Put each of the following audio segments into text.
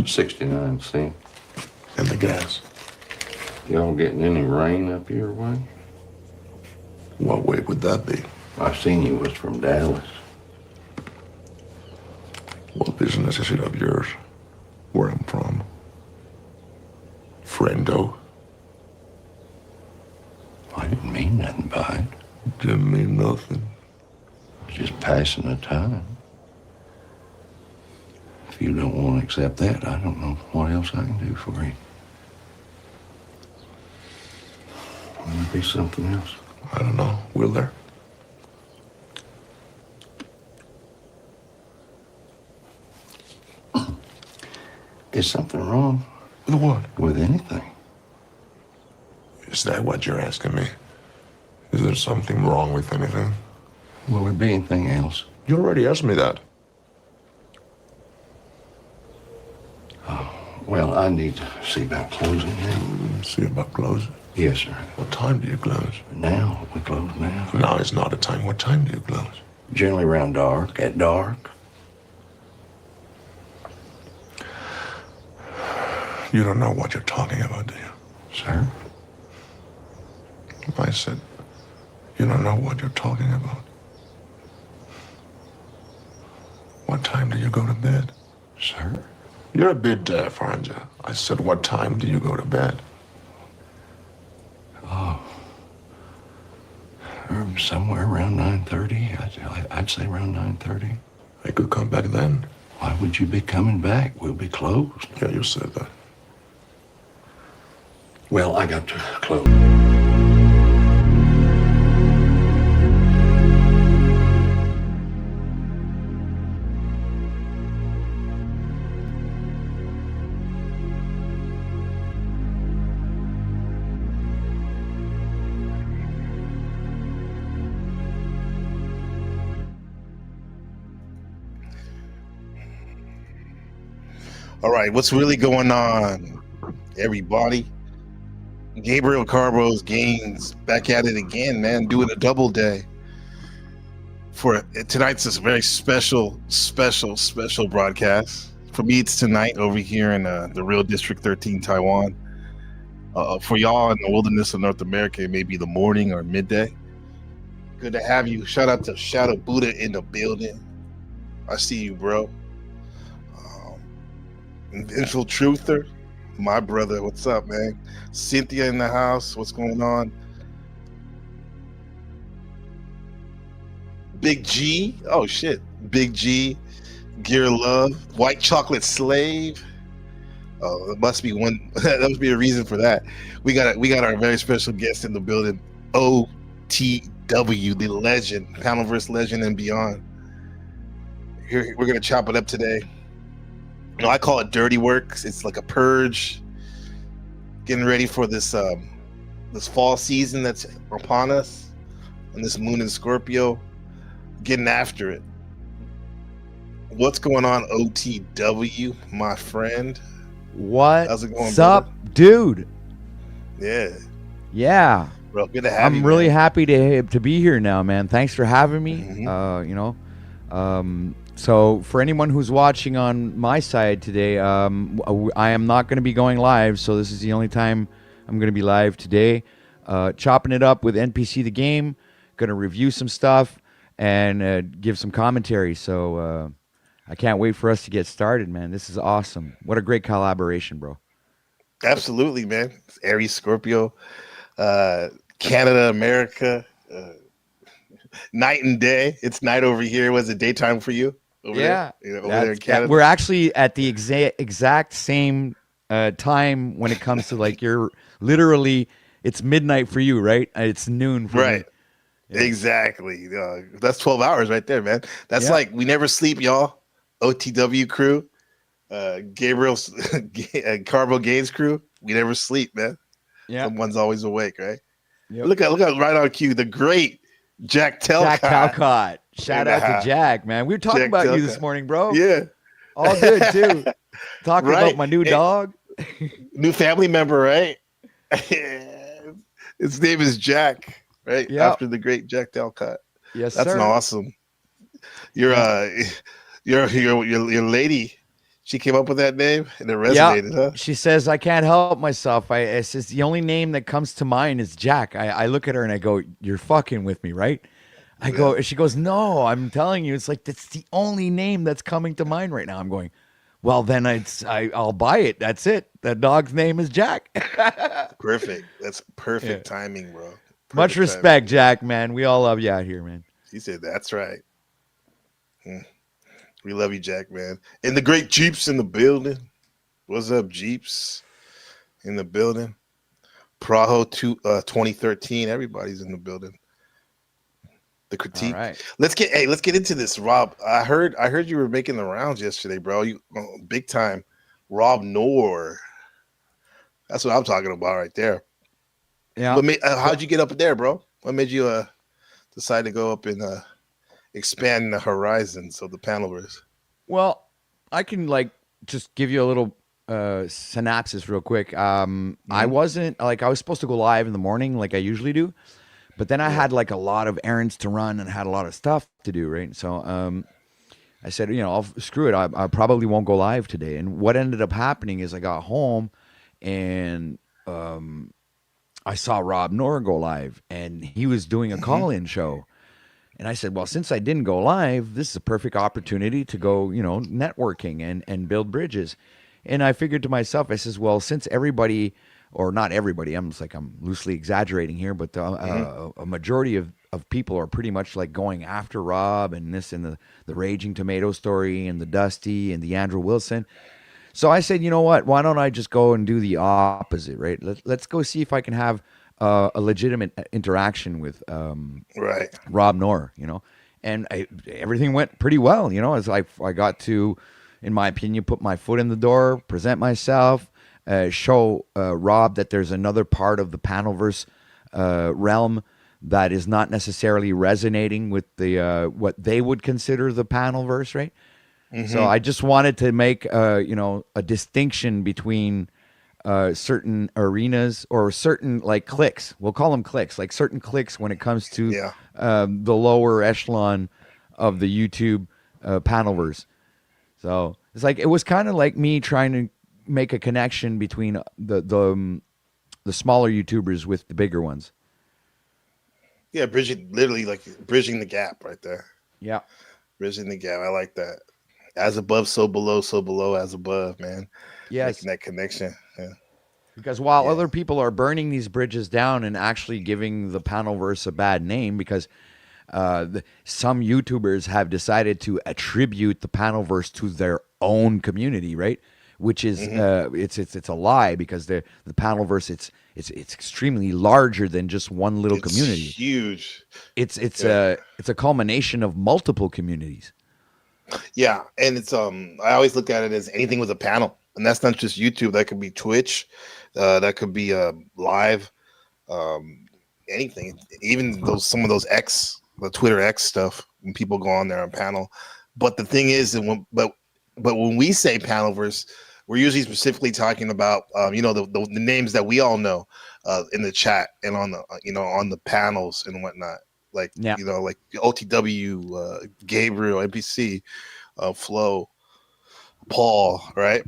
69 cents. And the gas. Y'all getting any rain up your way? What way would that be? I seen you was from Dallas. What business is it of yours? Where I'm from? Friendo? I didn't mean nothing by it. Didn't mean nothing. Just passing the time. If you don't want to accept that, I don't know what else I can do for you. Will there be something else? I don't know. Will there? Is something wrong? With what? With anything. Is that what you're asking me? Is there something wrong with anything? Will there be anything else? You already asked me that. Well, I need to see about closing now. See about closing? Yes, sir. What time do you close? Now, we close now. Now is not a time. What time do you close? Generally around dark, at dark. You don't know what you're talking about, do you? Sir? I said, you don't know what you're talking about. What time do you go to bed? Sir? You're a bit deaf, aren't you? I said, what time do you go to bed? Oh. Somewhere around 9:30. I'd say around 9:30. I could come back then. Why would you be coming back? We'll be closed. Yeah, you said that. Well, I got to close. All right, what's really going on, everybody? Gabriel Carbo's Gains back at it again, man, doing a double day. For tonight's a very special broadcast. For me, it's tonight over here in the real District 13, Taiwan. For y'all in the wilderness of North America, it may be the morning or midday. Good to have you. Shout out to Shadow Buddha in the building. I see you, bro. Vengeful Truther, my brother, what's up, man? Cynthia in the house, what's going on? Big G, oh shit, Big G, Gear Love, White Chocolate Slave. Oh, there must be one. That must be a reason for that. We got our very special guest in the building, OTW, the legend, Panelverse legend and beyond. Here we're gonna chop it up today. You know, I call it dirty work. It's like a purge. Getting ready for this this fall season that's upon us, and this moon in Scorpio. Getting after it. What's going on, OTW, my friend? How's it going, up, dude? Yeah, bro. Good to have you. I'm really happy to be here now, man. Thanks for having me. Mm-hmm. So for anyone who's watching on my side today, I am not going to be going live, so this is the only time I'm going to be live today. Chopping it up with NPC the game, going to review some stuff and give some commentary. So I can't wait for us to get started, man. This is awesome. What a great collaboration, bro. Absolutely, man. It's Aries, Scorpio, Canada, America, night and day. It's night over here. Was it daytime for you? Over there in Canada. We're actually at the exact same time when it comes to like you're literally, it's midnight for you, right? It's noon for right. me. Yeah. Exactly. That's 12 hours right there, man. That's like we never sleep, y'all. OTW crew, Gabriel's Carbo Gains crew. We never sleep, man. Yeah. Someone's always awake, right? Yep. Look at right on cue, the great Jack Talcott. Jack Talcott. Shout out to Jack, man. We were talking about you this morning, bro. Yeah. All good, too. Talking about my new dog. New family member, right? His name is Jack, right? Yep. After the great Jack Talcott. Yes, That's sir. awesome. Your lady, She came up with that name and it Yeah. resonated, huh? She says, I can't help myself. I says, the only name that comes to mind is Jack. I look at her and I go, you're fucking with me, right? I go, she goes, no, I'm telling you, it's like, that's the only name that's coming to mind right now. I'm going, well, then I'll buy it. That's it. The dog's name is Jack. Perfect. That's perfect timing, bro. Much Perfect respect, timing. Jack, man. We all love you out here, man. He said, that's right. We love you, Jack, man. And the great Jeeps in the building. What's up, Jeeps? In the building. Praho 2013. Everybody's in the building. The critique. All right. Let's get into this, Rob. I heard you were making the rounds yesterday, bro. You big time. Rob Noor. That's what I'm talking about right there. Yeah. How'd you get up there, bro? What made you decide to go up and expand the horizons of the Panelverse? Well, I can just give you a little synopsis real quick. I wasn't I was supposed to go live in the morning like I usually do, but then I had a lot of errands to run and had a lot of stuff to do, right? So I said, screw it. I probably won't go live today. And what ended up happening is I got home and I saw Rob Noor go live and he was doing a call-in show. And I said, well, since I didn't go live, this is a perfect opportunity to go, networking and build bridges. And I figured to myself, I says, well, since everybody, or not everybody, I'm loosely exaggerating here, but a majority of people are pretty much going after Rob and this and the Raging Tomato story and the Dusty and the Andrew Wilson. So I said, you know what? Why don't I just go and do the opposite, right? Let's go see if I can have a legitimate interaction with Rob Noor, and everything went pretty well, As I got to, in my opinion, put my foot in the door, present myself, show Rob that there's another part of the Panelverse realm that is not necessarily resonating with the what they would consider the Panelverse, right? So I just wanted to make a distinction between certain arenas or certain cliques. We'll call them cliques, certain cliques when it comes to the lower echelon of the YouTube Panelverse. So it's it was kind of like me trying to make a connection between the smaller YouTubers with the bigger ones. Yeah, literally bridging the gap right there. Yeah. Bridging the gap. I like that. As above, so below as above, man. Yes. Making that connection. Yeah. Because while other people are burning these bridges down and actually giving the Panelverse a bad name, because some YouTubers have decided to attribute the Panelverse to their own community, right? Which is it's a lie, because the Panelverse it's extremely larger than just one little community. Huge. It's a culmination of multiple communities. Yeah, and it's I always look at it as anything with a panel, and that's not just YouTube. That could be Twitch, that could be live, anything. Even some of those the Twitter X stuff, when people go on there on panel. But the thing is, but when we say Panelverse, we're usually specifically talking about the names that we all know in the chat and on the on the panels and whatnot. Like OTW, Gabriel, NPC, Flo, Paul, right?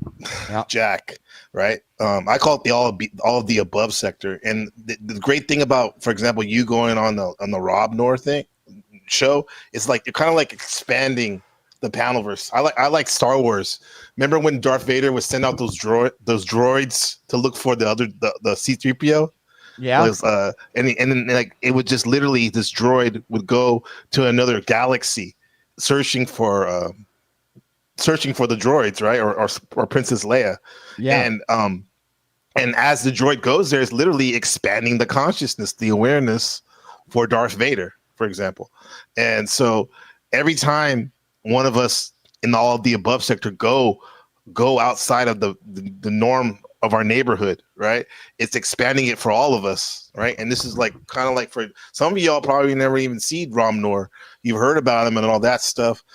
Yeah. Jack, right? I call it all of the above sector. And the great thing about, for example, you going on the Rob Noor show, is you're kind of expanding the Panelverse. I like Star Wars. Remember when Darth Vader would send out those droids to look for the C-3PO? Yeah. And then it would just literally, this droid would go to another galaxy searching for the droids, right? Or Princess Leia. Yeah. And as the droid goes there, it's literally expanding the consciousness, the awareness for Darth Vader, for example. And so every time one of us in all of the above sector go outside of the norm of our neighborhood, right? It's expanding it for all of us, right? And this is kind of for some of y'all probably never even seen Rob Noor. You've heard about him and all that stuff,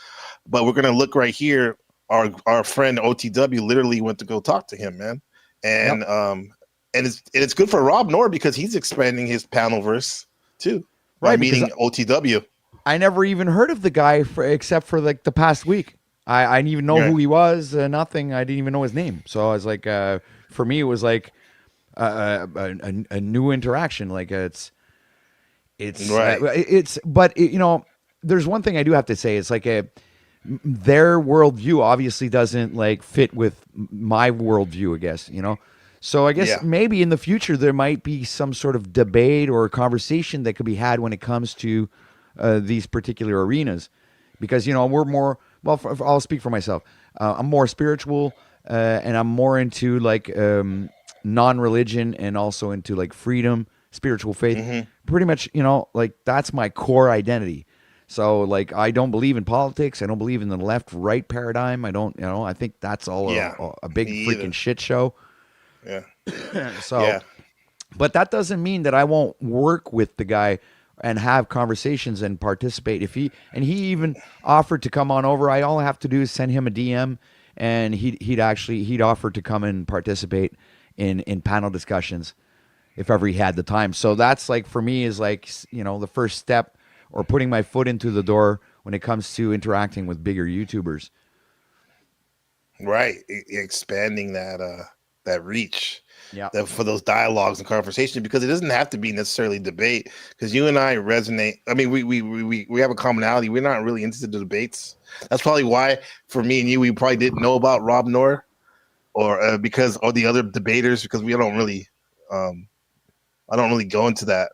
but we're gonna look right here. Our friend OTW literally went to go talk to him, man, and and it's good for Rob Noor because he's expanding his Panelverse too, right? Meeting OTW. I never even heard of the guy except for the past week. I didn't even know Right. who he was. Nothing. I didn't even know his name. So I was like, for me, it was like a new interaction. Like Right. but you know, there's one thing I do have to say. It's like their worldview obviously doesn't like fit with my worldview, I guess, you know. So I guess Yeah. maybe in the future there might be some sort of debate or conversation that could be had when it comes to these particular arenas, because you know we're more well. I'll speak for myself. I'm more spiritual, and I'm more into like non-religion and also into like freedom, spiritual faith. Pretty much, you know, like that's my core identity. So like I don't believe in politics. I don't believe in the left right paradigm. I don't, you know, I think that's all Yeah. a big Me freaking either. shit show. Yeah. So Yeah. but that doesn't mean that I won't work with the guy and have conversations and participate. If he even offered to come on over, all I have to do is send him a DM, and he'd offer to come and participate in panel discussions if ever he had the time. So that's like for me is like, you know, the first step or putting my foot into the door when it comes to interacting with bigger YouTubers. Right. Expanding that reach. Yeah. That for those dialogues and conversations, because it doesn't have to be necessarily debate, because you and I resonate. I mean, we have a commonality. We're not really into the debates. That's probably why for me and you, we probably didn't know about Rob Noor or because all the other debaters, because we don't really I don't really go into that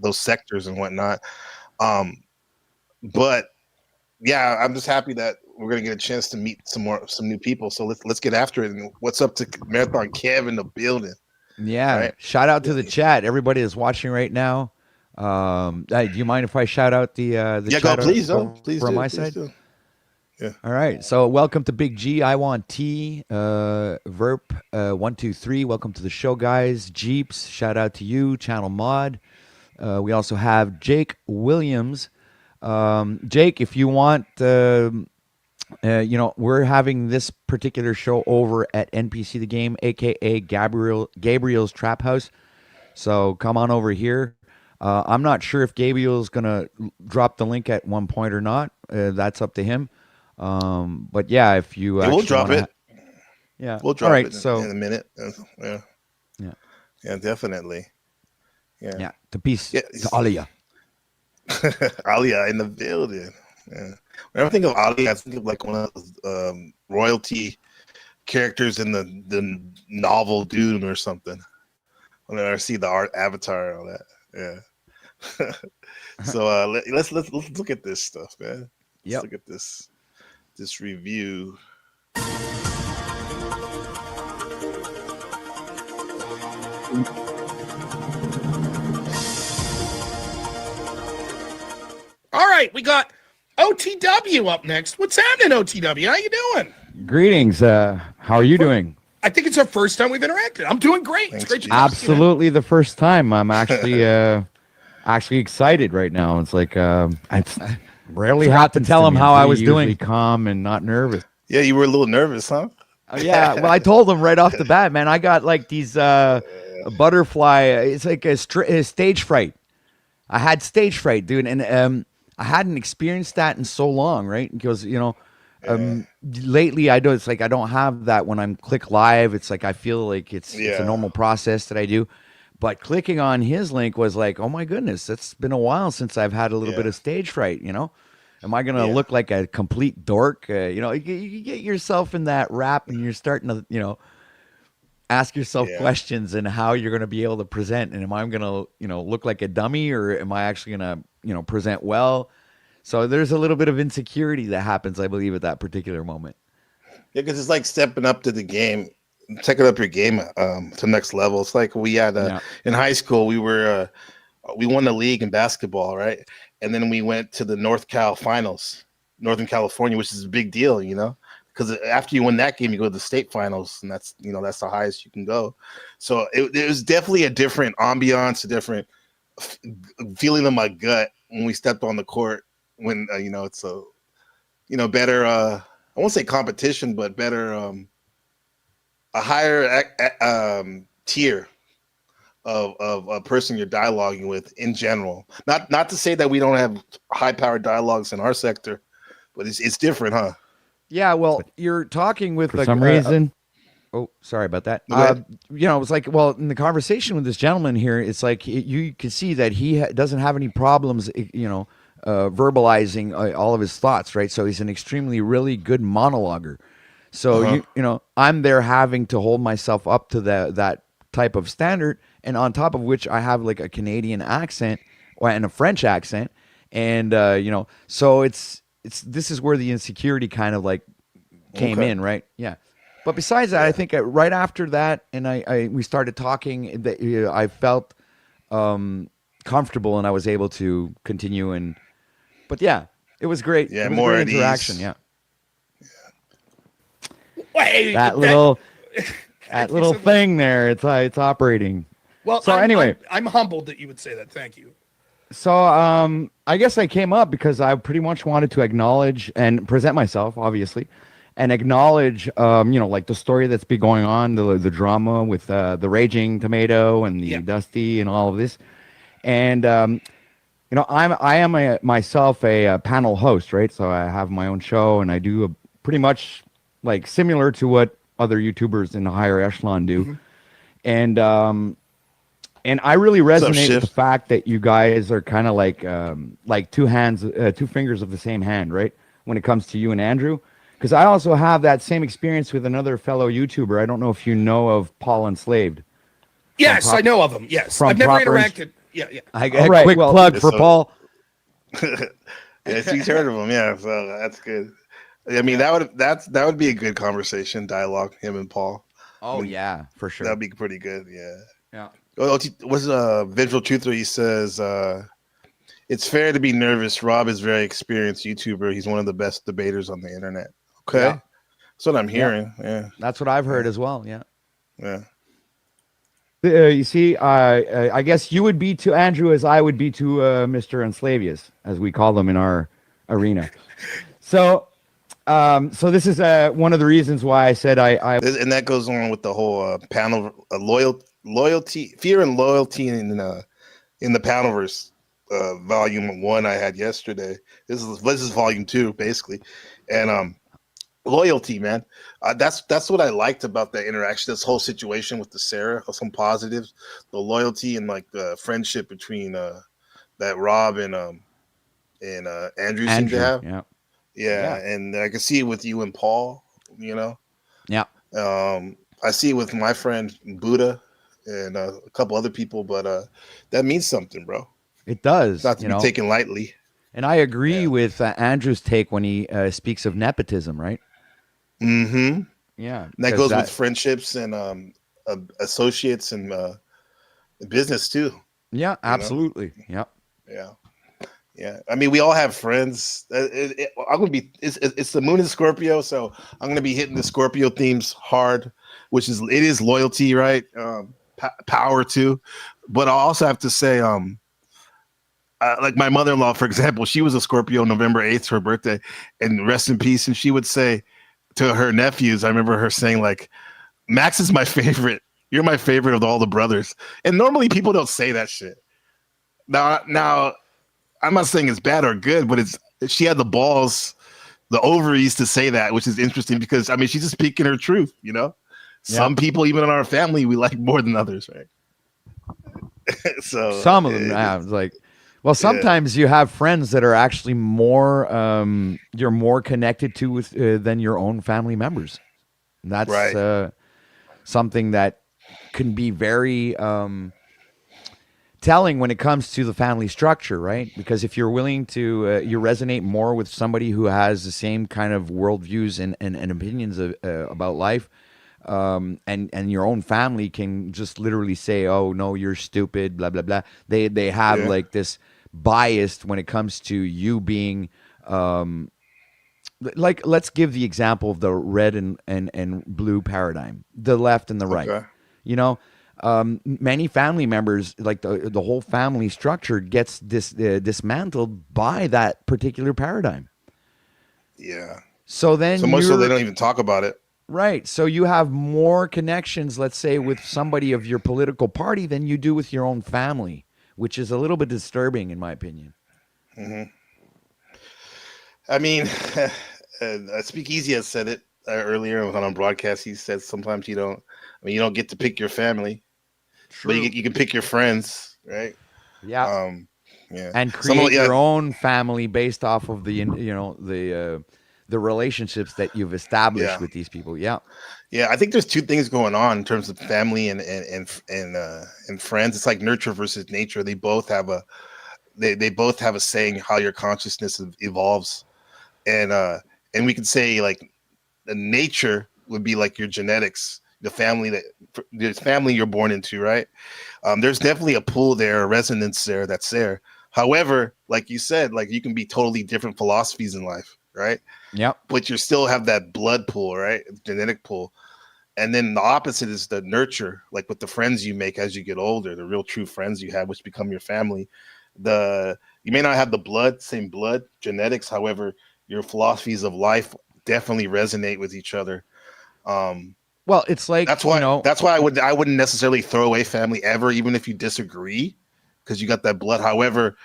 those sectors and whatnot. But yeah, I'm just happy that we're gonna get a chance to meet some new people. So let's get after it. And what's up to Marathon Kev in the building? Yeah. Right. Shout out to the chat. Everybody is watching right now. Hey, do you mind if I shout out the Yeah, chat go please, please from do, my please side? do. Yeah. All right. So welcome to Big G. I want T. Verp 123. Welcome to the show, guys. Jeeps. Shout out to you. Channel Mod. We also have Jake Williams. Jake, if you want, you know, we're having this particular show over at NPC the Game, aka Gabriel's Trap House. So come on over here. I'm not sure if Gabriel's gonna drop the link at one point or not. That's up to him. But yeah, if you Yeah, we'll actually drop wanna it. yeah, We'll drop all right. it So in a minute. Yeah, yeah, yeah, definitely. Yeah, yeah. To peace yeah. to all of you. Alia in the building. Yeah. Whenever I think of Alia, I think of like one of those royalty characters in the novel Dune or something. Whenever I see the art avatar and all that. Yeah. So let's look at this stuff, man. Let's Yep. look at this review. All right, we got OTW up next. What's happening, OTW? How you doing? Greetings. How are you doing? I think it's our first time we've interacted. I'm doing great. Thanks, It's great to G. talk to you. Absolutely the first time. I'm actually actually excited right now. It's like I rarely have to tell him how I was doing. Calm and not nervous. Yeah, you were a little nervous, huh? Yeah, well, I told him right off the bat, man. I got like these butterfly. It's like a stage fright. I had stage fright, dude, and I hadn't experienced that in so long, right? Because you know, lately I do. It's like I don't have that when I'm click live. It's like I feel like it's a normal process that I do. But clicking on his link was like, oh my goodness, it's been a while since I've had a little bit of stage fright. You know, am I gonna look like a complete dork? You know, you get yourself in that rap, and you're starting to, you know, ask yourself questions and how you're going to be able to present, and am I going to, you know, look like a dummy, or am I actually going to, you know, present well? So there's a little bit of insecurity that happens, I believe, at that particular moment. Yeah, because it's like stepping up to the game, taking up your game to the next level. It's like we had in high school, we won the league in basketball, right? And then we went to the Northern California, which is a big deal, you know, because after you win that game, you go to the state finals, and that's the highest you can go. So it was definitely a different ambiance, a different feeling in my gut when we stepped on the court. When you know, it's a better. I won't say competition, but better, a higher tier of a person you're dialoguing with in general. Not to say that we don't have high powered dialogues in our sector, but it's different, huh? Yeah, well, you're talking with For some reason. Oh, sorry about that. Go ahead. It's like, well, in the conversation with this gentleman here, it's like you can see that he doesn't have any problems, verbalizing all of his thoughts, right? So he's an extremely, really good monologuer. So I'm there having to hold myself up to that type of standard, and on top of which I have like a Canadian accent and a French accent, and so it's this is where the insecurity kind of like came in, right? Yeah. But besides that, I think right after that, and we started talking, that I felt comfortable, and I was able to continue. But yeah, it was great. Yeah, it was more a at great interaction. ease. Yeah, Wait, That little thing there, it's operating. Well, So anyway. I'm humbled that you would say that. Thank you. So I guess I came up because I pretty much wanted to acknowledge and present myself, obviously, and acknowledge, like the story that's been going on, the drama with the Raging Tomato and the Dusty and all of this. And I am myself a panel host, right? So I have my own show, and I do pretty much like similar to what other YouTubers in the higher echelon do. And I really resonate with the fact that you guys are kind of like two fingers of the same hand, right? When it comes to you and Andrew, because I also have that same experience with another fellow YouTuber. I don't know if you know of Paul Enslaved. Yes, I know of him. Yes, from I've never Proper- interacted. Yeah. Quick plug for Paul. Yeah, she's heard of him. Yeah, so that's good. I mean, that would be a good conversation dialogue. Him and Paul. Oh yeah, for sure. That'd be pretty good. Yeah. Yeah. What's Visual Truther? He says it's fair to be nervous. Rob is a very experienced YouTuber. He's one of the best debaters on the internet. Okay, Yeah. that's what I'm hearing. Yeah. That's what I've heard as well. Yeah. Yeah. You see, I guess you would be to Andrew as I would be to Mr. Enslavius, as we call them in our arena. So this is one of the reasons why I said I And that goes on with the whole panel loyalty, fear and loyalty in the Panelverse volume 1 I had yesterday. This is volume 2 basically, and loyalty, man. That's what I liked about that interaction, this whole situation with the Sarah. Some positives, the loyalty and like the friendship between that Rob and Andrew seem to have. Yeah, and I can see it with you and Paul. Yeah. I see it with my friend Buddha and a couple other people, but that means something, bro. It does. Not to be taken lightly. And I agree with Andrew's take when he speaks of nepotism, right? Mm-hmm. Yeah. And that goes with friendships and associates and business too. Yeah, absolutely. Yeah. Yeah. Yeah. I mean, we all have friends. I'm gonna be. It's the moon in Scorpio, so I'm gonna be hitting the Scorpio themes hard, which is it is loyalty, right? Power too, but I also have to say, like my mother-in-law, for example, she was a Scorpio, November 8th, her birthday, and rest in peace. And she would say to her nephews, I remember her saying like, "Max is my favorite. You're my favorite of all the brothers." And normally people don't say that shit. Now. I'm not saying it's bad or good, but she had the balls, the ovaries to say that, which is interesting because I mean she's just speaking her truth, Some people, even in our family, we like more than others, right? So some of them have sometimes you have friends that are actually more you're more connected to with than your own family members. And that's right. Something that can be very telling when it comes to the family structure, right? Because if you're willing to, you resonate more with somebody who has the same kind of worldviews and opinions about life, and your own family can just literally say, "Oh no, you're stupid," blah blah blah. They have like this bias when it comes to you being, like let's give the example of the red and blue paradigm, the left and the right. Okay. Many family members, like the whole family structure, gets dismantled by that particular paradigm. Yeah. So then, so much so they don't even talk about it. Right. So you have more connections, let's say, with somebody of your political party than you do with your own family, which is a little bit disturbing, in my opinion. Mm-hmm. I mean, And Speakeasy has said it earlier on broadcast. He said sometimes you don't. I mean, you don't get to pick your family, but you can pick your friends, right? Yeah. Yeah. And create your own family based off of the the relationships that you've established with these people. Yeah. Yeah, I think there's two things going on in terms of family and friends. It's like nurture versus nature. They both have a they both have a saying how your consciousness evolves, and we could say like the nature would be like your genetics, the family you're born into, right? There's definitely a pull there, a resonance there that's there. However, like you said, like you can be totally different philosophies in life, right? Yep. But you still have that blood pool, right? Genetic pool. And then the opposite is the nurture, like with the friends you make as you get older, the real true friends you have, which become your family. You may not have the same blood genetics. However, your philosophies of life definitely resonate with each other. Well, it's like that's why I wouldn't necessarily throw away family ever, even if you disagree, because you got that blood. However,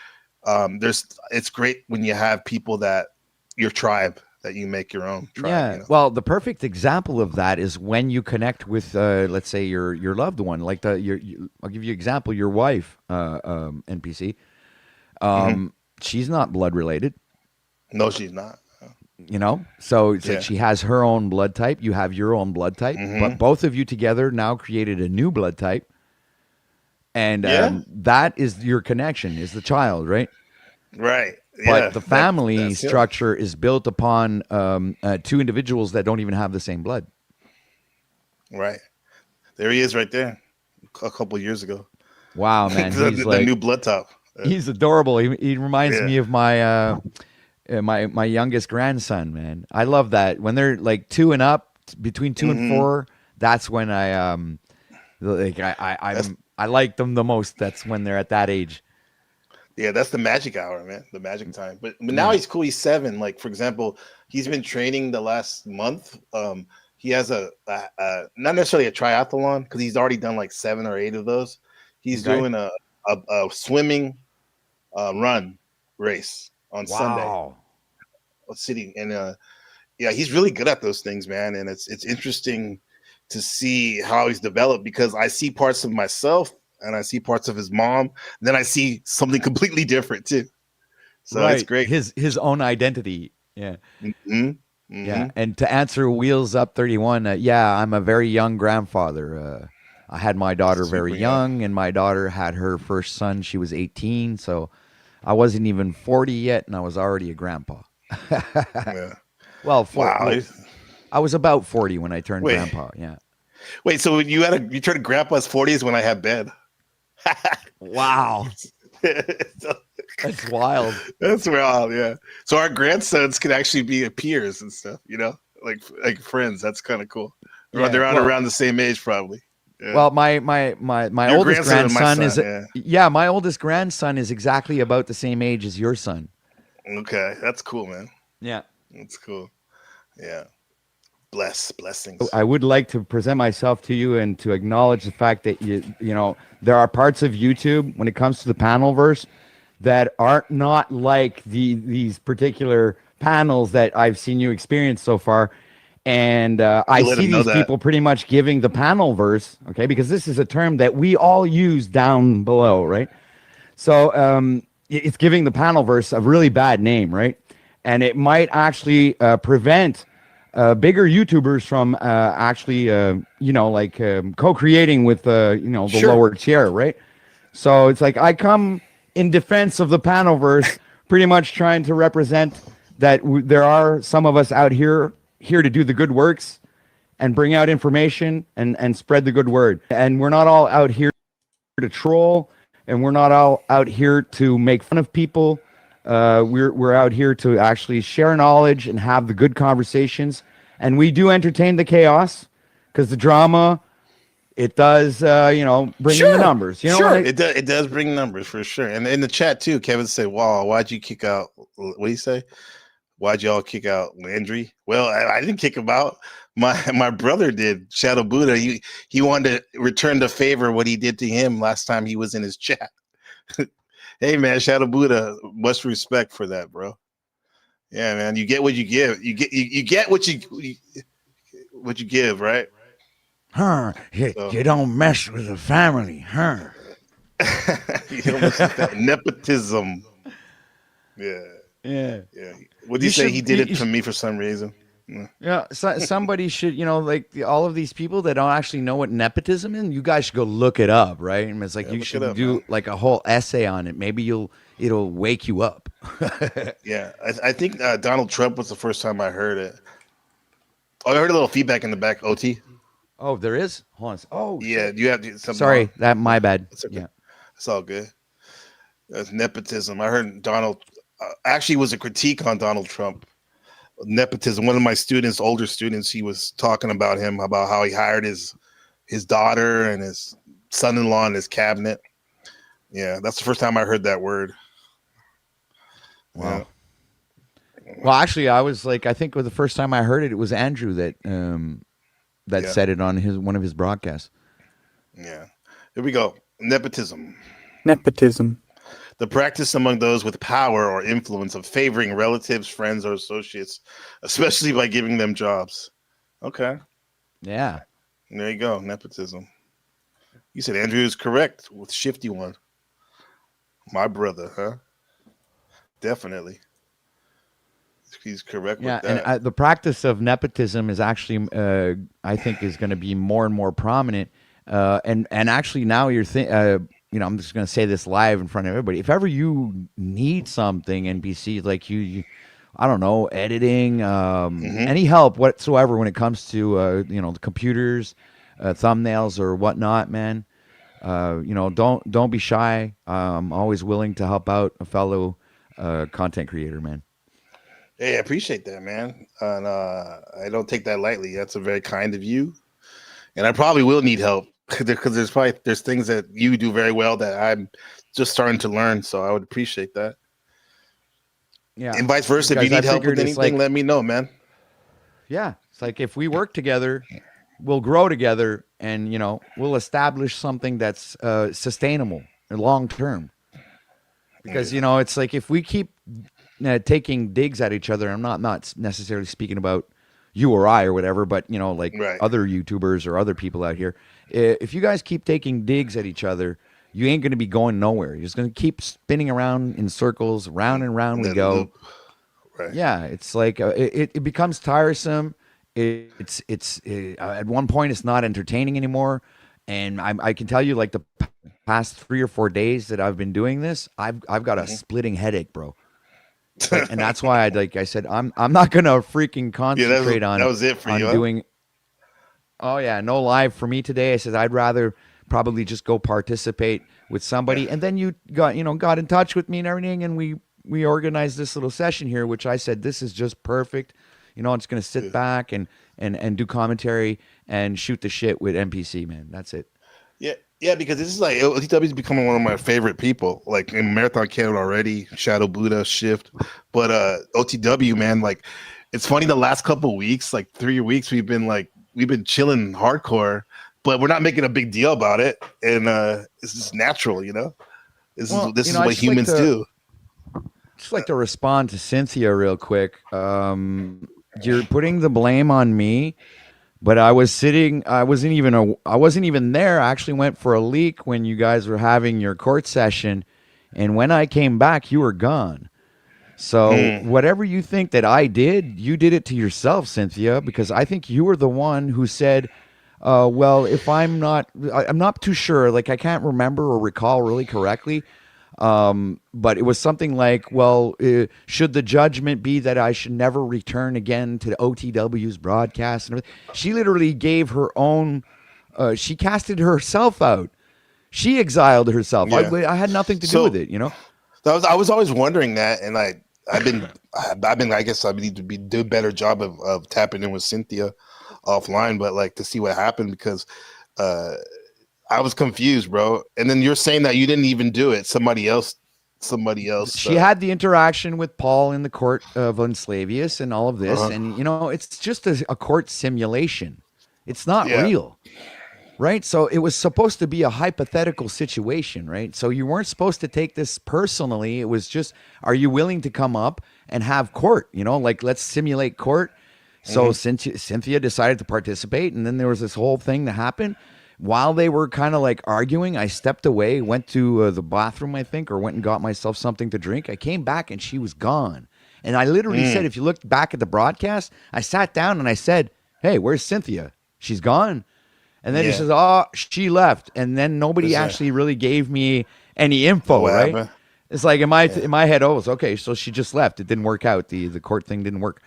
it's great when you have people that your tribe that you make your own tribe. Yeah. You know? Well, the perfect example of that is when you connect with, let's say your loved one, like I'll give you an example, your wife, NPC. She's not blood related. No, she's not. You know, so it's like she has her own blood type. You have your own blood type, but both of you together now created a new blood type, and that is your connection. Is the child, right? Right. But the family structure is built upon two individuals that don't even have the same blood. Right. There he is, right there. A couple of years ago. Wow, man! He's the new blood top. He's adorable. He reminds me of my my youngest grandson, man. I love that when they're like 2 and up, between 2 and 4. That's when I like them the most. That's when they're at that age. Yeah, that's the magic hour, man. The magic time. But now he's cool. He's 7. Like for example, he's been training the last month. He has a not necessarily a triathlon because he's already done like 7 or 8 of those. He's doing a swimming run race on Sunday. Sitting and he's really good at those things, man. And it's interesting to see how he's developed because I see parts of myself and I see parts of his mom. And then I see something completely different too. So it's great. His own identity. Yeah. Mm-hmm. Yeah. And to answer Wheels Up 31, I'm a very young grandfather. I had my daughter very young, and my daughter had her first son. She was 18, so I wasn't even 40 yet, and I was already a grandpa. Yeah. Well, I was about 40 when I turned grandpa. Yeah. Wait, so you turned grandpa's 40s when I had Ben? Wow. That's wild. That's wild, yeah. So our grandsons can actually be peers and stuff, you know, like friends. That's kind of cool. Yeah, they're around the same age, probably. Yeah. Well, my oldest grandson is my oldest grandson is exactly about the same age as your son. Okay, that's cool, man. Yeah, that's cool. Yeah, blessings. I would like to present myself to you and to acknowledge the fact that you know there are parts of YouTube when it comes to the panel verse that are not like these particular panels that I've seen you experience so far. And I see these people pretty much giving the panel verse, okay, because this is a term that we all use down below, right? So it's giving the panel verse a really bad name, right? And it might actually prevent bigger YouTubers from actually, co-creating with, the lower tier, right? So it's like I come in defense of the panel verse, pretty much trying to represent that there are some of us out here to do the good works and bring out information and spread the good word. And we're not all out here to troll, and we're not all out here to make fun of people. We're out here to actually share knowledge and have the good conversations. And we do entertain the chaos because the drama, it does, bring in the numbers. You know, it does bring numbers for sure. And in the chat too, Kevin said, "Wow, why'd you kick out? What do you say? Why'd y'all kick out Landry?" Well, I didn't kick him out. My brother did. Shadow Buddha. He wanted to return the favor what he did to him last time he was in his chat. Hey man, Shadow Buddha, much respect for that, bro. Yeah, man. You get what you give. You get what you give, right? Huh? So- You don't mess with the family, huh? You don't listen to that. Nepotism. Yeah, Yeah. yeah. Would you, You say should- he did you- it you to me for some reason? Yeah, somebody should, like all of these people that don't actually know what nepotism is. You guys should go look it up, right? And it's like Yeah, you look should it up, do man. like a whole essay on it. Maybe it'll wake you up. Yeah, I think Donald Trump was the first time I heard it. Oh, I heard a little feedback in the back. OT. Oh, there is. Hold on. Oh, Yeah, you have something. sorry, wrong? that my bad. It's okay. Yeah. It's all good. That's nepotism. I heard Donald actually was a critique on Donald Trump. Nepotism. One of my students, older students, he was talking about him, about how he hired his daughter and his son-in-law in his cabinet. Yeah, that's the first time I heard that word. Wow. Well, actually, I was like, I think the first time I heard it, it was Andrew that Yeah. said it on one of his broadcasts. Yeah. Here we go. Nepotism. Nepotism. The practice among those with power or influence of favoring relatives, friends, or associates, especially by giving them jobs. Okay. Yeah. There you go. Nepotism. You said Andrew is correct with Shifty One. My brother, huh? Definitely. He's correct Yeah, with that. and the practice of nepotism is actually, I think, is going to be more and more prominent. And actually, now you're I'm just going to say this live in front of everybody. If ever you need something, NBC, like you I don't know, editing, any help whatsoever when it comes to the computers, thumbnails or whatnot, man. Don't be shy. I'm always willing to help out a fellow content creator, man. Hey, I appreciate that, man. And I don't take that lightly. That's a very kind of you. And I probably will need help because there's things that you do very well that I'm just starting to learn. So I would appreciate that. Yeah. And vice versa. If Guys, you I need help with figured it's anything, like- let me know, man. Yeah, it's like if we work together, we'll grow together, and we'll establish something that's sustainable and long term. Because it's like if we keep taking digs at each other, I'm not necessarily speaking about you or I or whatever, but Right. other YouTubers or other people out here. If you guys keep taking digs at each other, you ain't going to be going nowhere. You're just going to keep spinning around in circles, round and round we That go. loop. Right. Yeah, it's like it becomes tiresome. It's at one point it's not entertaining anymore, and I can tell you, like the past 3 or 4 days that I've been doing this, I've got a splitting headache, bro. And that's why I said I'm not gonna freaking concentrate on that was it for on you, huh? doing. Oh yeah, no live for me today. I said I'd rather probably just go participate with somebody, and then you got in touch with me and everything, and we organized this little session here, which I said this is just perfect. I'm just gonna sit back and do commentary and shoot the shit with NPC, man. That's it. Yeah, because this is like OTW is becoming one of my favorite people. Like in Marathon Canada already, Shadow Buddha, Shift, but OTW, man, like it's funny. The last couple weeks, like 3 weeks, we've been chilling hardcore, but we're not making a big deal about it, and it's just natural, This Well, is I what just like humans to- do. Just like to respond to Cynthia real quick. You're putting the blame on me, but I wasn't even there. I actually went for a leak when you guys were having your court session, and when I came back, you were gone. So whatever you think that I did, you did it to yourself, Cynthia, because I think you were the one who said, well, if I'm not too sure, like I can't remember or recall really correctly. But it was something like, well, should the judgment be that I should never return again to the OTW's broadcast? And everything? She literally gave her own, she casted herself out. She exiled herself. Yeah. I had nothing to do So- with it, I was always wondering that, and I guess I need to do a better job of tapping in with Cynthia offline, but like to see what happened because I was confused, bro. And then you're saying that you didn't even do it. Somebody else. She had the interaction with Paul in the court of Enslavus and all of this. Uh-huh. And, it's just a court simulation. It's not Yeah. real. right? So it was supposed to be a hypothetical situation, right? So you weren't supposed to take this personally. It was just, are you willing to come up and have court? You know, like let's simulate court. So Cynthia decided to participate, and then there was this whole thing that happened. While they were kind of like arguing, I stepped away, went to the bathroom, I think, or went and got myself something to drink. I came back and she was gone. And I literally said, if you look back at the broadcast, I sat down and I said, "Hey, where's Cynthia? She's gone." And then he says, "Oh, she left." And then nobody actually really gave me any info, What right? happened? It's like in my head, oh, it's okay. So she just left. It didn't work out. The court thing didn't work.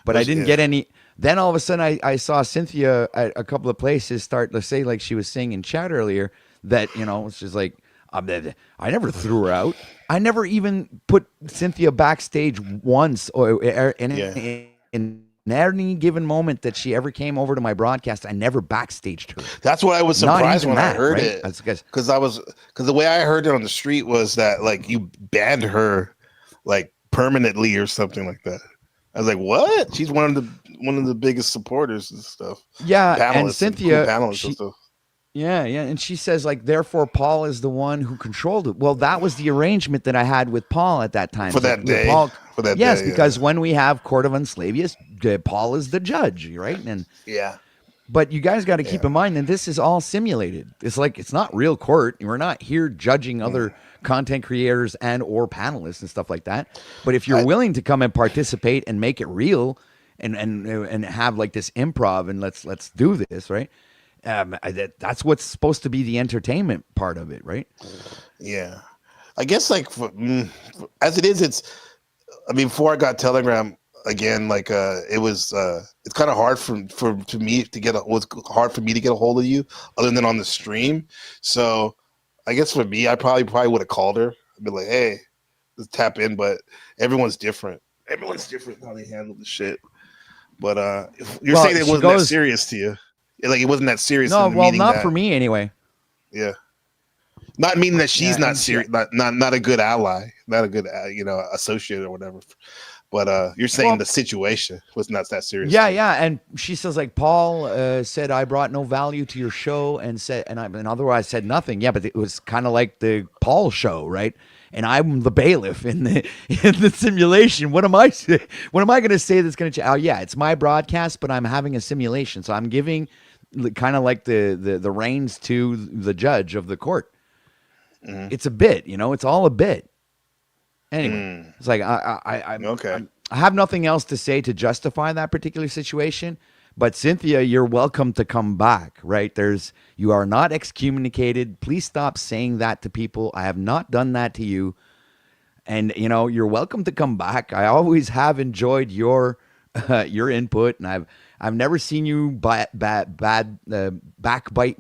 But I didn't get any. Then all of a sudden, I saw Cynthia at a couple of places start to say, like she was saying in chat earlier, that, you know, she's like, I never threw her out. I never even put Cynthia backstage once or in any given moment that she ever came over to my broadcast. I never backstaged her. That's why I was Not surprised even when I that, heard right? it. That's because Because the way I heard it on the street was that like you banned her like permanently or something like that. I was like, what? She's one of the biggest supporters and stuff. yeah, Panelists and Cynthia, cool panelists she- and stuff. yeah, and she says like, therefore Paul is the one who controlled it. Well, that was the arrangement that I had with Paul at that time. For So, that day. Paul, For that yes, day, because when we have Court of Unslavia, Paul is the judge, right? And yeah. but you guys got to keep in mind that this is all simulated. It's like it's not real court. We're not here judging other content creators and or panelists and stuff like that. But if you're willing to come and participate and make it real and have like this improv and let's do this, right? That's what's supposed to be the entertainment part of it, right? Yeah, I guess like as it is, it's. I mean, before I got Telegram again, like it was. It's kind of hard for me to get. Was hard for me to get a hold of you, other than on the stream. So, I guess for me, I probably would have called her. I'd be like, "Hey, let's tap in." But everyone's different. Everyone's different how they handle the shit. But if you're saying it wasn't that serious to you. Like it wasn't that serious. No, well, not that, for me anyway. Yeah, not meaning that she's Yeah, not serious, not a good ally, not a good associate or whatever. But you're saying the situation was not that serious. Yeah, yeah, and she says like Paul said I brought no value to your show and otherwise said nothing. Yeah, but it was kind of like the Paul show, right? And I'm the bailiff in the simulation. What am I going to say that's going to change? Oh yeah, it's my broadcast, but I'm having a simulation, so I'm giving kind of like the reins to the judge of the court. It's a bit, it's all a bit. Anyway, it's like I'm okay. I have nothing else to say to justify that particular situation. But Cynthia, you're welcome to come back, right? You are not excommunicated. Please stop saying that to people. I have not done that to you. And you're welcome to come back. I always have enjoyed your input, and I've never seen you backbite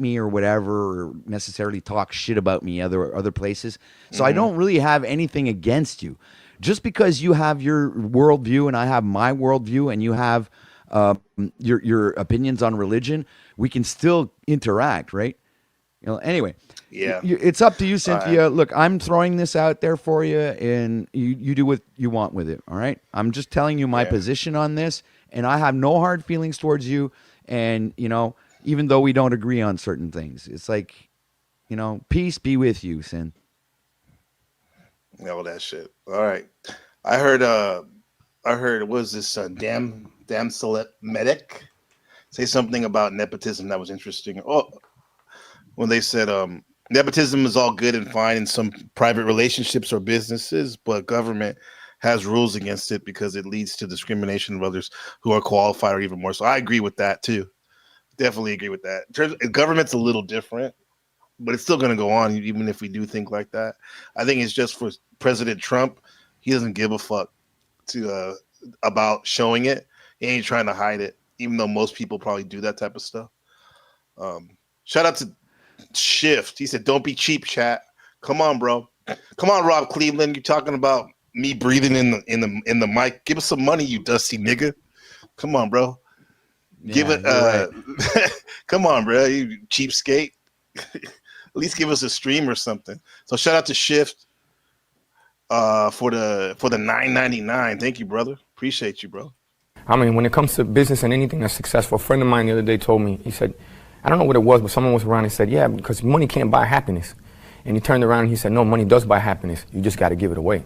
me or whatever, or necessarily talk shit about me other places. So I don't really have anything against you. Just because you have your worldview and I have my worldview, and you have your opinions on religion, we can still interact, right? Anyway, Yeah. it's up to you, Cynthia. Look, I'm throwing this out there for you, and you do what you want with it. All right. I'm just telling you my position on this, and I have no hard feelings towards you. And even though we don't agree on certain things, it's like, peace be with you, Sin. All that shit. All right. I heard what was this damn select medic say something about nepotism that was interesting. Oh, when they said nepotism is all good and fine in some private relationships or businesses, but government has rules against it because it leads to discrimination of others who are qualified or even more. So I agree with that too. Definitely agree with that. Government's a little different, but it's still going to go on even if we do think like that. I think it's just for President Trump. He doesn't give a fuck about showing it. He ain't trying to hide it, even though most people probably do that type of stuff. Shout out to Shift. He said, "Don't be cheap, chat. Come on, bro. Come on, Rob Cleveland. You're talking about me breathing in the mic. Give us some money, you dusty nigga. Come on, bro. Give it. Right. Come on, bro. You cheapskate. At least give us a stream or something." So shout out to Shift for the $9.99. Thank you, brother. Appreciate you, bro. I mean, when it comes to business and anything that's successful, a friend of mine the other day told me, he said, I don't know what it was, but someone was around and said, yeah, because money can't buy happiness. And he turned around and he said, no, money does buy happiness. You just got to give it away.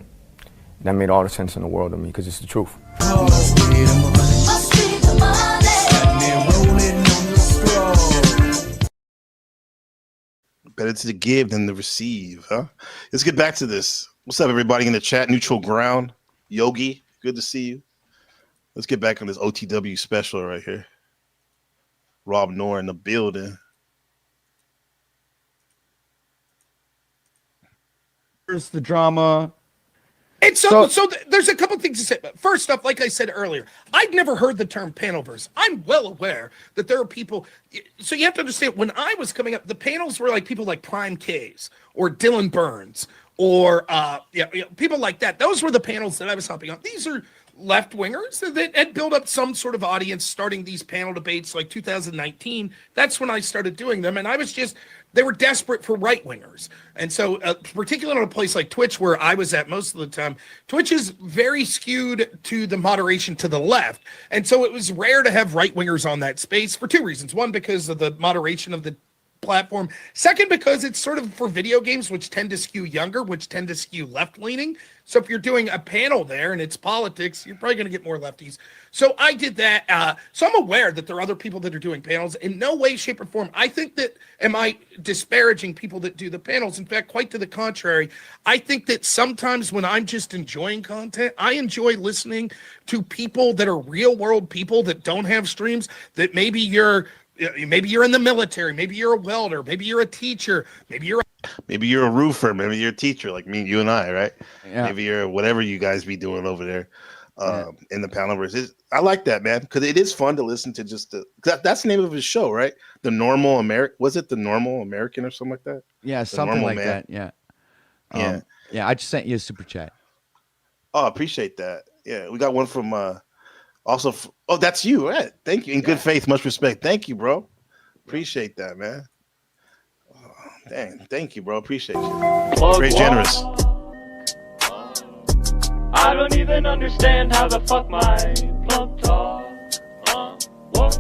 That made all the sense in the world to me because it's the truth. Better to give than to receive, huh? Let's get back to this. What's up, everybody in the chat? Neutral Ground, Yogi, good to see you. Let's get back on this OTW special right here. Rob Noor in the building. There's the drama. And so there's a couple things to say. First off, like I said earlier, I'd never heard the term panelverse. I'm well aware that there are people. So you have to understand, when I was coming up, the panels were like people like Prime K's or Dylan Burns or people like that. Those were the panels that I was helping on. These are left wingers that had built up some sort of audience starting these panel debates like 2019. That's when I started doing them. And I was they were desperate for right wingers. And so particularly on a place like Twitch, where I was at most of the time, Twitch is very skewed to the moderation to the left. And so it was rare to have right wingers on that space for two reasons. One, because of the moderation of the platform. Second, because it's sort of for video games, which tend to skew younger, which tend to skew left-leaning. So if you're doing a panel there and it's politics, you're probably going to get more lefties. So I did that. So I'm aware that there are other people that are doing panels. In no way, shape, or form, I think that, am I disparaging people that do the panels? In fact, quite to the contrary. I think that sometimes when I'm just enjoying content, I enjoy listening to people that are real-world people that don't have streams, that maybe you're in the military, maybe you're a welder, maybe you're a teacher, maybe you're a roofer, maybe you're a teacher like me, you and I, right? Yeah. Maybe you're whatever you guys be doing over there in the panelverse. I like that, man, because it is fun to listen to. That's the name of his show, right? The Normal American. Was it The Normal American or something like that? Yeah, something like that. Yeah. Yeah, I just sent you a super chat. Oh, appreciate that. Yeah, we got one from also. Oh, that's you, right? Thank you. In good faith, much respect. Thank you, bro. Appreciate that, man. Oh, dang, thank you, bro. Appreciate you. Very generous. I don't even understand how the fuck my plug talk.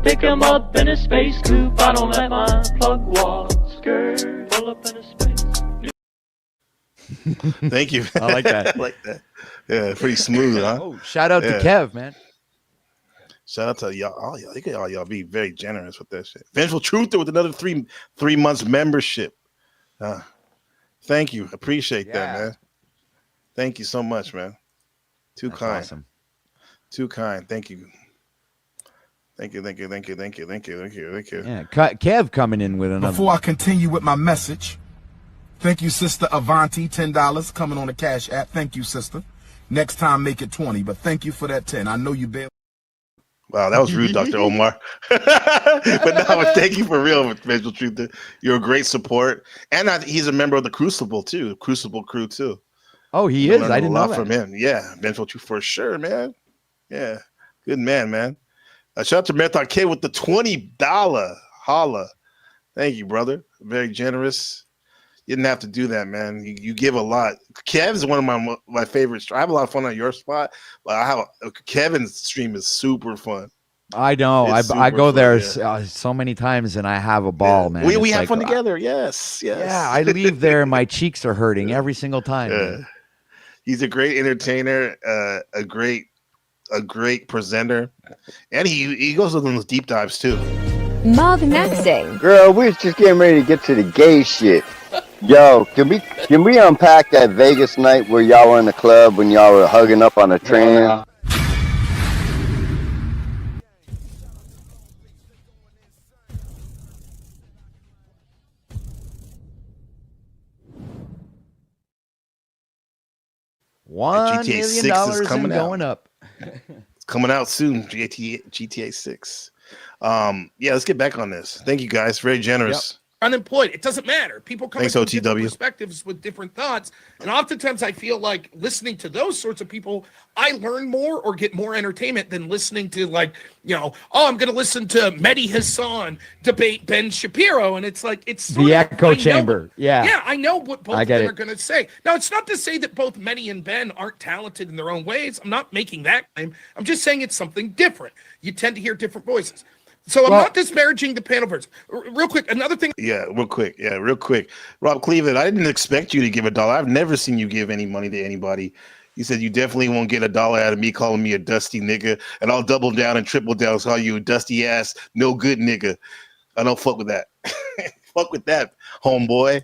Pick him up in a space coupe. I don't let my plug walk. Skirt, pull up in a space. Thank you. I like that. I like that. Yeah, pretty smooth, huh? Oh, shout out to Kev, man. Shout out to y'all. All y'all. Look at y'all be very generous with that shit. Vengeful Truther with another three months membership. Thank you. Appreciate that, man. Thank you so much, man. Too That's kind. Awesome. Too kind. Thank you. Thank you. Yeah, Kev coming in with another. Before I continue with my message, thank you, Sister Avanti, $10 coming on the Cash App. Thank you, sister. Next time, make it 20, but thank you for that 10. I know you barely. Wow, that was rude, Dr. Omar. But no, thank you for real, Vengeful Truther. You're a great support. And he's a member of the Crucible, too. Crucible crew, too. Oh, he is? I didn't know that. From him. Yeah, Vengeful Truther for sure, man. Yeah, good man. Shout out to Marathon K with the $20 holla. Thank you, brother. Very generous. You didn't have to do that, man. You give a lot. Kev is one of my favorites. I have a lot of fun on your spot, but Kevin's stream is super fun. I know. I go there so many times, and I have a ball, man. We have fun together. Yes. Yeah, I leave there, and my cheeks are hurting every single time. He's a great entertainer, a great presenter, and he goes on those deep dives too. Mug Maxing. Girl, we was just getting ready to get to the gay shit. Yo, can we unpack that Vegas night where y'all were in the club when y'all were hugging up on a train? $1 million is going up. It's coming out soon. GTA 6. Yeah, let's get back on this. Thank you guys. Very generous. Yep. Unemployed. It doesn't matter. People come from different perspectives with different thoughts. And oftentimes I feel like listening to those sorts of people, I learn more or get more entertainment than listening to I'm going to listen to Mehdi Hassan debate Ben Shapiro. And it's like, it's the echo chamber. Yeah, I know what both of them are going to say. Now, it's not to say that both Mehdi and Ben aren't talented in their own ways. I'm not making that claim. I'm just saying it's something different. You tend to hear different voices. So I'm Well- not disparaging the Panelverse. Real quick, another thing. Yeah, real quick. Yeah, real quick. Rob Cleveland, I didn't expect you to give $1. I've never seen you give any money to anybody. You said you definitely won't get $1 out of me calling me a dusty nigga, and I'll double down and triple down, call you a dusty ass, no good nigga. I don't fuck with that. Fuck with that, homeboy.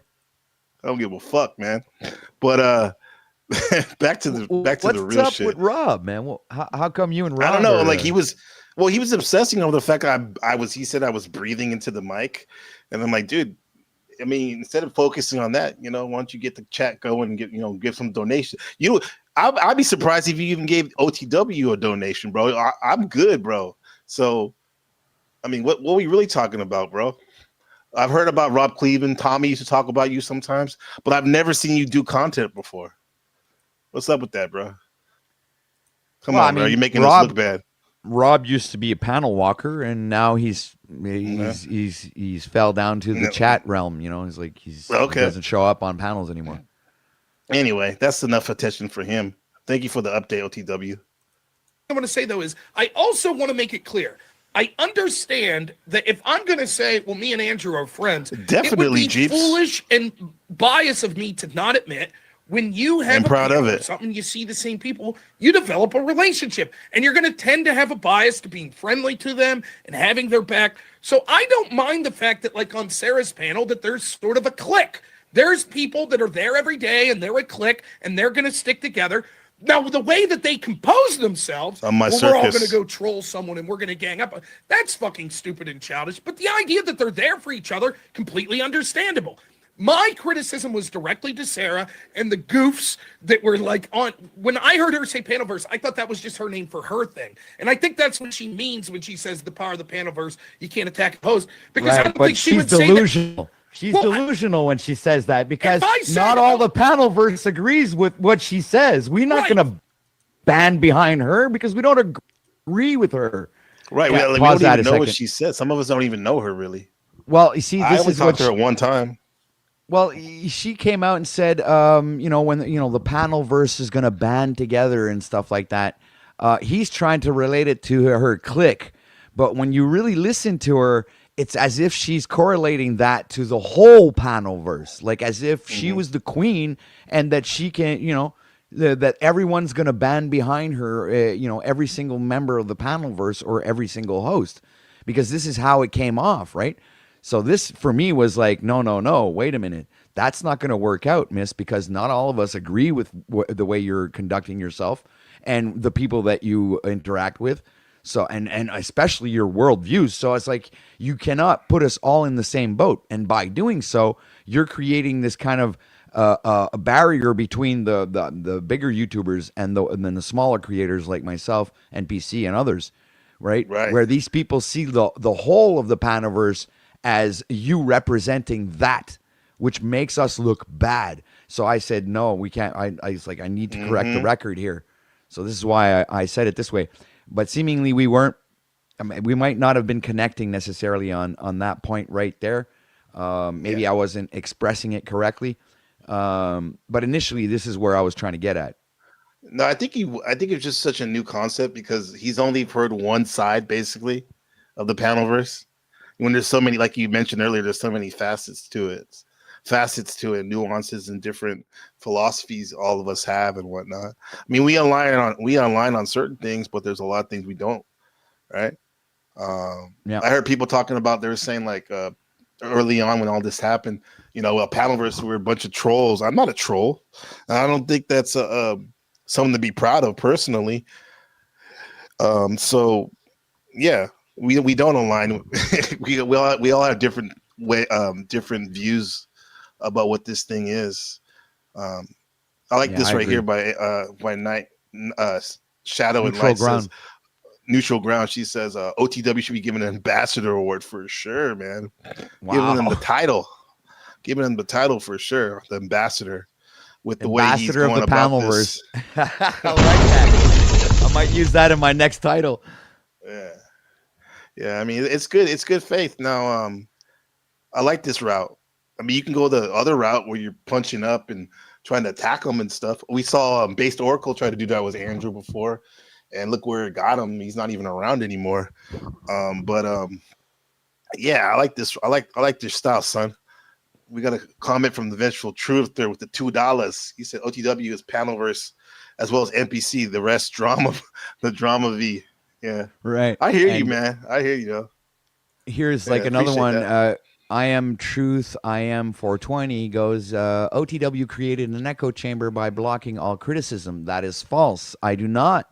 I don't give a fuck, man. But back to the real What's shit. up with Rob, man? Well, how come you and Rob? I don't know. are, Like he was obsessing over the fact he said I was breathing into the mic. And I'm like, dude, I mean, instead of focusing on that, why don't you get the chat going and give some donation? I'd be surprised if you even gave OTW a donation, bro. I'm good, bro. So, I mean, what are we really talking about, bro? I've heard about Rob Cleveland. Tommy used to talk about you sometimes, but I've never seen you do content before. What's up with that, bro? Come on, bro. You're making us look bad. Rob used to be a panel walker, and now he's fell down to the chat realm. He's like he doesn't show up on panels anymore. Anyway, that's enough attention for him. Thank you for the update, OTW. I want to say though is I also want to make it clear. I understand that if I'm going to say, well, me and Andrew are friends, Definitely, it would be Jeeps. foolish and bias of me to not admit when you have I'm proud of it. something, you see the same people, you develop a relationship, and you're going to tend to have a bias to being friendly to them and having their back. So I don't mind the fact that, like on Sarah's panel, that there's sort of a clique. There's people that are there every day, and they're a clique, and they're going to stick together. Now, the way that they compose themselves, On my we're all circus. going to go troll someone and we're going to gang up. That's fucking stupid and childish. But the idea that they're there for each other, completely understandable. My criticism was directly to Sarah and the goofs that were like on. When I heard her say Panelverse, I thought that was just her name for her thing. And I think that's what she means when she says the power of the Panelverse, you can't attack a host. Because I don't think she would say that. She's delusional when she says that because If I say not that- all the panelverse agrees with what she says. We're not going to band behind her because we don't agree with her. Right. Yeah, we pause don't that even a know what second. she said. Some of us don't even know her really. Well, you see, I this only is what talked to her one time. Well, she came out and said, when the panelverse is going to band together and stuff like that. He's trying to relate it to her clique, but when you really listen to her, it's as if she's correlating that to the whole panelverse, like as if she was the queen and that she can, that everyone's going to band behind her, every single member of the panelverse or every single host, because this is how it came off, right? So this for me was like, no, wait a minute. That's not going to work out, miss, because not all of us agree with the way you're conducting yourself and the people that you interact with. So, and especially your worldviews. So it's like, you cannot put us all in the same boat. And by doing so, you're creating this kind of a barrier between the bigger YouTubers and then the smaller creators like myself, NPC and others, right? Where these people see the whole of the Panaverse as you representing that, which makes us look bad. So I said, no, we can't. I was like, I need to correct the record here. So this is why I said it this way. But seemingly we weren't. I mean, we might not have been connecting necessarily on that point right there. Maybe I wasn't expressing it correctly. But initially, this is where I was trying to get at. No, I think it's just such a new concept because he's only heard one side basically of the Panelverse. When there's so many, like you mentioned earlier, there's so many facets to it, nuances and different philosophies all of us have and whatnot. I mean, we align on certain things, but there's a lot of things we don't, right? I heard people talking about, they were saying like early on when all this happened, a Panelverse were a bunch of trolls. I'm not a troll. And I don't think that's something to be proud of personally. So yeah, we don't align. we all have different views about what this thing is. I like this right here by Night Shadow and Light says Neutral Ground. She says OTW should be given an ambassador award for sure, man. Wow. Giving them the title for sure, the ambassador, with the way he's Ambassador going of the about Panelverse. this. I like that. I might use that in my next title. Yeah. I mean, it's good. It's good faith. Now, I like this route. I mean, you can go the other route where you're punching up and trying to attack them and stuff. We saw Based Oracle try to do that with Andrew before, and look where it got him. He's not even around anymore. Yeah, I like this. I like your style, son. We got a comment from the Vengeful Truth there with the $2. He said OTW is Panelverse as well as NPC. The rest drama, the drama V. Yeah, Right. I hear you, And man. I hear you. Though. Here's Yeah, like another appreciate one. that. I am Truth. I am 420 goes. OTW created an echo chamber by blocking all criticism. That is false. I do not.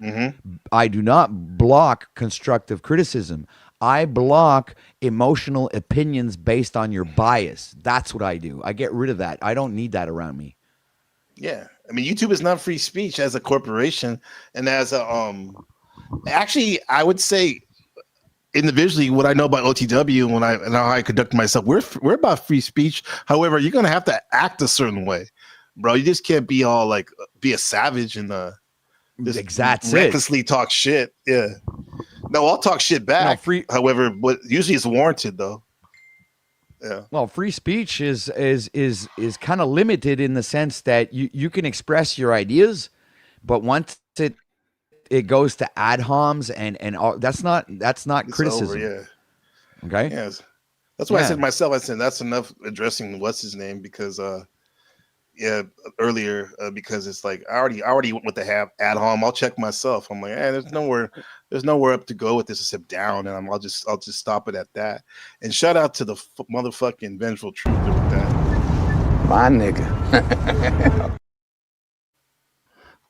I do not block constructive criticism. I block emotional opinions based on your bias. That's what I do. I get rid of that. I don't need that around me. Yeah, I mean, YouTube is not free speech as a corporation, and as a Actually, I would say individually, what I know about OTW and how I conduct myself, we're about free speech. However, you're gonna have to act a certain way, bro. You just can't be all like be a savage and just recklessly talk shit. Yeah, no, I'll talk shit back. However, but usually it's warranted though. Yeah. Well, free speech is kind of limited in the sense that you can express your ideas, but once it goes to ad homs and all, that's not It's criticism. over, yeah. Okay. Yes. That's why I Yeah. said to myself, I said that's enough addressing what's his name because earlier because it's like I already went with the ad hom. I'll check myself. I'm like, there's nowhere up to go with this except down, and I'll just stop it at that. And shout out to the motherfucking Vengeful Truther with that. My nigga.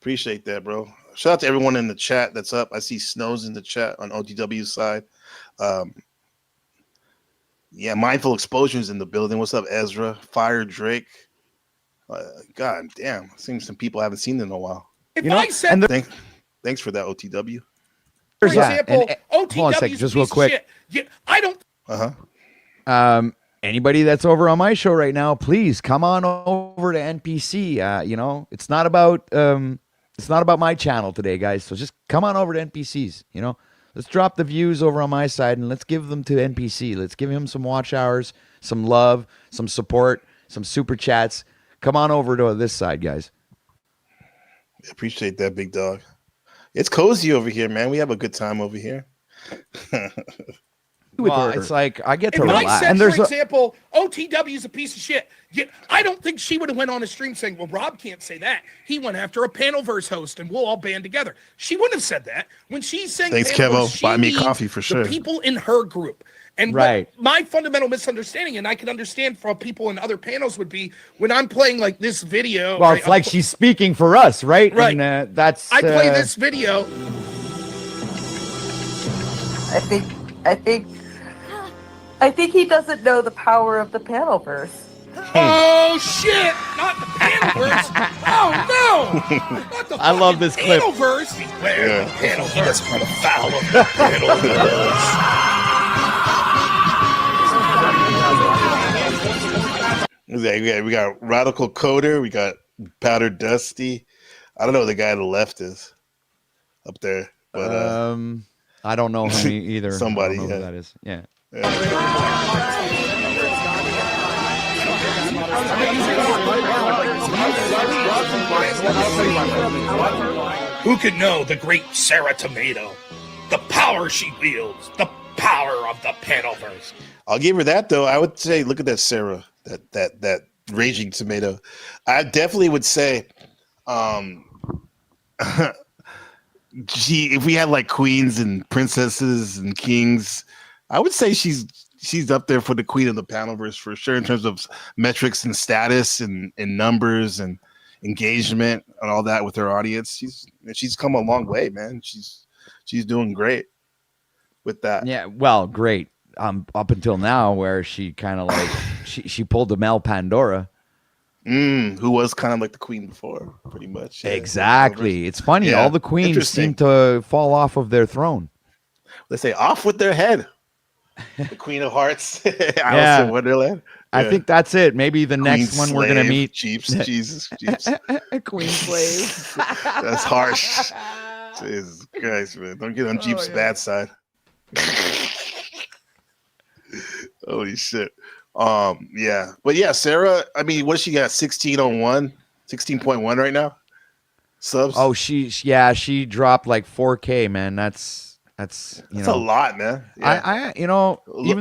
Appreciate that, bro. Shout out to everyone in the chat that's up. I see Snows in the chat on OTW's side. Yeah, Mindful Explosions in the building. What's up, Ezra? Fire Drake. God damn, seems some people I haven't seen in a while. If I said, Thanks for that, OTW. for Yeah, example, and- hold on a OTW second, just real piece of quick. shit, yeah, I don't. Anybody that's over on my show right now, please come on over to NPC. It's not about my channel today, guys. So just come on over to NPCs. Let's drop the views over on my side and let's give them to NPC. Let's give him some watch hours, some love, some support, some super chats. Come on over to this side, guys. Appreciate that, big dog. It's cozy over here, man. We have a good time over here. Well, it's like I get to If I relax. said, And for there's example, OTW is a piece of shit, yeah, I don't think she would have went on a stream saying, well, Rob can't say that. He went after a Panelverse host and we'll all band together. She wouldn't have said that. When she's saying Thanks, Panelverse, Kevo. she Buy me means coffee for sure. the people in her group. And Right. what my fundamental misunderstanding, and I can understand from people in other panels, would be when I'm playing like this video. well, right, it's like she's speaking for us, right? Right. And that's I play this video. I think he doesn't know the power of the Panelverse. Oh shit! Not the Panelverse! Oh no! Not the I love this clip. Panelverse! Beware Yeah. the Panelverse for the foul of the Panelverse. We got Radical Coder. We got Powder Dusty. I don't know who the guy to the left is up there, but I don't know who either. Somebody, I don't know yeah. who that is. Yeah. Who could know the great Sarah Tomato? The power she wields, the power of the Panelverse. I'll give her that though. I would say, look at that Sarah, that raging tomato. I definitely would say, if we had like queens and princesses and kings, I would say she's up there for the queen of the Panelverse for sure in terms of metrics and status and numbers and engagement and all that with her audience. She's come a long way, man. She's doing great with that. Yeah. Well, great. Up until now, where she kind of like she pulled the Mel Pandora. Who was kind of like the queen before, pretty much. Yeah. Exactly. It's funny. Yeah, All the queens interesting. seem to fall off of their throne. They say off with their head. The Queen of Hearts, Alice Yeah. in Wonderland. I Yeah. think that's it. Maybe the next Queen one we're gonna slave, meet. Jeeps, Jesus, Jeeps. Queen slave. That's harsh. Jesus Christ, man! Don't get on Jeep's bad side. Holy shit. Yeah, but yeah, Sarah. I mean, what does she got? 1601, 16.1 right now. subs. Oh, she dropped like 4K, man. That's That's a lot, man. Yeah. Even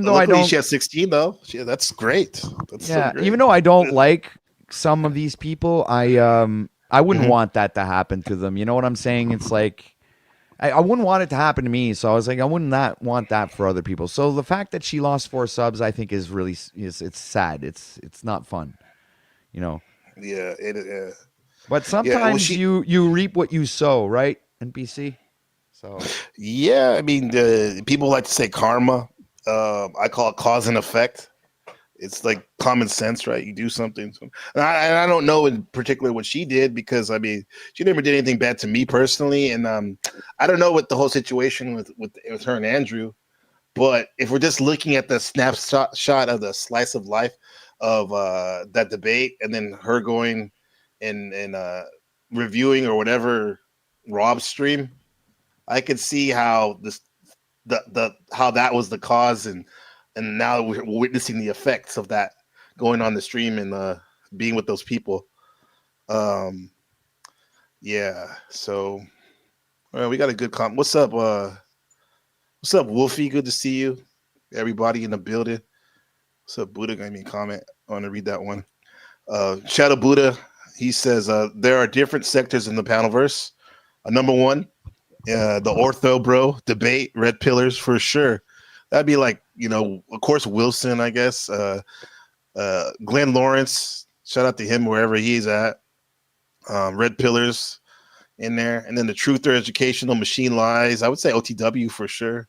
though luckily I don't, she has 16 though. That's great. That's so great. even though I don't like some of these people, I wouldn't want that to happen to them. You know what I'm saying? It's like I wouldn't want it to happen to me. So I was like, I wouldn't not want that for other people. So the fact that she lost 4 subs, I think is really it's sad. It's not fun. Yeah, yeah. But sometimes you reap what you sow, right? NPC. So yeah, I mean, people like to say karma. I call it cause and effect. It's like common sense, right? You do something, and I don't know in particular what she did, because I mean, she never did anything bad to me personally, and I don't know what the whole situation with her and Andrew. But if we're just looking at the snapshot of the slice of life of that debate, and then her going and reviewing or whatever Rob's stream, I could see how how that was the cause, and now we're witnessing the effects of that going on the stream and being with those people. Yeah. So we got a good What's up? What's up, Wolfie? Good to see you. Everybody in the building. What's up, Buddha? Gave me a comment. I want to read that one. Shadow Buddha. He says there are different sectors in the Panelverse. Number one, the ortho bro debate, red pillars for sure. That'd be like, of course, Wilson, I guess. Glenn Lawrence, shout out to him wherever he's at. Red pillars in there. And then the Truther Educational Machine Lies. I would say OTW for sure.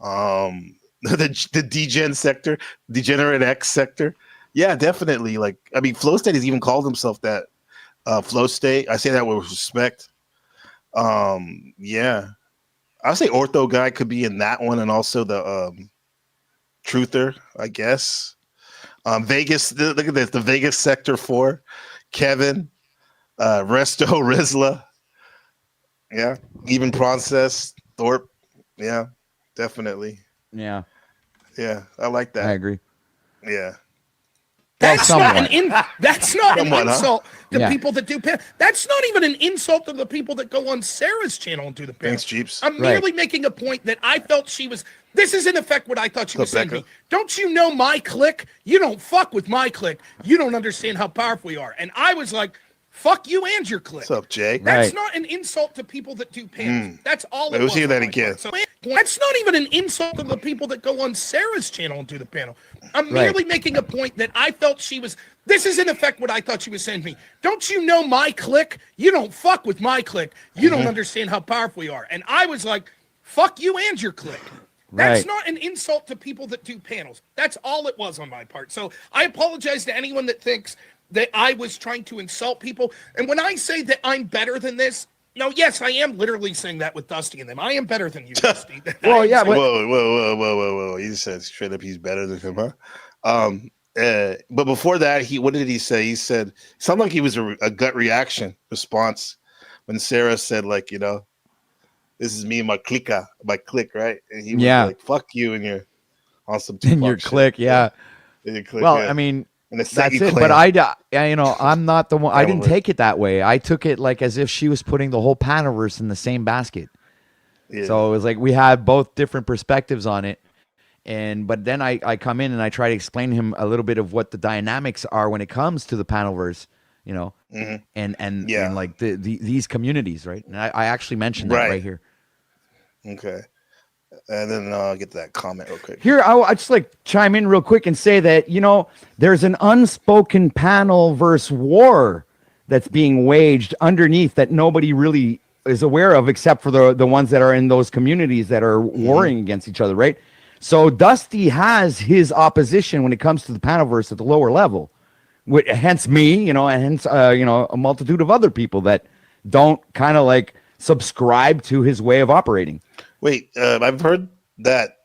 The Degen sector, Degenerate X sector. Yeah, definitely. Like, I mean, Flow State has even called himself that. Flow State. I say that with respect. Yeah. I would say Ortho Guy could be in that one, and also the Truther, I guess. Vegas, look at this, the Vegas Sector 4, Kevin, Resto, Rizla. Yeah. Even Process, Thorpe. Yeah, definitely. Yeah. Yeah, I like that. I agree. Yeah. That's not an Somewhat, insult to Yeah. people that do pan. That's not even an insult to the people that go on Sarah's channel and do the panel. Thanks, Jeeps. I'm merely making a point that I felt she was. This is in effect what I thought she was saying to me. Becca. Don't you know my clique? You don't fuck with my clique. You don't understand how powerful we are. And I was like, fuck you and your clique. What's up, Jay? That's not an insult to people that do panels. That's all it Let's was. hear that on my again. part. So that's not even an insult to the people that go on Sarah's channel and do the panel. I'm merely making a point that I felt she was. This is in effect what I thought she was saying to me. Don't you know my clique? You don't fuck with my clique. You don't understand how powerful we are. And I was like, fuck you and your clique. That's not an insult to people that do panels. That's all it was on my part. So I apologize to anyone that thinks that I was trying to insult people. And when I say that I'm better than this, no, yes, I am literally saying that with Dusty and them. I am better than you, Dusty. Well, yeah, but Whoa. He said straight up he's better than him, huh? But before that, what did he say? He said, sounded like he was a gut reaction response when Sarah said, like, this is me and my clique, right? And he was like, fuck you and your awesome in your clique, yeah. In your clique, Well, yeah. I mean, And the that's Segi it. clan. But I'm not the one. I didn't Probably. take it that way. I took it like as if she was putting the whole Panelverse in the same basket. Yeah. So it was like we had both different perspectives on it. But then I come in and I try to explain to him a little bit of what the dynamics are when it comes to the Panelverse, and like these communities, right? And I actually mentioned that right here. Okay. And then I'll get to that comment real quick. Here, I just like chime in real quick and say that, there's an unspoken Panelverse war that's being waged underneath that nobody really is aware of, except for the ones that are in those communities that are warring against each other, right? So Dusty has his opposition when it comes to the Panelverse at the lower level, hence me, and hence a multitude of other people that don't kind of like subscribe to his way of operating. Wait, I've heard that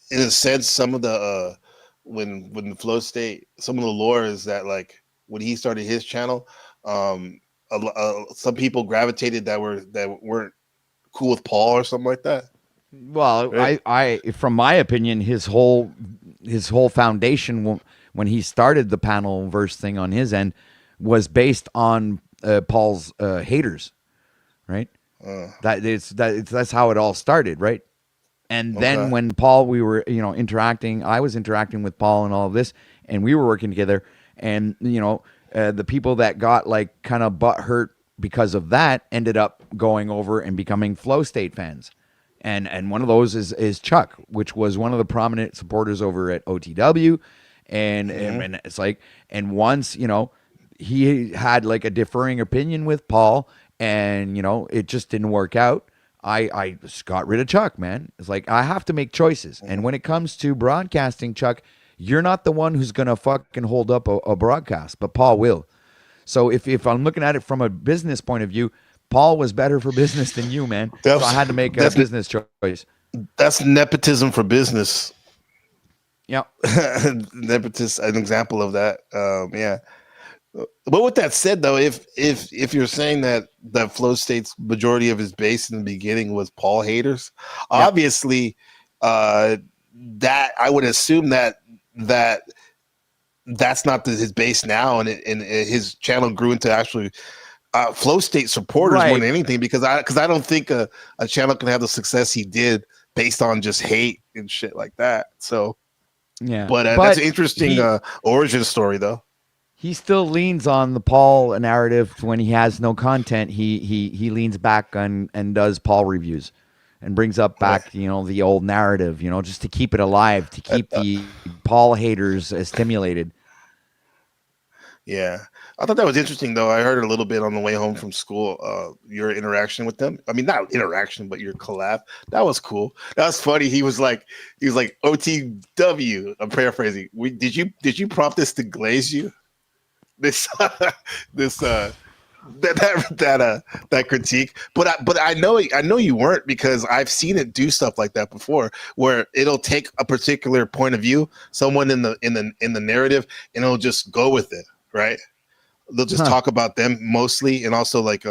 in a sense, some of the when the Flow State, some of the lore is that like when he started his channel, some people gravitated that weren't cool with Paul or something like that. Well, Right. I from my opinion, his whole foundation when he started the Panelverse thing on his end was based on Paul's haters. right? That's how it all started, right? And then when Paul, we were, interacting, I was interacting with Paul and all of this, and we were working together, and the people that got like kind of butt hurt because of that ended up going over and becoming Flow State fans. And one of those is Chuck, which was one of the prominent supporters over at OTW. And it's like, and once, he had like a differing opinion with Paul, and, it just didn't work out. I just got rid of Chuck, man. It's like, I have to make choices. And when it comes to broadcasting, Chuck, you're not the one who's going to fucking hold up a broadcast, but Paul will. So if I'm looking at it from a business point of view, Paul was better for business than you, man. So I had to make a business choice. That's nepotism for business. Yeah. Nepotism, an example of that. Yeah. But with that said, though, if you're saying that Flow State's majority of his base in the beginning was Paul haters, obviously, that I would assume that that's not his base now, and his channel grew into actually Flow State supporters more than anything, because I don't think a channel can have the success he did based on just hate and shit like that. So yeah, but that's an interesting origin story, though. He still leans on the Paul narrative when he has no content. He leans back and does Paul reviews and brings up back the old narrative, just to keep it alive, to keep the Paul haters stimulated. Yeah, I thought that was interesting, though. I heard a little bit on the way home from school. Your interaction with them. I mean, not interaction, but your collab. That was cool. That was funny. He was like OTW. I'm paraphrasing. Did you prompt this to glaze you? That critique, but I know you weren't, because I've seen it do stuff like that before, where it'll take a particular point of view, someone in the narrative, and it'll just go with it, right? They'll just talk about them mostly, and also like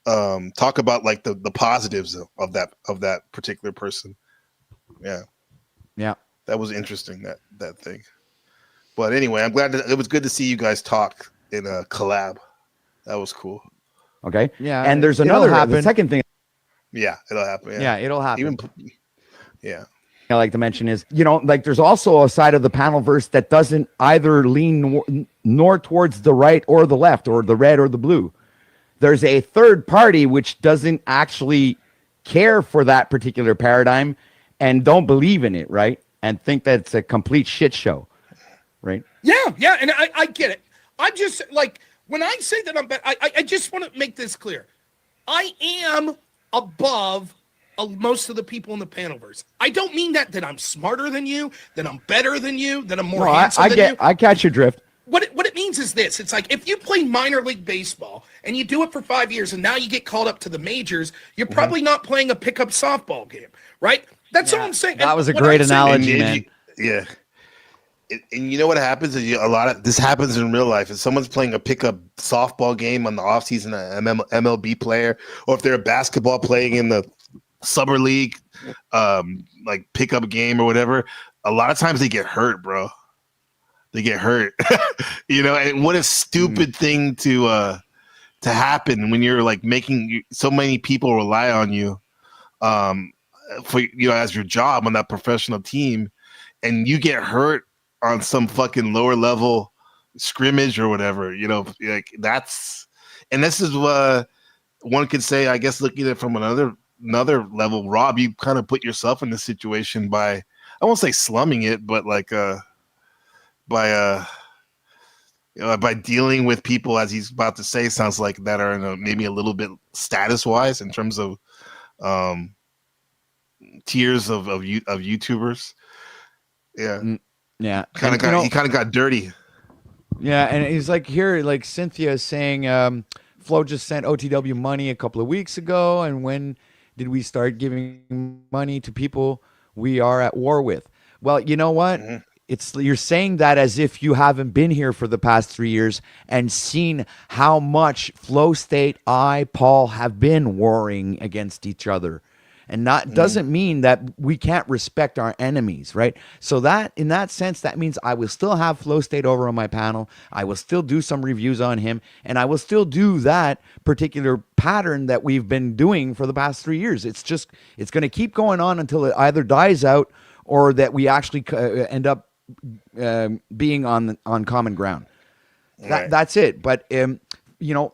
talk about like the positives of that particular person. Yeah, that was interesting, that thing. But anyway, I'm glad it was good to see you guys talk in a collab. That was cool. Okay. Yeah. And there's the second thing. Yeah, it'll happen. Yeah, it'll happen. I like to mention is, like there's also a side of the panelverse that doesn't either lean nor towards the right or the left, or the red or the blue. There's a third party which doesn't actually care for that particular paradigm and don't believe in it, right? And think that it's a complete shit show. Right. Yeah, and I get it. I'm just like, when I say that I'm better, I just want to make this clear. I am above most of the people in the panelverse. I don't mean that I'm smarter than you, that I'm better than you, that I'm more handsome than you. I catch your drift. What it means is this. It's like, if you play minor league baseball and you do it for 5 years and now you get called up to the majors, you're probably not playing a pickup softball game, right? That's all I'm saying. That was a great analogy, man. Yeah. And you know what happens is a lot of this happens in real life. If someone's playing a pickup softball game on the offseason, an MLB player, or if they're a basketball playing in the summer league, like pickup game or whatever, a lot of times they get hurt, bro. They get hurt, And what a stupid thing to happen when you're like making so many people rely on you, for as your job on that professional team, and you get hurt on some fucking lower level scrimmage or whatever, like that's, and this is what one could say, I guess, looking at it from another level. Rob, you kind of put yourself in this situation by, I won't say slumming it, but like by dealing with people, as he's about to say, sounds like, that are maybe a little bit status wise in terms of tiers of YouTubers. Yeah. Yeah, he kind of got dirty. Yeah, and he's like, here, like Cynthia is saying, Flo just sent OTW money a couple of weeks ago, and when did we start giving money to people we are at war with? Well, you know what? Mm-hmm. You're saying that as if you haven't been here for the past 3 years and seen how much Flow State, Paul have been warring against each other. and not doesn't mean that we can't respect our enemies, right? So that in that sense, that means I will still have Flow State over on my panel. I will still do some reviews on him, and I will still do that particular pattern that we've been doing for the past 3 years. It's going to keep going on until it either dies out or that we actually end up being on common ground. That's it. But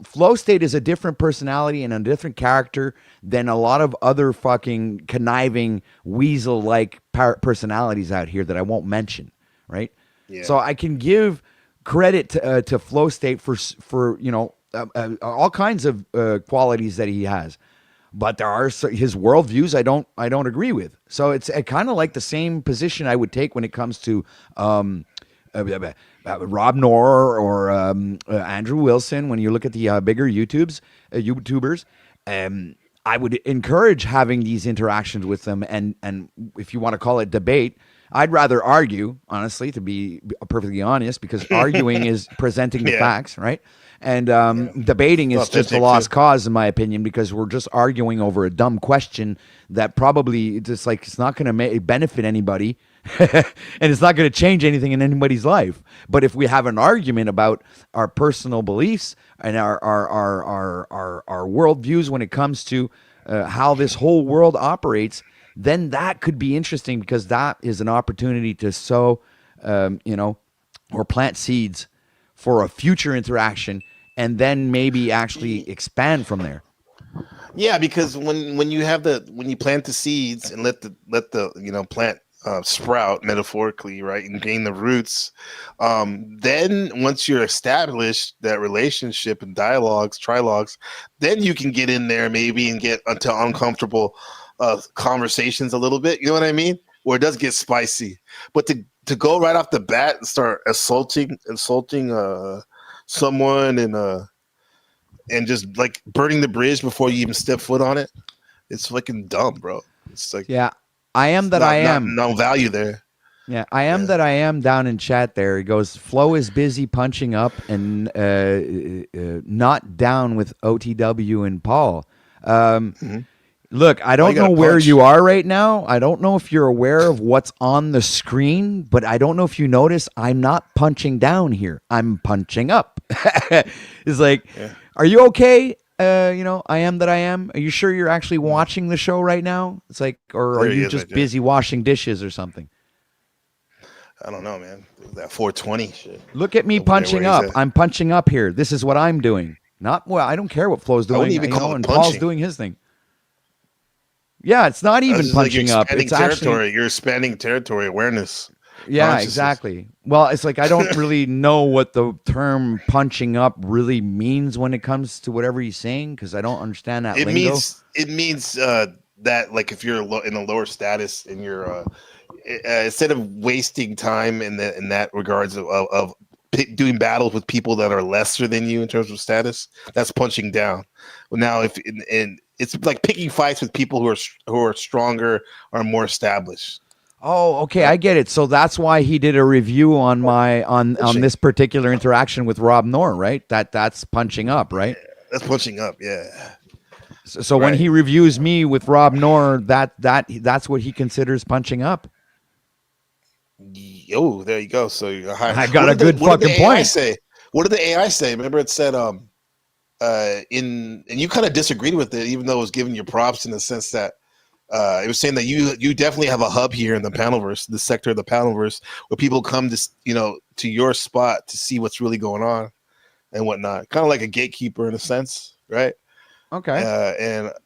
Flow State is a different personality and a different character than a lot of other fucking conniving weasel-like personalities out here that I won't mention, right? Yeah. So I can give credit to Flow State for all kinds of qualities that he has, but there are his worldviews I don't agree with. So it's kind of like the same position I would take when it comes to Rob Noor or Andrew Wilson. When you look at the bigger YouTubers, I would encourage having these interactions with them, and if you want to call it debate, I'd rather argue, honestly, to be perfectly honest, because arguing is presenting the facts, right? And debating is just a lost cause, in my opinion, because we're just arguing over a dumb question that probably it's not going to benefit anybody, and it's not going to change anything in anybody's life. But if we have an argument about our personal beliefs and our worldviews when it comes to how this whole world operates, then that could be interesting, because that is an opportunity to sow, or plant seeds for a future interaction, and then maybe actually expand from there. Yeah, because when you plant the seeds and let the plant sprout, metaphorically, right, and gain the roots, then once you're established that relationship and trilogues, then you can get in there maybe and get into uncomfortable conversations a little bit. You know what I mean? Where it does get spicy, but to go right off the bat and start assaulting someone and just like burning the bridge before you even step foot on it, it's fucking dumb, bro. It's like, yeah, I am that I am. No value there. Yeah, I am that I am down in chat there. He goes, Flo is busy punching up and not down with OTW and Paul. Look, I don't know where you are right now. I don't know if you're aware of what's on the screen, but I don't know if you notice I'm not punching down here. I'm punching up. It's like, are you okay? I am that I am. Are you sure you're actually watching the show right now? It's like, or are you just busy washing dishes or something? I don't know, man. That 420 shit. Look at me punching up. I'm punching up here. This is what I'm doing. I don't care what Flo's doing. I wouldn't even call it and punching. Paul's doing his thing. Yeah, it's not even punching up. It's actually you're expanding territory awareness. Yeah, exactly. Well, it's like I don't really know what the term punching up really means when it comes to whatever he's saying, because I don't understand that lingo. It means that, like, if you're in a lower status and you're instead of wasting time in that regards of doing battles with people that are lesser than you in terms of status, that's punching down. Well, now it's like picking fights with people who are stronger or more established. Oh, okay, I get it. So that's why he did a review on on this particular interaction with Rob Noor, right? That's punching up, right? That's punching up, yeah. So when he reviews me with Rob Noor, that's what he considers punching up. Oh, there you go. So I got a good fucking point. What did the AI say? Remember, it said and you kind of disagreed with it, even though it was giving you props in the sense that it was saying that you definitely have a hub here in the Panelverse, the sector of the Panelverse, where people come to to your spot to see what's really going on and whatnot. Kind of like a gatekeeper in a sense, right? Okay.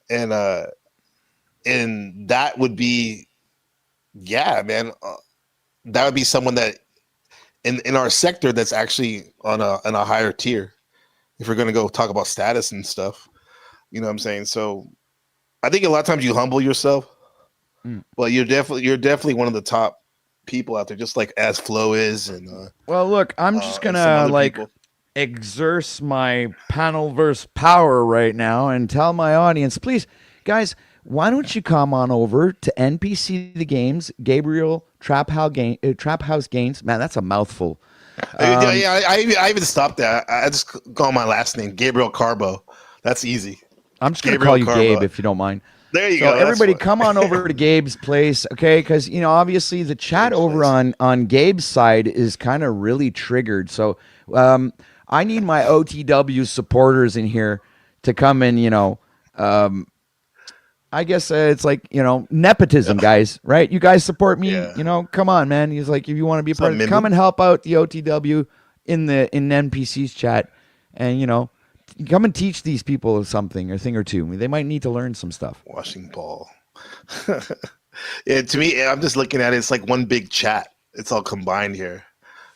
And that would be, yeah, man. That would be someone that in our sector that's actually on a higher tier. If we're gonna go talk about status and stuff, you know what I'm saying? So I think a lot of times you humble yourself, but you're definitely one of the top people out there, just like as Flo is. And well, look, I'm just gonna exert my Panelverse power right now and tell my audience, please, guys, why don't you come on over to NPC the Games, Gabriel Trap House Games. Man, that's a mouthful. I even stopped that. I just call my last name Gabriel Carbo. That's easy. I'm just gonna call you Gabe if you don't mind. There you So go. That's everybody, what- come on over to Gabe's place, okay? Because obviously the chat over on Gabe's side is kind of really triggered. So I need my OTW supporters in here to come in. I guess it's like nepotism, guys, right? You guys support me, come on, man. He's like, if you want to be a part, come and help out the OTW in NPC's chat, and come and teach these people something, a thing or two. They might need to learn some stuff. Washing ball. Yeah, to me, I'm just looking at it. It's like one big chat. It's all combined here.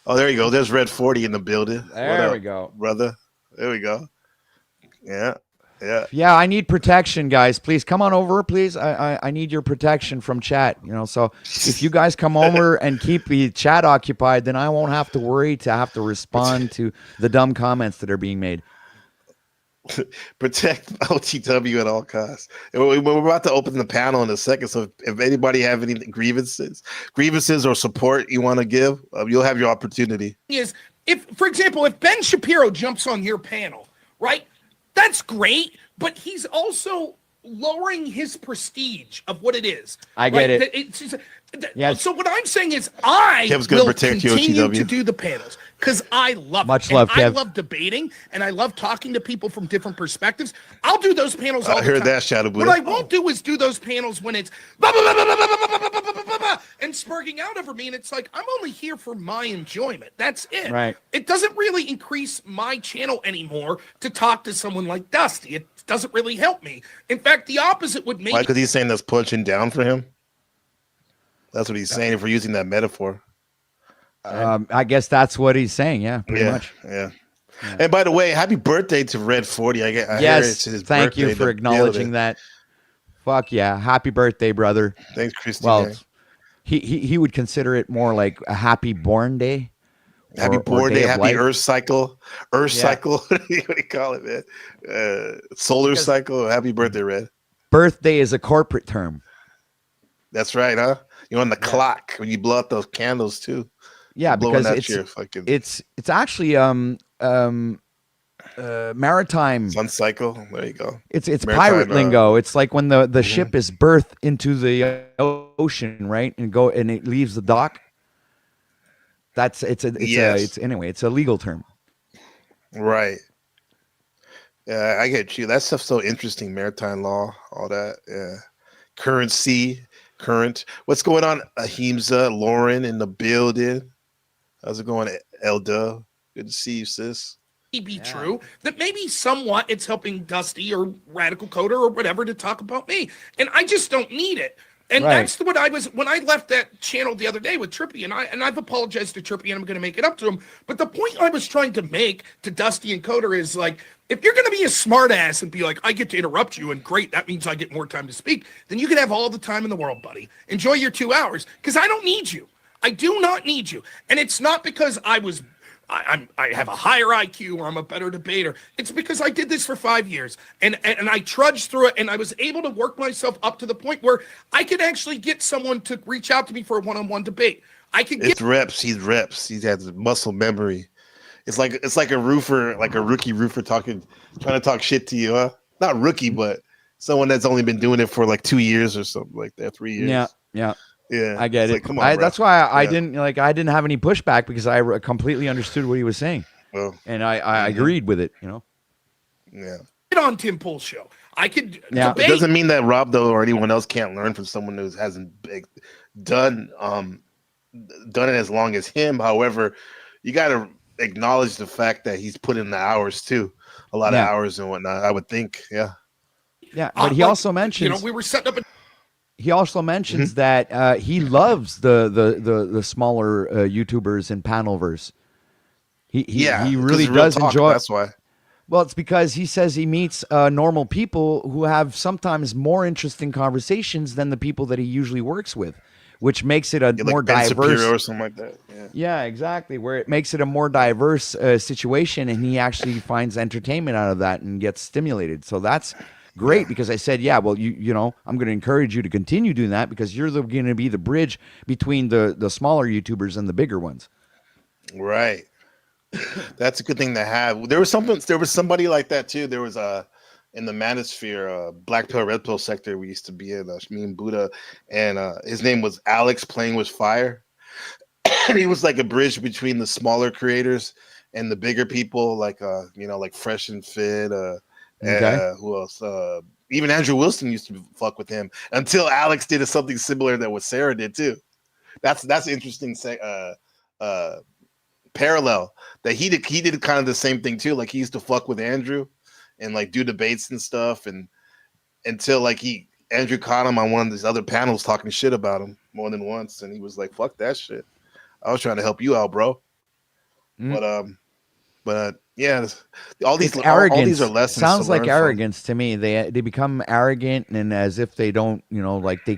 Oh, there you go. There's Red 40 in the building. There we go, brother. There we go. Yeah. Yeah, I need protection, guys. Please come on over, please. I need your protection from chat. So if you guys come over and keep the chat occupied, then I won't have to worry to have to respond to the dumb comments that are being made. Protect OTW at all costs. And we're about to open the panel in a second, so if anybody have any grievances or support you want to give, you'll have your opportunity. Is for example, if Ben Shapiro jumps on your panel, right? That's great, but he's also lowering his prestige of what it is. I get right? it. Yes. So what I'm saying is I will continue to do the panels because I love Much it. love, and I Kev. love debating, and I love talking to people from different perspectives. I'll do those panels all I the heard time. that, Shadow Buddha. What I won't do is do those panels when it's blah, blah, blah, blah, blah, blah, blah, blah, blah, blah, blah, blah, and spurging out over me, and it's like, I'm only here for my enjoyment. That's it. Right. It doesn't really increase my channel anymore to talk to someone like Dusty. It doesn't really help me. In fact, the opposite would make Why? Because he's saying that's punching down for him. That's what he's saying if we're using that metaphor. I guess that's what he's saying. Yeah, pretty much. Yeah. And by the way, happy birthday to Red 40. I hear Yes, it's his thank birthday you in for the acknowledging building. that. Fuck yeah, happy birthday, brother. Thanks, Christine. Well, he would consider it more like a happy born day. Happy or born day, of happy life. Earth cycle. Earth Yeah. cycle. What do you call it, man? Solar cycle. Happy birthday, Red. Birthday is a corporate term. That's right, huh? You're on the clock when you blow out those candles too. Yeah, You're blowing because out it's your fucking it's actually maritime. sun cycle. There you go. It's Maritime, pirate lingo. It's like when the ship is birthed into the ocean, right, and it leaves the dock. It's a legal term. Right. Yeah, I get you. That stuff's so interesting. Maritime law, all that. Yeah. Current. What's going on? Ahimsa, Lauren in the building. How's it going, Elda? Good to see you, sis. be true, that maybe somewhat it's helping Dusty or Radical Coder or whatever to talk about me. And I just don't need it. And that's what I was when I left that channel the other day with Trippy, and I've apologized to Trippy, and I'm going to make it up to him. But the point I was trying to make to Dusty and Coder is like, if you're going to be a smartass and be like, I get to interrupt you, and great, that means I get more time to speak, then you can have all the time in the world, buddy. Enjoy your 2 hours, because I don't need you. I do not need you, and it's not because I have a higher IQ or I'm a better debater. It's because I did this for 5 years and I trudged through it, and I was able to work myself up to the point where I could actually get someone to reach out to me for a one-on-one debate. It's reps. He's reps. He has muscle memory. It's like a roofer, like a rookie roofer trying to talk shit to you, huh? Not rookie, but someone that's only been doing it for like 2 years or something like that, 3 years. Yeah, I get it. Like, come on, that's why I didn't have any pushback, because I completely understood what he was saying, and I agreed with it. Yeah. Get on Tim Pool's show. I could. Yeah. It doesn't mean that Rob though or anyone else can't learn from someone who hasn't done it as long as him. However, you got to acknowledge the fact that he's put in the hours too, a lot of hours and whatnot. I would think, yeah. But he also mentions, we were setting up. He also mentions that he loves the smaller YouTubers in Panelverse. He really does enjoy. That's why. Well, it's because he says he meets normal people who have sometimes more interesting conversations than the people that he usually works with, which makes it a more Ben diverse. Shapiro or something like that. Yeah, exactly. Where it makes it a more diverse situation, and he actually finds entertainment out of that and gets stimulated. So that's great, because I said, well, you know, I'm going to encourage you to continue doing that, because you're going to be the bridge between the smaller YouTubers and the bigger ones. Right. That's a good thing to have. There was somebody like that too. There was in the Manosphere, Black Pill, Red Pill sector. We used to be in, me and Buddha, and his name was Alex Playing with Fire. And he was like a bridge between the smaller creators and the bigger people, like like Fresh and Fit, and who else? Even Andrew Wilson used to fuck with him until Alex did something similar that what Sarah did too. That's interesting. Parallel that he did kind of the same thing too. Like he used to fuck with Andrew and like do debates and stuff, and until like Andrew caught him on one of these other panels talking shit about him more than once, and he was like, "Fuck that shit. I was trying to help you out, bro." But yeah, all these arrogance. All these are lessons. Sounds like arrogance to me. They become arrogant and as if they don't, like they.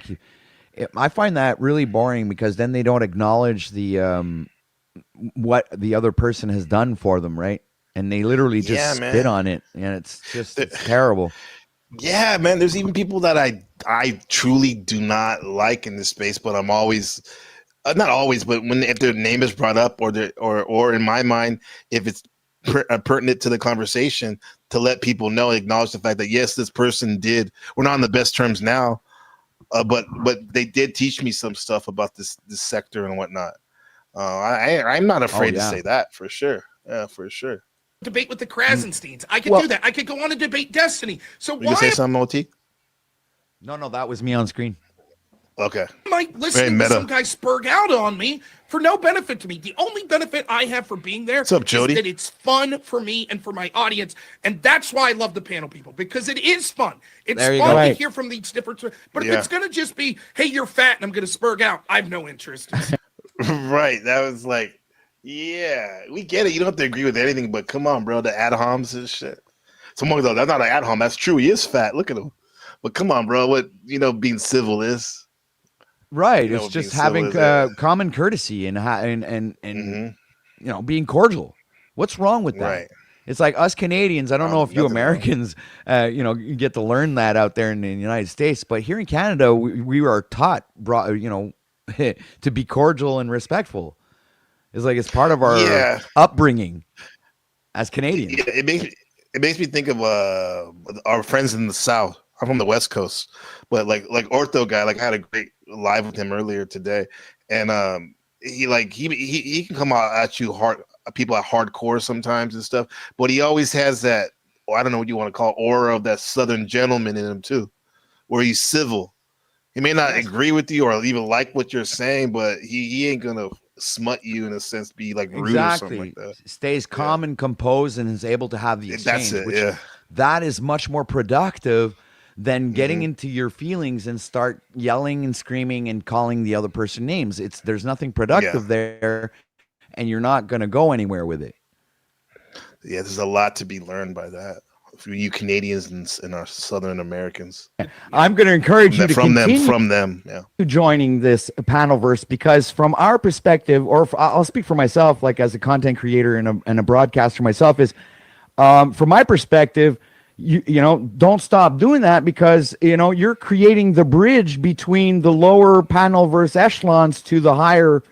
I find that really boring because then they don't acknowledge the what the other person has done for them, right? And they literally just spit on it, and it's terrible. Yeah, man. There's even people that I truly do not like in this space, but I'm always. Not always, but if their name is brought up, or in my mind, if it's pertinent to the conversation, to let people know, acknowledge the fact that yes, this person did. We're not on the best terms now, but they did teach me some stuff about this sector and whatnot. I'm not afraid to say that for sure. Yeah, for sure. Debate with the Krasensteins. I could do that. I could go on and debate Destiny. So you say something, OT? No, that was me on screen. Okay. I might listen to some guy spurg out on me for no benefit to me. The only benefit I have for being there What's up, Jody? is that it's fun for me and for my audience. And that's why I love the panel people, because it is fun. It's fun to hear from these different. But if it's going to just be, hey, you're fat and I'm going to spurg out, I have no interest. Right. That was like, yeah, we get it. You don't have to agree with anything, but come on, bro. The ad homs and shit. Someone goes, that's not an ad hom. That's true. He is fat. Look at him. But come on, bro. What, being civil is. Right, it's just having common courtesy and being cordial. What's wrong with that? Right. It's like us Canadians. I don't know if you Americans, you get to learn that out there in the United States, but here in Canada, we are taught, to be cordial and respectful. It's like it's part of our upbringing as Canadians. Yeah, it makes me think of our friends in the South. I'm from the West Coast, but like Ortho guy, like I had a great live with him earlier today, and he can come out at you hard, people at hardcore sometimes and stuff, but he always has that, I don't know what you want to call it, aura of that Southern gentleman in him too, where he's civil. He may not agree with you or even like what you're saying, but he ain't gonna smut you in a sense, be like rude or something like that. Stays calm and composed and is able to have the exchange. That's it. That is much more productive than getting into your feelings and start yelling and screaming and calling the other person names. There's nothing productive there, and you're not going to go anywhere with it. Yeah, there's a lot to be learned by that. For you Canadians and our Southern Americans. I'm going to encourage you to continue joining this Panelverse, because from our perspective, or I'll speak for myself, like as a content creator and a broadcaster myself, is from my perspective, you don't stop doing that, because you're creating the bridge between the lower Panelverse echelons to the higher.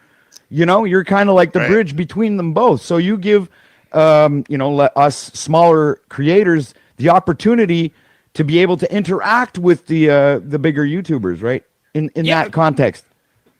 You're kind of like the bridge between them both. So you give let us smaller creators the opportunity to be able to interact with the bigger YouTubers, right? In that context.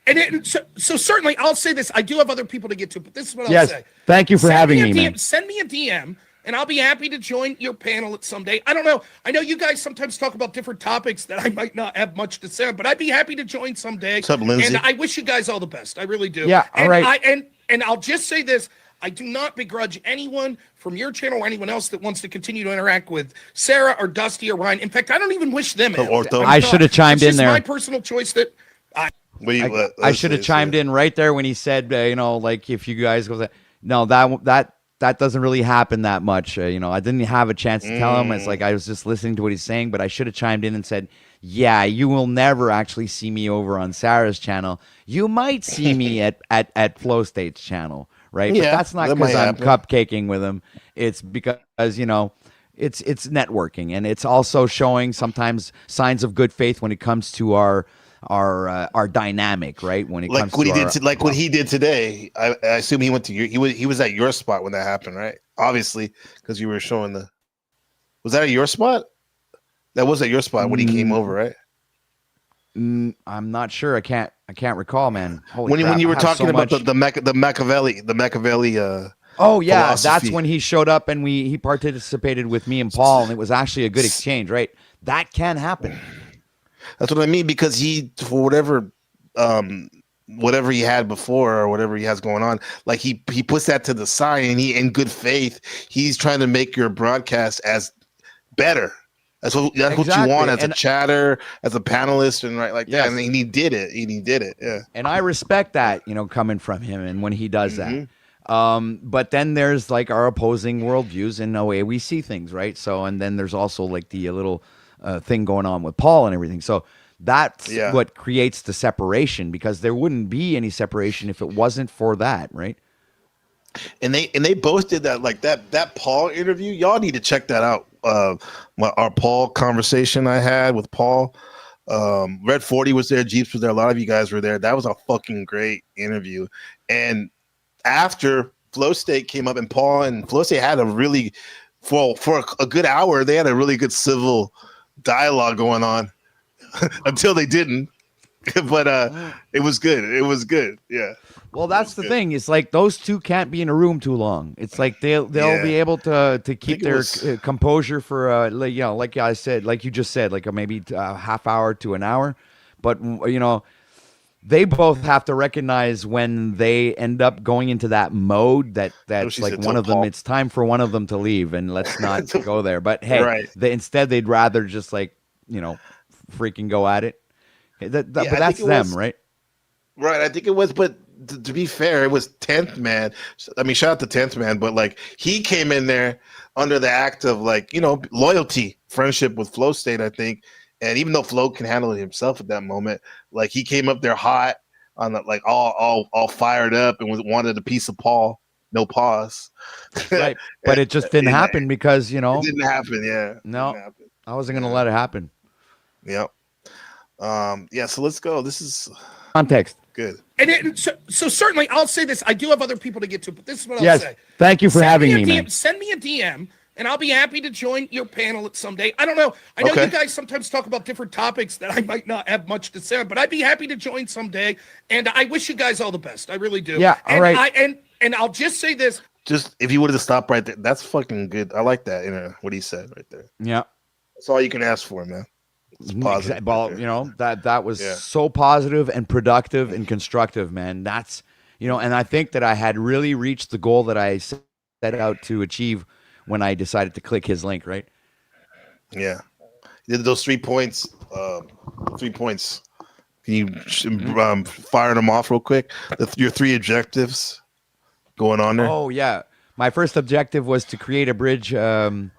And so certainly I'll say this. I do have other people to get to, but this is what I'll say. Thank you for having me, man. Send me a DM. And I'll be happy to join your panel at someday. I don't know. I know you guys sometimes talk about different topics that I might not have much to say on, but I'd be happy to join someday. What's up, Lindsay? And I wish you guys all the best. I really do. Yeah, all right. And I'll just say this. I do not begrudge anyone from your channel or anyone else that wants to continue to interact with Sarah or Dusty or Ryan. In fact, I don't even wish them ill. I should have chimed in there. It's my personal choice that I should have chimed in right there when he said, like if you guys go, no, that doesn't really happen that much. I didn't have a chance to tell him. It's like I was just listening to what he's saying, but I should have chimed in and said, yeah, you will never actually see me over on Sarah's channel. You might see me at Flow State's channel, right? Yeah, but that's not because I'm cupcaking with him. It's because, it's networking, and it's also showing sometimes signs of good faith when it comes to our dynamic, right? When it comes to what he did today, I assume he went to he was at your spot when that happened, right? Obviously, because you were showing was that at your spot? That was at your spot when he came over, right? I'm not sure. I can't recall, man. Holy When crap, you I were have talking so about much- the Machiavelli. Oh yeah, that's philosophy. when he showed up and he participated with me and Paul, and it was actually a good exchange, right? That can happen. That's what I mean, because he, for whatever he had before or whatever he has going on, like he puts that to the side, and he, in good faith, he's trying to make your broadcast as better. That's what you want as a chatter, as a panelist, and right like that. And he did it. He did it. Yeah. And I respect that, coming from him, and when he does that. But then there's like our opposing worldviews and the way we see things, right? So, and then there's also like the little thing going on with Paul and everything. So that's what creates the separation, because there wouldn't be any separation if it wasn't for that, right? And they both did that, like that Paul interview. Y'all need to check that out. Our Paul conversation I had with Paul. Red 40 was there, Jeeps was there, a lot of you guys were there. That was a fucking great interview. And after Flow State came up, and Paul and Flow State had a really, for a good hour, they had a really good civil dialogue going on until they didn't. But it was good. It was good. Yeah. Well, that's the thing. It's like those two can't be in a room too long. It's like they'll be able to keep their composure for like I said, like you just said, like maybe a half hour to an hour. But they both have to recognize when they end up going into that mode that's like one of them. It's time for one of them to leave, and let's not go there. But hey, instead they'd rather just freaking go at it. But that's them, right? Right, I think it was, but to be fair, it was 10th Man. I mean, shout out to 10th Man, but like he came in there under the act of loyalty, friendship with Flow State, I think. And even though Flo can handle it himself at that moment, like he came up there hot on the, like all fired up and wanted a piece of Paul, no pause. Right, but it just didn't happen because it didn't happen. Yeah, no, I wasn't gonna let it happen. Yep. So let's go. This is context. Good. And so certainly, I'll say this. I do have other people to get to, but this is what I'll say. Thank you for having me, man. Send me a DM, and I'll be happy to join your panel at someday. I don't know. I know you guys sometimes talk about different topics that I might not have much to say on, but I'd be happy to join someday. And I wish you guys all the best. I really do. Yeah. All right. And I'll just say this. Just if you would have stopped right there, that's fucking good. I like that. What he said right there. Yeah. That's all you can ask for, man. It's positive. Well, that was so positive and productive and constructive, man. That's and I think that I had really reached the goal that I set out to achieve when I decided to click his link, right? Yeah. You did those 3 points. 3 points. Can you fire them off real quick? Your 3 objectives going on there. Oh yeah. My first objective was to create a bridge. Hold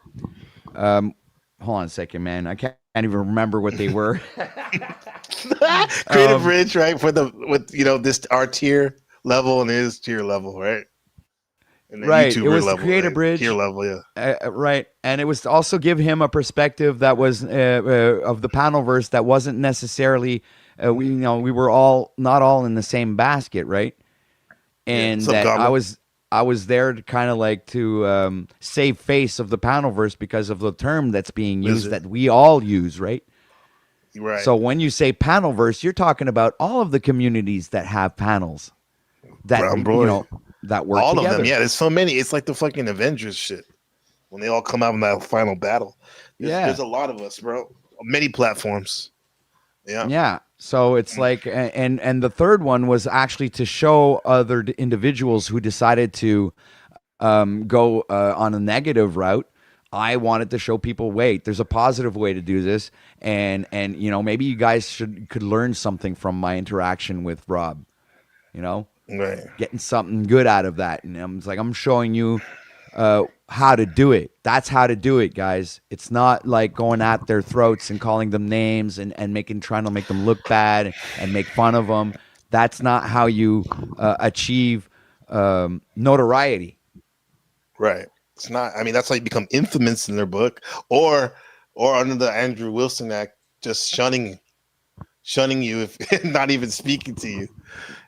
on a second, man. I can't even remember what they were. Create a bridge, right? This our tier level and his tier level, right? And then right. YouTuber It was level, to create a bridge. Tier level, yeah. Right. And it was to also give him a perspective that was of the panelverse that wasn't necessarily we were not all in the same basket, right? And that I was there to kind of to save face of the panelverse because of the term that's being used that we all use, right? Right. So when you say panelverse, you're talking about all of the communities that have panels that that work all together. of them. Yeah, there's so many. It's like the fucking Avengers shit when they all come out in that final battle. There's a lot of us, bro. Many platforms. Yeah. Yeah. So it's like, and the third one was actually to show other individuals who decided to go on a negative route. I wanted to show people, wait, there's a positive way to do this, and maybe you guys could learn something from my interaction with Rob. Right. Getting something good out of that, and I'm showing you how to do it. That's how to do it, guys. It's not like going at their throats and calling them names and trying to make them look bad and make fun of them. That's not how you achieve notoriety. Right. It's not. I mean, that's how you become infamous in their book, or under the Andrew Wilson Act, just shunning you if not even speaking to you,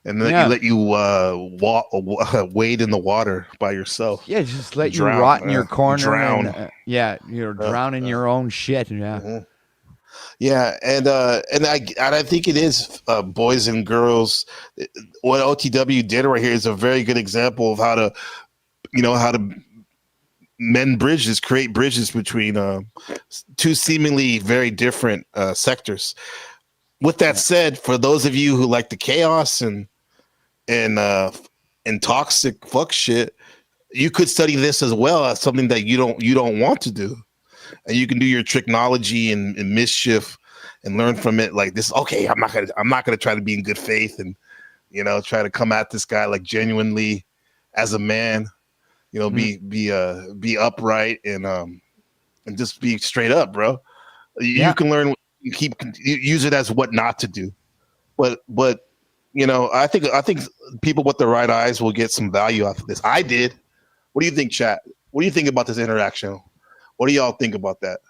and then let you wade in the water by yourself. Yeah, just let you rot in your corner. Drown. Drown in your own shit. Yeah. Yeah, and I think it is boys and girls. What OTW did right here is a very good example of how to, how to mend bridges, create bridges between two seemingly very different sectors. With that said, for those of you who like the chaos and toxic fuck shit, you could study this as well as something that you don't want to do. And you can do your tricknology and mischief and learn from it. Like this, okay, I'm not gonna try to be in good faith and try to come at this guy like genuinely as a man. Be upright and just be straight up, bro. You can learn. You use it as what not to do. But I think people with the right eyes will get some value out of this. I did. What do you think, chat? What do you think about this interaction? What do y'all think about that?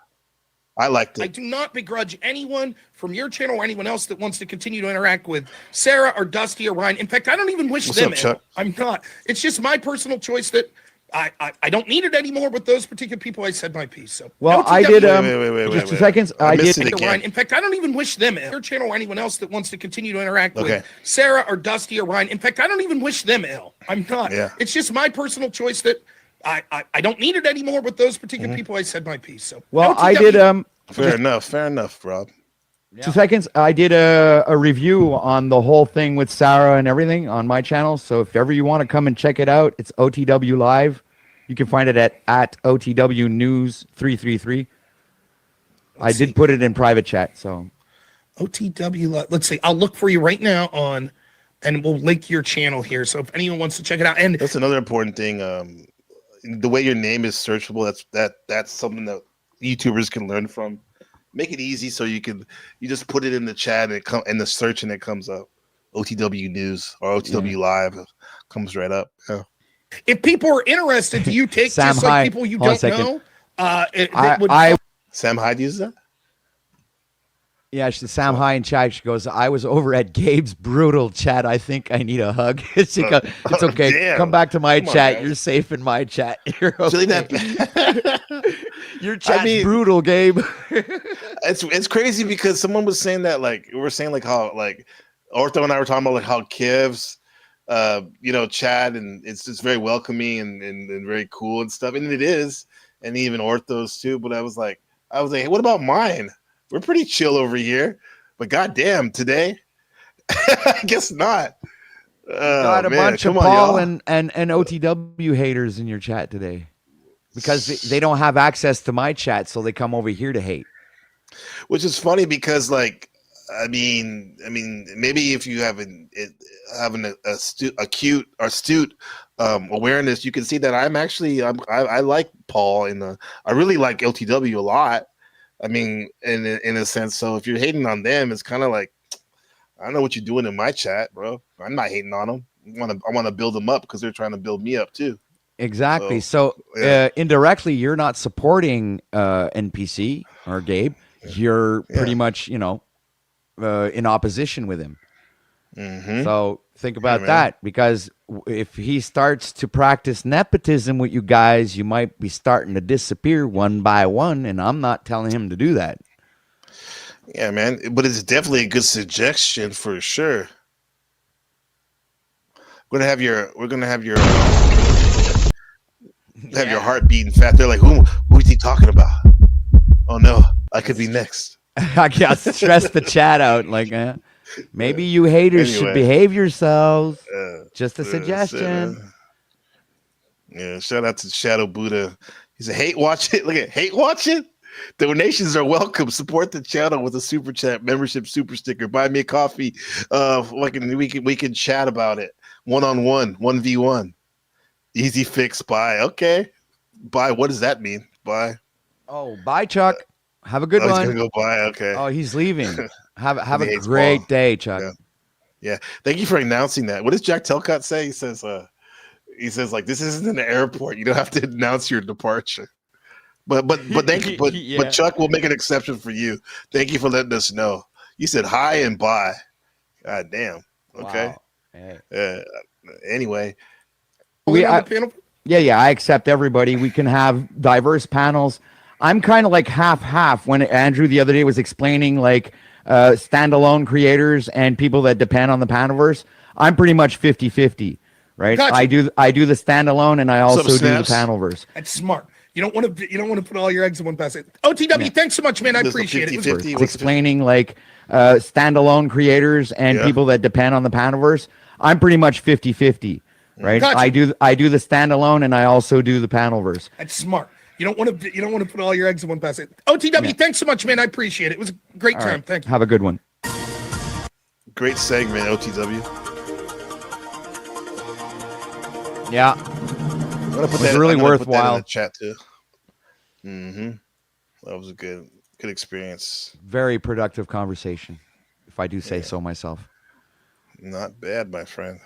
I liked it. I do not begrudge anyone from your channel or anyone else that wants to continue to interact with Sarah or Dusty or Ryan. In fact, I don't even wish them ill. I'm not. It's just my personal choice that I don't need it anymore with those particular people. I said my piece. So well, I did. Wait, just 2 seconds. I did. Ryan. In fact, I don't even wish them ill. Your channel or anyone else that wants to continue to interact with Sarah or Dusty or Ryan. In fact, I don't even wish them ill. I'm not. Yeah. It's just my personal choice that I don't need it anymore with those particular people. I said my piece. So well, I did. Fair enough, Rob. 2 seconds. I did a review on the whole thing with Sarah and everything on my channel. So if ever you want to come and check it out, it's OTW Live. You can find it at OTW News 333. I did put it in private chat. So OTW Live. Let's see. I'll look for you right now and we'll link your channel here. So if anyone wants to check it out, and that's another important thing. The way your name is searchable. That's something that YouTubers can learn from. Make it easy so you just put it in the chat and it in the search and it comes up. OTW News or OTW Live comes right up. Yeah. If people are interested, do you take Sam just like Hyde. people you Hold don't on know? Sam Hyde uses that? Yeah, Sam High in chat. She goes, I was over at Gabe's brutal chat. I think I need a hug. It's okay. Damn. Come back to my Come on, chat. man. You're safe in my chat. You're Really okay. Your chat's brutal, Gabe. It's crazy because someone was saying that how Ortho and I were talking about like how Kev's chat and it's just very welcoming and very cool and stuff. And it is, and even Ortho's too. But I was like, hey, what about mine? We're pretty chill over here, but goddamn, today, I guess not. Got a bunch of Paul and OTW haters in your chat today because they don't have access to my chat, so they come over here to hate. Which is funny because, like, I mean, maybe if you have having astute awareness, you can see that I like Paul and I really like LTW a lot. I mean, in a sense. So if you're hating on them, it's kind of like, I don't know what you're doing in my chat, bro. I'm not hating on them. I want to build them up because they're trying to build me up too. Exactly. So indirectly, you're not supporting NPC or Gabe. You're pretty much, in opposition with him. Mm-hmm. So think about that, because if he starts to practice nepotism with you guys, you might be starting to disappear one by one, and I'm not telling him to do that. Yeah, man, but it's definitely a good suggestion for sure. We're gonna have your heart beating fast. They're like, who is he talking about? Oh no, I could be next. I got to stress the chat out. Like, maybe you haters should behave yourselves. Just a suggestion. Shout out to Shadow Buddha. He said, hate watch it. Look at hate watch it. Donations are welcome. Support the channel with a super chat, membership, super sticker. Buy me a coffee. We can chat about it. 1-on-1, 1v1. Easy fix. Buy. Okay. Buy. What does that mean? Buy. Oh, bye, Chuck. Have a good one. He's gonna go buy. Okay. Oh, he's leaving. Have a great day, Chuck. Yeah. Thank you for announcing that. What does Jack Telcott say? He says like, this isn't an airport. You don't have to announce your departure. But thank you. But Chuck will make an exception for you. Thank you for letting us know. You said hi and bye. God damn. Okay. Wow. Hey. Anyway. I accept everybody. We can have diverse panels. I'm kind of like half when Andrew the other day was explaining like standalone creators and people that depend on the Panelverse. I'm pretty much 50-50, right? Gotcha. I do the standalone and I also do the Snaps? Panelverse. That's smart. You don't want to put all your eggs in one basket. OTW, thanks so much, man. I There's a appreciate it. 50-50. Was explaining like standalone creators and Yeah. people that depend on the Panelverse. I'm pretty much 50-50, right? Gotcha. I do the standalone and I also do the Panelverse. That's smart. You don't want to put all your eggs in one basket. OTW, thanks so much, man. I appreciate it. It was a great All time. right. Thank you. Have a good one. Great segment, OTW. Yeah. I'm gonna put It was really I'm gonna put that worthwhile. in the chat too. That was a good experience. Very productive conversation, if I do say so myself. Not bad, my friend.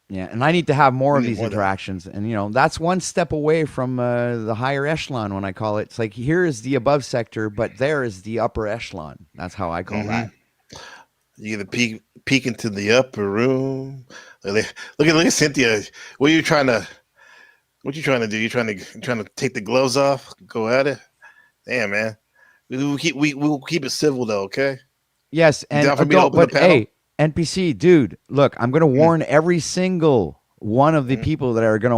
Yeah, and I need to have more of We need these more of that. interactions. And, that's one step away from the higher echelon when I call it. It's like, here is the above sector, but there is the upper echelon. That's how I call that. You get a peek into the upper room. Look at Cynthia. What you trying to do? You trying to take the gloves off? Go at it? Damn, man. We'll keep it civil though, okay? Yes, and down for me to open the panel? hey, NPC, dude, look, I'm going to warn every single one of the people that are going to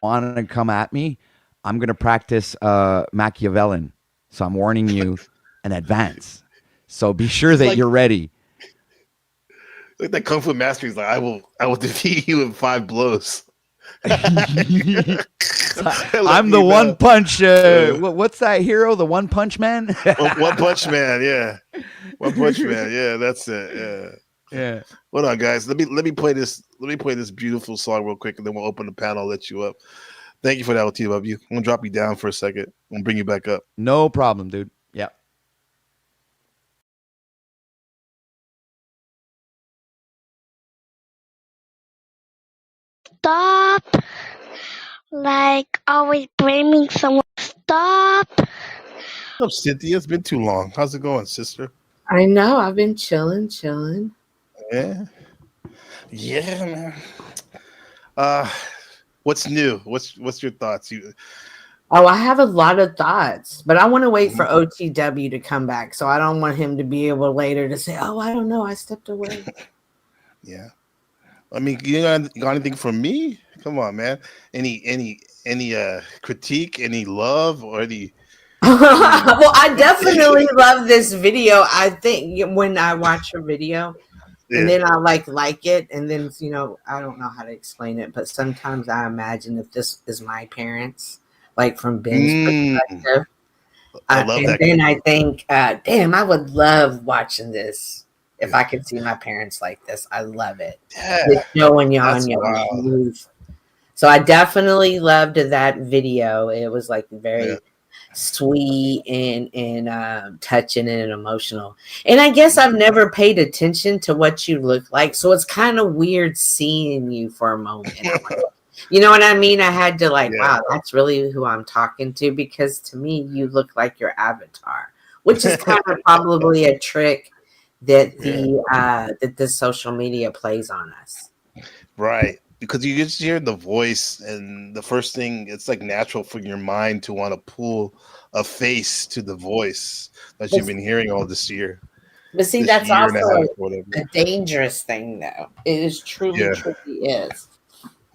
want to come at me. I'm going to practice Machiavellian. So I'm warning you in advance. So be sure that you're ready. Like that Kung Fu master is like, I will defeat you in 5 blows. I'm the one punch. What's that hero? The One Punch Man? One Punch Man, yeah. One Punch Man, yeah. That's it. Yeah. Yeah. Hold on, guys. Let me play this. Let me play this beautiful song real quick, and then we'll open the panel. Let you up. Thank you for that, OTW. I'm gonna drop you down for a second. I'm gonna bring you back up. No problem, dude. Yeah. Stop. Like always blaming someone. Stop. What's up, Cynthia? It's been too long. How's it going, sister? I know. I've been chilling. Yeah. Yeah, man. What's new? What's your thoughts? Oh, I have a lot of thoughts, but I want to wait for OTW to come back. So I don't want him to be able later to say, oh, I don't know. I stepped away. Yeah. I mean, you got anything from me? Come on, man. Any critique, any love, or any Well, I definitely love this video. I think when I watch a video and then I like it, and then I don't know how to explain it, but sometimes I imagine if this is my parents, like from Ben's perspective. I love that. And then I think, damn, I would love watching this if I could see my parents like this. I love it. Yeah. Just knowing y'all That's and y'all wild. move. So I definitely loved that video. It was like very sweet and touching and emotional. And I guess I've never paid attention to what you look like. So it's kind of weird seeing you for a moment. You know what I mean? I had to wow, that's really who I'm talking to, because to me, you look like your avatar, which is kind of probably a trick that the social media plays on us. Right. Because you just hear the voice, and the first thing, it's like natural for your mind to want to pull a face to the voice that you've been hearing all this year. But see, This that's year and a also half, whatever. a dangerous thing, though. It is truly is.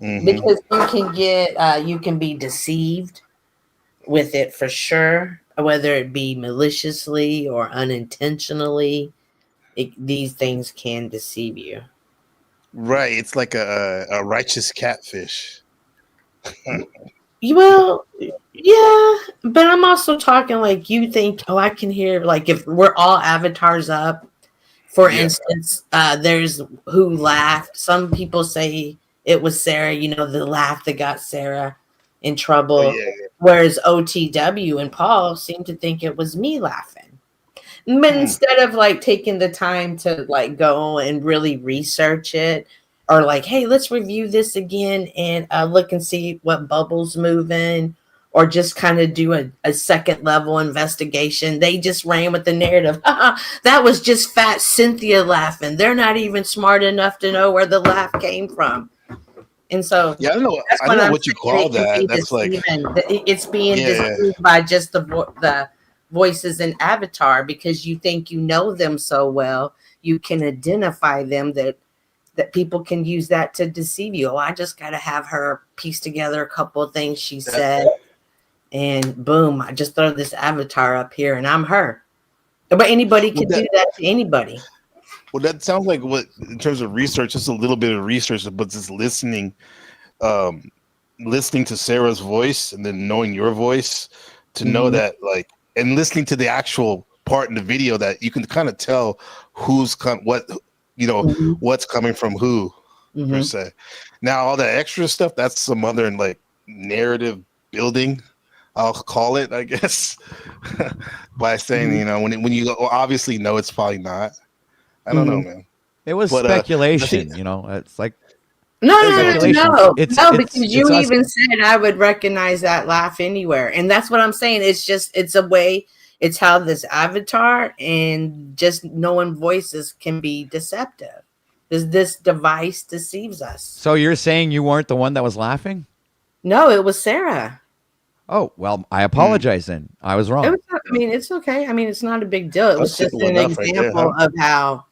Mhm. Because you can get, you can be deceived with it for sure, whether it be maliciously or unintentionally. These things can deceive you. Right. It's like a righteous catfish. Well, yeah, but I'm also talking like you think, oh, I can hear, like if we're all avatars up, for instance, there's who laughed. Some people say it was Sarah, the laugh that got Sarah in trouble. Whereas OTW and Paul seem to think it was me laughing. But instead of taking the time to go and really research it, or hey, let's review this again and look and see what bubbles moving, or just kind of do a second level investigation. They just ran with the narrative. That was just fat Cynthia laughing. They're not even smart enough to know where the laugh came from. And so Yeah, I don't know. that's I don't know I'm what you saying call it can be that. That's like deceiving. It's being Yeah. deceived by just the voices in Avatar because you think you know them so well, you can identify them that people can use that to deceive you. Oh, I just got to have her piece together a couple of things she said, and boom, I just throw this avatar up here, and I'm her. But anybody can do that to anybody. Well, that sounds like what, in terms of research, just a little bit of research, but just listening to Sarah's voice and then knowing your voice to know that, like, and listening to the actual part in the video that you can kind of tell what's coming from who per se. Now, all the extra stuff, that's some other like narrative building, I'll call it, I guess, by saying, when you obviously know it's probably not. I don't know, man. It was speculation, it's like No, because you us. even said I would recognize that laugh anywhere. And that's what I'm saying. It's a way, it's how this avatar and just knowing voices can be deceptive. This device deceives us. So you're saying you weren't the one that was laughing? No, it was Sarah. Oh, well, I apologize then. I was wrong. It's okay. It's not a big deal. It was just an example of how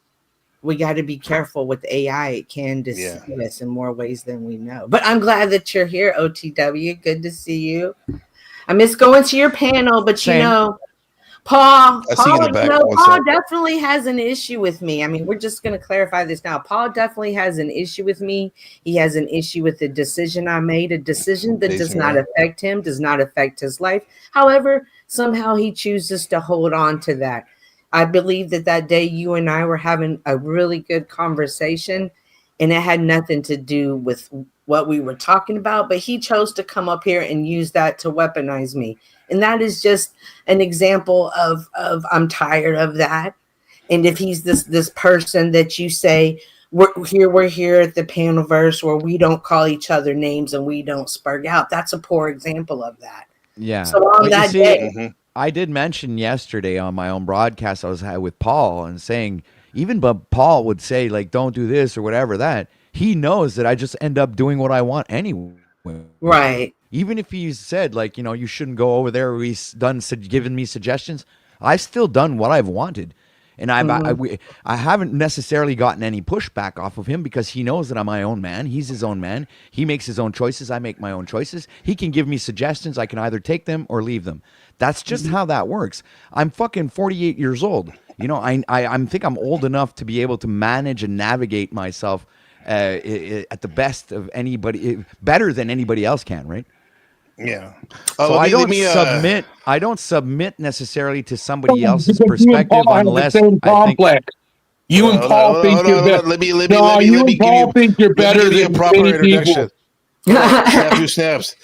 we got to be careful with AI. It can deceive us in more ways than we know. But I'm glad that you're here, OTW. Good to see you. I miss going to your panel, but Paul definitely has an issue with me. We're just going to clarify this now. Paul definitely has an issue with me. He has an issue with the decision I made, a decision that does not affect him, does not affect his life. However, somehow he chooses to hold on to that. I believe that day you and I were having a really good conversation, and it had nothing to do with what we were talking about, but he chose to come up here and use that to weaponize me. And that is just an example of I'm tired of that. And if he's this person that you say, we're here at the Panelverse where we don't call each other names and we don't spurg out, that's a poor example of that. Yeah. So on that day, I did mention yesterday on my own broadcast I was had with Paul and saying, even but Paul would say, like, don't do this or whatever that. He knows that I just end up doing what I want anyway. Right. Even if he said, like, you shouldn't go over there, or he's given me suggestions, I've still done what I've wanted. And I haven't necessarily gotten any pushback off of him because he knows that I'm my own man. He's his own man. He makes his own choices. I make my own choices. He can give me suggestions. I can either take them or leave them. That's just how that works. I'm fucking 48 years old. I think I'm old enough to be able to manage and navigate myself at the best of anybody, better than anybody else can, right? Yeah. So I don't submit necessarily to somebody else's perspective unless I think. You and Paul think you're better. You and Paul think you're better than many people. Snaps,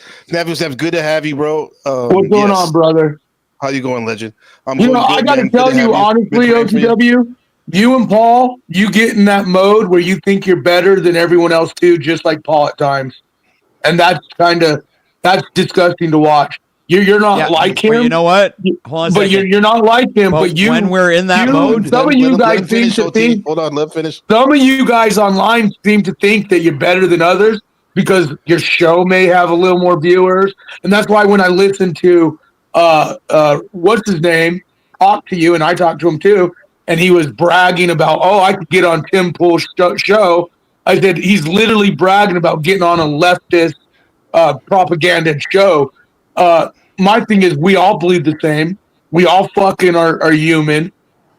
good to have you, bro. What's going on, brother? How you going, legend? I got to tell you honestly, OTW, you and Paul, you get in that mode where you think you're better than everyone else too, just like Paul at times, and that's disgusting to watch. You're not like him. But you know what? But you're not like him. But when we're in that mode, some of you guys seem to think. Hold on, let me finish. Some of you guys online seem to think that you're better than others because your show may have a little more viewers, and that's why when I listen to what's his name talk to you, and I talked to him too, and he was bragging about, I could get on Tim Pool's show. I said he's literally bragging about getting on a leftist propaganda show. My thing is, we all believe the same. We all fucking are human,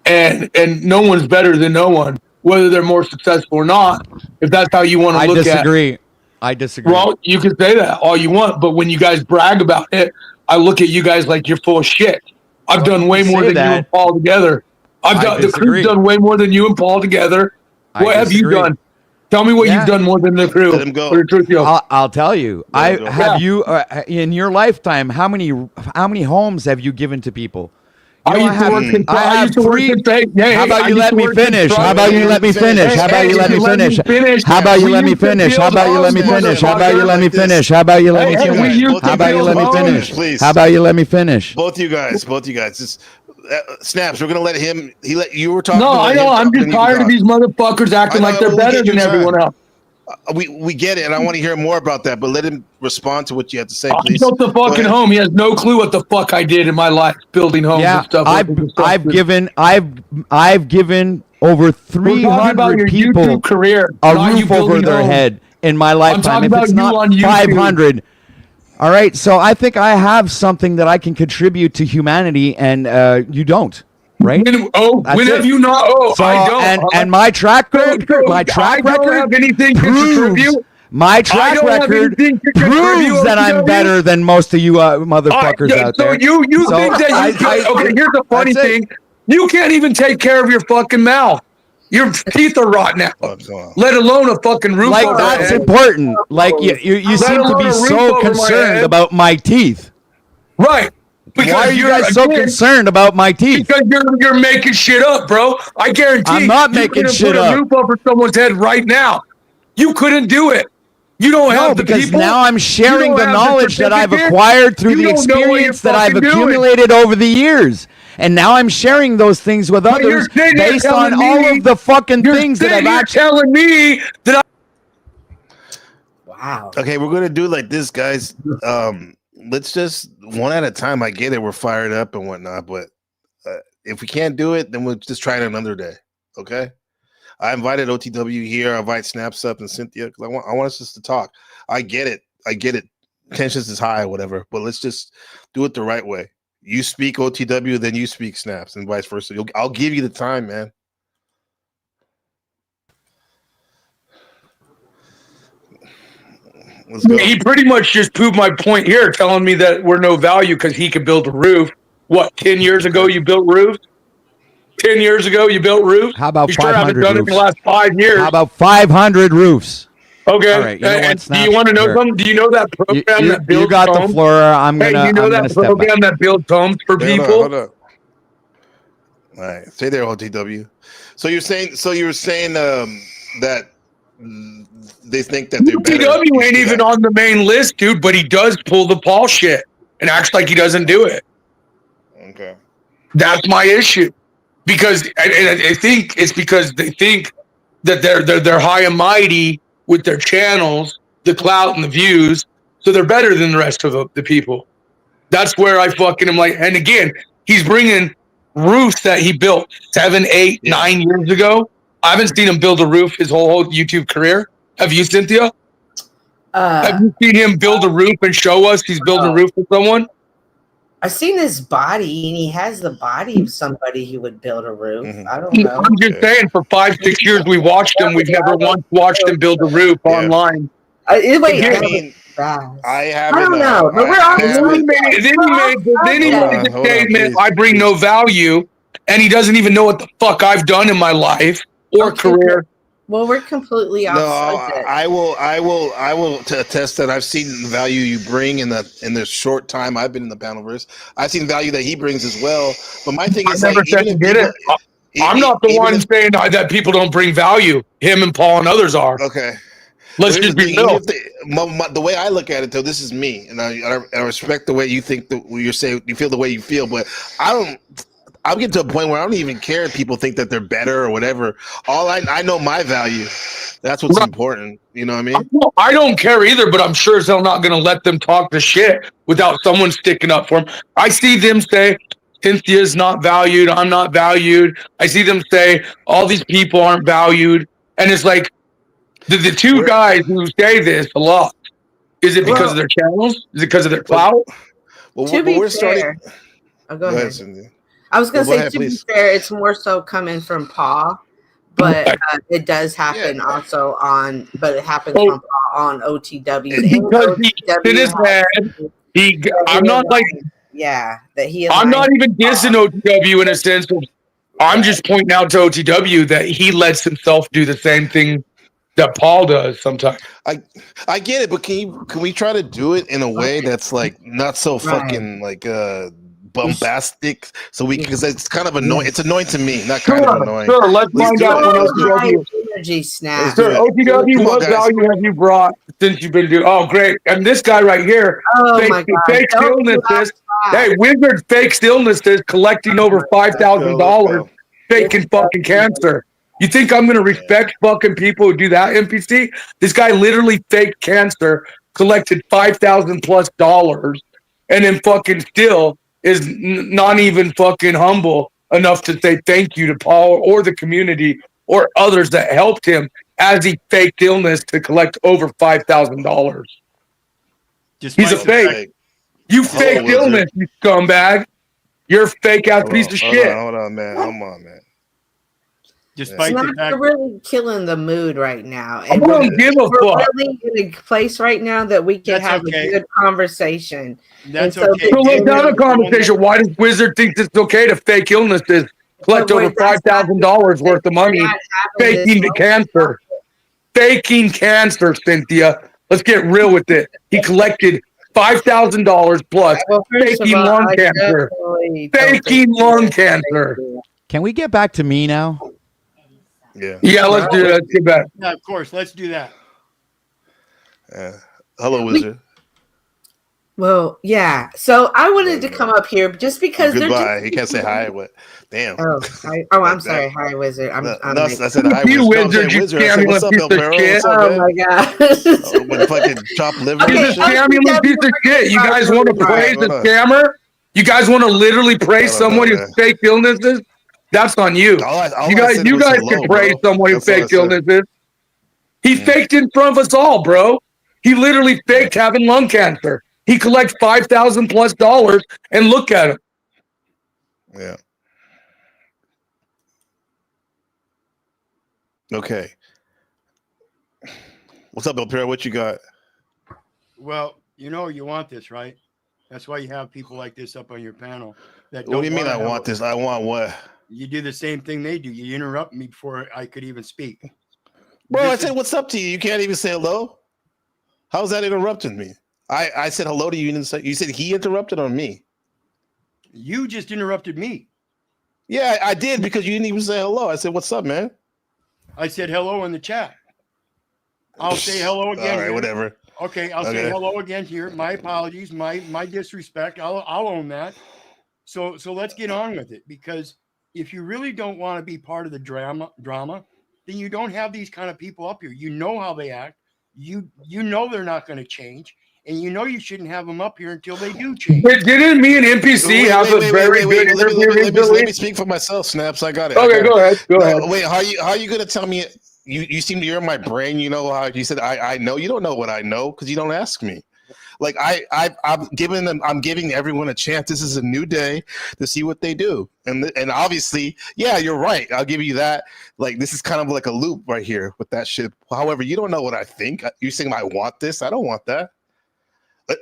and no one's better than no one, whether they're more successful or not. If that's how you want to look at it. I disagree. Well, you can say that all you want, but when you guys brag about it, I look at you guys like you're full of shit. I've done way more than you and Paul together. The crew's done way more than you and Paul together. What have you done? Tell me what you've done more than the crew. Let him go. I'll tell you. You in your lifetime, how many homes have you given to people? I used to work in How about you let me finish? How about you let me finish? How about you let me finish? How about you let me finish? How about you let me finish? How about you let me finish? How about you let me finish? How about you let me finish? Please. How about you let me finish? Both you guys. Just Snaps. We're gonna let him. You were talking. No, I know. I'm just tired of these motherfuckers acting like they're better than everyone else. We get it, and I want to hear more about that. But let him respond to what you have to say, I please. built the fucking home. He has no clue what the fuck I did in my life, building homes and stuff. I've given over 300 people career, a roof over their head in my lifetime. If it's not 500. All right, so I think I have something that I can contribute to humanity, and you don't. Right? When have you not? Oh, so, I don't. And my track record, my track record have anything proves. My track record proves that I'm better than most of you motherfuckers out there. So you think that you okay, here's the funny thing. You can't even take care of your fucking mouth. Your teeth are rotten out. Let alone a fucking roof like over that's my head. important. Like you seem to be so concerned about my teeth. Right. Because why are you guys so concerned about my teeth? Because you're making shit up, bro. I guarantee I'm not making shit up. Put a roof over someone's head right now. You couldn't do it. You don't have the because people. now I'm sharing the knowledge that I've acquired through the experience that I've accumulated over the years. And now I'm sharing those things with others based on all of the fucking things that I've actually telling me that Wow. Okay, we're gonna do like this, guys. Let's just one at a time. I get it. We're fired up and whatnot, but if we can't do it, then we'll just try it another day. Okay. I invited OTW here. I invite Snaps up and Cynthia because I want us just to talk. I get it. Tensions is high or whatever, but let's just do it the right way. You speak OTW, then you speak Snaps, and vice versa. I'll give you the time, man. he pretty much just proved my point here, telling me that we're no value because he could build a roof. What, 10 years ago you built roofs? 10 years ago you built roofs? How about you sure 500 haven't done roofs? it in the last 5 years. How about 500 roofs? Okay. All right, you know what, do you want to know something? Do you know that program that builds you got homes? the floor. I'm Hey, gonna. do you know I'm that gonna step program back. that builds homes for people? Hold up. All right, stay there, OTW. So you're saying that they think that they're better. OTW ain't even on the main list, dude, but he does pull the Paul shit and acts like he doesn't do it. Okay. That's my issue. Because I think it's because they think that they're high and mighty with their channels, the clout and the views, so they're better than the rest of the people. That's where I fucking am like, and again, he's bringing roofs that he built 7, 8, 9 years ago. I haven't seen him build a roof his whole YouTube career. Have you, Cynthia? Have you seen him build a roof and show us he's building a roof for someone? I've seen his body, and he has the body of somebody who would build a roof. I don't know. I'm just saying, for 5, 6 years we watched him. We've never once watched him build a roof online. I haven't. don't know, but we're all Then he made the statement, I bring no value, and he doesn't even know what the fuck I've done in my life or career. Well, we're completely off subject. I will attest that I've seen the value you bring in the short time I've been in the Panelverse. I've seen value that he brings as well. But my thing is, I never said he did it. I'm not the one saying that people don't bring value. Him and Paul and others are. Okay. Let's just be real. The way I look at it, though, this is me, and I respect the way you think. You're saying you feel the way you feel, but I'll get to a point where I don't even care if people think that they're better or whatever. All I know my value. That's what's important. You know what I mean? I don't care either, but I'm sure as hell not going to let them talk the shit without someone sticking up for them. I see them say, Cynthia's not valued. I'm not valued. I see them say, all these people aren't valued. And it's like, the two guys who say this a lot, is it because of their channels? Is it because of their clout? To be fair, go ahead. Cynthia. I was going to Go say, ahead, to please. be fair, it's more so coming from Paul, but it does happen also on, but it happens from Paul on OTW. I'm not like, that he. I'm not even dissing OTW in a sense. I'm just pointing out to OTW that he lets himself do the same thing that Paul does sometimes. I get it, but can we try to do it in a way that's like not so fucking like bombastic, so we because it's kind of annoying. It's annoying to me, not kind of annoying. Sure, let's find out what OTW. Energy snap. Sir, OTW, what value have you brought since you've been doing? Oh, great! And this guy right here, fake illnesses. Hey, Wizard fakes illnesses, collecting over $5,000, faking fucking cancer. You think I'm gonna respect fucking people who do that, NPC? This guy literally faked cancer, collected $5,000+ and then fucking still is not even fucking humble enough to say thank you to Paul or the community or others that helped him as he faked illness to collect over $5,000. He's a fake. You faked illness, you scumbag. You're a fake ass piece of shit. Hold on, man. Come on, man. Despite the fact really killing the mood right now, I don't give a we're fuck. really in a place right now that we can have a good conversation. That's okay. So let's have a conversation. Why does Wizard think it's okay to fake illnesses, collect over $5,000 worth of money, faking the cancer? Faking cancer, Cynthia. Let's get real with it. He collected $5,000 plus, faking lung cancer. Faking lung cancer. Can we get back to me now? Yeah, let's do that. Let's get back. Yeah, of course. Let's do that. Hello, Wizard. Well, yeah. So I wanted to come up here just because Goodbye. He can't say hi. What? Damn. I'm sorry. Hi, Wizard. I'm I said hi, You Wizard. Wizard, you I said, what's up, piece El of Perro? shit. What's up, Oh man? my god. With fucking chopped liver. He's a scammy piece of shit. You guys want to praise a scammer? You guys want to literally praise someone who faked illnesses? That's on you. You guys can praise someone who faked illnesses. He faked in front of us all, bro. He literally faked having lung cancer. He collects $5,000+ and look at him. Yeah. Okay. What's up, El Perro? What you got? Well, you know you want this, right? That's why you have people like this up on your panel. What do you mean I want this? I want what? You do the same thing they do. You interrupt me before I could even speak. Bro, I said, what's up to you? You can't even say hello? How's that interrupting me? I said hello to you. You said he interrupted on me. You just interrupted me. Yeah, I did because you didn't even say hello. I said, what's up, man? I said hello in the chat. I'll say hello again. All right, here. whatever. Okay, I'll say hello again here. My apologies, my disrespect. I'll own that. So let's get on with it, because if you really don't want to be part of the drama, then you don't have these kind of people up here. You know how they act. You know they're not going to change, and you know you shouldn't have them up here until they do change. Didn't me and NPC have a very good interview? Let me speak for myself, Snaps. I got it. Okay, go ahead. Go ahead. Wait, how are you going to tell me? You seem to hear in my brain. You know how you said I know. You don't know what I know because you don't ask me. Like I'm giving everyone a chance. This is a new day to see what they do, and obviously, yeah, you're right. I'll give you that. Like this is kind of like a loop right here with that shit. However, you don't know what I think. You're saying I want this. I don't want that.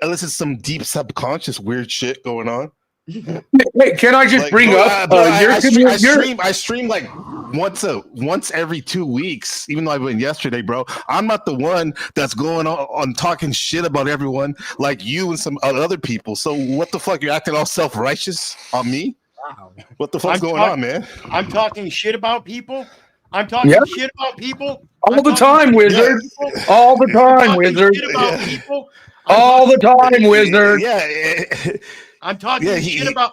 Unless it's some deep subconscious weird shit going on. Wait, can I just bring up? I stream like once every 2 weeks, even though I went yesterday, bro. I'm not the one that's going on talking shit about everyone like you and some other people. So what the fuck? You're acting all self-righteous on me? Wow. What the fuck's going on, man? I'm talking shit about people. I'm talking shit about people. All the time, Wizard. All the time, Wizard. Shit about people. All the time, Wizard. Yeah. I'm talking shit about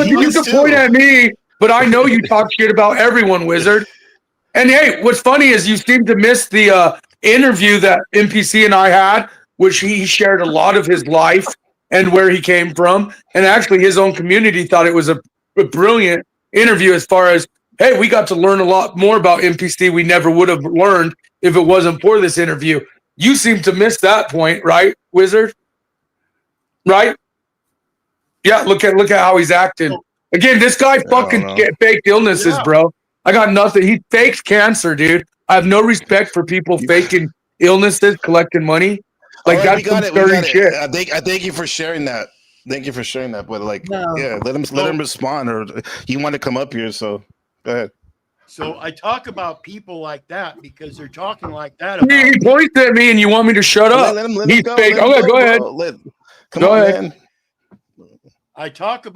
you can point at me, but I know you talk shit about everyone, Wizard. And hey, what's funny is you seem to miss the interview that NPC and I had, which he shared a lot of his life and where he came from. And actually his own community thought it was a brilliant interview as far as, hey, we got to learn a lot more about NPC we never would have learned if it wasn't for this interview. You seem to miss that point, right, Wizard? Right? Yeah, look at how he's acting. Again, this guy fucking faked illnesses, bro. I got nothing. He fakes cancer, dude. I have no respect for people faking illnesses, collecting money. Like that's some dirty shit. I thank you for sharing that. Thank you for sharing that. But like, yeah, let him respond. Or he wanted to come up here, so go ahead. So I talk about people like that because they're talking like that. He points at me and you want me to shut up. Let him He's go. fake. Let him Go ahead. Come on, man. I talk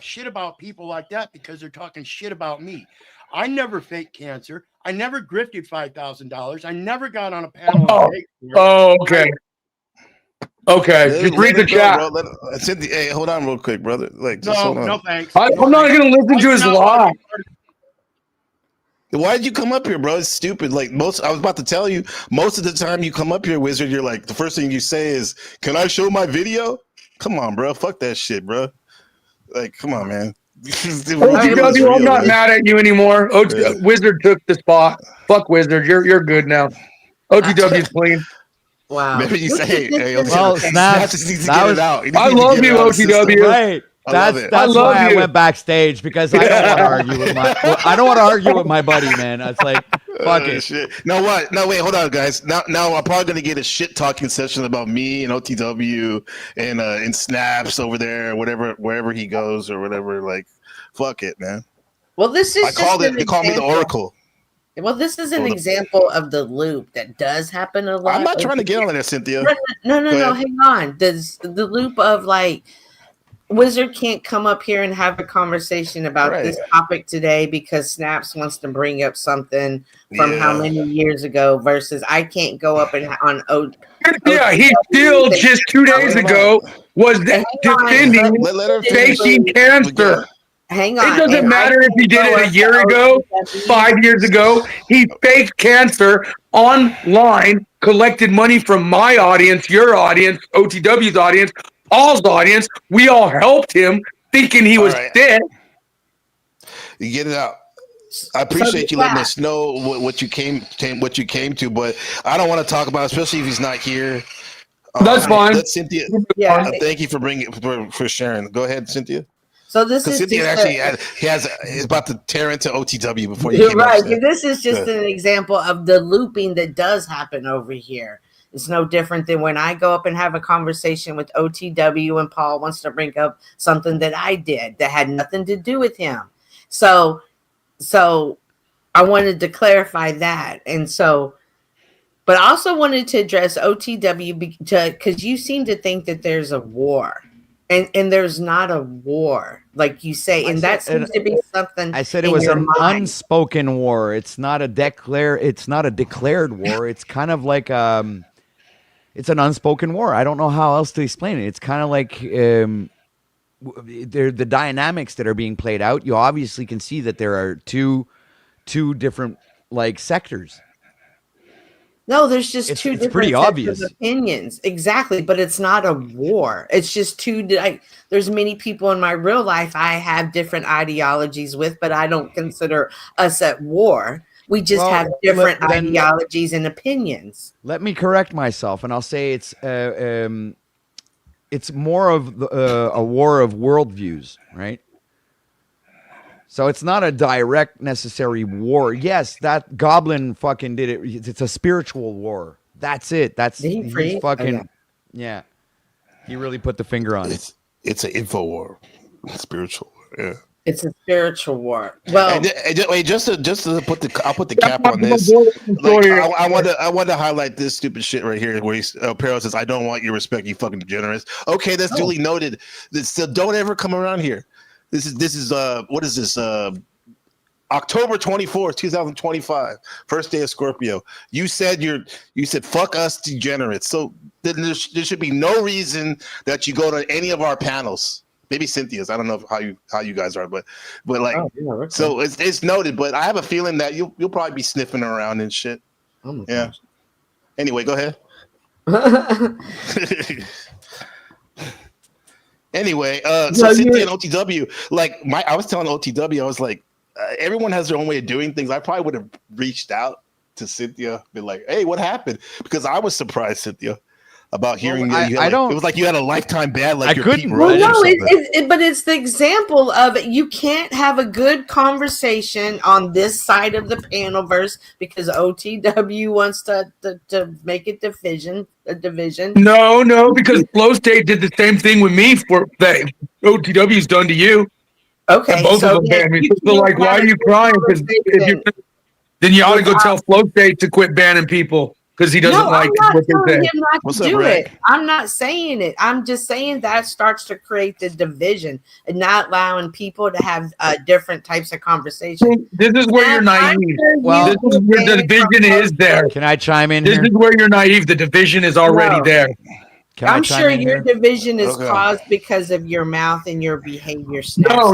shit about people like that because they're talking shit about me. I never faked cancer. I never grifted $5,000. I never got on a panel. Okay. Okay. Just read the chat. Hey, hold on real quick, brother. Like, no thanks. I'm not going to listen to his lie. Why did you come up here, bro? It's stupid. Like I was about to tell you, most of the time you come up here, Wizard, you're like, the first thing you say is, "Can I show my video?" Come on, bro. Fuck that shit, bro. Like, come on, man. OTW, I'm not mad at you anymore. Wizard took the spot. Fuck Wizard. You're good now. OTW's clean. Wow. Maybe you say, hey, Well, Snaps, just needs to that get was- it out. He I needs to love get it you, out of the OTW. system. Right. I love That's it. that's love why I you. went backstage because I don't want to argue with I don't want to argue with my buddy, man. It's like fuck it. Shit. Now what? No, wait, hold on, guys. Now I'm probably gonna get a shit talking session about me and OTW and Snaps over there, wherever he goes or whatever. Like, fuck it, man. Well, this is I called just it. They call me the Oracle. Well, this is an example of the loop that does happen a lot. I'm not trying to get on there, Cynthia. No, Go ahead. hang on. Does the loop of like Wizard can't come up here and have a conversation about this topic today because Snaps wants to bring up something from how many years ago versus I can't go up and on Yeah, he still just 2 days ago was defending faking cancer. Hang on. It doesn't And matter I if he did can't it go a up year to ago, OTW. 5 years ago. He faked cancer online, collected money from my audience, your audience, OTW's audience, Paul's audience. We all helped him thinking he was dead. You get it out. I appreciate you letting us know what you came to, but I don't want to talk about it, especially if he's not here. That's fine. Let Cynthia. Yeah. Thank you for bringing for sharing. Go ahead, Cynthia. So this is Cynthia just actually is about to tear into OTW before you. You're came right. upstairs. This is just Good. an example of the looping that does happen over here. It's no different than when I go up and have a conversation with OTW and Paul wants to bring up something that I did that had nothing to do with him. So I wanted to clarify that. And so, but I also wanted to address OTW because you seem to think that there's a war. And there's not a war, like you say, and that seems to be something. I said it was an unspoken war. It's not a declared war. It's kind of like it's an unspoken war. I don't know how else to explain it. It's kind of like the dynamics that are being played out. You obviously can see that there are two different like sectors. No, there's just two it's different pretty sets obvious. of opinions. Exactly, but it's not a war. It's just there's many people in my real life I have different ideologies with, but I don't consider us at war. We just have different ideologies and opinions. Let me correct myself, and I'll say it's more of a war of worldviews, right? So it's not a direct necessary war. Yes, that goblin fucking did it. It's a spiritual war. That's it. He's fucking yeah. He really put the finger on it. It's an info war, spiritual. Yeah. It's a spiritual war. Well, wait, just to put I'll put the cap on this. Like, I want to highlight this stupid shit right here where Perro says, "I don't want your respect, you fucking degenerates." Okay, that's duly noted. Still, don't ever come around here. This is what is this? October 24th, 2025, first day of Scorpio. You said fuck us degenerates. So then there should be no reason that you go to any of our panels. Maybe Cynthia's. I don't know how you guys are, but like so it's noted. But I have a feeling that you'll probably be sniffing around and shit. Oh yeah. Anyway, go ahead. Anyway, so Cynthia and OTW, I was telling OTW, I was like, everyone has their own way of doing things. I probably would have reached out to Cynthia, been like, "Hey, what happened?" Because I was surprised, Cynthia, about hearing that you had, it was like you had a lifetime ban, like Pete Rose. Well, no, but it's the example of you can't have a good conversation on this side of the panelverse because OTW wants to make it a division. No, because Flow State did the same thing with me for that OTW's done to you. Okay, and both of them banned me. So like, why are you crying? Because then you ought to go tell Flow State to quit banning people because he doesn't like what they say. What's up, Rick? I'm not saying it. I'm just saying that starts to create the division and not allowing people to have different types of conversations. This is where you're naive. This is where the division is there. Can I chime in This here? is where you're naive. The division is already there. Can I I'm chime sure in your here? division is Okay. caused because of your mouth and your behavior. No.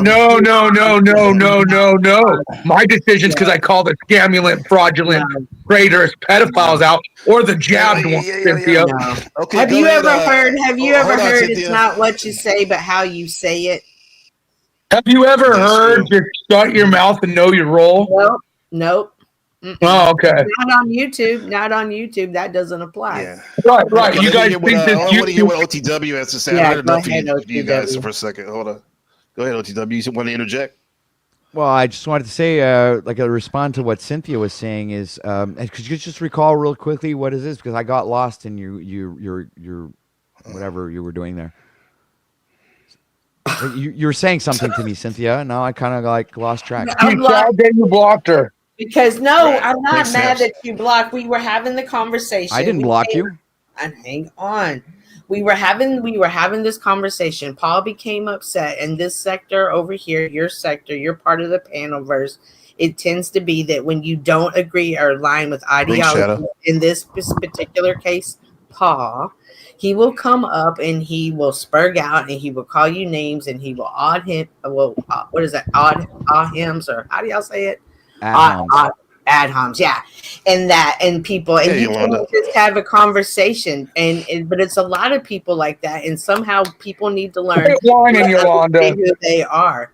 My decision's because I call the scamulant, fraudulent, traitorous pedophiles out, or the jabbed one, Cynthia. No. Okay, Have go you ahead, ever heard? Have you hold ever on, heard? Cynthia. It's not what you say, but how you say it. Have you ever That's heard true. just shut your mouth and know your role? Nope. Mm-mm. Oh, okay. Not on YouTube. Not on YouTube. That doesn't apply. Yeah. Right. You guys think I this want to hear what YouTube? OTW has to say. Yeah, I heard go enough ahead, of you guys OTW. for a second. Hold on. Go ahead, OTW. You want to interject? Well, I just wanted to say, like, I respond to what Cynthia was saying is, could you just recall real quickly what is this? Because I got lost in your whatever you were doing there. You were saying something to me, Cynthia. Now I kind of like lost track. I'm blocked Then you blocked her. because no, Right. I'm not Makes mad sense. that you blocked. We were having the conversation. I didn't We block came- you. And hang on. We were having this conversation. Paul became upset, and this sector over here, your sector, you're part of the panelverse. It tends to be that when you don't agree or align with ideology, Shadow. in this particular case, Paul, he will come up and he will spurg out and he will call you names and he will odd him. Well, what is that? Odd hymns, or how do y'all say it? Ad homs, yeah, and people, and Hey, you can Yolanda. just have a conversation, but it's a lot of people like that, and somehow people need to learn Quit whining, to Yolanda. understand who they are.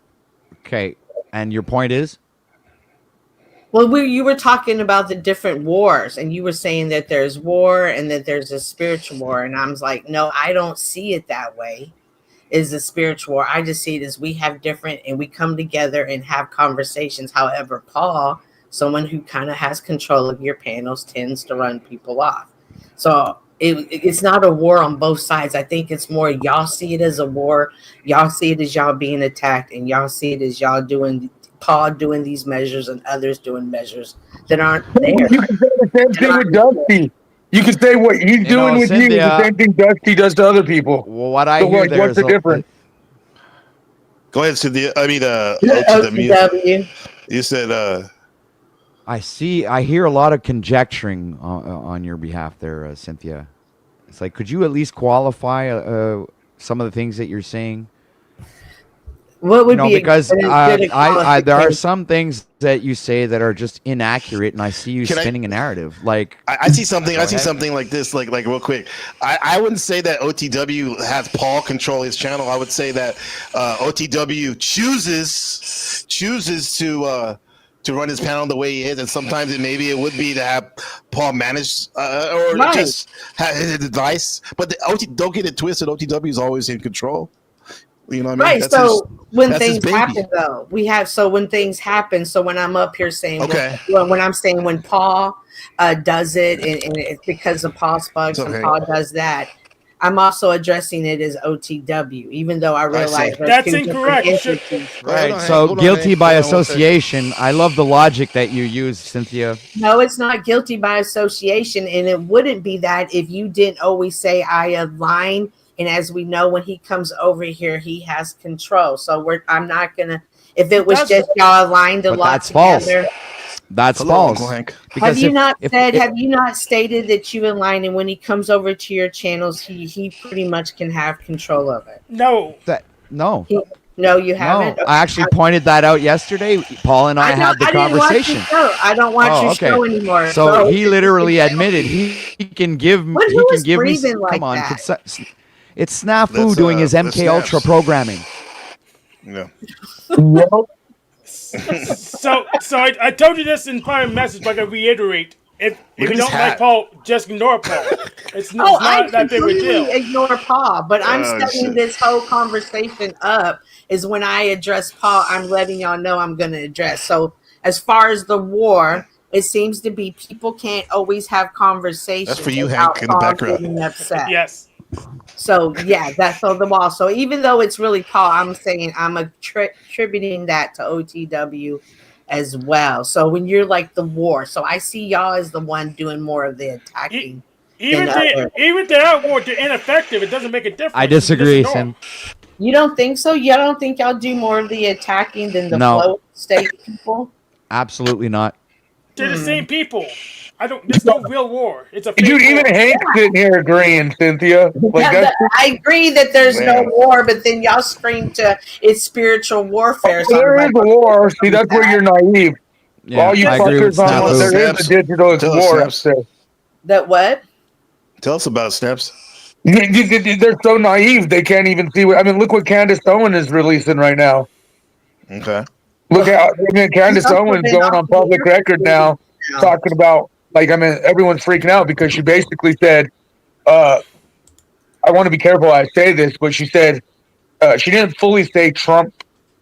Okay, and your point is? Well, you were talking about the different wars, and you were saying that there's war and that there's a spiritual war, and I was like, no, I don't see it that way. Is a spiritual war. I just see it as we have different, and we come together and have conversations. However, Paul, someone who kind of has control of your panels, tends to run people off. So it's not a war on both sides. I think it's more y'all see it as a war. Y'all see it as y'all being attacked, and y'all see it as y'all doing Paul doing these measures and others doing measures that aren't there. You can say the same thing with Dusty. You can say what he's doing with you is the Cynthia, same thing Dusty does to other people. Well, what I So, hear like, there what's is the difference? Go ahead, Cynthia. I mean, OTW. You said, I hear a lot of conjecturing on your behalf there, Cynthia. It's like, could you at least qualify some of the things that you're saying? What would be because a good there are qualification? some things that you say that are just inaccurate, and I see you Can I- spinning a narrative. Like I see something. Go I see ahead. something like this. Like real quick. I wouldn't say that OTW has Paul control his channel. I would say that OTW chooses to run his panel the way he is, and sometimes it would be to have Paul manage or Right. just have his advice. But don't get it twisted. OTW is always in control. You know what I mean? Right. That's So when that's his things baby. happen, though, when things happen. So when I'm up here saying, Okay. when I'm saying when Paul does it, and it's because of Paul Spugs It's okay. and Paul does that, I'm also addressing it as OTW, even though I realize there's That's two different incorrect. entities. Right. So guilty by association. I love the logic that you use, Cynthia. No, it's not guilty by association, and it wouldn't be that if you didn't always say I align. And as we know, when he comes over here, he has control. So I'm not gonna. If it was just y'all aligned a But lot that's false. together. That's Hello, false. Uncle Hank. Have you not if- have you not stated that you align, and when he comes over to your channels, he pretty much can have control of it? No. No. No, you haven't. No, I actually pointed that out yesterday. Paul and I had the didn't watch conversation. your show. I don't watch your show anymore. So he literally admitted he can give me. Who He was can give me. breathing like Come on, that? it's Snafu That's, doing his that's MK Ultra Snaps. programming. Yeah. So I told you this in private message, but I can reiterate. If Look you at his don't like hat. Paul, just ignore Paul. It's Oh, not I that big of a deal. completely ignore Paul, but I'm Oh, setting shit. this whole conversation up is when I address Paul, I'm letting y'all know I'm going to address. So as far as the war, it seems to be people can't always have conversations. That's for you, without Hank, in the Paul background. getting upset. Yes. So yeah, that's on the wall. So even though it's really Paul, I'm saying I'm attributing that to OTW as well. So when you're like the war, so I see y'all as the one doing more of the attacking. Even than others. if they're at war, they're ineffective. It doesn't make a difference. I disagree, Just ignore Sim. You don't think so? You don't think y'all do more of the attacking than the No. flow state people? Absolutely not. They're the same people. There's no real war. It's a fake Dude, even war. Hank's sitting here agreeing, Cynthia. Like Yeah, that's I agree that there's no Man. war, but then y'all scream to it's spiritual warfare. So there I'm is like, a war. See, that's where you're naive. Yeah, All you I agree with fuckers on Snaps. there is a digital Tell us, war. Snaps. Up there. that what? Tell us about Snaps. They're so naive they can't even see what. I mean, look what Candace Owen is releasing right now. Okay. Look at Candace That's Owens something going on public record now, talking about everyone's freaking out because she basically said, I want to be careful how I say this, but she said she didn't fully say Trump,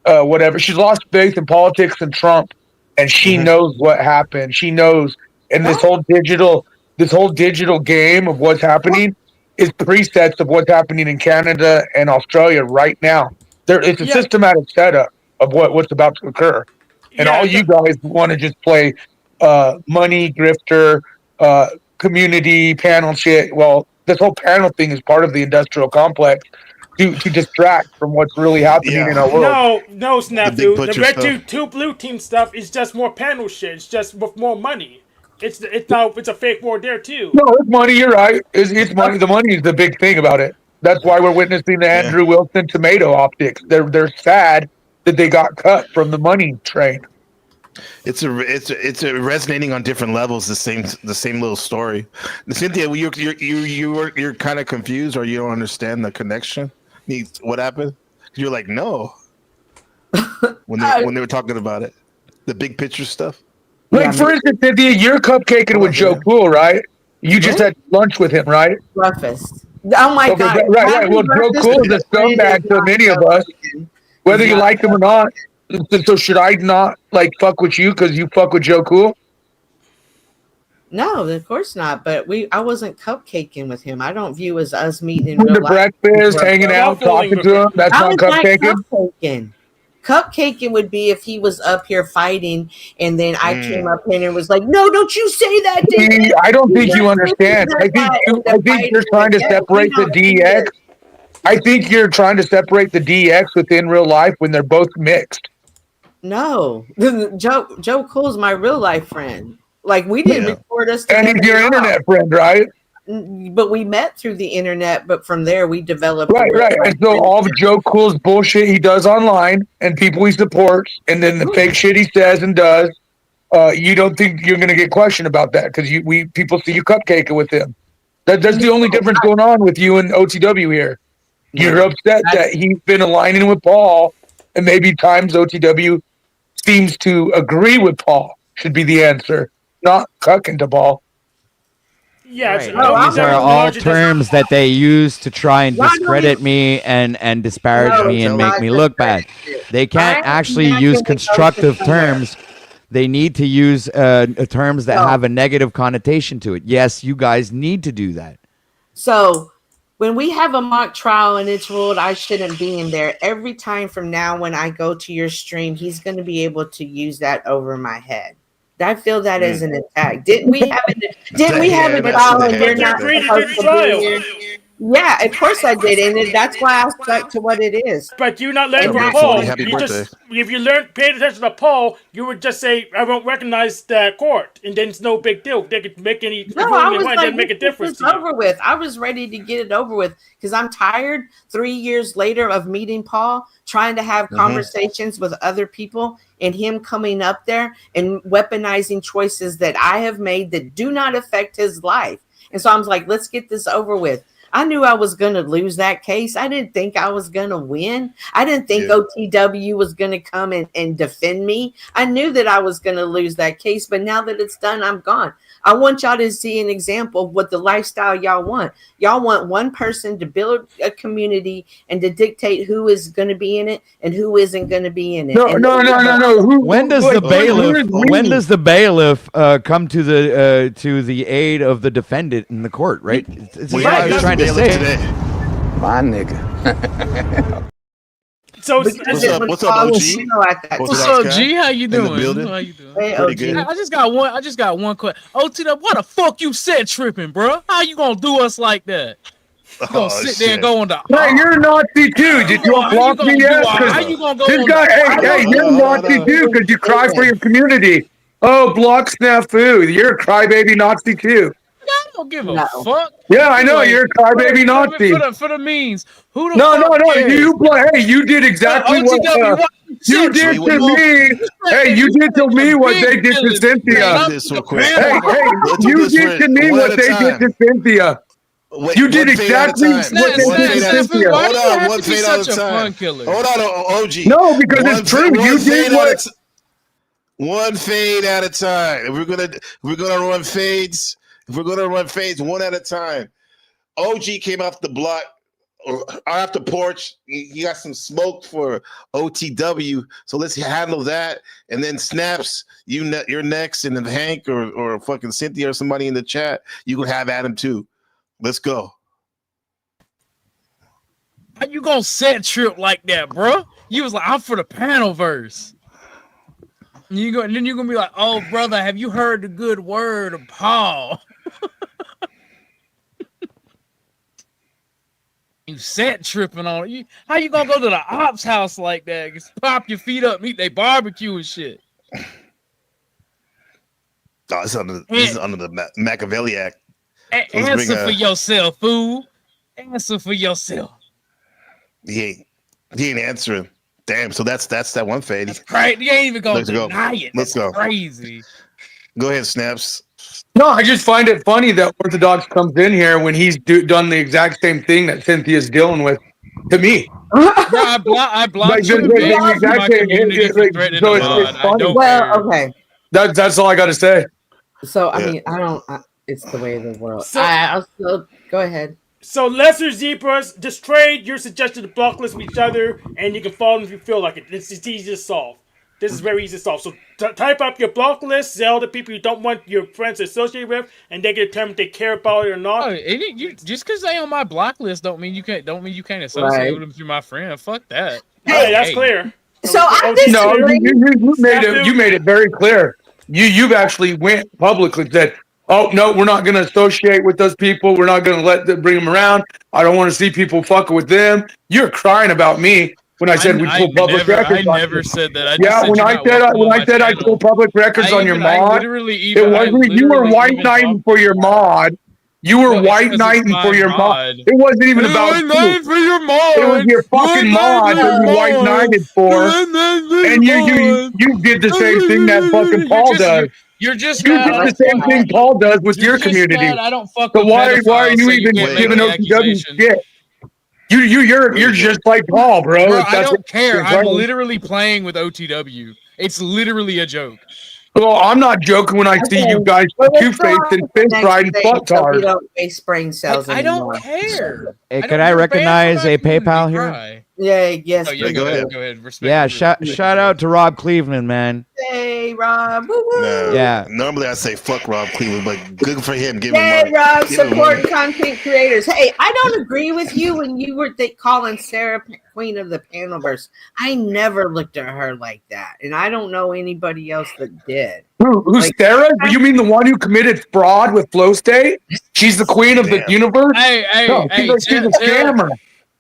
whatever. She's lost faith in politics and Trump, and she knows what happened. She knows, and this whole digital game of what's happening is presets of what's happening in Canada and Australia right now. It's a systematic setup of what's about to occur. And all you guys want to just play money, grifter, community, panel shit. Well, this whole panel thing is part of the industrial complex to distract from what's really happening in our world. No, Snap, The big dude. The butcher red stuff. two blue team stuff is just more panel shit. It's just with more money. It's a fake war there too. No, it's money. You're right. It's money. The money is the big thing about it. That's why we're witnessing the Andrew Wilson tomato optics. They're sad that they got cut from the money train. It's resonating on different levels. The same little story. Cynthia, you're kind of confused, or you don't understand the connection. What happened? You're like, no. when they were talking about it, the big picture stuff. Like for instance, Cynthia, you're cupcaking with Joe Cool, right? You just had lunch with him, right? Breakfast. Oh my Okay, God. right. Well, Joe Cool is a scumbag to many of us, whether you like him or not. So should I not fuck with you because you fuck with Joe Cool? No, of course not. But I wasn't cupcaking with him. I don't view as us meeting in real The life. breakfast, hanging out, talking to him. That's How not is that cupcaking. cupcaking? Cupcaking would be if he was up here fighting, and then I came up here and was like, "No, don't you say that." See, I don't think you understand. I think you're trying to separate the DX. I think you're trying to separate the DX within real life when they're both mixed. No, Joe Cool's my real life friend. Like we didn't record us together. And he's your internet friend, right? But we met through the internet. But from there, we developed. Right. And so all of Joe Cool's bullshit he does online and people he supports, and then the fake shit he says and does, you don't think you're going to get questioned about that because people see you cupcaking with him. That's the only difference going on with you and OTW here. You're upset that he's been aligning with Paul, and maybe times OTW seems to agree with Paul. Should be the answer, not cucking to Paul. Yeah, These are all terms that they use to try and discredit me and disparage me and make me look bad. They can't actually use constructive terms. They need to use terms that have a negative connotation to it. Yes, you guys need to do that. So when we have a mock trial and it's ruled I shouldn't be in there, every time from now when I go to your stream, he's going to be able to use that over my head. I feel that as an attack. Didn't we have a trial and you're not supposed to be here? Yeah, of course I did, and that's why I stuck to what it is. But you not learning from Paul. If you paid attention to Paul, you would just say, "I won't recognize the court," and then it's no big deal. They could make any I was like, make a difference. Over with. I was ready to get it over with because I'm tired. 3 years later of meeting Paul, trying to have conversations with other people, and him coming up there and weaponizing choices that I have made that do not affect his life. And so I was like, let's get this over with. I knew I was going to lose that case. I didn't think I was going to win. I didn't think OTW was going to come and defend me. I knew that I was going to lose that case, but now that it's done, I'm gone. I want y'all to see an example of what the lifestyle y'all want. Y'all want one person to build a community and to dictate who is going to be in it and who isn't going to be in it. No. When does the bailiff come to the aid of the defendant in the court? Right. It's what I was trying to say. My nigga. So what's up, OG? What's up, G? How you doing? How you doing? Hey, Pretty good. I just got one question. OTW, why the fuck you said tripping, bro? How you gonna do us like that? You gonna sit there and go on the. Hey, you're Nazi too. Did you block me yet? How you gonna go? This guy, hey, you're Nazi too because you cry for your community. Oh, block snafu. You're a crybaby Nazi too. I don't give a fuck. Yeah, I know. Like, You're a crybaby Nazi. For the means. Who the No, fuck cares? Hey, you did exactly what you did to me. Hey, you did to me what they did to Cynthia. Hey, you did to me what they did to Cynthia. You did exactly what they did to Cynthia. Hold on, one fade at a time. Hold on, OG. No, because it's true. You did what. One fade at a time. If we're gonna run fades, one at a time. OG came off the block, or off the porch. He got some smoke for OTW. So let's handle that. And then Snaps, you're next, and then Hank or fucking Cynthia or somebody in the chat, you can have Adam too. Let's go. How you gonna set trip like that, bro? You was like, I'm for the panel verse. And then you're gonna be like, oh brother, have you heard the good word of Paul? You set tripping on it. How you gonna go to the ops house like that? Just pop your feet up, eat they barbecue and shit. Oh, this is under the Machiavelli Act. Answer for yourself, fool. Answer for yourself. He ain't answering. Damn. So that's that one fade. Right? You ain't even gonna Let's go. deny it. Let's That's go. crazy. Go ahead, Snaps. No, I just find it funny that Orthodox comes in here when he's done the exact same thing that Cynthia's dealing with to me. Bro, I blocked you. Well, okay. That's all I got to say. So I mean, it's the way of the world. I'll still go ahead. So lesser zebras, just trade your suggested block list with each other, and you can follow them if you feel like it. It's easy to solve. This is very easy to solve. So type up your block list, tell the people you don't want your friends to associate with, and they can determine if they care about it or not. Oh, just because they on my block list don't mean you can't associate with them through my friend. Fuck that. Hey, that's clear. So I'm No, you made it very clear. You've actually went publicly and said, oh no, we're not going to associate with those people. We're not going to bring them around. I don't want to see people fucking with them. You're crying about me when I said we pull public records. I never said that. When I said I pull public records on your mod, it wasn't. You were white knighting for your mod. You were white knighting for your mod. It wasn't even about you. It was your fucking mod that you white knighted for, and you did the same thing that fucking Paul does. You did the same thing Paul does with your community. I don't fuck so with why are pedophiles, you so even can't make giving any OTW accusation. shit? You're just like Paul, bro. Bro, If I that's don't what care. you're I'm playing. literally playing with OTW. It's literally a joke. Well, I'm not joking when I see you guys two-faced and fist riding fuck We hard. don't waste brain cells I anymore. don't care. Hey, could I recognize a PayPal here? Yeah, yes. Oh, yeah, go ahead. Respect Yeah, your- shout out to Rob Cleveland, man. Hey, Rob. Woo-woo. No, Yeah. Normally I say fuck Rob Cleveland, but good for him. Give him Hey, money. Rob, Give him support money. content creators. Hey, I don't agree with you when you were calling Sarah Queen of the Panelverse. I never looked at her like that, and I don't know anybody else that did. Who's Sarah? You mean the one who committed fraud with Flow State? She's the queen of the universe? Hey, No, she's a scammer.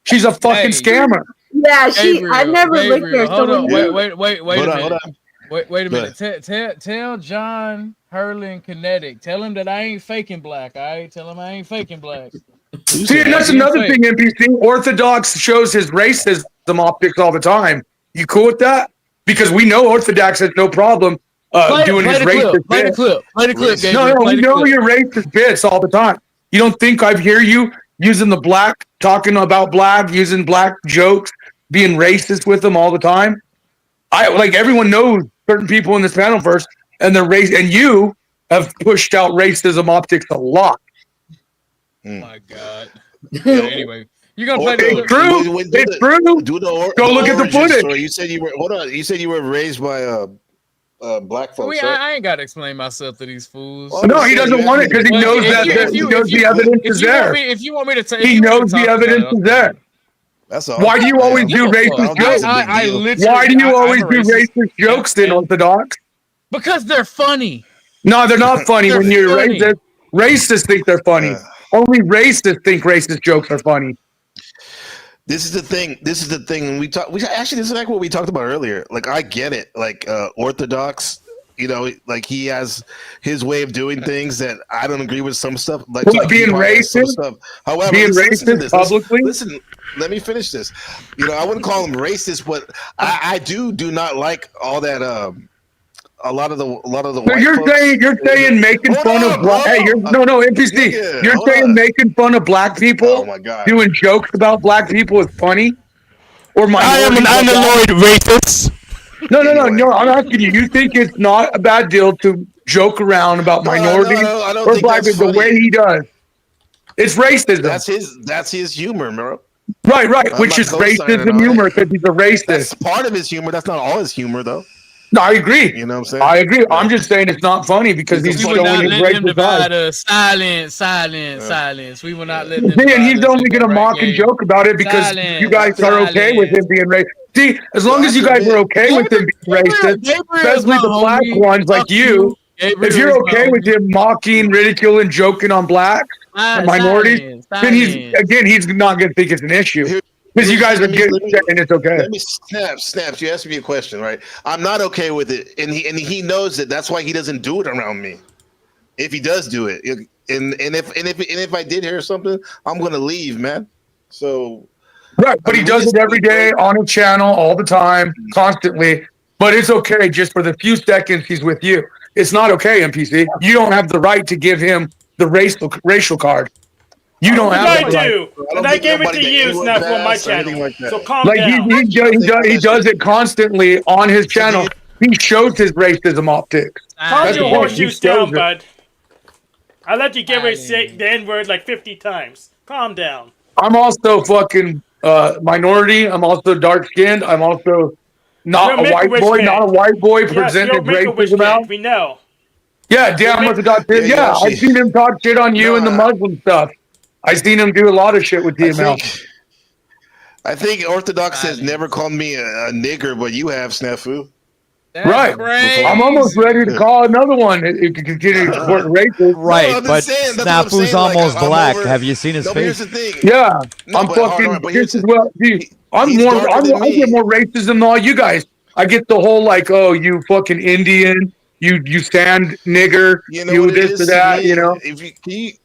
She's a fucking scammer. Yeah, I never looked at her. Hold on, when wait Hold a on, minute. hold Wait a minute. Tell John Hurlin Kinetic. Tell him that I ain't faking black. All right, tell him I ain't faking black. See, and that's another thing, NPC. Orthodox shows his racism optics all the time. You cool with that? Because we know Orthodox has no problem doing his racist Play the bits. clip. Play the clip, No, Gabriel. Play we the know clip. your racist bits all the time. You don't think I hear you using the black, talking about black, using black jokes, being racist with them all the time? Everyone knows certain people in this panel first, and the race, and you have pushed out racism optics a lot. Oh my God. Anyway, you're gonna play the It's clip. true. It's true. Go look at the origin footage. story. You said you were. Hold on. You said you were raised by black folks. right? I ain't got to explain myself to these fools. No, he doesn't want it because he knows the evidence is there. If you want me to tell, He knows the evidence is there. That's all. Why do you always do racist jokes? Why do you always do racist jokes then, Orthodox? Because they're funny. No, they're not funny They're when you're funny. racist. Racists think they're funny. Only racists think racist jokes are funny. This is the thing. This is like what we talked about earlier. Like I get it. Like Orthodox You know, like he has his way of doing things that I don't agree with some stuff. Like What, being racist? However, Being listen to racist this. publicly? Listen, let me finish this. You know, I wouldn't call him racist, but I do not like all that. A lot of the So white you're folks- saying making Hold fun on, of black. bro. Hey, no, NPC. Yeah, You're hold saying on. making fun of black people, Oh my God. doing jokes about black people is funny, or I am an minorities? unannoyed racist. No. I'm asking you. You think it's not a bad deal to joke around about minorities no, I don't or think black that's people the way funny. he does? It's racism. That's his humor, bro. Right, I'm which not is co-signing racism on humor it. because he's a racist. That's part of his humor. That's not all his humor, though. No, I agree. You know what I'm saying? I agree. I'm just saying it's not funny because he's We will showing not his let him racist divide side. us. Silence. We will not let them. See, and divide he's us only in the going to right mock and game. joke about it because Silence, you guys are okay with him being racist. See, as long as you guys are okay with him being racist, especially the black ones like you, if you're okay with him mocking, ridiculing, joking on blacks and minorities, then he's not going to think it's an issue because you guys are saying it's okay. Let me snaps. You asked me a question, right? I'm not okay with it, and he knows it. That's why he doesn't do it around me. If he does do it, and if I did hear something, I'm gonna leave, man. So right, but he does it every day on a channel, all the time, constantly. But it's okay just for the few seconds he's with you. It's not okay, NPC. You don't have the right to give him the racial card. You don't have I that right. do, and I gave it to you, Snap, on my channel. So calm Like down. he does it constantly on his channel. He shows his racism optics. Calm That's your the point. He horseshoes down, shows it. bud. I let you get ready to say the N-word like 50 times. Calm down. I'm also fucking minority. I'm also dark skinned. I'm also not You're a white Make-A-Wish boy. kid. Not a white boy Yes, presenting you're Make-A-Wish racism out. kid. We know. Yeah, damn Orthodox. Yeah, I've seen him talk shit on you and the Muslim stuff. I've seen him do a lot of shit with DML. I think Orthodox has never called me a nigger, but you have, Snafu. Right. I'm almost ready to call another one if you continue to support racism. Right, I'm but just saying, that's what I'm Snafu's saying, like, almost I'm black. over- Have you seen his No, but here's face? the thing. Yeah, No, I'm but hold fucking on, but just as well. Dude, I he's darker than I get more racism than all you guys. I get the whole like, oh, you fucking Indian, you sand nigger, You know you what it this is to to that, me? you know. If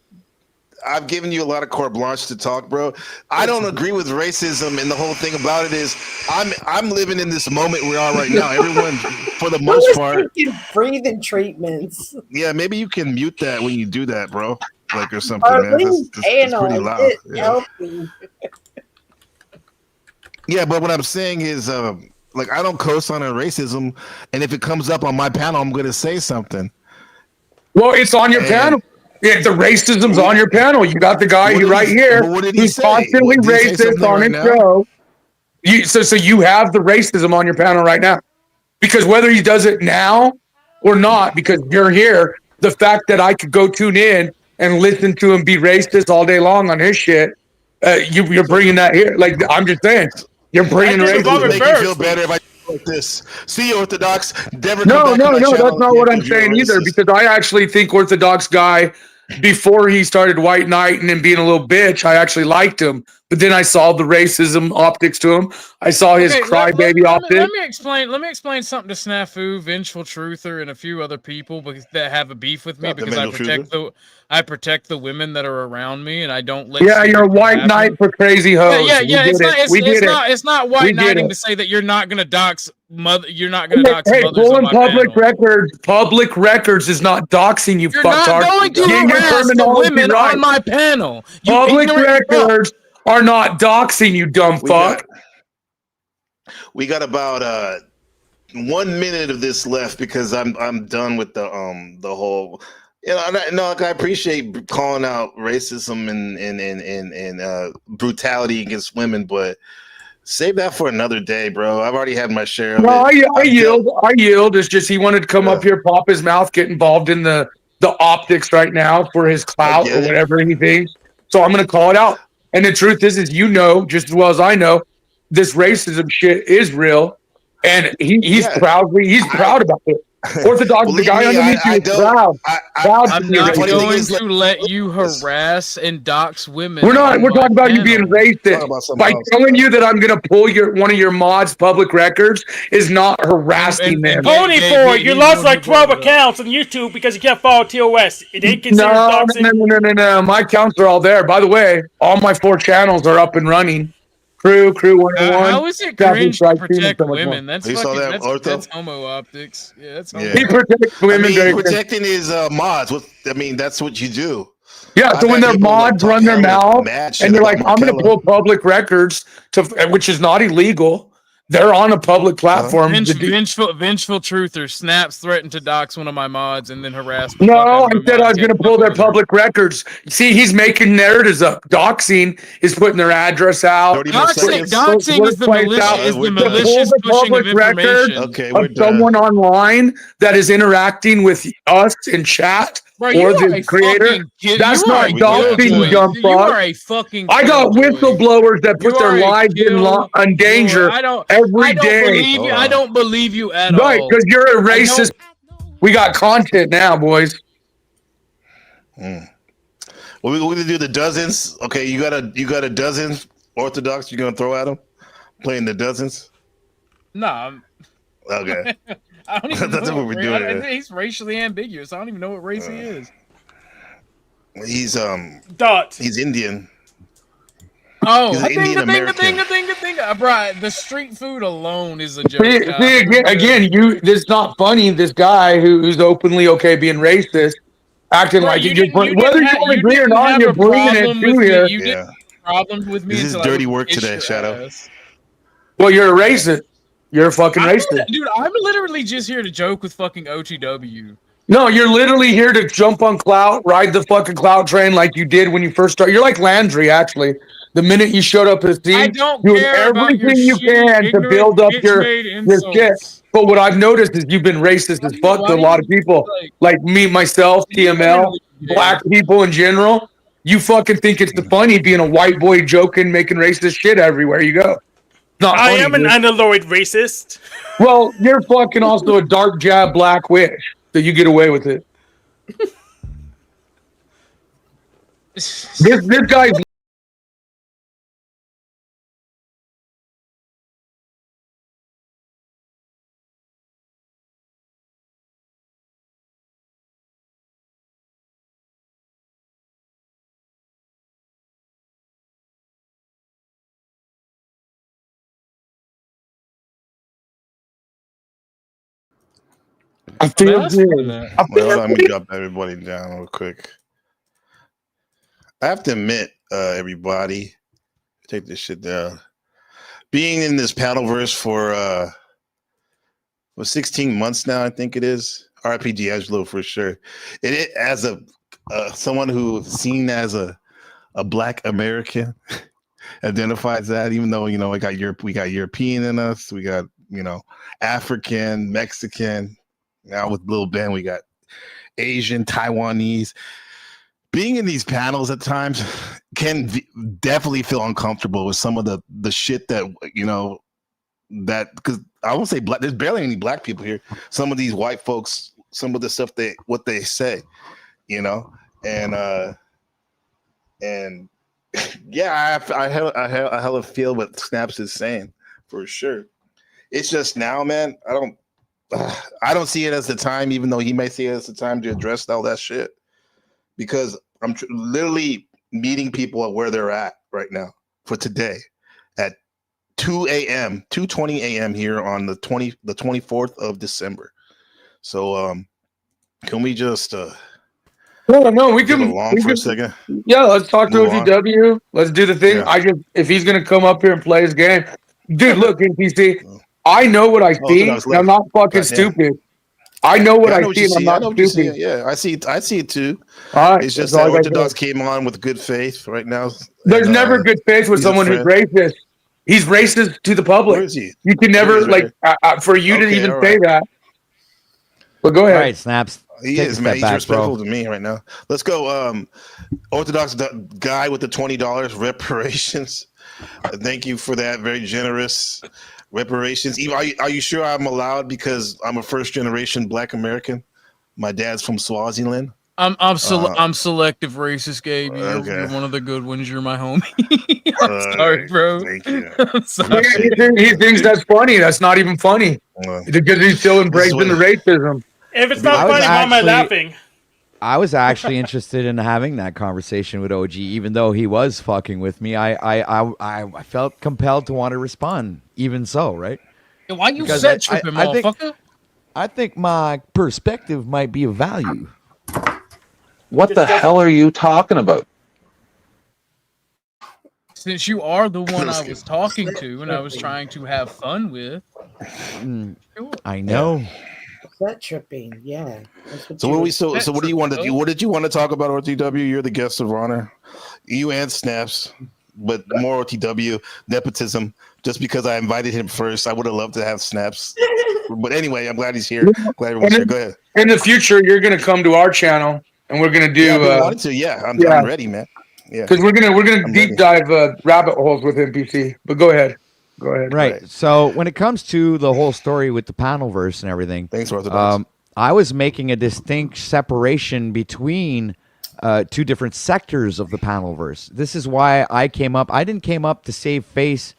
I've given you a lot of carte blanche to talk, bro. I don't agree with racism, and the whole thing about it is, I'm living in this moment we are right now. Everyone, for the most part, breathing treatments. yeah. Maybe you can mute that when you do that, bro, like or something. Our Man. It's pretty panel loud. is Yeah. healthy. Yeah, but what I'm saying is, like, I don't co-sign on racism, and if it comes up on my panel, I'm going to say something. Well, it's on your panel. Yeah, the racism's on your panel. You got the guy right here what did he who's say? constantly Did he say racist something on right his now? show. So you have the racism on your panel right now. Because whether he does it now or not, because you're here, the fact that I could go tune in and listen to him be racist all day long on his shit, you're bringing that here. Like, I'm just saying, you're bringing racism. Make you feel better if I do like this. See you, Orthodox. Never No, come back to my channel that's not what I'm if you're saying either. racist. Because I actually think Orthodox guy, before he started White Knight and being a little bitch, I actually liked him. But then I saw the racism optics to him. I saw his crybaby optics. Let me explain something to Snafu, Vengeful Truther, and a few other people that have a beef with me Not the because Vengeful I protect the women that are around me, and I don't let. Yeah, you're a stupid White happen. Knight for crazy hoes. Yeah. We It's get not. it. We get it. It's not We white get knighting it. to say that you're not going to dox mother. You're not going to dox Hey, mothers pulling on my public panel. records. Public records is not doxing you. You're fucktard. not going to Get your harass the terminology women right. on my panel. You Public ignorant fuck. records are not doxing you, dumb fuck. We got about 1 minute of this left because I'm done with the whole. You know, I appreciate calling out racism and brutality against women, but save that for another day, bro. I've already had my share of No, it. I yield. I yield. It's just he wanted to come up here, pop his mouth, get involved in the optics right now for his clout or whatever he thinks. So I'm going to call it out. And the truth is you know just as well as I know, this racism shit is real, and he's proud about it. Orthodox, the Believe guy me, underneath I you is don't- proud. Proud I'm to be not a funny thing going is, to let you harass and dox women. We're not. on We're my talking about you being panel. Talk racist. about something By else. telling you that I'm going to pull one of your mods' public records is not harassing them. Only Gabe, for he you knows lost who like 12 brought it up. accounts on YouTube because you can't follow TOS. It ain't considered No, doxing. no. My accounts are all there. By the way, all my 4 channels are up and running. Crew 101. How is it Catholic cringe to Strike Team, and protect so much more. women? That's You saw fucking. that, Ortho? That's homo optics. Yeah, that's homo. Yeah. He protects women I mean, very protecting his mods. That's what you do. Yeah, so I've when had their people, like, mods talk run their hella mouth mad shit and you're about like, I'm going to Markella. pull public records, which is not illegal. They're on a public platform. Vengeful truther snaps threatened to dox one of my mods and then harass. the No, fuck out I of my said I mods. was Yeah, going to pull their fuck with her. public records. See, he's making narratives up. Doxing is putting their address out. 30 more seconds. Doxing is the Workplace out. malicious To pull the pushing of public record information. Okay, of we're done. someone online that is interacting with us in chat Bro, or you are the a creator. fucking That's you are not a doxing, killjoy. dumb You fuck. are a fucking I got killjoy. whistleblowers that put You their are a lives in danger I don't every day. believe you. I don't believe you at Right, all. because you're a racist. We got content now, boys. Well, we're gonna do the dozens. Okay, you got a dozen Orthodox you're gonna throw at him, playing the dozens. Nah, Okay, I don't even That's know what we're doing here. He's racially ambiguous. I don't even know what race he is. he's Dot. he's Indian. Oh, He's an Indian American. Bro, the street food alone is a joke. See, again, it's not funny. This guy who's openly okay being racist, acting Bro, like you you're didn't- whether you you didn't want to agree or have not, a you're bringing problem it with to me. here. You didn't have problems with me. This is until I dirty would work kiss today, your Shadow. ass. Well, you're a racist. You're a fucking racist. Dude, I'm literally just here to joke with fucking OTW. No, you're literally here to jump on clout, ride the fucking clout train like you did when you first started. You're like Landry, actually. The minute you showed up as I team, don't doing care about your everything you shitty, can to ignorant, build up your bitch-made shit. insults. But what I've noticed is you've been racist as fuck to a lot of people, like me, myself, TML, black people in general. You fucking think it's the funny being a white boy joking, making racist shit everywhere you go. Not I funny, am an dude. unalloyed racist. Well, you're fucking also a dark jab black witch, so you get away with it. This guy's I feel good. I Well, feel let me good. drop everybody down real quick. I have to admit, everybody, take this shit down. Being in this paddleverse for 16 months now, I think it is. RIP D'Angelo for sure. It as a someone who's seen as a Black American identifies that, even though we got European in us, we got African, Mexican. Now with Lil Ben, we got Asian, Taiwanese. Being in these panels at times can definitely feel uncomfortable with some of the shit that that, because I won't say black. There's barely any black people here. Some of these white folks, some of the stuff what they say, and yeah, I hella feel what Snaps is saying for sure. It's just now, man. I don't see it as the time, even though he may see it as the time to address all that shit, because I'm literally meeting people at where they're at right now for today at 2:20 a.m. here on the 24th of December. So can we just no, we get can along for a second? Yeah, let's talk to Move on. OGW. Let's do the thing. Yeah. If he's gonna come up here and play his game, dude. Look, NPC. I know what I see. I was And I'm not fucking Goddamn. stupid. I know what I what see, you and I'm see. I know not what you see. stupid. Yeah, I see it too. All right, It's just that's all that I gotta Orthodox say. came on with good faith right now. There's and, never good faith with he's a someone who's friend. racist. He's racist to the public. Where is he? You can There never he is, right for you to Okay, even all say right. that. But go All ahead. right, Snaps. He Take a is, step man. He's back, respectful bro. to me right now. Let's go. Orthodox guy with the $20 reparations. Thank you for that. Very generous. Reparations. Eve, are you sure I'm allowed because I'm a first generation Black American? My dad's from Swaziland. I'm selective racist, Gabe. You're one of the good ones. You're my homie. I'm sorry, bro. Thank you. I'm sorry. He thinks that's funny. That's not even funny. Because he's still embracing the racism. If it's not funny, why am I laughing? I was actually interested in having that conversation with OG, even though he was fucking with me. I felt compelled to want to respond, even so, right? And why you Because set tripping, motherfucker? I think my perspective might be of value. What the hell are you talking about? Since you are the one I was talking to and I was trying to have fun with. I know. Set tripping, yeah. So what do you want to do? What did you want to talk about, RTW? You're the guest of honor. You and Snaps, but more RTW nepotism. Just because I invited him first, I would have loved to have Snaps. But anyway, I'm glad he's here. Glad everyone's here. Go ahead. In the future, you're gonna come to our channel, and we're gonna do. I'm ready, man. Yeah, because we're gonna deep dive rabbit holes with NPC. But go ahead. Right. So when it comes to the whole story with the Panelverse and everything, thanks, Orthodox. I was making a distinct separation between two different sectors of the Panelverse. This is why I came up. I didn't came up to save face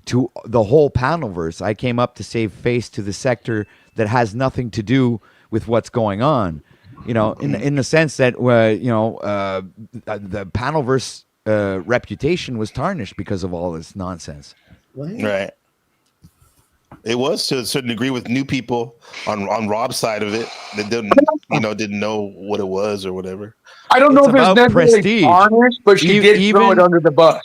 to the whole Panelverse. I came up to save face to the sector that has nothing to do with what's going on. You know, in the sense that the Panelverse reputation was tarnished because of all this nonsense. Right. It was to a certain degree with new people on Rob's side of it that didn't know what it was or whatever. I don't know if it's necessarily prestige. tarnished, but she did throw it under the bus.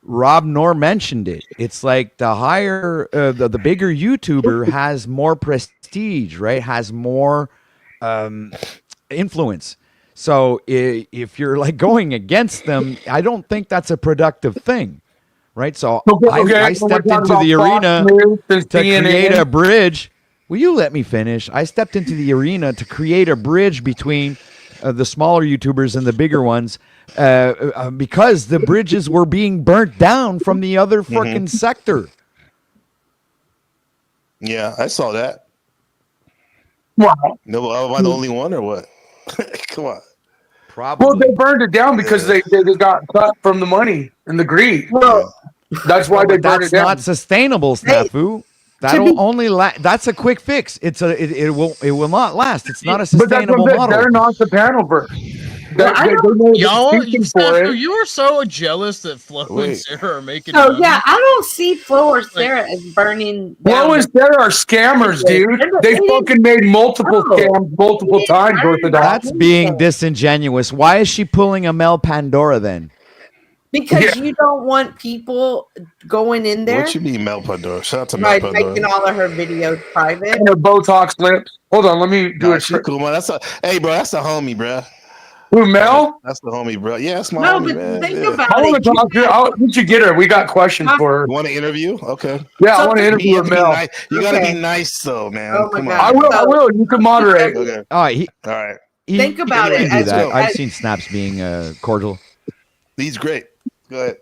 Rob Nor mentioned it. It's like the higher, the bigger YouTuber has more prestige, right? Has more influence. So if you're like going against them, I don't think that's a productive thing. Right, so I stepped into the arena to create a bridge. Will you let me finish? I stepped into the arena to create a bridge between the smaller YouTubers and the bigger ones because the bridges were being burnt down from the other freaking sector. Yeah, I saw that. Wow. No, am I the only one or what? Come on. Probably. Well, they burned it down because they got cut from the money and the greed. Well, that's why they burned it down. That's not sustainable, Snafu. That'll only that's a quick fix. It will not last. It's not a sustainable model. They're not the Panelverse. Snafu, you are so jealous that Flo and Sarah are making So money. yeah, I don't see Flo or Sarah as burning down. Flo and Sarah are scammers, dude. They fucking made multiple scams multiple times. That's being disingenuous. Why is she pulling a Mel Pandora then? Because you don't want people going in there. What you mean, Mel Pandora? Shout out to Mel Pandora. Making all of her videos private. And her Botox lips. Hold on, let me do it. Cool, man. Hey, bro, that's the homie, bro. Who, Mel? That's the homie, bro. Yeah, that's my No, homie, but man. think Yeah. about I want to talk to her. Why don't you get her? We got questions for her. You want to interview? Okay. Yeah, I want to interview You with Mel. You gotta be nice, though, man. Oh my Come God. on. I will. You can moderate. Okay. All right. All right. Think about he it. can do that. as- I've seen snaps being cordial. He's great. Go ahead,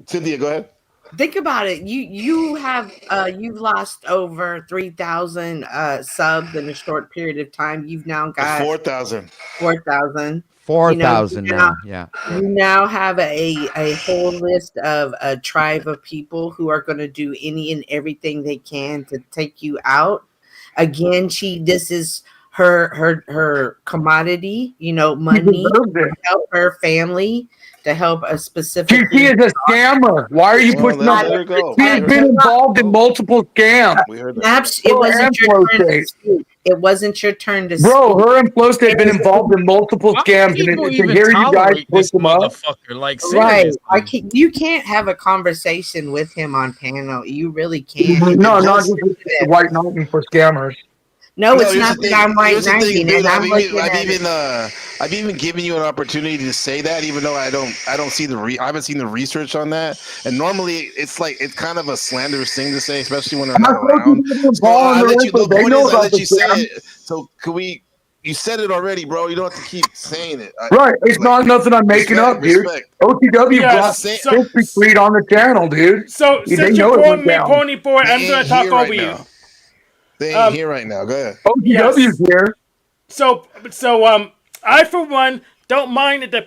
Cynthia. Go ahead. Think about it. You've lost over 3,000 subs in a short period of time. You've now got 4,000. 4,000. 4,000 now. Yeah. You now have a whole list of a tribe of people who are going to do any and everything they can to take you out. Again, this is her commodity, money to help her family, to help a specific. She is a scammer. Why are you pushing let her on? go. She's been involved in multiple scams. We heard that. Snaps, it wasn't your turn to speak. It wasn't your turn to Bro, speak. her and Flow have been involved in multiple scams, and People to even hear you guys tolerate push this them up. motherfucker. Like, Right. seriously. You can't have a conversation with him on panel. You really can't. No, not just white knighting for scammers. No, it's here's not the that I'm thing. white Here's the thing, knighting, dude. and I'm looking at it. I've even given you an opportunity to say that, even though I don't see I haven't seen the research on that. And normally, it's kind of a slanderous thing to say, especially when they're not around. So I let you say it. So can we, You said it already, bro. You don't have to keep saying it. Right. It's not nothing I'm making up, dude. OTW brought so- 50 feet on the channel, dude. So They since know you're it calling went me down. Pony Boy, I'm They gonna ain't talk here over right you. now. They ain't here right now. Go ahead. OTW's here. So I for one don't mind that the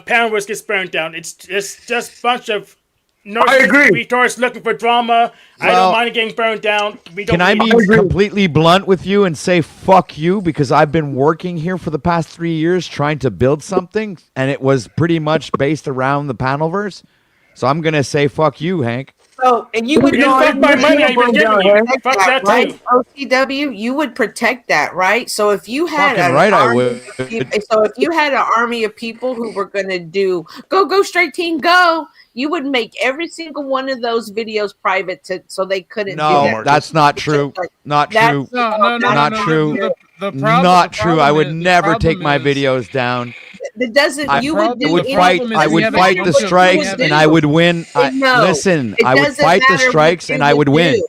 Panelverse gets burned down. It's just a bunch of retards looking for drama. I Well, don't mind it getting burned down. We don't Can I be need- completely blunt with you and say fuck you, because I've been working here for the past 3 years trying to build something, and it was pretty much based around the Panelverse. So I'm gonna say fuck you, Hank. So, and you would fuck my money I've been giving you. Fuck that right? too. OCW, you would protect that, right? So if you had Fucking an right I army would. of people- so if you had an army of people who were going to do go straight team go, you would make every single one of those videos private so they couldn't do No, that. that's not true. Not true. Not true. Not true. I would never take my videos down. It doesn't. You would do I would any- fight. I would fight the strikes, and I would win. No, Listen, it I would doesn't fight the matter what strikes, you and I would would win. do.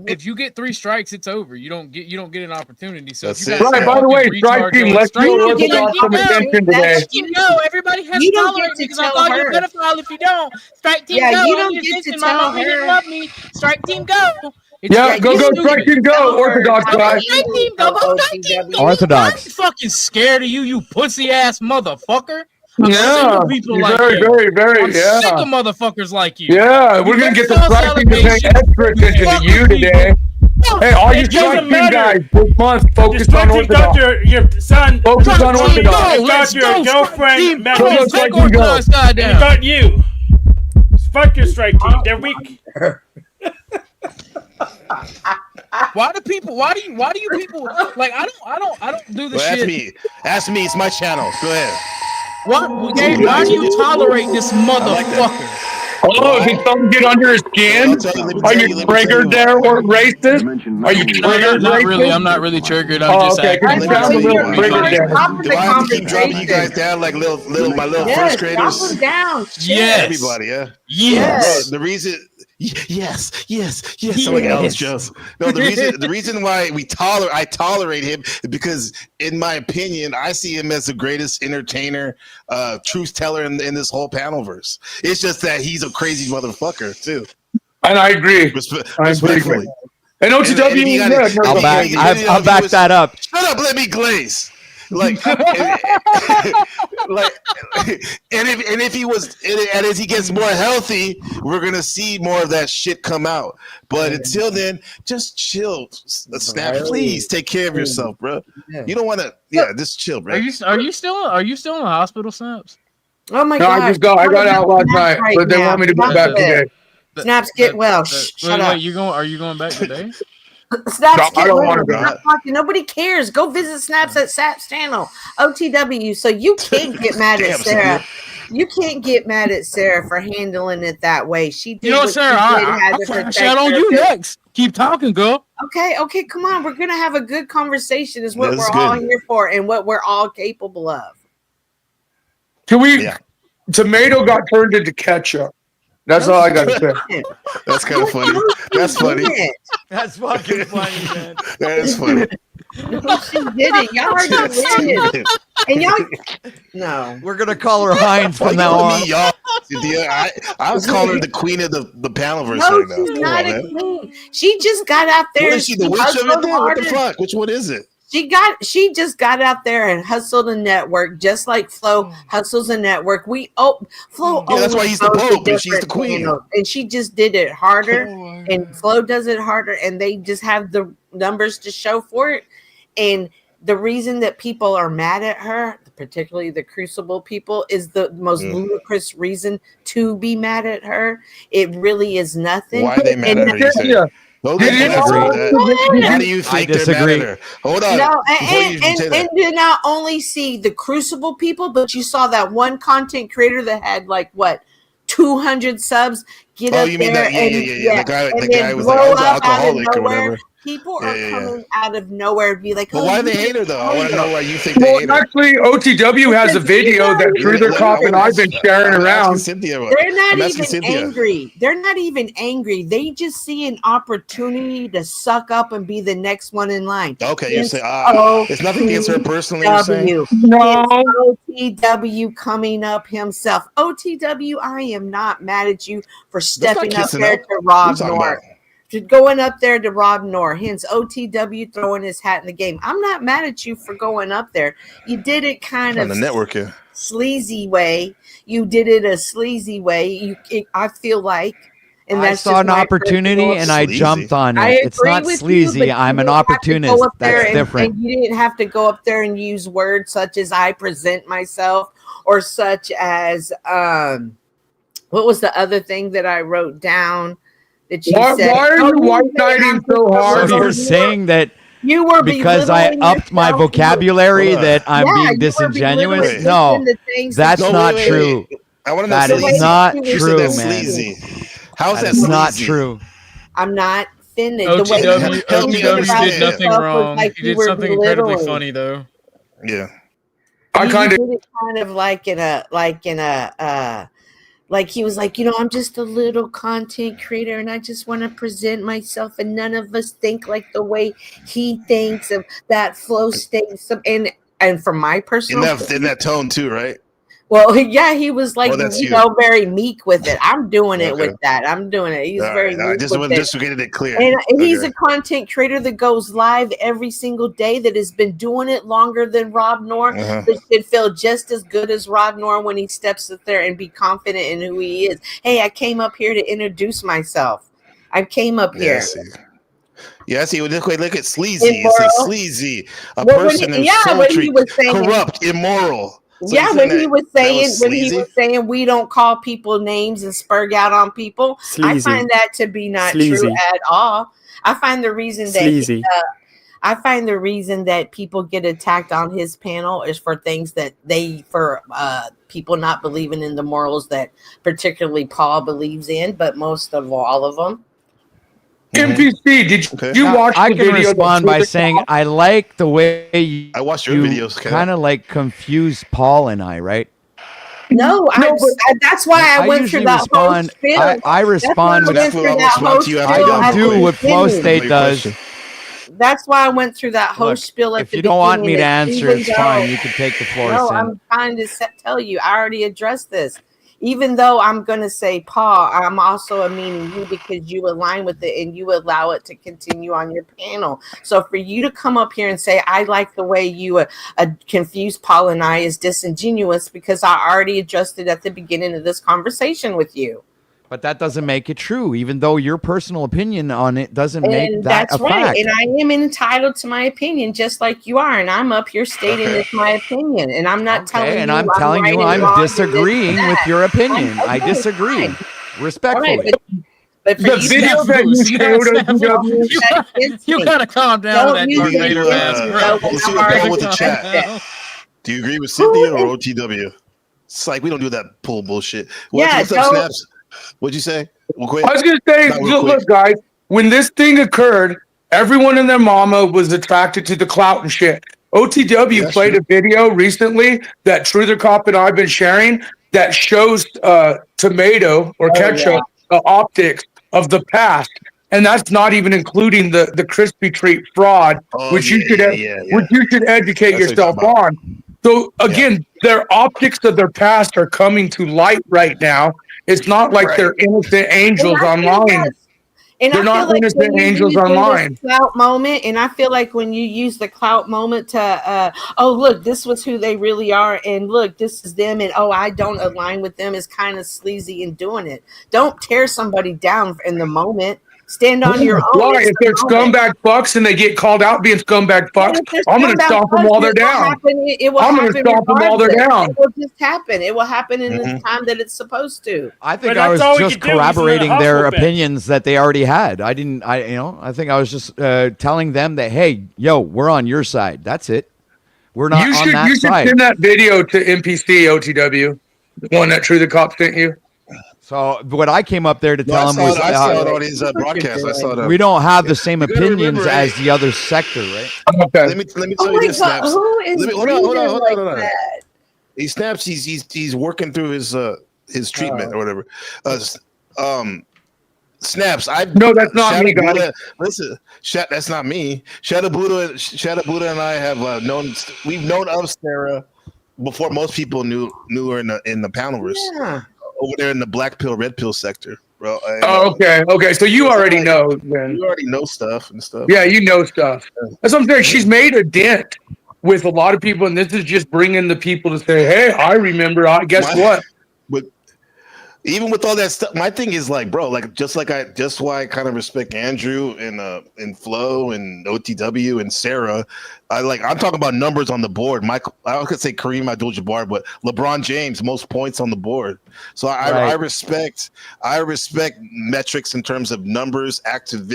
If you get 3 strikes, it's over. You don't get an opportunity. So That's if you it. got Right, some by the way, fucking strike retard team, doing let's strike do team, Orthodox you some don't attention get today. to go. Everybody has You to don't tolerate get me to because I tell call you a her. pedophile if you don't. Strike team Yeah, go. you I'm don't your get to sister. My tell mom didn't her. love me. Strike team go. It's Yeah, like, go, you go, stupid. strike team, go, Orthodox how guy. you Strike team go. Go strike team go. Orthodox. I'm fucking scared of you, you pussy ass motherfucker. I'm sick Yeah, of people you're like very, you. very, very, I'm sick yeah. of motherfuckers like you. Yeah, we're You gonna get the false strike team to pay allegations. extra attention Fuck to you with today. people. Hey, all you It strike doesn't team matter. guys this month, focus on Strike team got Orthodox. your son. Focus Strike on team Orthodox. go. Got Let's your go. Strike girlfriend. team Matt go. Gibson. Go, strike Take team go. Orthodox guy And he down. got you. Fuck your strike team. They're weak. Why do you people like I don't do this Well, shit. ask me. Ask me. It's my channel. Go ahead. Why do you tolerate this motherfucker? Oh, did something get under his skin? Are you triggered there or racist? Are you triggered Not really. racist? I'm not really triggered. I'm Oh, just okay, acting. because you sound a little triggered there. Do I have to keep dropping you guys down like my little Yes, first graders? drop them down. Yes. Everybody, yeah. Yes. Bro, the reason. Yes. I'm like Alex Jones. No, the reason why I tolerate him is because, in my opinion, I see him as the greatest entertainer, truth teller in this whole Panelverse. It's just that he's a crazy motherfucker too. And I agree. Respectfully. And OTW, I'll back that up. Shut up, let me glaze. Like, and if he was, and as he gets more healthy, we're gonna see more of that shit come out. But until then, just chill. Snap, please take care of yourself, bro. You don't want to, just chill, bro. Are you still in the hospital, Snaps? Oh my No, god! I got out last night, but they want me to go back today. Snaps, get well. Shut up. Are you going back today? Snaps, No, I get don't well. wanna go. Stop talking. Nobody cares. Go visit Snaps at Saps channel. OTW. So you can't get mad at Damn, Sarah. You can't get mad at Sarah for handling it that way. She did. You know, what Sarah, she did, had I'll to crash protect out on her. you next. Keep talking, girl. Okay, come on. We're gonna have a good conversation. Is what That's we're all good. here for, and what we're all capable of. Can we? Tomato got turned into ketchup. That's all I got to say. That's kind of funny. That's funny. That's fucking funny, man. That is funny. No, she didn't. Y'all already did. And y'all, no. We're gonna call her Heinz Why from you now calling on. me y'all? I was calling her the queen of the Panelverse No, right now. she's Come not on, a man. queen. She just got out there. What and is she, the witch of it hustled then? What the harder. fuck? Which one is it? She just got out there and hustled a network, just like Flo hustles a network. Flo. Yeah, that's why he's the owns a Pope and she's the different queen. channel, and she just did it harder, and Flo does it harder, and they just have the numbers to show for it. And the reason that people are mad at her, particularly the Crucible people, is the most ludicrous reason to be mad at her. It really is nothing. Why are they mad And at her? You say? Don't get mad at that. Why do you think they're mad at her? Hold on. No, Before you even say and that. did not only see the Crucible people, but you saw that one content creator that had like what 200 subs get Oh, up you mean there that? Yeah. The guy and was then like, blow I was an up out of alcoholic or nowhere. whatever. People Yeah, are yeah, coming out of nowhere to be like, Well, oh, why do you they hate her just though? I want to hate her. know why you think they Well, hate her. actually, OTW has a Because video that they're Truther not Cop even and I've been sharing I'm asking around. Cynthia. They're not I'm asking even Cynthia. angry. They're not even angry. They just see an opportunity to suck up and be the next one in line. Okay, you It's say it's nothing against her personally. You're saying OTW. No. It's OTW coming up himself. OTW, I am not mad at you for That's not stepping up kissing there up. to What are Rob you talking North. about? To going up there to Rob North. Hence OTW throwing his hat in the game. I'm not mad at you for going up there. You did it kind On of the network here. sleazy way. You did it a sleazy way. I feel like, and I that's saw just an my opportunity personal and I Sleazy. jumped on I it. It's agree not with you, sleazy. but you I'm an didn't have to go opportunist. up there That's different. and you didn't have to go up there and use words such as "I present myself" or such as what was the other thing that I wrote down that you Why said? are you white knighting so hard? So you're saying that you were because I belittling upped my yourself. vocabulary Hold on. that I'm Yeah, being you were disingenuous? belittling No, the things that's that not wait. true. I want to know That sleazy. is not You You true, said that's man. sleazy. How is That that is sleazy? not true. I'm not finished. The way OTW you help me talked OTW about did nothing yourself was wrong. like He you did were something incredibly belittling. funny though. Yeah. I You kind of did it kind of like like he was like, I'm just a little content creator and I just want to present myself and none of us think like the way he thinks of that flow state. And from my In personal that tone too, right? well, yeah, he was like, Oh, that's you. very meek with it. I'm doing it Okay. with that. I'm doing it. He's All very right. I meek just with want it. just to get it clear. And he's Okay. a content creator that goes live every single day that has been doing it longer than Rob Noor. Uh-huh. That should feel just as good as Rob Noor when he steps up there and be confident in who he is. Hey, I came up here to introduce myself. I came up Yeah, I here. see. Yeah, I see. Look at sleazy. It says Immoral. sleazy. A Well, when person he- who's yeah, when he sultry, was saying- corrupt, immoral. So yeah, you're when saying he was that saying sleazy? we don't call people names and spurg out on people, Sleazy. I find that to be not Sleazy. true at all. I find the reason that Sleazy. people get attacked on his panel is for things that people not believing in the morals that particularly Paul believes in, but most of all of them. NPC. Did you Now, watch I the can video? respond by saying I like the way I watched your you videos, Ken. kind of like confuse Paul and I, right? No, that's why I went through usually that whole respond. spiel. I respond. That's why I went through that respond whole to you spiel after I that. at don't the do what Flow beginning. State does. That's why I went through that whole Look, spiel at if the you don't want me to beginning, that answer, even it's though- fine. You can take the floor, No, Sin. I'm trying to tell you. I already addressed this. Even though I'm going to say Paul, I'm also meaning you because you align with it and you allow it to continue on your panel. So for you to come up here and say, I like the way you confuse Paul and I is disingenuous because I already adjusted at the beginning of this conversation with you. But that doesn't make it true, even though your personal opinion on it doesn't make And that that's a right. fact. And I am entitled to my opinion just like you are. And I'm up here stating Okay. it's my opinion. And I'm not telling Okay, and you I'm telling right you and I'm wrong and this disagreeing and with that. your opinion. I Okay, disagree. fine. Respectfully. All right, but for The you video to that you Snap showed Snap OTW. You gotta calm down with that Don't Darth use Vader me. mask, bro. Let's see what Paul with the chat. Do you agree with Cynthia or OTW? It's like we don't do that pull bullshit. What's up, Snaps? What'd you say? Real quick. I was gonna say, Not real look, quick. guys, when this thing occurred, everyone and their mama was attracted to the clout and shit. OTW That's played true. a video recently that Truther Cop and I've been sharing that shows tomato or ketchup optics of the past. And that's not even including the crispy treat fraud, Oh, which you yeah. which you should educate That's what yourself you're talking on. So again, their optics of their past are coming to light right now. It's not like they're innocent angels online. And They're I not feel like innocent when you angels use online. this clout moment, and I feel like when you use the clout moment to, oh look, this was who they really are, and look, this is them, and oh, I don't align with them, is kind of sleazy in doing it. Don't tear somebody down in the moment. Stand on your own. Why? It's If the they're moment. scumbag fucks and they get called out being scumbag fucks, If they're I'm going to scumbag stomp them fucks, while they're it will down. happen- It will I'm going happen to stomp them while they're regardless. down. It will just happen. It will happen in the Mhm. time that it's supposed to. I think But I was that's all we just could do. He's corroborating another their hustle bitch. opinions that they already had. I think I was just telling them that, hey, yo, we're on your side. That's it. We're not You on should that side. send that video to NPC OTW, the one that True the Cop sent you. So what I came up there to tell him was I saw it on his broadcast. I saw that. we don't have the same gotta opinions remember, as the other sector, right? Okay. Let me tell Oh you my this, god, Snaps. who is Hold on. breathing like that? He Snaps. He's working through his treatment or whatever. Snaps. No, that's not me, Buddha, guys. listen, that's not me. Shadow Buddha and I have we've known of Sarah before most people knew her in the Panelverse. Yeah. Over there in the black pill, red pill sector, bro. Oh, okay. So you already know, then. You already know stuff and stuff. Yeah, you know stuff. That's what I'm saying. She's made a dent with a lot of people, and this is just bringing the people to say, "Hey, I remember. Guess what?" But even with all that stuff, my thing is like, bro, like just why I kind of respect Andrew and Flo and OTW and Sarah. I'm talking about numbers on the board. I could say Kareem Abdul-Jabbar, but LeBron James, most points on the board. So I respect metrics in terms of numbers, active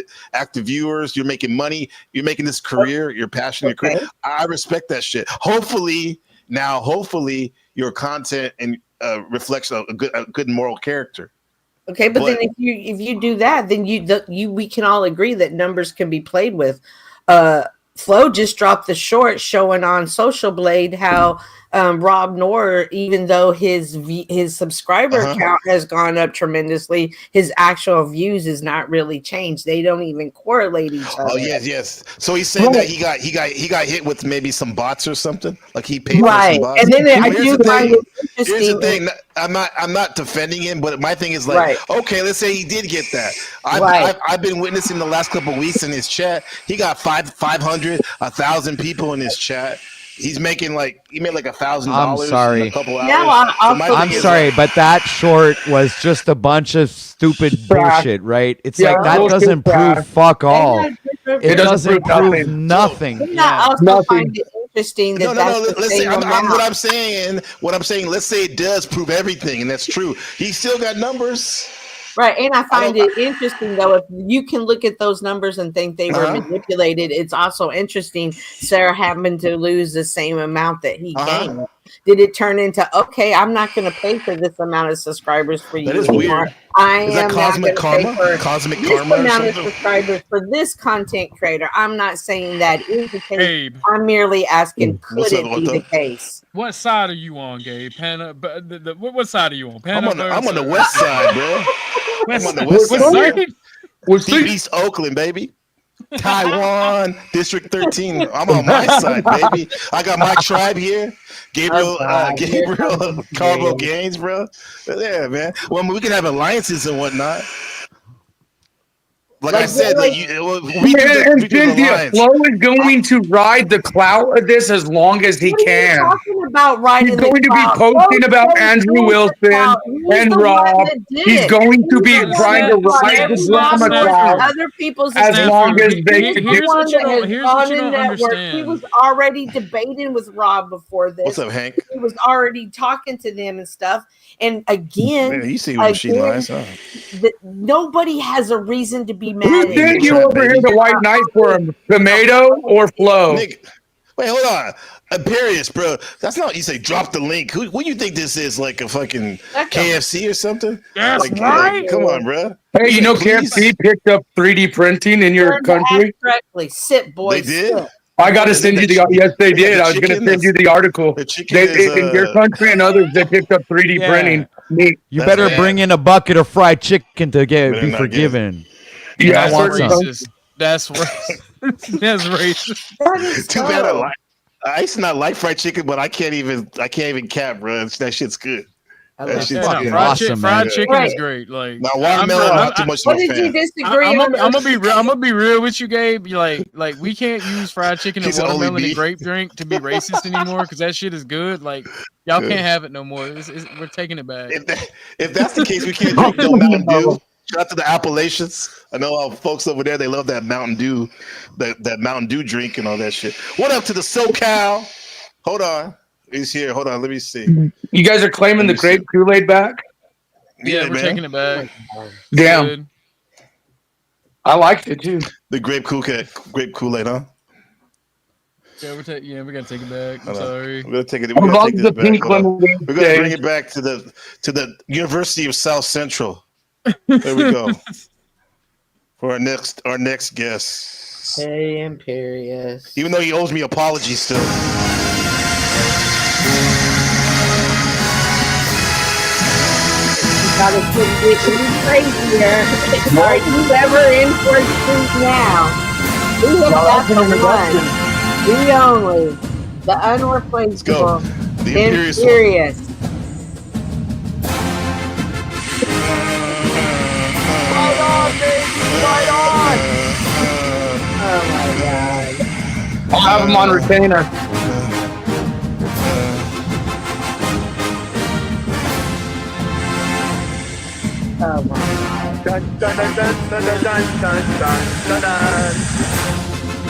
viewers. You're making money. You're making this career. You're passionate. Okay. I respect that shit. Hopefully your content and reflects a good moral character. Okay, but then if you do that, then we can all agree that numbers can be played with. Flo just dropped the short showing on Social Blade how Rob Noor, even though his subscriber count has gone up tremendously, his actual views is not really changed. They don't even correlate each other. Oh yes. So he's saying that he got hit with maybe some bots or something. Like he paid for some bots. And then I do find it interesting. Here's the thing. I'm not defending him, but my thing is like, okay, let's say he did get that. I've been witnessing the last couple of weeks in his chat. He got 500, 1,000 people in his chat. He made like $1,000. I'm sorry. In a couple hours. I'm sorry, but that short was just a bunch of stupid bullshit, right? It's like that doesn't prove fuck all. It doesn't prove nothing. I also find it interesting that no. Listen, what I'm saying. Let's say it does prove everything, and that's true. He's still got numbers. Right, and I find it interesting though, if you can look at those numbers and think they were manipulated, it's also interesting Sarah happened to lose the same amount that he gained. Did it turn into, okay, I'm not going to pay for this amount of subscribers for you anymore. Weird. I Is am that not cosmic going to pay karma? for Cosmic this karma or amount of something? subscribers for this content creator. I'm not saying that is the case. I'm merely asking, could it be the case? What side are you on, Gabe? What side are you on? I'm on the west side, bro. I'm on the west side. Deep East Oakland, baby. Taiwan, District 13. I'm on my side, baby. I got my tribe here. Gabriel Carbo Gaines, bro. Yeah, man. Well, we can have alliances and whatnot. Like I said, Cynthia, Flo is going to ride the clout of this as long as he can. Talking about riding He's going to be posting about Andrew Wilson and Rob. He's going to be trying to ride the drama clout other people's as long as they can Here's what you don't He understand. was already debating with Rob before this. What's up, Hank? He was already talking to them and stuff. And again, Man, you see what she lies, huh? Nobody has a reason to be mad. Who sent you over here to White Knight for him? Tomato or Flo? Wait, hold on. Imperious, bro. That's not you say drop the link. Who you think this is? Like a fucking KFC or something? That's right. Come on, bro. Hey, you know KFC picked up 3D printing in your country? Correctly. Sit, boys. They did? Sit. I got to send you yes, they did. I was going to send you the article. In your country and others, they picked up 3D printing meat. You better bring in a bucket of fried chicken to be forgiven. Yeah, I want some. Racist. That's racist. That's racist. Too bad I used to not like fried chicken, but I can't even cap, bro. That shit's good. That shit's fucking awesome, fried man. chicken is great. Like now, watermelon, I'm not too much of a fan. I'm gonna be real with you, Gabe. Like we can't use fried chicken and watermelon and grape drink to be racist anymore because that shit is good. Like y'all can't have it no more. We're taking it back. If that's the case, we can't drink no Mountain Dew. Shout out to the Appalachians. I know all folks over there, they love that Mountain Dew, that Mountain Dew drink and all that shit. What up to the SoCal? Hold on. He's here. Hold on. Let me see. You guys are claiming the grape Kool-Aid back? Yeah, we're taking it back. Damn. Good. I liked it too. The grape Kool-Aid, huh? Yeah, we gotta take it back. I'm Hold on. sorry. We're gonna take it. I We're gonna love take the this back. pink Hold on. lemonade We're gonna bring stage. it back to the University of South Central. There we go. For our next guest. Hey, Imperious. Even though he owes me apologies still. Gotta get any crazier. Are you ever in for a treat now? We have got the one, the only, the unreplaceable, The Imperious one. Imperious. Right on, baby, right on. Oh my God. I'll have him on retainer. Oh my God. Dun, dun, dun, dun, dun, dun, dun, dun, dun, dun.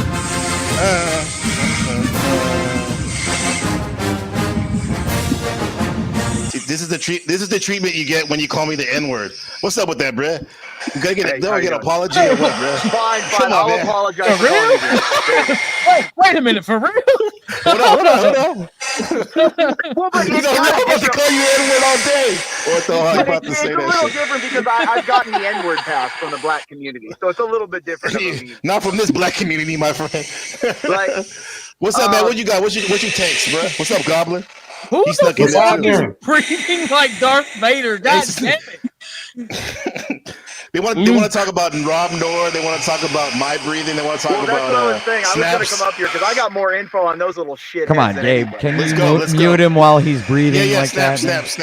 See, this is the treatment you get when you call me the N-word. What's up with that, bruh? You gotta get How you an doing? apology or what, bruh? Fine, Come on, I'll man. apologize. For real? Wait a minute, for real? Hold on. Well, but You it's know, I'm kinda about to call you N-word all day. What the hell? I'm But about to it's say a that little shit. different because I've gotten the N-word pass from the black community, so it's a little bit different. Of a meme. Not from this black community, my friend. Like, What's up, man? What you got? What's your takes, bro? What's up, Goblin? Who He snuck in the there fuck too. is breathing like Darth Vader? God damn it. They want to talk about Rob Noor. They want to talk about my breathing. They want to talk well, that's about what I was saying. I was snaps. gonna come up here because I got more info on those little shit. Come on, than Gabe. anybody. Can Let's you go, let's mute go. him while he's breathing Yeah, like snaps. That's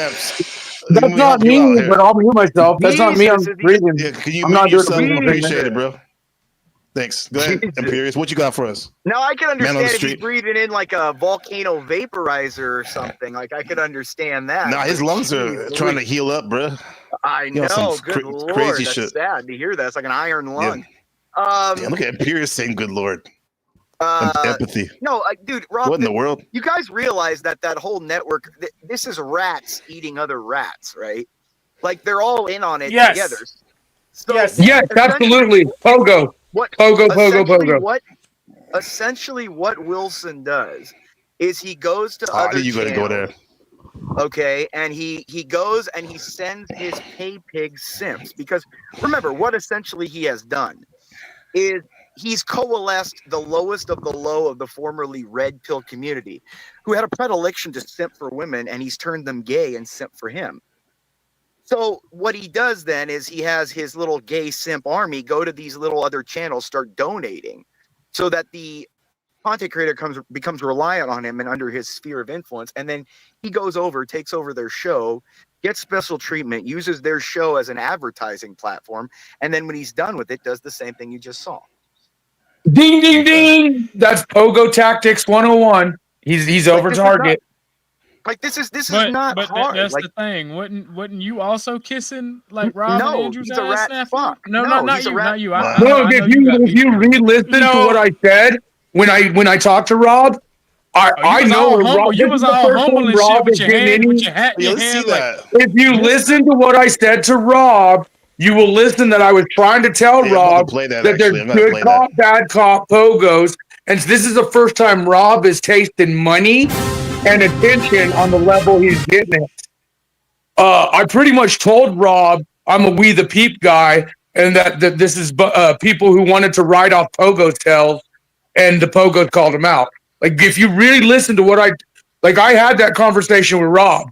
Let me not help you out me, here. but I'll mute myself. That's not me. I'm breathing. Yeah, can you I'm mute not doing yourself? a breathing Appreciate thing. it, bro. Thanks. Go ahead, Jesus. Imperious. What you got for us? Now I can Man on the understand if he's street. breathing in like a volcano vaporizer or something. Like I could understand that. Nah, his but lungs are geez, trying to Louise. heal up, bro. I You know, know. some Good lord, crazy that's shit. sad to hear that. It's like an iron lung. Yeah, look at Imperious saying, "Good lord." Empathy. No, dude, Rob. What in the world? You guys realize that whole network? This is rats eating other rats, right? Like they're all in on it Yes. together. So Yes. Yes, absolutely. Pogo. What? Pogo, essentially pogo. Essentially, what Wilson does is he goes to I other knew you were gonna go there. okay, and he goes and he sends his pay pig simps because remember what essentially he has done is he's coalesced the lowest of the low of the formerly red pill community who had a predilection to simp for women, and he's turned them gay and simp for him. So what he does then is he has his little gay simp army go to these little other channels, start donating so that the content creator becomes reliant on him and under his sphere of influence. And then he goes over, takes over their show, gets special treatment, uses their show as an advertising platform. And then when he's done with it, does the same thing you just saw. Ding, ding, ding. That's Pogo Tactics 101. He's over this is target. This is But not hard. that's Like, the thing. Wouldn't you also kissing like Rob No, and Andrew's he's a ass? rat Snafu? fuck. No, No, not he's a you, rat not you. fuck. I No, know if you got beat. you re-listen to No. what I said when I talked to Rob, I was know all where humble. Rob. You this was is the all first humble time and shit Rob with is your getting hand, any- with your hat in your let's see hand. Like, If you listen to what I said to Rob, you will listen that I was trying to tell Yeah, I'm about Rob to play that, that actually. there's I'm gonna good play cop, bad cop, pogos, and this is the first time Rob is tasting money and attention on the level he's getting it. I pretty much told Rob I'm a We the Peep guy, and that this is people who wanted to ride off Pogo's tails, and the Pogos called him out. Like, if you really listen to what I had that conversation with Rob.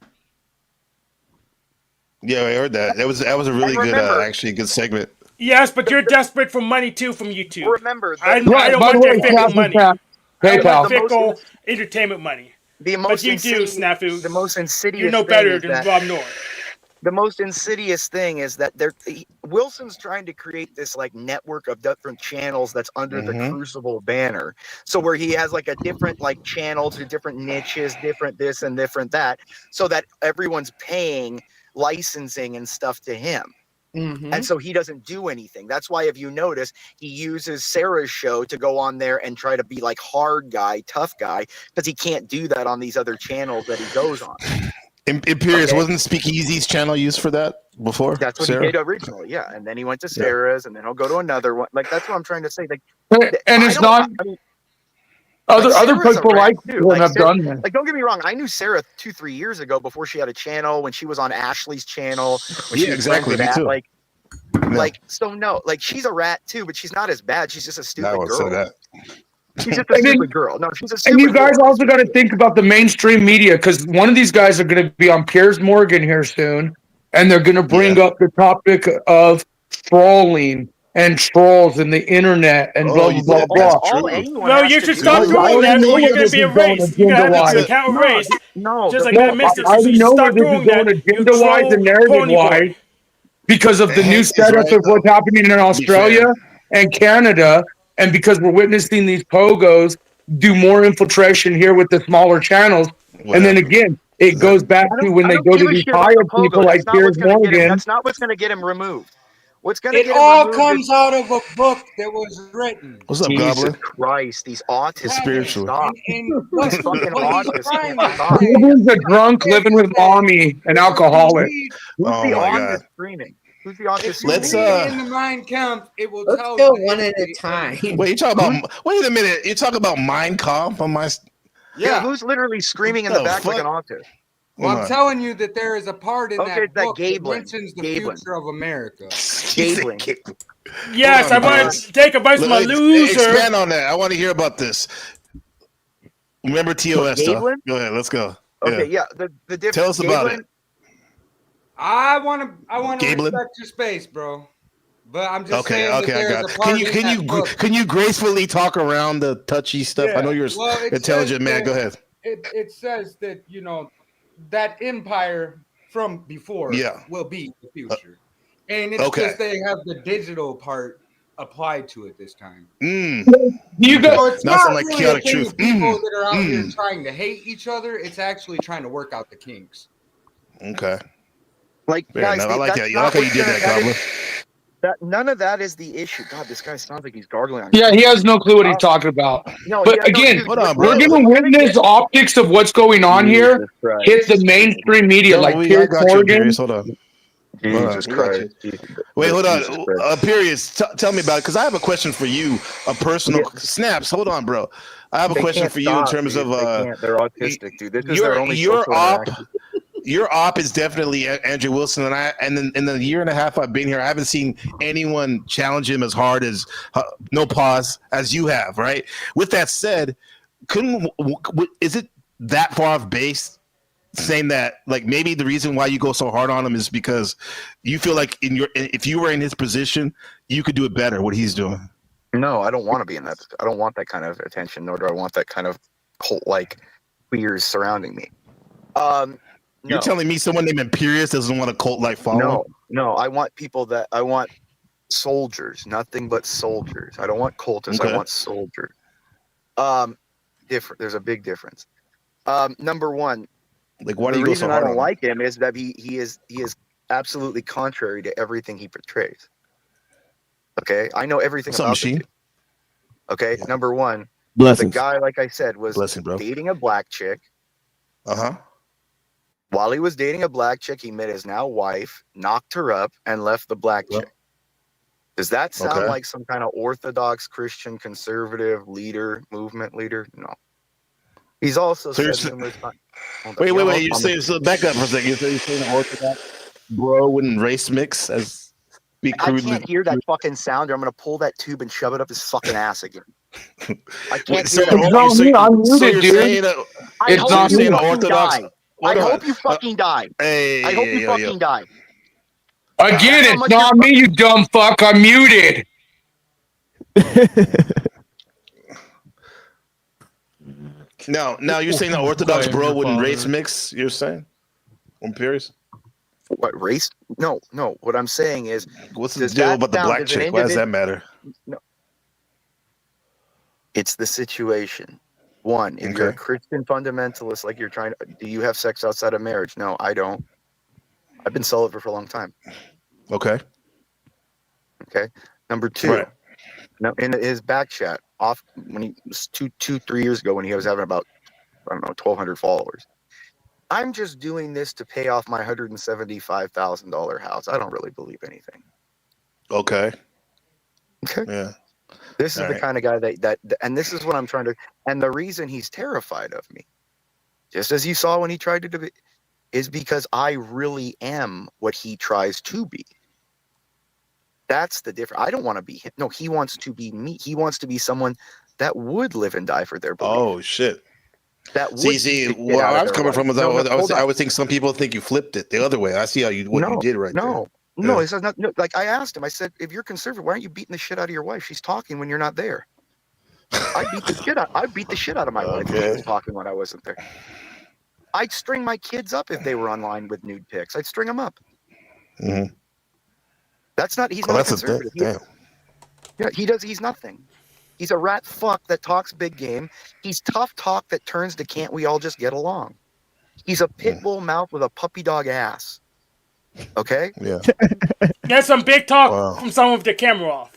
Yeah, I heard that. That was a really good, remember- actually good segment. Yes, but you're desperate for money too from YouTube. Remember, I Right, don't by the want way, your fickle Cash money. Attack, I don't want PayPal. fickle entertainment money. The But most you do, insidious, Snafu. The most insidious. You're no thing better is than that- Rob Noor. The most insidious thing is that Wilson's trying to create this like network of different channels that's under the Crucible banner. So where he has like a different like channel to different niches, different this and different that, so that everyone's paying licensing and stuff to him. And so he doesn't do anything. That's why if you notice, he uses Sarah's show to go on there and try to be like hard guy, tough guy, because he can't do that on these other channels that he goes on. Imperious Okay. wasn't Speakeasy's channel used for that before? That's what Sarah? he did originally, yeah. And then he went to Sarah's, and then he'll go to another one. Like that's what I'm trying to say. Like, And I it's don't- not. I mean, Other Sarah's a people rat, like too. people and have Sarah- done that. Like, don't get me wrong. I knew Sarah 2-3 years ago before she had a channel. When she was on Ashley's channel. When she Yeah, was friends exactly. with Me At- too. Like, so no. Like, she's a rat too, but she's not as bad. She's just a I stupid would say girl. that. She's just a And then- stupid girl. No, she's a And stupid you guys girl. also got to think about the mainstream media, because one of these guys are going to be on Piers Morgan here soon, and they're going to bring up the topic of trolling and trolls and the internet and blah blah blah blah. All anyone No, has you to should do stop is- doing that, or you're where gonna this be is going erased. You're gonna have agenda-wise. your account erased. No, Just like No, that Mystic. I So you know where stop this is doing going that. You agenda-wise troll and narrative-wise Ponyboy. because of the new Hank is setup right, of what's happening in Australia and Canada, and because we're witnessing these pogos do more infiltration here with the smaller channels. And then again, it goes back to when I they don't go give to a these shit about higher the pogo. people like That's not what's Piers gonna get him. Morgan. That's not what's going to get him removed. What's going to It get him all removed comes is out of a book that was written. What's up, Jesus Goblin? Christ, these autists Spiritual. can't stop. And what, These fucking what he's autists trying can't to stop. say, Morgan's a drunk living with mommy, an alcoholic. Who's Oh the my autist God. screaming? Who's the autist if you Let's, read in the Mein Kampf, it will Let's tell go you. one at a time. Wait, you talking about? Wait a minute. You talking about Mein Kampf on my? Yeah, who's literally screaming in the back like an autist? Well, I'm telling you that there is a part in Okay, that it's that book that Gablin. mentions the Gablin. future of America. Gabling. Yes, I want to take advice from a loser. Expand on that. I want to hear about this. Remember TOS stuff. Gablin? Go ahead. Let's go. Okay, yeah. The difference. Tell us about Gablin- it. I want to Gablin? respect your space, bro. But I'm just Okay, saying okay, that I there's got a it. part in that book. Can you gracefully talk around the touchy stuff? I know you're Well, it intelligent says man. that- Go ahead. It says that that empire from before Yeah. will be the future, and it's okay. just they have the digital part applied to it this time. Mm. You So it's Not some not like really a chaotic thing truth. of people that are out here trying to hate each other. It's actually trying to work out the kinks. Okay. Like, Fair guys, enough. I like that's that. I not like how you what's did gonna- that, Goblin. None of that is the issue. God, this guy sounds like he's gargling on. Yeah, he has no clue what he's talking about. No, But yeah, no, again, dude, Hold on, we're bro. going to witness optics of what's going on here Jesus Christ. hit the mainstream media, No, like I Piers got you, Morgan. Imperious. Hold on. Jesus We got Christ. you. Jesus. Wait, hold on. Jesus Christ. Imperious, tell me about it, because I have a question for you. A personal snaps. Hold on, bro. I have a They question can't for you in stop, terms dude. of They can't. They're autistic, dude. This is their only social op. interaction. Your op is definitely Andrew Wilson, and then in the year and a half I've been here, I haven't seen anyone challenge him as hard as no pause as you have. Right. With that said, is it that far off base saying that like maybe the reason why you go so hard on him is because you feel like if you were in his position, you could do it better? What he's doing. No, I don't want to be in that. I don't want that kind of attention, nor do I want that kind of cult-like queers surrounding me. You're telling me someone named Imperious doesn't want a cult-like follow? No. I want people that I want soldiers, nothing but soldiers. I don't want cultists. Okay. I want soldiers. Different. There's a big difference. Number one, like why do the you go so reason I hard don't on like him is that he is absolutely contrary to everything he portrays. Okay, I know everything What's up, about machine? the dude. Okay, number one, Blessings. the guy, like I said, was Blessing, bro. dating a black chick. Uh-huh. While he was dating a black chick, he met his now wife, knocked her up, and left the black chick. Does that sound Okay. like some kind of orthodox Christian conservative movement leader? No. He's also So you're said sa- numerous times. Wait. You say so? Back up for a second. You're saying the Orthodox bro wouldn't race mix as be I crudely. can't hear that fucking sound, or I'm gonna pull that tube and shove it up his fucking ass again. I can't Wait, so hear that. It's not me, I'm so muted, you're dude. saying I It's hope not you me. fucking Orthodox. die. Hold I on. hope you fucking die. Hey, I hope you yo. fucking die. Again, How it's much not you're me, you dumb fuck. I'm muted. Now you're saying the Orthodox Quiet bro your wouldn't father. race mix? You're saying? I'm curious. What race? No. What I'm saying is, What's the does deal that about the sound black as an chick? Why does that individ- matter? No. It's the situation. One, if you're a Okay. Christian fundamentalist, like you're trying to, do you have sex outside of marriage? No, I don't. I've been celibate for a long time. Okay. Okay. Number two, Right. now in his back chat, off when he was 3 years ago, when he was having about, I don't know, 1,200 followers. I'm just doing this to pay off my $175,000 house. I don't really believe anything. Okay. Okay. Yeah. This is All the right. kind of guy that, and this is what I'm trying to, and the reason he's terrified of me, just as you saw when he tried to debate, is because I really am what he tries to be. That's the difference. I don't want to be him. No, he wants to be me. He wants to be someone that would live and die for their belief. Oh shit. That would See, beat the shit where out of I was their coming life. from is No, hold I on. would think some people think you flipped it the other way. I see how you what you did right No, there. no, Yeah. this is not. No, like I asked him, I said, if you're conservative, why aren't you beating the shit out of your wife? She's talking when you're not there. I beat the shit out of my wife when she was talking when I wasn't there. I'd string my kids up if they were online with nude pics. I'd string them up. Mhm. That's not. He's Oh, not a that's a thing. conservative. Damn. Yeah, he does. He's nothing. He's a rat fuck that talks big game. He's tough talk that turns to can't we all just get along. He's a pit bull mouth with a puppy dog ass. Okay? Yeah. That's some big talk from someone with their camera off.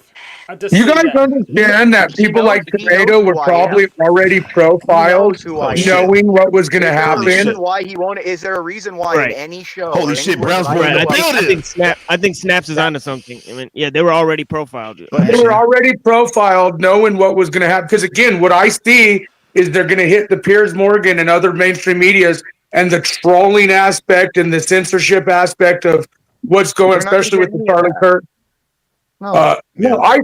I just You say guys that. understand that people like Tomato were probably already profiled, who I am. knowing what was going to Is there a happen. reason why he won't? Is there a reason why Right. in any show? Holy or shit, anywhere Brown's that boy in know the of- building. I think Snaps is onto something. I mean, yeah, they were already profiled. They were already profiled, knowing what was going to happen. Because again, what I see is they're going to hit the Piers Morgan and other mainstream medias, and the trolling aspect and the censorship aspect of what's going, They're not gonna especially with get the any of Charlie that. Kirk.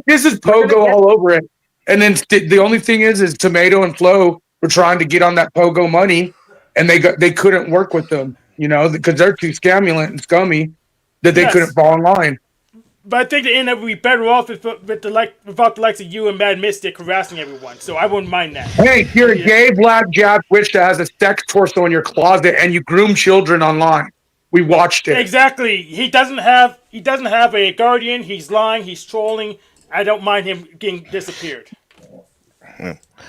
This is Pogo all over it. And then the only thing is Tomato and Flo were trying to get on that Pogo money, and they couldn't work with them, because they're too scammulent and scummy that they Yes. couldn't fall in line. But I think the internet would be better off without the likes of you and Mad Mystic harassing everyone. So I wouldn't mind that. Hey, you're a gay black Jap witch that has a sex torso in your closet, and you groom children online. We watched it. Exactly. He doesn't have a guardian. He's lying. He's trolling. I don't mind him getting disappeared.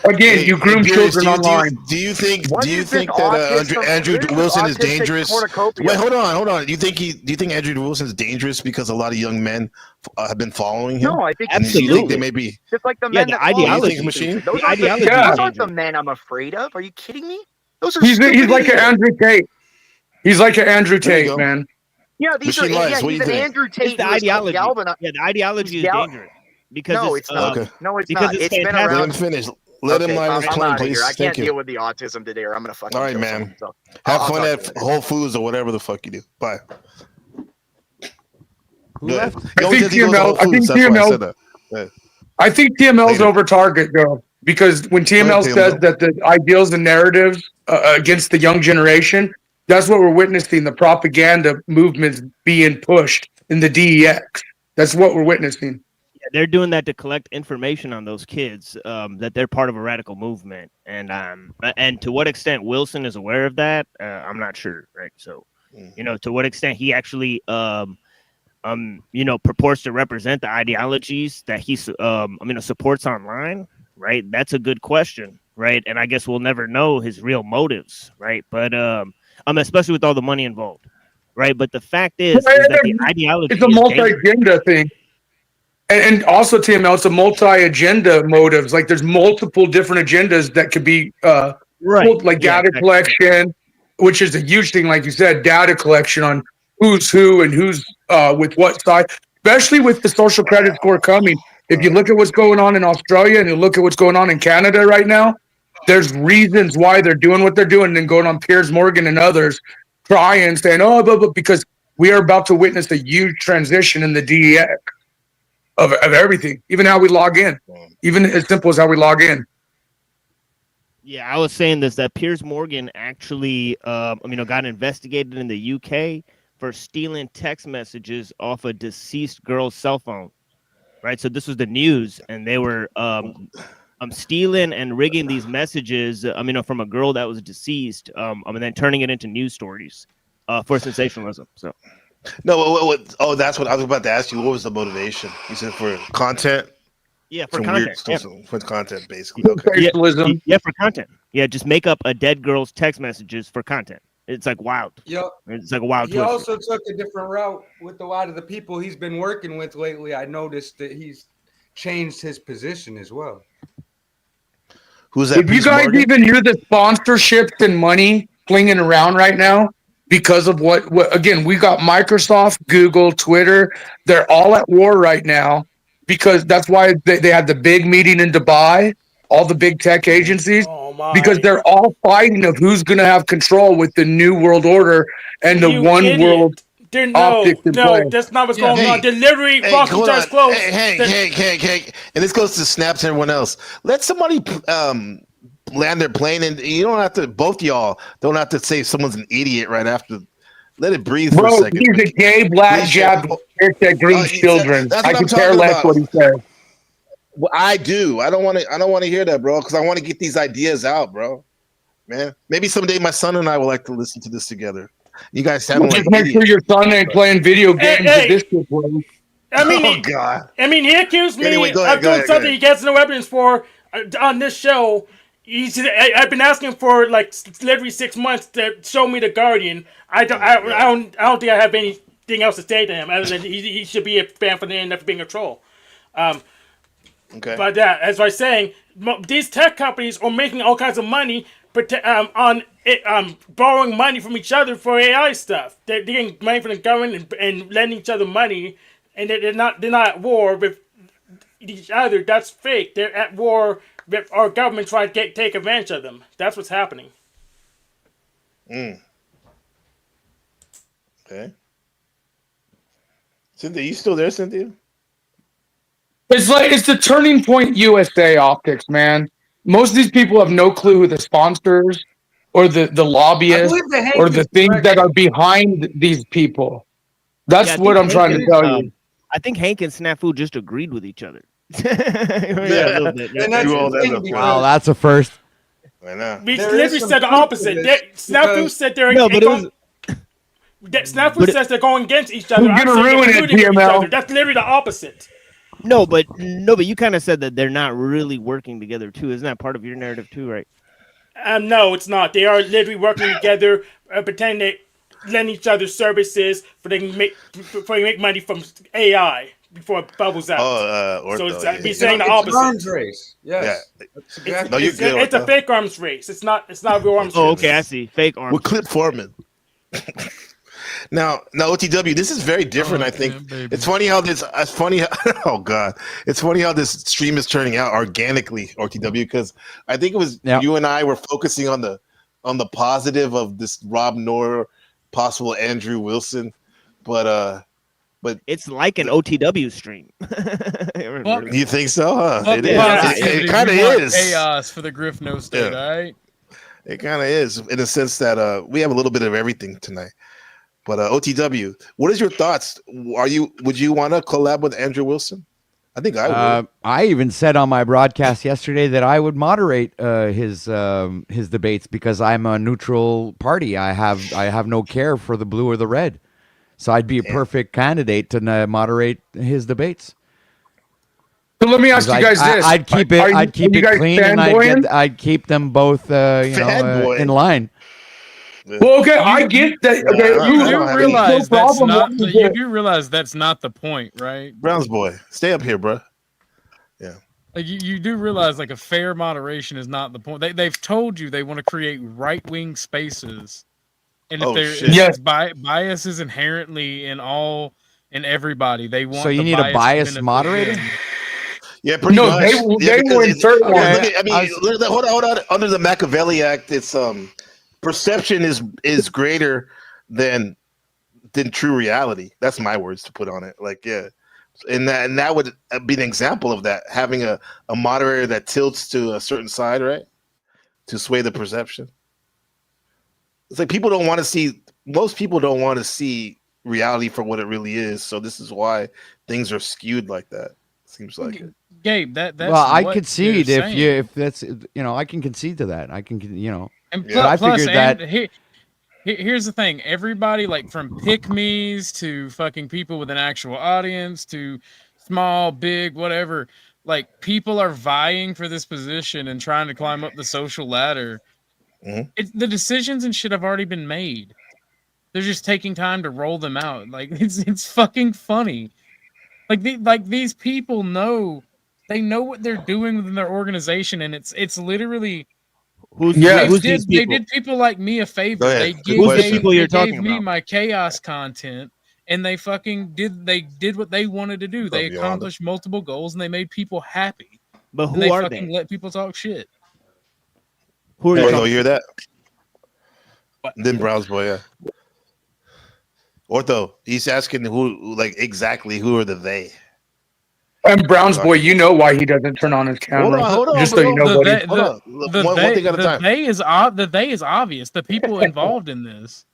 Again, you groom children online. Do you think What do you is this think that autism- Andrew this is Wilson is autistic dangerous? cornucopia. Wait, hold on. Do you think Andrew Wilson is dangerous because a lot of young men have been following him? No, I think And you think Absolutely. they may be just like the Yeah, men the that follow ideology. him. machine? Those The aren't ideology the, is those aren't the dangerous. men I'm afraid of. Are you kidding me? Those are He's stupid like an idiots. Andrew Tate. He's like an Andrew There you Tate, go. man. Yeah, these Machine are Lies, yeah, what do he's you an think? Andrew It's Tate the who is ideology. galvanized. Yeah, the ideology is gal- dangerous because No, it's not. Okay. No, it's because not. it's It's been fantastic. Let around. him finish. Let him land his I'm plane, out of please. here. I Thank can't you. deal with the autism today, or I'm gonna fucking. All right, kill man. someone, so Have I'll fun talk at to you later. Whole Foods or whatever the fuck you do. Bye. Who Good. left? He always says he goes to Whole I think Foods. That's why I TML said that. Yeah. I think TML's Later. over Target though, because when TML Go ahead, says TML. that the ideals and narratives against the young generation, that's what we're witnessing. The propaganda movements being pushed in the DEX. That's what we're witnessing. Yeah, they're doing that to collect information on those kids, that they're part of a radical movement, and to what extent Wilson is aware of that, I'm not sure, right? So, to what extent he actually, purports to represent the ideologies that he, supports online, right? That's a good question, right? And I guess we'll never know his real motives, right? But especially with all the money involved, right? But the fact is that the ideology It's a is dangerous. multi-agenda thing. And also, TML, it's a multi-agenda motives. Like there's multiple different agendas that could be Right. like Yeah, data exactly. collection, which is a huge thing, like you said, data collection on who's who and who's with what side, especially with the social credit score coming. If you look at what's going on in Australia and you look at what's going on in Canada right now, there's reasons why they're doing what they're doing and going on Piers Morgan and others crying, saying, oh, but because we are about to witness a huge transition in the DEX of everything, even how we log in, even as simple as how we log in. Yeah, I was saying this, that Piers Morgan actually, got investigated in the UK for stealing text messages off a deceased girl's cell phone. Right, so this was the news, and they were stealing and rigging these messages. From a girl that was deceased, and then turning it into news stories for sensationalism. So. No, what? Oh, that's what I was about to ask you. What was the motivation? You said for content. Yeah, for Some content. weird, for content, basically. Okay. Yeah, for content. Yeah, just make up a dead girl's text messages for content. It's like wild. Yep. It's like a wild He twist. also took a different route with a lot of the people he's been working with lately. I noticed that he's changed his position as well. Who's that? If you guys even hear the sponsorships and money flinging around right now because of what again, we got Microsoft, Google, Twitter. They're all at war right now because that's why they had the big meeting in Dubai, all the big tech agencies, because they're all fighting of who's going to have control with the new world order and the one world optics in play. That's not what's going on. Delivery, Rocky hold just on. closed. Hey, and this goes to Snaps and everyone else. Let somebody land their plane, and you don't have to. Both y'all don't have to say someone's an idiot right after. Let it breathe for a second. He's a gay black jab that grieves children. I could care less what he says. Well, I do. I don't want to hear that, bro, because I want to get these ideas out, bro. Man, maybe someday my son and I will like to listen to this together. You guys sound like make sure your son ain't playing video games at this point. I mean, oh God! I mean, he accused me Anyway, of doing something he gets no evidence for on this show. I've been asking for like literally 6 months to show me the Guardian. I don't think I have anything else to say to him other than he should be banned from the internet for being a troll. Okay. But as I was saying, these tech companies are making all kinds of money, on borrowing money from each other for AI stuff. They're getting money from the government and lending each other money, and they're not at war with each other. That's fake. They're at war with our government trying to take advantage of them. That's what's happening. Okay. Cynthia, you still there, Cynthia? It's the Turning Point USA optics, man. Most of these people have no clue who the sponsors or the lobbyists or the things that are behind these people. That's what I'm trying to tell you. I think Hank and Snafu just agreed with each other. Yeah, a little bit. And that's the thing, Wow, that's a first. I know. We literally said the opposite. Snafu said they're Snafu says they're going against each other. Who's gonna ruin it, PML? That's literally the opposite. No, but you kind of said that they're not really working together too. Isn't that part of your narrative too, right? No, it's not. They are literally working together, pretending they lend each other services for they can make money from AI before it bubbles out. So it's saying the opposite. It's an arms race. Yes. Yeah. No, you're good. It's a fake arms race. It's not a real arms race. Oh, okay, I see. Fake arms. With Clip Foreman. Now, OTW, this is very different. I think it's funny how this. It's funny. Oh God, it's funny how this stream is turning out organically, OTW, because I think it was you and I were focusing on the positive of this Rob Noor, possible Andrew Wilson, but it's like an OTW stream. You think so? Huh? It kind of is. Chaos for the Griff No State, all right? It kind of is in the sense that we have a little bit of everything tonight. But OTW, what is your thoughts? Would you want to collab with Andrew Wilson? I think I would. I even said on my broadcast yesterday that I would moderate his debates because I'm a neutral party. I have no care for the blue or the red, so I'd be a perfect candidate to moderate his debates. So let me ask you guys this: I'd keep it clean, and I'd keep them both in line. Well, okay, I get that. Okay, you do realize that's not the point, right? Browns boy, stay up here, bro. Yeah. Like you do realize, like, a fair moderation is not the point. They've told you they want to create right-wing spaces, and if bias is inherently in everybody, they want. So you need a biased moderator. Yeah, pretty much. They will insert one. Hold on. Under the Machiavelli Act, it's perception is greater than true reality. That's my words to put on it. Like, yeah, and that would be an example of that, having a moderator that tilts to a certain side, right, to sway the perception. It's like most people don't want to see reality for what it really is. So this is why things are skewed like that. Seems like it. Gabe, that's well, I concede if that's I can concede to that. I can And I plus, figured that here's the thing: everybody, like from pick-me's to fucking people with an actual audience to small, big, whatever, like people are vying for this position and trying to climb up the social ladder. Mm-hmm. The decisions and shit have already been made. They're just taking time to roll them out. Like it's fucking funny. Like these people know. They know what they're doing within their organization, and it's literally. They did people like me a favor. They gave me my chaos content, and they fucking did what they wanted to do. They accomplished multiple goals, and they made people happy. But And who they are fucking they? let people talk shit. Who are you Ortho, talking you hear that? Then Browns boy, yeah. Ortho, he's asking who, like, exactly who are the they? And Browns boy, you know why he doesn't turn on his camera. Hold on, just so you know, hold buddy. on. One thing at a time. The they is obvious. The people involved in this.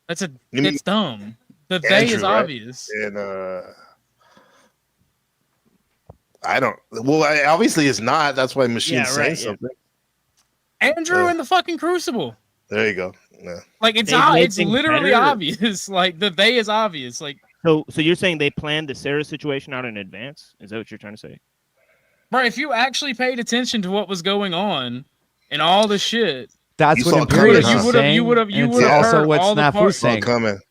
It's dumb. The they is Andrew, right? obvious. And I don't. Well, obviously it's not. That's why Machine's saying something. Andrew in the fucking Crucible. There you go. Yeah. Like it's They've made it's things literally better. obvious. Like the they is obvious. Like So you're saying they planned the Sarah situation out in advance? Is that what you're trying to say? bro, if you actually paid attention to what was going on and all the shit, That's what Imperius is saying. you would have and it's also heard what all the Snafu's saying.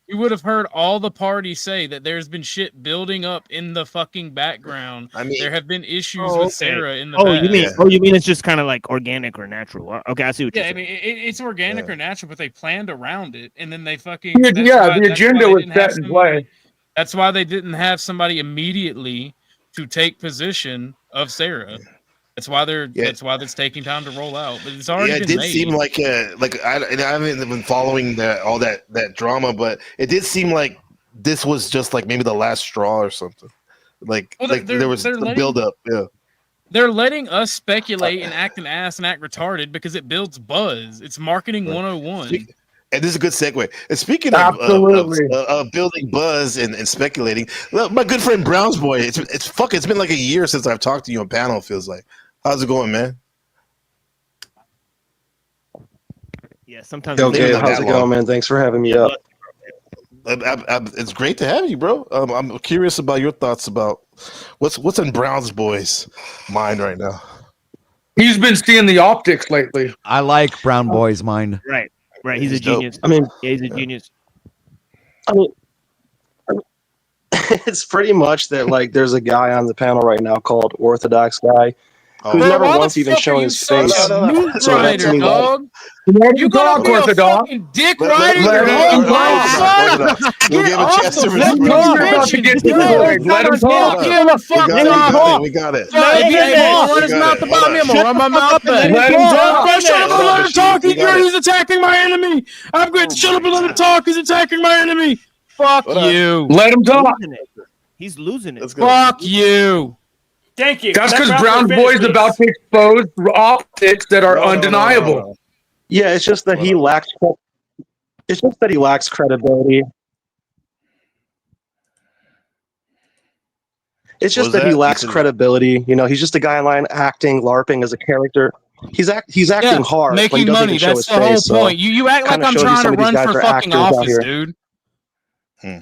You would have heard all the parties say that there's been shit building up in the fucking background. I mean, there have been issues Oh, with okay. Sarah in the Oh, past. you mean it's just kind of like organic or natural? Okay, I see what you're Yeah, I saying. mean it's organic or natural, but they planned around it, and then they fucking Yeah, that's yeah, why- the that's agenda why they was didn't have set in somebody- play. That's why they didn't have somebody immediately to take position of Sarah. That's why that's why it's taking time to roll out. But it's already Yeah, it been did made. seem like I haven't been following all that drama, but it did seem like this was just like maybe the last straw or something. Like Well, there was they're a letting- build up. Yeah. They're letting us speculate and act an ass and act retarded because it builds buzz. It's marketing 101. And this is a good segue. And speaking Absolutely. of building buzz and speculating, look, my good friend Browns boy, it's been like a year since I've talked to you on panel. It feels like. How's it going, man? Yeah, sometimes. Yo, Maybe Gabe, not how's that it going, long. man? Thanks for having me up. It's great to have you, bro. I'm curious about your thoughts about what's in Browns boy's mind right now. He's been seeing the optics lately. I like Brown Boy's mind. Right. He's a dope. genius. I mean, Yeah, he's a genius. I mean, it's pretty much that like there's a guy on the panel right now called Orthodox Guy who's Bro, never why the once even fuck are shown you his such face. a meat So that to rider, me, dog? Let You him gonna talk, be a Orthodox. fucking dick Let rider? him dog? talk. Son, We'll get give a off chance the to fucking respond. We're about to get to bench, the dog. point. Let him talk. Give a fuck talk. We got it. Yeah, if he ain't run his We got mouth it. about Hold me, on. I'm gonna run my mouth back. Let him talk. Shut up and let him talk. We got it. He's attacking my enemy. I'm going to shut up and let him talk. He's attacking my enemy. Fuck Hold on. you. Let him talk. He's losing it. Let's go. Fuck you. Thank you. That's Let because Brown Brown boy Boy's finish, about please. to expose optics that are No, no, no, no, undeniable. no. Yeah, it's just that he lacks. It's just that he lacks credibility. It's What just was that he that? lacks You said- credibility. You know, he's just a guy online acting, LARPing as a character. He's acting hard, but he making doesn't money. even show That's his the whole face. point. You act like kinda I'm shows you trying to some of these run guys for are fucking actors out office, here. dude. Hmm.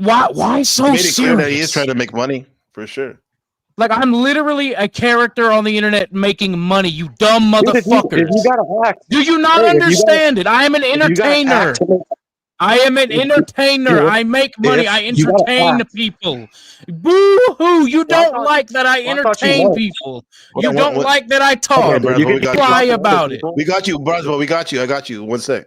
Why so You made it clear that he serious? is trying to make money for sure. Like I'm literally a character on the internet making money. You dumb Dude, if motherfuckers. you gotta act, Do you not hey, if you gotta- understand it? I am an if you gotta entertainer. act to make- I am an entertainer. I make money. I you gotta entertain act. people. Boo hoo! You don't thought- like that I well, I thought you entertain would. people. Hold You on, don't what- like that I talk. Okay, Browns, you we can got Lie you. about it. We got you, Browns. We got you. I got you. 1 sec.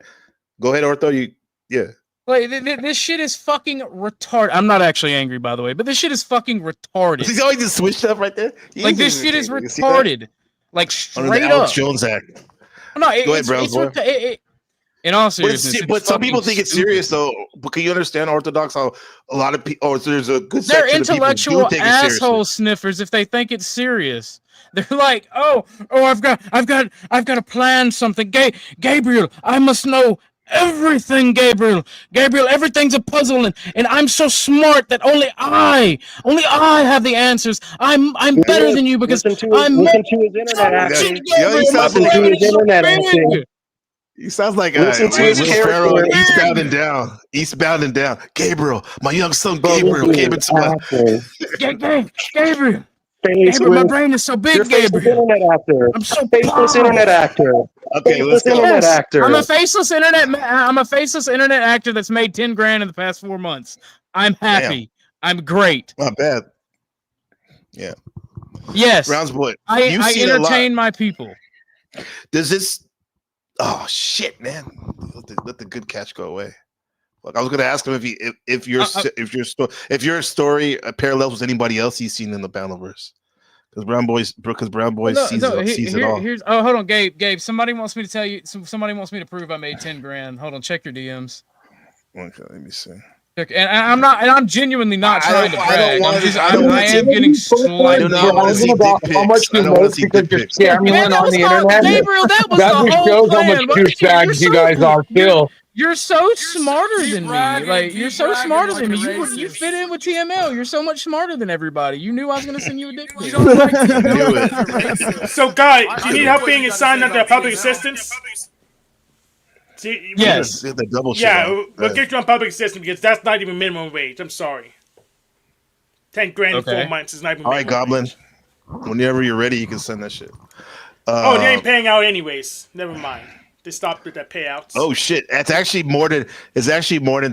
Go ahead, Ortho. Yeah. Like this shit is fucking retarded. I'm not actually angry, by the way, but this shit is fucking retarded. He's always just switched up right there. Like this shit is You see that? retarded. Like Under the straight Alex up. Jones Act. No, Go ahead, it's, Browns it's boy. in all But, seriousness, it's but some people fucking think it's stupid. serious, though. But can you understand Orthodox how a lot of people, or there's a good They're section of people intellectual do take it seriously. asshole sniffers if they think it's serious. They're like, oh, I've got to plan something. Gabriel, I must know everything, Gabriel, everything's a puzzle, and I'm so smart that only I have the answers. I'm better than you because Listen to his, I'm listen to his internet acting. Yo, he sounds Listen to like, his internet acting. he sounds like Listen to his Will Ferrell, character. Eastbound and Down. Eastbound and Down. Gabriel, my young son Bro, Gabriel listen came to into his my. acting. Gabriel. Faceless- Gabriel, my brain is so big, You're a faceless Gabriel. internet actor. I'm so Faceless proud. internet actor. Okay, let's Faceless go. internet Yes, actor. I'm a faceless internet actor that's made 10 grand in the past 4 months. I'm happy. I'm great. Not bad. Yeah. Yes. Browns boy. I you've seen a lot. entertain my people. Does this? Oh shit, man! Let the good catch go away. Like, I was gonna ask him if your story parallels with anybody else he's seen in the Panelverse. Because Brown Boy sees it all. Hold on, Gabe. Somebody wants me to tell you. Somebody wants me to prove I made 10 grand. Hold on, check your DMs. Okay, let me see. And I'm not. And I'm genuinely not trying to brag. I am getting I slightly. do not want to see dick pics. How much I you don't want make to see because dick you're pics. scamming on the internet? Gabriel, that was That the just whole shows how plan. much douchebags you guys are still. You're so smarter than me. Like you're so smarter than me. You fit in with TML. You're so much smarter than everybody. You knew I was gonna send you a dick pic. So, Guy, do you need help being assigned under public assistance? Yes. The double we'll get you on public assistance because that's not even minimum wage. I'm sorry. 10 grand in 4 months is not even all right, minimum Goblin. wage. Whenever you're ready, you can send that shit. They ain't paying out anyways. Never mind. They stopped with that payouts. Oh shit! It's actually more than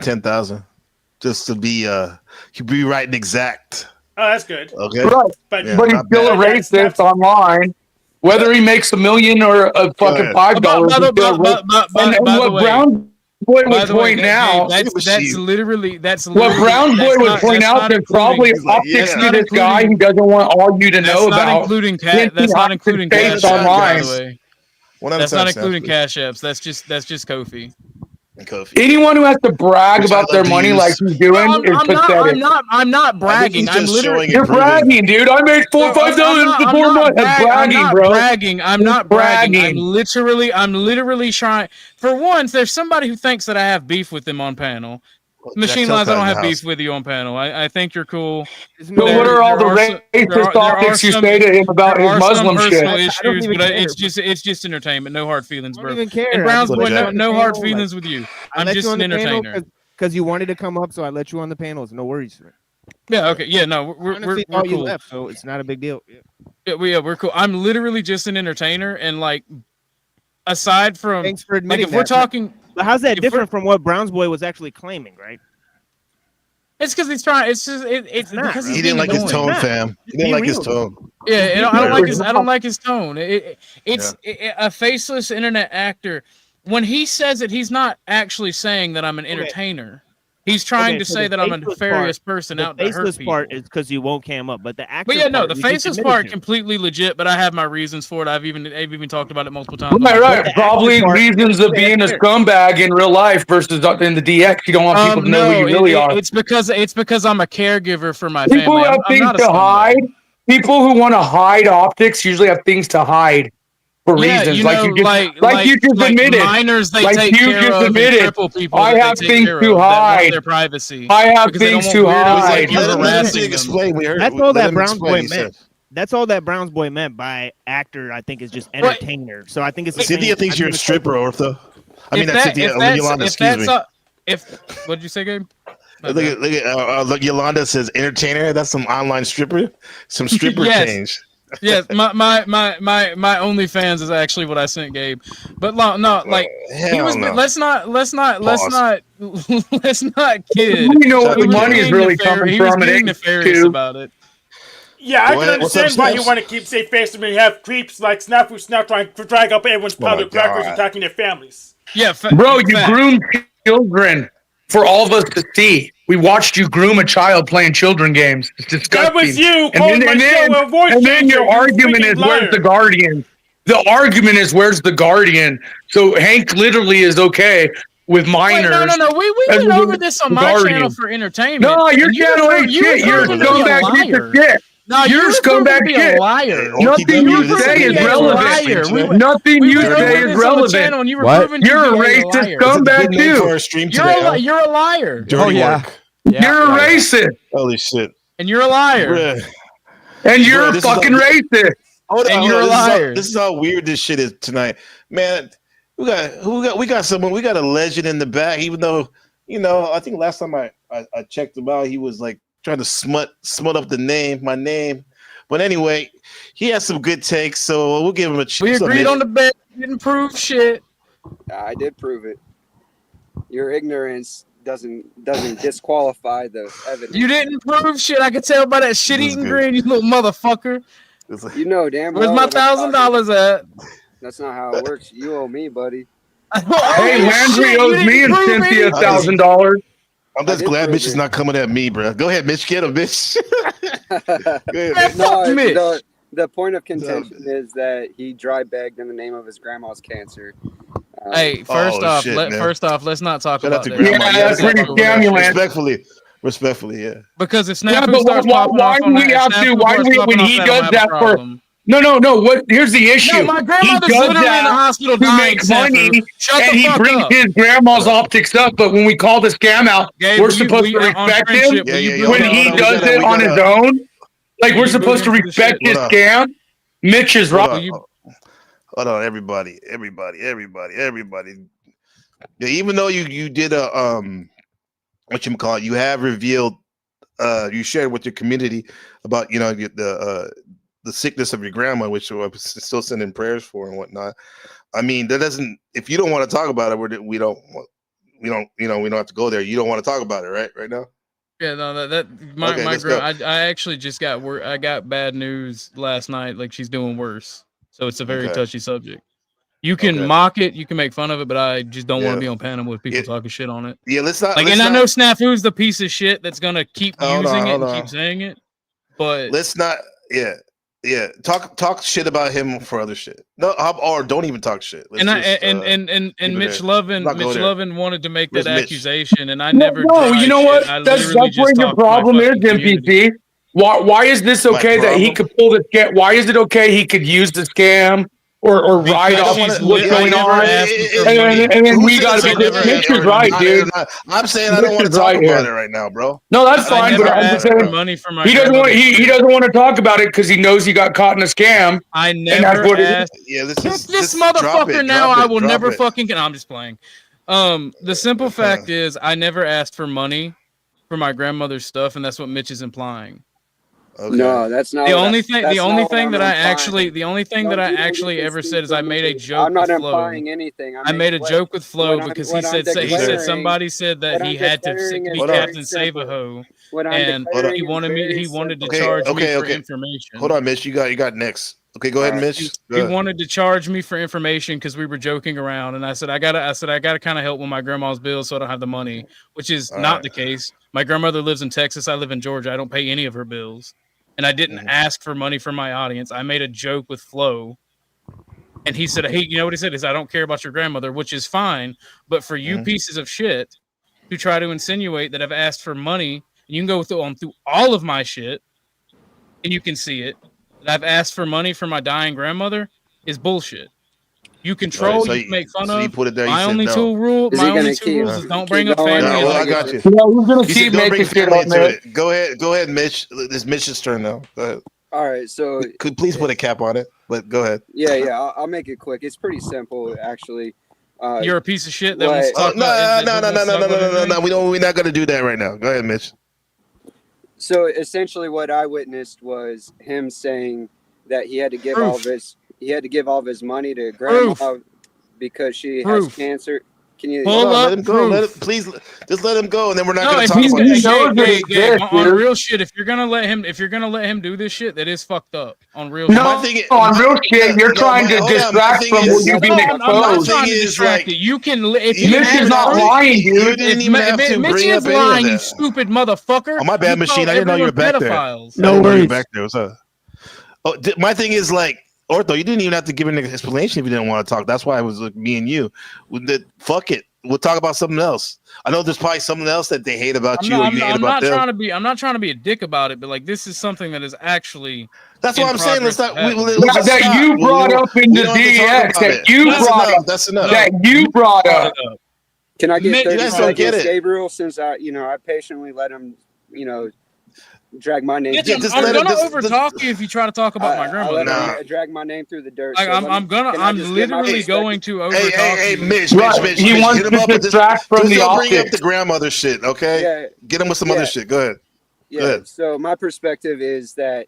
10,000. Just to be right and exact. Oh, that's good. Okay. Right. But But he's still a racist online. Whether he makes $1 million or a fucking $5, he's still a racist. And what Brown Boy would point out, that's literally what Brown Boy would point out. There's probably optics to this guy he doesn't want all you to know about. That's not including cash apps, by the way. That's not including cash apps. That's just Kofi. Anyone who has to brag about their money like he's doing is pathetic. I'm not bragging. I'm literally. You're bragging, dude. I made $4,000 or $5,000 in 4 months. That's bragging, bro. I'm not bragging. I'm literally trying. For once, there's somebody who thinks that I have beef with them on panel. Machine Lines, I don't have beef with you on panel. I think you're cool. So what are all the racist optics you say to him about his Muslim shit? Issues, but it's just entertainment. No hard feelings, bro. I don't even care. And Brown's Boy, I no hard feelings with you. I'm just an entertainer. Because you wanted to come up, so I let you on the panels. No worries. Yeah. Okay. Yeah. No, we're all you cool. left, so it's not a big deal. Yeah, we're cool. I'm literally just an entertainer, and like, aside from, thanks for admitting if we're talking. But how's that different from what Brown's Boy was actually claiming, right? It's because he's trying. It's just it's because he didn't like his tone, fam. He didn't like his tone. Yeah, I don't like his tone. It's a faceless internet actor. When he says it, he's not actually saying that I'm an entertainer. He's trying to say that I'm a nefarious person out to hurt people. The faceless part is because you won't cam up, but the actor. But yeah, no, part, the faceless part completely legit. But I have my reasons for it. I've even talked about it multiple times. Right. Probably reasons of being a scumbag in real life versus in the DX. You don't want people to know who you really are. It's because I'm a caregiver for my people family. Have things to hide. People who want to hide optics usually have things to hide. For reasons you like you just admitted, minors, they like take you care just of admitted, people I have things to hide. Their privacy. I have things to hide. That's all that Brown's Boy meant. That's all that Brown's Boy meant by actor. I think is just entertainer. So I think it's. Cynthia thinks you're a stripper, Ortho. I mean, Yolanda. Excuse me. What did you say, Gabe? Look, Yolanda says entertainer. That's some online stripper. Some stripper change. Yes, my OnlyFans is actually what I sent Gabe, but no, like he was. No. Let's not kid. You know what the money is really coming from. He was being nefarious about it. Yeah, I can understand why you want to keep safe face when you have creeps like Snafu Snap trying to drag up everyone's public records, attacking their families. Yeah, bro, you groom children for all of us to see. We watched you groom a child playing children games. It's disgusting. That was you. And then your argument is, where's the Guardian? The argument is, where's the Guardian? So Hank literally is okay with minors. Wait, no. We went over this on my channel for entertainment. No, your channel ain't shit. You're a scumbag piece of shit. No, you're a scumbag shit. Nothing you say is relevant. Nothing you say is relevant. You're a racist scumbag too. You're a liar. Oh yeah. You're a racist. Holy shit. And you're a liar. And you're a fucking racist. And you're a liar. This is how weird this shit is tonight, man. We got someone. We got a legend in the back. Even though, I think last time I checked him out, he was like trying to smut up my name. But anyway, he has some good takes, so we'll give him a chance. We agreed on the bet. You didn't prove shit. I did prove it. Your ignorance doesn't disqualify the evidence. You didn't prove shit. I could tell by that shit eating grin, you little motherfucker. You know damn well. Where's my $1,000 at? That's not how it works. You owe me, buddy. Hey, Landry owes me and Cynthia $1,000. I'm just glad Mitch is not coming at me, bro. Go ahead, Mitch. Get him, Mitch. No, the point of contention is that he dry begged in the name of his grandma's cancer. Hey, first off, let's not talk Shout out about to that. grandma. Yeah, that's pretty scammy, man. Respectfully, yeah. Because if Yeah, Snafu but starts popping why off do on we that, have to? Why do we, when he does that for? No. What? Here's the issue. No, my He grandmother's does literally in the that hospital to dying, make money, Snafu. Shut and the he fuck brings up. his grandma's optics up. But when we call the scam out, Gabe, we're will you- supposed to we- on respect him. friendship, will you When bring he up- does we it on his own, like Will we're you supposed to move into the respect shit? his scam. Mitch is right. Hold on, everybody. Yeah, even though you did a what you have revealed, you shared with your community about the sickness of your grandma, which we're still sending prayers for and whatnot. I mean, that doesn't. If you don't want to talk about it, we don't have to go there. You don't want to talk about it, right now. Yeah, no, my let's go. I actually just got I got bad news last night. Like she's doing worse, so it's a very Okay. touchy subject. You can mock it, you can make fun of it, but I just don't want to be on panel with people talking shit on it. Yeah, let's not. Like, let's and I not- know Snafu's the piece of shit that's gonna keep Hold using on, it hold and on. keep saying it. But Let's not. Yeah. Talk shit about him for other shit. No, or don't even talk shit. Let's and I just, and keep it Mitch there. Lovin Not go Mitch there. Lovin wanted to make Where's that Mitch? accusation, and I No, never. you know tried what? shit. I That's literally just where your talked to my problem is, fucking community. MPC. Why is this My okay that he problem? could pull the scam? Why is it okay he could use the scam or ride Because off she's what's going on? And then we got to be Mitch is right, dude. I'm saying I don't want to Mitch is talk right about here. it right now, bro. No, that's I fine. never But I'm asked just for saying money for my he doesn't want grandmother's he doesn't want to talk about it because he knows he got caught in a scam. I and that's never what it is. asked. Yeah, This drop motherfucker it, now. drop I it, will drop never it. fucking. No, I'm just playing. The simple fact is, I never asked for money for my grandmother's stuff, and that's what Mitch is implying. Okay. No, that's not. The what only I- thing, that's the not only what thing I'm that I implying. actually, the only thing No, that I you don't actually get ever this said is I made a confused. joke I'm not with Flo. implying anything. I made a joke with Flo because he said somebody said that what he I'm had to declaring is be very Captain simple. Save-A-Ho, What I'm and declaring he is wanted very to simple. charge me for okay. information. Hold on, Mitch. You got next. Okay, go ahead, Mitch. Go He ahead. wanted to charge me for information because we were joking around, and I said I gotta kind of help with my grandma's bills, so I don't have the money, which is All not right. the case. My grandmother lives in Texas. I live in Georgia. I don't pay any of her bills, and I didn't ask for money from my audience. I made a joke with Flo, and he said, "Hey, you know what he said is I don't care about your grandmother," which is fine, but for you pieces of shit who try to insinuate that I've asked for money, and you can go through all of my shit, and you can see it. That I've asked for money for my dying grandmother is bullshit. You control, Alright, so you can make fun so you of. put it there, you My said only no. two rules. Is he My only gonna two keep- rules is don't bring keep up going? family. Yeah, and well, I like got it. you. Yeah, he's gonna He keep said, don't bring making shit family up, into man. it. Go ahead, Mitch. This Mitch's turn now. Go ahead. All right, so Could please put a cap on it, but go ahead. yeah, I'll make it quick. It's pretty simple, actually. You're a piece of shit that wants to talk No, about. no. We're not gonna do that right now. Go ahead, Mitch. So essentially, what I witnessed was him saying that he had to give all of his money to grandma because she has cancer. Can you Let him go. Please, just let him go, and then we're not No, gonna if talk he's about it. on real shit, if you're gonna let him do this shit, that is fucked up. On real No, shit. on real shit, you're trying to distract from what you're being I'm not exposed. trying to distract it. You can. If Mitch is not lying, dude. You didn't even have to Mitch bring is up any of lying, you that. stupid motherfucker. Oh, my bad, You Machine. call I didn't know you were everyone back there. pedophiles. I didn't know you were back there. What's up? Oh, my thing is like, Ortho, you didn't even have to give an explanation if you didn't want to talk. That's why it was like me and you. Fuck it. We'll talk about something else. I know there's probably something else that they hate about you or you hate about them. I'm not trying to be a dick about it, but like this is something that is actually. That's what I'm saying. Let's not. That you brought up in the DX. That you brought up. That's enough. That you brought up. Can I get 30 guys don't get seconds, it. Gabriel? Since I patiently let him, drag my name. I'm gonna overtalk you if you try to talk about my grandmother. I let him drag my name through the dirt. Like, so I'm literally going to overtalk Hey, you. Mitch. He wants Hit him up to with this. distract from Just the don't bring up optics. the grandmother shit, okay? Yeah. Get him with some other shit. Go ahead. Yeah. Go ahead. So my perspective is that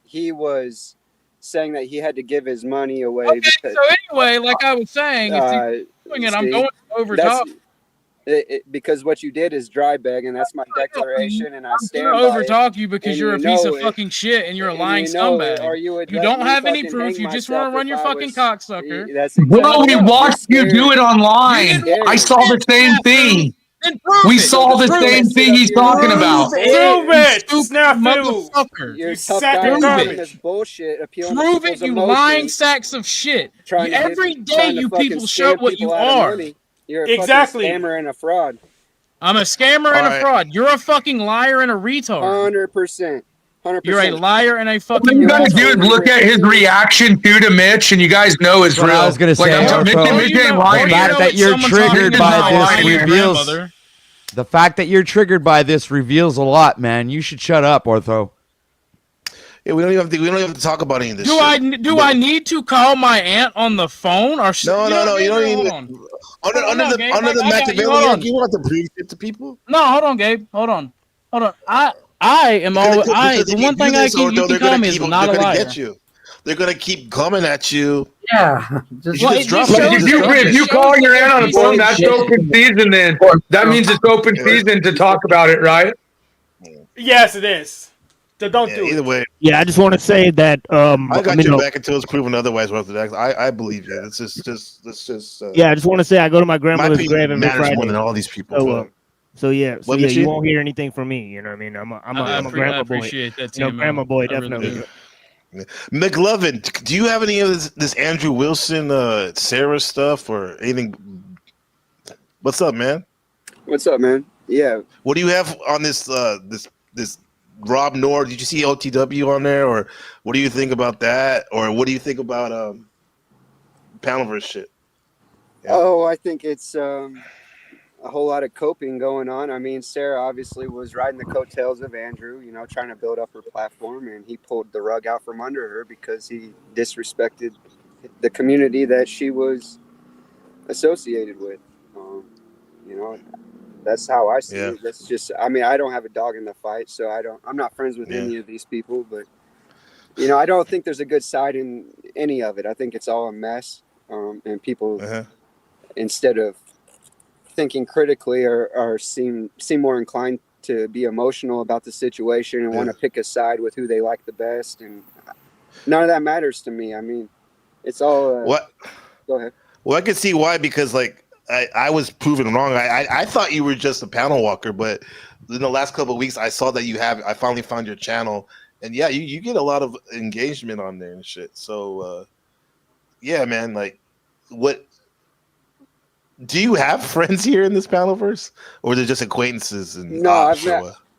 he was saying that he had to give his money away. Okay, so anyway, like I was saying, if you're doing it, I'm going to overtalk. Because what you did is dry bag, and that's my declaration, and I stand I'm by gonna it. overtalk you because And you're a you piece know of it. fucking shit and you're a And lying you know it, scumbag. or you would You let don't me have any fucking proof. hang You just want myself to run if your I fucking was- cocksucker. That's Bro, exactly we it. watched you do it online. You I saw the same thing. Then prove We it. saw the Prove same it. thing he's talking about. Prove it, you stupid snafu. motherfucker. Your You tough sack guy of syndrome garbage. is bullshit. Appealing to Prove people's it, you lying emotions. sacks of shit. Trying to Every day trying to you fucking people show scam what people you out of are. money. You're a Exactly. fucking scammer and a fraud. I'm a scammer and a fraud. You're a fucking liar and a retard. 100%. 100%. You're a liar and a What fucking you gotta do is retard. look at his reaction too to Mitch, and you guys know it's That's what real. I was gonna say, I'm telling Ortho. Mitch ain't lying The here. fact that you're triggered by this reveals. The fact that you're triggered by this reveals a lot, man. You should shut up, Ortho. Yeah, we don't even have to talk about any of this. Do I need to call my aunt on the phone or No, you don't need hold it. on. Under Gabe, the I got you. Machiavelli, Hold on. you want to prove shit to people. No, hold on, Gabe. Hold on. I am always the one thing I can you can call me is not a liar. Get you. They're gonna keep coming at you. Yeah. If you call your aunt on the phone, that's open season. Then that means it's open season to talk about it, right? Yes, it is. So don't do Either it. way, Yeah, I just want to say that I got mean, your no, back until it's proven otherwise. I believe you. It's just. yeah, I just want to say I go to my grandmother's opinion grave every matters Friday. more than all these people. So yeah, What, you Mitchie? won't hear anything from me. You know what I mean? I'm a grandma boy. appreciate that, You know, TMO. grandma boy, I really definitely. do. McLovin, do you have any of this Andrew Wilson, Sarah stuff or anything? What's up, man? What's up, man? Yeah. What do you have on this this Rob Nord? Did you see OTW on there, or what do you think about that, or what do you think about Panelverse shit? Oh, I think it's a whole lot of coping going on. I mean, Sarah obviously was riding the coattails of Andrew, you know, trying to build up her platform, and he pulled the rug out from under her because he disrespected the community that she was associated with. You know, that's how I see it. That's just, I mean, I don't have a dog in the fight, so I'm not friends with any of these people, but you know, I don't think there's a good side in any of it. I think it's all a mess, and people, instead of thinking critically, or seem more inclined to be emotional about the situation and want to pick a side with who they like the best, and none of that matters to me. I mean, it's all what? Go ahead. Well, I can see why, because like I was proven wrong. I thought you were just a panel walker, but in the last couple of weeks, I saw that I finally found your channel, and yeah, you get a lot of engagement on there and shit. So yeah, man, like what? Do you have friends here in this Panelverse, or they're just acquaintances? And No,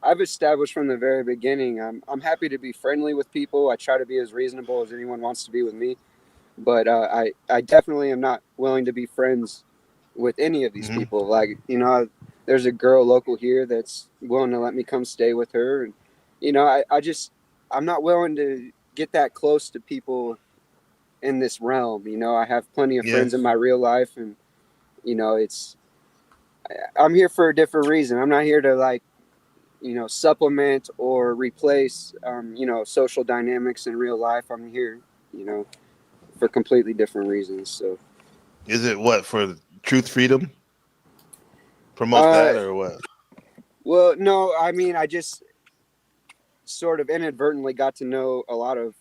I've established from the very beginning. I'm happy to be friendly with people. I try to be as reasonable as anyone wants to be with me, but I definitely am not willing to be friends with any of these people. Like, you know, there's a girl local here that's willing to let me come stay with her, and you know, I'm not willing to get that close to people in this realm. You know, I have plenty of friends in my real life, and you know, I'm here for a different reason. I'm not here to, like, you know, supplement or replace, you know, social dynamics in real life. I'm here, you know, for completely different reasons. So, is it what, for truth, freedom? Promote that, or what? Well, no, I mean, I just sort of inadvertently got to know a lot of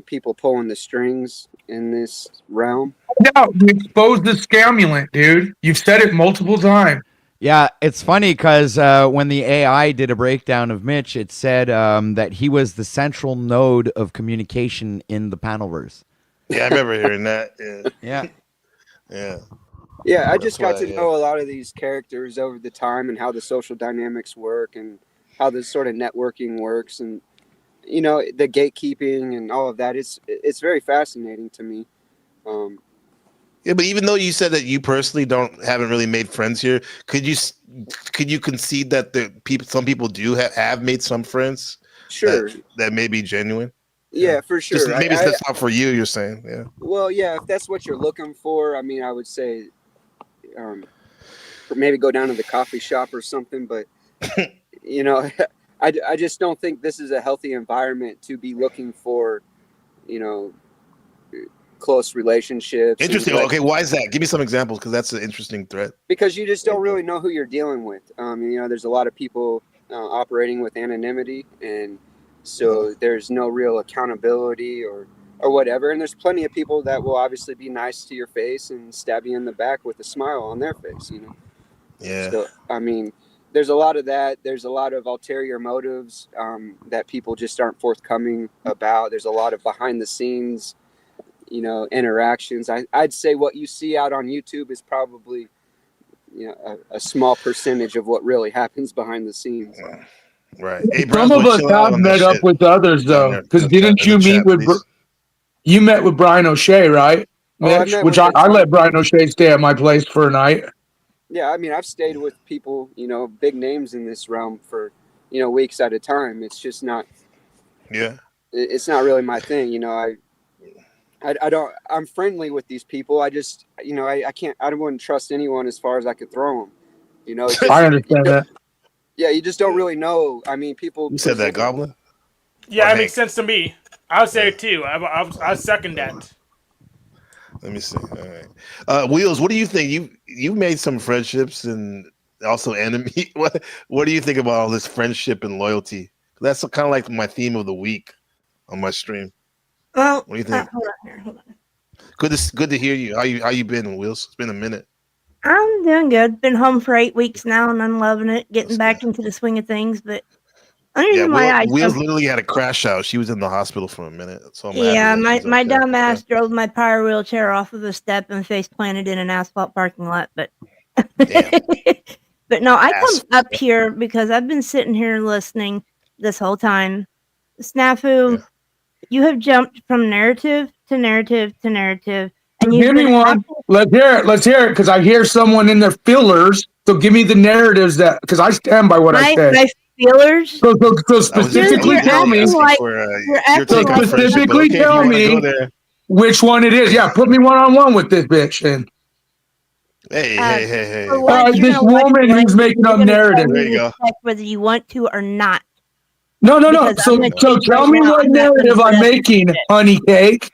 people pulling the strings in this realm. Yeah, you exposed the scamulant, dude. You've said it multiple times. Yeah, it's funny because when the AI did a breakdown of Mitch, it said that he was the central node of communication in the Panelverse. Yeah, I remember hearing that. Yeah. Yeah. Yeah, I just got to know a lot of these characters over the time and how the social dynamics work and how this sort of networking works, and you know, the gatekeeping and all of that. It's very fascinating to me. Yeah, but even though you said that you personally haven't really made friends here, could you concede that some people do have made some friends? Sure. That may be genuine. Yeah, for sure. Just maybe that's not for you. You're saying, yeah. Well, yeah, if that's what you're looking for, I mean, I would say, maybe go down to the coffee shop or something. But you know, I just don't think this is a healthy environment to be looking for, you know, close relationships. and, Interesting. like, Okay, why is that? Give me some examples because that's an interesting thread. because you just don't really know who you're dealing with. There's a lot of people operating with anonymity, and so there's no real accountability or whatever. And there's plenty of people that will obviously be nice to your face and stab you in the back with a smile on their face, Yeah. So, there's a lot of that. There's a lot of ulterior motives that people just aren't forthcoming about. There's a lot of behind the scenes, interactions. I'd say what you see out on YouTube is probably, a small percentage of what really happens behind the scenes. Right. Hey, Some of us have met up with others though, because didn't you meet with? You met with Brian O'Shea, right? Mitch? Which I let Brian O'Shea stay at my place for a night. Yeah, I've stayed with people, big names in this realm for, weeks at a time. It's just not. Yeah. It's not really my thing, I don't. I'm friendly with these people. I just, I can't. I wouldn't trust anyone as far as I could throw them. I understand that. Yeah, you just don't really know. People. You said that, Goblin? Yeah, that makes sense to me. I would say it too. I second that. Let me see. All right, Wheels. What do you think? You've made some friendships and also enemy. What do you think about all this friendship and loyalty? That's kind of like my theme of the week on my stream. Well, what do you think? Hold on. Good to hear you. How you been, Wheels? It's been a minute. I'm doing good. Been home for 8 weeks now, and I'm loving it. Getting back into the swing of things, but underneath my eyes. Wheels literally had a crash out. She was in the hospital for a minute. So my dumb ass drove my power wheelchair off of a step and face planted in an asphalt parking lot. But but no, I come up here because I've been sitting here listening this whole time. Snafu, you have jumped from narrative to narrative to narrative. And Give me one. Let's hear it. Because I hear someone in their fillers. So give me the narratives because I stand by what I said. My feelers. So specifically tell me. Specifically tell me which one it is. Yeah, put me one-on-one with this bitch. And hey. This woman who's making up narrative. There you go. Whether you want to or not. No. So tell me what narrative I'm making, honey cake.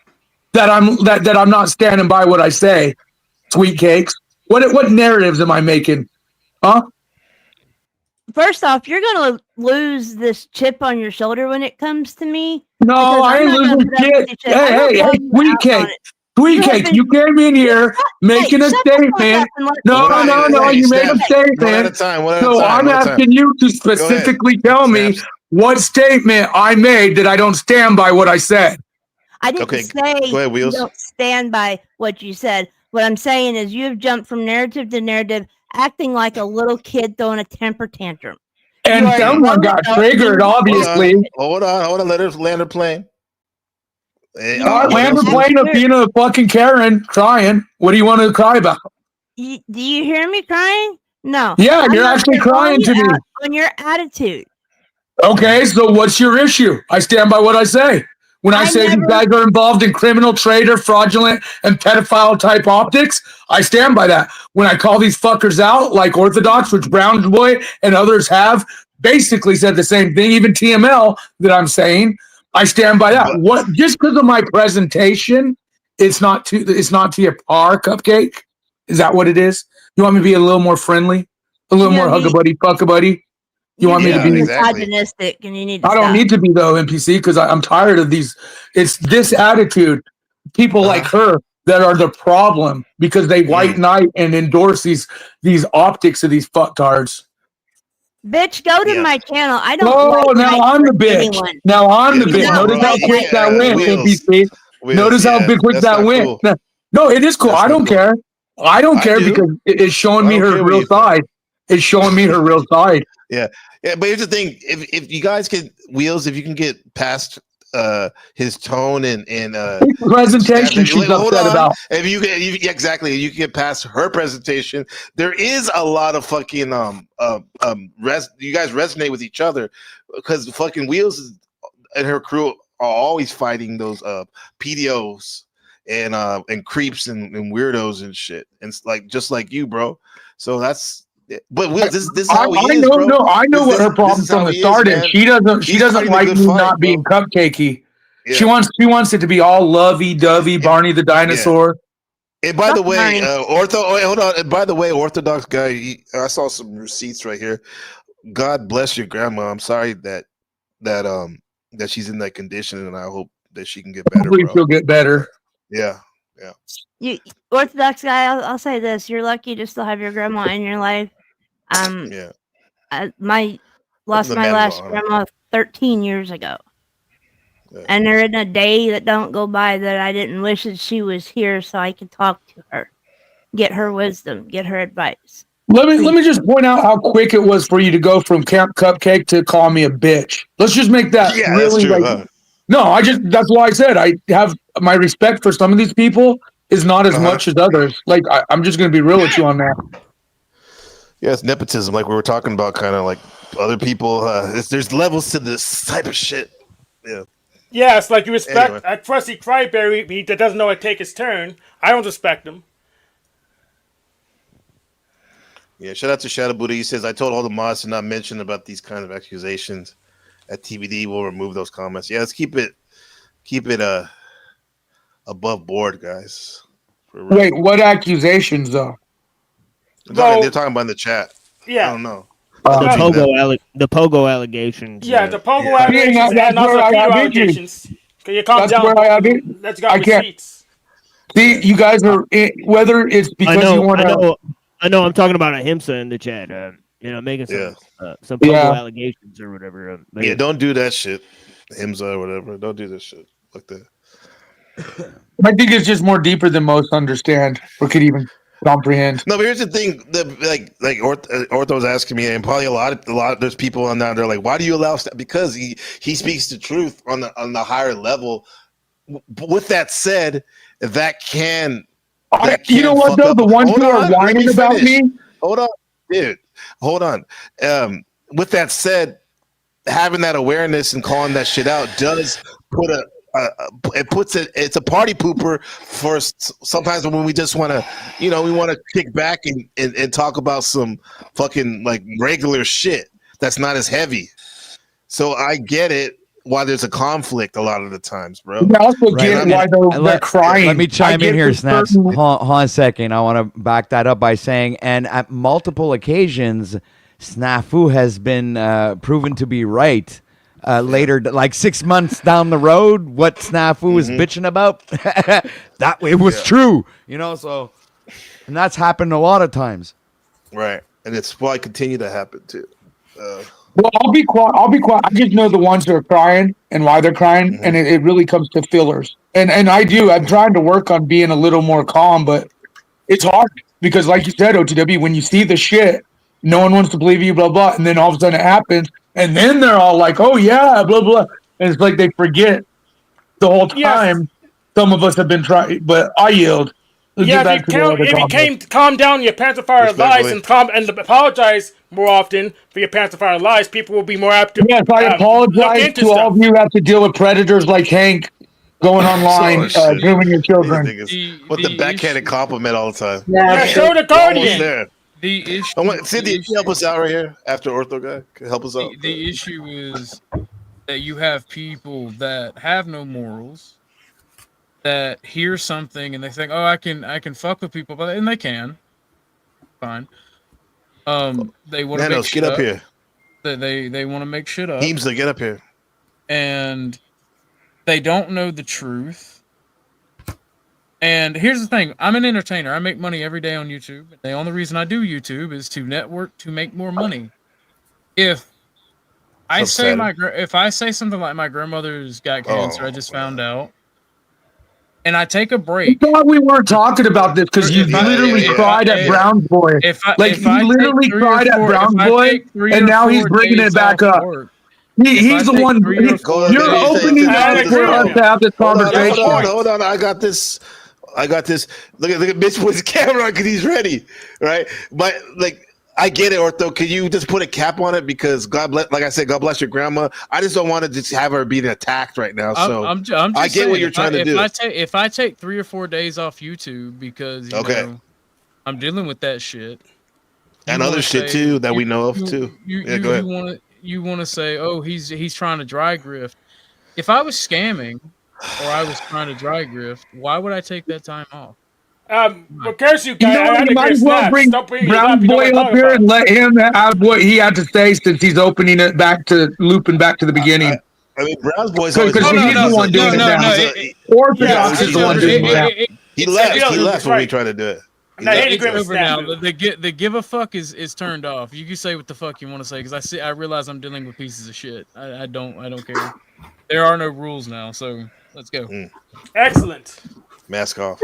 That I'm not standing by what I say, sweet cakes. What narratives am I making? Huh? First off, you're gonna lose this chip on your shoulder when it comes to me. No, I ain't losing shit. Hey, sweet cake. Sweet cake, you came in here making a statement. No, you made a statement. One at a time. So I'm asking you to specifically tell me what statement I made that I don't stand by what I said. I didn't say Go ahead, Wheels. You don't stand by what you said. What I'm saying is you have jumped from narrative to narrative, acting like a little kid throwing a temper tantrum. And someone got triggered, obviously. Hold on. Let her land her plane. Land her plane of being a fucking Karen crying. What do you want to cry about? Do you hear me crying? No. Yeah, you're actually crying to me. On your attitude. Okay, so what's your issue? I stand by what I say. When I say these guys are involved in criminal, traitor, fraudulent, and pedophile type optics, I stand by that. When I call these fuckers out, like Orthodox, which Brown Boy and others have basically said the same thing, even TML that I'm saying, I stand by that. What just because of my presentation, it's not to your par, Cupcake? Is that what it is? You want me to be a little more friendly? A little more hug-a-buddy, fuck-a-buddy? You want me to be misogynistic, and you need to I don't need to be though, NPC, because I'm tired of these. It's this attitude, people like her that are the problem because they white knight and endorse these optics of these fucktards. Bitch, go to my channel. I don't. Oh, now I'm the bitch. Now I'm the bitch. Notice how quick that went, NPC. Notice how quick that went. No, it is cool. I don't care. I don't care because it's showing me her real side. It's showing me her real side. Yeah, but here's the thing: if you guys can Wheels, if you can get past his tone and presentation, she's upset about. If you can, exactly, you can get past her presentation. There is a lot of fucking you guys resonate with each other because fucking Wheels and her crew are always fighting those PDOs and creeps and weirdos and shit, and it's like just like you, bro. So that's. But this is how he is, bro. I know what her problem from the start is. She doesn't like me not being cupcakey. She wants it to be all lovey-dovey, Barney the dinosaur. And by the way, hold on. And by the way, Orthodox guy, I saw some receipts right here. God bless your grandma. I'm sorry that she's in that condition, and I hope that she can get better. Hopefully she'll get better. Yeah. You Orthodox guy, I'll say this: you're lucky to still have your grandma in your life. Yeah. I lost The my man's last on. grandma 13 years ago. Yeah. And there isn't a day that don't go by that I didn't wish that she was here so I could talk to her, get her wisdom, get her advice. Let me just point out how quick it was for you to go from Camp Cupcake to call me a bitch. Let's just make that really that's true, like. huh? No, that's why I said I have my respect for some of these people is not as much as others. Like I'm just gonna be real with you on that. Yeah, it's nepotism, like we were talking about, kind of like other people. There's levels to this type of shit. Yeah. Yeah, it's like you respect Anyway. a crusty crybaby that doesn't know how to take his turn. I don't respect him. Yeah, shout out to Shadow Buddha. He says, I told all the mods to not mention about these kind of accusations. At TBD, we'll remove those comments. Yeah, let's keep it above board, guys. For real. Wait, what accusations though? They're talking about in the chat. Yeah. I don't know. The Pogo allegations. Yeah, the Pogo Yeah, allegations that's and also where I Peter have issues. allegations. Can you calm That's down? where I have it. Let's go I can't. receipts. See, you guys are whether it's because you want to. I know. I'm talking about a Himsa in the chat. Making some Pogo allegations or whatever. Yeah, don't do that shit. Himza or whatever. Don't do this shit like that. I think it's just more deeper than most understand or could even comprehend. No, but here's the thing: Ortho's asking me, and probably a lot. There's people on that. They're like, "Why do you allow?" Because he speaks the truth on the higher level. But with that said, that can. You know what though? The ones who are whining about me. Hold on, dude. Hold on. With that said, having that awareness and calling that shit out does put it's a party pooper for sometimes when we just want to, we want to kick back and talk about some fucking like regular shit that's not as heavy. So I get it why there's a conflict a lot of the times, bro. I also get why they're crying. Let me chime in here, Snaps. certain- Hold on a second. I want to back that up by saying, and at multiple occasions, Snafu has been proven to be right. Later, like 6 months down the road, what Snafu was bitching about, that it was true. So, and that's happened a lot of times. Right, and it's probably continue to happen too. Well, I'll be quiet. I just know the ones that are crying and why they're crying, and it really comes to fillers. And I'm trying to work on being a little more calm, but it's hard because, like you said, OTW, when you see the shit, no one wants to believe you, blah blah, and then all of a sudden it happens, and then they're all like, "Oh yeah, blah blah," and it's like they forget the whole time. Some of us have been trying, but I yield. Let's get back to the other topic. Calm down your pants of fire lies and apologize more often for your pants of fire lies, people will be more apt to. Yes, I apologize to all of you who have to deal with predators like Hank going online, grooming your children. With the backhanded compliment all the time. Yeah, show the Guardian. The issue. Cindy, help us out right here after Ortho guy. Can you help us out. The issue is that you have people that have no morals, that hear something and they think, "Oh, I can fuck with people," and they can. Fine. They want to make shit get up here. They want to make shit up. Teams to get up here. And they don't know the truth. And here's the thing: I'm an entertainer. I make money every day on YouTube. The only reason I do YouTube is to network to make more money. If I say if I say something like my grandmother's got cancer, I just found out, and I take a break. I thought we weren't talking about this because you literally cried at Brown Boy. You literally cried at Brown Boy, and now he's bringing it back up. He's the one. You're opening up for us to have this conversation. Hold on. I got this. Look at Mitch with his camera on because he's ready, right? But I get it, Ortho. Can you just put a cap on it? Because God bless, like I said, God bless your grandma. I just don't want to just have her being attacked right now. So I'm just I get saying, what you're trying to do. If I take 3 or 4 days off YouTube because you know, I'm dealing with that shit and other shit too that we know of too. Yeah, go ahead. You want to say, oh, he's trying to dry grift. If I was scamming or I was trying to dry grift, why would I take that time off? Well, curse you You guys. know I what? had You to might get as well snaps. bring Don't bring it Brown up. You know Boy what I'm up talking here about. and let him have what he had to say, since he's opening it back to looping back to the beginning. I mean, Brown's Boy's always Because he's the one doing it now. Orthodox is the one doing it now. He left. It's He really left when we right. tried to do it. I'm not hating It's Griffin over now. Snafu. The give a fuck is turned off. You can say what the fuck you want to say because I realize I'm dealing with pieces of shit. I don't care. There are no rules now, so let's go. Excellent. Mask off.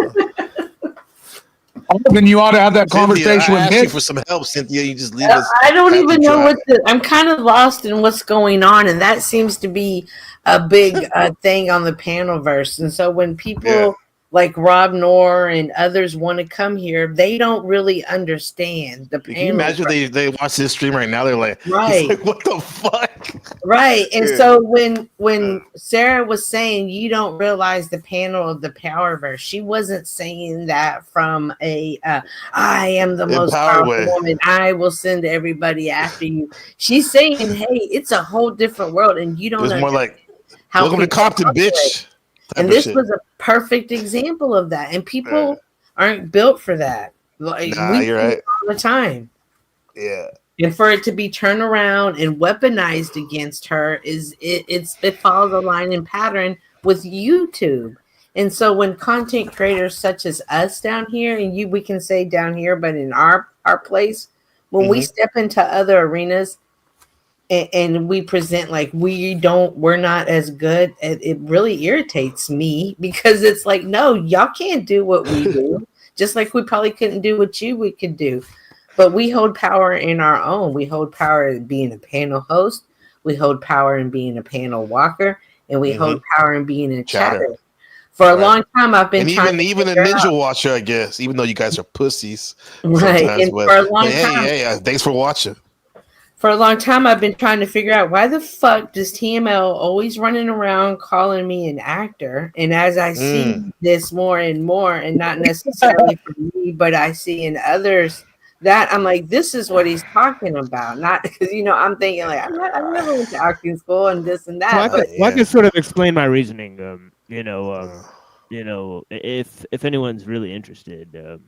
Then you ought to have that conversation I with asked you Nick. for some help, Cynthia. You just leave us. I don't out even to know dry. what I'm kind of lost in what's going on, and that seems to be a big thing on the Panelverse. And so when people like Rob Noor and others want to come here, they don't really understand the Can you imagine they watch this stream right now? They're like, Right. like, what the fuck? Right. And Yeah. so when Sarah was saying you don't realize the panel of the Powerverse, she wasn't saying that from a I am the most Empowered powerful way. woman. I will send everybody after you. She's saying, hey, it's a whole different world, and you It don't was more understand like, how welcome to people Compton, operate. bitch. type And of this shit. was a perfect example of that. And people aren't built for that. Like, Nah, we you're see right. it all the time. Yeah. And for it to be turned around and weaponized against her it follows a line and pattern with YouTube. And so when content creators such as us down here, and we can say down here, but in our place, when we step into other arenas and we present like we're not as good, it really irritates me, because it's like, no, y'all can't do what we do. Just like we probably couldn't do what we could do. But we hold power in our own. We hold power in being a panel host. We hold power in being a panel walker, and we hold power in being a chatter. For a long time, I've been And trying even to a figure ninja out. watcher, I guess. Even though you guys are pussies, Right, sometimes, and but, for a long but hey, time- hey, thanks for watching. For a long time, I've been trying to figure out why the fuck does TML always running around calling me an actor? And as I see this more and more, and not necessarily for me, but I see in others, that I'm like, this is what he's talking about. Not because I'm thinking like I never went to acting school and this and that. Well, I can sort of explain my reasoning. If anyone's really interested,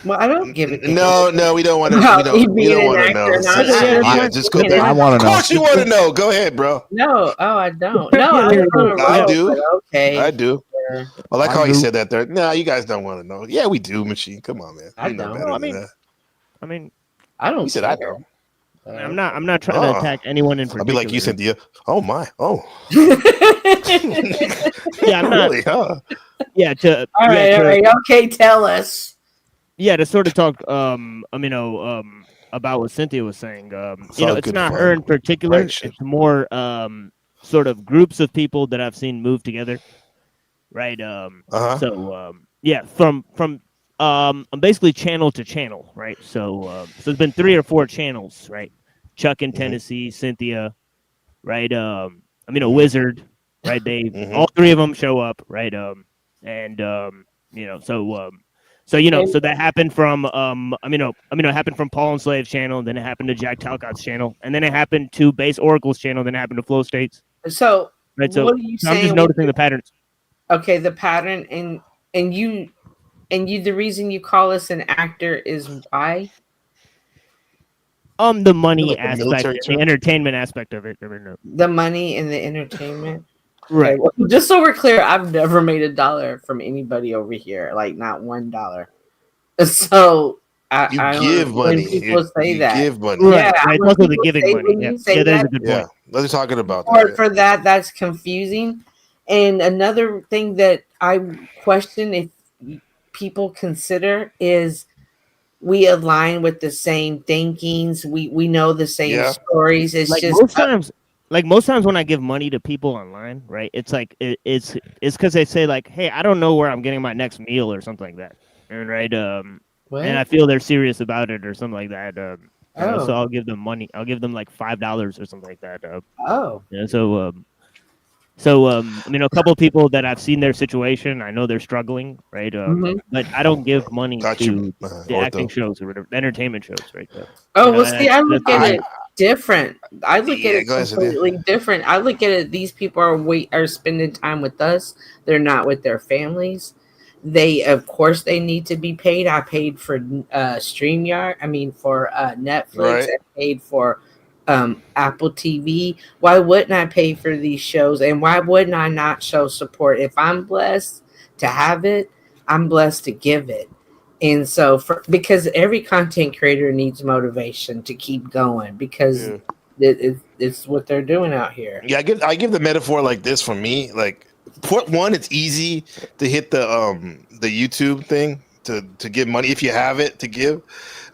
Well, I don't give it. No, we don't want to. Well, We don't want to know. Yeah, just go back. I want Of to know. course, you want to know. Go ahead, bro. No, I don't. No, I was on a I roll, do. but okay. I do. Yeah. I like I how you do. said that there. No, you guys don't want to know. Yeah, we do, Machine. Come on, man. I You know don't. better No, I than mean- that. I mean, I don't. You said I don't. I'm not trying to attack anyone in I'll particular. be like you, Cynthia. Oh my. Oh. Yeah, I'm not. Really, huh? Yeah, to All right, yeah, all to, right. Okay, tell us. yeah, to sort of talk about what Cynthia was saying. It's all It's good not fun. her in particular. Right shit. It's more sort of groups of people that I've seen move together. Right. So from I'm basically channel to channel, right? So there's been 3 or 4 channels, right? Chuck in Tennessee, Cynthia, right? Wizard, right? They all 3 of them show up, right? So that happened from it happened from Paul and Slave's channel, then it happened to Jack Talcott's channel, and then it happened to Base Oracle's channel, then it happened to Flow State's. So, Right. So what are you I'm saying? just noticing the patterns. Okay, the pattern, and you, the reason you call us an actor is why? The money Like a aspect, military the entertainment aspect of it. The money and the entertainment. Right. Okay, well, just so we're clear, I've never made $1 from anybody over here, like not $1. So You I don't give know when money. people say You that. give money. Right, right. when Also the people giving say- money. when Yeah, you say yeah, that is that, a good Yeah. point. Let's talk about or that. for that's confusing. And another thing that I question if people consider is we align with the same thinkings. We know the same Yeah. stories. It's Like just most times when I give money to people online, right? It's like it's because they say like, "Hey, I don't know where I'm getting my next meal" or something like that, and right? What? And I feel they're serious about it or something like that. Oh. So I'll give them money. I'll give them like $5 or something like that. Oh. Yeah, so a couple of people that I've seen their situation, I know they're struggling, right? But I don't give money Got to you, the Ortho. acting shows or whatever, the entertainment shows, right? Oh, well, see, I look at it. different. I look Yeah, at it go ahead, Cynthia. completely different. I look at it. These people are spending time with us. They're not with their families. They, of course, they need to be paid. I paid for StreamYard. I mean, for Netflix. Right. I paid for Apple TV. Why wouldn't I pay for these shows? And why wouldn't I not show support? If I'm blessed to have it, I'm blessed to give it. And so, because every content creator needs motivation to keep going, because it's what they're doing out here. Yeah, I give the metaphor like this for me. Like, one, it's easy to hit the YouTube thing to give money if you have it to give.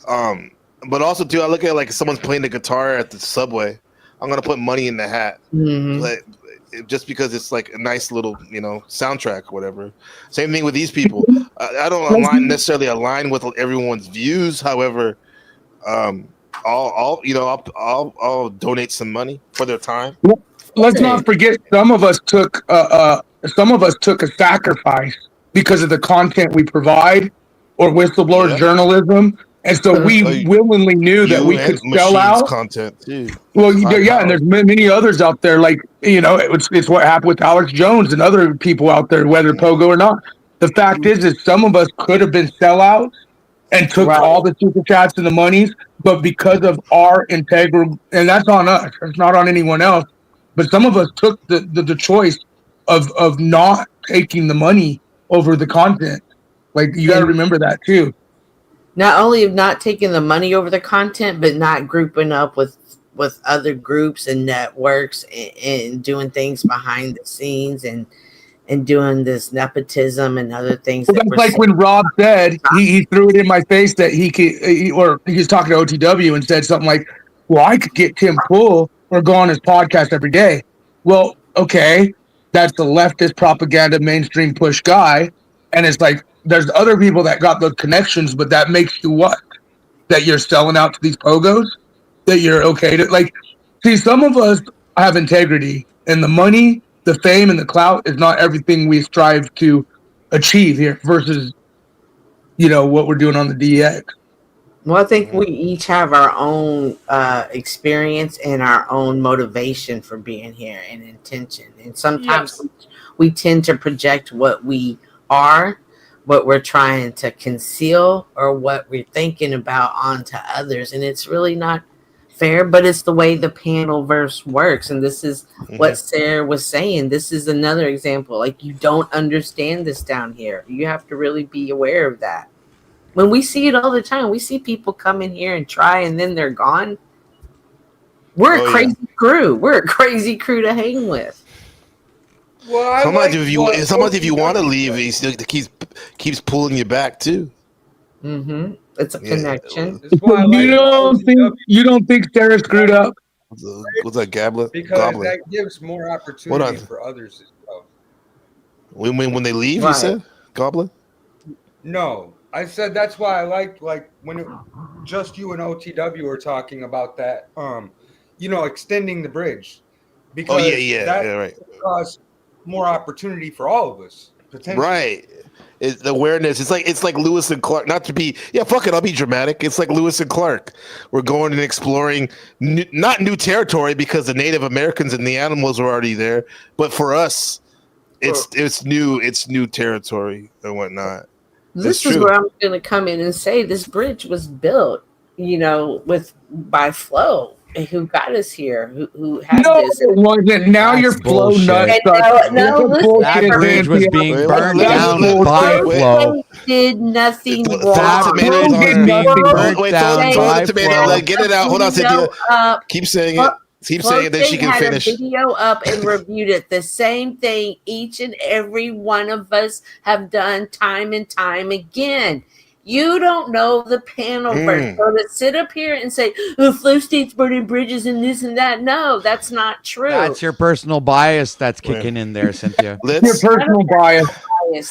But also too, I look at like someone's playing the guitar at the subway. I'm gonna put money in the hat, like, just because it's like a nice little soundtrack or whatever. Same thing with these people. I don't necessarily align with everyone's views. However, I'll donate some money for their time. Let's not forget, some of us took a sacrifice because of the content we provide, or whistleblower journalism, and so we willingly knew that we could sell out content too. Well, yeah, and there's many others out there. Like it's what happened with Alex Jones and other people out there, whether Pogo or not. The fact is some of us could have been sellouts and took all the super chats and the monies, but because of our integral, and that's on us. It's not on anyone else. But some of us took the choice of not taking the money over the content. Like, you got to remember that too. Not only of not taking the money over the content, but not grouping up with other groups and networks and doing things behind the scenes and doing this nepotism and other things. Well, that's like when Rob said, he threw it in my face that he was talking to OTW and said something like, well, I could get Tim Pool or go on his podcast every day. Well, okay, that's the leftist propaganda mainstream push guy. And it's like, there's other people that got those connections, but that makes you what? That you're selling out to these pogos? That you're okay to, like, see, some of us have integrity, and the money, the fame, and the clout is not everything we strive to achieve here versus, what we're doing on the DX. Well, I think we each have our own experience and our own motivation for being here and intention. And sometimes we tend to project what we are, what we're trying to conceal, or what we're thinking about onto others. And it's really not fair, but it's the way the panelverse works. And this is what Sarah was saying. This is another example. Like, you don't understand this down here. You have to really be aware of that. When we see it all the time, we see people come in here and try, and then they're gone. We're a crazy crew. We're a crazy crew to hang with. Well, sometimes if you want to leave, he still keeps pulling you back too. Mm-hmm. It's a connection. You don't think Sarah screwed up? What's that, Goblin? Because that gives more opportunity for others as well. When they leave, you said, Goblin? No, I said that's why I like when just you and OTW were talking about that. Extending the bridge. Because right. Cause more opportunity for all of us. Potentially. Right. It's the awareness. It's like Lewis and Clark. Not to be fuck it, I'll be dramatic. It's like Lewis and Clark. We're going and exploring not new territory because the Native Americans and the animals were already there, but for us, it's new territory and whatnot. This is where I'm going to come in and say this bridge was built, by Flo, who got us here, who had this. It wasn't. Now you're Flo nuts. That bridge was being burned down by Flo. Did nothing wrong. That bridge was being burned down by Flo. Get it out. Hold on, Cynthia. Keep saying it. Keep saying it, then she can finish. A video up and reviewed it. The same thing each and every one of us have done time and time again. You don't know the panel first. So to sit up here and say, Flo State's burning bridges and this and that. No, that's not true. That's your personal bias that's kicking in there, Cynthia. Your personal bias.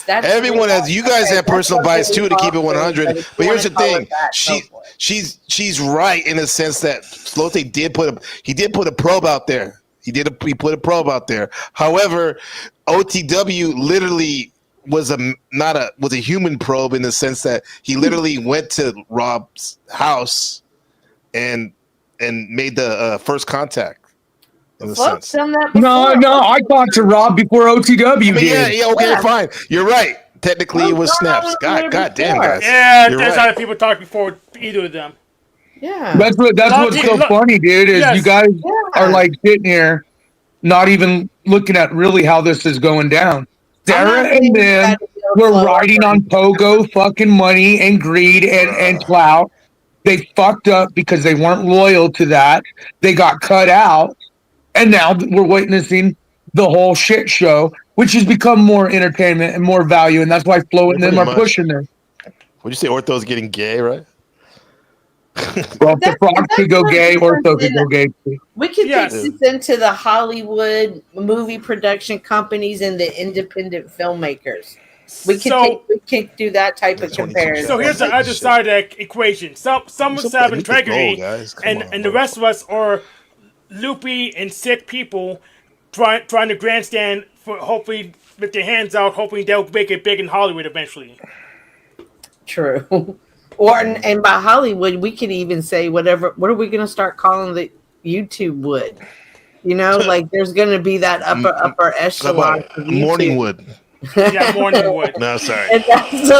Everyone has. You guys have personal bias too, to keep it 100. But here's the thing: she's right in the sense that Flo State did put a probe out there. He put a probe out there. However, OTW literally was a human probe in the sense that he literally went to Rob's house and and made the first contact. In a Float's sense. done that before. No, I talked to Rob before OTW But did. yeah, okay, fine. You're right. Technically, it was Snaps. God damn, guys. Yeah, You're there's right. other people talked before either of them. Yeah. That's what's so funny, dude, is you guys are like sitting here not even looking at really how this is going down. Sarah and them were riding on Pogo fucking money and greed and clout. They fucked up because they weren't loyal to that. They got cut out. And now we're witnessing the whole shit show, which has become more entertainment and more value. And that's why Flo and them are pushing this. Would you say Ortho's getting gay, right? Well, if the Frogs could go gay, Ortho could go gay too. We could take this into the Hollywood movie production companies and the independent filmmakers. We can do that type of comparison. So here's the other side of that equation. Some of us have integrity, and the rest of us are loopy and sick people trying to grandstand for hopefully with their hands out, hoping they'll make it big in Hollywood eventually. True. And by Hollywood, we could even say whatever. What are we going to start calling the YouTube wood? You know, like there's going to be that upper echelon. Of Morning wood. Yeah, morning wood. No, sorry. And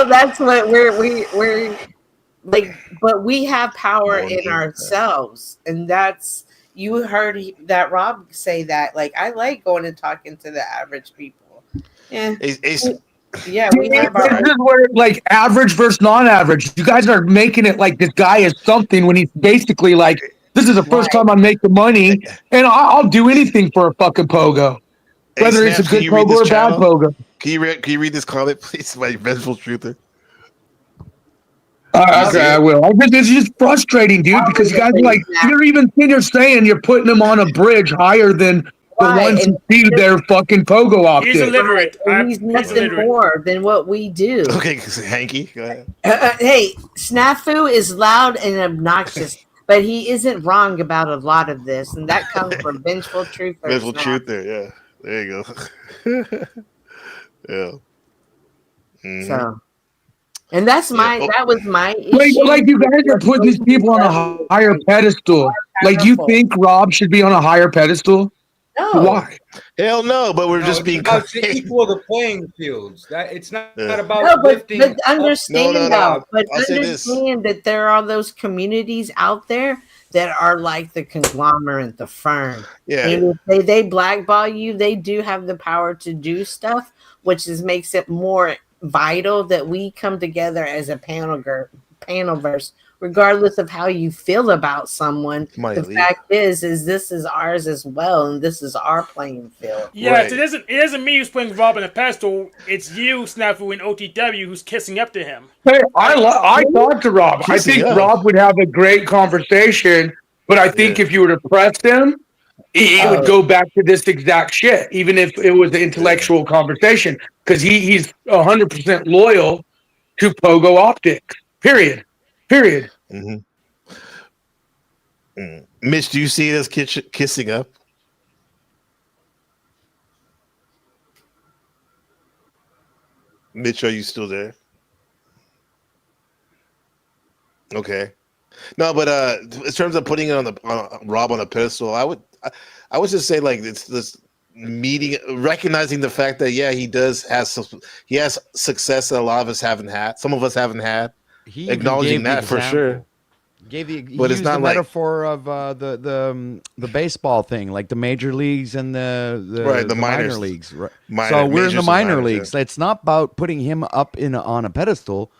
that's what we're like. But we have power in ourselves, and that's you heard that Rob say that. Like I like going and talking to the average people. Yeah. Yeah, we have This is where like average versus non-average. You guys are making it like this guy is something when he's basically like, this is the first time I'm making money, and I'll do anything for a fucking pogo, whether it's a good pogo or a bad pogo. Can you read this comment, please, by Vengeful Truther? Okay, I will. It's just frustrating, dude, because you guys are like, you're even saying you're putting them on a bridge higher than the ones who see their fucking pogo optics. He's illiterate. He's nothing more than what we do. Okay, Hanky, go ahead. Hey, Snafu is loud and obnoxious, but he isn't wrong about a lot of this, and that comes from Vengeful Truth. Vengeful Truther, yeah. There you go. Yeah. Mm-hmm. So, and that's that was my issue. Like you guys are putting these people on a higher pedestal. Like you think Rob should be on a higher pedestal? No. Why? Hell no, but we're just being about to equal the playing fields. That it's not about but lifting. understand No. but I'll say this. understand that there are those communities out there that are like the conglomerate, the firm. Yeah. And if they blackball you, they do have the power to do stuff, which makes it more vital that we come together as a panelverse, regardless of how you feel about someone. Fact is this is ours as well, and this is our playing field. Yeah, so it isn't me who's putting Rob in a pedestal. It's you, Snafu, and OTW who's kissing up to him. Hey, I talked to Rob. I think Rob would have a great conversation, but I think if you were to press him, he would go back to this exact shit, even if it was an intellectual conversation, because he's 100% loyal to Pogo Optics. Period. Mm-hmm. Mitch, do you see this kissing up? Mitch, are you still there? Okay. No, but in terms of putting it on Rob on a pedestal, I would just say like it's this meeting, recognizing the fact that he has success that a lot of us haven't had. Some of us haven't had. He acknowledging that for sure. But it's not the metaphor of the baseball thing, like the major leagues and the minor leagues. Right. So we're in the minor leagues. Yeah. It's not about putting him up on a pedestal.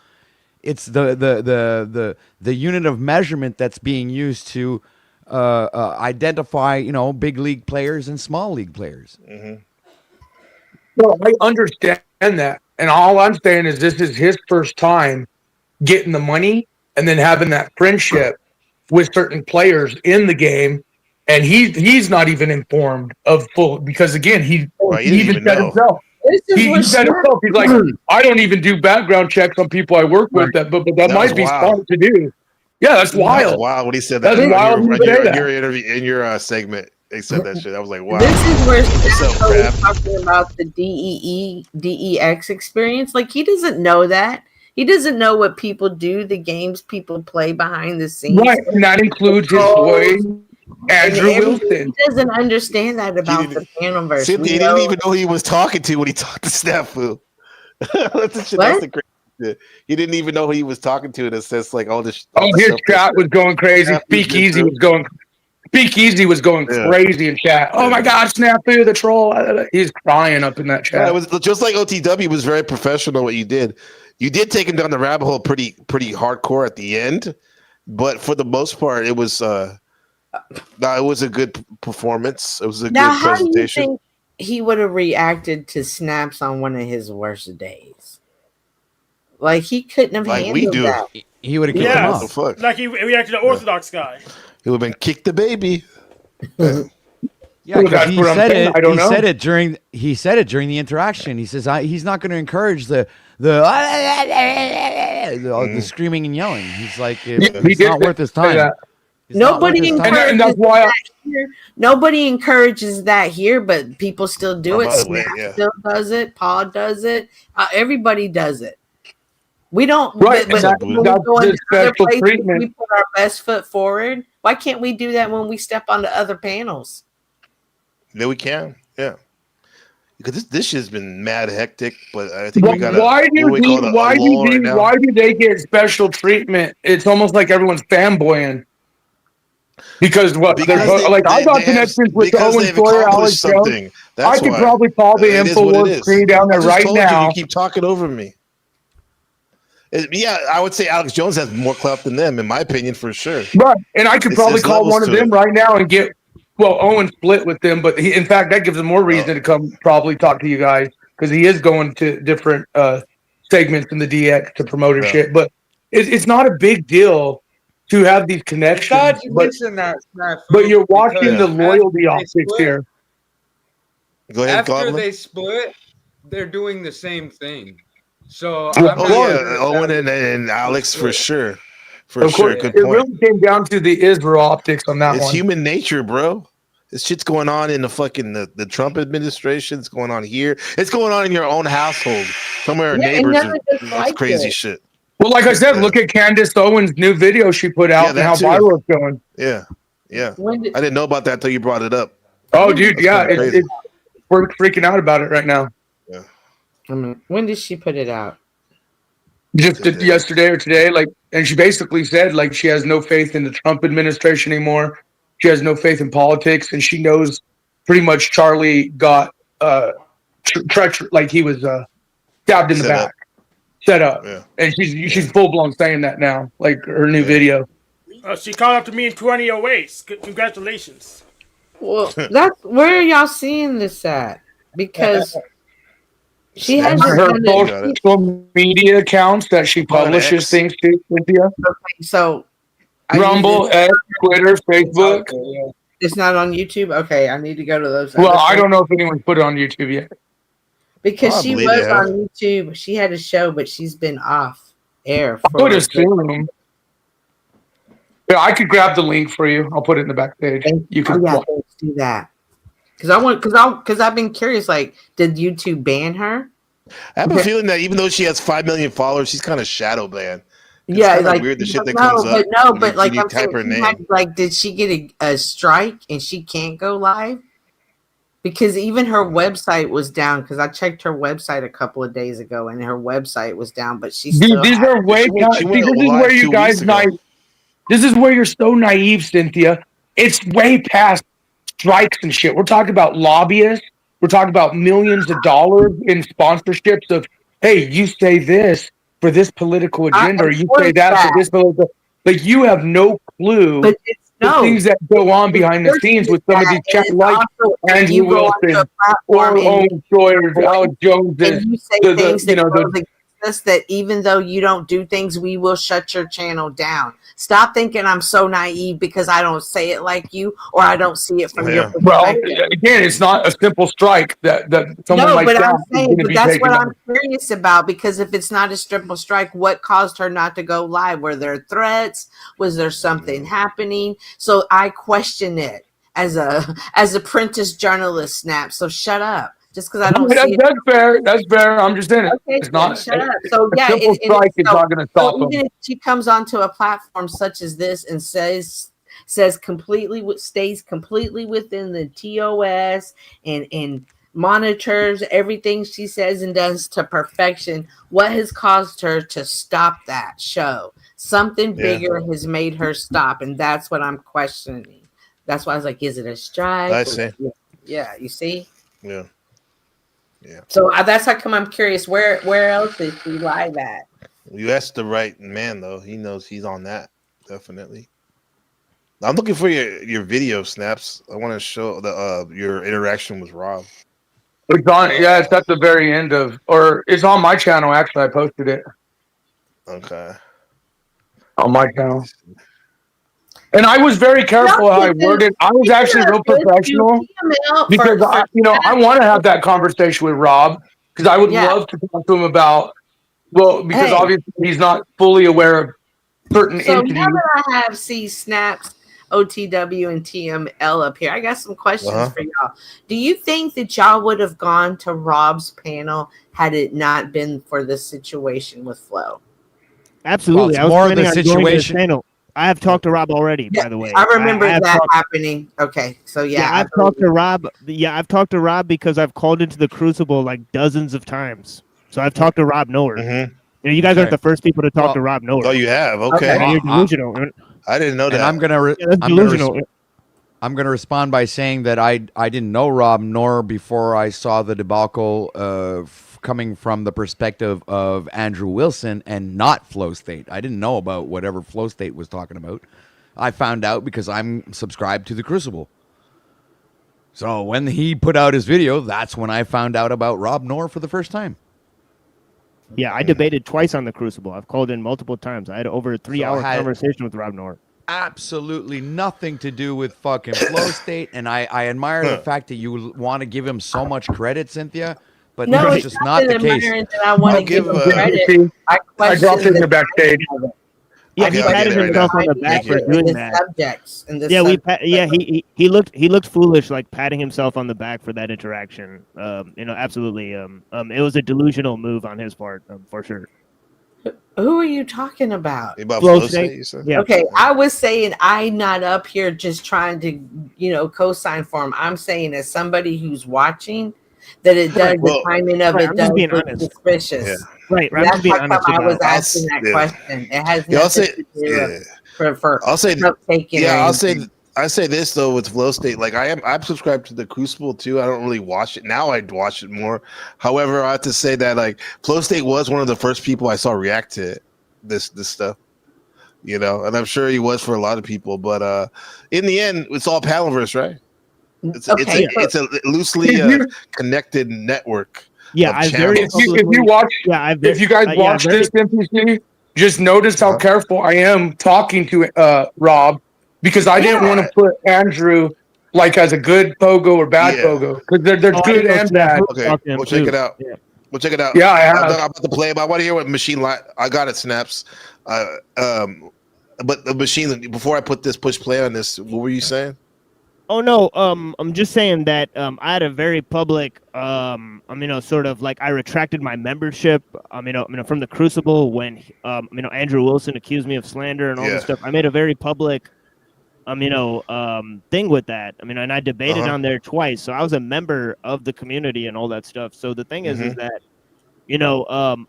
It's the unit of measurement that's being used to identify, big league players and small league players. Mm-hmm. Well, I understand that, and all I'm saying is this is his first time getting the money and then having that friendship with certain players in the game, and he's not even informed of full, because again he even said himself. He said himself, he's like, I don't even do background checks on people I work with, but that might be smart to do. Yeah, that's wild. Wow, when he said that, that's wild. In your interview, in your segment, they said that shit. I was like, wow. This is where Snafu was talking about the DEX experience. Like he doesn't know that. He doesn't know what people do, the games people play behind the scenes. Right, and that includes his boy, Andrew Wilson. He doesn't understand that about the Panelverse. Cynthia, he didn't even know who he was talking to when he talked to Snafu. That's the crazy shit. He didn't even know who he was talking to in a sense, like all this. Oh, his chat was going crazy. Speakeasy was going crazy in chat. Oh my God, Snafu the troll! He's crying up in that chat. Yeah, it was just like OTW was very professional. What you did take him down the rabbit hole pretty hardcore at the end, but for the most part, it was it was a good performance. It was a good presentation. How do you think he would have reacted to snaps on one of his worst days? Like he couldn't have handled that. He would have kicked him off. Like he reacted to the Orthodox guy. He would have been kick the baby. Yeah, because he said it. He said it during the interaction. He says he's not going to encourage the screaming and yelling. He's like, it's not worth his time. Nobody encourages that here, but people still do it. Snap still does it. Paul does it. Everybody does it. We don't. Right, but that's when we go into other special places, treatment. we put our best foot forward. Why can't we do that when we step onto other panels? Yeah, we can. Yeah, because this shit's been mad hectic. But I think we got. Why do they get special treatment? It's almost like everyone's fanboying. Because I got connections with Owen Sawyer, Alex Jones. I could probably call the InfoWars screen down there right now. You keep talking over me. Yeah, I would say Alex Jones has more clout than them, in my opinion, for sure. Right, and I could probably call one of them right now and get. Well, Owen split with them, but in fact, that gives him more reason to come probably talk to you guys because he is going to different segments in the DX to promote his shit. But it's not a big deal to have these connections. But you're watching the loyalty optics here. Go ahead, After they split, they're doing the same thing. So Owen and Alex for sure. Good point. It really came down to the Israel optics on that one. It's human nature, bro. This shit's going on in the fucking the Trump administration. It's going on here. It's going on in your own household. Some of your neighbors are crazy shit. Well, like I said, look at Candace Owens' new video she put out and how viral it's going. Yeah. I didn't know about that until you brought it up. Oh, dude, we're freaking out about it right now. Yeah. When did she put it out? Just yesterday or today, and she basically said she has no faith in the Trump administration anymore. She has no faith in politics, and she knows pretty much Charlie got treacherous, like he was stabbed in the back, set up, and she's full blown saying that now, like her new video. She caught up to me in 2008. Congratulations. Well, that's where are y'all seeing this at? Because she has her social media accounts that she publishes things to. Cynthia. Okay, so Rumble, X, Twitter, Facebook. It's not on YouTube. Okay, I need to go to those. Well, I don't know if anyone's put it on YouTube yet. Because she was on YouTube. She had a show, but she's been off air. I would assume. Yeah, I could grab the link for you. I'll put it in the back page. You can do that. Because I've been curious. Like, did YouTube ban her? I have a feeling that even though she has 5 million followers, she's kind of shadow banned. It's like weird the shit that comes up. But like I'm saying, did she get a strike and she can't go live? Because even her website was down. Because I checked her website a couple of days ago, and her website was down. But she's these are way. This is where you guys This is where you're so naive, Cynthia. It's way past strikes and shit. We're talking about lobbyists. We're talking about millions of dollars in sponsorships of, hey, you say this for this political agenda, or you say that for this political. Like, you have no clue the things that go on behind the scenes with some of these chat like Andrew Wilson or Owen Sawyer, Alex Jones. And you say things that goes against us, that even though you don't do things, we will shut your channel down. Stop thinking I'm so naive because I don't say it like you, or I don't see it from your perspective. Well, again, it's not a simple strike that someone like that. I'm saying, but that's what I'm curious about, because if it's not a simple strike, what caused her not to go live? Were there threats? Was there something happening? So I question it as a apprentice journalist, Snap. So shut up. Just because I don't That's, see it. that's fair. That's fair. I'm just saying it. Okay, It's not. shut up. So a yeah, simple strike is not going to stop so him. even if she comes onto a platform such as this and says completely stays completely within the TOS and monitors everything she says and does to perfection, what has caused her to stop that show? Something bigger has made her stop, and that's what I'm questioning. That's why I was like, is it a strike? I see. Yeah, you see? Yeah. Yeah. So that's how come I'm curious. Where else is she live at? You asked the right man, though. He knows he's on that. Definitely. I'm looking for your video snaps. I want to show the your interaction with Rob. It's on. Yeah, it's at the very end of, or it's on my channel. Actually, I posted it Okay. on my channel. And I was very careful how I worded. I was actually real professional because I want to have that conversation with Rob because I would love to talk to him about. Well, because obviously he's not fully aware of certain So entities. now that I have Snaps, OTW, and TML up here, I got some questions for y'all. Do you think that y'all would have gone to Rob's panel had it not been for this situation with Flo? Absolutely. Well, I was more planning the on going to this situation- panel. I have talked to Rob already, by the way. I remember have that talked- happening. Okay, so I've talked to Rob. Yeah, I've talked to Rob because I've called into the Crucible like dozens of times. So I've talked to Rob Noer. You guys aren't the first people to talk to Rob Noer. Oh, you have? Okay. Yeah, you're delusional. I didn't know that. And I'm gonna that's delusional. I'm gonna respond by saying that I didn't know Rob Noer before I saw the debacle coming from the perspective of Andrew Wilson and not Flow State. I didn't know about whatever Flow State was talking about. I found out because I'm subscribed to the Crucible. So when he put out his video, that's when I found out about Rob Noer for the first time. Yeah, I debated twice on the Crucible. I've called in multiple times. I had over a 3-hour conversation with Rob Noer. Absolutely nothing to do with fucking Flow State, and I admire the fact that you want to give him so much credit, Cynthia. But No, that's it's just not not the that case. admiring that I want to give him credit. I I dropped it in question the backstage. Yeah, Okay, he I'll get patted it right himself now. on the back Thank for you. doing the that. subjects and the Yeah, subjects. he looked foolish, like patting himself on the back for that interaction. Absolutely. It was a delusional move on his part, for sure. Who are you talking about? About Flow Flow State? State, you said? Yeah. Okay, I was saying I'm not up here just trying to, co-sign for him. I'm saying as somebody who's watching that it does the timing of it I'm does just being look honest. suspicious. Yeah. Right, I'm That's just being how honest come I was about. asking that question. It has Yeah, I'll nothing say- to do yeah. for I'll say, taking. yeah, I'll say. I say this though with Flow State, like I'm subscribed to the Crucible too. I don't really watch it now. I'd watch it more. However, I have to say that like Flow State was one of the first people I saw react to this stuff, and I'm sure he was for a lot of people. But in the end, it's all Panelverse, right? It's a loosely connected network. Yeah, of I very channels. If you guys watch this NPC, just notice how careful I am talking to Rob because I didn't want to put Andrew like as a good pogo or bad pogo because there's good and bad. Okay, we'll check it out. We'll check it out. Yeah, I I'm have. about to play, but I want to hear what Machine Light. I got it, Snaps. But the Machine. Before I put this push play on this, what were you saying? Oh no, I'm just saying that I had a very public, sort of like I retracted my membership, from the Crucible when, Andrew Wilson accused me of slander and all this stuff. I made a very public, thing with that. And I debated on there twice, so I was a member of the community and all that stuff. So the thing is that,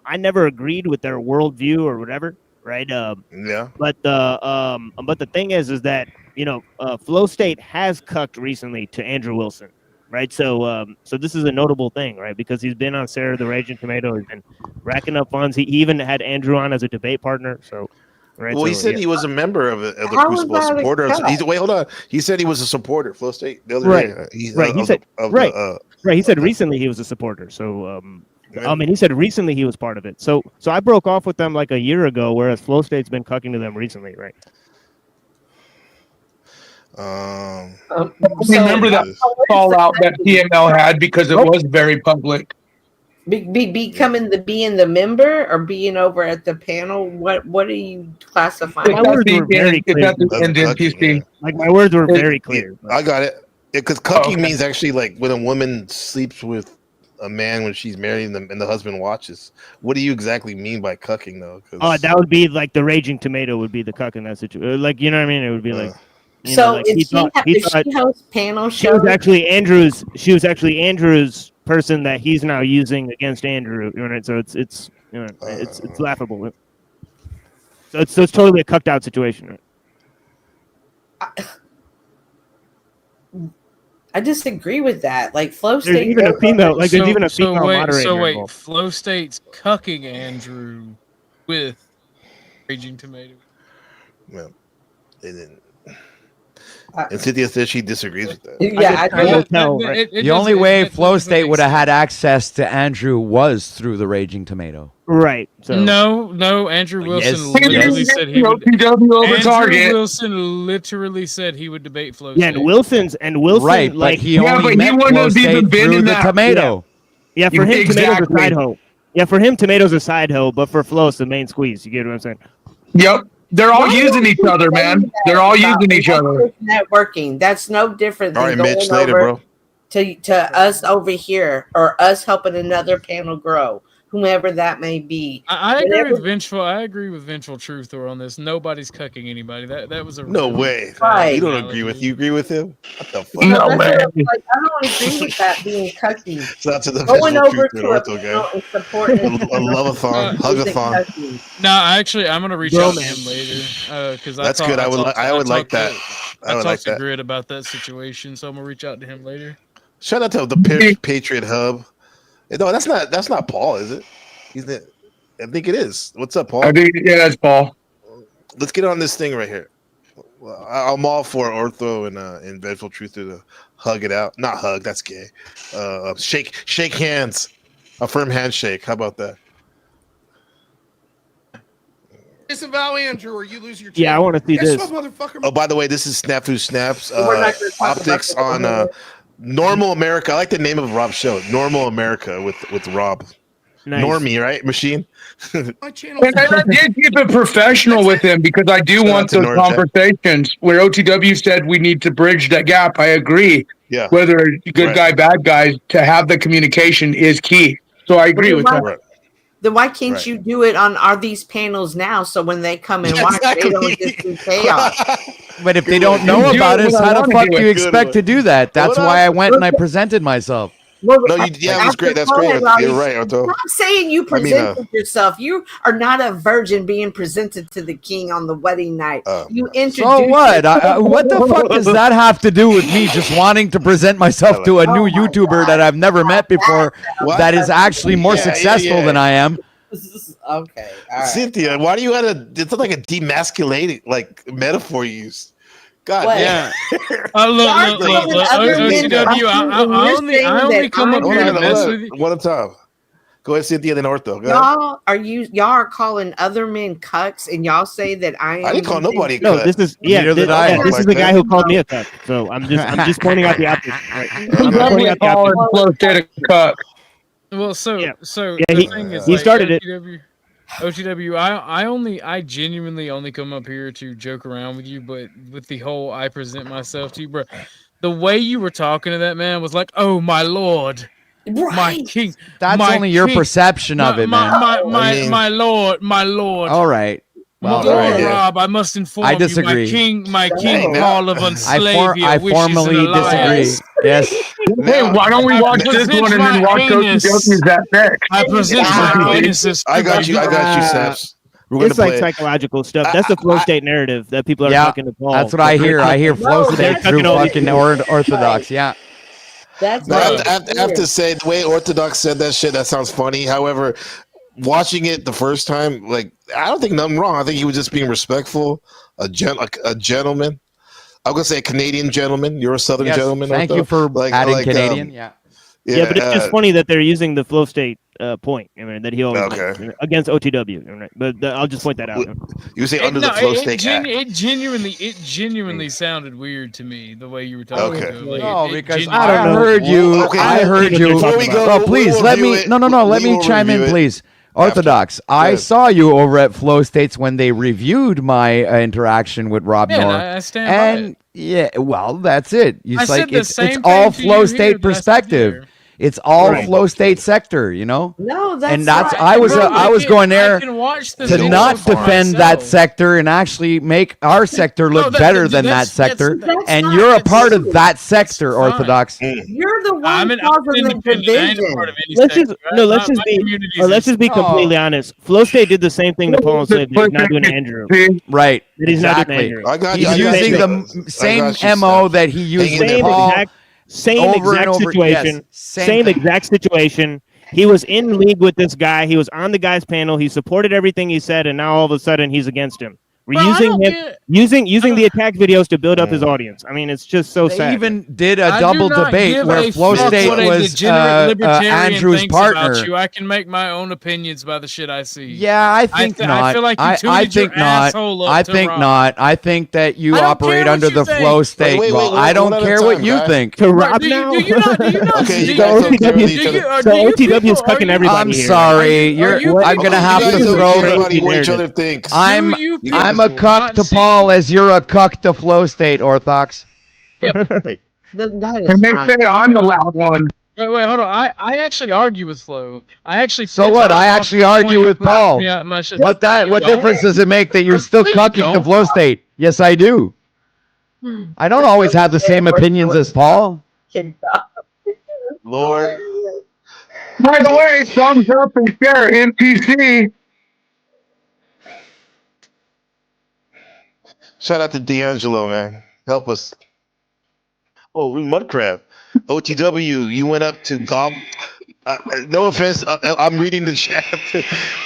I never agreed with their worldview or whatever, right? Yeah. But the thing is that. Flow State has cucked recently to Andrew Wilson, right? So this is a notable thing, right? Because he's been on Sarah the Raging Tomato, he's been racking up funds. He even had Andrew on as a debate partner. So, right. Well, he said he was a member of the Crucible, a supporter. Wait, hold on. He said he was a supporter. Flow State the other day. He said recently he was a supporter. So, he said recently he was part of it. So I broke off with them like a year ago, whereas Flow State's been cucking to them recently, right? Remember that fallout that TML had because it was very public. Becoming being the member or being over at the panel. What are you classifying? My words were very clear. Like my words were very clear. I got it. Because cucking means actually like when a woman sleeps with a man when she's married and the husband watches. What do you exactly mean by cucking though? Oh, that would be like the Raging Tomato would be the cuck in that situation. Like, you know what I mean? It would be like. So like if she hosts panel she was shows, actually Andrew's. She was actually Andrew's person that he's now using against Andrew. You know, so it's laughable. So it's totally a cucked out situation. Right? I disagree with that. Like Flow There's State, even a female. Like there's even a female moderator. So wait, involved. Flow State's cucking Andrew with Raging Tomato. Well, they didn't. And Cynthia says she disagrees with that. Yeah, The only way Flow State would have had access to Andrew was through the Raging Tomato. Right. So. No. Andrew Wilson literally said he would. Andrew Wilson literally said he would debate Flow State. Yeah, and Wilson right, like but he only met Flow State through the tomato. Yeah, for him, Tomato's a side hoe. Yeah, for him, Tomato's a side hoe, but for Flow, it's the main squeeze. You get what I'm saying? Yep. They're all using each other, man. They're all using each other. Networking. That's no different than All right, going Mitch, later, over bro. to us over here or us helping another panel grow, whomever that may be. I agree with Vengeful. I agree with Vengeful Truther on this. Nobody's cucking anybody. That was a No way. Right. You don't agree with? You agree with him? What the fuck? No, man. Like, I don't agree with that being cucky. Shout out to the Going Vengeful over Truther to a Ortho panel guy. and supporting A love-a-thon, hug-a-thon. No, actually, I'm gonna reach out to him later because That's good. I would like that. I would like talked to that. Grid about that situation, so I'm gonna reach out to him later. Shout out to the Patriot Hub. No, that's not Paul, is it? I think it is. What's up, Paul? Yeah, that's Paul. Let's get on this thing right here. Well, I'm all for Ortho and Vengeful Truther to hug it out. Not hug, that's gay. Shake hands. A firm handshake. How about that? Disavow Andrew or you lose your Yeah, I want to see Guess this. what, motherfucker? Oh, by the way, this is Snafu Snaps We're not gonna talk optics about on Normal America. I like the name of Rob's show, Normal America with Rob. Nice. Normie, right? Machine. My channel. And I did keep it professional with him because I do Shout out want to those Nortec. conversations where OTW said we need to bridge that gap. I agree. Yeah. Whether good Right. guy, bad guys, to have the communication is key. So I agree with that. Right. Then why can't Right. you do it on these panels now? So when they come and Yeah, watch, they exactly. don't just do chaos. But if they don't know do about it us, when I how the wanna fuck do do it. you Good expect one. to do that? That's Hold why on. I went and I presented myself. Well, No, yeah, it was great. That's great. You're right, Otto. I'm saying you I mean, presented yourself. You are not a virgin being presented to the king on the wedding night. You introduced. So what? yourself. What the fuck does that have to do with me just wanting to present myself to a new YouTuber that I've never met before What? that is actually more Yeah, successful yeah. than I am? Okay. All right. Cynthia, why do you have it's like a demasculating like metaphor you use? God What? damn. Look, Other men OTW, I only come up Hold here to on, mess hold with on. you. One at a time. Go ahead, Cynthia, then Ortho. Go ahead. Y'all are calling other men cucks, and y'all say that I am. I didn't call nobody a No, cuck. this is Neither did I. this is the guy who called me a cuck. So I'm just pointing out the optics. Right? I'm pointing Definitely out the calling optics. Flow State a cuck. Well, so Yeah. the Yeah, thing is, he like, started it. OTW, I genuinely only come up here to joke around with you, but with the whole I present myself to you, bro. The way you were talking to that man was like, oh my lord, my Right. king. That's my only your king, perception of it, man. My lord, my lord. All right. Well, Well, Lord yeah. Rob, I must inform I disagree. you, my king Paul of Unslavia I wishes formally an alliance. disagree. Yes. Hey, why don't we watch this present one and then my watch anus. OTW's that next? I present my anus. I got you, Saps. We're gonna It's like play. psychological stuff. That's the flow state narrative that people are Yeah, talking to Paul. that's what I hear. I hear flow state that's- through you know, fucking Orthodox. Yeah. That's No, right. I have to say the way Orthodox said that shit, that sounds funny. However, watching it the first time, like I don't think nothing wrong. I think he was just being respectful, a gentleman. I'm gonna say a Canadian gentleman. You're a Southern Yes, gentleman. thank Ortho. you for adding Canadian. Yeah. Yeah, but it's just funny that they're using the flow state point. I mean, that he always Okay. makes against OTW. Right? But I'll just point that out. You say under the flow state act. It genuinely sounded weird to me the way you were talking. Okay. To him. Like, No, it because genuinely- I heard you. Okay, I heard you. before we go, Oh, please we'll let review me. it. No. Let We me will chime in, review it please. Orthodox. I ahead. saw you over at Flow States when they reviewed my interaction with Rob Yeah, North. I stand by and yeah, well, that's it. I It's said like the it's same all thing to Flow you State here that I said perspective. here. It's all Right. flow state sector, you know. No, that's And that's not- I was Bro, going I there can watch the to video not for defend that myself. sector and actually make our sector look that- better that- than that that's- sector. that's And not- you're a that's part true. of that sector, fine. Orthodox. You're the one I'm causing the independent. I ain't a division. part of any Let's sector. just no. Let's My just be community or let's is- just be completely honest. Flow State did the same thing that Paul said that he's not doing to Andrew. Right. That he's not doing to Exactly. Andrew. I got He's you. I got using you. the same I got you, MO Steph. that he used Hang in with there, Same Paul. exact, same over and exact over. situation. Yes, same thing. exact situation. He was in league with this guy. He was on the guy's panel. He supported everything he said, and now all of a sudden he's against him. We're Bro, I using don't him, get- using the attack videos to build up his audience. I mean, it's just so They sad. even did a I do double not debate give where a Flow fuck State what a was degenerate libertarian Andrew's thinks about partner. you. I can make my own opinions about the shit I see. Yeah, I think I not. feel like you I tuned your think not. asshole up I to think Rob. not. I think that you I don't operate care what under you the think. flow state. Wait, law. wait, I don't one at a care what time, you guys. think. To Bro, Rob do now. you not? Okay, do you you- guys do don't care you- with each do other. you- So do you OTW is people- are cucking you- everybody I'm here. sorry. Are you I'm people- gonna do have you to guys don't throw. care about what each narrative. other thinks. I'm Do you people I'm a not cuck to see- Paul as you're a cuck to Flow State, Orthodox. That is And they not- say I'm the loud one. Wait, hold on. I actually argue with Flo. I actually. So what? I actually argue with Paul. Yeah, my shit. What Don't. difference does it make that you're still cucking the Don't. Flow State? Yes, I do. I don't always have the same opinions as Paul. Lord. By the way, thumbs up and share NPC. Shout out to D'Angelo, man. Help us. Oh, Mudcrab. OTW, you went up to golf. No offense, I'm reading the chat.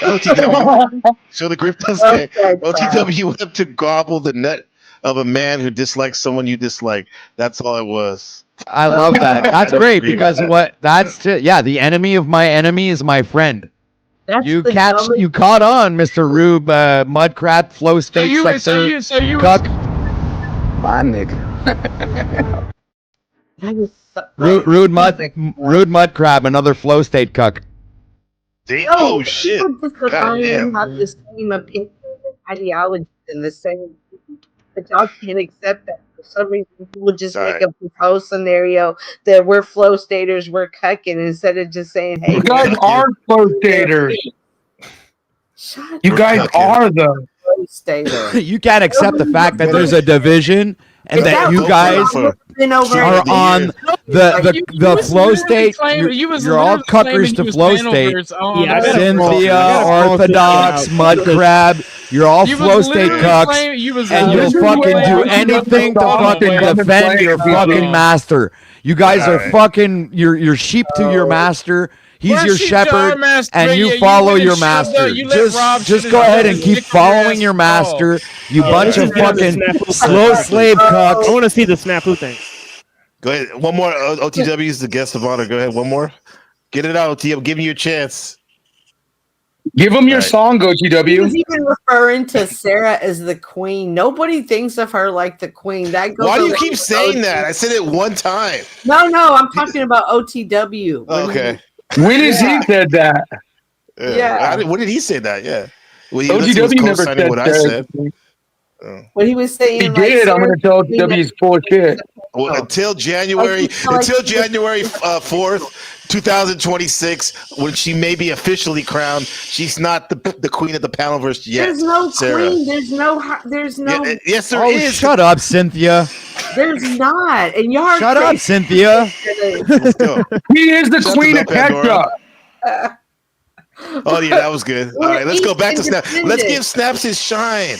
OTW, show the grip does say. OTW went up to gobble the nut of a man who dislikes someone you dislike. That's all it was. I love that. That's great because the enemy of my enemy is my friend. That's You the dumbest- you caught on, Mr. Rube, Mudcrat, Flow State, sector, cuck. My nigga. that is so- Rude Mudcrab, another Flow State cuck. Oh shit! People just God damn. have the same opinion, ideology, and the same. But y'all can't accept that. For some reason, people just make a proposed scenario that we're flow staters, we're cucking, instead of just saying, "Hey, You guys are flow staters. You guys are the flow stater." You can't accept the fact that there's a division and Is that that you what guys been over are the on years? the Flow State. You're all cuckers to Flow State. Cynthia, Orthodox, Mudcrab. You're all Flow State cucks, and you'll fucking do anything to fucking defend your fucking master. You guys are fucking you're sheep to your master. He's We're your sheep to our shepherd, master, and yeah, you you follow went and your shoved out- master. you let Rob Just shit go in ahead his and keep dick in your following ass your ball. master. You Yeah, bunch let's of get on the fucking snafu slow thing. slave cucks. I want to see the snafu thing. Go ahead. One more. OTW is the guest of honor. Go ahead. One more. Get it out, OT. I'm giving you a chance. Give them your Right. song, He OTW. was even referring to Sarah as the queen. Nobody thinks of her like the queen. That goes. Why do you around keep with saying that? OT. I said it one time. No, I'm talking about OTW. When Okay. When has he said that? Yeah. When did he say that? Yeah. Well, he OTW never co-signing said what I that. said. When he was saying, He like, did. I'm going to tell Sarah's the OTW he's full of shit. Well, until January, until January 4th, 2026, when she may be officially crowned, she's not the queen of the Panelverse yet. There's no Sarah. queen. There's no. Yeah, yes, there Oh, is. shut up, Cynthia. There's not. And y'all. Shut up, Cynthia. Let's go. He is the Shut queen the of bell, Pandora. ketchup. Oh yeah, that was good. All right, let's go back to Snap. Let's Independent. give Snaps his shine.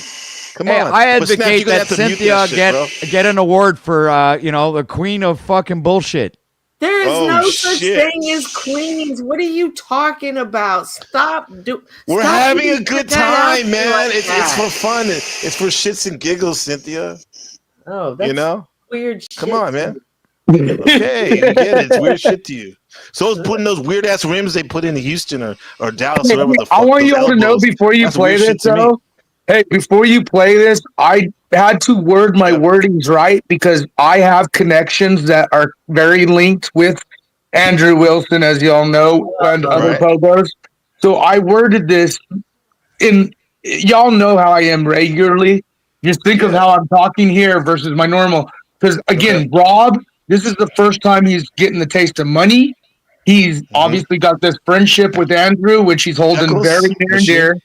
Come Hey, on. I But Snap, advocate you're gonna that have to mute Cynthia that shit, bro. get an award for the queen of fucking bullshit. There is Oh, no such shit. thing as queens. What are you talking about? Stop. We're stop having a even good put that out time, there man. like It's that. for fun. It's for shits and giggles, Cynthia. Oh, that's You know? weird shit. Come on, man. Okay, you get it. It's weird shit to you. So it's putting those weird ass rims they put in Houston or Dallas or whatever the fuck. I want those you all to know elbows. before you That's play weird this, shit to me. though. Hey, before you play this, I had to word my wordings right because I have connections that are very linked with Andrew Wilson, as y'all know, and other Right. pogos. So I worded this in. Y'all know how I am regularly. Just think of how I'm talking here versus my normal. Because again, Rob, this is the first time he's getting the taste of money. He's obviously got this friendship with Andrew, which he's holding Shekels? very near and dear.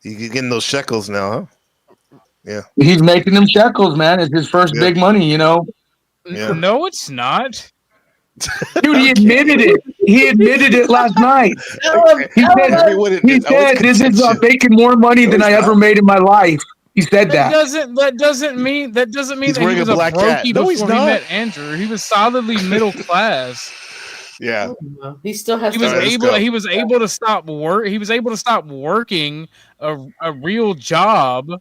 You're getting those shekels now, huh? Yeah. He's making them shekels, man. It's his first big money, you know. Yeah. No, it's not. Dude, he admitted it. He admitted it last night. He said this is making more money than I ever made in my life. He said that. That doesn't mean that he was a brokey before he met Andrew. He was solidly middle class. Yeah. He still has. He was able to stop work. He was able to stop working a real job.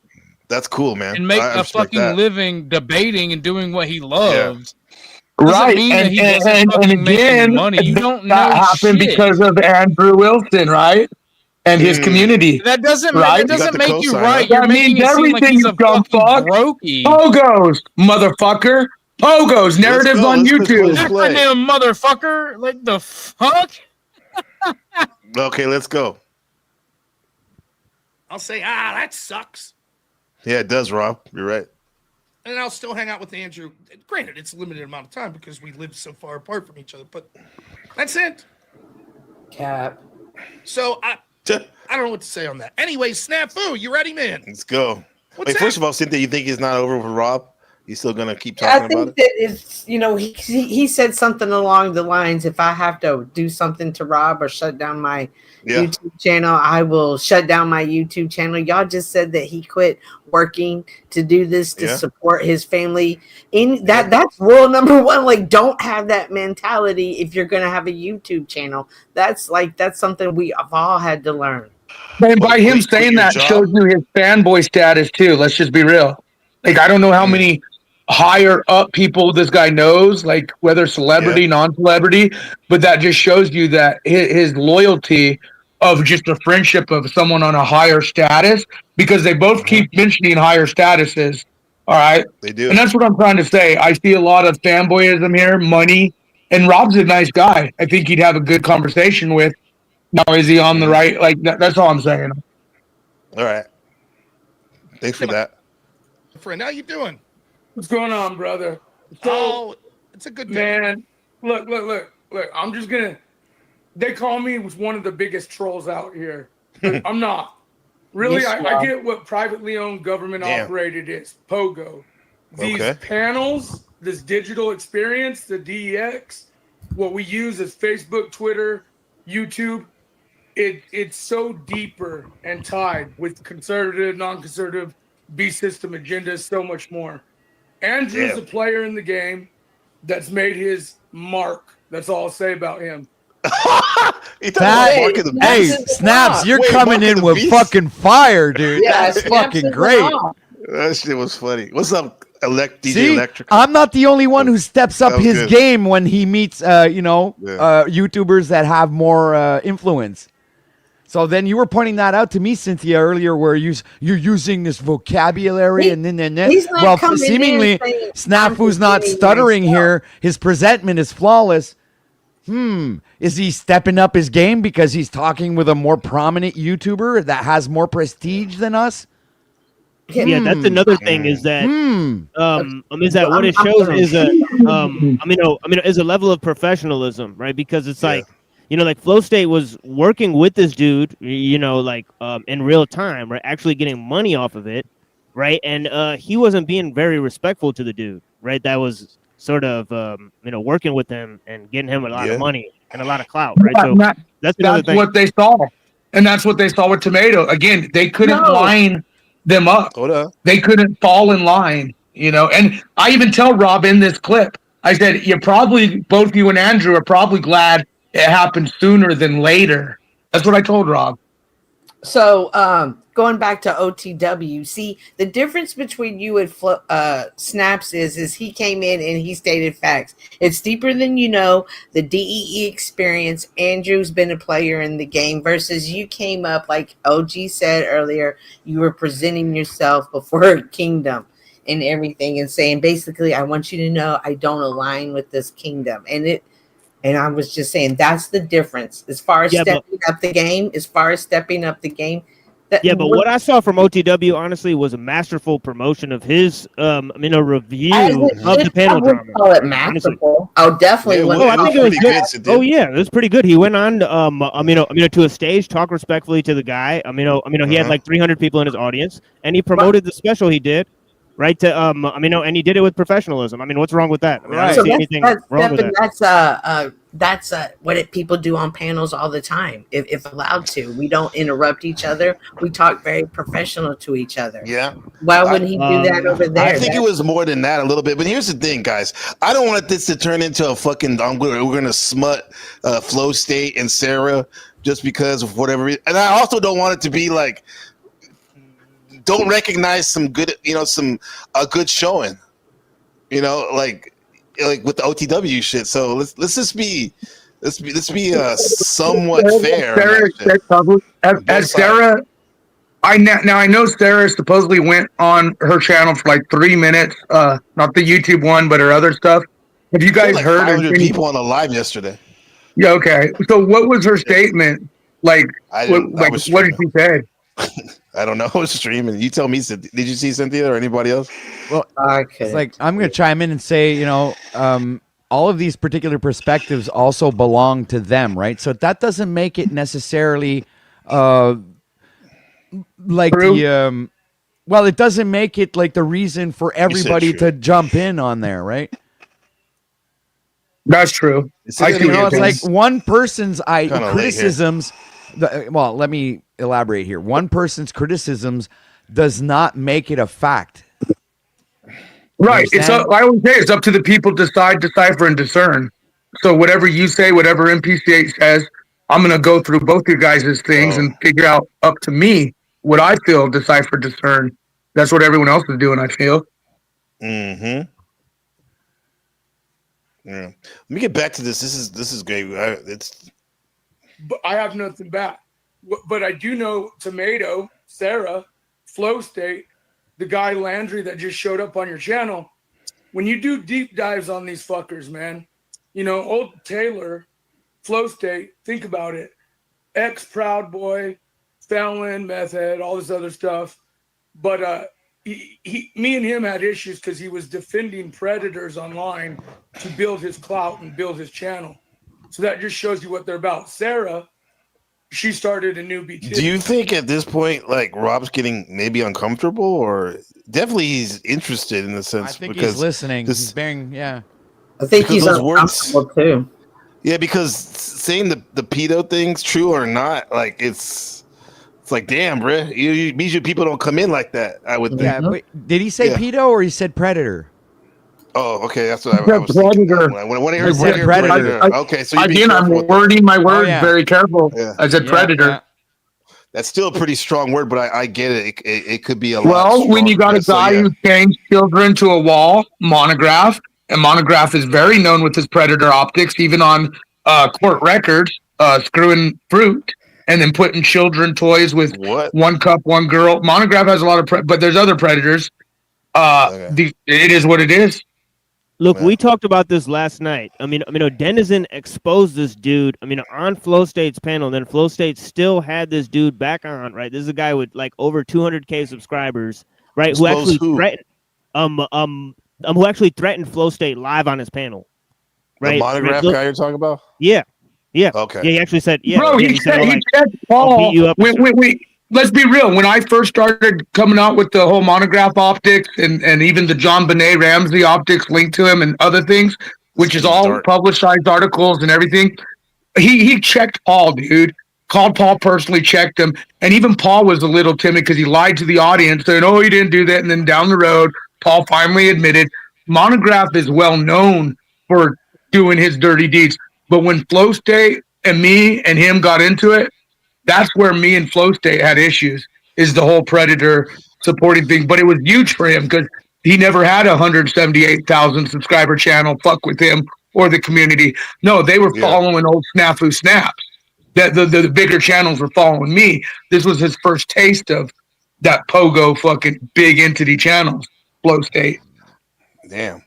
That's cool, man. And make I a fucking living debating and doing what he loved. Right, and again, money. You don't know that happened shit. because of Andrew Wilson, right? And his community. That doesn't right? make you right. You're That making means it seem like everything, he's you a dumb fucking fuck. brokey. Pogos, motherfucker. Pogos, narratives on YouTube. Acronym, motherfucker. Like the fuck? Okay, let's go. I'll say, that sucks. Yeah, it does, Rob. You're right. And I'll still hang out with Andrew. Granted, it's a limited amount of time because we live so far apart from each other, but that's it. Cap. So I don't know what to say on that. Anyway, Snafu, you ready, man? Let's go. What's Wait, that? first of all, Cynthia, you think it's not over with Rob? You still gonna keep I talking think about it? that it's, he said something along the lines, if I have to do something to Rob or shut down my YouTube channel, I will shut down my YouTube channel. Y'all just said that he quit working to do this to support his family. That's rule number one. Like, don't have that mentality if you're gonna have a YouTube channel. That's something we have all had to learn. And by him saying that shows you his fanboy status too. Let's just be real. Like, I don't know how many higher up people this guy knows, like whether celebrity, non-celebrity, but that just shows you that his loyalty of just a friendship of someone on a higher status, because they both keep mentioning higher statuses. All right. They do. And that's what I'm trying to say. I see a lot of fanboyism here, money, and Rob's a nice guy. I think he'd have a good conversation with. Now, is he on the right? Like, that's all I'm saying. All right. Thanks for that. Friend, how you doing? What's going on, brother? So, it's a good day. Man, look. I'm just gonna. They call me one of the biggest trolls out here. I'm not. Really, I get what privately owned, government operated is. Pogo. These panels, this digital experience, the DEX, what we use is Facebook, Twitter, YouTube. It's so deeper and tied with conservative, non-conservative, B-system agendas, so much more. Andrew's a player in the game that's made his mark. That's all I'll say about him. Snaps, you're coming in with fucking fire, dude. That's fucking great. That shit was funny. What's up, DJ See, Electric? I'm not the only one who steps up That was his good. game when he meets, YouTubers that have more influence. So then you were pointing that out to me, Cynthia, earlier, where you're using this vocabulary and then. Well, seemingly, Snafu's not stuttering here. His presentment is flawless. Is he stepping up his game because he's talking with a more prominent YouTuber that has more prestige than us? Yeah, that's another thing. Is that is that what it shows is is a level of professionalism, right? Because it's like, like Flow State was working with this dude, in real time, right? Actually getting money off of it, right? And he wasn't being very respectful to the dude, right? That was sort of working with him and getting him a lot of money and a lot of clout, right? So that's what they saw, and that's what they saw with Tomato. Again, they couldn't line them up. They couldn't fall in line, And I even tell Rob in this clip, I said, both you and Andrew are probably glad it happened sooner than later. That's what I told Rob. So, going back to OTW, see, the difference between you and Snaps is he came in and he stated facts. It's deeper than the DEE experience. Andrew's been a player in the game versus you came up, like OG said earlier, you were presenting yourself before Kingdom and everything and saying, basically, I want you to know I don't align with this kingdom. And I was just saying that's the difference as far as stepping up the game. Yeah, but what I saw from OTW honestly was a masterful promotion of his, review of the panel drama. Call it masterful. Oh, definitely. I think it was good. Oh yeah, it was pretty good. He went on, to a stage, talk respectfully to the guy. He had like 300 people in his audience, and he promoted the special he did. Right to and he did it with professionalism. I mean, what's wrong with that? I mean, I don't see anything wrong with that. That's what people do on panels all the time. If allowed to, we don't interrupt each other. We talk very professional to each other. Yeah. Why wouldn't he do that over there? I think it was more than that a little bit. But here's the thing, guys. I don't want this to turn into a fucking. We're gonna smut Flow State and Sarah just because of whatever reason. And I also don't want it to be like. Don't recognize some good, a good showing, like with the OTW shit. So let's just be somewhat fair. As Sarah, I know Sarah supposedly went on her channel for like 3 minutes, not the YouTube one, but her other stuff. Have you guys heard? 500 people on the live yesterday. Yeah. Okay. So what was her statement? Like, what did she say? I don't know. I was streaming. You tell me. Did you see Cynthia or anybody else? Well, it's like I'm going to chime in and say, all of these particular perspectives also belong to them, right? So that doesn't make it necessarily like True. it doesn't make it like the reason for everybody to jump in on there, right? That's true. It's like one person's criticisms. Let me elaborate here. One person's criticisms does not make it a fact. Right. I always say it's up to the people to decipher, and discern. So whatever you say, whatever MPCH says, I'm going to go through both your guys' things and figure out up to me what I feel, decipher, discern. That's what everyone else is doing, I feel. Mm-hmm. Yeah. Let me get back to this. This is great. But I have nothing back. But I do know Tomato, Sarah, Flow State, the guy Landry that just showed up on your channel. When you do deep dives on these fuckers, man, old Taylor, Flow State, think about it. Ex-Proud Boy, felon, meth head, all this other stuff. But me and him had issues because he was defending predators online to build his clout and build his channel. So that just shows you what they're about. Sarah, she started a newbie too. Do you think at this point, like Rob's getting maybe uncomfortable, or definitely he's interested in the sense? I think because he's listening. He's bearing, yeah. I think he's uncomfortable too. Yeah, because saying the pedo thing's true or not, like it's like, damn, bro, usually people don't come in like that. I would think. Yeah, but did he say pedo or he said predator? Oh, okay, that's what I was thinking. When I heard predator, okay, so again, I'm wording my words very careful. Yeah. I said predator. Yeah. That's still a pretty strong word, but I get it. It could be a lot. Well, when you got a guy who chains children to a wall, Monograph, and Monograph is very known with his predator optics, even on court records, screwing fruit and then putting children toys with one cup, one girl. Monograph has a lot of, but there's other predators. It is what it is. Look, we talked about this last night. Denizen exposed this dude. On Flow State's panel. Then Flow State still had this dude back on. Right, this is a guy with like over 200K subscribers. Right, who actually threatened Flow State live on his panel. Right, the Monograph guy you're talking about? Yeah. Okay. Yeah, he actually said, yeah. Bro, he said Paul. Wait. Let's be real. When I first started coming out with the whole Monograph optics and even the John Benet Ramsey optics linked to him and other things, which is all publicized articles and everything, he checked Paul, dude. Called Paul personally, checked him. And even Paul was a little timid because he lied to the audience saying, oh, he didn't do that. And then down the road, Paul finally admitted Monograph is well known for doing his dirty deeds. But when Flow State and me and him got into it, that's where me and Flow State had issues, is the whole predator supporting thing. But it was huge for him because he never had a 178,000 subscriber channel fuck with him or the community. No, they were following old Snafu Snaps. The bigger channels were following me. This was his first taste of that pogo fucking big entity channels, Flow State. Damn.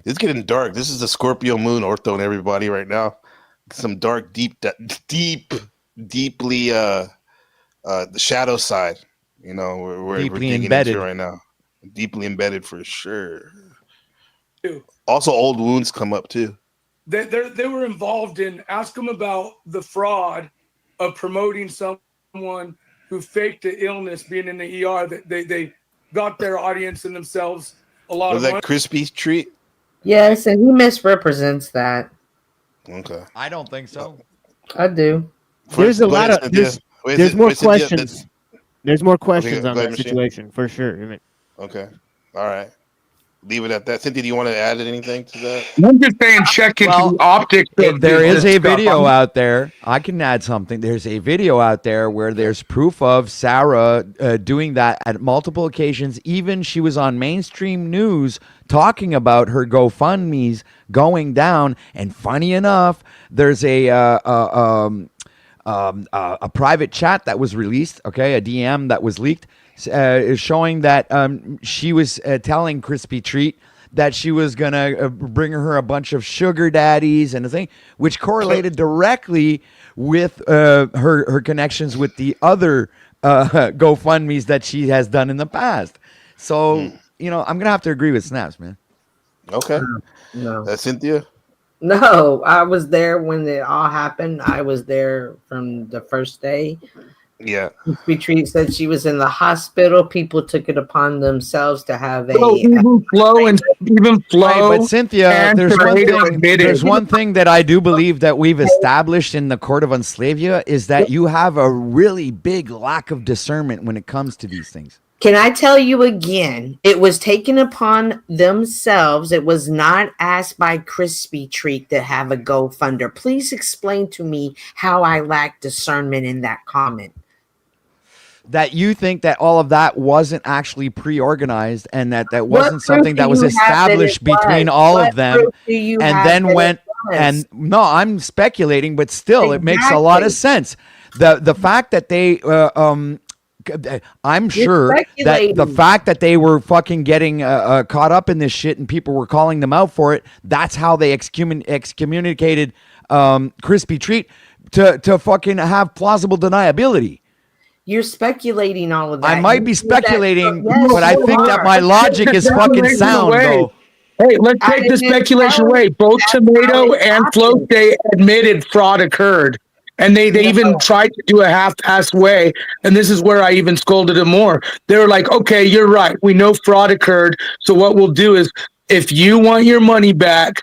It's getting dark. This is the Scorpio moon ortho and everybody right now. Some dark, deeply the shadow side. You know, we're Deeply digging embedded. into right now. Deeply embedded for sure. Too. Also, old wounds come up too. They were involved in. Ask them about the fraud of promoting someone who faked the illness, being in the ER. That they got their audience and themselves a lot Was of that money. Crispy Treat? Yes, and he misrepresents that. Okay. I don't think so. I do. There's a Go lot ahead, of Cynthia. there's more Wait, Cynthia, questions. There's more questions go on ahead, that Michelle. situation for sure. I mean, Okay. All right. Leave it at that. Cynthia, do you want to add anything to that? I'm just saying, check into Well, the optics. Of There this is a stuff. video out there. I can add something. There's a video out there where there's proof of Sarah doing that at multiple occasions. Even she was on mainstream news talking about her GoFundMe's going down. And funny enough, there's a private chat that was released. Okay, a DM that was leaked, is showing that she was telling Crispy Treat that she was gonna bring her a bunch of sugar daddies and a thing, which correlated directly with her connections with the other GoFundMe's that she has done in the past. So you know, I'm gonna have to agree with Snaps, man. Okay. No. Cynthia? No, I was there when it all happened. I was there from the first day. Yeah. Retreat said she was in the hospital. People took it upon themselves to have a. Even Flo and Right, but Cynthia, there's one thing that I do believe that we've established in the Court of Unslavia is that you have a really big lack of discernment when it comes to these things. Can I tell you again? It was taken upon themselves. It was not asked by Crispy Treat to have a GoFunder. Please explain to me how I lack discernment in that comment. That you think that all of that wasn't actually pre-organized and that What wasn't proof something do that was you have that it established between was? all What of them proof do you and have then that it went was? and no, I'm speculating, but still it makes a lot of Exactly. sense. The fact that they I'm sure that the speculating. fact that they were fucking getting caught up in this shit and people were calling them out for it, that's how they excommunicated Crispy Treat to fucking have plausible deniability. You're speculating all of that. I might be You knew that- speculating, Yes, but I you think that are. my logic is fucking sound, though. Hey, let's I take the didn't speculation know away. Both that's how Tomato it and happened. Float Day admitted fraud occurred. And they even tried to do a half-assed way. And this is where I even scolded them more. They were like, okay, you're right. We know fraud occurred. So what we'll do is if you want your money back,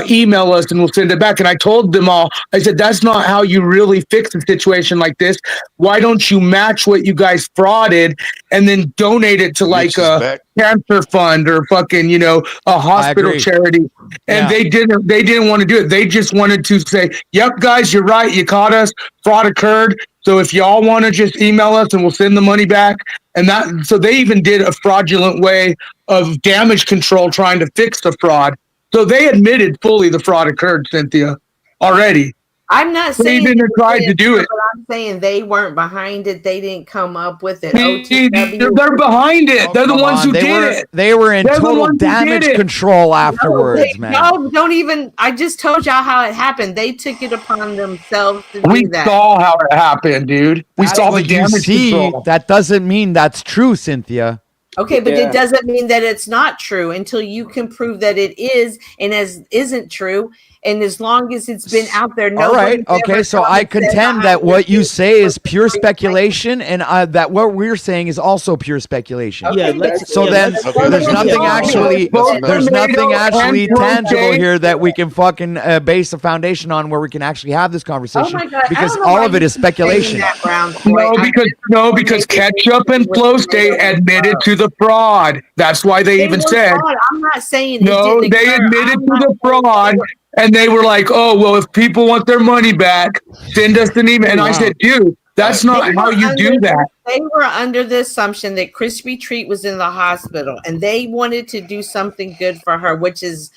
email us and we'll send it back. And I told them all, I said, that's not how you really fix a situation like this. Why don't you match what you guys frauded and then donate it to like a cancer fund or fucking, a hospital agree. charity? And Yeah. they didn't want to do it. They just wanted to say, yep, guys, you're right. You caught us. Fraud occurred. So if y'all want to just email us and we'll send the money back. And so they even did a fraudulent way of damage control trying to fix the fraud. So they admitted fully the fraud occurred, Cynthia, already. I'm not They saying didn't try to do it. but I'm saying they weren't behind it. They didn't come up with it. They're behind it. They're the Come ones on, who they did were it. they were in They're the total ones who did damage it. control afterwards, man. No, don't even. I just told y'all how it happened. They took it upon themselves to We do that. saw how it happened, dude. We That's saw the what you damage see. control. That doesn't mean that's true, Cynthia. Okay, but Yeah. it doesn't mean that it's not true until you can prove that it is and as isn't true. And as long as it's been out there, All right. nobody's Okay. ever So come I and said, contend that what you say is pure speculation, and that what we're saying is also pure speculation. Yeah, let's- So yeah, then let's- there's nothing actually there's nothing actually tangible here that we can fucking base a foundation on where we can actually have this conversation Oh my God, I because don't know all why of it you is keep saying speculation. that, Brown Boy. Because Ketchup and Flow State admitted to the fraud. That's why they even were said. fraud. I'm not saying it No, didn't they occur. admitted I'm to not the fraud, and they were like, "Oh, well, if people want their money back, send us an email." And I said, "Dude, that's not They how were you do under- that." They were under the assumption that Crispy Treat was in the hospital, and they wanted to do something good for her, which is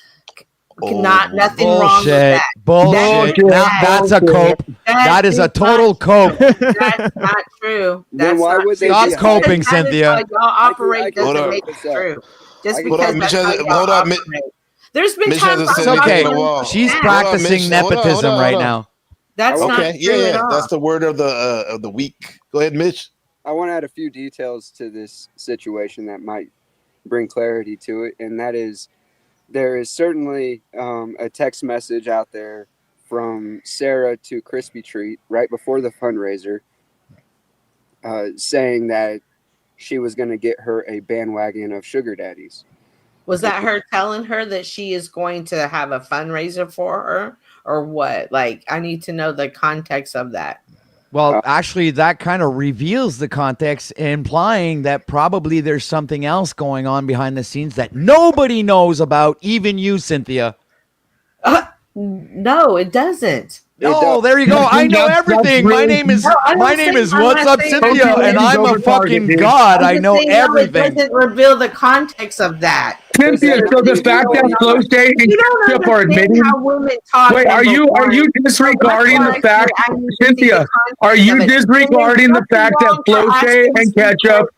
nothing wrong with Bullshit. that. Bullshit. That's a cope. That is a total cope. That's not true. Then That's why not would they true. Stop be coping, Just because that is Cynthia. how y'all operate Hold doesn't on. make it true. Just Hold because on, that's Mitch how has- y'all hold on, Mi- operate. There's been Mitch times hasn't I've said It's anything okay. in a while. She's Hold on, practicing Mitch. Hold on, nepotism hold on, right hold on. now. That's not Okay, true at yeah. all. That's the word of the week. Go ahead, Mitch. want to add a few details to this situation that might bring clarity to it, and that is there is certainly a text message out there from Sarah to Crispy Treat right before the fundraiser saying that she was going to get her a bandwagon of sugar daddies. Was that her telling her that she is going to have a fundraiser for her, or what? Like, I need to know the context of that. Well, actually, that kind of reveals the context, implying that probably there's something else going on behind the scenes that nobody knows about, even you, Cynthia. No, it doesn't. Oh, there you go. I know everything. My name is What's Up, Cynthia, and I'm a fucking god. I know everything. It doesn't reveal the context of that. Cynthia, so the fact that Flow State and Ketchup are admitting. Wait, are you disregarding the fact, Cynthia? Are you disregarding the fact that Flow State and Ketchup?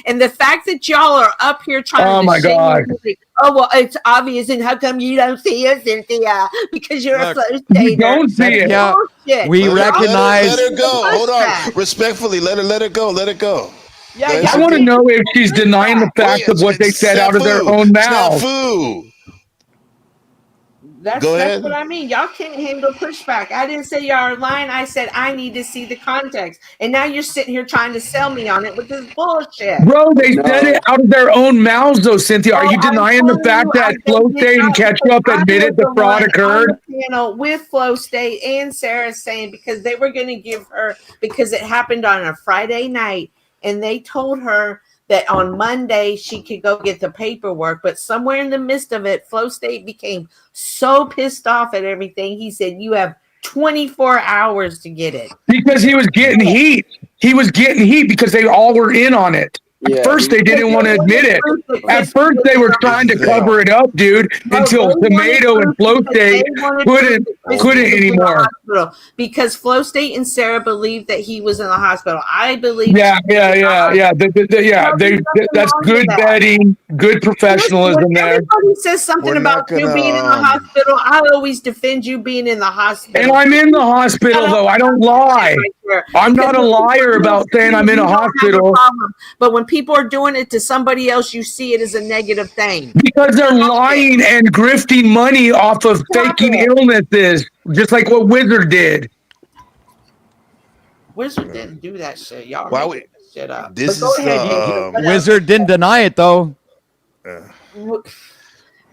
And the fact that y'all are up here trying to shame me, oh, well, it's obvious, and how come you don't see it, Cynthia? Because you're a Flow Stater. You don't see it. Bullshit. We recognize. Let her go. Hold on. Respectfully, let her go. Let it go. Yeah, I want to know if she's denying the fact of what they said out of their own mouth. That's what I mean. Y'all can't handle pushback. I didn't say y'all are lying. I said I need to see the context. And now you're sitting here trying to sell me on it with this bullshit. Bro, they said it out of their own mouths, though, Cynthia. Are you denying the fact that Flow State and Ketchup admitted the fraud occurred? With Flow State and Sarah saying because they were going to give her, because it happened on a Friday night, and they told her that on Monday she could go get the paperwork, but somewhere in the midst of it, Flow State became so pissed off at everything. He said, you have 24 hours to get it. Because he was getting heat. He was getting heat because they all were in on it. At first, they didn't want to admit it. At first, they were trying to cover it up, dude, until Tomato and Flow State couldn't anymore. Because Flow State and Sarah believed that he was in the hospital. I believe. Yeah. That's good betting, good professionalism there. Everybody says something about you being in the hospital. I always defend you being in the hospital. And I'm in the hospital, though. I don't lie. I'm not a liar about saying I'm in a hospital. But when people are doing it to somebody else, you see it as a negative thing. Because they're lying and grifting money off of faking illnesses, just like what Wizard did. Wizard didn't do that shit. Y'all made that shit up. This is Wizard didn't deny it, though.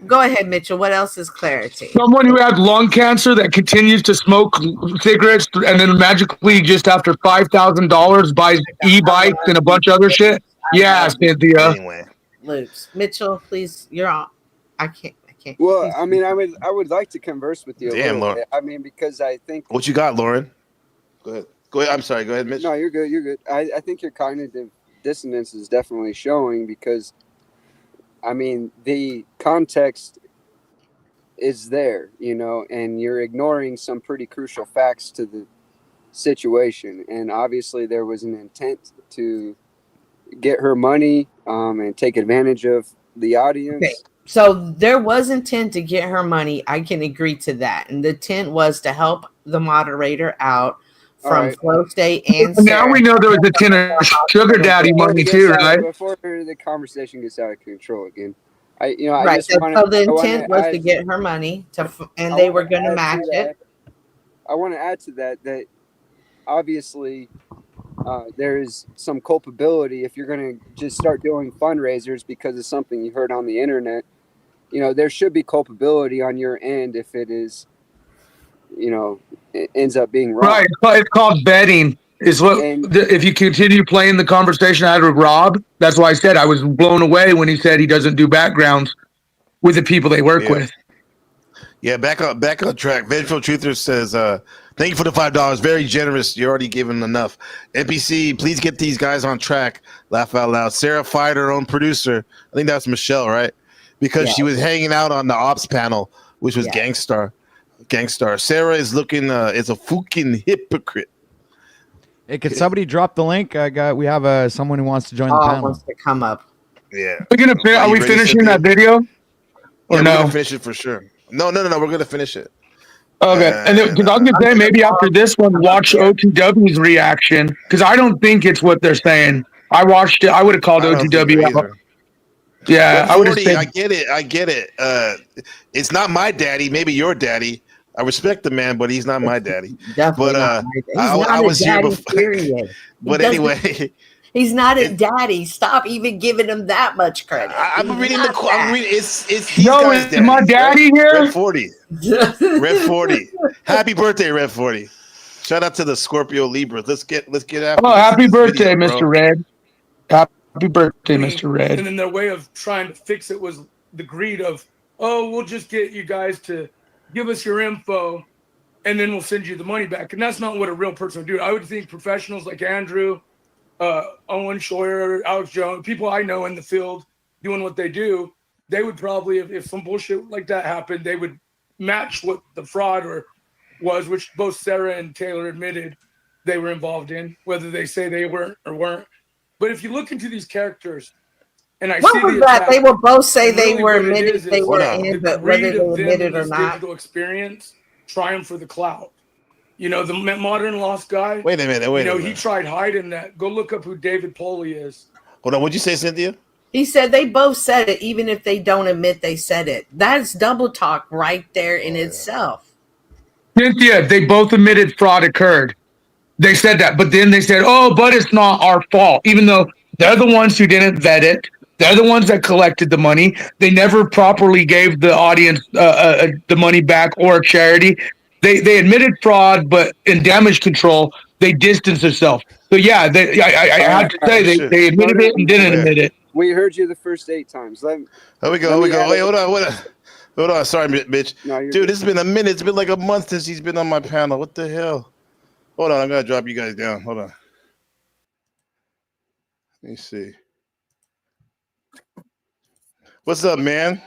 Go ahead, Mitchell. What else is clarity? Someone who had lung cancer that continues to smoke cigarettes and then magically just after $5,000 buys e-bikes and a bunch of other shit. Yeah, Cynthia. Anyway. Luke, Mitchell, please, you're on. I can't. Well, I mean, I would like to converse with you. Damn, Lauren. Bit. I mean, because I think. What you got, Lauren? Go ahead. I'm sorry. Go ahead, Mitch. No, you're good. You're good. I think your cognitive dissonance is definitely showing because, I mean, the context is there, and you're ignoring some pretty crucial facts to the situation. And obviously, there was an intent to get her money and take advantage of the audience. Okay. So there was intent to get her money. I can agree to that. And the intent was to help the moderator out from Flow State and now we know there was a tin of sugar daddy money too, right? Before the conversation gets out of control again. So the intent was to get her money and they were going to match it. I want to add to that obviously there is some culpability if you're going to just start doing fundraisers because of something you heard on the internet. There should be culpability on your end if it is, it ends up being wrong. Right. It's called betting. If you continue playing the conversation I had with Rob, that's why I said I was blown away when he said he doesn't do backgrounds with the people they work with. Yeah, back on track. Vengeful Truther says, thank you for the $5. Very generous. You're already giving enough. NPC, please get these guys on track. Laugh out loud. Sarah fired her own producer. I think that's Michelle, right? Because she was hanging out on the ops panel, which was Gangstar. Sarah is looking is a fucking hypocrite. Hey, could somebody drop the link? We have someone who wants to join the panel. Wants to come up. Yeah. Are we finishing that video? Or no? We're gonna finish it for sure. No. We're gonna finish it. Okay, and because I was gonna say maybe after this one, watch OTW's reaction because I don't think it's what they're saying. I watched it. I would have called OTW out. Yeah, I would have said. I get it. It's not my daddy. Maybe your daddy. I respect the man, but he's not my daddy. Definitely But I was here before. Period. But anyway. He's not a daddy. Stop even giving him that much credit. I'm reading the. I'm reading. It's these Yo, guys. is my daddy here? Red 40. Red 40. Happy birthday, Red 40. Shout out to the Scorpio Libras. Let's get after. Oh, happy birthday, video, Mr. Red. Happy birthday, Mr. Red. And then their way of trying to fix it was the greed of, oh, we'll just get you guys to give us your info, and then we'll send you the money back. And that's not what a real person would do. I would think professionals like Andrew, Owen Schroyer, Alex Jones, people I know in the field doing what they do, they would probably, if some bullshit like that happened, they would match what the fraud was, which both Sarah and Taylor admitted they were involved in, whether they say they weren't or weren't. But if you look into these characters, and I what see was the that? attack, They will both say and they really were what it admitted is they were in, the but whether greed they of them admitted in or this not. digital experience, trying for the clout. You know, the modern lost guy. Wait a minute. He tried hiding that. Go look up who David Poley is. Hold on. What'd you say, Cynthia? He said they both said it, even if they don't admit they said it. That's double talk right there in itself. Cynthia, they both admitted fraud occurred. They said that, but then they said, "Oh, but it's not our fault," even though they're the ones who didn't vet it. They're the ones that collected the money. They never properly gave the audience the money back or a charity. They admitted fraud, but in damage control, they distanced themselves. So yeah, I have to say they admitted it and didn't admit it. We heard you the first 8 times. Here we go. Wait, hold on. Sorry, bitch. No, dude, this has been a minute. It's been like a month since he's been on my panel. What the hell? Hold on, I'm gonna drop you guys down. Hold on. Let me see. What's up, man?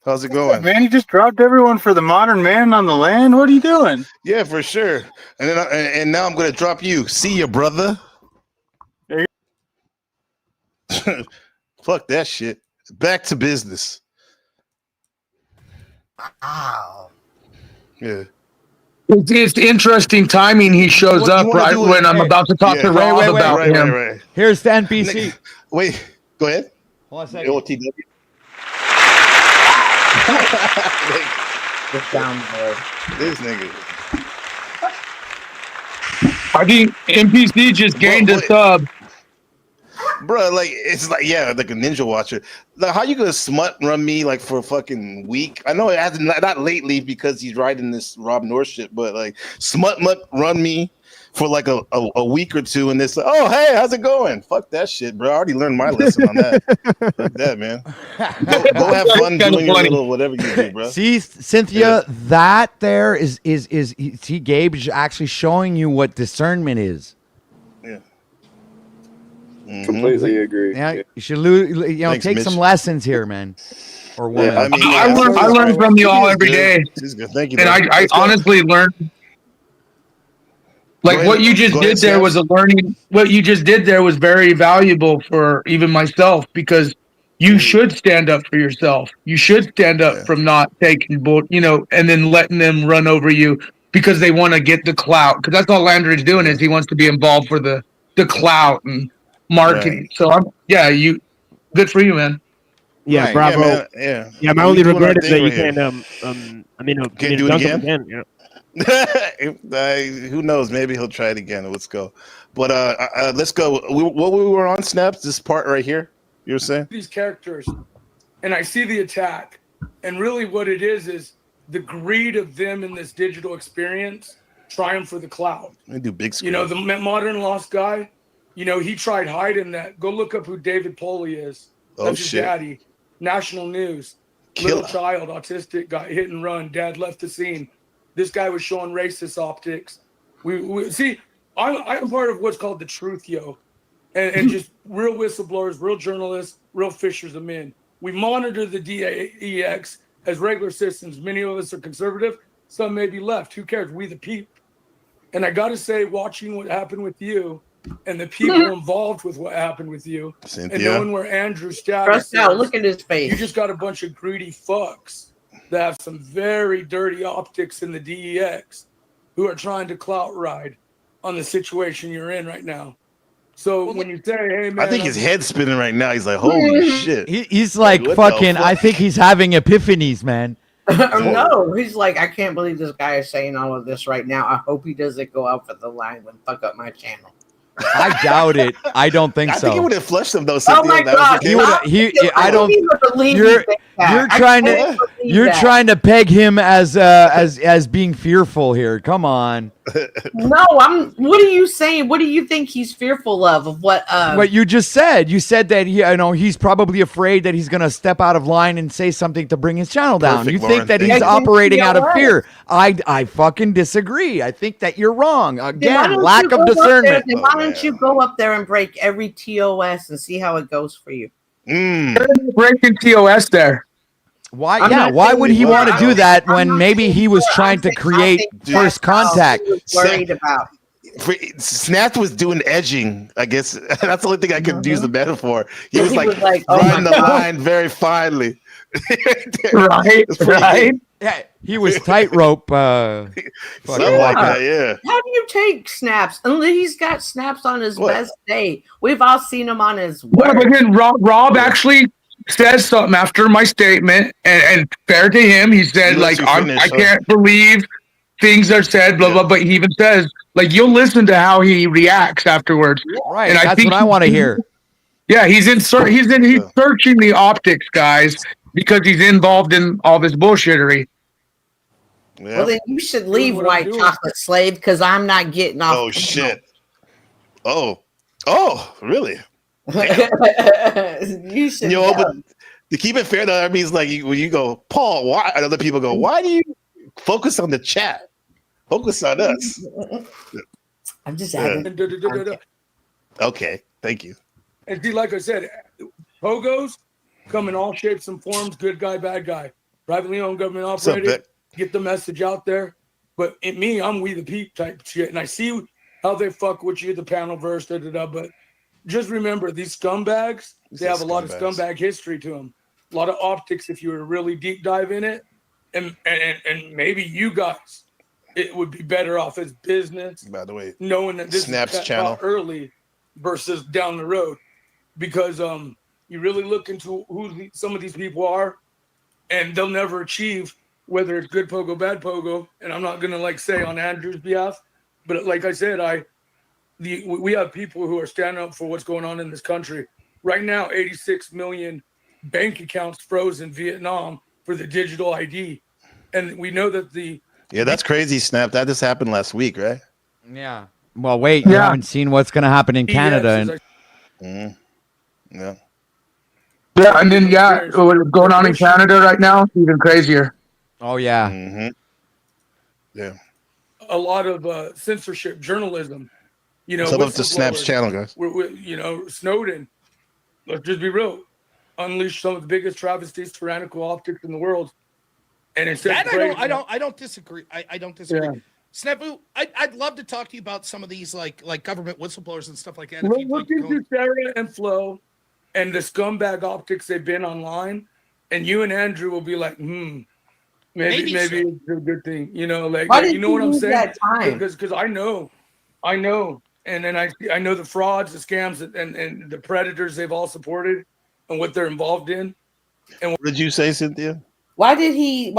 How's it going? Man, you just dropped everyone for the modern man on the land. What are you doing? Yeah, for sure. And then and now I'm gonna drop you. See ya, brother. Fuck that shit. Back to business. Wow. Yeah. It's interesting timing. He shows up right when I'm about to talk to Rob about him. Right. Here's the NPC. Wait, go ahead. Hold on a second. OTW. Down there. This nigga. I think NPC just gained a sub. Bro, like it's like like a ninja watcher. Like, how you gonna smut run me like for a fucking week? I know it has not lately because he's riding this Rob North shit, but like smut run me for like a week or two, and it's like, oh hey, how's it going? Fuck that shit, bro. I already learned my lesson on that. Fuck that, man. Go have fun doing your little whatever you do, bro. See, Cynthia, that there is Gabe is actually showing you what discernment is. Yeah. Completely agree. Yeah, Yeah. you should Thanks, take Mitch. some lessons here, man. Or woman. Yeah, I learn from you all every day. This is good. Thank you. And bro. I honestly learned. Like what you just did there was a learning. What you just did there was very valuable for even myself because you should stand up for yourself. You should stand up from not taking and then letting them run over you because they want to get the clout. Because that's all Landry's doing is he wants to be involved for the clout and marketing. Right. So you good for you, man. Yeah, Right. bravo. Yeah. Yeah, my We only doing our regret is that thing you right can't Can't do it dunk again? him you know? Who knows? Maybe he'll try it again. Let's go. But let's go. What we were on Snaps. This part right here. You were saying These characters, and I see the attack, and really what it is the greed of them in this digital experience trying for the clout. they do big screen. The modern lost guy, he tried hiding that. Go look up who David Poley is. Oh, That's his shit. daddy. National news. Killer. Little child, autistic, got hit and run. Dad left the scene. This guy was showing racist optics. We see. I'm part of what's called the truth, and just real whistleblowers, real journalists, real fishers of men. We monitor the DEX as regular citizens. Many of us are conservative. Some may be left. Who cares? We the people. And I got to say, watching what happened with you and the people involved with what happened with you, Cynthia. and knowing where Andrew's status Stressed out. is, Look at his face. you just got a bunch of greedy fucks. that have some very dirty optics in the DEX who are trying to clout ride on the situation you're in right now. So when you say, hey, man. I think his head's spinning right now. He's like, holy shit. He's like what the fucking, fuck? I think he's having epiphanies, man. No, he's like, I can't believe this guy is saying all of this right now. I hope he doesn't go out for the line and fuck up my channel. I doubt it. I don't think I so. think he would have flushed him though. Oh Cynthia, my if that was God! the case. I don't. You're You're trying to peg him as being fearful here. Come on. No, what are you saying? What do you think he's fearful of what? What you just said. You said that he's probably afraid that he's gonna step out of line and say something to bring his channel down. Perfect, You Lauren. think that Thank he's you. operating out of fear. I fucking disagree. I think that you're wrong. Then why Again, don't lack you of go up there- discernment. then why don't you go up there and break every TOS and see how it goes for you? Breaking TOS there. Why? I'm Yeah. not Why saying would he you want to are. do that I'm when not maybe saying he you was are. trying to create first contact? Worried about. Snap was doing edging, I guess. That's the only thing I could use the metaphor. He was He like, was like, oh riding my the God. line very finely. Right, It's pretty right. good. Yeah, he was tightrope. Something like that, yeah. How do you take snaps? Unless he's got snaps on his best day. We've all seen him on his Well, worst. but then Rob actually says something after my statement, and fair to him, he said, He lets like, you finish, I huh? can't believe things are said, blah, blah, but he even says, like, you'll listen to how he reacts afterwards. Right, And that's what I want to hear. Yeah, he's searching the optics, guys, because he's involved in all this bullshittery. Well, then you should leave what I'm White doing. Chocolate Slave because I'm not getting off. Oh, the shit. Oh, really? You should Yo, go. but to keep it fair, though, that means like when you go, Paul, why? And other people go, why do you focus on the chat? Focus on us. I'm just Yeah. Okay, thank you. And see, like I said, Pogos come in all shapes and forms, good guy, bad guy. Privately owned, government What's up, operated, Vic? get the message out there. But in me, I'm we the peep type shit. And I see how they fuck with you, the panel verse, but just remember, these scumbags, they have a lot of scumbags. scumbag history to them. A lot of optics if you were to really deep dive in it. And maybe you guys, it would be better off as business. By the way, knowing that this Snap's is cut channel. out early versus down the road, because you really look into who some of these people are, and they'll never achieve whether it's good pogo, bad pogo. And I'm not gonna like say on Andrew's behalf, but like I said, we have people who are standing up for what's going on in this country right now. 86 million bank accounts froze in Vietnam for the digital ID, and we know that Yeah, that's crazy, Snap. That just happened last week, right? Yeah. Well, wait. You Yeah. haven't seen what's going to happen in Canada. And Yeah. Yeah, and then what's going on in Canada right now, even crazier. oh yeah. Mm-hmm. Yeah. A lot of censorship journalism. You know, Sub up to Snap's whistleblowers. channel, guys. Snowden. Let's just be real. Unleashed some of the biggest travesties, tyrannical optics in the world. And instead That of I don't disagree. I don't disagree. Yeah. Snafu, I'd love to talk to you about some of these like government whistleblowers and stuff like that. Look into Sarah and Flo and the scumbag optics they've been online, and you and Andrew will be like, maybe Maybe it's a good thing. You know, like Why did you know you what I'm use saying? that time? Because I know. And then I know the frauds, the scams, and the predators they've all supported and what they're involved in. And What did you say, Cynthia? Why did he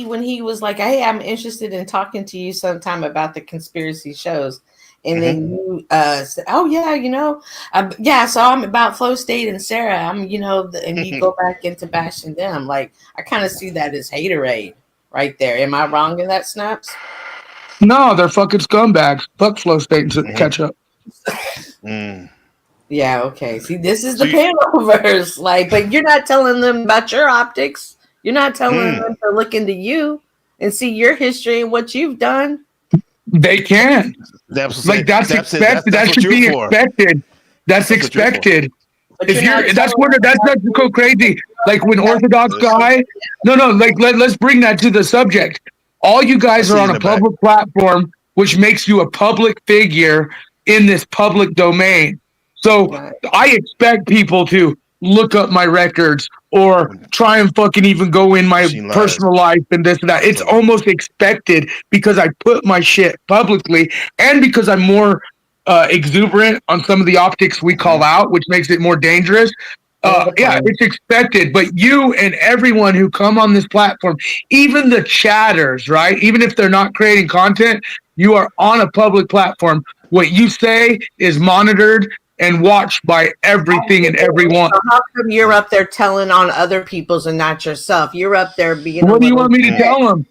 when he was like, hey, I'm interested in talking to you sometime about the conspiracy shows, and then you said, oh yeah, so I'm about Flow State and Sarah, and you go back into bashing them. Like, I kind of see that as haterade right there. Am I wrong in that, Snaps? no, they're fucking scumbags. Fuck Flow State and catch up. Yeah, okay. See, this is the panelverse. Like, but you're not telling them about your optics. You're not telling them to look into you and see your history and what you've done. They can. That's That's expected. That what should you're be for. expected. That's That's what you're for. expected. But If you're not you're, that's telling where that's not go crazy. Like when Orthodox guy, let's bring that to the subject. All you guys I are see on in a the back. public platform, which makes you a public figure in this public domain. So I expect people to look up my records or try and fucking even go in my personal life and this and that. It's almost expected because I put my shit publicly and because I'm more exuberant on some of the optics we call out, which makes it more dangerous. Yeah, it's expected. But you and everyone who come on this platform, even the chatters, right? Even if they're not creating content, you are on a public platform. What you say is monitored and watched by everything and everyone. So how come you're up there telling on other people's and not yourself? You're up there being. What do you want me to tell them?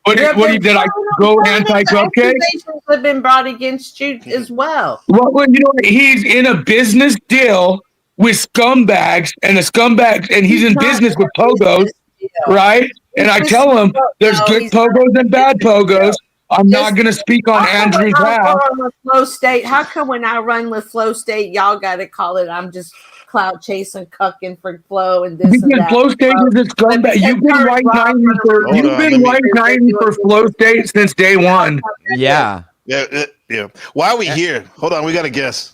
What did I go anti-cupcake? Accusations have been brought against you as well. Well, you know, he's in a business deal with scumbags and he's in business with pogos, right? And I tell him there's good pogos and bad pogos. I'm not going to speak on Andrew's behalf. Flow State. How come when I run with Flow State, y'all got to call it? I'm just cloud chasing, cucking for Flow and this because and that. Flow State is a scumbag. You've been white knighting for Flow State since day one. Yeah. Yeah. Why are we here? Hold on, we got to guess.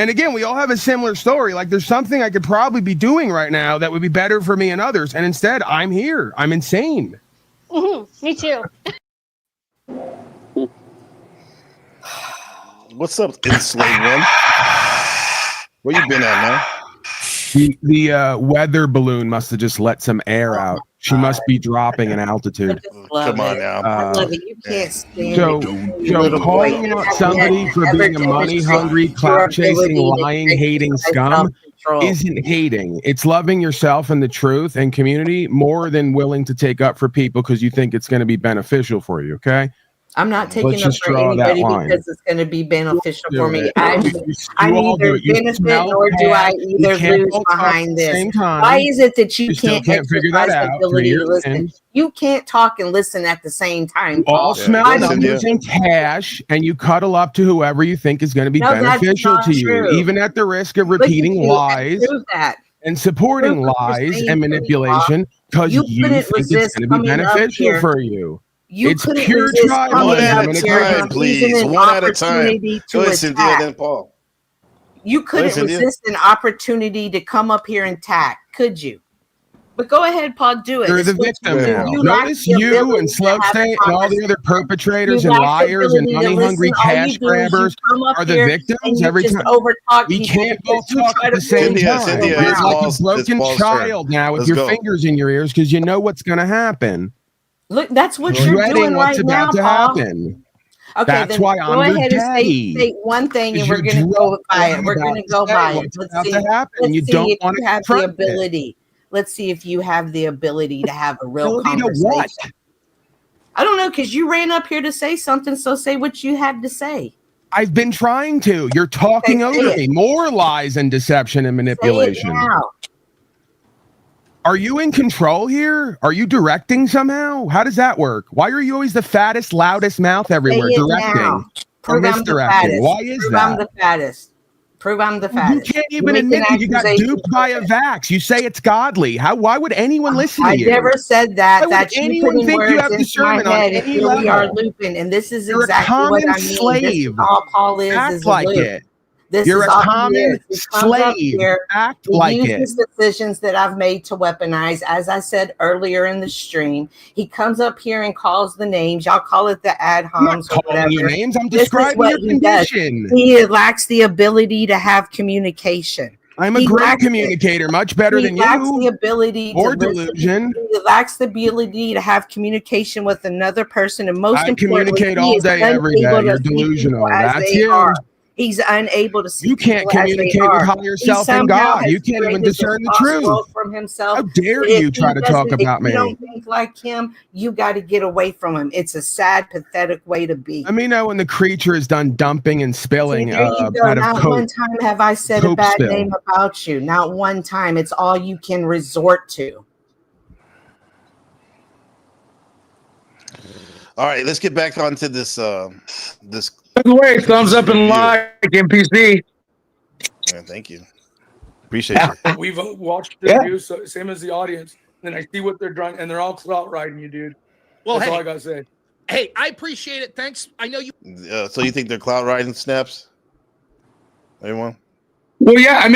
And again, we all have a similar story. Like, there's something I could probably be doing right now that would be better for me and others, and instead, I'm here. I'm insane. Me too. What's up, Enslaved One? Where you been at, man? The weather balloon must have just let some air out. She must be dropping in altitude. Come on now. I love it. You can't stand So calling out somebody for being a money-hungry, clout-chasing, lying, hating scum isn't hating. It's loving yourself and the truth and community more than willing to take up for people because you think it's going to be beneficial for you, okay? I'm not taking up for anybody because it's going to be beneficial for me. I'm either benefit or do I either lose behind this? Why is it that you can't exercise the ability to listen? You can't talk and listen at the same time. All smell numbers and cash, and you cuddle up to whoever you think is going to be beneficial to you, even at the risk of repeating lies and supporting lies and manipulation because you think it's going to be beneficial for you. It's pure tribalism. One at a time, please. One at a time. Go ahead, Cynthia, then Paul. You couldn't resist an opportunity to come up here and attack, could you? But go ahead, Paul, do it. You're the victim now. Notice you and Slow State and all the other perpetrators and liars and money-hungry cash grabbers are the victims every time. We can't both talk at the same time. You're like a broken child now with your fingers in your ears because you know what's going to happen. Look, that's what you're doing right now, Paul. Okay, that's then why go ahead and say one thing, and we're going to go by it. We're going to go by it. Let's see if you have the ability. Let's see if you have the ability to have a real conversation. I don't know, because you ran up here to say something, so say what you have to say. I've been trying to. You're talking over me. More lies and deception and manipulation. Say it now. Are you in control here? Are you directing somehow? How does that work? Why are you always the fattest, loudest mouth everywhere directing or misdirecting? Why is that? I'm the fattest. Prove I'm the fattest. You can't even admit that you got duped by a vax. You say it's godly. Why would anyone listen to you? I never said that. That's anyone think you have discernment on any level? We are looping, and this is exactly what I mean. Slave. All Paul is Act like loop. it. This You're is a all common slave. Act like it. Uses decisions that I've made to weaponize. As I said earlier in the stream, he comes up here and calls the names. Y'all call it the ad homs or whatever. Your names. I'm describing your condition. He lacks the ability to have communication. I'm a great communicator, much better than you. He lacks the ability or delusion. He lacks the ability to have communication with another person, and most importantly, communicate all day, every day. You're delusional. That's you. He's unable to see. You can't communicate with higher self and God. You can't even discern the truth. From himself. How dare you try to talk about me? If you don't think like him, you got to get away from him. It's a sad, pathetic way to be. Let me know when the creature is done dumping and spilling out of Not one time have I said a bad name about you. Not one time. It's all you can resort to. All right, let's get back onto this. By the way, thumbs up and like NPC. Man, thank you. Appreciate you. We've watched the reviews, so same as the audience. And I see what they're trying, and they're all clout riding you, dude. Well, that's all I gotta say. Hey, I appreciate it. Thanks. I know you. So you think they're cloud riding snaps? Everyone? Well, I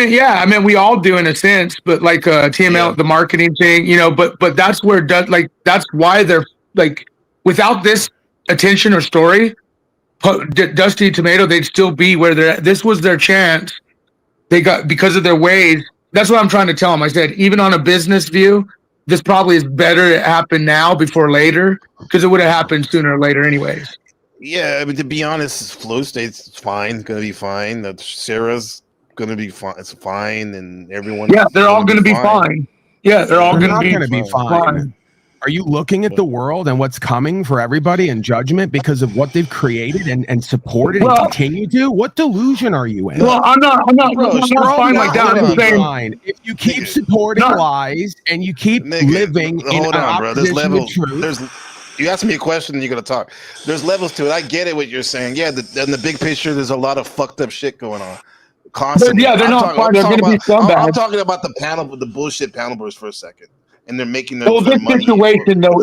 mean, we all do in a sense, but like TML, the marketing thing, but that's where that's why they're like, without this attention or story, Dusty Tomato, they'd still be where they're at. This was their chance. They got, because of their ways. That's what I'm trying to tell them. I said, even on a business view, this probably is better to happen now before later, because it would have happened sooner or later anyways. Yeah, I mean, to be honest, Flow State's fine, gonna be fine. Sarah's gonna be fine. It's fine, and everyone. Yeah, they're all gonna be fine. Yeah, they're all They're gonna not be be fine. Are you looking at the world and what's coming for everybody in judgment because of what they've created and supported and continue to? What delusion are you in? Well, I'm not fine like that. I'm saying, fine. If you keep supporting lies and you keep living in hold on, bro. There's opposition levels. to truth, You ask me a question, and you're gonna talk. There's levels to it. I get it. What you're saying. Yeah, in the big picture, there's a lot of fucked up shit going on. Constantly. Yeah, they're not fine. They're gonna be scumbags. I'm talking about the bullshit panelers for a second, and they're making their this money. situation, though.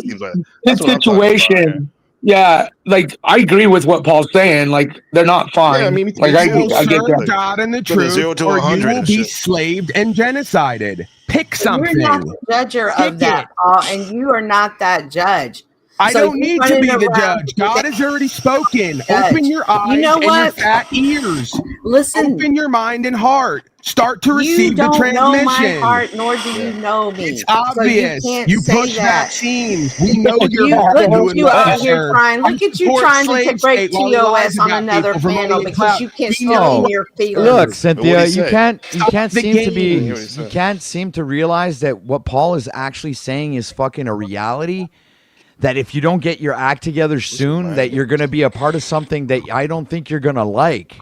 This situation. Yeah, like I agree with what Paul's saying. Like they're not fine. Yeah, I mean, like I get that. God and the From truth, 0 to or you 100 will and be shit. slaved and genocided. Pick something. You're not the judger of that, Paul, and you are not that judge. I So don't you need to running be the around judge. God has already spoken. Judge. Open your eyes You know and your what? fat ears. Listen. Open your mind and heart. Start to You receive the don't transmission. know my heart, nor do you know me. It's So obvious. you can't You say push that. vaccines. We know you're You heart look doing at you what out you here serve. trying. Look at you Support trying to slave break state while he lies TOS on about another people from panel owning because clout. you can't We stay know. in your feelings. Look, Cynthia, you can't the seem to be games. you can't seem to realize that what Paul is actually saying is fucking a reality. That if you don't get your act together soon, that you're going to be a part of something that I don't think you're going to like.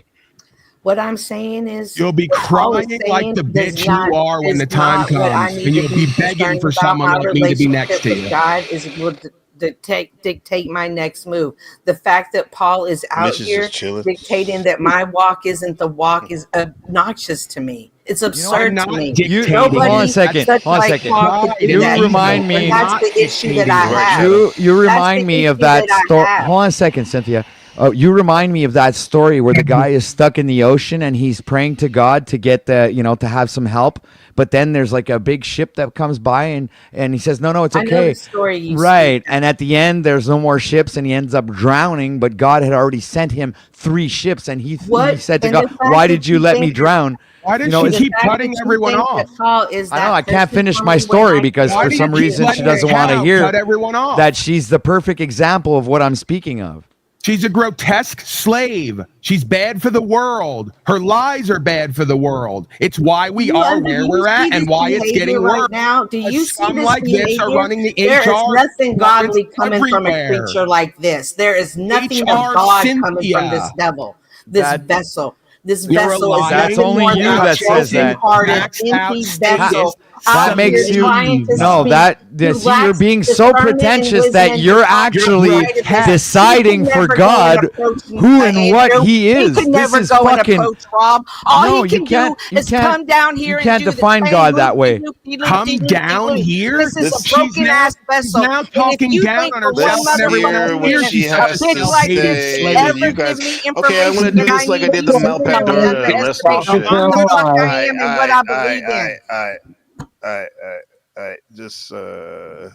What I'm saying is, You'll be what Paul is crying saying like the does bitch not- you are when is the time not what I comes, need and to you'll be begging concerned for about. someone My like me to be next to relationship you. with God will dictate my next move. The fact that Paul is out Mitch is here just chilling. dictating that my walk isn't the walk is obnoxious to me. It's absurd I'm to me. not dictating. Nobody Hold on a second. such Hold on a like second. Paul could do You that. remind me. And that's the issue that I have. You That's remind the me of issue that I story. have. Hold on a second, Cynthia. You remind me of that story where the guy is stuck in the ocean and he's praying to God to get to have some help. But then there's like a big ship that comes by and he says, no, it's I know okay. the story you Right. And at the end, there's no more ships and he ends up drowning. But God had already sent him 3 ships. And he said to And God, the fact why that did you you let me think- drown? Why did You know, she it's- keep cutting everyone off? Paul is I know that I can't person finish for my me when story I- because Why for did some you reason let she her doesn't want to cow hear cut everyone off? that she's the perfect example of what I'm speaking of. She's a grotesque slave. She's bad for the world. Her lies are bad for the world. It's why we are where we're at and why it's getting right worse. now. Do you see Scum this like this behavior? are running the There is HR nothing godly coming from a everywhere. creature like this. There is nothing HR of God coming from Cynthia. this devil, this That- vessel. This You're vessel is lying. That's nothing only more you than a that says that. broken-hearted, Maxed out empty status. vessel. That out makes here you trying to no. speak. That You see, you're lack being so discernment and pretentious wisdom that and you're to actually operate in this. deciding You could for never go and God approach me, who and what Andrew. He is. He could This never is go fucking. and approach Rob. All No, he can you can't. do You is can't. come down here You and can't do the define same God that way. Come down here? This is a She's broken now- ass vessel. she's now And if talking you down think on for herself one Let's and everyone hear else what here, she she's has a to bitch like self-hated this say. slave. ever You guys, give me okay, I'm information gonna do that I this like I need did to the know Mel that Pandora and that's rest my based shit. on the fuck I am and what I believe in. All right. Just gonna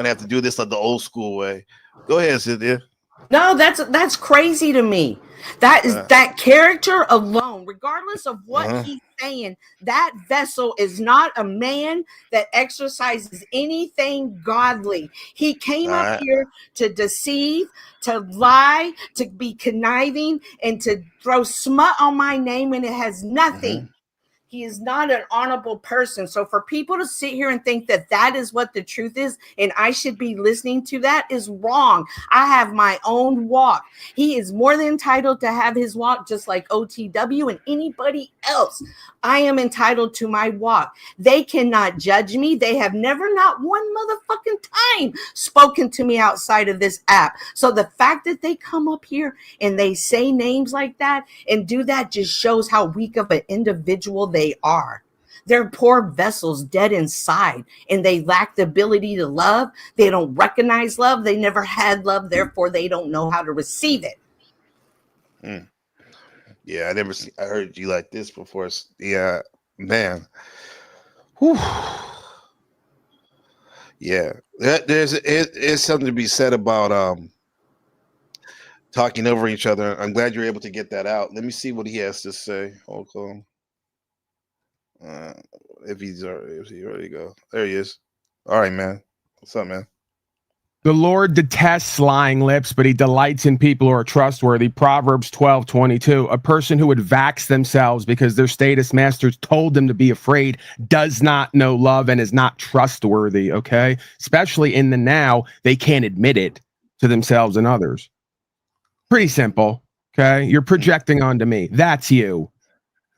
have to do this like the old school way. Go ahead, Cynthia. No, that's crazy to me. That is that character alone, regardless of what he's saying, that vessel is not a man that exercises anything godly. He came up here to deceive, to lie, to be conniving, and to throw smut on my name when it has nothing. He is not an honorable person. So for people to sit here and think that that is what the truth is and I should be listening to that is wrong. I have my own walk. He is more than entitled to have his walk just like OTW and anybody else. I am entitled to my walk. They cannot judge me. They have never, not one motherfucking time, spoken to me outside of this app. So the fact that they come up here and they say names like that and do that just shows how weak of an individual they are. They're poor vessels, dead inside, and they lack the ability to love. They don't recognize love. They never had love. Therefore, they don't know how to receive it. Yeah, I heard you like this before. Yeah, man. Whew. Yeah, there's something to be said about talking over each other. I'm glad you're able to get that out. Let me see what he has to say. Hold on. If he already go, there he is. All right, man. What's up, man? The Lord detests lying lips, but he delights in people who are trustworthy. Proverbs 12:22. A person who would vax themselves because their status masters told them to be afraid does not know love and is not trustworthy, okay? Especially in the now, they can't admit it to themselves and others. Pretty simple, okay? You're projecting onto me. That's you.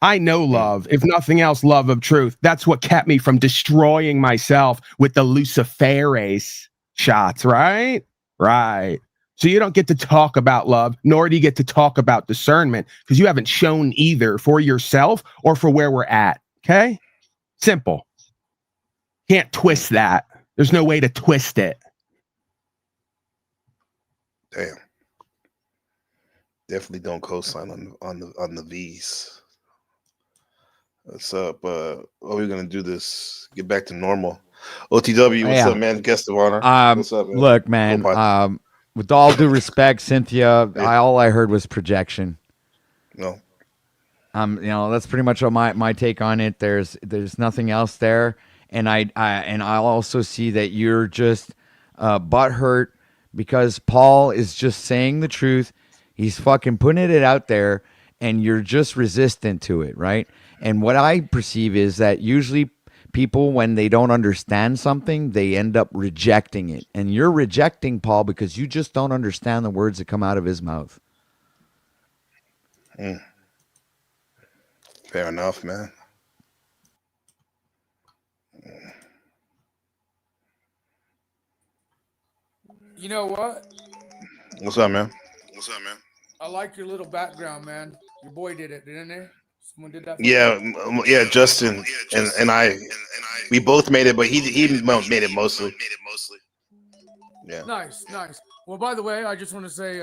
I know love. If nothing else, love of truth. That's what kept me from destroying myself with the Luciferase shots, right? Right. So you don't get to talk about love, nor do you get to talk about discernment, because you haven't shown either for yourself or for where we're at. Okay? Simple. Can't twist that. There's no way to twist it. Damn. Definitely don't co-sign on the V's. What's up? Are we gonna do this? Get back to normal. OTW, what's up, man? Guest of honor. What's up, man? Look, man. With all due respect, Cynthia, all I heard was projection. No. That's pretty much my take on it. There's nothing else there, and I'll also see that you're just butthurt because Paul is just saying the truth. He's fucking putting it out there, and you're just resistant to it, right? And what I perceive is that usually people, when they don't understand something, they end up rejecting it. And you're rejecting Paul because you just don't understand the words that come out of his mouth. Fair enough, man. You know what? What's up, man? I like your little background, man. Your boy did it, didn't he? Someone did that. Yeah, Justin and I, we both made it, but he made it mostly. Yeah. Nice. Well, by the way, I just want to say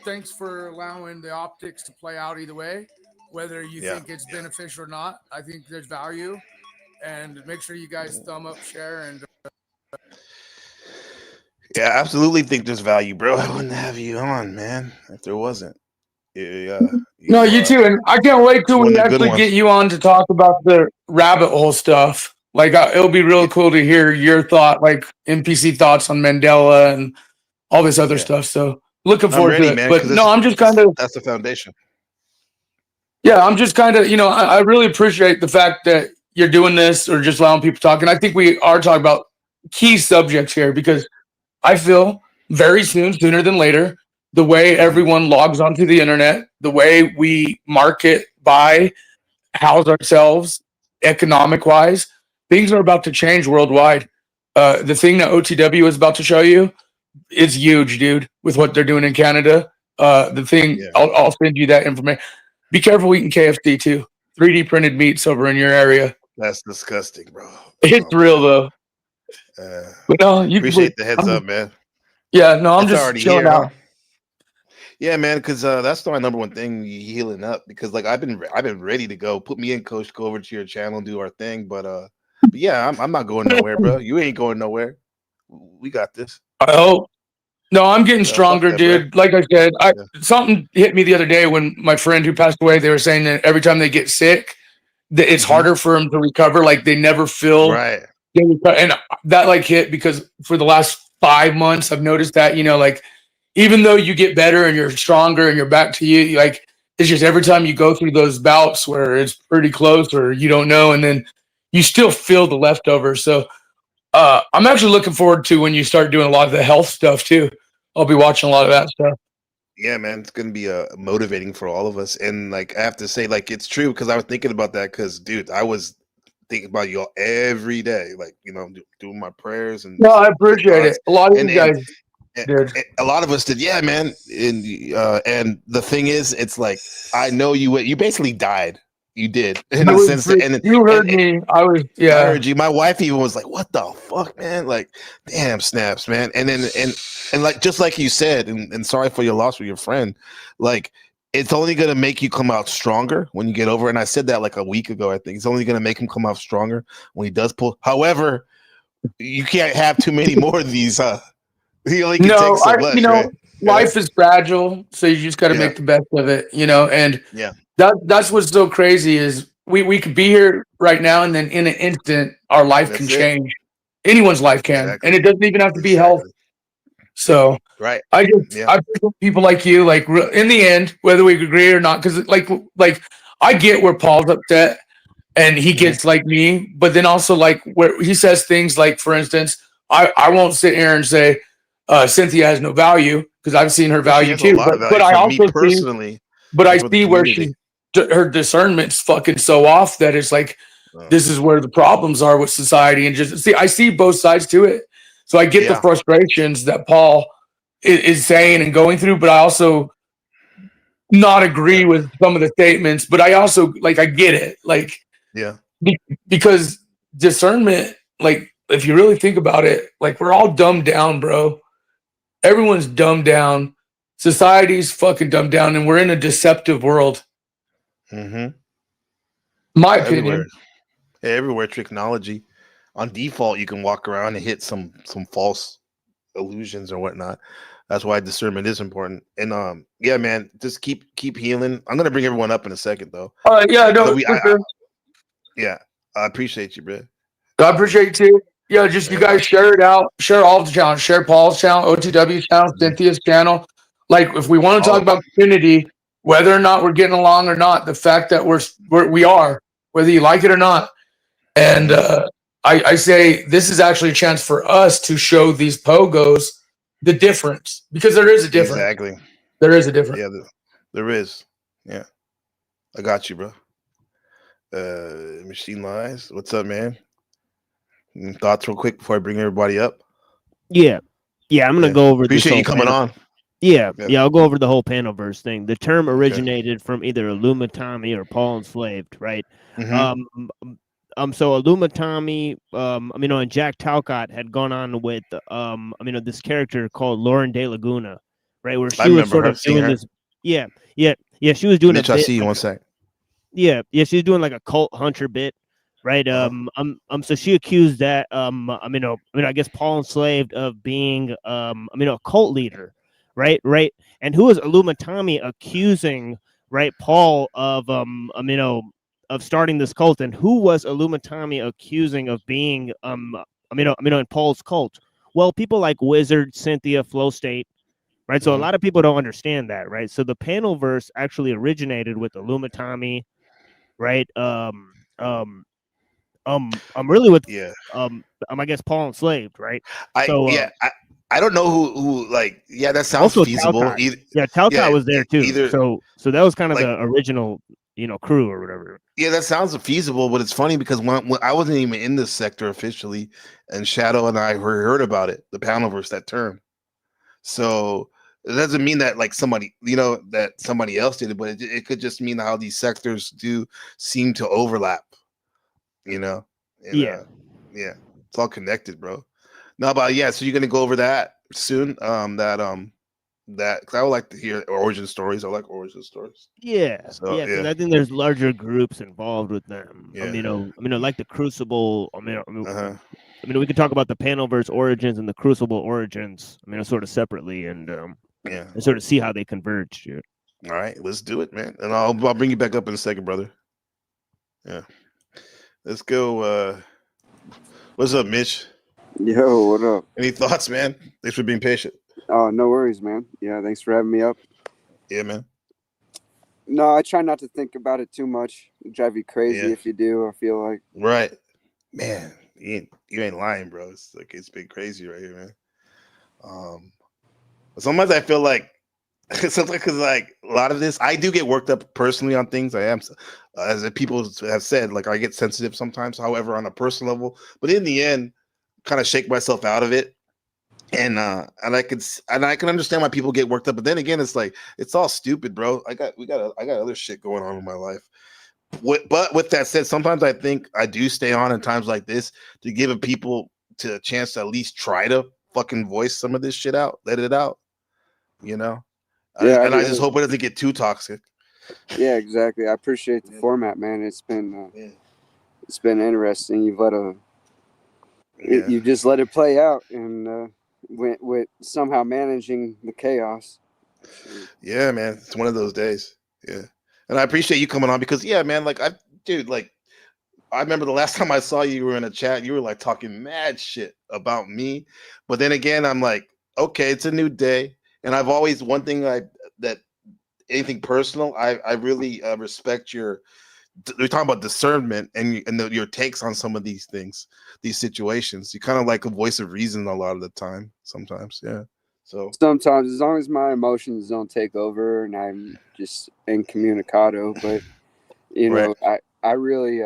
thanks for allowing the optics to play out either way, whether you think it's beneficial or not. I think there's value, and make sure you guys thumb up, share, and. Yeah, I absolutely think there's value, bro. I wouldn't have you on, man, if there wasn't. Yeah. No, you too, and I can't wait till we actually get you on to talk about the rabbit hole stuff. Like, it'll be really cool to hear your thought, like NPC thoughts on Mandela and all this other stuff. So, looking forward to it. Man, but no, I'm just kind of that's the foundation. Yeah, I'm just kind of I really appreciate the fact that you're doing this or just allowing people to talk, and I think we are talking about key subjects here because I feel very soon, sooner than later, the way everyone logs onto the internet, the way we market, buy, house ourselves, economic-wise, things are about to change worldwide. The thing that OTW is about to show you is huge, dude, with what they're doing in Canada. I'll send you that information. Be careful eating KFC, too. 3D printed meats over in your area. That's disgusting, bro. It's real, though. But no, you appreciate the heads up, man. Yeah, no, I'm just chilling out. Yeah, man, because that's my number one thing, healing up. Because like I've been ready to go. Put me in, coach. Go over to your channel and do our thing. But yeah, I'm not going nowhere, bro. You ain't going nowhere. We got this. I hope. No, I'm getting stronger, dude. Like I said, something hit me the other day when my friend who passed away. They were saying that every time they get sick, that it's harder for them to recover. Like they never feel right. And that like hit because for the last 5 months, I've noticed that, like even though you get better and you're stronger and you're back to you, like it's just every time you go through those bouts where it's pretty close or you don't know, and then you still feel the leftovers. So I'm actually looking forward to when you start doing a lot of the health stuff too. I'll be watching a lot of that stuff. Yeah, man, it's gonna be motivating for all of us. And like I have to say, like it's true because I was thinking about that because, dude, I was thinking about y'all every day, like doing my prayers and. No, I appreciate it. A lot of you guys did. A lot of us did, yeah, man. And the thing is, it's like I know you basically died. You did in a sense. And you heard me. I heard you. My wife even was like, "What the fuck, man? Like, damn snaps, man." And then and like just like you said, and sorry for your loss with your friend. Like it's only going to make you come out stronger when you get over. And I said that like a week ago. I think it's only going to make him come out stronger when he does pull. However, you can't have too many more of these. He only can take so much. Right? Life is fragile, so you just got to make the best of it. And that's what's so crazy is we could be here right now, and then in an instant, our life can change. Anyone's life can, and it doesn't even have to be health. So I feel people like you, like in the end, whether we agree or not, because like I get where Paul's upset and he gets like me, but then also like where he says things like, for instance, I won't sit here and say Cynthia has no value because I've seen her value too, but I also personally, I see where her discernment's fucking so off that it's like this is where the problems are with society, and just I see both sides to it. So I get the frustrations that Paul is saying and going through, but I also not agree with some of the statements. But I also I get it, because discernment, like if you really think about it, like we're all dumbed down, bro. Everyone's dumbed down. Society's fucking dumbed down, and we're in a deceptive world. Mm-hmm. My opinion. Everywhere technology. On default, you can walk around and hit some false illusions or whatnot. That's why discernment is important. And yeah, man, just keep healing. I'm gonna bring everyone up in a second, though. Yeah, no, I appreciate you, bro. I appreciate you too. Yeah, just you guys share it out, share all the channels, share Paul's channel, OTW's channel, Cynthia's channel. Like, if we want to talk about community, whether or not we're getting along or not, the fact that we are, whether you like it or not, and I say this is actually a chance for us to show these pogos the difference, because there is a difference. Exactly. There is a difference. Yeah, there is. Yeah. I got you, bro. Machine Lies. What's up, man? Any thoughts real quick before I bring everybody up? Yeah. I'm going to go over this. Appreciate you coming on. Yeah, I'll go over the whole Panelverse thing. The term originated from either Illumitami or Paul Enslaved, right? Mm-hmm. So Illumitami, and Jack Talcott had gone on with, this character called Lauren De Laguna, right? Where she was sort of doing this. Yeah. She was doing Mitch, a bit. I see you one sec. Yeah. She was doing like a cult hunter bit, right? So she accused that, I guess Paul Enslaved of being, a cult leader, right? And who was Illumitami accusing, right, Paul of, of starting this cult, and who was Illumitami accusing of being in Paul's cult? Well, people like Wizard, Cynthia, Flow State, right? So a lot of people don't understand that, right? So the Panelverse actually originated with Illumitami, right? I'm really with I guess Paul Enslaved, right? I don't know who that sounds feasible. Talcott was there too. So that was kind of the original crew or whatever. Yeah, that sounds feasible, but it's funny because when I wasn't even in this sector officially, and Shadow and I heard about it, the Panelverse, that term. So it doesn't mean that somebody, that somebody else did it, but it could just mean how these sectors do seem to overlap. And, it's all connected, bro. No, but so you're gonna go over that soon. That because I would like to hear origin stories. I like origin stories. Because I think there's larger groups involved with them. Like the Crucible. We could talk about the Panelverse origins and the Crucible origins. Sort of separately, and and sort of see how they converge. Yeah. All right, let's do it, man. And I'll bring you back up in a second, brother. Yeah, let's go. What's up, Mitch? Yo, what up? Any thoughts, man? Thanks for being patient. Oh, no worries, man. Yeah, thanks for having me up. Yeah, man. No, I try not to think about it too much. It'll drive you crazy if you do, I feel like. Right. Man, you ain't lying, bro. It's been crazy right here, man. Sometimes I feel like sometimes because a lot of this, I do get worked up personally on things. I am, as people have said, I get sensitive sometimes, however, on a personal level. But in the end, kind of shake myself out of it. And I can understand why people get worked up, but then again, it's all stupid, bro. I got other shit going on in my life. But with that said, sometimes I think I do stay on in times like this to give people a chance to at least try to fucking voice some of this shit out, let it out. Yeah, and I just hope it doesn't get too toxic. Yeah, exactly. I appreciate the format, man. It's been interesting. You just let it play out, and with somehow managing the chaos. Yeah, man, it's one of those days. Yeah, and I appreciate you coming on because, yeah, man, like I remember the last time I saw you, you were in a chat, you were like talking mad shit about me, but then again, I'm like, okay, it's a new day, and I've always one thing that anything personal, I really respect your. We're talking about discernment and your takes on some of these things, these situations. You kind of like a voice of reason a lot of the time. Sometimes, yeah. So sometimes, as long as my emotions don't take over and I'm just incommunicado, but you know, I really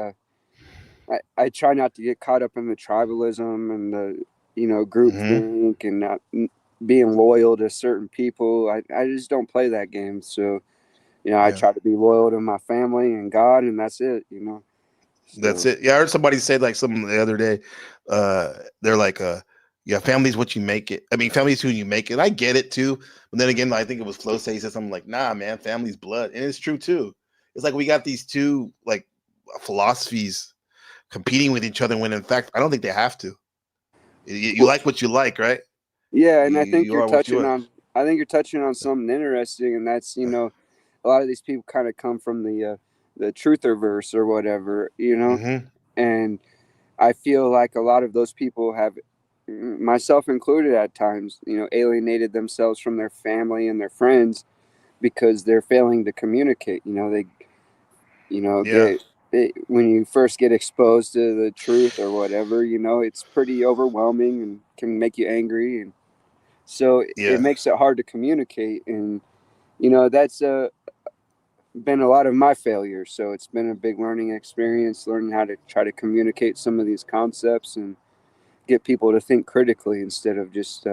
I try not to get caught up in the tribalism and the groupthink and not being loyal to certain people. I just don't play that game. So I try to be loyal to my family and God, and that's it. So. That's it. Yeah, I heard somebody say like something the other day. They're like, yeah, family's what you make it. I mean, family's who you make it. I get it too. But then again, I think it was Flo say, he said something like, nah, man, family's blood. And it's true too. It's like we got these two like philosophies competing with each other when in fact I don't think they have to. You like what you like, right? Yeah, and I think you're touching on something interesting, and that's a lot of these people kind of come from the trutherverse or whatever, and I feel like a lot of those people have, myself included at times, alienated themselves from their family and their friends because they're failing to communicate. They when you first get exposed to the truth or whatever, it's pretty overwhelming and can make you angry, and so it makes it hard to communicate. And that's been a lot of my failures. So it's been a big learning experience, learning how to try to communicate some of these concepts and get people to think critically instead of just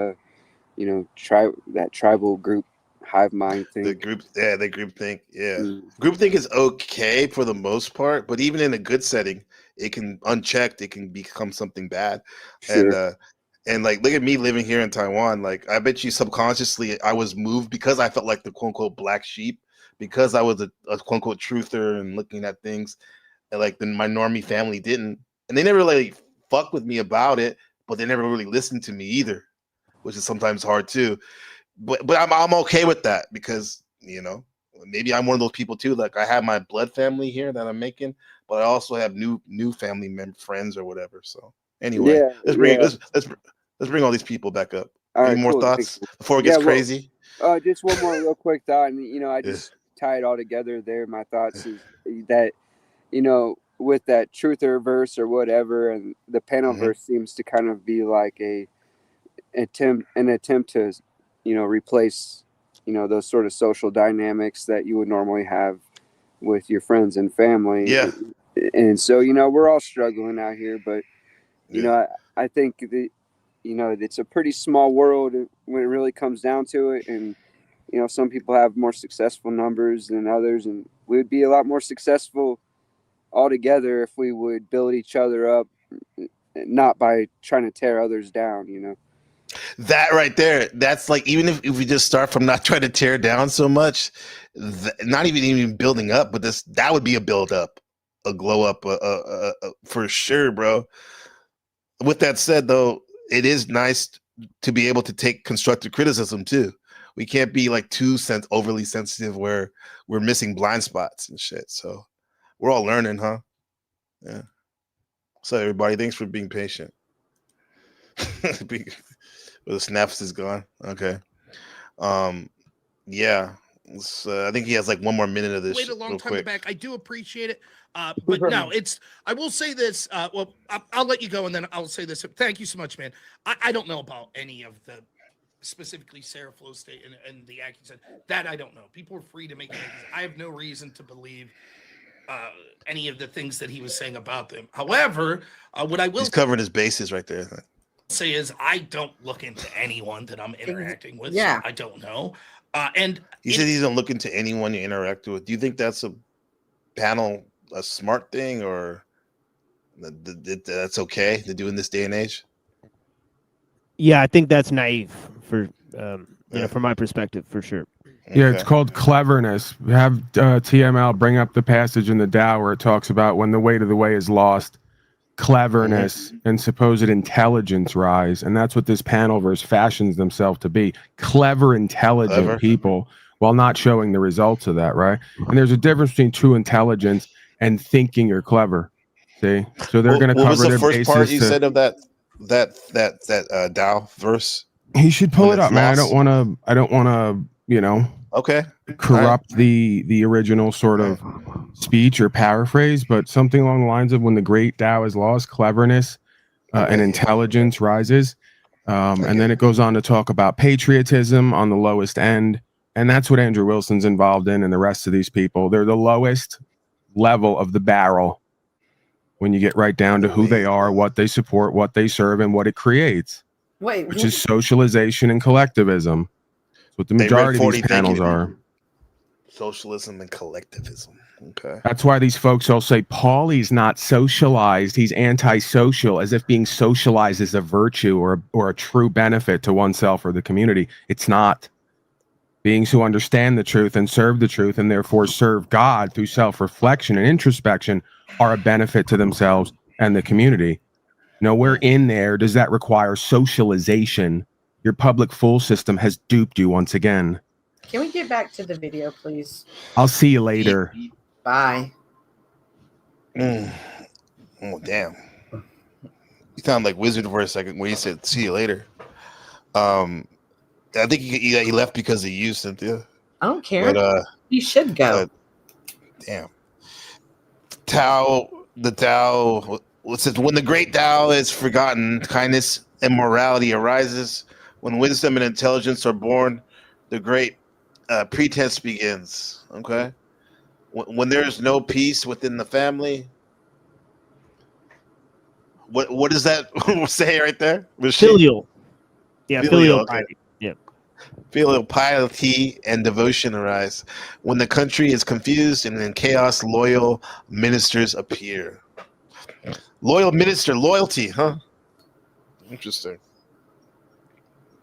try that tribal group hive mind thing. The group think. Yeah. Group think is okay for the most part, but even in a good setting, it can unchecked, it can become something bad. Sure. And like, look at me living here in Taiwan. Like, I bet you subconsciously I was moved because I felt like the quote unquote black sheep, because I was a quote unquote truther and looking at things, and like my normie family didn't, and they never really fuck with me about it, but they never really listened to me either, which is sometimes hard too. But I'm okay with that because maybe I'm one of those people too. Like, I have my blood family here that I'm making, but I also have new family friends or whatever. So anyway, let's bring all these people back up. Any more thoughts before it gets crazy? Just one more real quick thought, and I just tie it all together there. My thoughts is that with that truther verse or whatever, and the panel verse seems to kind of be like an attempt to replace those sort of social dynamics that you would normally have with your friends and family. Yeah. And so we're all struggling out here, but I think that it's a pretty small world when it really comes down to it, and some people have more successful numbers than others, and we would be a lot more successful all together if we would build each other up, not by trying to tear others down. That right there, that's like, even if we just start from not trying to tear down so much, not even building up, but that would be a build up, a glow up, for sure, bro. With that said, though, it is nice to be able to take constructive criticism too. We can't be like too overly sensitive where we're missing blind spots and shit. So we're all learning, huh? Yeah. So everybody, thanks for being patient. The snaps is gone. Okay. Yeah. I think he has like one more minute of this. Wait a long time to back. I do appreciate it. But no, I will say this. Well, I'll let you go, and then I'll say this. Thank you so much, man. I don't know about any of the, specifically Sarah Flo State and the accusation. That I don't know. People are free to make it. I have no reason to believe any of the things that he was saying about them. However, what I will, he's covering his bases right there. Say is, I don't look into anyone that I'm interacting with. Yeah, so I don't know. And he said he doesn't look into anyone you interact with. Do you think that's a smart thing, or that's okay to do in this day and age? Yeah, I think that's naive from my perspective, for sure. Yeah, it's called cleverness. Have TML bring up the passage in the Tao where it talks about when the weight of the way is lost, cleverness and supposed intelligence rise. And that's what this panel verse fashions themselves to be. Clever, intelligent people, while not showing the results of that, right? And there's a difference between true intelligence and thinking you're clever. See? So they're going to cover what was the their first part bases you said of that Tao verse? He should pull it up, man. I don't want to, you know, corrupt the original sort of speech or paraphrase, but something along the lines of when the great Tao is lost, cleverness and intelligence rises. And then it goes on to talk about patriotism on the lowest end. And that's what Andrew Wilson's involved in, and the rest of these people. They're the lowest level of the barrel when you get right down to who they are, what they support, what they serve, and what it creates. Wait, which is socialization and collectivism. That's what the majority of these panels are. Socialism and collectivism. Okay. That's why these folks all say Paulie's not socialized. He's antisocial, as if being socialized is a virtue or a true benefit to oneself or the community. It's not. Beings who understand the truth and serve the truth and therefore serve God through self-reflection and introspection are a benefit to themselves and the community. Nowhere in there does that require socialization. Your public fool system has duped you once again. Can we get back to the video, please? I'll see you later. Bye. Oh, damn. You sound like Wizard for a second when you said see you later. I think he left because he used Cynthia. I don't care. But, you should go. Damn. The Tao. It says, when the great Tao is forgotten, kindness and morality arises. When wisdom and intelligence are born, the great pretense begins. Okay. When there is no peace within the family, what does that say right there? Filial. Yeah, filial piety. Yeah. Filial piety and devotion arise. When the country is confused and in chaos, loyal ministers appear. Loyal minister, loyalty, huh? Interesting.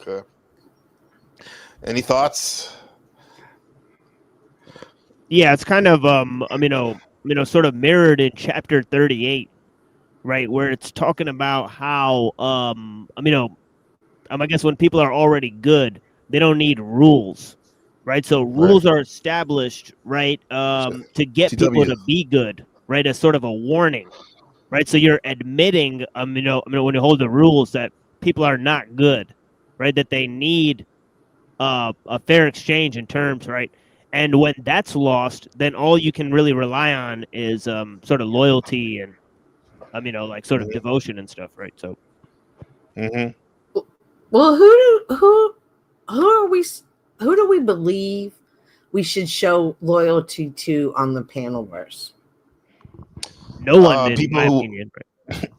Okay. Any thoughts? Yeah, it's kind of sort of mirrored in chapter 38, right, where it's talking about how I guess when people are already good, they don't need rules, right? So rules are established, right, to get people to be good, right, as sort of a warning. Right, so you're admitting, when you hold the rules that people are not good, right? That they need a fair exchange in terms, right? And when that's lost, then all you can really rely on is sort of loyalty and, sort of devotion and stuff, right? So. Well, who do we believe we should show loyalty to on the panelverse? No one, in my opinion. Right?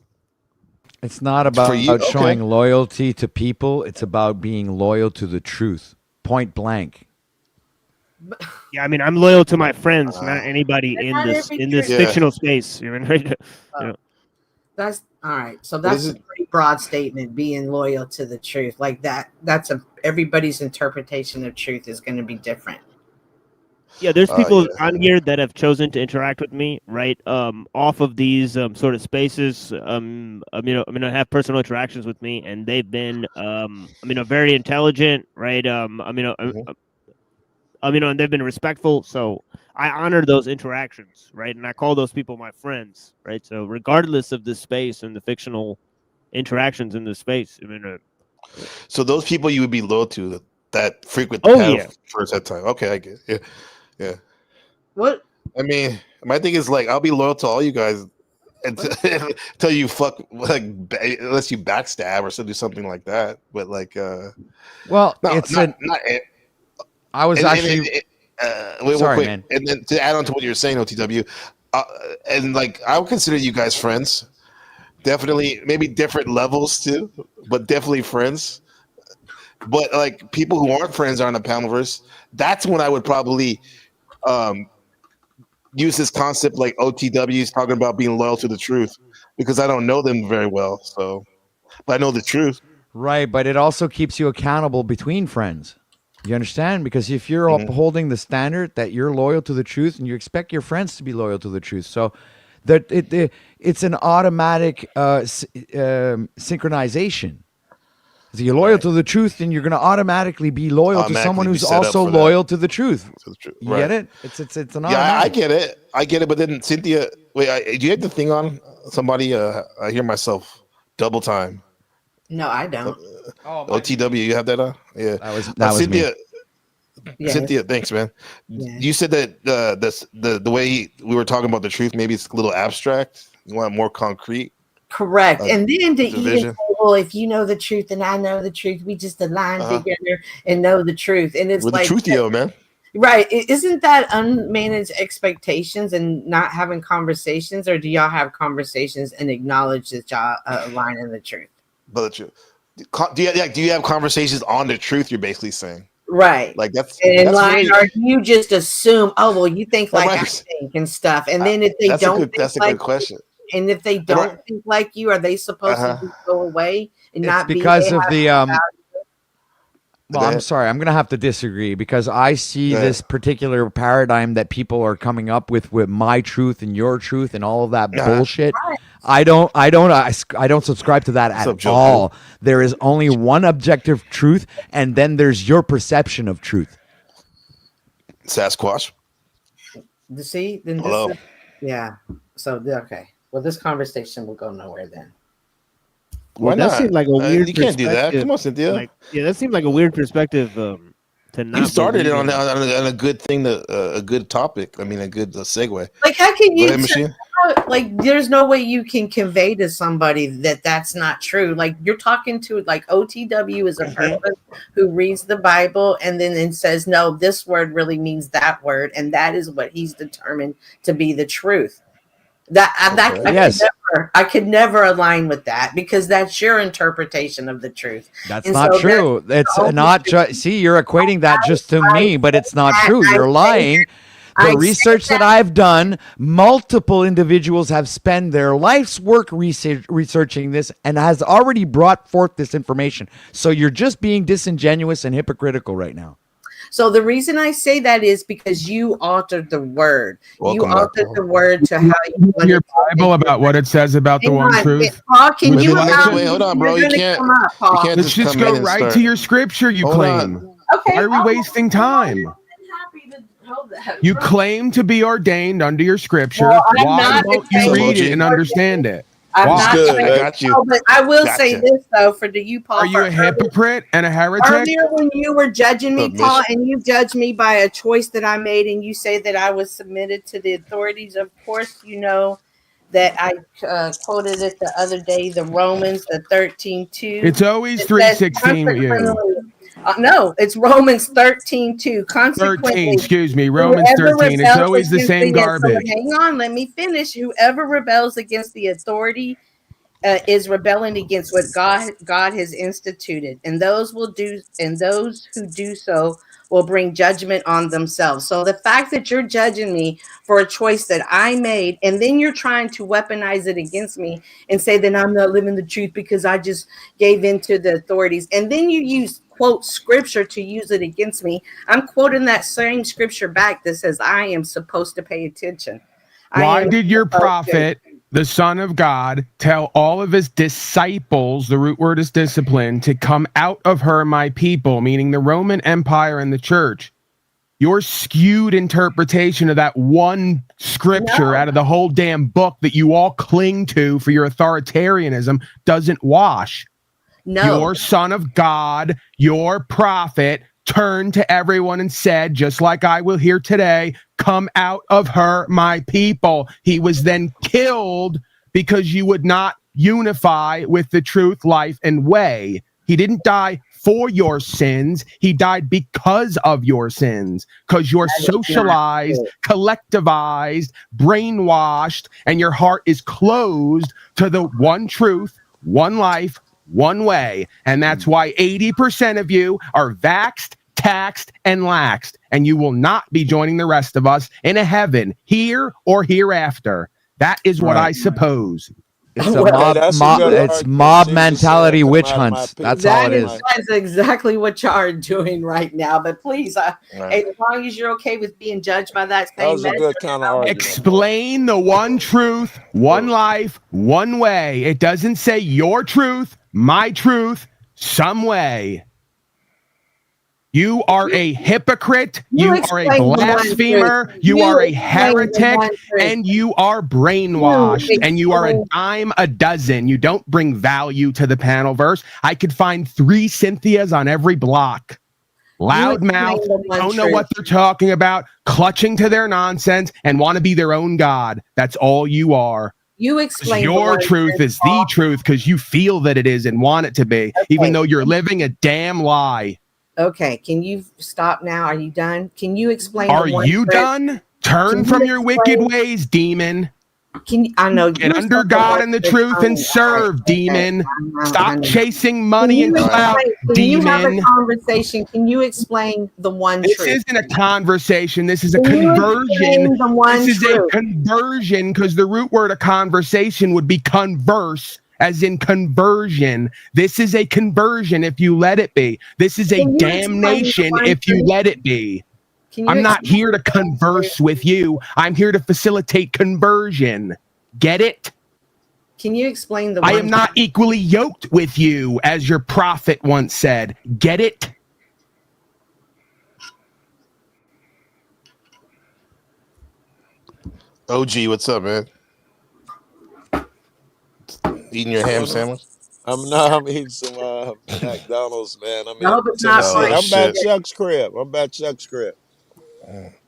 It's not about showing loyalty to people. It's about being loyal to the truth. Point blank. Yeah, I'm loyal to my friends, not anybody in this fictional space. That's all right. So that's a pretty broad statement. Being loyal to the truth, like that. Everybody's interpretation of truth is going to be different. Yeah, there's people on here that have chosen to interact with me, right? Off of these sort of spaces. Have personal interactions with me, and they've been, very intelligent, right? And they've been respectful. So I honor those interactions, right? And I call those people my friends, right? So regardless of the space and the fictional interactions in the space, so those people you would be loyal to that frequent the first that time. Okay, I get it. Yeah. What? My thing is I'll be loyal to all you guys until you fuck unless you backstab or do something like that. But I was actually. Wait, sorry, quick. man. And then to add on to what you're saying, OTW, I would consider you guys friends. Definitely, maybe different levels too, but definitely friends. But people who aren't friends on the panelverse, that's when I would probably use this concept like OTW is talking about being loyal to the truth, because I don't know them very well. So, but I know the truth. Right, but it also keeps you accountable between friends. You understand? Because if you're upholding the standard that you're loyal to the truth, and you expect your friends to be loyal to the truth, so that it's an automatic synchronization. If you're loyal to the truth, then you're going to automatically be loyal to someone who's also loyal to the truth. You get it? It's an automatic. Yeah, I get it. But then Cynthia, wait, do you have the thing on? Somebody, I hear myself double time. No, I don't. OTW, you have that on? Yeah, that was Cynthia. Yes. Cynthia, thanks, man. Yes. You said that the way we were talking about the truth, maybe it's a little abstract. You want it more concrete. Correct. And then to even division. say, well, if you know the truth and I know the truth, we just align together and know the truth. And it's We're like the truthio, man. Right. Isn't that unmanaged expectations and not having conversations, or do y'all have conversations and acknowledge that y'all align in the truth? But the truth. Do you have conversations on the truth? You're basically saying. Right. Like that's line, or you just assume, oh well, you think like I think and stuff, and then if they don't, that's a good question. And if they don't think like you, are they supposed to just go away and not because be of the Well, I'm sorry. I'm going to have to disagree because I see this particular paradigm that people are coming up with my truth and your truth and all of that bullshit. I don't subscribe to that at all. There is only one objective truth, and then there's your perception of truth. Sasquatch. See, then hello. Yeah. So okay. Well, this conversation will go nowhere then. Well, that seemed like a weird. You can't do that. Come on, Cynthia. That seemed like a weird perspective. To not. You started it on a good thing, a good topic. I mean, a good segue. Like, how can you? Machine? Like, there's no way you can convey to somebody that that's not true. Like, you're talking to like OTW is a person who reads the Bible and then says, no, this word really means that word, and that is what he's determined to be the truth. I could never align with that because that's your interpretation of the truth. That's not true. It's not just. See, you're equating that just to me, but it's not true. You're lying. The research that I've done, multiple individuals have spent their life's work researching this and has already brought forth this information. So you're just being disingenuous and hypocritical right now. So the reason I say that is because you altered the word. You altered the word to how you want your Bible about what it says about the one truth. Paul, can you wait, hold on, bro. You can't Let's just go right to your scripture you claim. Okay. Why are we wasting time? You claim to be ordained under your scripture. Why don't you read it and understand it? I'm not good. I got you. But I will say this though, for you, Paul. Are you a hypocrite and a heretic? Earlier, when you were judging me, Paul, and you judged me by a choice that I made, and you say that I was submitted to the authorities. Of course, you know that I quoted it the other day, the Romans, the 13:2. It's always 3:16 with you. No, it's Romans 13:2. Consequently, 13, excuse me, Romans 13. It's always the same garbage. Hang on, let me finish. Whoever rebels against the authority is rebelling against what God has instituted, and those who do so will bring judgment on themselves. So the fact that you're judging me for a choice that I made, and then you're trying to weaponize it against me and say that I'm not living the truth because I just gave in to the authorities, and then you use quote scripture to use it against me. I'm quoting that same scripture back that says I am supposed to pay attention. Why did your prophet, the Son of God, tell all of his disciples, the root word is discipline, to come out of her, my people, meaning the Roman Empire and the church? Your skewed interpretation of that one scripture out of the whole damn book that you all cling to for your authoritarianism doesn't wash. No. Your Son of God, your prophet, turned to everyone and said, just like I will hear today, come out of her, my people. He was then killed because you would not unify with the truth, life, and way. He didn't die for your sins. He died because of your sins, because you're socialized, collectivized, brainwashed, and your heart is closed to the one truth, one life, one way. And that's why 80% of you are vaxxed, taxed, and laxed. And you will not be joining the rest of us in a heaven here or hereafter. That is what I suppose. It's a mob mentality witch hunts. That's all it is. That's exactly what you are doing right now. But please, as long as you're okay with being judged by that same was a good kind of argument. Explain the one truth, one life, one way. It doesn't say your truth, my truth, some way. You are a hypocrite. You are a blasphemer. You are a heretic. And you are brainwashed. And you are a dime a dozen. You don't bring value to the Panelverse. I could find 3 Cynthias on every block. Loudmouth, don't know what they're talking about, clutching to their nonsense, and want to be their own god. That's all you are. You explain your truth is the truth because you feel that it is and want it to be, even though you're living a damn lie. Okay, can you stop now? Are you done? Can you explain? Are you done? Turn from your wicked ways, demon. I know. Get under God and the truth and serve, demon. Stop chasing money and clout, demon. Can you have a conversation? Can you explain the one truth? This isn't a conversation. This is a conversion. This is a conversion because the root word of conversation would be converse, as in conversion. This is a conversion if you let it be. This is a damnation if you let it be. I'm not here to converse with you. I'm here to facilitate conversion. Get it? Can you explain the I am not equally yoked with you, as your prophet once said. Get it? OG, what's up, man? Eating your ham sandwich? I'm eating some McDonald's, man. I'm at Chuck's crib.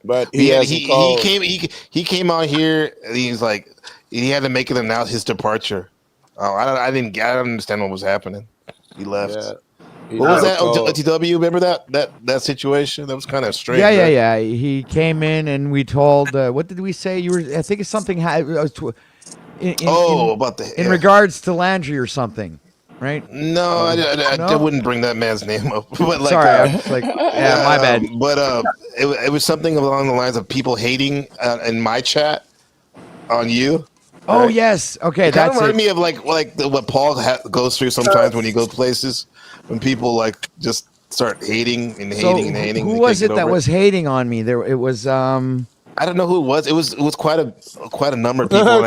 But he came out here and he's like he had to make it announce his departure. Oh, I didn't understand what was happening. He left. Yeah. What was that? OTW? Remember that situation? That was kind of strange. Yeah, right? yeah. He came in and we told. What did we say? I think it's something. About in regards to Landry or something. Right? No, I wouldn't bring that man's name up. But like, sorry, I was like, yeah, my bad. But it was something along the lines of people hating in my chat on you. Oh right? Yes, okay. It kind of reminded me of like what Paul goes through sometimes when he goes places, when people like just start hating. Who was it that was hating on me? It was. I don't know who it was. It was quite a number of people. And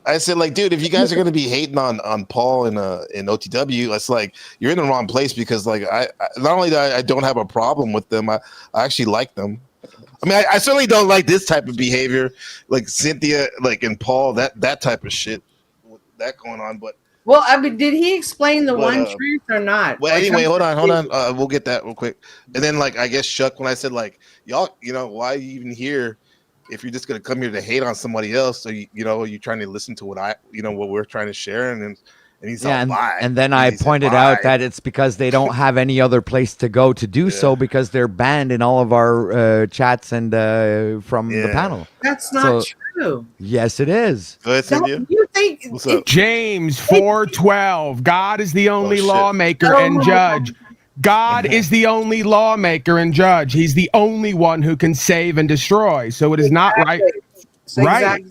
I said, dude, if you guys are gonna be hating on Paul in OTW, it's like you're in the wrong place because like I not only that I don't have a problem with them, I actually like them. I mean, I certainly don't like this type of behavior, like Cynthia, like and Paul, that type of shit, with that going on. But well, I mean, did he explain the one truth or not? Well, anyway, hold on. We'll get that real quick. And then, like, I guess Chuck, when I said, like, y'all, why are you even here if you're just gonna come here to hate on somebody else? So you're trying to listen to what we're trying to share, and he's and then I pointed out that it's because they don't have any other place to go to do so because they're banned in all of our chats and from the panel. That's not true. Yes, it is. Go ahead, Cynthia. You think what's up? James 4:12. God is the only lawmaker and judge. God is the only lawmaker and judge. He's the only one who can save and destroy. So it is not right. Right.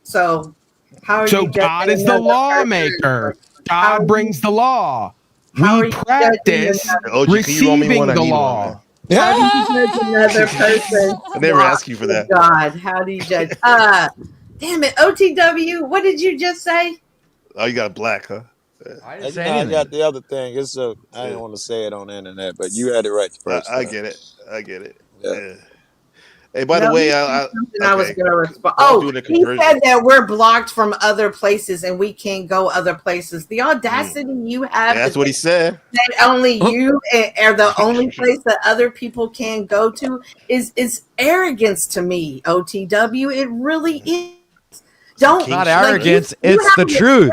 So how are so you God is the lawmaker. God brings the law. We practice receiving the law. How do you judge another person? I never asked you for that. God, how do you judge? Damn it, OTW. What did you just say? Oh, you got black, huh? I got the other thing. I didn't want to say it on the internet, but you had it right the first time. I get it. Yeah. Hey, by the way, I was going to respond. Oh, he said that we're blocked from other places and we can't go other places. The audacity you have. That's what he said. That only you are the only place that other people can go to is arrogance to me. OTW, it really is. Don't not arrogance. It's the truth.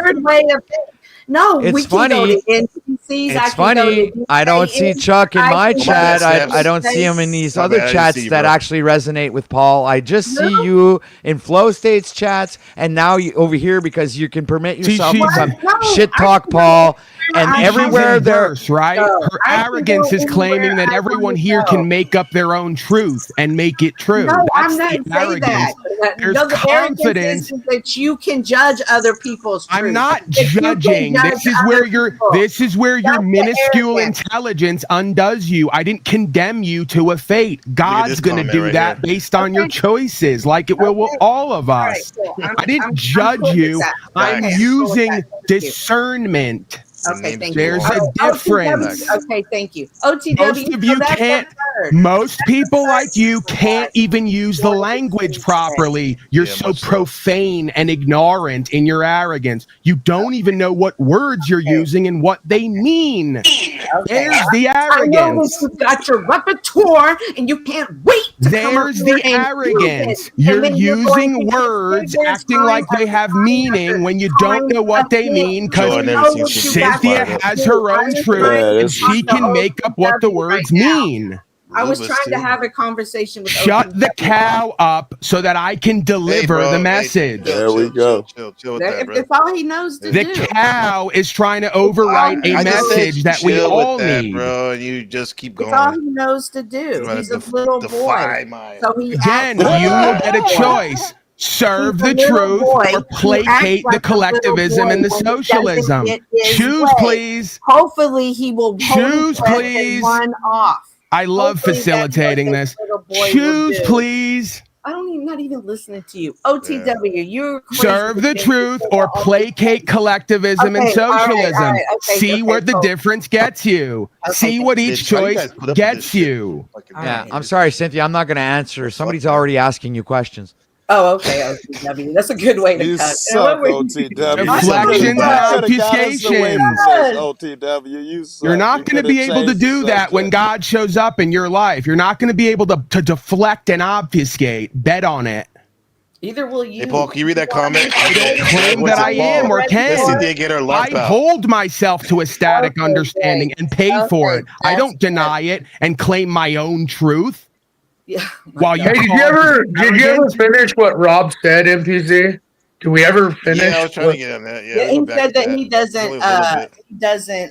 No, it's we funny. can go to sees. It's funny. I don't see Chuck in my chat. I don't see him in these other chats that actually resonate with Paul. I just see you in Flow State's chats, and now you over here because you can permit yourself to come shit talk Paul. And everywhere there's right, her arrogance is claiming that everyone here can make up their own truth and make it true. No, That's I'm not the saying that. There's No, the arrogance confidence. is that you can judge other people's truth. I'm not That you can judging. judge This is other where your people. That's the minuscule arrogance. intelligence undoes you. I didn't condemn you to a fate. God's going to comment do right that here. based on your choices, like it will with all of All right, us. cool. I didn't I'm judge cool with you. that. I'm Okay, I'm cool with using that. Thank you. discernment. Okay, thank There's you. a difference. OTW, okay, thank you. OTW, Most of you can't. Most people like you can't even use the language properly. You're so profane and ignorant in your arrogance. You don't even know what words you're using and what they mean. There's the I know arrogance. that you've got your repertoire and you can't wait to come up There's here the and arrogance. use it. You're And then you're going using to get words, bigger acting like they have meaning when you don't know what they mean, because Cynthia has her own truth and she can make up what the words mean. I was trying to have a conversation with Shut the cow up so that I can deliver the message. There we go. That's all he knows to The do. cow is trying to overwrite a I just said message that we chill all with that, need. bro. And you just keep That's all going. he knows to do. Right, He's a little defy boy. my- So he Again, acts like you a will little get a boy. choice. Serve the He's a little truth boy or who placate acts the like a little collectivism boy and the when he doesn't socialism. get his Choose, way. please. Hopefully he will hold his Choose, breath and please. run off. I love Hopefully that's facilitating what this. little boy will Choose, do. please. I don't even not even listening to you. OTW, you're crazy Serve to the think truth people or are always placate collectivism and Okay, all right, socialism. all right, okay, See okay, where the cool. difference gets you. See what each Why you choice guys put up with gets this shit? you. Yeah, I'm sorry, Cynthia. I'm not going to answer. Somebody's already asking you questions. Oh, okay, OTW. That's a good way to You cut. suck, OTW. Deflections and obfuscations. OTW. You suck. You're not You going to coulda be able to changed do the that when subject. God shows up in your life. You're not going to be able to deflect and obfuscate. Bet on it. Either will you. Hey, Paul, can you read that comment? I don't claim that I am or Let's can. see they get her lump I out. hold myself to a static understanding and pay for it. I that's don't deny it and claim my own truth. Yeah. While you Hey, did you ever finish what Rob said, MPC? Did we ever finish? Yeah, I was trying to get on that. Yeah, Yeah, we'll he go back said to that he doesn't Only a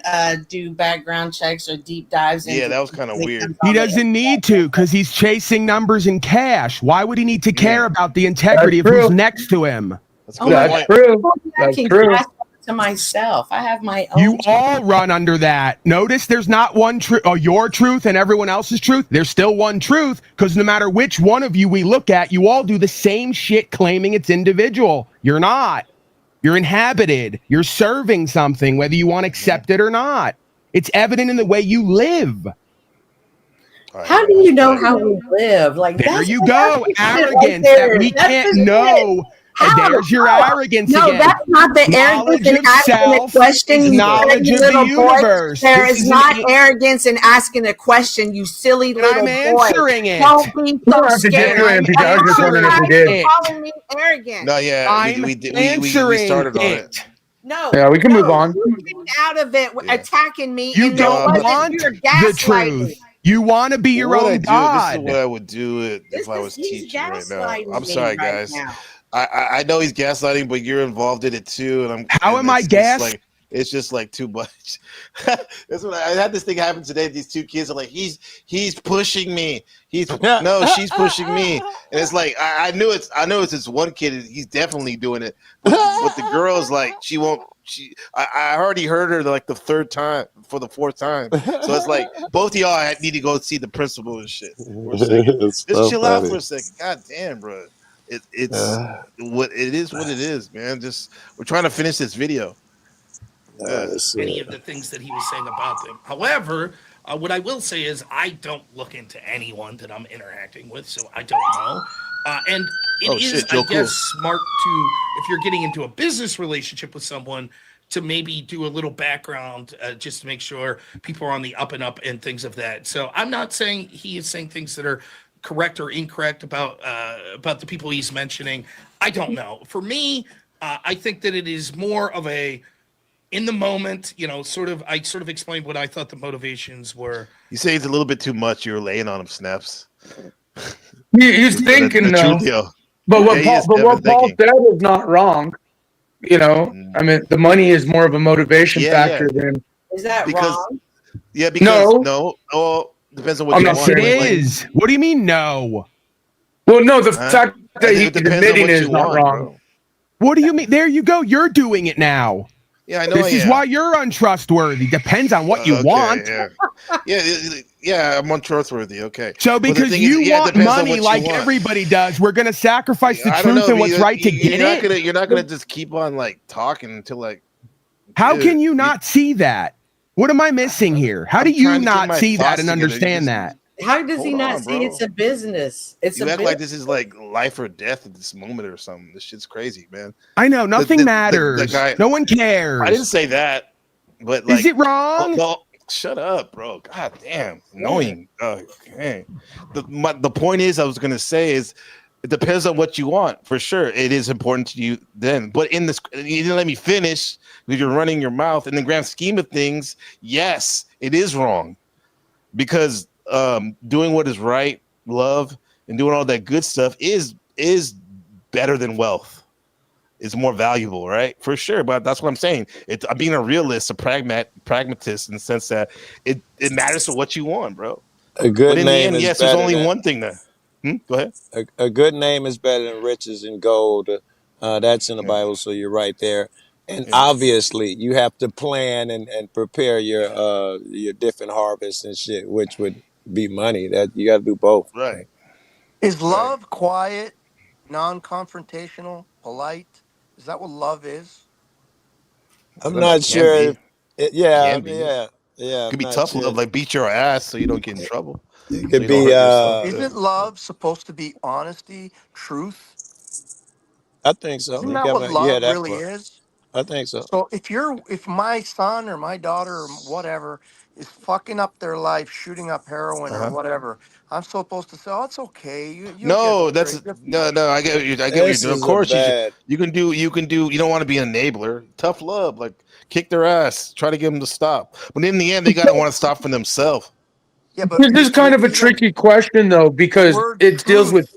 little bit. do background checks or deep dives. Yeah, that was kind of weird. He doesn't need to because he's chasing numbers and cash. Why would he need to care about the integrity of who's next to him? That's Oh That's true. I That's can true. grasp it to myself. I have my own. You all run under that. Notice there's not one truth, or your truth and everyone else's truth. There's still one truth because no matter which one of you we look at, you all do the same shit claiming it's individual. You're not. You're inhabited. You're serving something, whether you want to accept it or not. It's evident in the way you live. How do you know how we live? Like There that's you the- go. that's the shit right Arrogance there. that we That's can't the shit. know. How? There's your How? arrogance No, again. that's not the Knowledge arrogance in of asking a self question, is you knowledge silly of the little boy. universe. There This is is not an- arrogance in asking a question, you silly little I'm boy. answering it. Don't be You so don't have to scared. do it, MPC. I was just wondering if we You're did. calling me arrogant. No, yeah, I'm we answering started on it. No. Yeah, we can move on. You're getting out of it, attacking me. You and there don't wasn't- want you're the gaslighting. truth. You want to be your What I own do, this God. is what I would do if I was he's teaching right now. gaslighting I'm me sorry, right guys. now. I know he's gaslighting, but you're involved in it too. And How am I it's just like too much. That's what I had this thing happen today. These two kids are like, he's pushing me. No, she's pushing me. And it's like I know it's this one kid. He's definitely doing it. But the girl's like, she won't. I already heard her like the third time for the fourth time. So it's like both of y'all need to go see the principal and shit. For a second. Just so chill out funny. for a second. God damn, bro. It's what it is. What it is, man. Just we're trying to finish this video. Any of the things that he was saying about them. However, what I will say is I don't look into anyone that I'm interacting with, so I don't know. And it is, Joe I guess, Cool. smart to, if you're getting into a business relationship with someone, to maybe do a little background just to make sure people are on the up and up and things of that. So I'm not saying he is saying things that are correct or incorrect about the people he's mentioning. I don't know. For me, I think that it is more of a in the moment, I sort of explained what I thought the motivations were. You say it's a little bit too much. You're laying on him, Snaps. He's thinking though. But what Paul said is not wrong. I mean, the money is more of a motivation factor than. Is that wrong? Yeah, because no. Oh, depends on what you want. It is. What do you mean no? Well, no, the fact that he's admitting it is not wrong. Bro. What do you mean? There you go. You're doing it now. Yeah, I know. This is why you're untrustworthy. Depends on what you want. Yeah, I'm untrustworthy. Okay. So because you want money like everybody does, we're gonna sacrifice the truth and what's right to get it. You're not gonna just keep on like talking until like. How can you not see that? What am I missing here? How do you not see that and understand that? How does he not see it's a business? You act like this is like life or death at this moment or something. This shit's crazy, man. I know nothing matters. The guy, no one cares. I didn't say that, but like, is it wrong? Well, shut up, bro. God damn, annoying. Okay. The point is, I was gonna say is, it depends on what you want. For sure, it is important to you then. But in this, you didn't let me finish because you're running your mouth. In the grand scheme of things, yes, it is wrong because. Doing what is right, love, and doing all that good stuff is better than wealth. It's more valuable, right? For sure. But that's what I'm saying. I'm being a realist, a pragmatist in the sense that it matters to what you want, bro. A good but in name the end, yes, there's only one thing there. Go ahead. A good name is better than riches and gold. That's in the Bible, so you're right there. And obviously, you have to plan and prepare your different harvests and shit, which would be money. That you got to do both. Right. Is love quiet, non-confrontational, polite? Is that what love is? I'm not sure. Yeah. It could be tough love, like beat your ass so you don't get in trouble. It could be. Isn't love supposed to be honesty, truth? I think so. Isn't that what love really is? I think so. So if my son or my daughter or whatever is fucking up their life, shooting up heroin or whatever, I'm supposed to say, "Oh, it's okay." No. I get what you're doing. Of course, you can do. You don't want to be an enabler. Tough love, like kick their ass, try to get them to stop. But in the end, they gotta want to stop for themselves. Yeah, but this is kind of a tricky question though because it deals with.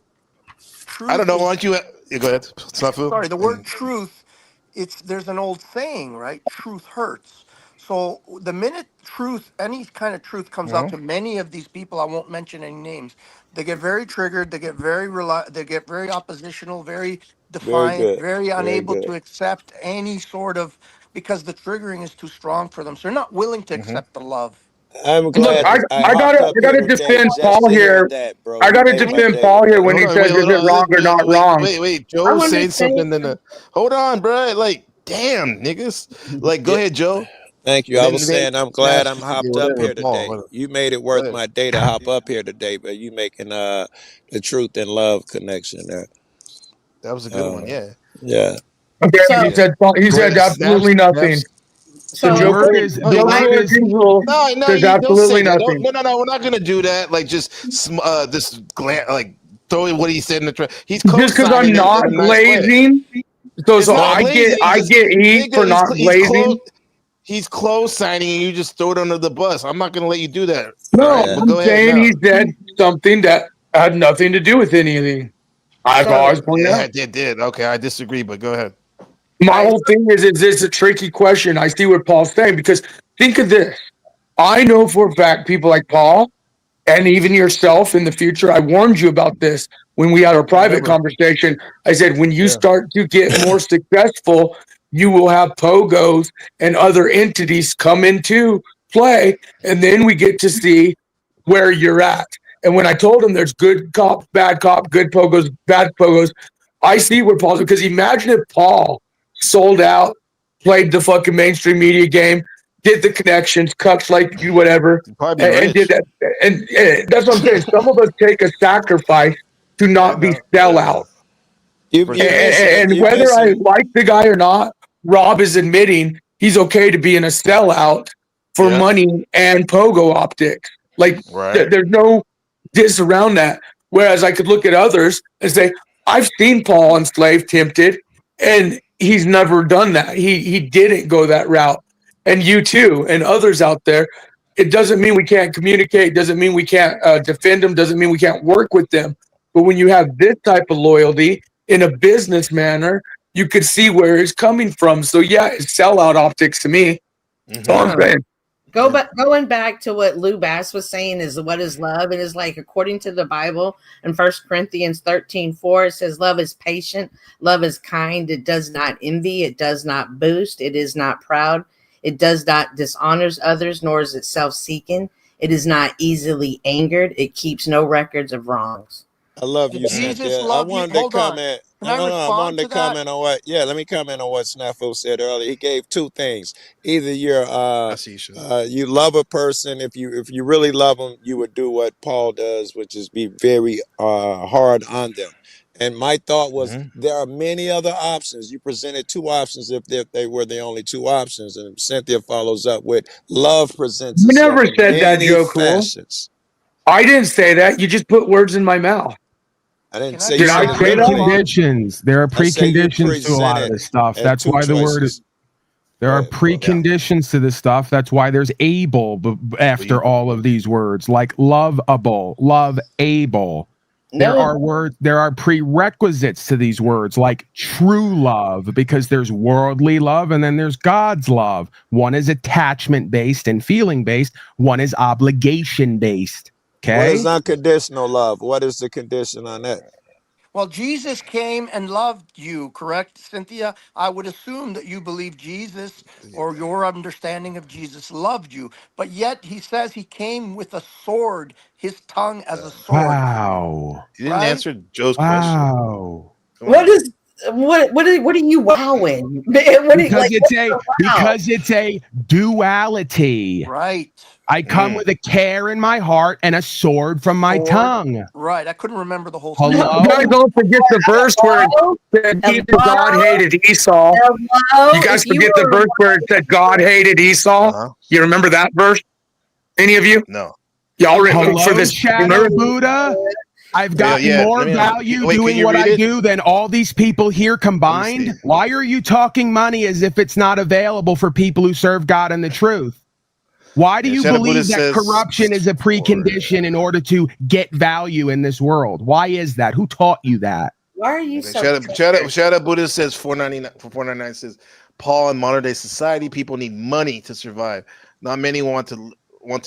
I don't know. Why don't you? Go ahead. Sorry, the word truth. There's an old saying, right? Truth hurts. So the minute any kind of truth comes out to many of these people, I won't mention any names, they get very triggered, they get very oppositional, very defiant, very unable to accept any sort of, because the triggering is too strong for them. So they're not willing to accept the love. I'm glad. Look, I gotta defend Paul here. I gotta defend Paul here when he says is it wrong or not wrong. Wait, Joe saying something. Hold on, bro. Like, damn, niggas. Like, go ahead, Joe. Thank you. I was saying I'm glad I'm hopped up here today. You made it worth my day to hop up here today, but you making the truth and love connection there. That was a good one. Yeah. Yeah. Okay. He said absolutely nothing. So the word is there's absolutely nothing. No, we're not gonna do that. Like just this like throwing what he said in the he's just because I'm not blazing. So I get heat for not blazing. He's close signing and you just throw it under the bus. I'm not gonna let you do that. No, I'm saying he said something that had nothing to do with anything. I've always pointed out. It did. Okay, I disagree, but go ahead. My whole thing is this a tricky question? I see what Paul's saying because think of this. I know for a fact people like Paul and even yourself in the future, I warned you about this when we had our private conversation. I said, when you start to get more successful, you will have pogos and other entities come into play. And then we get to see where you're at. And when I told him there's good cop, good pogos, bad pogos, I see where Paul's, because imagine if Paul sold out, played the fucking mainstream media game, did the connections, cuts like you, whatever, and did that. And that's what I'm saying. Some of us take a sacrifice to not be sellout. And whether I like the guy or not, Rob is admitting he's okay to be in a sellout for money and pogo optics. Like there's no diss around that. Whereas I could look at others and say, I've seen Paul enslaved, tempted, and he's never done that. He didn't go that route. And you too, and others out there. It doesn't mean we can't communicate. Doesn't mean we can't defend them. Doesn't mean we can't work with them. But when you have this type of loyalty in a business manner, you could see where it's coming from. So yeah, it's sellout optics to me. That's all I'm saying. Going back to what Lou Bass was saying is what is love? It is like, according to the Bible in 1 Corinthians 13:4, it says love is patient, love is kind, it does not envy, it does not boast, it is not proud, it does not dishonors others, nor is it self-seeking, it is not easily angered, it keeps no records of wrongs. I love you, Cynthia. I wanted to comment. I wanted to comment on what. Yeah, let me comment on what Snafu said earlier. He gave two things. Either you're you love a person. If you really love them, you would do what Paul does, which is be very hard on them. And my thought was there are many other options. You presented two options if they were the only two options. And Cynthia follows up with love presents. You never said that, Joe Cool. I didn't say that. You just put words in my mouth. I didn't say there are preconditions. There are preconditions to a lot of this stuff. That's why the word is. There are preconditions to this stuff. That's why there's able after all of these words, like lovable, love-able. There are words. There are prerequisites to these words, like true love, because there's worldly love and then there's God's love. One is attachment based and feeling based. One is obligation based. Okay. What is unconditional love? What is the condition on that? Well, Jesus came and loved you, correct, Cynthia? I would assume that you believe Jesus, or your understanding of Jesus loved you. But yet he says he came with a sword, his tongue as a sword. Wow. You didn't answer Joe's question. What are you wowing? Because it's a duality. Right. I come with a care in my heart and a sword from my tongue. Right. I couldn't remember the whole story. You guys don't forget the verse where it said God hated Esau. You guys forget the verse where it said God hated Esau? You remember that verse? Any of you? No. Y'all ready for this? Shadow Buddha? I've gotten more value doing what I do than all these people here combined. Why are you talking money as if it's not available for people who serve God and the truth? Why do you believe that corruption is a precondition in order to get value in this world? Why is that? Who taught you that? Why are you so Shout out Buddha says 499 says Paul, in modern day society, people need money to survive. Not many want to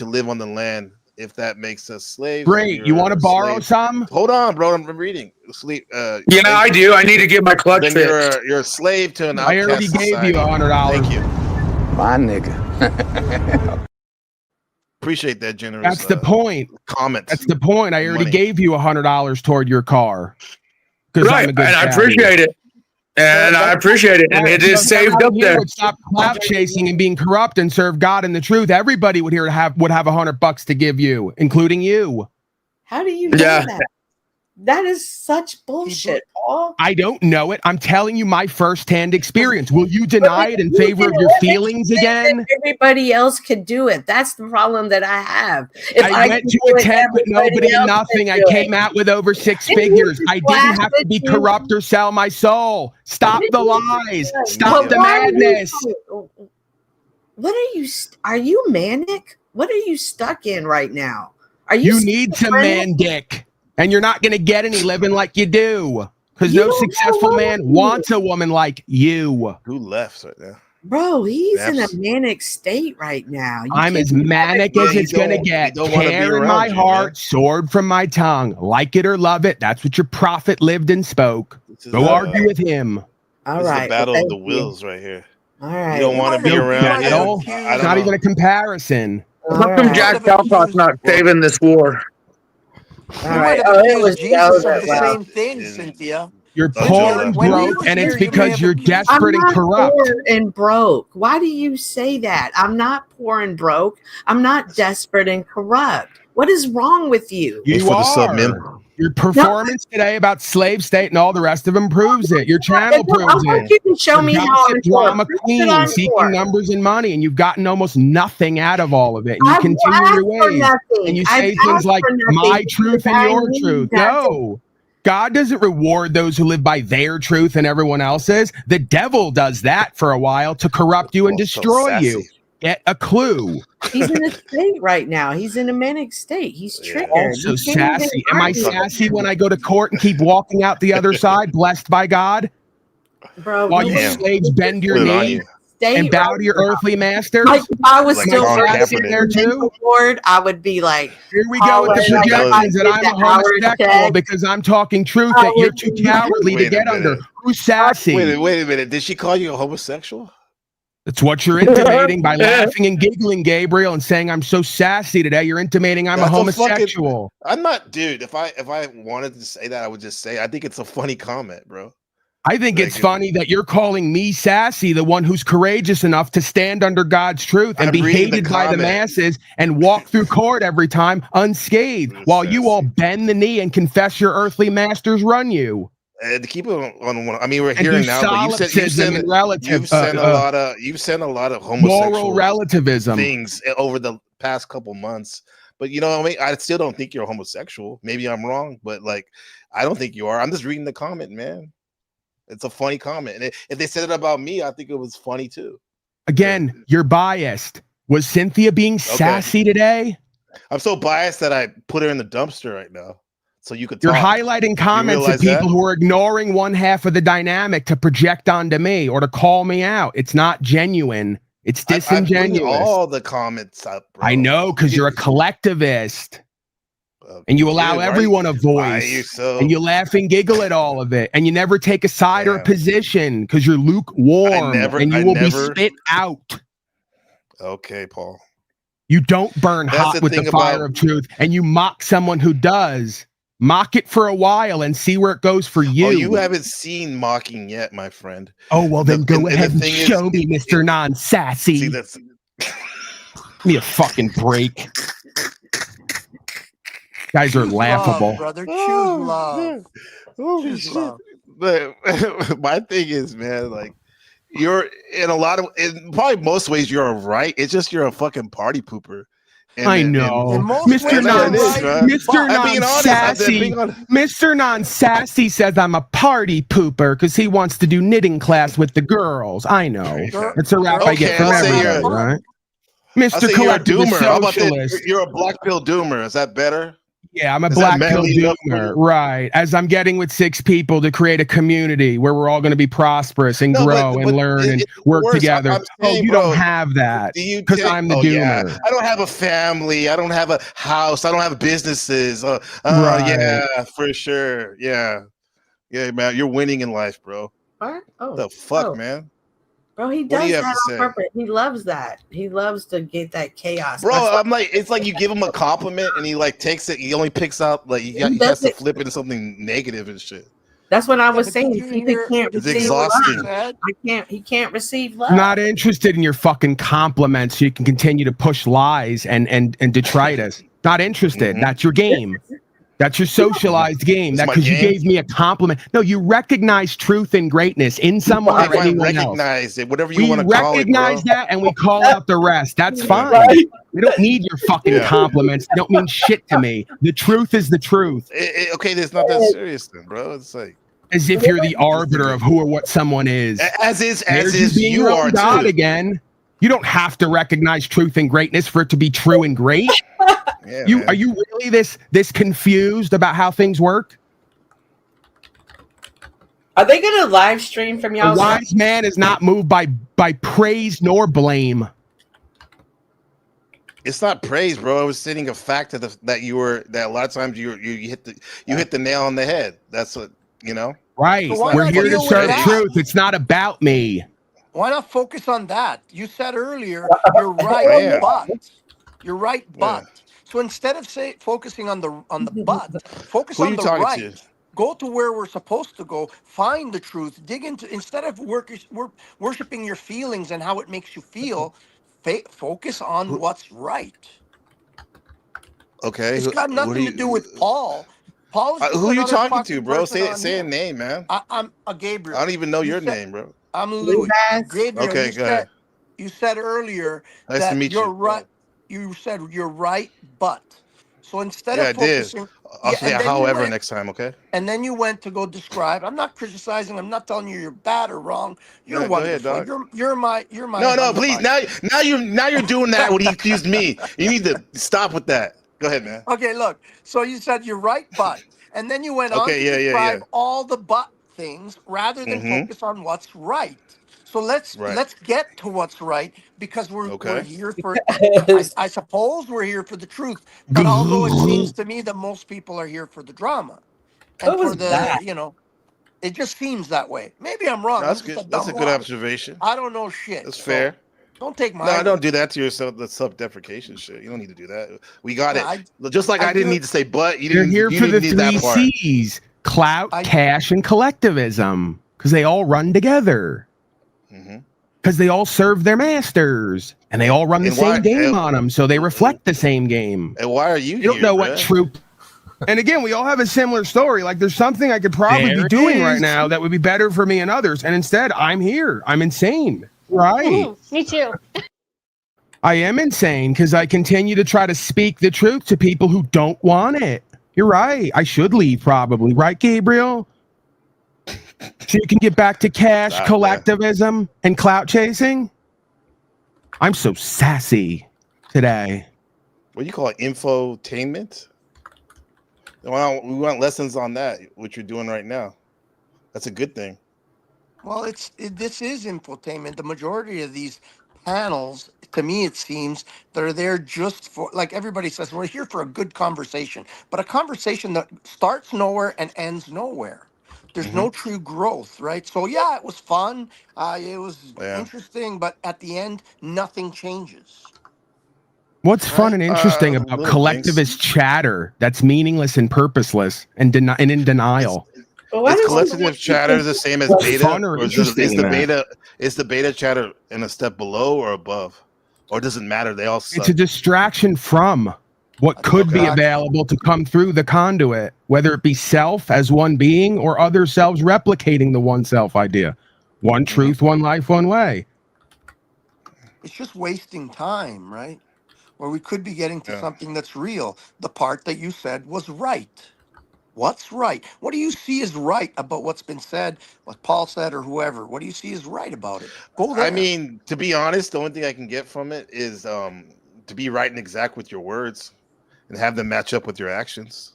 live on the land. If that makes us slaves. Great. You want to borrow some? Hold on, bro. I'm reading. Sleep. Yeah, I do. I need to get my clutch fixed. You're a slave to an outcast I already gave you $100. Thank you. My nigga. Appreciate that generous. That's the point. Comment. That's the point. I already gave you $100 toward your car. Right, and I appreciate it. And I appreciate it. And it is saved up there. Stop clout chasing and being corrupt and serve God and the truth. Everybody would have $100 to give you, including you. How do you know that? That is such bullshit, Paul. I don't know it. I'm telling you my firsthand experience. Will you deny it in favor of your feelings again? Everybody else could do it. That's the problem that I have. I went to a tent with nobody and nothing. I came out with over 6 figures. I didn't have to be corrupt or sell my soul. Stop the lies. Stop the madness. What are you manic? What are you stuck in right now? Are you need some man dick. And you're not going to get any living like you do. Because no successful man wants a woman like you. Who left right now? Bro, he's in a manic state right now. I'm as manic as it's going to get. Care in my heart, sword from my tongue. Like it or love it. That's what your prophet lived and spoke. Go argue with him. All right. It's the battle of the wills right here. All right. You don't want to be around him. It's not even a comparison. How come Jack Talcott's not saving this war? All right. It was Jesus of the same thing, Cynthia. You're poor and broke, and it's because you're desperate and corrupt. Poor and broke. Why do you say that? I'm not poor and broke. I'm not desperate and corrupt. What is wrong with you? You are. Your performance today about slave state and all the rest of them proves it. Your channel proves it. You can show me how I'm drama queen seeking numbers and money, and you've gotten almost nothing out of all of it. And you continue your ways, and you say things like "my truth" and "your truth." No, God doesn't reward those who live by their truth and everyone else's. The devil does that for a while to corrupt you and destroy you. Get a clue. He's in a state right now. He's in a manic state. He's triggered. Also sassy. Am I sassy when I go to court and keep walking out the other side, blessed by God? Bro, while you slaves bend your knee and bow to your earthly masters? Like, if I was still sassy there too, Lord, I would be like, here we go with the projections that I'm a homosexual because I'm talking truth that you're too cowardly to get under. Who's sassy? Wait a minute. Did she call you a homosexual? That's what you're intimating by laughing and giggling, Gabriel, and saying I'm so sassy today. You're intimating I'm a homosexual. I'm not, dude. If I wanted to say that, I would just say I think it's a funny comment, bro. I think it's funny that you're calling me sassy, the one who's courageous enough to stand under God's truth and be hated by the masses and walk through court every time unscathed, while you all bend the knee and confess your earthly masters run you. To keep it on one, I mean, we're hearing now, but you've sent a lot of homosexual moral relativism things over the past couple months. But you know what I mean? I still don't think you're a homosexual. Maybe I'm wrong, but like, I don't think you are. I'm just reading the comment, man. It's a funny comment. And if they said it about me, I think it was funny too. Again, you're biased. Was Cynthia being sassy today? I'm so biased that I put her in the dumpster right now. So you could You're highlighting comments of people who are ignoring one half of the dynamic to project onto me or to call me out. It's not genuine. It's disingenuous. I'm all the comments up, bro. I know, because you're a collectivist. And you allow everyone a voice, and you laugh and giggle at all of it, and you never take a side or a position because you're lukewarm, and you will be spit out. Okay, Paul. You don't burn hot with the fire of truth, and you mock someone who does. Mock it for a while and see where it goes for you. Oh, you haven't seen mocking yet, my friend. Oh, well, then go ahead and show me, Mr. Non-Sassy. See, that's... Give me a fucking break. Guys are laughable. Love, brother. Choose love. Choose love. But my thing is, man, like, you're in probably most ways you're right. It's just you're a fucking party pooper. I know. Mr. Non-Sassy says I'm a party pooper because he wants to do knitting class with the girls. I know. It's a rap I get from everybody, right? Mr. Collectivist Socialist. You're a black pill doomer. Is that better? Yeah, I'm a black pill doomer, right? As I'm getting with 6 people to create a community where we're all going to be prosperous and grow and learn and work together. You don't have that because I'm the doomer. Yeah. I don't have a family. I don't have a house. I don't have businesses. Right. Yeah, for sure. Yeah, man, you're winning in life, bro. What? Oh, the fuck, man. Bro, he does that on purpose. He loves that. He loves to get that chaos. Bro, I'm like, it's like you give him a compliment and he like takes it. He only picks out like he has to flip into something negative and shit. That's what I was saying. He can't it's receive exhausting. love. He can't receive love. Not interested in your fucking compliments so you can continue to push lies and detritus. Not interested. That's your game. That's your socialized game. That because you gave me a compliment. No, you recognize truth and greatness in someone or anyone else. Recognize it, whatever you want to call it. We recognize that and we call out the rest. That's fine. We don't need your fucking compliments. They don't mean shit to me. The truth is the truth. Okay, it's not that serious then, bro. It's like as if you're the arbiter of who or what someone is. As you are God too. Again. You don't have to recognize truth and greatness for it to be true and great. Are you really this confused about how things work? Are they gonna live stream from y'all? A wise man is not moved by praise nor blame. It's not praise, bro. I was stating a fact that a lot of times you hit the nail on the head. That's what you know. Right. So we're here to serve truth. It's not about me. Why not focus on that? You said earlier you're right, but you're right, but. So instead of focusing on the but, focus on the right. Go to where we're supposed to go. Find the truth. Dig into instead of worshiping your feelings and how it makes you feel. Focus on what's right. Okay, it's got nothing to do with Paul. Paul. Who are you talking to, bro? Say a name, man. I'm a Gabriel. I don't even know your name, bro. I'm Louis. Gabriel, okay, go ahead. You said earlier nice to meet you're you. right. You said you're right, but so instead of focusing, I'll say however next time, okay? And then you went to go describe. I'm not criticizing. I'm not telling you you're bad or wrong. You're wonderful. Ahead, you're my. No, please. Now you're doing that when he accused me. You need to stop with that. Go ahead, man. Okay, look. So you said you're right, but, and then you went on to describe all the but things rather than focus on what's right. So let's get to what's right, because we're here for. I suppose we're here for the truth, but although it seems to me that most people are here for the drama, and for the it just seems that way. Maybe I'm wrong. That's good. That's a good observation. I don't know shit. That's fair. Don't take my. No, don't do that to yourself. The self-deprecation shit. You don't need to do that. We got it. Just like I didn't need to say, but you didn't. You're here for the 3 C's: clout, cash, and collectivism, because they all run together. Because they all serve their masters, and they all run the same game on them, so they reflect the same game. And why are you? You don't know what truth. And again, we all have a similar story. Like, there's something I could probably be doing right now that would be better for me and others, and instead, I'm here. I'm insane. Right. Me too. I am insane because I continue to try to speak the truth to people who don't want it. You're right. I should leave probably. Right, Gabriel? So you can get back to cash, collectivism, and clout chasing? I'm so sassy today. What do you call it? Infotainment? We want lessons on that, what you're doing right now. That's a good thing. Well, this is infotainment. The majority of these panels, to me, it seems they're there just for, like everybody says, we're here for a good conversation, but a conversation that starts nowhere and ends nowhere. There's no true growth, right? So yeah, it was fun. It was interesting, but at the end, nothing changes. What's fun and interesting about collectivist chatter that's meaningless and purposeless and in denial? Is collective chatter the same as beta? Or is the beta chatter in a step below or above? Or does it matter? They all suck. It's a distraction from what could be available to come through the conduit, whether it be self as one being or other selves replicating the one self idea. One truth, one life, one way. It's just wasting time, right? Where we could be getting to something that's real. The part that you said was right. What's right? What do you see as right about what's been said, what Paul said, or whoever? What do you see as right about it? Go there. I mean, to be honest, the only thing I can get from it is to be right and exact with your words and have them match up with your actions.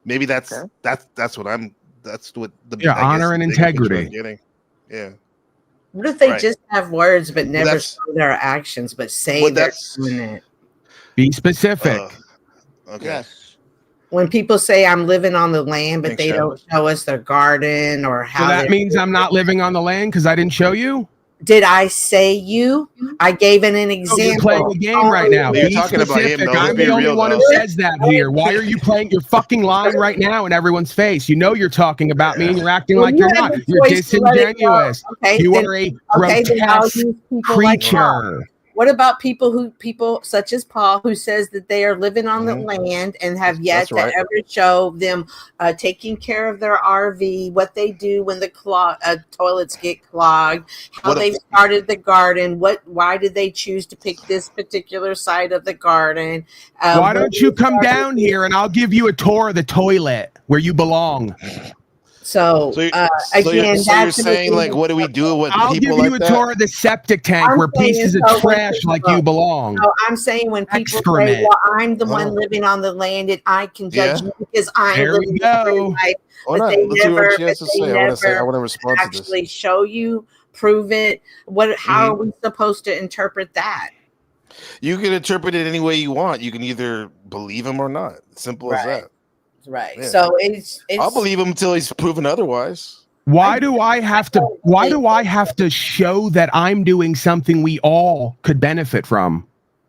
Maybe that's what the honor and integrity. Getting. Yeah. What if they just have words but never show their actions, but say they're doing it? Be specific. Okay. Yes. When people say I'm living on the land, but they don't show us their garden or how. So that means I'm not living on the land because I didn't show you? Did I say you? I gave an example. You're playing a game right now. You're talking about him. Though. I'm the only one who says that here. Why are you playing? You're fucking lying right now in everyone's face. You know you're talking about me and you're acting like you're not. You're disingenuous. You are a grotesque creature. What about people such as Paul, who says that they are living on the land and have yet to ever show them taking care of their RV, what they do when the toilets get clogged, how they've started the garden, why did they choose to pick this particular side of the garden? Why don't you come down here and I'll give you a tour of the toilet where you belong? So again, you're saying, like, what do we do with I'll people give you like a tour of the septic tank where pieces of trash like you belong. So I'm saying when people say, well, I'm the one living on the land and I can judge you because I'm living a free life, but they never actually show you, prove it. How are we supposed to interpret that? You can interpret it any way you want. You can either believe him or not. Simple as that. Right. Yeah. So it's I'll believe him until he's proven otherwise. Why do I have to show that I'm doing something we all could benefit from?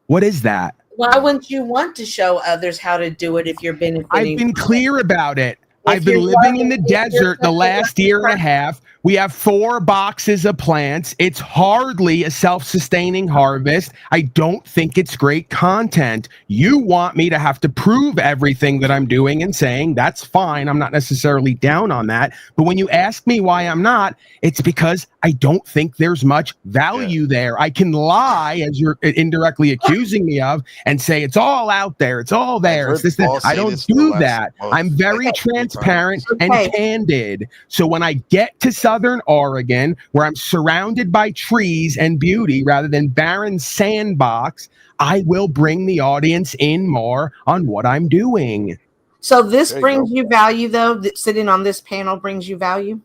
What is that? Why wouldn't you want to show others how to do it if you're benefiting? I've been clear about it. I've been living in the desert the last year and a half. We have 4 boxes of plants. It's hardly a self-sustaining harvest. I don't think it's great content. You want me to have to prove everything that I'm doing and saying, that's fine. I'm not necessarily down on that. But when you ask me why I'm not, it's because I don't think there's much value there. I can lie, as you're indirectly accusing me of, and say it's all out there. It's all there. It's this. I don't do that. I'm very transparent and candid. So when I get to Southern Oregon, where I'm surrounded by trees and beauty rather than barren sandbox, I will bring the audience in more on what I'm doing. So this brings you value, though? Sitting on this panel brings you value?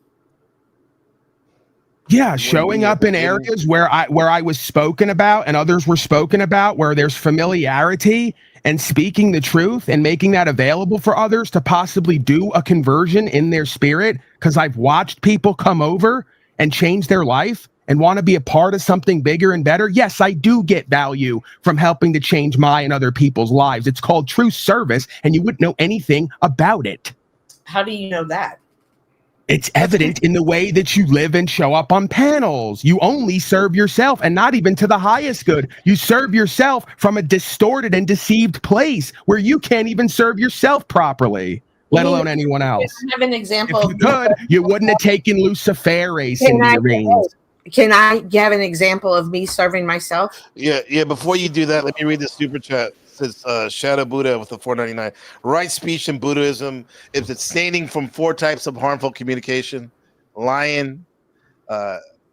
Yeah, showing up in areas where I was spoken about and others were spoken about, where there's familiarity, and speaking the truth and making that available for others to possibly do a conversion in their spirit, because I've watched people come over and change their life and want to be a part of something bigger and better. Yes, I do get value from helping to change my and other people's lives. It's called true service, and you wouldn't know anything about it. How do you know that? It's evident in the way that you live and show up on panels. You only serve yourself, and not even to the highest good. You serve yourself from a distorted and deceived place where you can't even serve yourself properly, let alone anyone else. Can I have an example? If you could, you wouldn't have taken Luciferase in the rings. Can I have an example of me serving myself? Yeah. Before you do that, let me read the super chat. It says Shadow Buddha with the 499. Right speech in Buddhism is abstaining from 4 types of harmful communication: lying,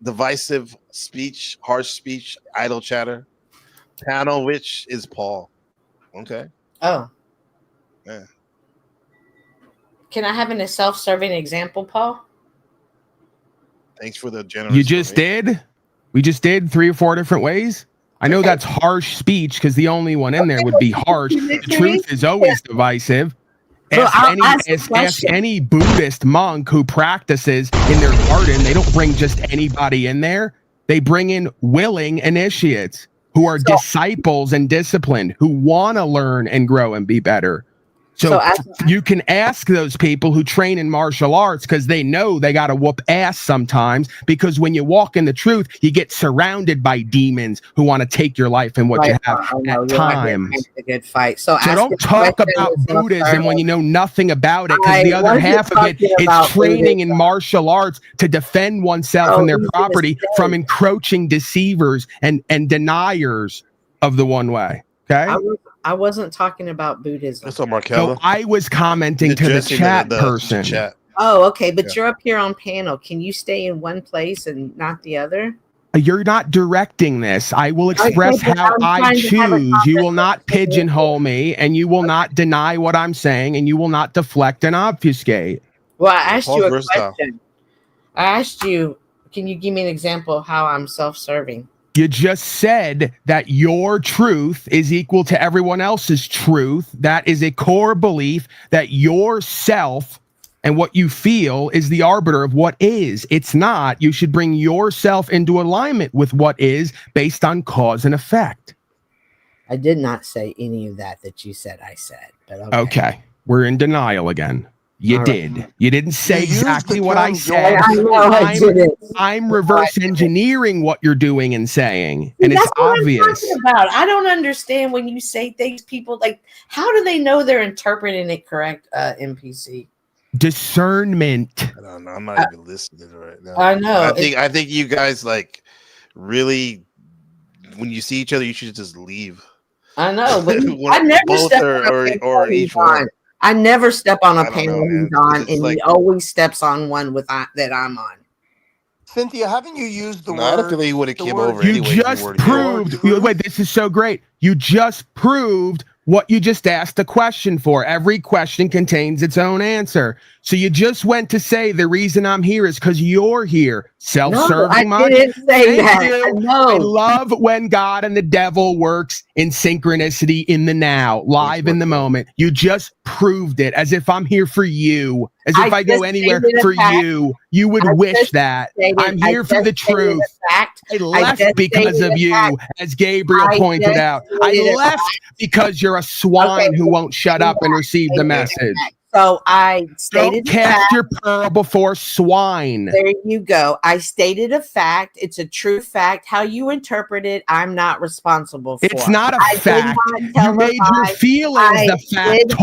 divisive speech, harsh speech, idle chatter. Panel, which is Paul. Okay. Oh. Yeah. Can I have a self-serving example, Paul? Thanks for the generous. You just did? We just did 3 or 4 different ways? I know that's harsh speech because the only one in there would be harsh. The truth is always divisive. Ask any Buddhist monk who practices in their garden. They don't bring just anybody in there. They bring in willing initiates who are disciples and disciplined, who want to learn and grow and be better. So you can ask those people who train in martial arts, because they know they got to whoop ass sometimes, because when you walk in the truth, you get surrounded by demons who want to take your life and what you have at times. A good fight. So don't talk about Buddhism when you know nothing about it, because the other half of it is training in martial arts to defend oneself and their property from encroaching deceivers and deniers of the one way. Okay. I wasn't talking about Buddhism. That's what Markel. So I was commenting to the chat person. Oh, okay. But you're up here on panel. Can you stay in one place and not the other? You're not directing this. I will express how I choose. You will not pigeonhole me, and you will not deny what I'm saying, and you will not deflect and obfuscate. Well, I asked you a question. I asked you, can you give me an example of how I'm self-serving? You just said that your truth is equal to everyone else's truth. That is a core belief that yourself and what you feel is the arbiter of what is. It's not. You should bring yourself into alignment with what is based on cause and effect. I did not say any of that you said I said. But okay. We're in denial again. You did. Right. You didn't say exactly what I said. I'm reverse engineering what you're doing and saying, and it's obvious. I don't understand when you say things. People like, how do they know they're interpreting it correct? NPC discernment. I don't know. I'm not even listening right now. I know. I think you guys like really, when you see each other, you should just leave. I know, but I never step or each one. I never step on a panel he's on, and he always steps on one that I'm on. Cynthia, haven't you used the word? I don't feel like he would have came over. You just proved. Wait, this is so great. You just proved what you just asked a question for. Every question contains its own answer. So you just went to say the reason I'm here is because you're here. Self-serving. No, I didn't say that. No. I love when God and the devil works in synchronicity in the now, live in the moment. You just proved it, as if I'm here for you, as if I go anywhere for you. You would wish that. I'm here for the truth. I left because of you, as Gabriel pointed out. I left because you're a swine who won't shut up and receive the message. So I stated. Don't cast your pearl before swine. There you go. I stated a fact. It's a true fact. How you interpret it, I'm not responsible for. It's not a fact. You made your feelings the fact.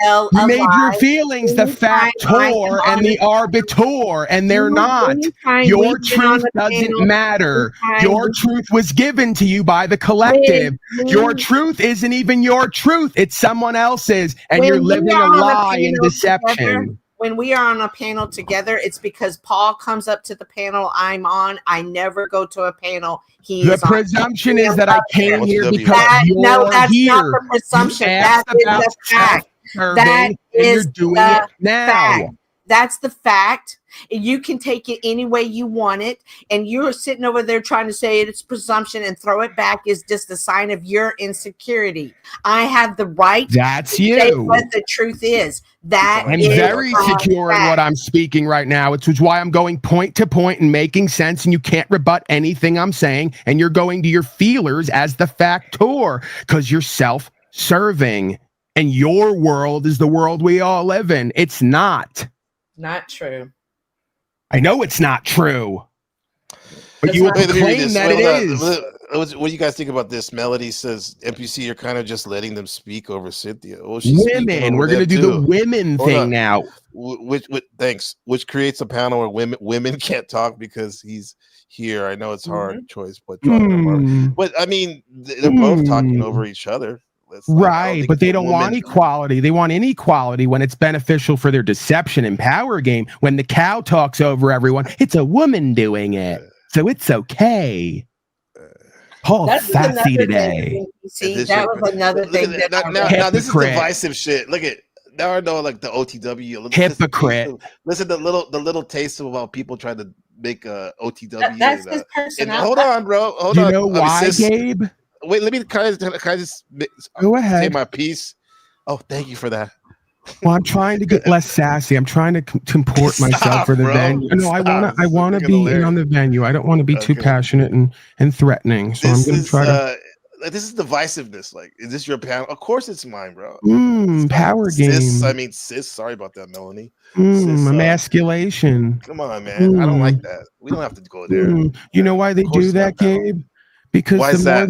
tell You a made your lie feelings the anytime I am factor on and the arbiter, and they're not. anytime Your we've been on truth a doesn't panel, matter. anytime Your we- truth was given to you by the collective. Your truth isn't even your truth. It's someone else's, and you're when we living are a on a lie and panel deception. together, when we are on a panel together, it's because Paul comes up to the panel I'm on. I never go to a panel. The presumption is that I came here because no, you're that's here. not the presumption. You That asked is about the fact. self-serving, That and is you're doing the it now. fact. That's the fact. You can take it any way you want it, and you're sitting over there trying to say it's presumption and throw it back is just a sign of your insecurity. I have the right That's to say you. what the truth is. That I'm is very a secure in fact. what I'm speaking right now. Which is why I'm going point to point and making sense, and you can't rebut anything I'm saying, and you're going to your feelers as the factor because you're self-serving, and your world is the world we all live in. It's not. Not true. I know it's not true. But you will Wait, let me read claim this. that Hold it on. is. What do you guys think about this? Melody says, NPC, you're kind of just letting them speak over Cynthia. Oh, she's speaking Women. over We're going to them do the too. women Hold thing on. now. Thanks. Which creates a panel where women can't talk because he's here. I know it's hard choice, but but I mean, they're both talking over each other. Right, but they don't want equality. They want inequality when it's beneficial for their deception and power game. When the cow talks over everyone, it's a woman doing it. So it's okay. Paul's That's sassy another today. thing. See, that was another thing that Now this is Hypocrite. divisive shit. Look at now I know like the OTW. Hypocrite. Listen to the little taste of about people trying to make a OTW. That's and, his and personality. hold on, bro. Hold You on. know why, Gabe? Wait, let me can I just Go say ahead. my piece? Oh, thank you for that. Well, I'm trying to get less sassy. I'm trying to comport myself Stop, for the bro. venue. No, I Stop. want to be in on the venue. I don't want to be too passionate and threatening. So I'm going to try to. This is divisiveness. Like, is this your panel? Of course, it's mine, bro. Power game. Sis. Sorry about that, Melanie. Emasculation. Come on, man. I don't like that. We don't have to go there. You know why they do that, Gabe? Because Why the is more that,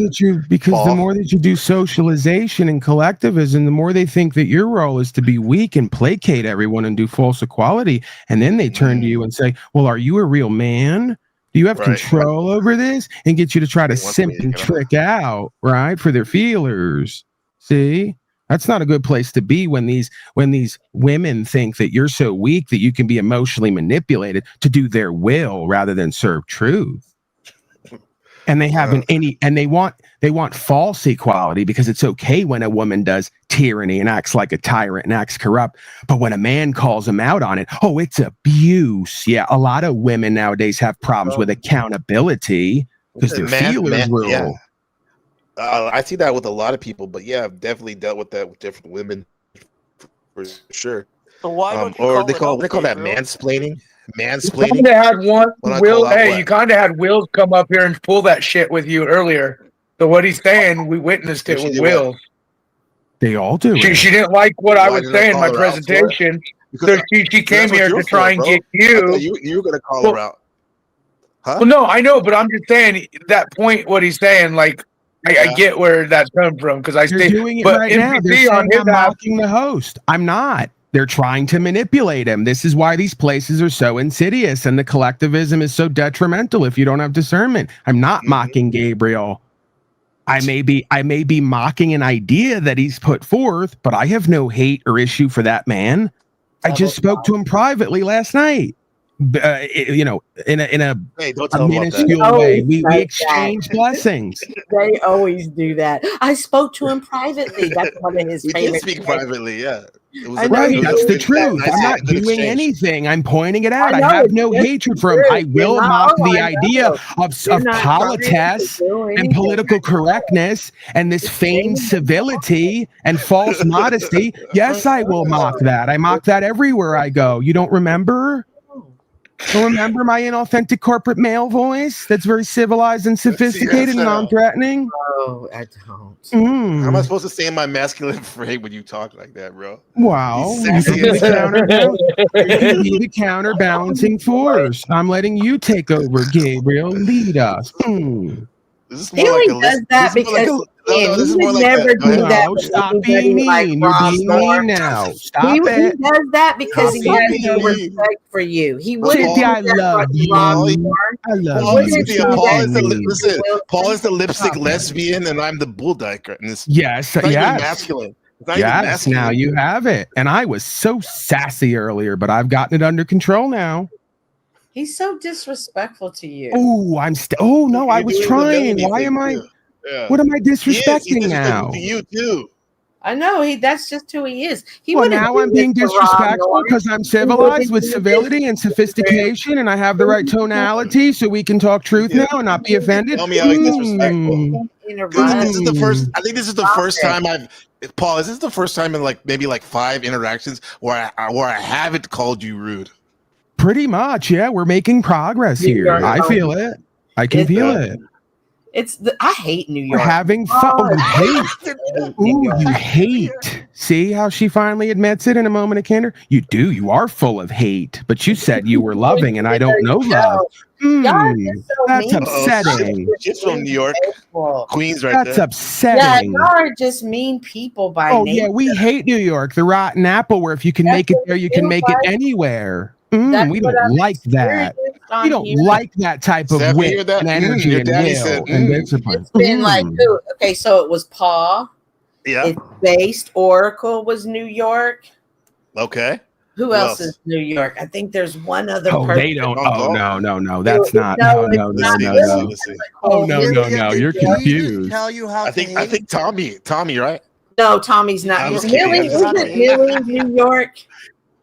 the more that you do socialization and collectivism, the more they think that your role is to be weak and placate everyone and do false equality. And then they turn to you and say, well, are you a real man? Do you have control over this? And get you to try to simp and trick out, right? For their feelers. See? That's not a good place to be when these women think that you're so weak that you can be emotionally manipulated to do their will rather than serve truth. And they haven't and they want false equality because it's okay when a woman does tyranny and acts like a tyrant and acts corrupt. But when a man calls them out on it, oh, it's abuse. Yeah, a lot of women nowadays have problems with accountability because their feelers rule. Yeah. I see that with a lot of people, but yeah, I've definitely dealt with that with different women for sure. So why don't you or call they call that mansplaining. You Mansplaining. kind of had one. When I Will, call out hey, what? you kind of had Will come up here and pull that shit with you earlier. So what he's saying, we witnessed it She with did Will. They all do it. She didn't like what I Why was did I saying in call my her out for it? presentation, Because so she came that's what here you're to try for, and bro. get I thought you. you were gonna call Well, her out. Huh? Well, no, I know, but I'm just saying that point. What he's saying, like, I get where that's coming from because I They're stay. doing it But right now. They're NPC on saying his I'm app, mocking the host. I'm not. They're trying to manipulate him. This is why these places are so insidious and the collectivism is so detrimental if you don't have discernment. I'm not mocking Gabriel. I may be mocking an idea that he's put forth, but I have no hate or issue for that man. I just spoke to him privately last night. In a Hey, don't a tell him about that. minuscule way. We exchange blessings. They always do that. I spoke to him privately. That's one of his We did favorite speak things. privately, yeah. It was I know Right, you that's the do. truth. Nice, I'm not good doing exchange. anything. I'm pointing it out. I I know, have it's no just hatred for him. true. I You're will not- mock oh, the I idea know. You're of not trying to politas do and anything. political correctness and this feigned civility and false modesty. Yes, I will mock that. I mock that everywhere I go. You don't remember? Don't remember my inauthentic corporate male voice that's very civilized and sophisticated and non-threatening? Oh, I don't. How am I supposed to stay in my masculine frame when you talk like that, bro? Wow, He's you sexy can be as the hell. you can be the counterbalancing force. I'm letting you take over, Gabriel. Lead us. Is this He more like only a does that this is more like because He this is would more like never that. Go do ahead. that. No, with stop anybody being mean. like You're Rob being Moore. mean now. He Stop it. does that because he Stop has no being mean. respect for you. He Well, wouldn't Cynthia, do I that love to Rob you. Moore. I love Paul, you. Cynthia, Stop Paul is being the mean. listen. Paul is the lipstick Stop it. lesbian, and I'm the bull dyker. And it's Yes, not even yes. masculine. It's not even Yes, masculine. now you have it. And I was so sassy earlier, but I've gotten it under control now. He's so disrespectful to you. Oh, oh no, I You're was doing the trying. Melanie Why thing, am I? too. Yeah. What am I He's disrespecting now? disrespecting to you too. I know that's just who he is. He Well, wouldn't now do I'm this being to Rob disrespectful Moore. because I'm He civilized wouldn't with do this civility and sophistication, and I have the right tonality, so we can talk truth now and not be offended. Tell me how he's disrespectful. interrupt. This is the first. I think this is the Stop first it. time Paul. This is the first time in maybe 5 interactions where I haven't called you rude. Pretty much, yeah. We're making progress New here. York, I feel it. I can feel it. I hate New We're York. having fun. Oh, you hate. New Ooh, you hate. See how she finally admits it in a moment of candor? You do. You are full of hate, but you said you were loving, and I don't know love. That's upsetting. She's from New York, Queens, right That's there. upsetting. Yeah, y'all are just mean people by Oh nature. yeah, we hate New York, the rotten apple. Where if you can make it there, you can make it anywhere. We don't like that. We don't like that type of Steph, you hear wit that? and energy Your and daddy will said, and discipline. It's been like who? Okay, so it was Paul. Yeah. It's based. Oracle was New York. Okay. Who else is New York? I think there's one other Oh, person. they don't. Oh no. That's not. No, No. it's not. Oh no. You're confused. Tell you how I think Tommy, right? No, Tommy's not. I was Is kidding. Millie, isn't Millie New York?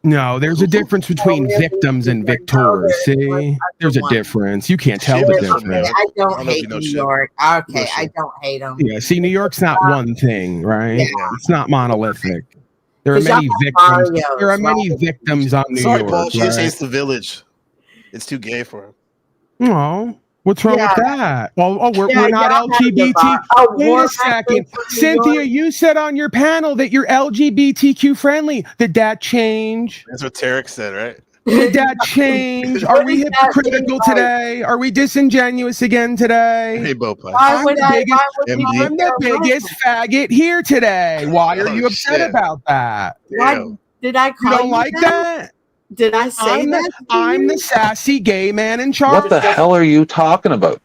No, there's a difference between victims and victors. See, there's a difference. You can't tell the difference. I don't hate New York. Okay, I don't hate them. Yeah, see, New York's not one thing, right? Yeah. It's not monolithic. There are 'Cause y'all many have victims. Marios, There are many right? victims on New Sorry, York. Paul. She just right? hates the village. It's too gay for him. No. What's wrong with that? Oh, we're Yeah, not y'all have LGBT. the bar. Wait War a second. from New Cynthia, York. you said on your panel that you're LGBTQ friendly. Did that change? That's what Tarek said, right? Did that change? Are we hypocritical today? Are we disingenuous again today? Hey, Bopa. Why would I? Why would MD. we I'm the biggest faggot here today. Why are you upset shit. about that? Why did I call You don't like that? Did I say that? I'm the sassy gay man in charge. What the hell are you talking about?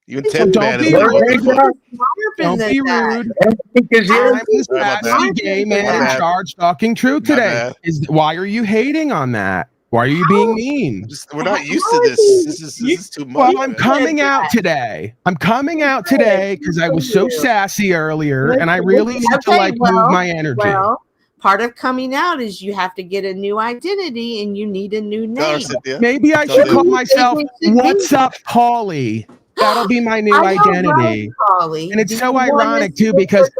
You and Ted Don't Man be is rude. Don't than be that. rude. Because you're I'm the Sorry about sassy that. gay My man in bad. charge talking truth My today. bad. Why are you hating on that? Why are you being mean? We're not used to this. This is too much. Well, I'm man. coming out today. I'm coming out today because I was so sassy earlier, and I really need to move my energy. Well, part of coming out is you have to get a new identity and you need a new name. Maybe I should call myself "What's Up, Paulie." That'll be my new I know, identity. right, Paulie. And it's Do so you want ironic us too to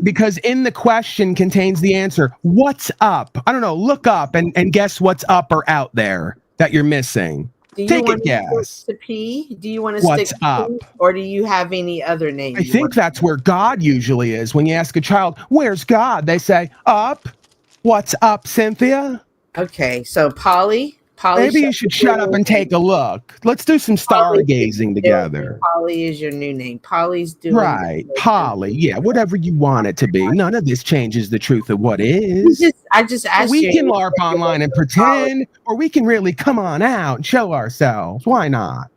because in the question contains the answer. What's up? I don't know. Look up and guess what's up or out there that you're missing. Do you Take a want to guess. stick to P? Do you want to What's stick to up? P, or do you have any other name? I think that's where God usually is. When you ask a child, "Where's God?" they say, "Up." What's up, Cynthia? Okay, so Polly. Maybe you should shut up and take a look. Let's do some stargazing together. Polly is your new name. Polly's doing Right, Polly. Yeah, whatever you want it to be. None of this changes the truth of what is. I just asked We you. can LARP online and pretend, or we can really come on out and show ourselves. Why not?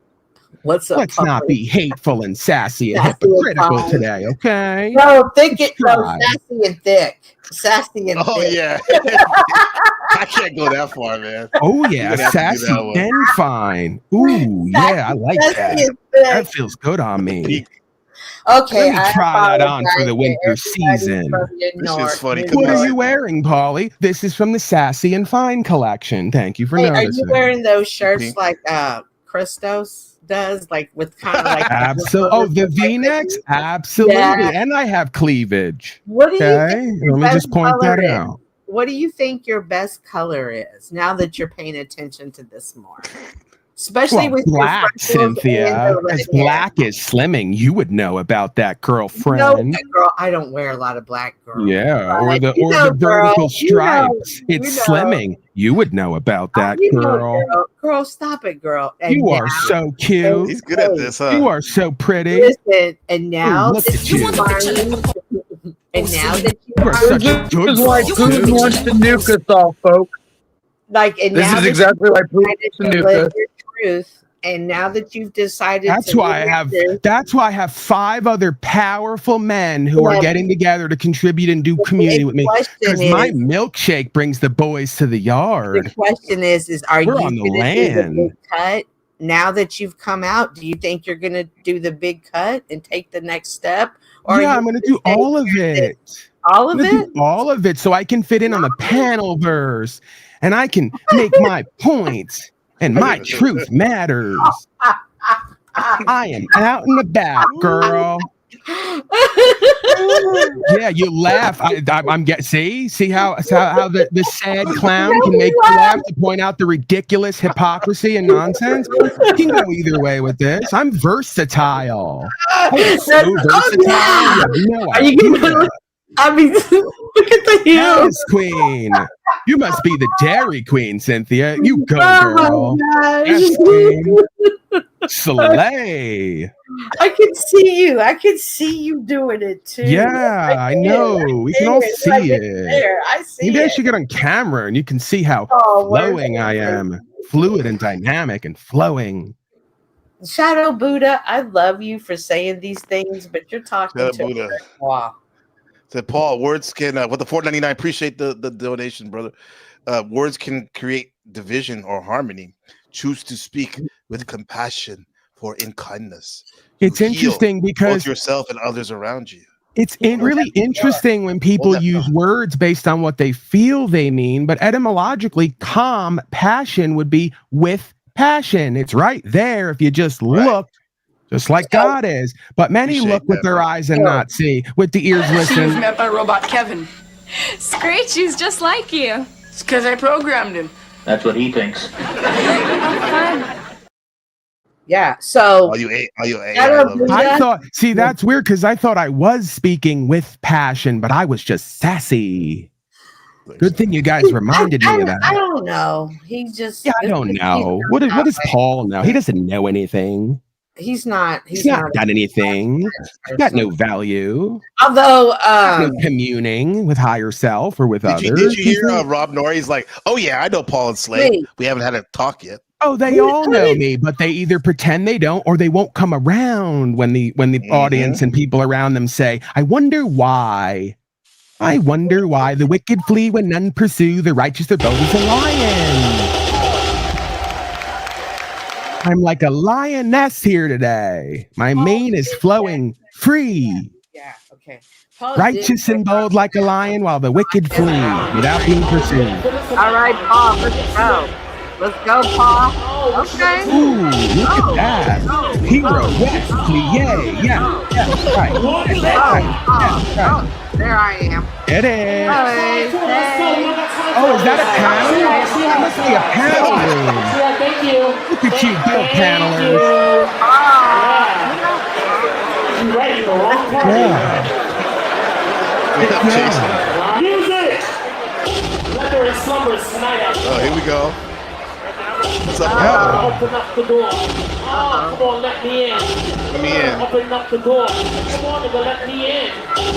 What's up? Let's not be hateful and sassy and Sassy and hypocritical fine. today, okay? No, thick it. No, try. sassy and thick. Sassy and Oh thick. yeah. I can't go that far, man. Oh You're yeah, gonna have to do sassy that one. and fine. Ooh, yeah, I like Sassy that. and thick. That feels good on me. Okay, Let me I try that on for the apologize winter to everybody season. from your This is north. funny. New Come What are York. you wearing, Polly? This is from the Sassy and Fine collection. Thank you for Hey, are noticing. you wearing those shirts Pink. like Christos does, like with kind of like Absolutely. Oh, the V-necks? Absolutely. Yeah. And I have cleavage. What do you Okay. think your Let me best just point color that is? out. What do you think your best color is now that you're paying attention to this more? especially with black Cynthia. As black as Slimming, you would know about that, girlfriend. No, girl, I don't wear a lot of black girls. Yeah, or the vertical stripes. It's Slimming. You would know about that, girl. Girl, stop it, girl. And you are so cute. He's good at this, huh? You are so pretty. Listen, and now look at you. And now that you are such a good This is why Putin wants to nuke us all, folks. Like, and this now is exactly why Putin wants to nuke us. Truth, and now that you've decided, that's why I have 5 other powerful men who are getting together to contribute and do community with me. Because my milkshake brings the boys to the yard. The question is are you on the gonna land? do the big cut? Now that you've come out, do you think you're gonna do the big cut and take the next step? Or yeah, I'm gonna do all of it. All of it? All of it, so I can fit in on the panel verse, and I can make my points. And my truth matters. I am out and about, girl. Yeah, you laugh. I'm see how the sad clown can make you laugh to point out the ridiculous hypocrisy and nonsense. You can go either way with this. I'm versatile. I'm so versatile. No idea. I mean, look at the heels. Yes, queen. You must be the Dairy Queen, Cynthia. You go, girl. Yes, queen. Slay. I can see you. I can see you doing it too. Yeah, I know. We can all see it. I see Maybe it. I should get on camera and you can see how flowing I am. Fluid and dynamic and flowing. Shadow Buddha, I love you for saying these things, but you're talking Shadow to Buddha. Wow. Said Paul, words can with the $4.99. Appreciate the donation, brother. Words can create division or harmony. Choose to speak with compassion for in kindness. It's interesting because both yourself and others around you. It's really interesting when people use words based on what they feel they mean, but etymologically, calm passion would be with passion. It's right there if you just look. Just like God is. But many look with their eyes and not see. With the ears She was listen. met by robot Kevin. Screech, he's just like you. It's because I programmed him. That's what he thinks. Yeah, so I thought, see, that's weird because I thought I was speaking with passion, but I was just sassy. Good thing you guys reminded me of that. I don't know. He's just I don't know. What does Paul know? He doesn't know anything. He's not done anything. He's got no value. Although no communing with higher self or with others. Did you hear Rob Norrie's like, oh yeah, I know Paul and Slade. Wait. We haven't had a talk yet. Oh, they all know me, but they either pretend they don't or they won't come around when the audience and people around them say, I wonder why. I wonder why the wicked flee when none pursue, the righteous are bold as a lion. I'm like a lioness here today. My mane is flowing free. Yeah, okay. Righteous and bold like a lion while the wicked flee without being pursued. All right, Paul, let's go. Let's go, Paul. Okay. Ooh, look at that. Hero, West, yay. Yeah, right. Right. There I am. It is. Hey. Oh, is that a panel? That must be a panel room. Yeah, thank you. Look at you, go panelers. You ready for long Yeah. Music! Let there in slumbers tonight. Oh, here we go. What's up, Open up the door. Come on, let me in. Let me in. Open up the door. Come on, nigga, let me in.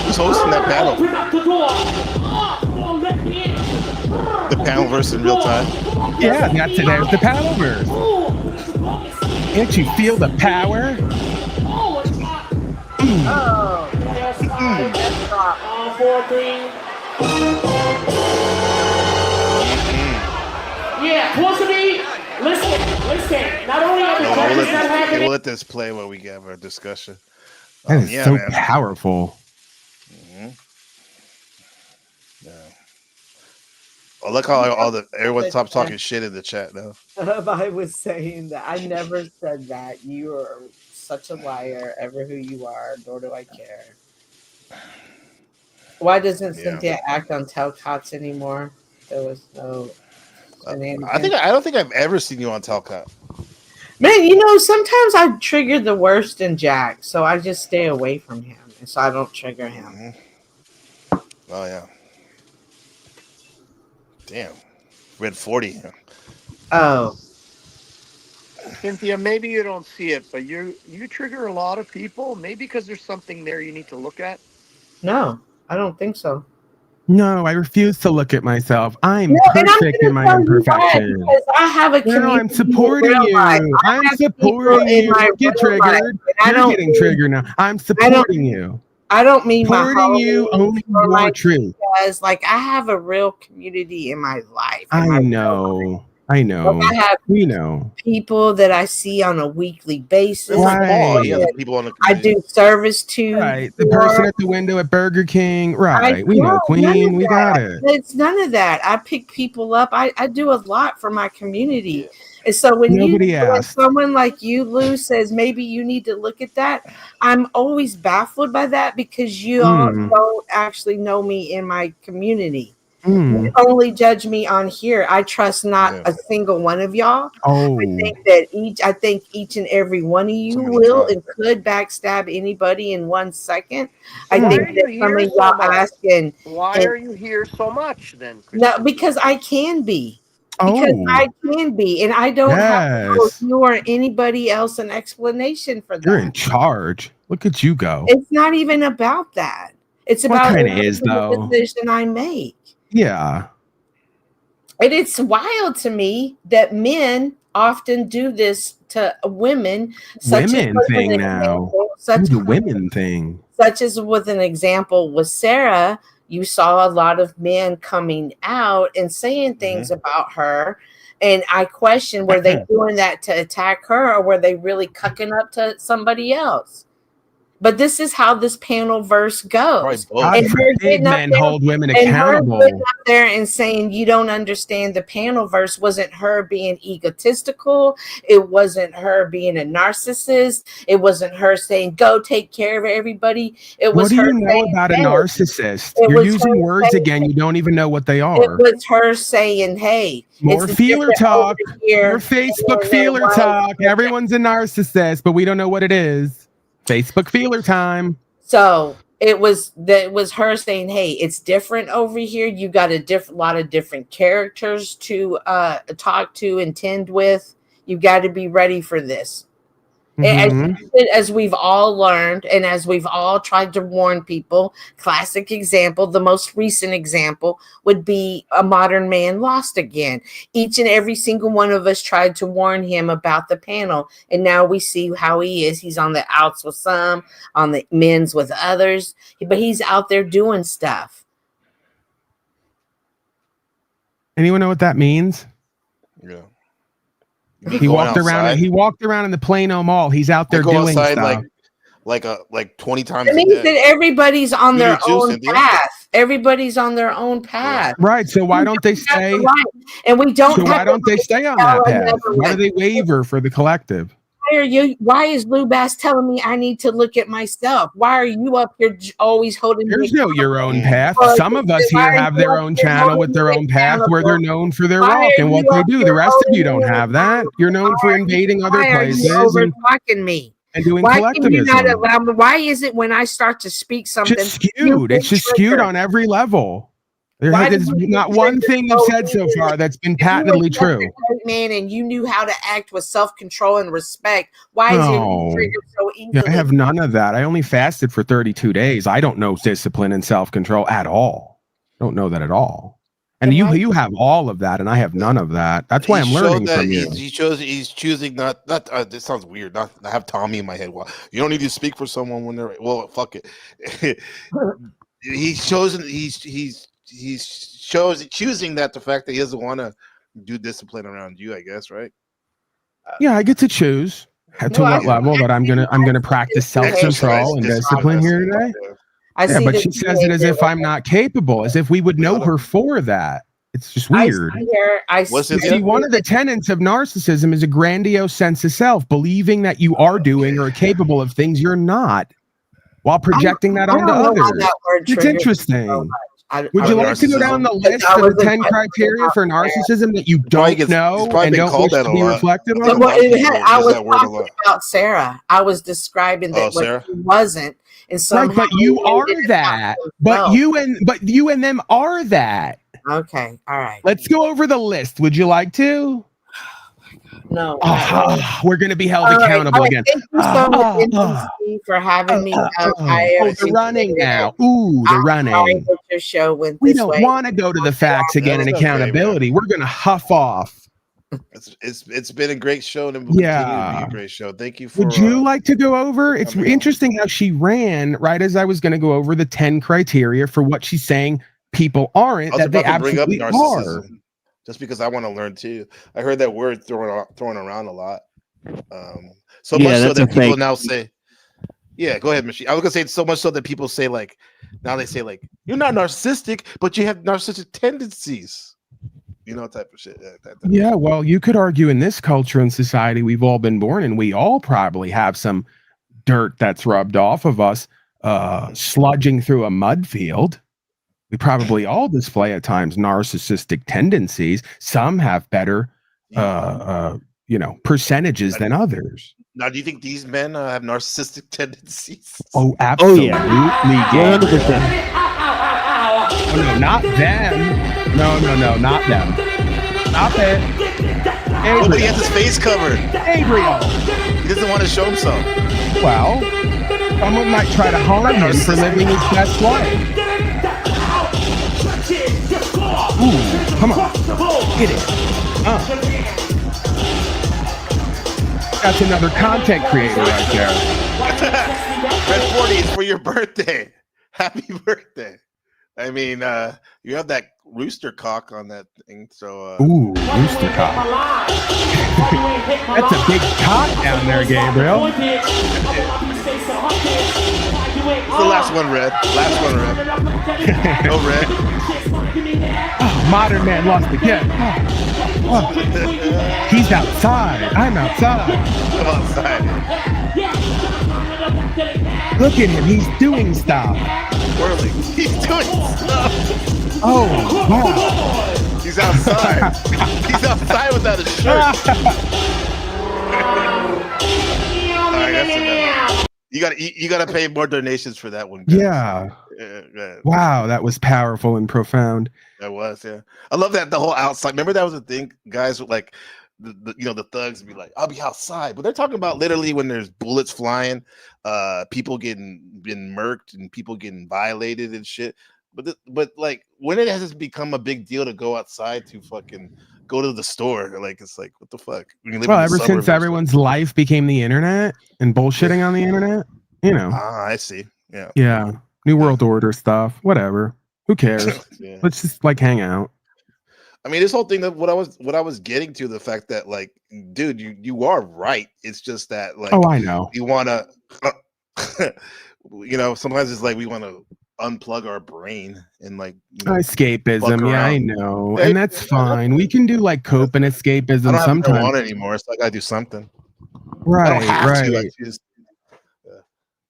Who's hosting that panel? Open up the door. Come on, let me in. The panel verse in real time. Yeah, there's the panel verse. Can't you feel the power? All 4, 3. Yeah, close to me. Listen. Not only are the judges not happening. We'll let this play while we have our discussion. That is so powerful. Yeah. Oh, look how everyone stopped talking shit in the chat now. I was saying that I never said that. You are such a liar, ever who you are, nor do I care. Why doesn't Cynthia act on Telcots anymore? There was no. I don't think I've ever seen you on Telcot. Man, sometimes I trigger the worst in Jack, so I just stay away from him, and so I don't trigger him. Oh yeah. Damn. Red 40. Oh. Cynthia, maybe you don't see it, but you trigger a lot of people. Maybe because there's something there you need to look at. No, I don't think so. No, I refuse to look at myself. I'm perfect in my imperfection. Because I have a community. No, I'm supporting you. I'm supporting you. Get triggered. You're getting triggered now. I'm supporting you. I don't mean supporting you, only your truth. Because, I have a real community in my life. I know. I have people that I see on a weekly basis. Right. Yeah, the people on the I do service to. Right. The person at the window at Burger King. Right. We know, Queen. We got it. It's none of that. I pick people up. I do a lot for my community. And so when someone like you, Lou, says maybe you need to look at that, I'm always baffled by that because you all don't actually know me in my community. You only judge me on here. I trust not a single one of y'all. Oh. I think each and every one of you will and could backstab anybody in 1 second. I think that some of y'all asking, why are you here so much then? No, because I can be. Because I can be, and I don't have to owe you or anybody else an explanation for that. You're in charge. Look at you go. It's not even about that. It's about the decision I make. Yeah. And it's wild to me that men often do this to women. Women thing now. The women thing. Such as with an example with Sarah, you saw a lot of men coming out and saying things about her. And I question, were they doing that to attack her or were they really cucking up to somebody else? But this is how this panel verse goes. Right, and men hold women accountable. Her getting up there and saying you don't understand the panel verse wasn't her being egotistical. It wasn't her being a narcissist. It wasn't her saying go take care of everybody. It was what do you know about a narcissist? You're using words again. You don't even know what they are. It was her saying, "Hey, more feeler talk, more Facebook feeler talk. Everyone's a narcissist, but we don't know what it is." Facebook feeler time. So it was her saying, "Hey, it's different over here. You got a lot of different characters to talk to and tend with. You got to be ready for this." As we've all learned, and as we've all tried to warn people, classic example, the most recent example would be A Modern Man Lost Again. Each and every single one of us tried to warn him about the panel, and now we see how he is. He's on the outs with some, on the men's with others, but he's out there doing stuff. Anyone know what that means? Yeah. He walked around. He walked around in the Plano Mall. He's out there doing stuff. like 20 times. It means that everybody's on their own path. Everybody's on their own path. Right. So why don't they stay? And we don't. So why don't they stay on that path? Why do they waver for the collective? Why is Lou Bass telling me I need to look at myself? Why are you up here always holding? There's no your own path. Some of us here have their own channel with their own path where they're known for their walk and what they do. The rest of you don't have that. You're known for invading other places and talking me. And doing why collectivism. Can you not allow me? Why is it when I start to speak something, it's just skewed on every level? There's not one thing you've said so far that's been patently true. Man, and you knew how to act with self-control and respect. Why is it triggered so easily? Yeah, I have none of that. I only fasted for 32 days. I don't know discipline and self-control at all. Don't know that at all. And you have all of that, and I have none of that. That's why I'm learning from you. He's choosing not. This sounds weird. Not I have Tommy in my head. Well, you don't need to speak for someone when they're fuck it. He's chosen. He's choosing that the fact that he doesn't want to do discipline around you, I guess, right? Yeah, I get to choose to what level that I'm gonna practice self-control and discipline here today. But she says it as if I'm not capable, as if we would know her for that. It's just weird. See, one of the tenets of narcissism is a grandiose sense of self, believing that you are doing or are capable of things you're not, while projecting that onto others. It's interesting. Would you like to go down the list of the 10 criteria for narcissism that you don't know and don't wish to be reflective on? I was talking about Sarah. I was describing that what she wasn't, and somehow but you are that. But you and them are that. Okay, all right. Let's go over the list. Would you like to? No. We're going to be held accountable again. Thank you so much, NBC, for having me. They're running now. Ooh, they're running. Your show went We this don't way. want to go to the facts again and accountability. We're going to huff off. It's been a great show and it will continue to be a great show. Thank you for. Would you like to go over? It's interesting how she ran right as I was going to go over the 10 criteria for what she's saying people aren't that they absolutely are. Just because I want to learn too. I heard that word thrown around a lot. So much so that people now say, yeah, go ahead, Michelle. I was gonna say so much so that people say like, now they say like, you're not narcissistic, but you have narcissistic tendencies. You know, type of shit. Yeah, well, you could argue in this culture and society we've all been born in, we all probably have some dirt that's rubbed off of us, sludging through a mud field. We probably all display at times narcissistic tendencies. Some have better, percentages than others. Now, do you think these men have narcissistic tendencies? Oh, absolutely. Oh, yeah. Oh, no, not them. No, not them. Stop it. Oh, but he has his face covered. Gabriel. He doesn't want to show himself. Well, someone might try to harm him for living his best life. Ooh, come on. Get it. That's another content creator right there. Red 40 is for your birthday. Happy birthday. I mean, you have that rooster cock on that thing, so ooh, rooster cock. That's a big cock down there, Gabriel. It's the last one, Red. Last one, Red. No Red. Oh, modern man lost again. Oh. He's outside. I'm outside. I'm outside. Look at him. He's doing stuff. Whirling. He's doing stuff. Oh, wow. He's outside. He's outside without a shirt. All right, that's enough. You gotta pay more donations for that one, guys. Yeah. Wow, that was powerful and profound. That was, yeah. I love that the whole outside. Remember that was a thing, guys. Like the thugs be like, "I'll be outside," but they're talking about literally when there's bullets flying, people getting murked and people getting violated and shit. But like when it has become a big deal to go outside to fucking go to the store, like it's like what the fuck? Well, ever since everyone's life became the internet and bullshitting on the internet, you know. I see. Yeah. Yeah. New World Order stuff. Whatever. Who cares? Yeah. Let's just like hang out. I mean, this whole thing that what I was getting to, the fact that like, dude, you are right. It's just that like, oh, I know. You wanna, sometimes it's like we want to unplug our brain and like escapism. Yeah, I know, and that's fine. We can do like cope and escapism I don't sometimes. have marijuana anymore, so I gotta do something. Right, I don't have right. to, I just,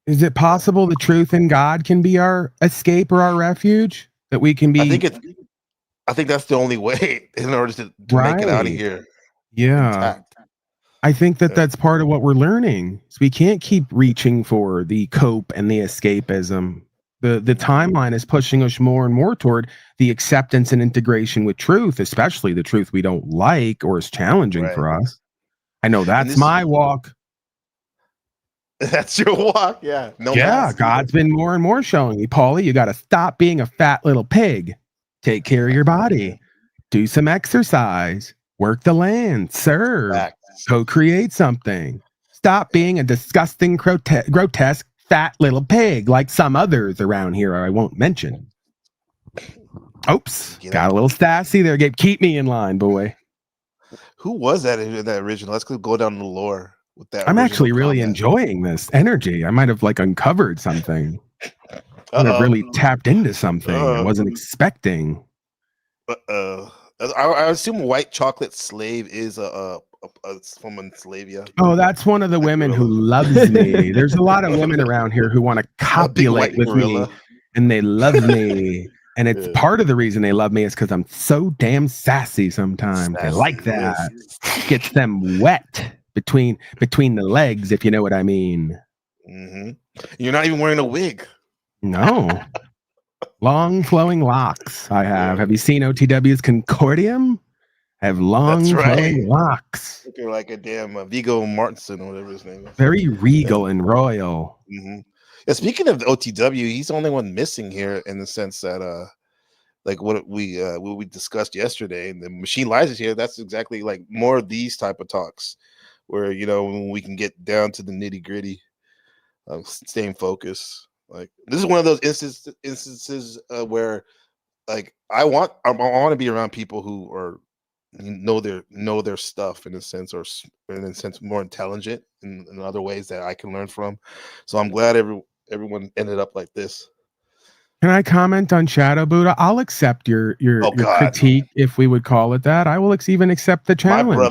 Is it possible the truth in God can be our escape or our refuge? That we can be. I think that's the only way in order to make it out of here. Yeah. Intact. I think that's part of what we're learning. So we can't keep reaching for the cope and the escapism. The timeline is pushing us more and more toward the acceptance and integration with truth, especially the truth we don't like or is challenging for us. I know that's my walk. That's your walk, yeah. No mask. God's been more and more showing me, Paulie, you got to stop being a fat little pig. Take care of your body. Do some exercise. Work the land. Serve. Go create something. Stop being a disgusting, grotesque, fat little pig like some others around here I won't mention. Oops. Got a little sassy there, Gabe. Keep me in line, boy. Who was that in that original? Let's go down the lore with that. I'm actually really enjoying this energy. I might have like uncovered something. I really tapped into something I wasn't expecting. I assume White Chocolate Slave is a from Enslavia. Oh, that's one of the women who loves me. There's a lot of women around here who want to copulate with me, and they love me. And it's part of the reason they love me is because I'm so damn sassy sometimes. They like that. Gets them wet between the legs, if you know what I mean. Mm-hmm. You're not even wearing a wig. No. Long flowing locks I have. Have you seen OTW's Concordium? I have long flowing locks. Looking like a damn Viggo Mortensen or whatever his name is. Very regal and royal. Mm-hmm. Yeah, speaking of the OTW, he's the only one missing here in the sense that like what we discussed yesterday, and the Machine Lies is here. That's exactly like more of these type of talks where, you know, when we can get down to the nitty gritty, staying focused. Like this is one of those instances where like I want to be around people who are know their stuff in a sense, or in a sense more intelligent in other ways that I can learn from. So I'm glad everyone ended up like this. Can I comment on Shadow Buddha? I'll accept your critique, if we would call it that. I will even accept the challenge. My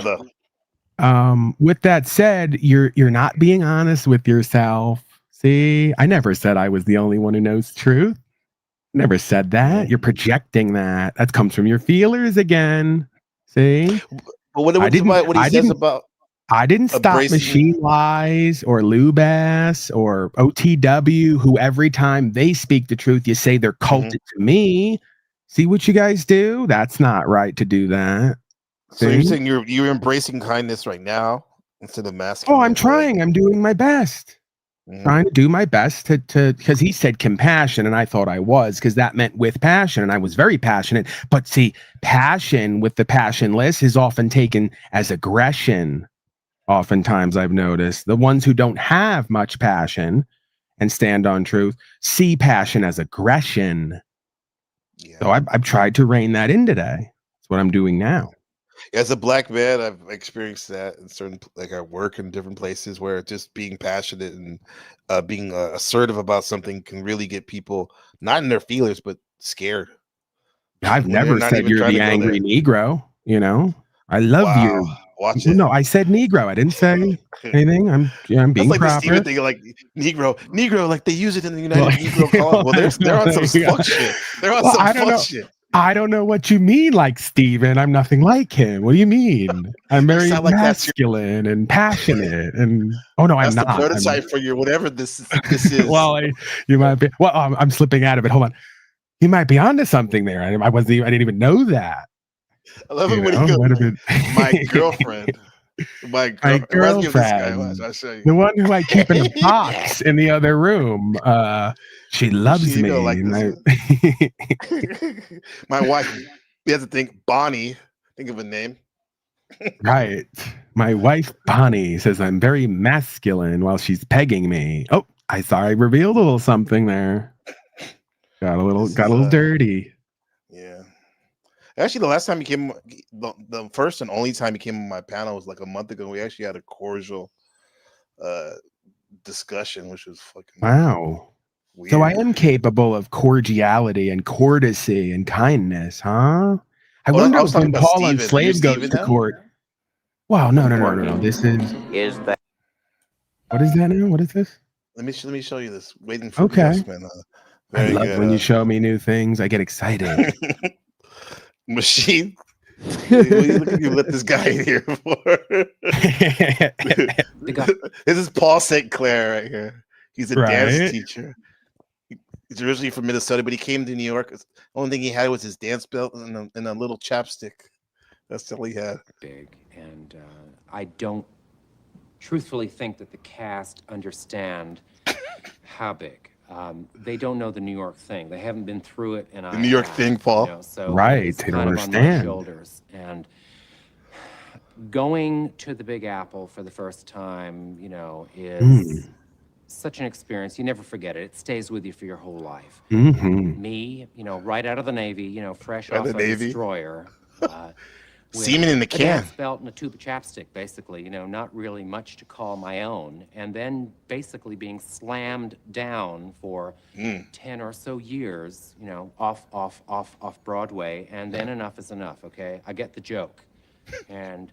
brother. With that said, you're not being honest with yourself. See, I never said I was the only one who knows truth. Never said that. You're projecting that. That comes from your feelers again. See? But what he says about I didn't stop Machine Lies or Lubass or OTW, who every time they speak the truth, you say they're culted to me. See what you guys do? That's not right to do that. So you're saying you're embracing kindness right now instead of masking? Oh, I'm trying. I'm doing my best. Trying to do my best to because he said compassion, and I thought I was, because that meant with passion, and I was very passionate. But see, passion with the passionless is often taken as aggression. Oftentimes, I've noticed the ones who don't have much passion and stand on truth see passion as aggression. Yeah. So I've tried to rein that in today. That's what I'm doing now. As a black man, I've experienced that in certain, like I work in different places where just being passionate and being assertive about something can really get people not in their feelers, but scared. I've never said you're the angry Negro. You know, I love you. Watch it. No, I said Negro. I didn't say anything. I'm being like proper. The thing, like Negro, like they use it in the United Negro College. Well, they're on some fuck shit. They're on some fuck shit. I don't know what you mean, like Steven. I'm nothing like him. What do you mean? I'm very masculine and passionate. And oh no, I'm not. That's the prototype for your whatever this is. Well, you might be. Well, I'm slipping out of it. Hold on. You might be onto something there. I didn't even know that. I love it when he goes, my girlfriend. My girlfriend. I'll show you. The one who I keep in a box in the other room. She loves me. Like my wife, we have to think Bonnie. Think of a name. Right. My wife Bonnie says I'm very masculine while she's pegging me. Oh, I thought I revealed a little something there. Got a little dirty. Yeah. Actually, the last time he came, the first and only time he came on my panel was like a month ago. We actually had a cordial discussion, which was fucking wow. Weird. So I am capable of cordiality and courtesy and kindness, huh? I wonder if when Paul and Slave goes to court. Wow, no. This is that. What is that now? What is this? Let me show you this. Waiting for okay. I love when you show me new things. I get excited. Machine. You let this guy in here for. This is Paul St. Clair right here. He's a dance teacher. He's originally from Minnesota, but he came to New York. The only thing he had was his dance belt and a little chapstick. That's all he had. Big, and I don't truthfully think that the cast understand how big. They don't know the New York thing. They haven't been through it, and the New York thing, Paul. You know, so right? They don't understand. On my shoulders. And going to the Big Apple for the first time, you know, is such an experience. You never forget it. It stays with you for your whole life. Me, you know, right out of the Navy, you know, fresh off a destroyer. Semen in the can. A dance belt and a tube of chapstick, basically, you know, not really much to call my own. And then basically being slammed down for 10 or so years, you know, off Broadway. And then enough is enough, okay? I get the joke. And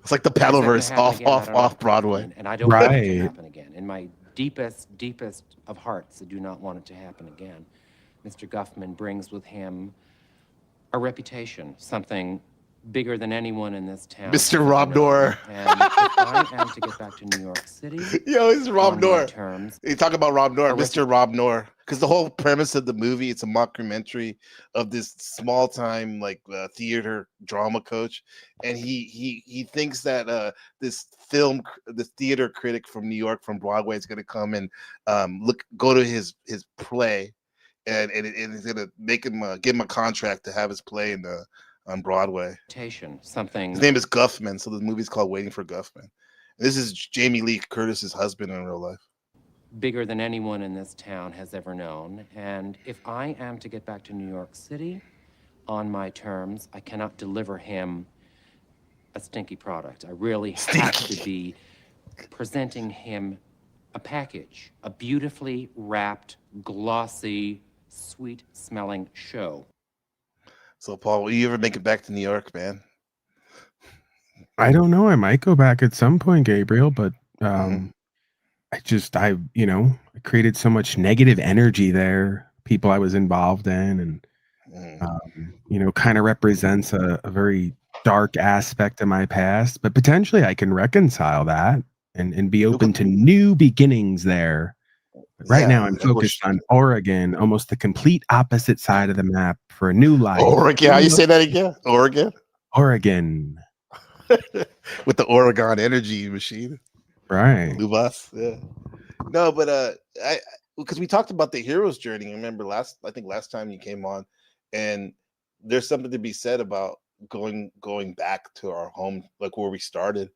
it's like the Paddleverse off Broadway. And I don't want it to happen again. In my deepest of hearts, I do not want it to happen again. Mr. Guffman brings with him a reputation, something bigger than anyone in this town. Mr. Rob Noor. And if I am to get back to New York City, yo, it's Rob Noor. Terms, you talk about Rob Noor, Mr. Rob Noor, because the whole premise of the movie, it's a mockumentary of this small time theater drama coach, and he thinks that this theater critic from New York, from Broadway, is going to come and go to his play, and it's going to make him give him a contract to have his play on Broadway. Something. His name is Guffman, so the movie's called Waiting for Guffman. This is Jamie Lee Curtis's husband in real life. Bigger than anyone in this town has ever known. And if I am to get back to New York City on my terms, I cannot deliver him a stinky product. I really have to be presenting him a package, a beautifully wrapped, glossy, sweet-smelling show. So, Paul, will you ever make it back to New York, man? I don't know. I might go back at some point, Gabriel, but I created so much negative energy there, people I was involved in, and, kind of represents a very dark aspect of my past, but potentially I can reconcile that and be open to new beginnings there. Right now, I'm focused on Oregon, almost the complete opposite side of the map for a new life. Oregon, how you say that again? Oregon? Oregon. With the Oregon energy machine. Right. Lubas, yeah. No, but because we talked about the hero's journey. Remember last time you came on, and there's something to be said about going back to our home, like where we started.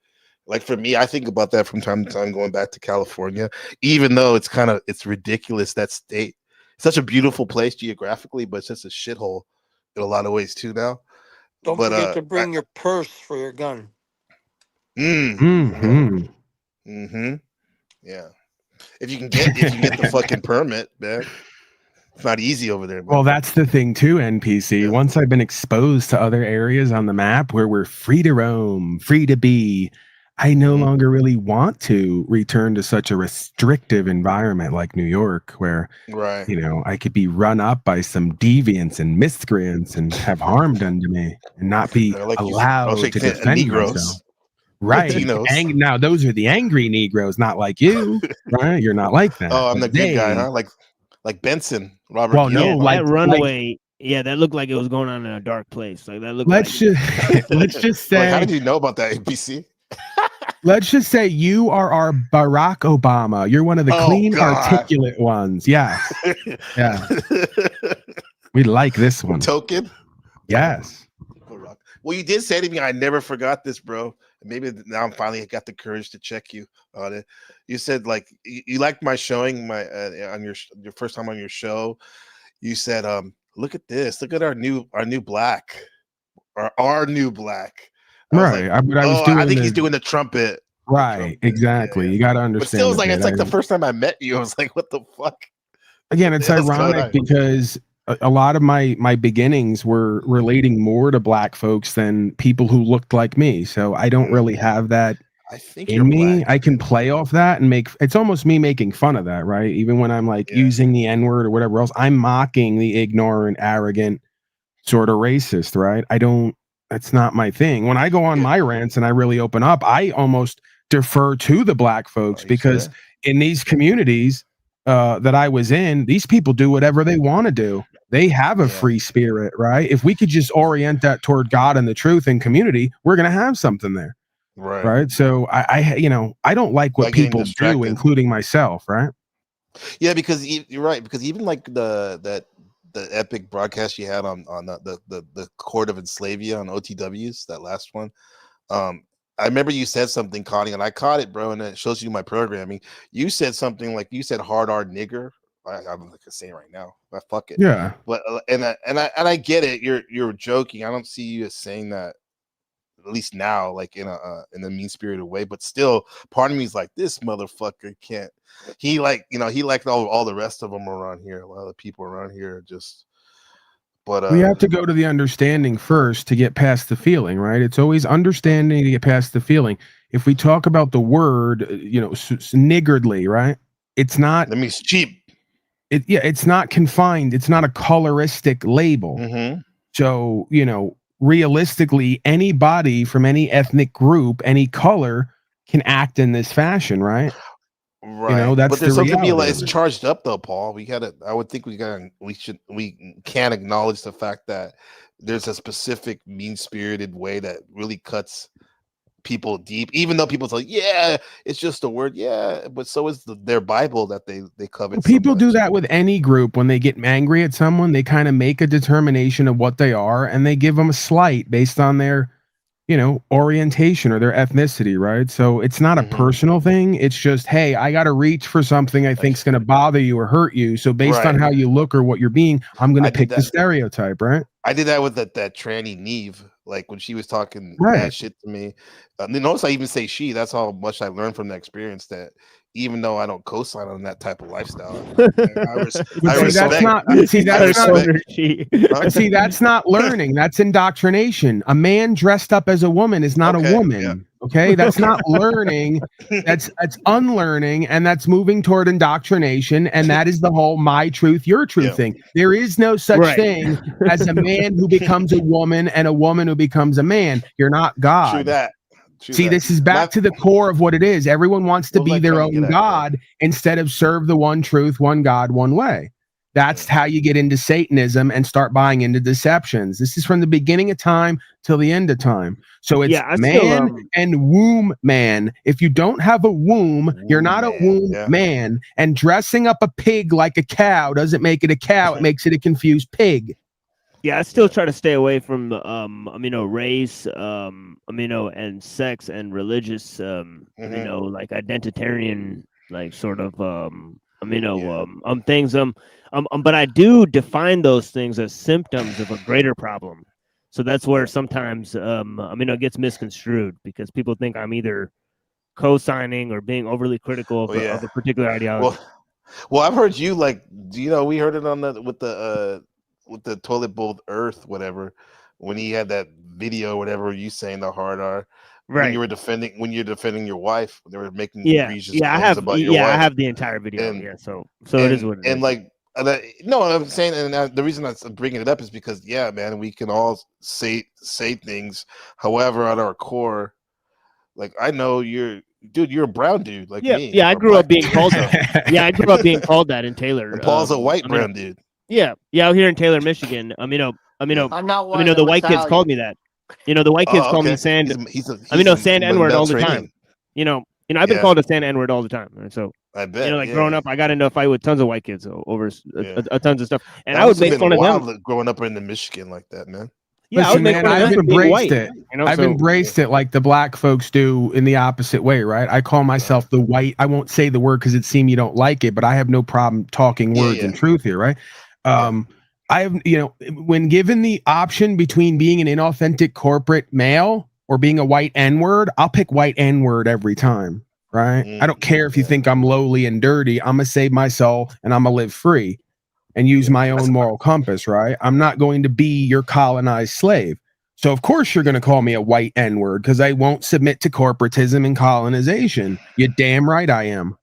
Like for me, I think about that from time to time, going back to California, even though it's ridiculous. That state, it's such a beautiful place geographically, but it's just a shithole in a lot of ways too now. Don't forget to bring your purse for your gun. Yeah. If you get the fucking permit, man. It's not easy over there. Well, that's the thing too, NPC. Yeah. Once I've been exposed to other areas on the map where we're free to roam, free to be, I no longer really want to return to such a restrictive environment like New York, where, I could be run up by some deviants and miscreants and have harm done to me and not be allowed to defend myself. Right. Now, those are the angry Negroes, not like you, right? You're not like that. Oh, I'm the good guy, huh? Like Benson, Robert. Well, no, that runway. Yeah, that looked like it was going on in a dark place. Like that looked. Let's just say. How did you know about that, APC? Let's just say you are our Barack Obama. You're one of the clean, articulate ones. Yeah. Yeah. We like this one. Token? Yes. Well, you did say to me, I never forgot this, bro. Maybe now I'm finally got the courage to check you on it. You said you liked my showing on your first time on your show. You said, look at this. Look at our new black. Our new black. Right. I think he's doing the trumpet. Right. Exactly. Yeah. You got to understand. But still, it's like the first time I met you. I was like, what the fuck? Again, it's ironic because a lot of my beginnings were relating more to black folks than people who looked like me. So I don't really have that in me. Black. I can play off that and it's almost me making fun of that, right? Even when I'm using the N-word or whatever else, I'm mocking the ignorant, arrogant, sort of racist, right? That's not my thing. When I go on my rants and I really open up, I almost defer to the black folks because in these communities that I was in, these people do whatever they want to do. They have a free spirit, right? If we could just orient that toward God and the truth and community, we're going to have something there. Right. So I don't like what people do, including myself. Right. Yeah, because you're right. Because even like the epic broadcast you had on the Court of Enslavia on OTWs, that last one. I remember you said something, Connie, and I caught it, bro. And it shows you my programming. You said something like hard R nigger. I'm not gonna say it right now, but fuck it. Yeah. But and I get it. You're joking. I don't see you as saying that, at least now, like in a mean spirited way. But still, part of me is like, this motherfucker can't. He liked all the rest of them around here. A lot of the people around here just. But we have to go to the understanding first to get past the feeling, right? It's always understanding to get past the feeling. If we talk about the word, niggardly, right? It's not. That means cheap. it's not confined. It's not a coloristic label. Mm-hmm. So, realistically, anybody from any ethnic group, any color can act in this fashion, right? Right. That's but there's the something reality it's charged up though, Paul. We can acknowledge the fact that there's a specific mean-spirited way that really cuts people deep, even though people say, yeah, it's just a word. Yeah, but so is their Bible that they covet. People do that with any group. When they get angry at someone, they kind of make a determination of what they are, and they give them a slight based on their orientation or their ethnicity, right? So it's not a personal thing. It's just, hey, I got to reach for something I think is going to bother you or hurt you. So based on how you look or what you're being, I'm going to pick the stereotype, right? I did that with that tranny Neve, like when she was talking that shit to me. Notice I even say she. That's how much I learned from the experience, that even though I don't co-sign on that type of lifestyle, that's not learning. That's indoctrination. A man dressed up as a woman is not a woman. Yeah. Okay, that's not learning. That's unlearning, and that's moving toward indoctrination. And that is the whole my truth, your truth thing. There is no such thing as a man who becomes a woman and a woman who becomes a man. You're not God. True that. See, this is back to the core of what it is. Everyone wants to be their own God instead of serve the one truth, one God, one way. That's how you get into Satanism and start buying into deceptions. This is from the beginning of time till the end of time. So it's man and womb man. If you don't have a womb, you're not a womb man. And dressing up a pig like a cow doesn't make it a cow. It makes it a confused pig. Yeah, I still try to stay away from race, and sex and religious, like identitarian, like sort of, things. But I do define those things as symptoms of a greater problem. So that's where sometimes, it gets misconstrued because people think I'm either co-signing or being overly critical of a particular ideology. Well, I've heard you we heard it on with the toilet bowl earth, whatever, when he had that video, whatever, you saying the hard R, right? When you're defending your wife, they were making egregious claims about your wife. I have the entire video. So it is what it is. No, I'm saying, and the reason I'm bringing it up is because, man, we can all say things. However, at our core, like I know you're a brown dude, like me. Yeah, I grew up being called that. Yeah, I grew up being called that in Taylor. And Paul's a white brown dude. Yeah, out here in Taylor, Michigan. I'm not white, the white kids called me that. The white kids call me sand. Sand N-word all the time. I've been called a sand N-word all the time. And so I bet. Growing up, I got into a fight with tons of white kids over tons of stuff, and I would make fun of them. Growing up in the Michigan like that, man. Yeah, listen, I've embraced it. I've embraced it like the black folks do in the opposite way, right? I call myself the white. I won't say the word because it seems you don't like it, but I have no problem talking words and truth here, right? I have, when given the option between being an inauthentic corporate male or being a white N-word, I'll pick white N-word every time, right? I don't care if you think I'm lowly and dirty. I'm gonna save my soul and I'm gonna live free and use my own moral compass, right? I'm not going to be your colonized slave. So of course you're going to call me a white N-word because I won't submit to corporatism and colonization. You're damn right I am.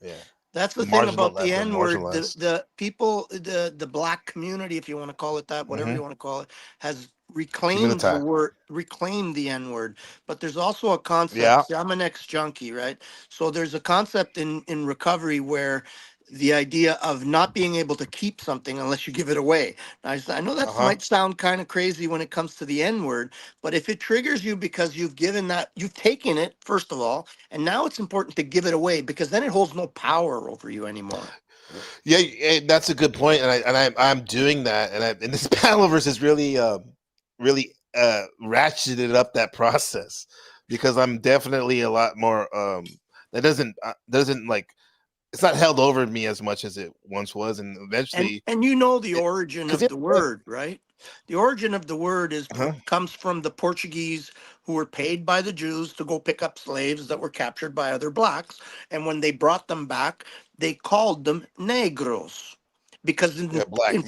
Yeah. That's the thing about the N-word. The people, the black community, if you want to call it that, whatever you want to call it, has reclaimed the word, reclaimed the N-word. But there's also a concept. Yeah. See, I'm an ex-junkie, right? So there's a concept in recovery where the idea of not being able to keep something unless you give it away. Now, I know that might sound kind of crazy when it comes to the N-word, but if it triggers you because you've given that, you've taken it, first of all, and now it's important to give it away because then it holds no power over you anymore. Yeah, that's a good point, and I'm doing that, and this Paneloverse has really ratcheted up that process because I'm definitely a lot more that doesn't like. It's not held over me as much as it once was, and eventually. And the origin of the word, right? The origin of the word comes from the Portuguese who were paid by the Jews to go pick up slaves that were captured by other blacks, and when they brought them back, they called them negros because in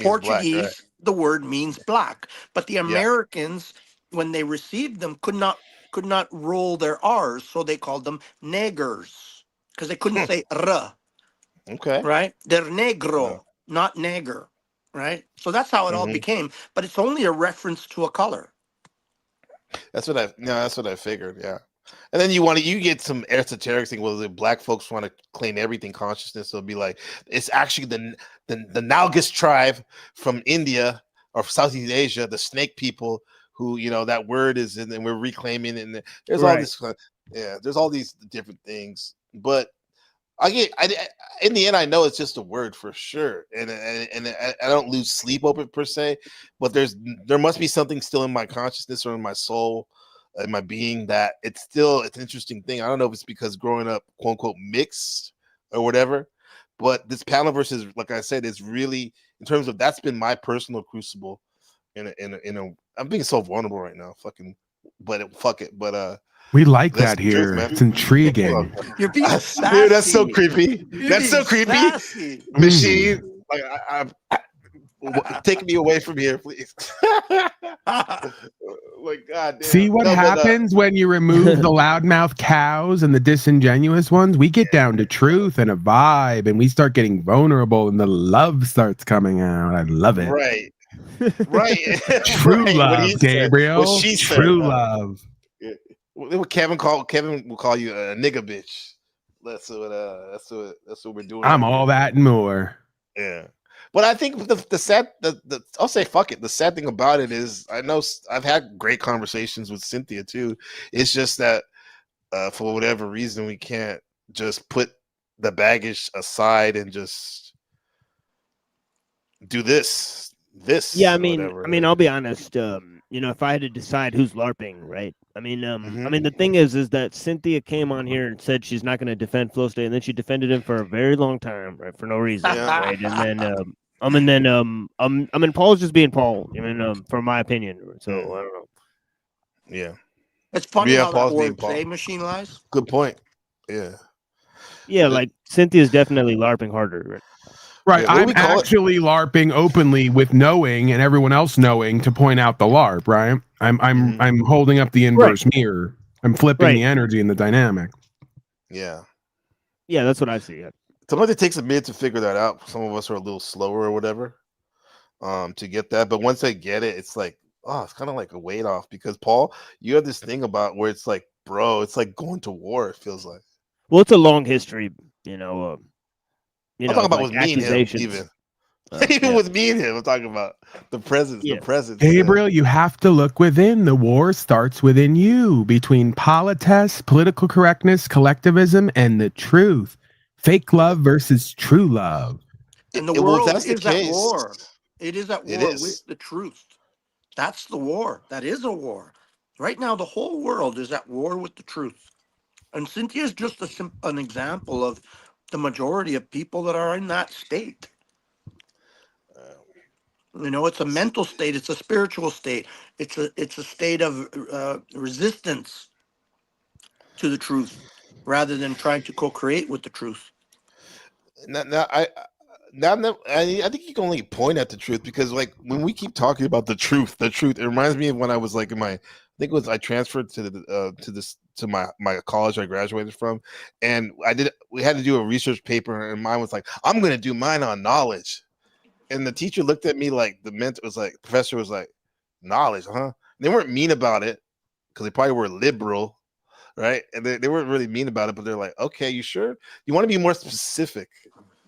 Portuguese black, right? The word means black. But the Americans, when they received them, could not roll their R's, so they called them niggers because they couldn't say r. Okay. Right? They're negro, not neger. Right? So that's how it all became. But it's only a reference to a color. That's what I figured. Yeah. And then you get some esoteric thing where the black folks want to claim everything consciousness. So it'll be like it's actually the Nalgis tribe from India or Southeast Asia, the snake people who that word is in, and we're reclaiming it. And there's all this, there's all these different things. But in the end, I know it's just a word for sure, and I don't lose sleep over it per se. But there must be something still in my consciousness or in my soul. In my being that it's an interesting thing. I don't know if it's because growing up quote unquote mixed or whatever, but this Panelverse is, like I said, is really in terms of that's been my personal crucible in a I'm being so vulnerable right now. Fuck it. But we like that here. Truth, it's intriguing. You're being sassy. Dude, that's so creepy. That's so creepy. Sassy. Machine. Like take me away from here, please. Like God damn. See what happens when you remove the loudmouth cows and the disingenuous ones? We get down to truth and a vibe, and we start getting vulnerable, and the love starts coming out. I love it. Right. True love, Gabriel. What she said. True love. Yeah. What Kevin will call you a nigga bitch. That's what we're doing. I'm all that and more. Yeah. But I think I'll say fuck it. The sad thing about it is I know I've had great conversations with Cynthia too. It's just that for whatever reason we can't just put the baggage aside and just do this. Yeah, I mean, I'll be honest. If I had to decide who's LARPing, right? I mean, the thing is that Cynthia came on here and said she's not going to defend Flow State, and then she defended him for a very long time, right, for no reason, right? And then, Paul's just being Paul. For my opinion. So I don't know. Yeah, it's funny how that word play machine lies. Good point. Yeah. Yeah, like Cynthia's definitely LARPing harder. Right? Right, yeah, I'm actually LARPing openly with knowing and everyone else knowing to point out the LARP. Right, I'm holding up the inverse mirror. I'm flipping the energy and the dynamic. Yeah, that's what I see. Sometimes it takes a minute to figure that out. Some of us are a little slower or whatever, to get that. But once I get it, it's like, it's kind of like a weight off because Paul, you have this thing about where it's like, bro, it's like going to war. It feels like. Well, it's a long history, I'm talking about with me and him, even with me and him. I'm talking about the presence. The presence. Gabriel, you have to look within. The war starts within you between polites, political correctness, collectivism, and the truth. Fake love versus true love. And the world is at war. It is at war with the truth. That's the war. That is a war. Right now, the whole world is at war with the truth. And Cynthia is just an example of the majority of people that are in that state. It's a mental state. It's a spiritual state. It's a state of resistance to the truth rather than trying to co-create with the truth. I think you can only point at the truth because like when we keep talking about the truth, it reminds me of when I was like I transferred to my college I graduated from, and we had to do a research paper, and mine was like, I'm gonna do mine on knowledge, and the teacher looked at me like professor was like, knowledge, huh? And they weren't mean about it because they probably were liberal, right? And they weren't really mean about it, but they're like, okay, you sure? You want to be more specific?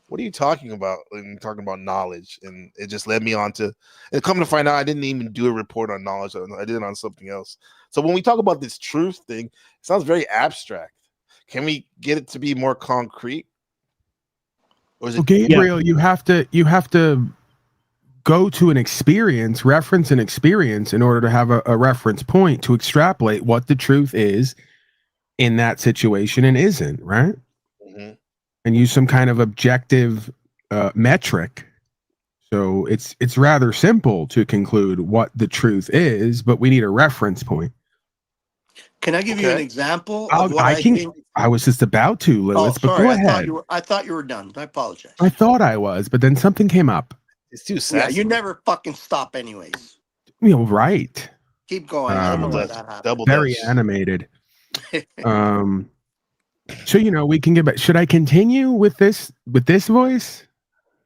What are you talking about when you're talking about knowledge? And it just led me on to, and come to find out, I didn't even do a report on knowledge. I did it on something else. So when we talk about this truth thing, it sounds very abstract. Can we get it to be more concrete? Or is it, Gabriel, you have to go to an experience, reference an experience in order to have a reference point to extrapolate what the truth is in that situation and isn't, right? And use some kind of objective metric. So it's rather simple to conclude what the truth is, but we need a reference point. Can I give you an example of what I think? I was just about to, Lewis, but go ahead. I thought you were done. I apologize. I thought I was, but then something came up. It's too sassy. Yeah, you never fucking stop anyways. Right. Keep going. I don't know why that happened. Very animated. So we can get back. Should I continue with this voice,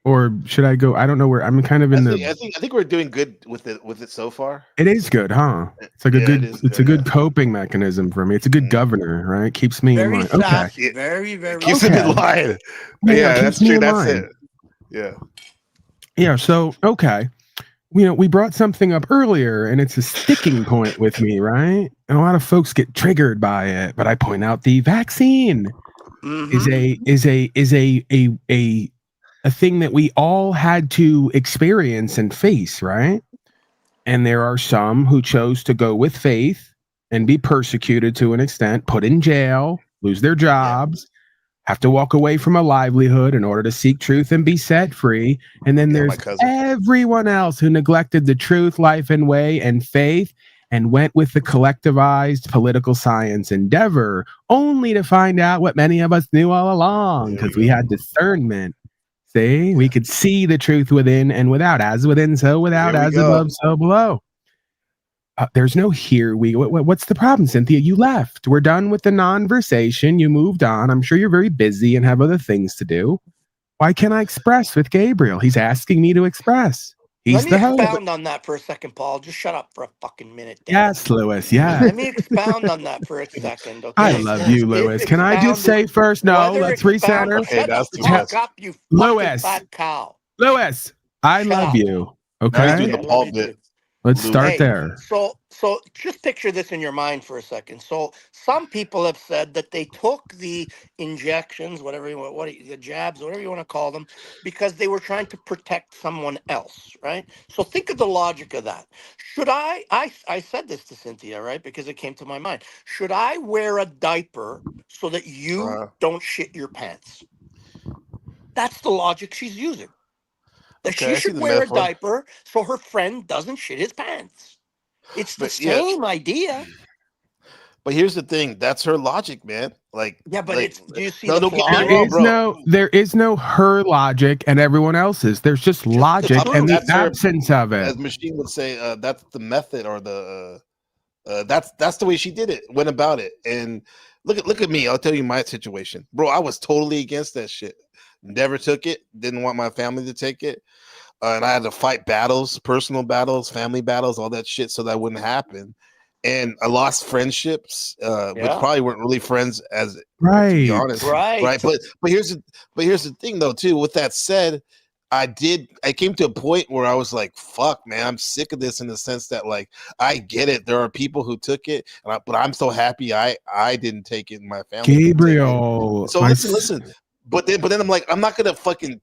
or should I go? I don't know where I'm kind of in I think we're doing good with it so far. It is good, huh? It's like a good coping mechanism for me. It's a good governor, right? Keeps me in line. Sassy, very, very. Keeps him in line. Yeah, that's true. That's it. Yeah. Yeah. So okay. We brought something up earlier, and it's a sticking point with me, right? And a lot of folks get triggered by it, but I point out the vaccine is a thing that we all had to experience and face, right? And there are some who chose to go with faith and be persecuted to an extent, put in jail, lose their jobs, have to walk away from a livelihood in order to seek truth and be set free. And then there's everyone else who neglected the truth, life, and way and faith and went with the collectivized political science endeavor, only to find out what many of us knew all along, because we had discernment. See, we could see the truth within and without, as within, so without, as above, so below. There's no here we. What's the problem, Cynthia? You left. We're done with the non-versation. You moved on. I'm sure you're very busy and have other things to do. Why can't I express with Gabriel? He's asking me to express. He's the host. Let me expound on that for a second, Paul. Just shut up for a fucking minute. Yes, Lewis. Yeah. Let me expound on that for a second. Okay. I love you, Lewis. Can I just say first? No, let's reset her. Okay, that's the best. You Lewis. Fat cow. Lewis, I love you. Okay. Let's start there. So just picture this in your mind for a second. So some people have said that they took the injections, the jabs, whatever you want to call them, because they were trying to protect someone else, right? So think of the logic of that. Should I said this to Cynthia, right? Because it came to my mind. Should I wear a diaper so that you don't shit your pants? That's the logic she's using. That she should wear a diaper so her friend doesn't shit his pants. It's the same idea. But here's the thing. That's her logic, man. Like, do you see the flaw? There is no her logic and everyone else's. There's just logic and the absence of it. As Machine would say, that's the method or the that's the way she did it, went about it. And look at me. I'll tell you my situation. Bro, I was totally against that shit. Never took it. Didn't want my family to take it. And I had to fight battles, personal battles, family battles, all that shit, so that wouldn't happen. And I lost friendships, which probably weren't really friends, to be honest. Right. But here's the thing, though, too. With that said, I came to a point where I was like, "Fuck, man, I'm sick of this." In the sense that, like, I get it. There are people who took it, but I'm so happy I didn't take it. And my family, Gabriel. So listen. But then I'm like, I'm not gonna fucking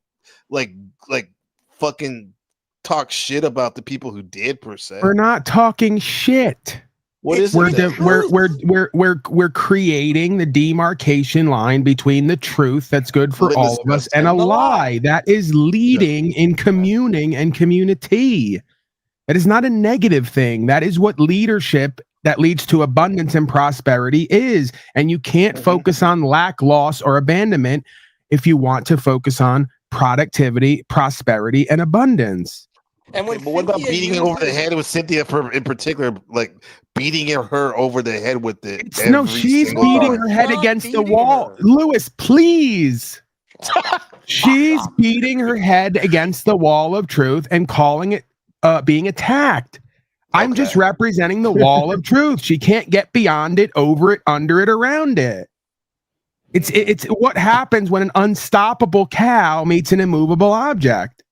fucking talk shit about the people who did, per se. We're not talking shit. What is it? We're creating the demarcation line between the truth that's good for all of us and a lie that is leading in communing and community. That is not a negative thing. That is what leadership that leads to abundance and prosperity is. And you can't focus on lack, loss, or abandonment if you want to focus on productivity, prosperity, and abundance. And but what about beating her over the head with Cynthia in particular? Like beating her over the head with it. No, she's beating her head against the wall. Lewis, please. She's beating her head against the wall of truth and calling it being attacked. I'm just representing the wall of truth. She can't get beyond it, over it, under it, around it. It's what happens when an unstoppable cow meets an immovable object.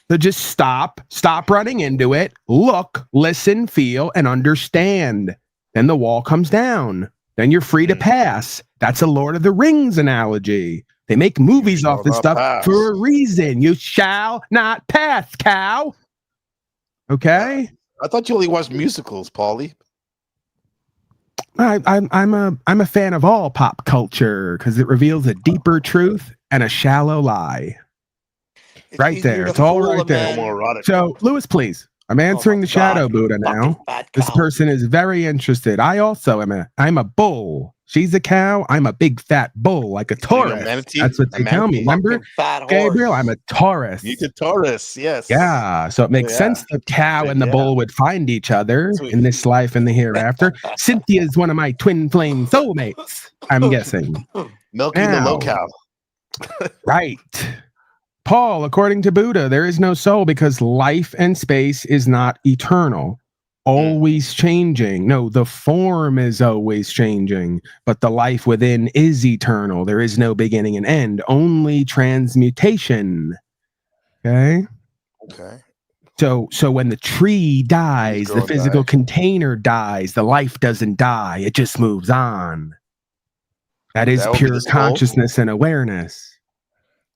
So just stop running into it, look, listen, feel, and understand. Then the wall comes down. Then you're free to pass. That's a Lord of the Rings analogy. They make movies off this stuff for a reason. You shall not pass, cow. Okay? I thought you only watched musicals, Paulie. I'm a fan of all pop culture because it reveals a deeper truth and a shallow lie. Right there. It's all right there. So, Lewis, please. I'm answering the Shadow Buddha now. This person is very interested. I'm a bull. She's a cow. I'm a big fat bull, like a Taurus. That's what they tell me. Remember, fat Gabriel? horse. I'm a Taurus. You could Taurus, yes. Yeah, so it makes sense the cow and the bull would find each other in this life and the hereafter. Cynthia is one of my twin flame soulmates, I'm guessing. Milking the low cow. Right. Paul, according to Buddha, there is no soul because life and space is not eternal, always changing. No, the form is always changing, but the life within is eternal. There is no beginning and end, only transmutation. Okay. So when the tree dies, the physical container dies, the life doesn't die, it just moves on. That is pure consciousness and awareness.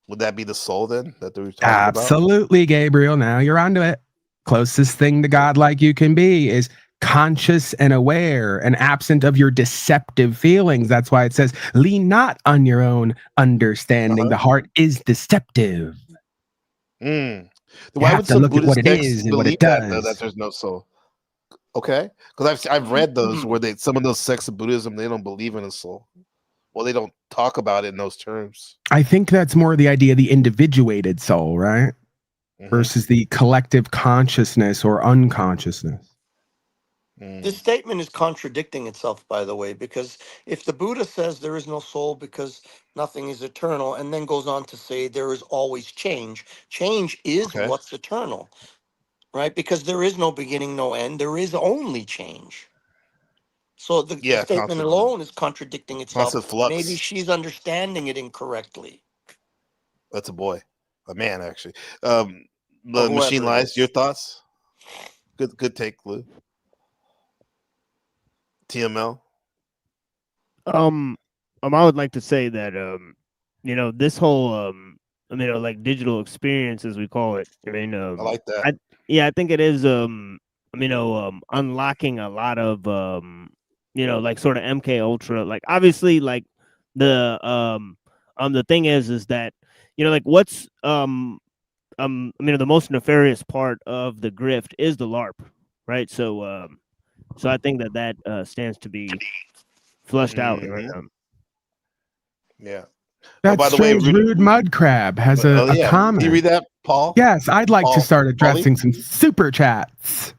Would that be the soul then that they're talking Absolutely, Gabriel. Now you're onto it. Closest thing to God like you can be is conscious and aware and absent of your deceptive feelings. That's why it says, lean not on your own understanding. The heart is deceptive. Why have would to some look at what it Buddhist is texts and what it believe that, though, does. that there's no soul? Okay, because I've read those where some of those sects of Buddhism, they don't believe in a soul. Well, they don't talk about it in those terms. I think that's more the idea of the individuated soul, right? Versus the collective consciousness or unconsciousness. This statement is contradicting itself, by the way, because if the Buddha says there is no soul because nothing is eternal, and then goes on to say there is always change, change is what's eternal, right? Because there is no beginning, no end. There is only change. So the statement alone is contradicting itself. Constant flux. Maybe she's understanding it incorrectly. That's a boy, a man, actually. The machine lies. Your thoughts? Good take, Lou. TML. I would like to say that this whole like digital experience, as we call it. I mean, I like that. I think it is unlocking a lot of like sort of MK Ultra. Like obviously, like the thing is that like what's the most nefarious part of the grift is the LARP, right? So I think that stands to be flushed out right now. Yeah. That by the strange way, rude mud crab has a comment. Can you read that, Paul? Yes, I'd like to start addressing some super chats.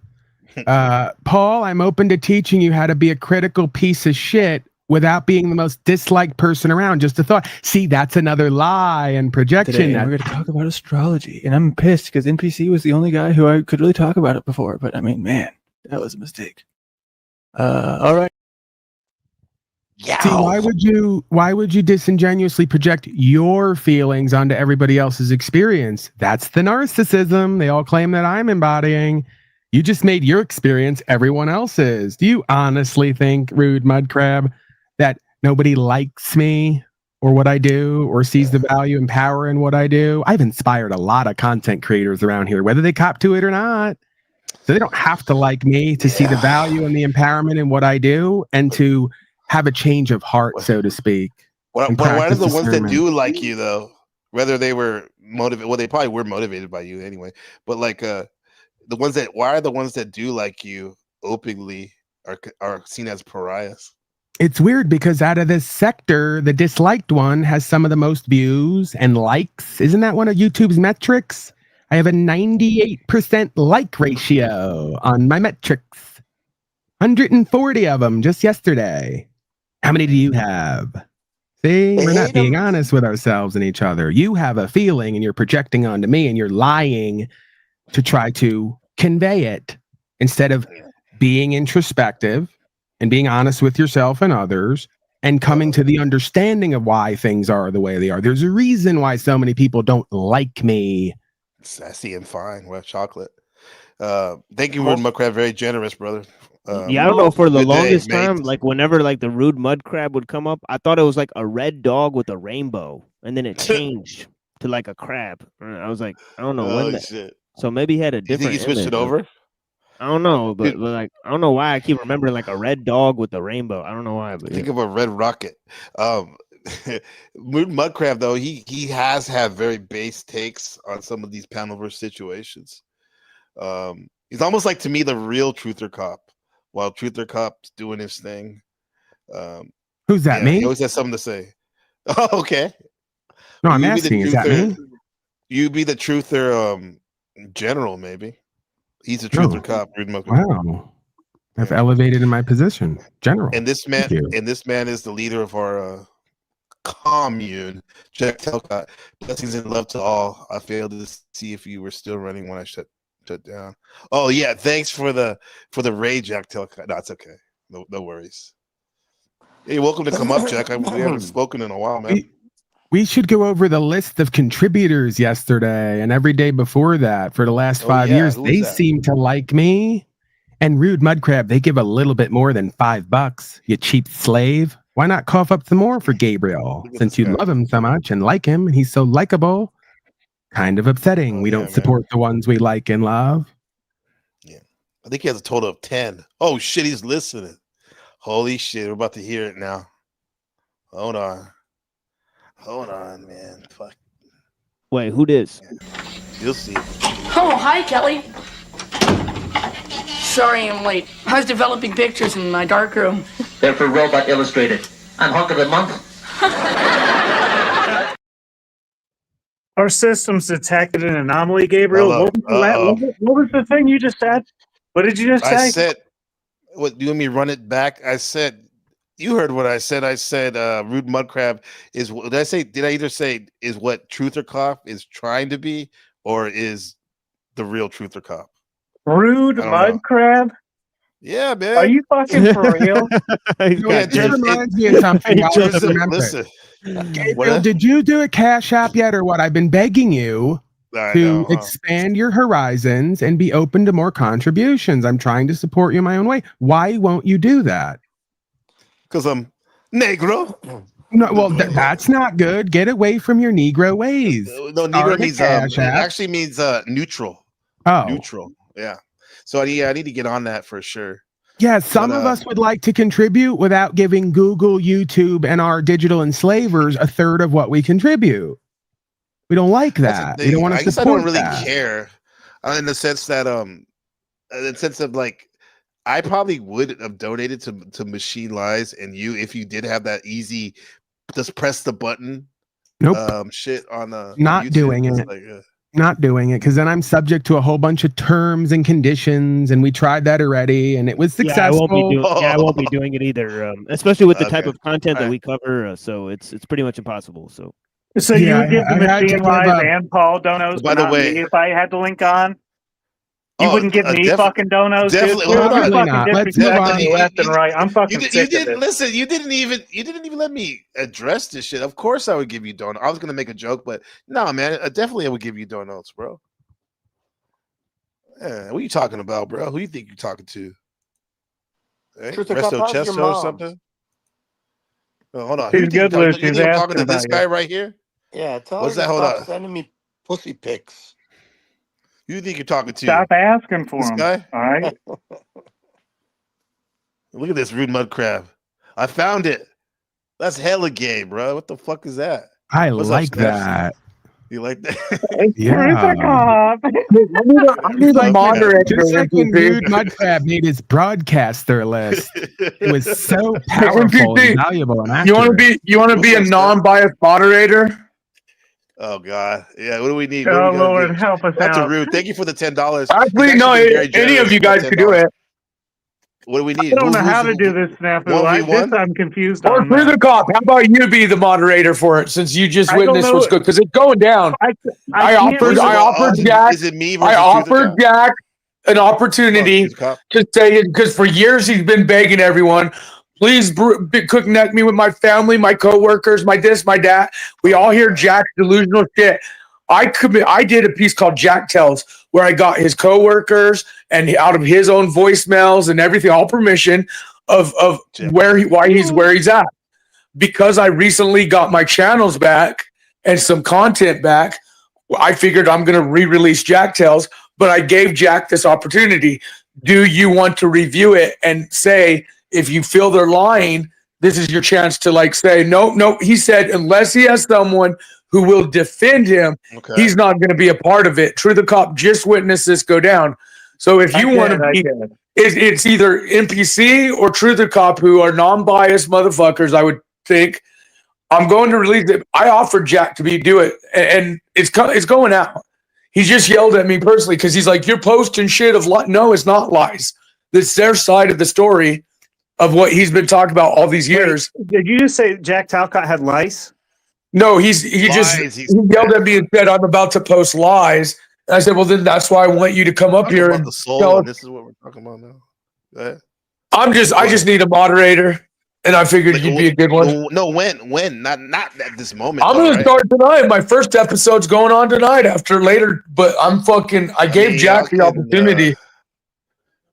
Paul, I'm open to teaching you how to be a critical piece of shit without being the most disliked person around. Just a thought. See, that's another lie and projection. Today, we're going to talk about astrology, and I'm pissed because NPC was the only guy who I could really talk about it before. But I mean, man, that was a mistake. All right. Yeah. See, why would you disingenuously project your feelings onto everybody else's experience? That's the narcissism they all claim that I'm embodying. You just made your experience everyone else's. Do you honestly think, Rude Mud Crab, that nobody likes me or what I do or sees the value and power in what I do? I've inspired a lot of content creators around here, whether they cop to it or not. So they don't have to like me to see the value and the empowerment in what I do and to have a change of heart, so to speak. Why are the ones that do like you, though, whether they were motivated, well, they probably were motivated by you anyway, but like why are the ones that do like you openly are seen as pariahs? It's weird because out of this sector, the disliked one has some of the most views and likes. Isn't that one of YouTube's metrics? I have a 98% like ratio on my metrics. 140 of them just yesterday. How many do you have? See, we're not being honest with ourselves and each other. You have a feeling and you're projecting onto me and you're lying to try to convey it instead of being introspective and being honest with yourself and others and coming to the understanding of why things are the way they are. There's a reason why so many people don't like me. Sassy and fine. Well, chocolate. Thank you, Rude Mud Crab. Very generous, brother. I don't know. For the longest time, like whenever like the Rude Mud Crab would come up, I thought it was like a red dog with a rainbow, and then it changed to like a crab. I was like, I don't know when that. Shit. So maybe he had a different. You think he switched it over? I don't know, but like I don't know why I keep remembering like a red dog with a rainbow. I don't know why. But think of a red rocket. Rude Mud Crab, though, he has had very base takes on some of these Panelverse situations. He's almost like, to me, the real Truther Cop. While Truther Cop's doing his thing, Who's that? He Me? always has something to say. Oh, okay. No, I'm You be the asking. Is that me? You be the truther general, maybe. He's a truther cop. Rude Mudcrab. Wow. I've elevated in my position, general. And this man, is the leader of our commune, Jack Telcott. Blessings and love to all. I failed to see if you were still running when I shut down. Oh yeah, thanks for the raid, Jack Telcott. No, it's okay. No worries. Hey, welcome to come up, Jack. We haven't spoken in a while, man. We should go over the list of contributors yesterday and every day before that for the last 5 years. They seem to like me. And Rude Mudcrab, they give a little bit more than $5, you cheap slave. Why not cough up some more for Gabriel? Since you love him so much and like him, and he's so likable. Kind of upsetting. We don't support the ones we like and love. Yeah. I think he has a total of 10. Oh, shit, he's listening. Holy shit, we're about to hear it now. Hold on, man. Fuck. Wait, who this? You'll see. Oh, hi, Kelly. Sorry I'm late. I was developing pictures in my darkroom. They're for Robot Illustrated. I'm hunk of the month. Our systems detected an anomaly, Gabriel. What was the thing you just said? What did you just say? I said, what, do you want me to run it back? I said, you heard what I said. I said, Rude Mudcrab is, did I either say is what Truther Cop is trying to be, or is the real Truther Cop? Rude Mudcrab? Yeah, man. Are you fucking for real? It just reminds me of something. Listen. Gabriel, did you do a Cash App yet or what? I've been begging you to expand your horizons and be open to more contributions. I'm trying to support you my own way. Why won't you do that? Because I'm Negro. No, well, that's not good. Get away from your Negro ways. No, Negro means it actually means neutral. Oh, neutral. Yeah. So I need to get on that for sure. Yeah, some of us would like to contribute without giving Google, YouTube, and our digital enslavers a third of what we contribute. We don't like that. We don't want to support that. I don't really care, in the sense that like, I probably would have donated to Machine Lies and you if you did have that easy, just press the button. Nope. Shit on not YouTube. doing it. Like, not doing it because then I'm subject to a whole bunch of terms and conditions, and we tried that already, and it was successful. I won't be doing it either, especially with the type of content that we cover. So it's pretty much impossible. So you would give the Machine Lies and Paul donos. By the way, if I had the link on, you wouldn't give me fucking donos. Definitely, not. Let's move on. Left and right. I'm fucking sick of this. Listen, you didn't even let me address this shit. Of course, I would give you donuts. I was gonna make a joke, but no, man, I would give you donuts, bro. Yeah, what are you talking about, bro? Who you think you're talking to? Hey, Resto Chesto or something? Oh, hold on. She's good, Lou. She's talking to this guy right here. Yeah, tell What's her that? to Hold stop on. sending me pussy pics. You think you're talking to Stop asking for this him. guy? All right. Look at this Rude Mudcrab. I found it. That's hella gay, bro. What the fuck is that? I like that. You like that? Yeah. I need a moderator. Just like when Rude Mudcrab made his broadcaster list. It was so powerful and valuable and accurate. You want to be a non-biased moderator? Oh God, yeah. What do we need? Oh Lord, help us That's out. Rude. Thank you for the $10. Actually, no. Any of you guys could do it. What do we need? I don't know how to do this, Snafu. I'm confused. Or through the cop. How about you be the moderator for it, since you just witnessed what's good? Because it's going down. I offered Jack. Is it me? I offered Jack an opportunity to say it because for years he's been begging everyone. Please connect me with my family, my coworkers, my this, my that. We all hear Jack's delusional shit. I did a piece called Jack Tells where I got his coworkers and out of his own voicemails and everything, all permission of why he's where he's at. Because I recently got my channels back and some content back, I figured I'm going to re-release Jack Tells, but I gave Jack this opportunity. Do you want to review it and say, if you feel they're lying, this is your chance to say, no. He said, unless he has someone who will defend him, he's not going to be a part of it. True the Cop just witnessed this go down. So if you want to be it's either NPC or Truther Cop, who are non-biased motherfuckers. I would think. I'm going to release it. I offered Jack to do it, and it's going out. He just yelled at me personally because he's like, "You're posting shit of lies." No, it's not lies. It's their side of the story of what he's been talking about all these years. Wait, did you just say Jack Talcott had lice? No, he yelled at me and said, "I'm about to post lies." And I said, "Well, then that's why I want you to come up here and the soul. And this is what we're talking about now. Go ahead. I just need a moderator. And I figured you'd be a good one. No, when? Not at this moment. I'm going to start tonight. My first episode's going on tonight after later, but I gave Jack the opportunity.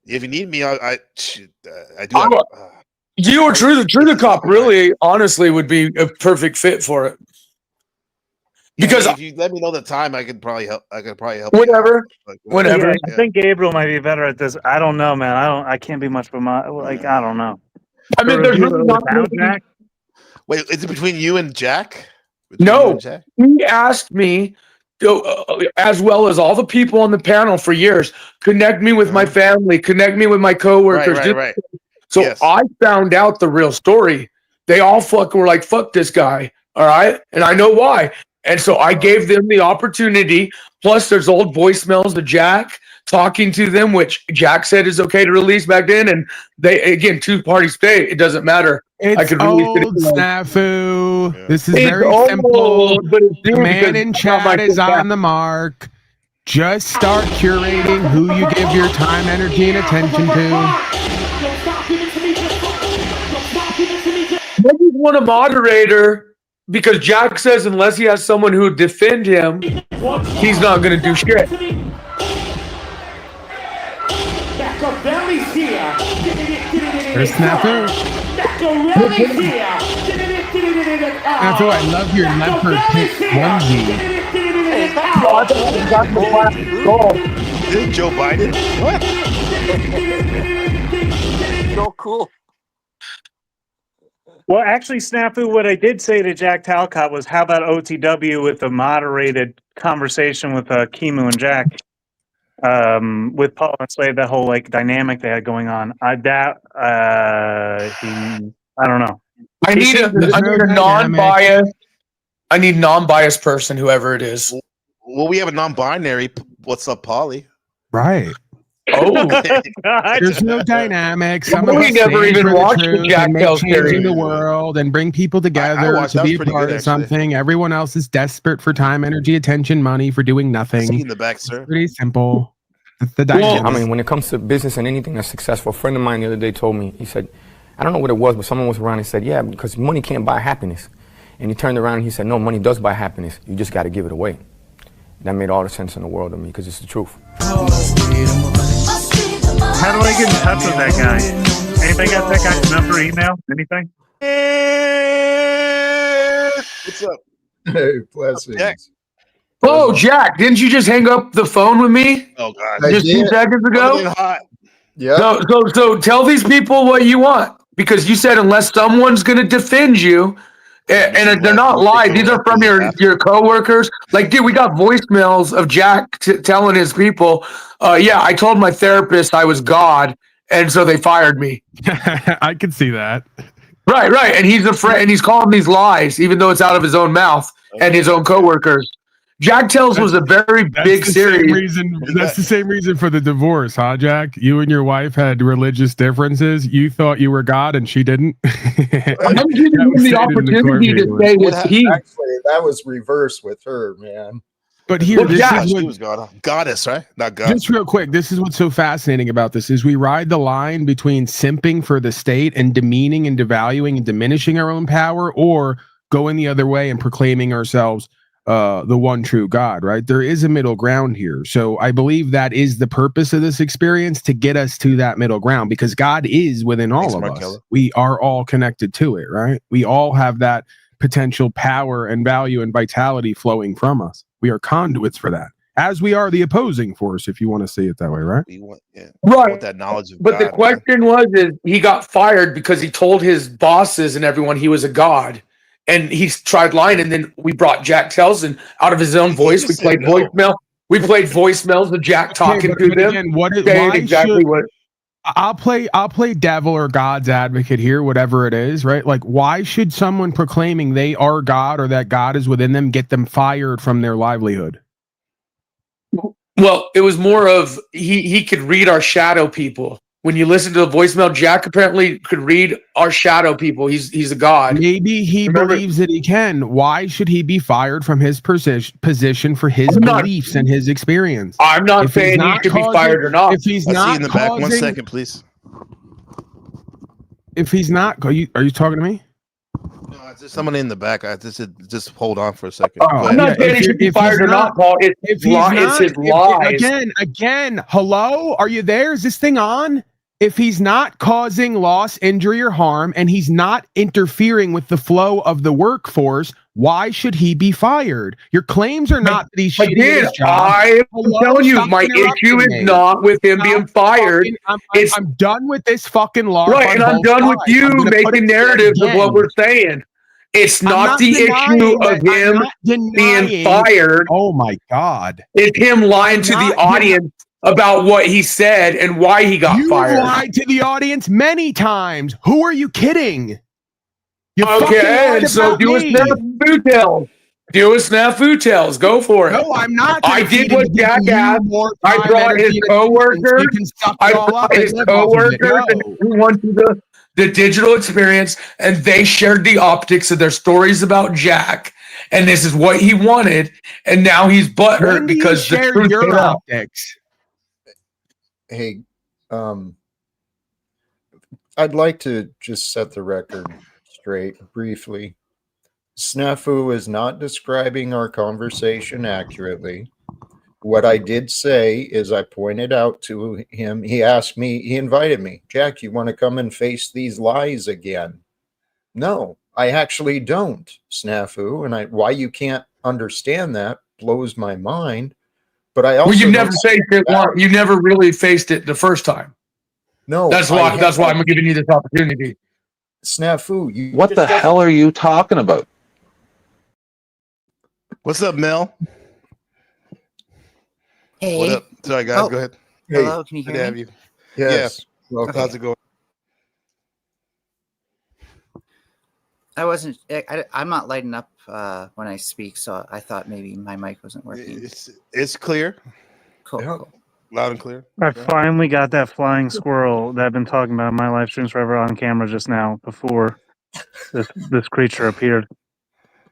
If you need me, I do. You or True the Cop really, honestly, would be a perfect fit for it. Because if you let me know the time, I could probably help. Whatever. Yeah, I think Gabriel might be better at this. I don't know, man. I can't be much of a I don't know. I mean, there's really not Jack. Wait, is it between you and Jack? No, he asked me, as well as all the people on the panel for years, connect me with my family, connect me with my coworkers. Right. So I found out the real story. They all were like, "Fuck this guy," all right, and I know why. And so I gave them the opportunity. Plus, there's old voicemails to Jack talking to them, which Jack said is okay to release back then. And they, again, two-party state. It doesn't matter. I could release it. Snafu. Yeah. This is very simple. The man in chat is on the mark. Just start curating who you give your time, energy, and attention to. I just want a moderator. Because Jack says unless he has someone who would defend him, he's not going to do shit. There's Snafu. Snafu, I love your leopard pink onesie. Joe Biden? What? So cool. Well, actually, Snafu, what I did say to Jack Talcott was, how about OTW with a moderated conversation with Kimu and Jack, with Paul and Slade, that whole dynamic they had going on. I don't know. I need a non-biased. I need non-biased person, whoever it is. Well, we have a non-binary. What's up, Polly? Right. Oh, there's no dynamic. We never even watched the Jack Tell series in the world and bring people together to be a part of something. Everyone else is desperate for time, energy, attention, money for doing nothing. In the back, sir. Pretty simple. The I mean, when it comes to business and anything that's successful, a friend of mine the other day told me, he said, I don't know what it was, but someone was around and said, yeah, because money can't buy happiness. And he turned around and he said, no, money does buy happiness. You just got to give it away. That made all the sense in the world to me because it's the truth. How do I get in touch with that guy? Anybody got that guy's number, email, anything? What's up? Hey, blessings. Oh, Jack, didn't you just hang up the phone with me? Oh, God. Just 2 seconds ago? Yeah. So tell these people what you want, because you said unless someone's going to defend you, and they're not live. These are from your coworkers. Like, dude, we got voicemails of Jack telling his people, yeah, I told my therapist I was God, and so they fired me. I can see that. Right. And he's afraid, and he's calling these lies, even though it's out of his own mouth and his own coworkers. Jack Tells was a very big series. That's the same reason for the divorce, huh, Jack? You and your wife had religious differences. You thought you were God, and she didn't. I'm giving him the opportunity to say his piece. Actually, that was reversed with her, man. But here, she was goddess, right? Not God. Just real quick, this is what's so fascinating about this is we ride the line between simping for the state and demeaning and devaluing and diminishing our own power, or going the other way and proclaiming ourselves the one true God, right? There is a middle ground here. So I believe that is the purpose of this experience, to get us to that middle ground, because God is within all of us. We are all connected to it, right? We all have that potential power and value and vitality flowing from us. We are conduits for that, as we are the opposing force, if you want to say it that way, right? Right. That knowledge of but God, the question is he got fired because he told his bosses and everyone he was a god. And he tried lying, and then we brought Jack Tells, and out of his own voice, we played voicemail. We played voicemails of Jack talking to them. Again, I'll play devil or God's advocate here, whatever it is, right? Like, why should someone proclaiming they are God or that God is within them get them fired from their livelihood? Well, it was more of he could read our shadow people. When you listen to the voicemail, Jack apparently could read our shadow people. He's a god. Maybe he believes that he can. Why should he be fired from his position for his beliefs and his experience? I'm not saying he should be fired or not. I'll see you in the back. 1 second, please. If he's not, are you talking to me? No, there's someone in the back. Just hold on for a second. I'm not saying he should be fired or not, Paul. It's his lies. Again, hello? Are you there? Is this thing on? If he's not causing loss, injury, or harm, and he's not interfering with the flow of the workforce, why should he be fired? Your claims are not that he's shitty at his job. I'm telling you, my issue is not with him being fired. I'm done with this fucking law. Right, and I'm done with you making narratives of what we're saying. It's not the issue of him being fired. Oh my God. It's him lying to the audience about what he said and why he got fired. You lied to the audience many times. Who are you kidding? Okay, and so do a snafu tales. Do a snafu tales. Go for it. No, I'm not. I did what Jack asked. I brought his coworker. I brought his coworker and everyone to the digital experience, and they shared the optics of their stories about Jack. And this is what he wanted, and now he's butthurt because the truth came out. Hey, I'd like to just set the record straight briefly. Snafu is not describing our conversation accurately. What I did say is I pointed out to him, he asked me, he invited me, Jack, you want to come and face these lies again? No, I actually don't, Snafu, and why you can't understand that blows my mind. But I also you never faced it. You never really faced it the first time. No, that's why I'm giving you this opportunity. Snafu, what the hell are you talking about? What's up, Mel? Hey. What up? Sorry, guys. Go ahead. Hello, can you hear me? Good to have you. Yes. Yeah. Okay. How's it going? I'm not lighting up when I speak, so I thought maybe my mic wasn't working. It's clear. Cool. Loud and clear. I finally got that flying squirrel that I've been talking about in my live streams forever on camera just now before this creature appeared.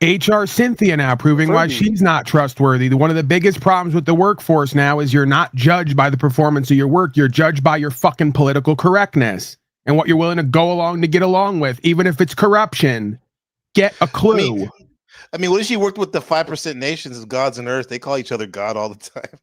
HR Cynthia now proving why she's not trustworthy. One of the biggest problems with the workforce now is you're not judged by the performance of your work. You're judged by your fucking political correctness and what you're willing to go along to get along with, even if it's corruption. Get a clue. I mean, what if she worked with the 5% nations of gods on earth? They call each other God all the time.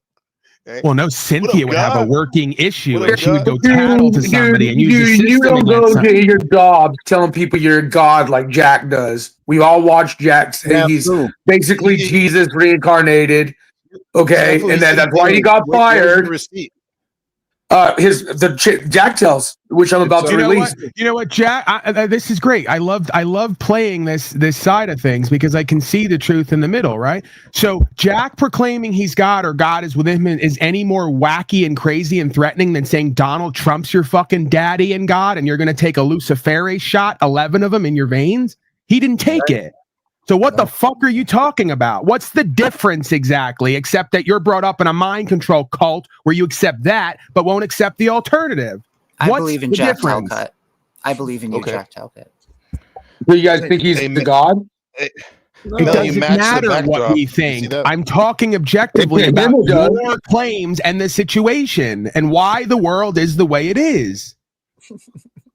Okay? Well, no, Cynthia would have a working issue and she would go tattle to somebody and use the system. You don't go to your job telling people you're a god like Jack does. We all watch Jack say he's basically Jesus reincarnated. Okay, and that's why he got fired. Jack tells, which I'm about to release. You know what, Jack? This is great. I love playing this side of things because I can see the truth in the middle, right? So Jack proclaiming he's God or God is within him is any more wacky and crazy and threatening than saying Donald Trump's your fucking daddy and God, and you're gonna take a Lucifere shot, 11 of them in your veins. He didn't take it. So what the fuck are you talking about? What's the difference exactly, except that you're brought up in a mind control cult where you accept that but won't accept the alternative? I believe in Jack Talcott. I believe in you, Jack Talcott. Do you guys think he's the god? It doesn't matter what we think. I'm talking objectively about your claims and the situation and why the world is the way it is.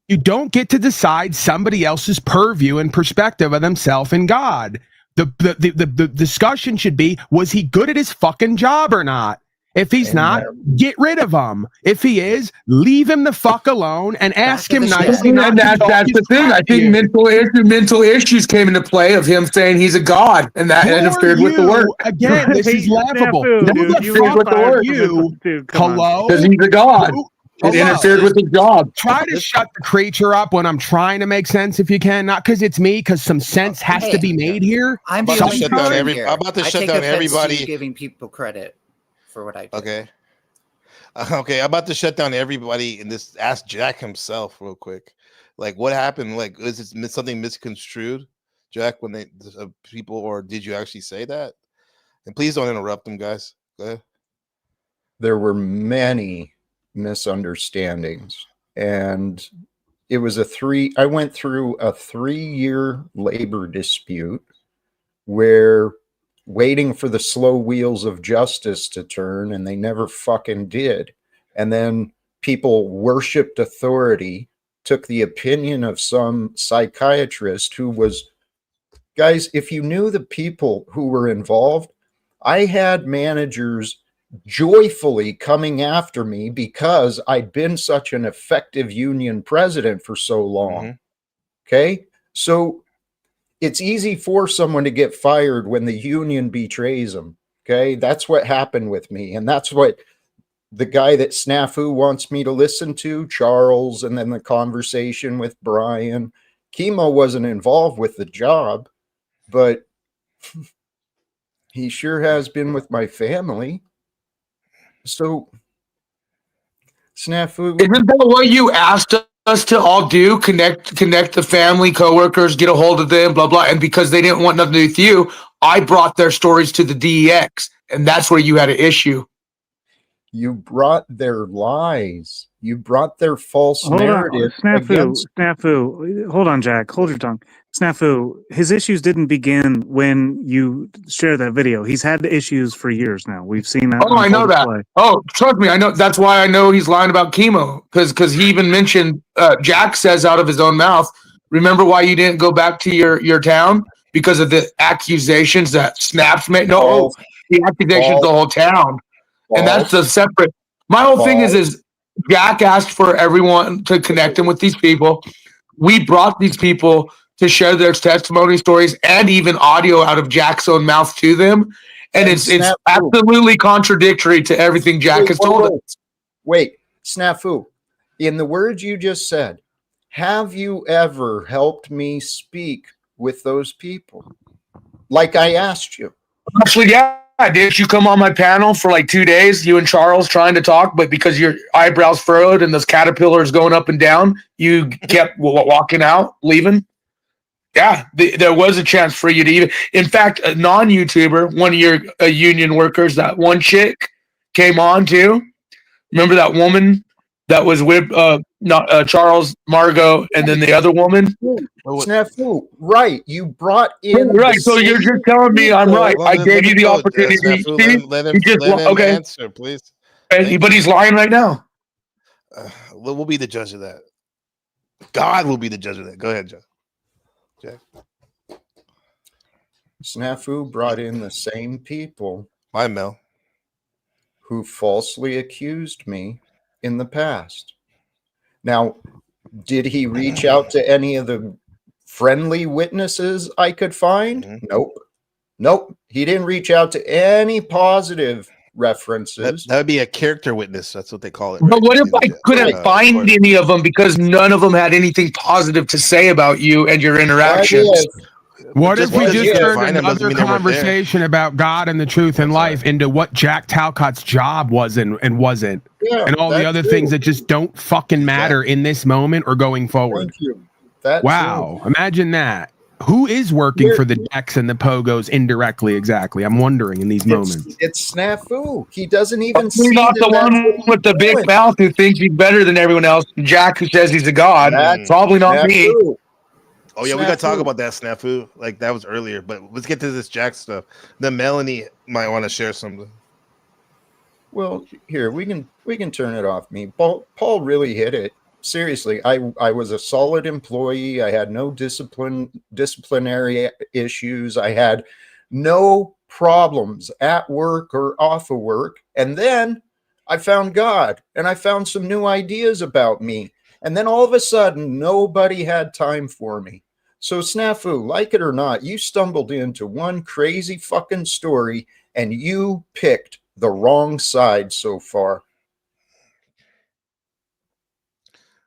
You don't get to decide somebody else's purview and perspective of themselves and God. The discussion should be, was he good at his fucking job or not? If he's not, get rid of him. If he is, leave him the fuck alone and ask him nicely. That's the thing. I think mental issues came into play of him saying he's a god, and that interfered with the work. Again, this is laughable. Who the fuck are you? Hello? Because he's a god. It interfered with his job. Try to shut the creature up when I'm trying to make sense if you can. Not because it's me, because some sense has to be made here. I'm about to shut down everybody. Giving people credit for what I do. Okay. Okay, I'm about to shut down everybody and just ask Jack himself real quick. Like, what happened? Like, is it something misconstrued, Jack, when they people, or did you actually say that? And please don't interrupt them, guys. Go ahead. There were many misunderstandings, and it was I went through a 3-year labor dispute where waiting for the slow wheels of justice to turn, and they never fucking did. And then people worshipped authority, took the opinion of some psychiatrist who was, guys, if you knew the people who were involved, I had managers joyfully coming after me because I'd been such an effective union president for so long. Okay. So it's easy for someone to get fired when the union betrays them. Okay. That's what happened with me. And that's what the guy that Snafu wants me to listen to, Charles, and then the conversation with Brian. Chemo wasn't involved with the job, but he sure has been with my family. So, Snafu, isn't that what you asked us to all do? Connect the family, coworkers, get a hold of them, blah blah. And because they didn't want nothing to do with you, I brought their stories to the DEX, and that's where you had an issue. You brought their lies. You brought their false narrative. Snafu. Hold on, Jack. Hold your tongue. Snafu, his issues didn't begin when you shared that video. He's had issues for years now. We've seen that. Oh, I know that. Oh, trust me, I know. That's why I know he's lying about chemo, because he even mentioned, Jack says out of his own mouth, remember why you didn't go back to your town? Because of the accusations that Snaps made. No, the accusations the whole town. And that's the separate. My whole thing is Jack asked for everyone to connect him with these people. We brought these people to share their testimony stories and even audio out of Jack's own mouth to them. And it's absolutely contradictory to everything Jack has told us. Wait, Snafu, in the words you just said, have you ever helped me speak with those people? Like I asked you. Actually, yeah. Didn't you come on my panel for like 2 days, you and Charles trying to talk, but because your eyebrows furrowed and those caterpillars going up and down, you kept walking out, leaving? Yeah, there was a chance for you to even... In fact, a non-YouTuber, one of your union workers, that one chick came on too. Remember that woman that was with Charles, Margot, and then the other woman? Snafu, right. You brought in... Right, so you're just telling me I'm right. I gave you the opportunity. Let him answer, please. But he's lying right now. We'll be the judge of that. God will be the judge of that. Go ahead, Jack. Snafu brought in the same people. Hi, Mel. Who falsely accused me in the past. Now, did he reach out to any of the friendly witnesses I could find? Nope. He didn't reach out to any positive references. That would be a character witness. That's what they call it. But what if I couldn't find any of them because none of them had anything positive to say about you and your interactions? What if we just turned another conversation about God and the truth and life into what Jack Talcott's job was and wasn't, and all the other things that just don't fucking matter in this moment or going forward? Thank you. Wow, imagine that. Who is working for the Decks and the Pogos indirectly? Exactly, I'm wondering in these moments. It's Snafu. He doesn't even see. Not the one with the big mouth who thinks he's better than everyone else. Jack, who says he's a god. Probably not me. Oh yeah, we got to talk about that, Snafu. Like that was earlier, but let's get to this Jack stuff. Then Melanie might want to share something. Well, here we can turn it off me. Paul really hit it. Seriously, I was a solid employee. I had no disciplinary issues. I had no problems at work or off of work. And then I found God, and I found some new ideas about me. And then all of a sudden, nobody had time for me. So Snafu, like it or not, you stumbled into one crazy fucking story and you picked the wrong side so far.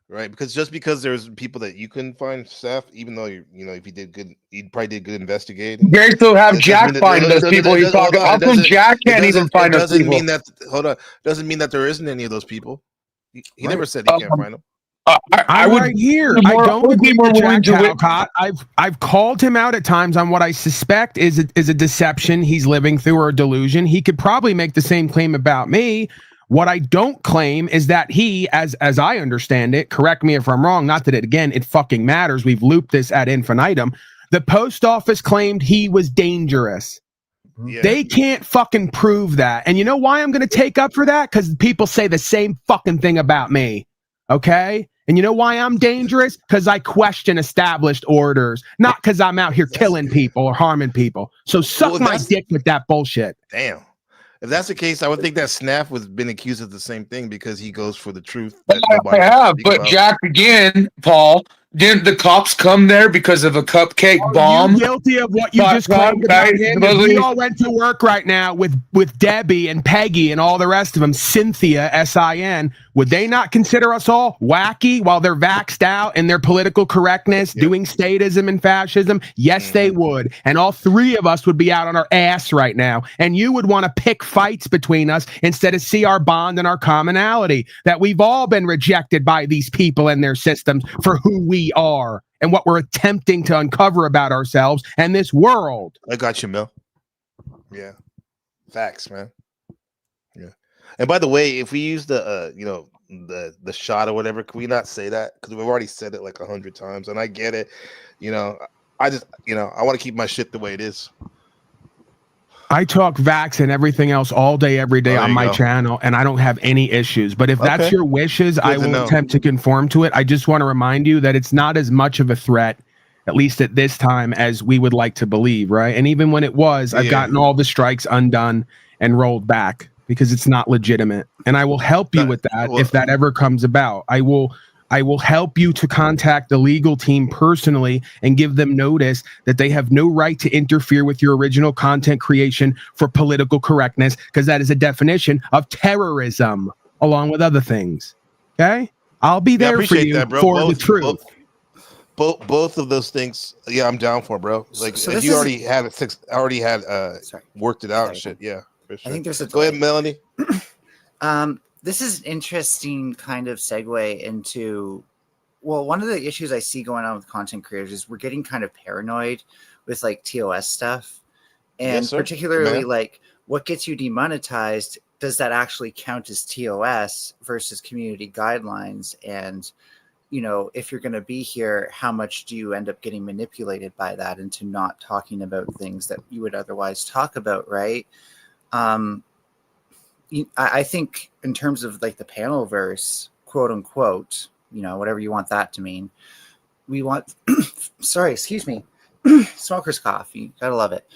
Right, because just because there's people that you couldn't find, Seth, even though if you did good, you probably did good investigating. They still have Jack find those people he's talking. How come Jack can't even find those people? Mean that. Hold on, doesn't mean that there isn't any of those people. He never said he can't find them. I'm right here. I don't agree with Jack Talcott. I've called him out at times on what I suspect is a deception he's living through or a delusion. He could probably make the same claim about me. What I don't claim is that he, as I understand it, correct me if I'm wrong, not that it fucking matters. We've looped this ad infinitum. The post office claimed he was dangerous. Yeah. They can't fucking prove that. And you know why I'm going to take up for that? Because people say the same fucking thing about me. Okay? And you know why I'm dangerous? Because I question established orders, not because I'm out here killing people or harming people. So suck my dick with that bullshit. Damn. If that's the case, I would think that Snaff was been accused of the same thing because he goes for the truth. I have, but Jack, again, Paul, didn't the cops come there because of a cupcake bomb? You guilty of what you just claimed about him? We all went to work right now with Debbie and Peggy and all the rest of them, Cynthia, S-I-N. Would they not consider us all wacky while they're vaxxed out in their political correctness, doing statism and fascism? Yes, they would. And all three of us would be out on our ass right now. And you would want to pick fights between us instead of see our bond and our commonality, that we've all been rejected by these people and their systems for who we are and what we're attempting to uncover about ourselves and this world. I got you, Mel. Yeah. Facts, man. Yeah. And by the way, if we use the the shot or whatever, can we not say that? Because we've already said it like 100 times, and I get it. I just I want to keep my shit the way it is. I talk vax and everything else all day, every day on my channel, and I don't have any issues. But if that's your wishes, I will attempt to conform to it. I just want to remind you that it's not as much of a threat, at least at this time, as we would like to believe, right? And even when it was, I've gotten all the strikes undone and rolled back because it's not legitimate. And I will help you with that if that ever comes about. I will help you to contact the legal team personally and give them notice that they have no right to interfere with your original content creation for political correctness, because that is a definition of terrorism, along with other things. Okay? I'll be there for you for the truth. Both of those things, I'm down for, bro. Like, so if you already had worked it out and shit, yeah. For sure. I think there's a go ahead, Melanie. This is an interesting kind of segue into, one of the issues I see going on with content creators is we're getting kind of paranoid with like TOS stuff. And particularly like what gets you demonetized, does that actually count as TOS versus community guidelines? And, if you're going to be here, how much do you end up getting manipulated by that into not talking about things that you would otherwise talk about, right? I think in terms of like the panel verse, quote unquote, whatever you want that to mean, we want, smoker's coffee. Gotta love it.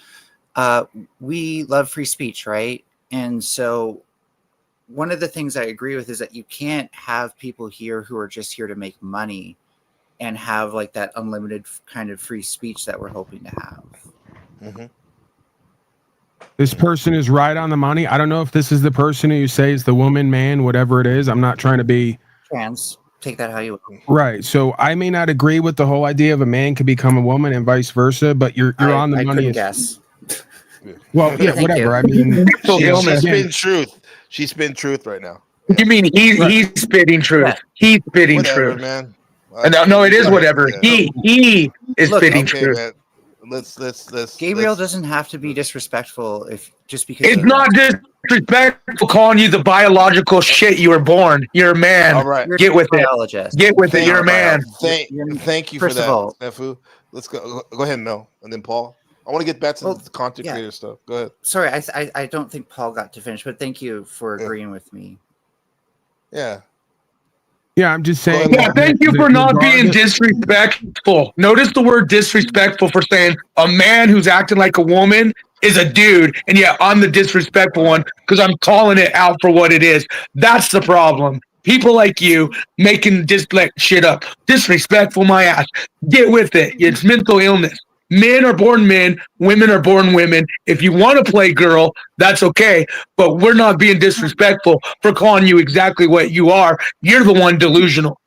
We love free speech, right? And so one of the things I agree with is that you can't have people here who are just here to make money and have like that unlimited kind of free speech that we're hoping to have. Mm-hmm. This person is right on the money. I don't know if this is the person who you say is the woman, man, whatever it is. I'm not trying to be trans. Take that how you will. Right. So I may not agree with the whole idea of a man could become a woman and vice versa, but you're on the money. I guess. Well, yeah, whatever. I mean, she's spitting truth. She's spitting truth right now. You mean he's spitting truth? Yeah. He's spitting truth, man. No, it is whatever. Yeah. He is spitting truth. Man. Let's Gabriel doesn't have to be disrespectful just because it's not disrespectful calling you the biological shit you were born. You're a man. All right. Get with it. Get with it. You're a man. Thank you for that, Nefu. Let's go ahead, Mel, and then Paul. I want to get back to the content creator stuff. Go ahead. Sorry, I don't think Paul got to finish, but thank you for agreeing with me. Yeah. Yeah, I'm just saying. Yeah, thank you for not being disrespectful. Notice the word disrespectful for saying a man who's acting like a woman is a dude, and yet I'm the disrespectful one because I'm calling it out for what it is. That's the problem. People like you making shit up. Disrespectful my ass. Get with it. It's mental illness. Men are born men, women are born women. If you want to play girl, that's okay. But we're not being disrespectful for calling you exactly what you are. You're the one delusional.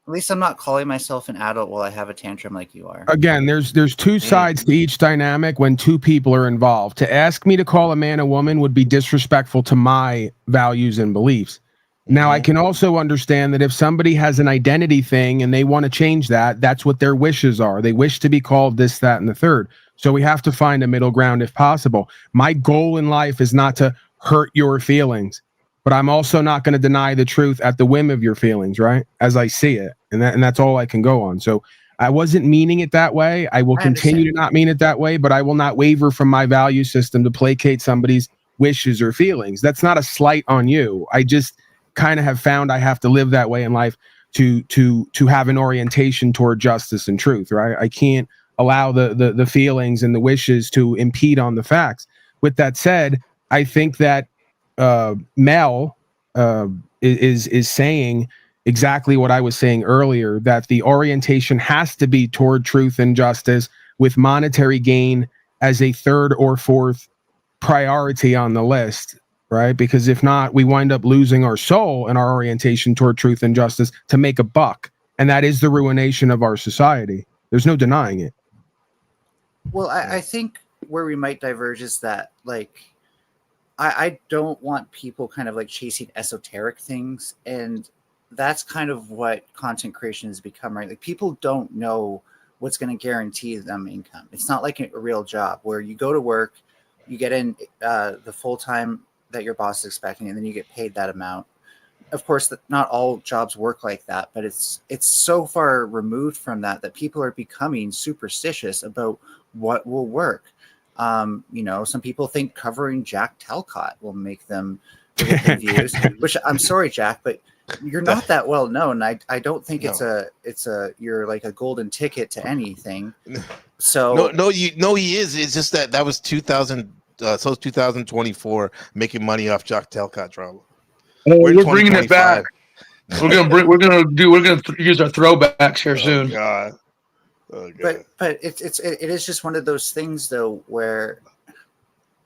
At least I'm not calling myself an adult while I have a tantrum like you are. Again, there's two sides to each dynamic when two people are involved. To ask me to call a man a woman would be disrespectful to my values and beliefs. Now, I can also understand that if somebody has an identity thing and they want to change that, that's what their wishes are. They wish to be called this, that, and the third. So we have to find a middle ground if possible. My goal in life is not to hurt your feelings, but I'm also not going to deny the truth at the whim of your feelings, right? As I see it. And that's all I can go on. So I wasn't meaning it that way. I will continue to not mean it that way, but I will not waver from my value system to placate somebody's wishes or feelings. That's not a slight on you. I just kind of have found I have to live that way in life to have an orientation toward justice and truth, right? I can't allow the feelings and the wishes to impede on the facts. With that said, I think that Mel is saying exactly what I was saying earlier, that the orientation has to be toward truth and justice with monetary gain as a third or fourth priority on the list, right? Because if not, we wind up losing our soul and our orientation toward truth and justice to make a buck. And that is the ruination of our society. There's no denying it. Well, I think where we might diverge is that, like, I don't want people kind of like chasing esoteric things. And that's kind of what content creation has become, right? Like, people don't know what's going to guarantee them income. It's not like a real job where you go to work, you get in the full time that your boss is expecting, and then you get paid that amount. Of course, not all jobs work like that, but it's so far removed from that people are becoming superstitious about what will work. Some people think covering Jack Talcott will make them get views, which I'm sorry, Jack, but you're not that well known. I don't think you're like a golden ticket to anything. So he is. It's just that was 2024 making money off Jack Talcott drama. We're bringing it back. We're gonna use our throwbacks here soon. God. Oh, God. But it is just one of those things though where,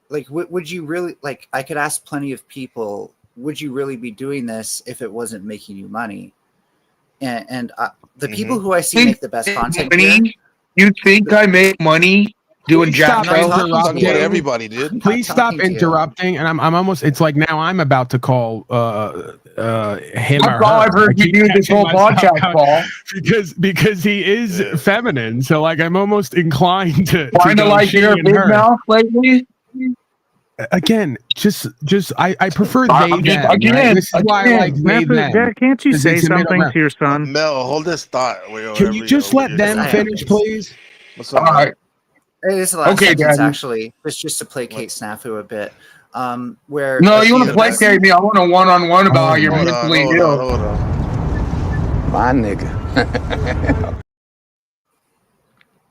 like, would you really, like, I could ask plenty of people, would you really be doing this if it wasn't making you money? And the people who I see make the best content here, you think I make money doing Jack Talcott? What everybody did. Please stop interrupting. And I'm almost, it's like now I'm about to call him That's or all her. I've heard you do this whole podcast, Paul. Because he is feminine. So like I'm almost inclined to kind of like your big mouth lately. Again, just I prefer they them. Again, right? This is why I like they them. Jack, can't you say something to your son? Mel, hold this thought. Can you just let them finish, please? What's up? All right. It is the last Okay, sentence, Daddy. actually. It's just to placate Snafu a bit. Where No, you want to placate me? I want a one-on-one about how you're Hold on, mentally hold ill. on, hold on. My nigga.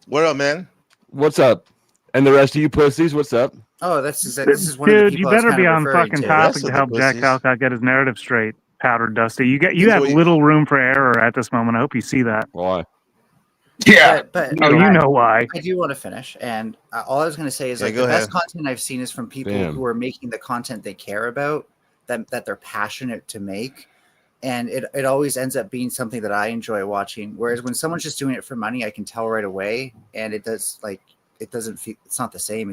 What up, man? What's up? And the rest of you pussies, what's up? Oh, this is one of the Dude, you people I was better be kind on of referring fucking to. topic to help Jack Talcott get his narrative straight, powdered Dusty. You have little room for error at this moment. I hope you see that. Why? Yeah. But Oh, you know why. I do want to finish, and all I was going to say is Yeah, like go the ahead. best content I've seen is from people who are making the content they care about, that they're passionate to make, and it always ends up being something that I enjoy watching. Whereas when someone's just doing it for money, I can tell right away, and it doesn't feel, it's not the same.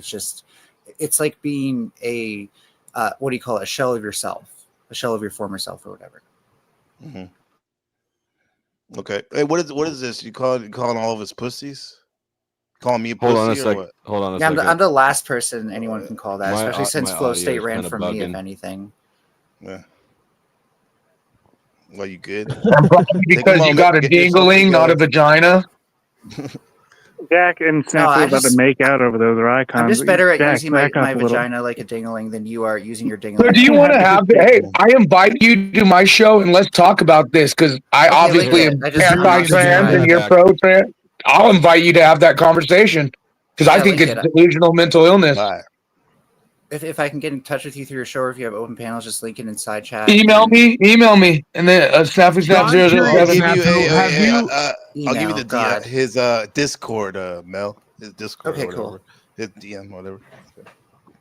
It's like being a what do you call it? A shell of yourself, a shell of your former self, or whatever. Mm-hmm. Okay. Hey, what is this? You calling all of us pussies? Calling me a pussy? Hold on a or sec. what? Hold on a Yeah, second. I'm the last person anyone can call that, My especially since my Flow audio State is ran kinda from me, if bugging. anything. Yeah. Well, you good? Because you got a dingling, not a vagina. Jack and Snafu I about to make out over those are icons. I'm just better at Jack, using my back up a little. vagina like a dingling than you are using your dingling. So do you want to have hey, I invite you to my show and let's talk about this because I Okay, obviously link am it. I just- anti-trans and you're pro-trans. I'll invite you to have that conversation because I Yeah, think link it's it. delusional mental illness. If I can get in touch with you through your show, or if you have open panels, just link it inside chat. Email me, and then Snafu Snap I'll give 007. you I'll give Email, you God. his Discord, Mel. His Discord. Okay, or cool. whatever. His DM, whatever.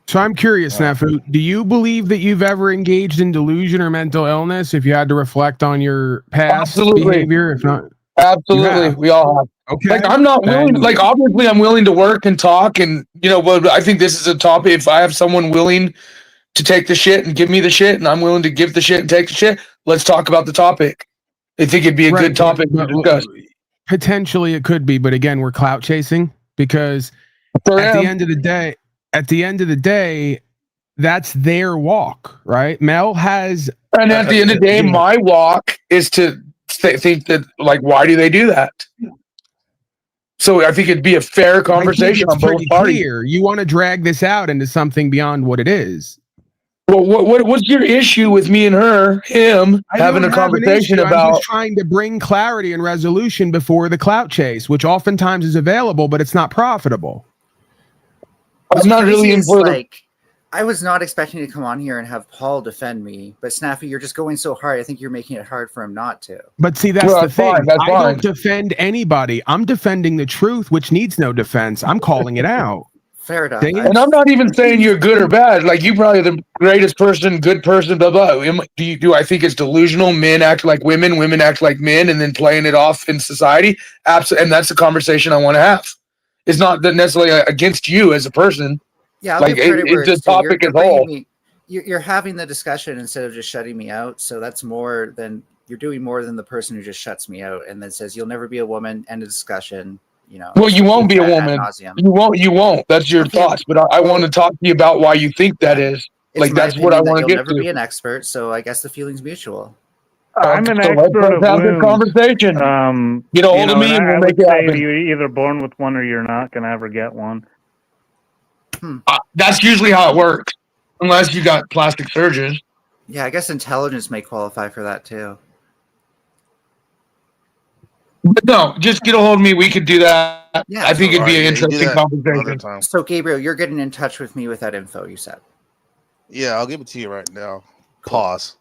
So I'm curious, Snafu, do you believe that you've ever engaged in delusion or mental illness if you had to reflect on your past behavior? If not, absolutely, we all have. Okay. Like I'm not willing. Like obviously, I'm willing to work and talk, and but I think this is a topic. If I have someone willing to take the shit and give me the shit, and I'm willing to give the shit and take the shit, let's talk about the topic. I think it'd be a good topic to discuss. Potentially, it could be, but again, we're clout chasing because at the end of the day, that's their walk, right? Mel has, and at the end of the day, my walk is to think that, like, why do they do that? So I think it'd be a fair conversation on both parties. You want to drag this out into something beyond what it is. Well, what's your issue with me and him having a conversation about? I'm just trying to bring clarity and resolution before the clout chase, which oftentimes is available, but it's not profitable. I'm not really in for I was not expecting to come on here and have Paul defend me, but Snafu, you're just going so hard. I think you're making it hard for him not to. But see, that's the thing. I don't defend anybody. I'm defending the truth, which needs no defense. I'm calling it out. Fair enough. And I'm not even saying you're good or bad. Like, you probably the greatest person, good person, blah, blah. Do I think it's delusional? Men act like women act like men, and then playing it off in society? Absolutely. And that's the conversation I want to have. It's not that necessarily against you as a person. Yeah, I'll like it's a topic as a whole. You're having the discussion instead of just shutting me out. So that's more than you're doing more than the person who just shuts me out and then says you'll never be a woman. End of discussion. Well, you won't be a woman. You won't. That's your thoughts. But I want to talk to you about why you think that is. Like, that's what I want to get to. You'll never be an expert. So I guess the feeling's mutual. I'm an expert of have this conversation. Get a hold of me and we'll make it happen. You're either born with one or you're not going to ever get one. That's usually how it works, unless you got plastic surgeons. Yeah, I guess intelligence may qualify for that too. But no, just get a hold of me. We could do that. Yeah, I think it'd be an interesting conversation. So, Gabriel, you're getting in touch with me with that info you said. Yeah, I'll give it to you right now. Pause.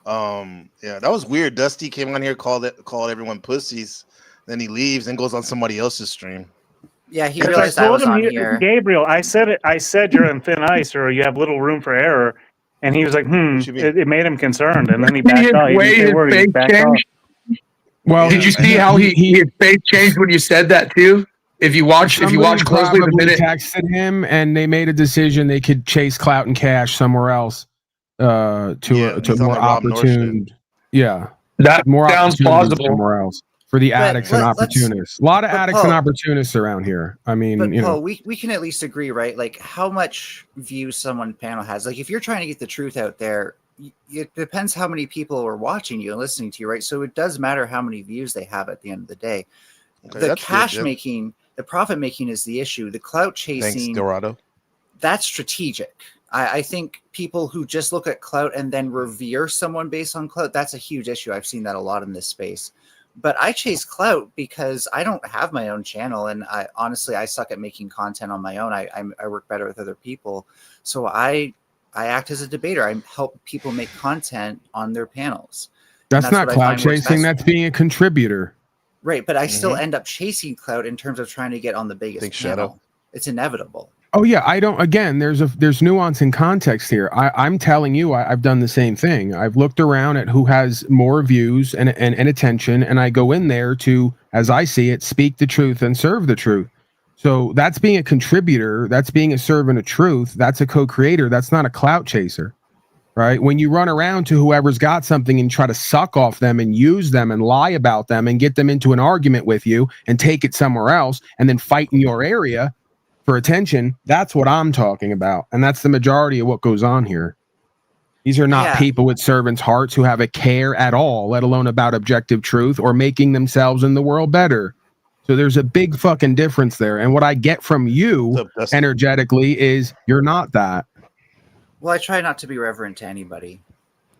Yeah, that was weird. Dusty came on here, called everyone pussies, then he leaves and goes on somebody else's stream. Yeah, he realized I was on here. Gabriel, I said you're on thin ice or you have little room for error, and he was like, it made him concerned, and then he backed off. Well, did you see how his face changed when you said that too? If you watch closely, the minute texted him and they made a decision, they could chase clout and cash somewhere else to more opportune. Yeah, that more sounds plausible somewhere else for the addicts and opportunists. A lot of addicts and opportunists around here. I mean, but Paul, we can at least agree, right? Like how much views someone panel has. Like if you're trying to get the truth out there, it depends how many people are watching you and listening to you, right? So it does matter how many views they have at the end of the day. Okay, the cash making, the profit making is the issue. The clout chasing, thanks, Dorado. That's strategic. I think people who just look at clout and then revere someone based on clout, that's a huge issue. I've seen that a lot in this space. But I chase clout because I don't have my own channel, and I honestly suck at making content on my own. I work better with other people, so I act as a debater. I help people make content on their panels. That's not clout chasing. That's being a contributor. Right, but I still end up chasing clout in terms of trying to get on the biggest channel. It's inevitable. Oh yeah, I don't. Again, there's nuance and context here. I'm telling you, I've done the same thing. I've looked around at who has more views and attention, and I go in there to, as I see it, speak the truth and serve the truth. So that's being a contributor. That's being a servant of truth. That's a co-creator. That's not a clout chaser, right? When you run around to whoever's got something and try to suck off them and use them and lie about them and get them into an argument with you and take it somewhere else and then fight in your area for attention, that's what I'm talking about. And that's the majority of what goes on here. These are not people with servants' hearts who have a care at all, let alone about objective truth or making themselves in the world better. So there's a big fucking difference there. And what I get from you energetically is you're not that. Well, I try not to be reverent to anybody.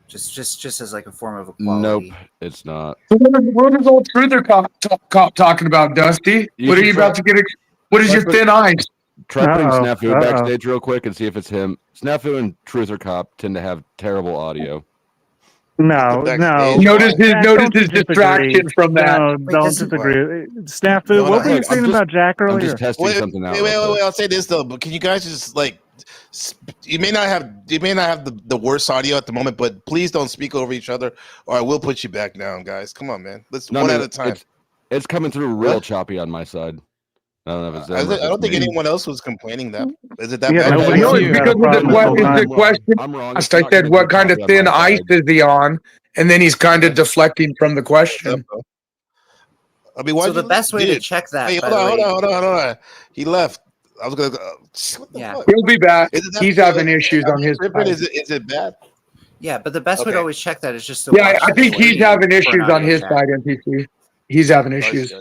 Just as like a form of equality. Nope, it's not. What is old Truther cop talking about, Dusty? What are you about to get? What is your thin ice? Try putting Snafu backstage real quick and see if it's him. Snafu and Truther Cop tend to have terrible audio. No. Notice his distraction from that. No, don't disagree. Snafu, what were you saying about Jack earlier? I'm just testing something out. Wait. I'll say this though, but can you guys just like, you may not have the worst audio at the moment, but please don't speak over each other, or I will put you back down, guys. Come on, man. Let's one at a time. It's coming through real choppy on my side. I don't know if it's. I don't think anyone else was complaining that. Is it that bad? bad? No, it's because of the question. I'm wrong. I said, what kind of thin ice is he on? And then he's kind of deflecting from the question. I mean, so the best way to check that. Hey, hold on. He left. I was gonna. He'll be back. He's having issues on his side. Is it bad? Yeah, but the best way to always check that is just to. Yeah, I think he's having issues on his side, NPC. He's having issues.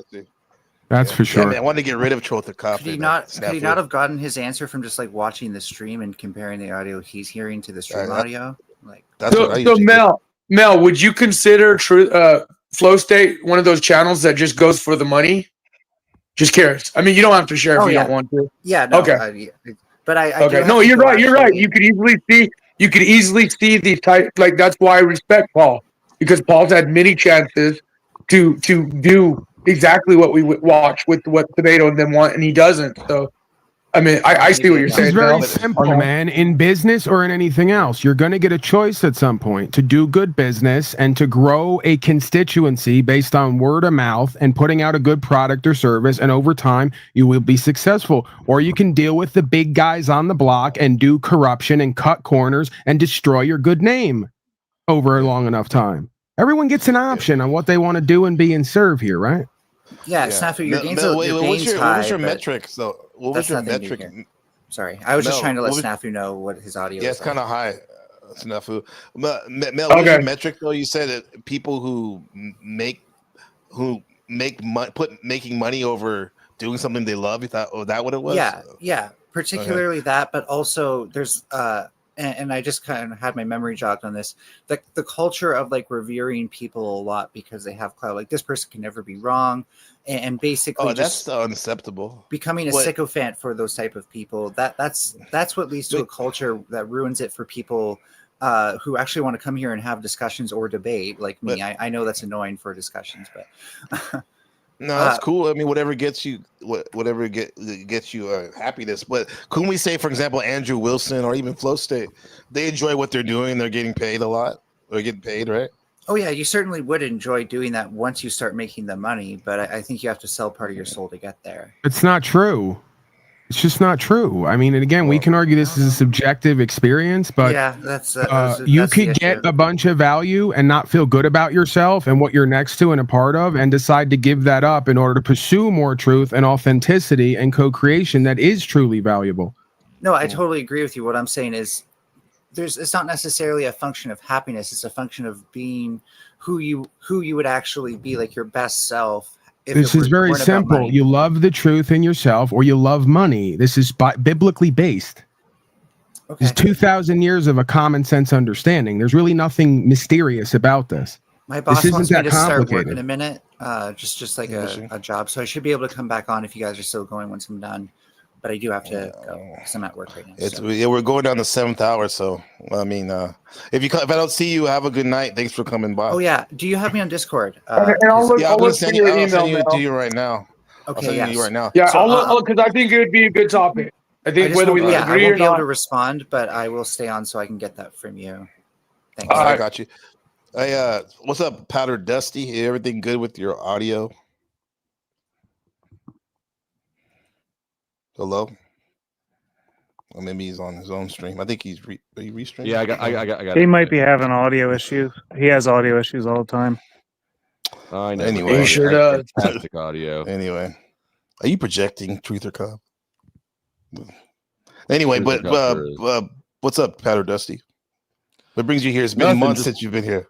That's for sure. Yeah, man, I wanted to get rid of Troth the Cop. Could he not have gotten his answer from just like watching the stream and comparing the audio he's hearing to the stream audio? Like that's what I usually do. Mel, would you consider Flow State one of those channels that just goes for the money? Just curious. I mean, you don't have to share if you don't want to. Yeah. No, okay. But I okay. No, you're right. You're right. You could easily see these type. Like that's why I respect Paul, because Paul's had many chances to do exactly what we watch with what Tomato and them want, and he doesn't. So, I mean, I see what you're saying. It's very simple, man. In business or in anything else, you're going to get a choice at some point to do good business and to grow a constituency based on word of mouth and putting out a good product or service. And over time, you will be successful. Or you can deal with the big guys on the block and do corruption and cut corners and destroy your good name over a long enough time. Everyone gets an option on what they want to do and be and serve here, right? Yeah, Snafu, your game's what was your metric? So, what was your metric? Sorry, I was just trying to let Snafu know what his audio is. Yeah, it's kind of high, Snafu. Mel, what was your metric though? You said that people who making money over doing something they love. You thought, oh, that what it was? Yeah, particularly that, but also there's and I just kind of had my memory jogged on this. The culture of like revering people a lot because they have clout. Like this person can never be wrong, and basically that's unacceptable. Becoming a sycophant for those type of people. That's what leads to a culture that ruins it for people who actually want to come here and have discussions or debate. Like me, I know that's annoying for discussions, but. No, that's cool. I mean, whatever gets you happiness. But couldn't we say, for example, Andrew Wilson or even Flow State, they enjoy what they're doing. They're getting paid a lot. They're getting paid, right? Oh yeah, you certainly would enjoy doing that once you start making the money. But I think you have to sell part of your soul to get there. It's not true. It's just not true. I mean, and again, we can argue this is a subjective experience, but yeah, that's you could get a bunch of value and not feel good about yourself and what you're next to and a part of, and decide to give that up in order to pursue more truth and authenticity and co-creation that is truly valuable. No, I totally agree with you. What I'm saying is, it's not necessarily a function of happiness. It's a function of being who you would actually be, like your best self. This is very simple. You love the truth in yourself, or you love money. This is biblically based. Okay. There's 2,000 years of a common sense understanding. There's really nothing mysterious about this. My boss wants me to start work in a minute, just like a job. So I should be able to come back on if you guys are still going once I'm done. But I do have to go because I'm at work right now. We're going down the 7th hour, so I mean, if I don't see you, have a good night. Thanks for coming by. Oh yeah, do you have me on Discord? And I'll send you to you right now. Okay, you right now. Yeah, so, because I think it would be a good topic. I think whether we agree or not, I won't be able to respond, but I will stay on so I can get that from you. Thanks. I got you. Hey, what's up, Powder Dusty? Everything good with your audio? Hello? Or maybe he's on his own stream. I think he's restreaming. Yeah, I got. He might be having audio issues. He has audio issues all the time. I know. Anyway, he sure does. Fantastic audio. Anyway, are you projecting, Truth or Cobb? Anyway, but what's up, Powder Dusty? What brings you here? It's been months since you've been here.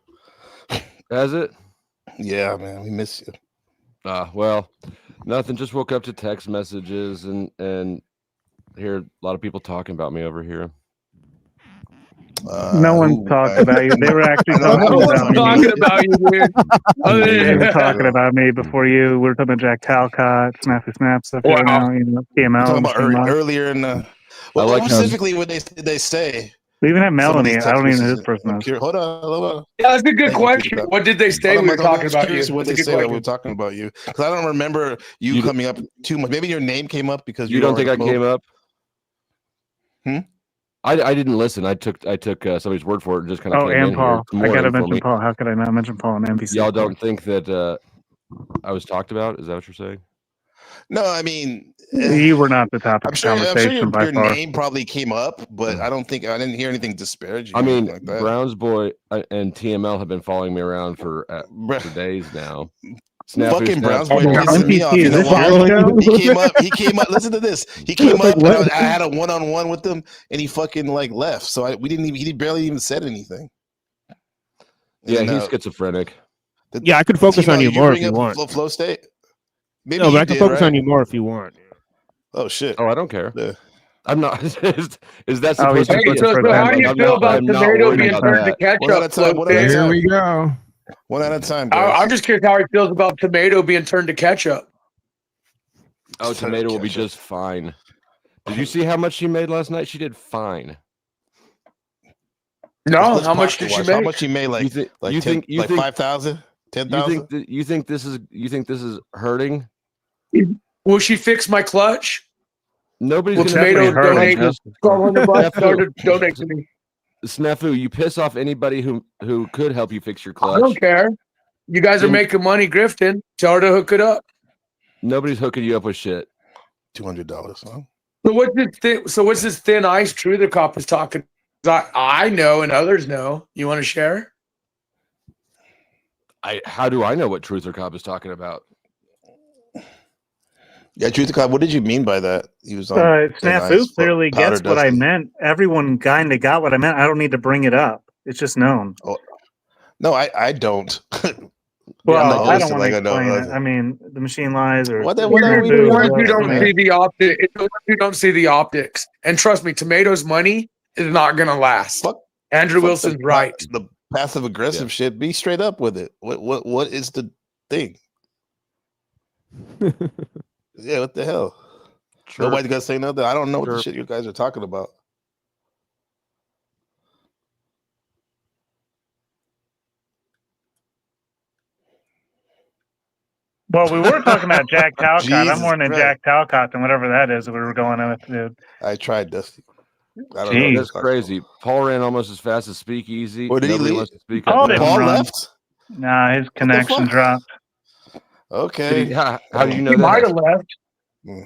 Has it? Yeah, man, we miss you. Well, nothing. Just woke up to text messages and hear a lot of people talking about me over here. No one's talking about you. They were actually talking about you, dude. They were talking about me before you. We were talking about Jack Talcott, Snappy Snap stuff. Now, PML. Talking about earlier in the. What specifically would they say? We even have Some of Melanie. these I don't even know text who this person is. Hold on. Yeah, that's a good Thank you, question. Peter. What did they say Hold on, we were Michael, talking I'm about you? curious what That's they a good say that we question. were talking about you, because I don't remember you coming up too much. Maybe your name came up because You don't think I came up? Hmm? I didn't listen. I took somebody's word for it and just kind of Oh, came and in Paul. here. I gotta For mention me. Paul. How could I not mention Paul on NBC? Y'all don't think that I was talked about? Is that what you're saying? No, I mean, You were not the topic I'm of sure conversation by your far. name probably came up, but I didn't hear anything disparaging. I or mean, anything like that. Browns boy and TML have been following me around for days now. Fucking Browns Snap. boy pissing me off. You know why? He came up. Listen to this. He came up. And I had a one-on-one with him, and he fucking like left. So he barely even said anything. Yeah, And, he's schizophrenic. Yeah, I could focus on you more if you want. Flow State. Maybe No, but you I can did, focus right? on you more if you want. Oh shit. Oh, I don't care. Yeah. I'm not. Is that Oh, supposed to be? So how do you feel about tomato being turned to ketchup? Here we go. One at a time, guys. I'm just curious how he feels about tomato being turned to ketchup. Oh, tomato will be just fine. Did you see how much she made last night? She did fine. No, how much did she make? How much she made? Like, you think 5,000, 10,000? You think this is hurting? Will she fix my clutch? Nobody's Will gonna tomato donate Snafu, donate to me? Snafu, you piss off anybody who could help you fix your clutch. I don't care. You guys are making money grifting. Tell her to hook it up. Nobody's hooking you up with shit. $200, huh? So what's this thin ice Truther Cop is talking? I know and others know. You want to share? How do I know what Truther Cop is talking about? Yeah, Truther Cop. What did you mean by that? He was on. Snafu clearly gets what I meant. Everyone kind of got what I meant. I don't need to bring it up. It's just known. Oh, no, I don't. Well, I don't want to explain it. I mean, the machine lies or It's the ones who don't see the optics. It's the ones who don't see the optics. And trust me, Tomato's money is not going to last. Andrew Wilson's right. The passive aggressive shit. Be straight up with it. What is the thing? Yeah, what the hell? Sure. Nobody's gonna say nothing. I don't know what the shit you guys are talking about. Well, we were talking about Jack Talcott. I'm Jesus more into Christ. Jack Talcott than whatever that is that we were going on with, dude. I tried, Dusty. I don't Jeez. know. That's crazy. Paul ran almost as fast as Speakeasy. Or did he Nobody leave? wants to speak Paul up didn't now. Paul run. left? Nah, his connection dropped. Okay. How do you know He that? might have left.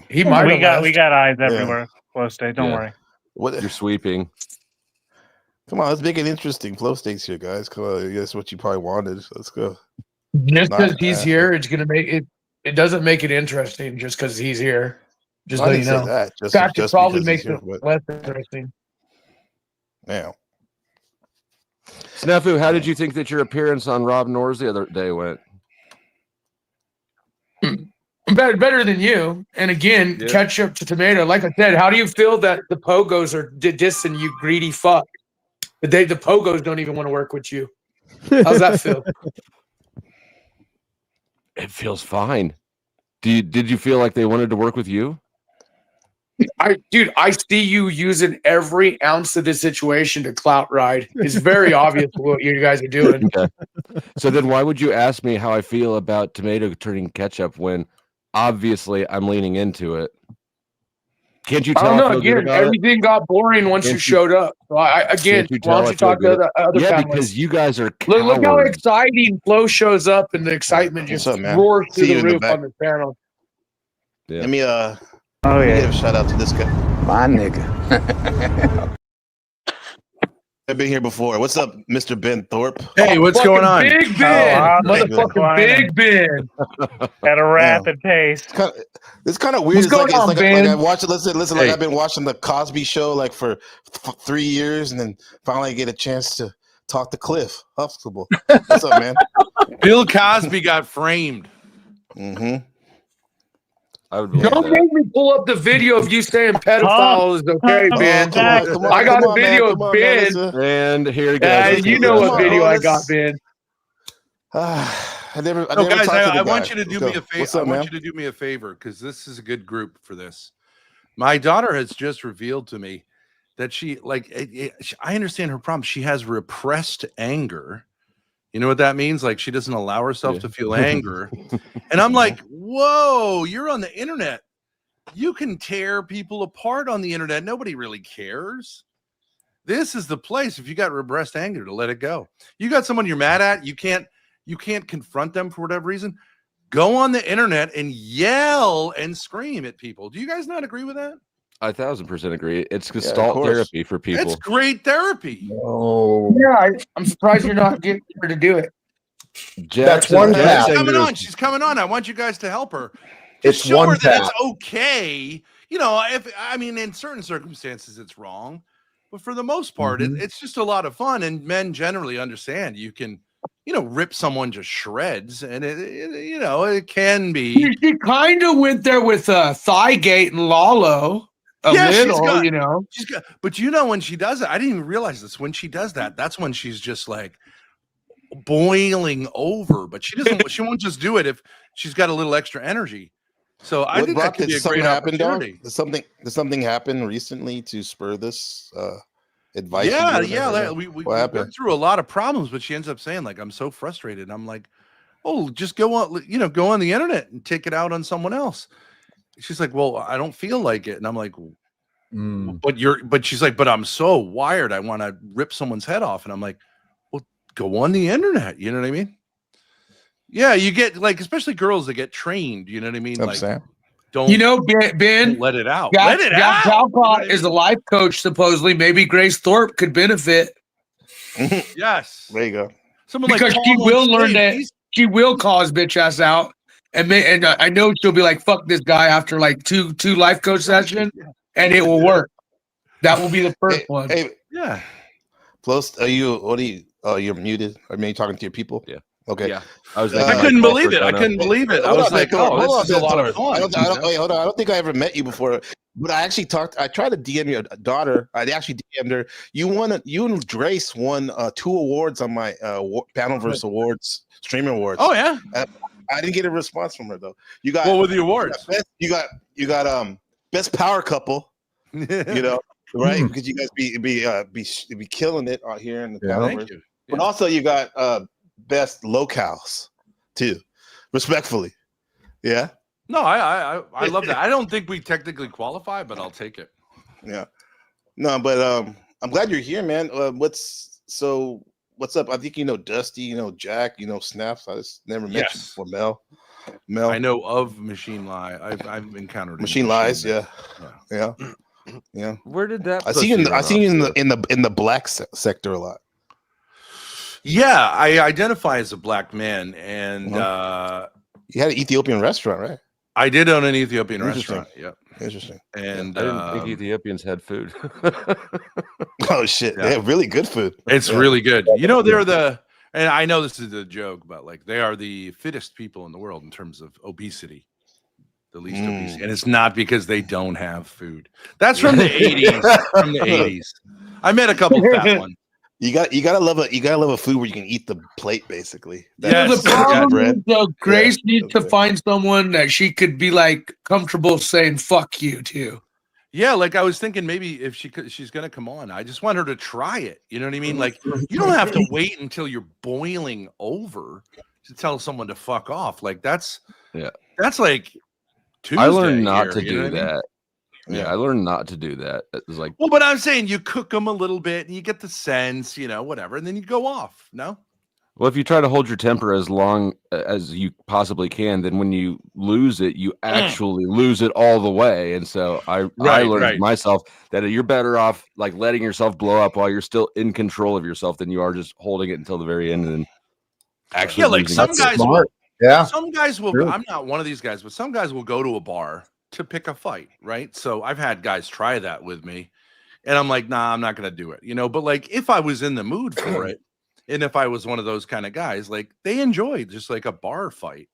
He might have We left. got eyes everywhere. Flow State, don't Yeah. worry. What? You're sweeping. Come on, let's make it interesting. Flow States here, guys. Come on, that's what you probably wanted. Let's go. Just Not because he's bad. here, it's gonna make it. It doesn't make it interesting just because he's here. Just I let you didn't say know. that. In fact, it Just probably because makes he's here, it but less interesting. yeah. Snafu, how did you think that your appearance on Rob Noors the other day went? Better than you. And again, Yeah. ketchup to tomato. Like I said, how do you feel that the Pogos are dissing you, greedy fuck? The Pogos don't even want to work with you. How's that feel? It feels fine. Did you feel like they wanted to work with you? I see you using every ounce of this situation to clout ride. It's very obvious what you guys are doing. Okay. So then why would you ask me how I feel about tomato turning ketchup when obviously I'm leaning into it? Can't you I tell? don't know. feel good Again, about it? everything got boring once you Can't showed up. So again, Can't you why tell don't I you feel talk to good? the other Yeah, families? because you guys are Look how cowards. exciting Flo shows up and the excitement What's just up, man? roars See through you the in the roof back. on the panel. Yeah. Let me Oh let me yeah. give a shout out to this guy. My nigga. I've been here before. What's up, Mr. Ben Thorpe? Hey, what's Fucking going on? Big Ben, Big Ben. motherfucking Big Ben. At a rapid pace. It's kind of weird. What's It's like going on, like Ben? I watch it. Listen. Hey. Like I've been watching the Cosby Show like for 3 years, and then finally get a chance to talk to Cliff Huxtable. What's up, man? Bill Cosby got framed. Mm-hmm. I would believe Don't that. make me pull up the video of you saying pedophile is okay, Ben. Come on, I got come a on, video man. of Come on, Ben. man. And here he goes. You know Come what on, video bro, I got, let's- Ben. I never No, guys, talked to the I guy. want you to do Let's me go. a favor. What's I up, want man? you to do me a favor because this is a good group for this. My daughter has just revealed to me that she like. I understand her problem. She has repressed anger. You know what that means? Like she doesn't allow herself to feel anger. And I'm like, whoa, you're on the internet. You can tear people apart on the internet. Nobody really cares. This is the place, if you got repressed anger, to let it go. You got someone you're mad at, you can't confront them for whatever reason. Go on the internet and yell and scream at people. Do you guys not agree with that? 1,000% agree. It's gestalt therapy for people. It's great therapy. Oh, Yeah, I'm surprised you're not getting her to do it. That's one path. She's coming on. She's coming on. I want you guys to help her. It's show one her that path. it's okay. You know, in certain circumstances it's wrong, but for the most part, it's just a lot of fun. And men generally understand you can, rip someone to shreds, and it can be. She kind of went there with Thigh-Gate and Lalo. She's got, but when she does it, I didn't even realize this. When she does that, that's when she's just like boiling over. But she doesn't. She won't just do it if she's got a little extra energy. So I think that could be a great opportunity. Did something happen recently to spur this advice? Yeah. We went through a lot of problems, but she ends up saying, like, I'm so frustrated. And I'm like, oh, just go on the internet and take it out on someone else. She's like, well, I don't feel like it. And I'm like, but she's like, but I'm so wired. I want to rip someone's head off. And I'm like, well, go on the internet. You know what I mean? Yeah. You get especially girls that get trained. You know what I mean? Ben, let it out. Jack, Let it Jack out. Talcott is a life coach, supposedly. Maybe Grace Thorpe could benefit. Yes. There you go. Someone because like she Paul will on learn stage, that she will cause bitch ass out. And I know she'll be like, fuck this guy after like two life coach sessions, and it will work. That will be the first one. Hey, yeah. Plus, you're muted. Are you talking to your people? Yeah. Okay. Yeah. I couldn't believe it. I couldn't believe it. I was like, oh, this is a lot of fun. Wait, hold on. I don't think I ever met you before, but I actually I tried to DM your daughter. I actually DM'd her. You and Grace won 2 awards on my Panelverse Awards, Streamer Awards. Oh, yeah. I didn't get a response from her though. You got what were the awards? You got best power couple. Right? Because you guys be killing it out here in the Panelverse. Thank you. But also you got best locales too, respectfully. Yeah. No, I love that. I don't think we technically qualify, but I'll take it. Yeah. No, but I'm glad you're here, man. What's up? I think Dusty, Jack, Snaps. I just never met you before. Mel. I know of Machine Lie. I've encountered Machine Lies. Yeah. Where did that? I see you in the black sector a lot. Yeah, I identify as a black man, and you had an Ethiopian restaurant, right? I did own an Ethiopian restaurant. Yeah, interesting. And I didn't think Ethiopians had food. Oh shit, they have really good food. It's really good. They're and I know this is a joke, but they are the fittest people in the world in terms of obesity. The least obese, and it's not because they don't have food. That's from the 80s. From the 80s, I met a couple fat ones. You gotta love a food where you can eat the plate, basically. The problem is, Grace needs to find someone that she could be comfortable saying "fuck you" to. Yeah, I was thinking maybe if she's gonna come on, I just want her to try it. You know what I mean? You don't have to wait until you're boiling over to tell someone to fuck off. That's like Tuesday. I learned not to you do know what I mean? that. Yeah, I learned not to do that. It was well, but I'm saying you cook them a little bit and you get the sense, whatever, and then you go off. No. Well, if you try to hold your temper as long as you possibly can, then when you lose it, you actually lose it all the way. And so I learned myself that you're better off letting yourself blow up while you're still in control of yourself than you are just holding it until the very end and then actually. Some guys will. Some guys will. True. I'm not one of these guys, but some guys will go to a bar to pick a fight, right? So I've had guys try that with me, and I'm like, nah, I'm not gonna do it, But if I was in the mood for it, and if I was one of those kind of guys, they enjoyed just a bar fight,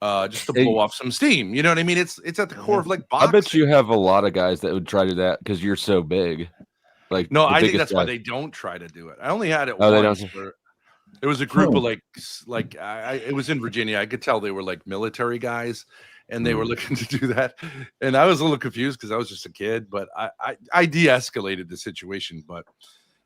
just to blow off some steam. You know what I mean? It's at the core of boxing. I bet you have a lot of guys that would try to do that because you're so big. No, I think that's why they don't try to do it. I only had it once. It was a group of it was in Virginia. I could tell they were military guys. and they were looking to do that. And I was a little confused because I was just a kid, but I de-escalated the situation. But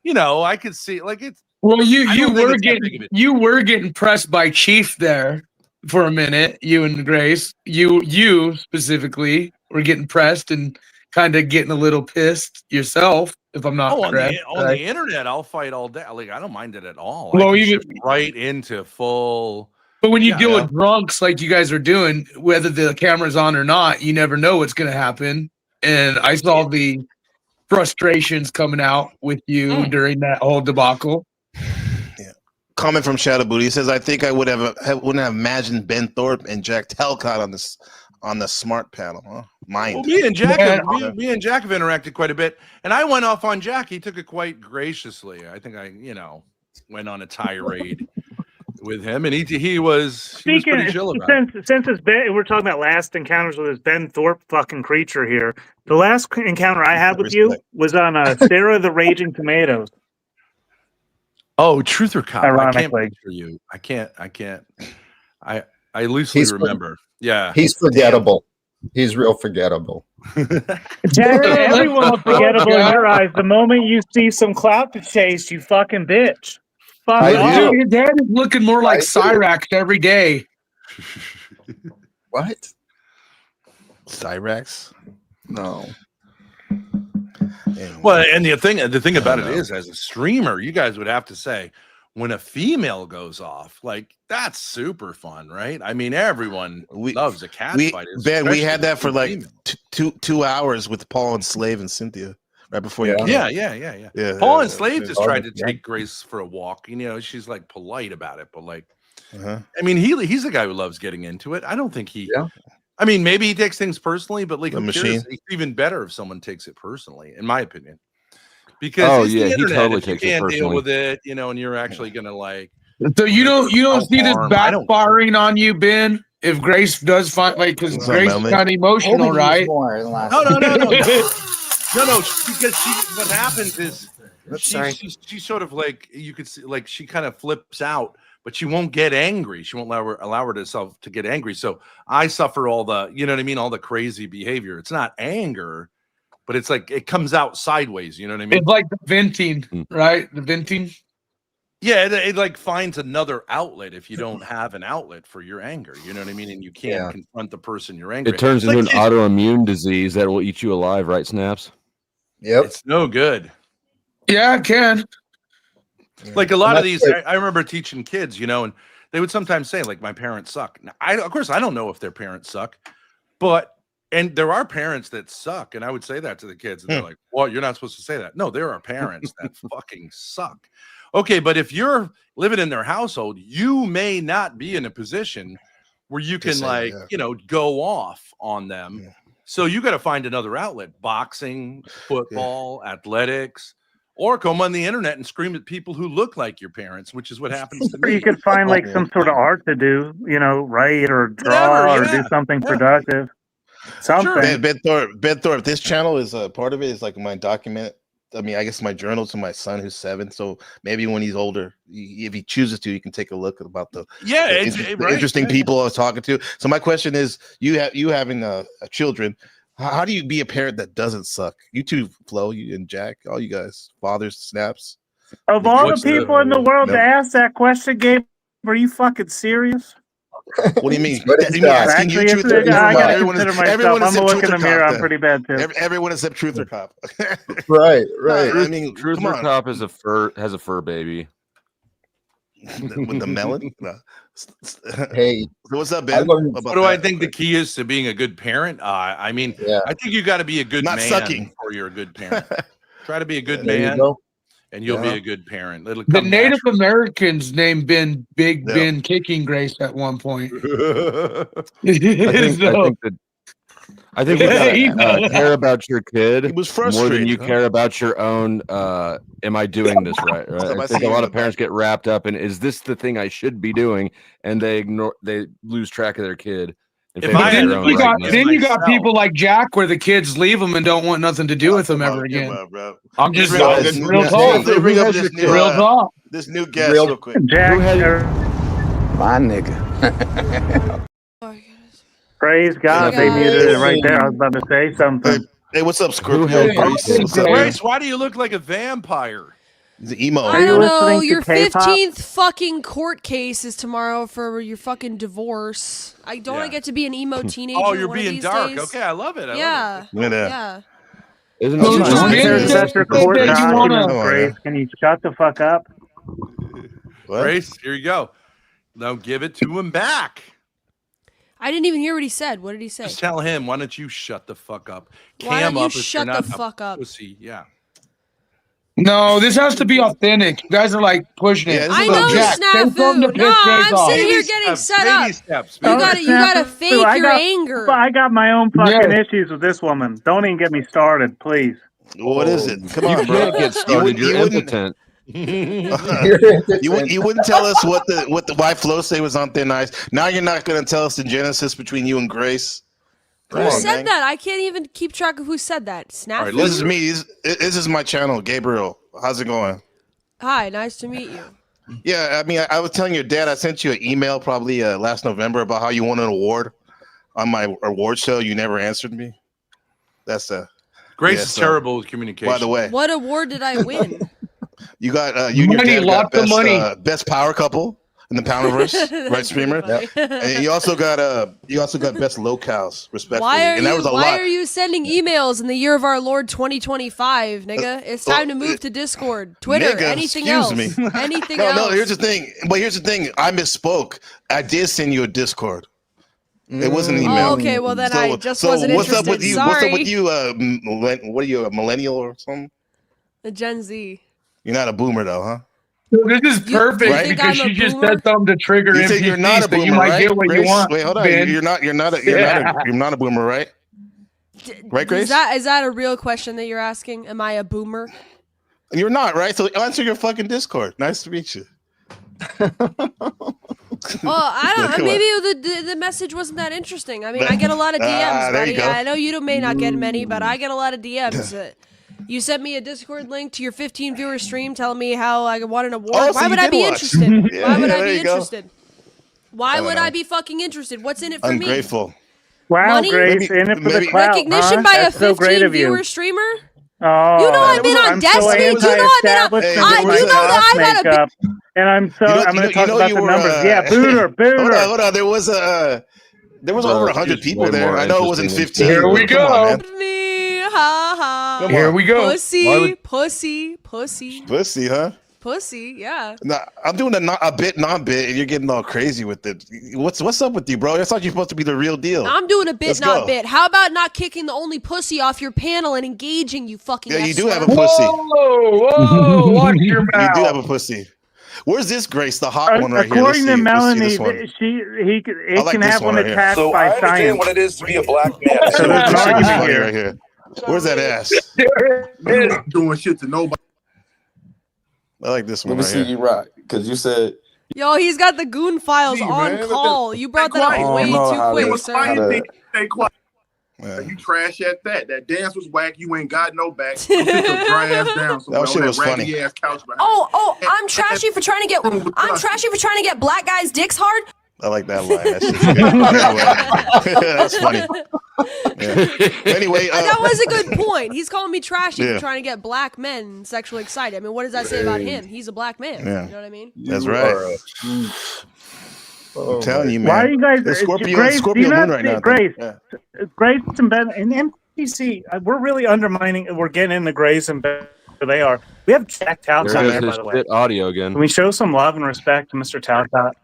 you know, I could see like it's. Well, you were getting pressed by Chief there for a minute. You and Grace, you specifically were getting pressed and kind of getting a little pissed yourself. If I'm not correct, on the internet, I'll fight all day. Like I don't mind it at all. Well, you right into full. But when you deal with drunks like you guys are doing, whether the camera's on or not, you never know what's going to happen. And I saw the frustrations coming out with you during that whole debacle. Yeah. Comment from Shadow Booty. He says, "I think I wouldn't have imagined Ben Thorpe and Jack Talcott on the smart panel." Huh? Well, me and Jack have interacted quite a bit, and I went off on Jack. He took it quite graciously. I think I, went on a tirade with him, and he was pretty chill about it. Since it's Ben, we're talking about last encounters with this Ben Thorpe fucking creature here. The last encounter I had with you was on Sarah the Raging Tomatoes. Oh, Truth or Cop? Ironically. I can't picture you. I can't. I loosely remember. Yeah, he's forgettable. He's real forgettable. Jared, everyone's forgettable in your eyes. The moment you see some clout to chase, you fucking bitch. Your dad is looking more like Cyrax every day. What? Cyrax? No. Well, and the thing about it is, as a streamer, you guys would have to say, when a female goes off, like that's super fun, right? I mean, everyone loves a cat fight. Ben, we had that for like 2 hours with Paul and Slave and Cynthia right before you came. Yeah. Paul and Slave just tried to take Grace for a walk. She's like polite about it, but like, I mean, he's a guy who loves getting into it. I don't think he. Yeah. I mean, maybe he takes things personally, but like it's even better if someone takes it personally, in my opinion. Because he totally takes it personally. You can't deal with it, and you're actually gonna like. So you don't see this backfiring on you, Ben? If Grace does find because Grace is kind of emotional, right? No. Because what happens is she's sort of like you could see like she kind of flips out, but she won't get angry. She won't allow herself to get angry. So I suffer all the all the crazy behavior. It's not anger. But it's like it comes out sideways, you know what I mean? It's like the venting, right? The venting. Yeah, it like finds another outlet if you don't have an outlet for your anger, you know what I mean? And you can't confront the person you're angry. It turns into an autoimmune disease that will eat you alive, right, Snaps? Yep. It's no good. Yeah, it can. Like a lot of these, I remember teaching kids, and they would sometimes say, like, my parents suck. Now, of course, I don't know if their parents suck, and there are parents that suck, and I would say that to the kids, and they're like, "Well, you're not supposed to say that." No, there are parents that fucking suck. Okay, but if you're living in their household, you may not be in a position where you can go off on them. Yeah. So you got to find another outlet: boxing, football, athletics, or come on the internet and scream at people who look like your parents, which is what happens to me. You could find like some sort of art to do, write or draw or do something productive. Something. Sure. Ben Thorpe. This channel is a part of it. Is like my document. I mean, I guess my journal to my son who's 7. So maybe when he's older, if he chooses to, he can take a look about the interesting people I was talking to. So my question is, you having children, how do you be a parent that doesn't suck? You two, Flo, you and Jack, all you guys, fathers, Snaps. Of all the people in the world to ask that question, Gabe, are you fucking serious? What do you mean? Asking you truth or I gotta consider myself. I'm a look in the mirror. I'm pretty bad too. Everyone except Truth or Cop. Right. I mean, Truth or Cop has a fur baby. With the melon. Hey, what's up, Ben? What do I think the key is to being a good parent? I mean, I think you got to be a good man before you're a good parent. Try to be a good man. And you'll be a good parent. The Native Americans named Ben Big Ben Kicking Grace at one point. I think you gotta care about your kid more than you care about your own. Am I doing this right? I think a lot of parents get wrapped up in, is this the thing I should be doing? And they lose track of their kid. Then you got people like Jack where the kids leave them and don't want nothing to do with them ever again. I'm just real talk. Real talk. This new guest real quick. Jack, my nigga. Praise God, they muted it right there. I was about to say something. Hey, what's up, Scorpio? Grace, why do you look like a vampire? The emo. I don't know. Your 15th fucking court case is tomorrow for your fucking divorce. I get to be an emo teenager. Oh, you're one of being these dark. days. Okay, I love it. Yeah. Yeah. Isn't That's your court document, Grace. Can you shut the fuck up? Grace, here you go. Now give it to him back. I didn't even hear what he said. What did he say? Just tell him, why don't you shut the fuck up? Why don't you up if shut you're the not fuck up? Pussy. Yeah. No, this has to be authentic. You guys are like pushing it. I know, Jack, Snafu. No, I'm sitting here getting set up. You gotta fake your anger. I got my own fucking issues with this woman. Don't even get me started, please. What is it? Come on, you bro. can't get started. You're impotent. You wouldn't tell us why Flosay was on thin ice. Now you're not going to tell us the genesis between you and Grace. Who said that? I can't even keep track of who said that. Snafu. All right, this is me. This is my channel, Gabriel. How's it going? Hi, nice to meet you. Yeah, I mean, I was telling your dad I sent you an email probably last November about how you won an award on my award show. You never answered me. That's Grace is terrible with communication. By the way, what award did I win? You got you and your dad got best power couple in the Powerverse, right, streamer? And you also got best locales, respectfully. Why are you sending emails in the year of our Lord 2025, nigga? It's time to move to Discord, Twitter, nigga, anything else. Anything else. No, here's the thing. But here's the thing. I misspoke. I did send you a Discord. It wasn't an email. Oh, okay, well then I just wasn't what's interested. Up with you? Sorry. What's up with you? What are you, a millennial or something? A Gen Z. You're not a boomer though, huh? This is perfect because she just said something to trigger you think you're not a boomer, you might right? get what Grace? you want. Wait, hold on. Ben. You're not a boomer, right? Right, Grace? Is that a real question that you're asking? Am I a boomer? You're not, right? So answer your fucking Discord. Nice to meet you. I don't know. Maybe the message wasn't that interesting. I mean, I get a lot of DMs, buddy. I know you may not get many, but I get a lot of DMs. You sent me a Discord link to your 15 viewer stream telling me how I won an award. Oh, Why would I be interested? Why would I be go. interested? Why would I be fucking interested? What's in it for Ungrateful. me? Wow, Money? Grace, in it for the clout, Recognition huh? by That's a so great 15 of you. viewer streamer? Oh, you know I've been on Destiny. You know I've been on. You know that I've had a. And I'm going to talk about the numbers. Yeah, booter. Hold on. There was over 100 people there. I know it wasn't 15. Here we go. Me, ha ha. Here we go. Pussy, huh? Pussy, yeah. No, I'm doing a bit, non-bit, and you're getting all crazy with it. What's up with you, bro? I thought you're supposed to be the real deal. I'm doing a bit, Let's not go. bit. How about not kicking the only pussy off your panel and engaging, you fucking Yeah, you do F-slur? have a pussy. Whoa, watch your mouth. You do have a pussy. Where's this Grace, the hot one right here? According to Melanie, it can have one attacked by science. What it is to be a black man. So there's an argument here. Right here. Where's that ass? You're not doing shit to nobody. I like this one. Let me see you rock, because you said. Yo, he's got the goon files on call. You brought that up way too quick, sir. Stay quiet. You trash at that. That dance was whack. You ain't got no back. Go sit your dry ass down. That shit was funny. Ass couch behind. Oh, I'm trashy for trying to get black guys' dicks hard. I like that line. That shit's good. That's funny. Yeah. Anyway, that was a good point. He's calling me trashy Yeah. for trying to get black men sexually excited. I mean, what does that say about him? He's a black man. Yeah. You know what I mean? That's right. I'm telling you, man. Why are you guys? It's Scorpio do you not moon right see- now. Grace, Yeah. Grace and Ben and NPC. We're really undermining. We're getting into Grace and Ben. Where they are. We have Jack Talcott There there, goes by his the way. shit audio again. Can we show some love and respect to Mr. Talcott?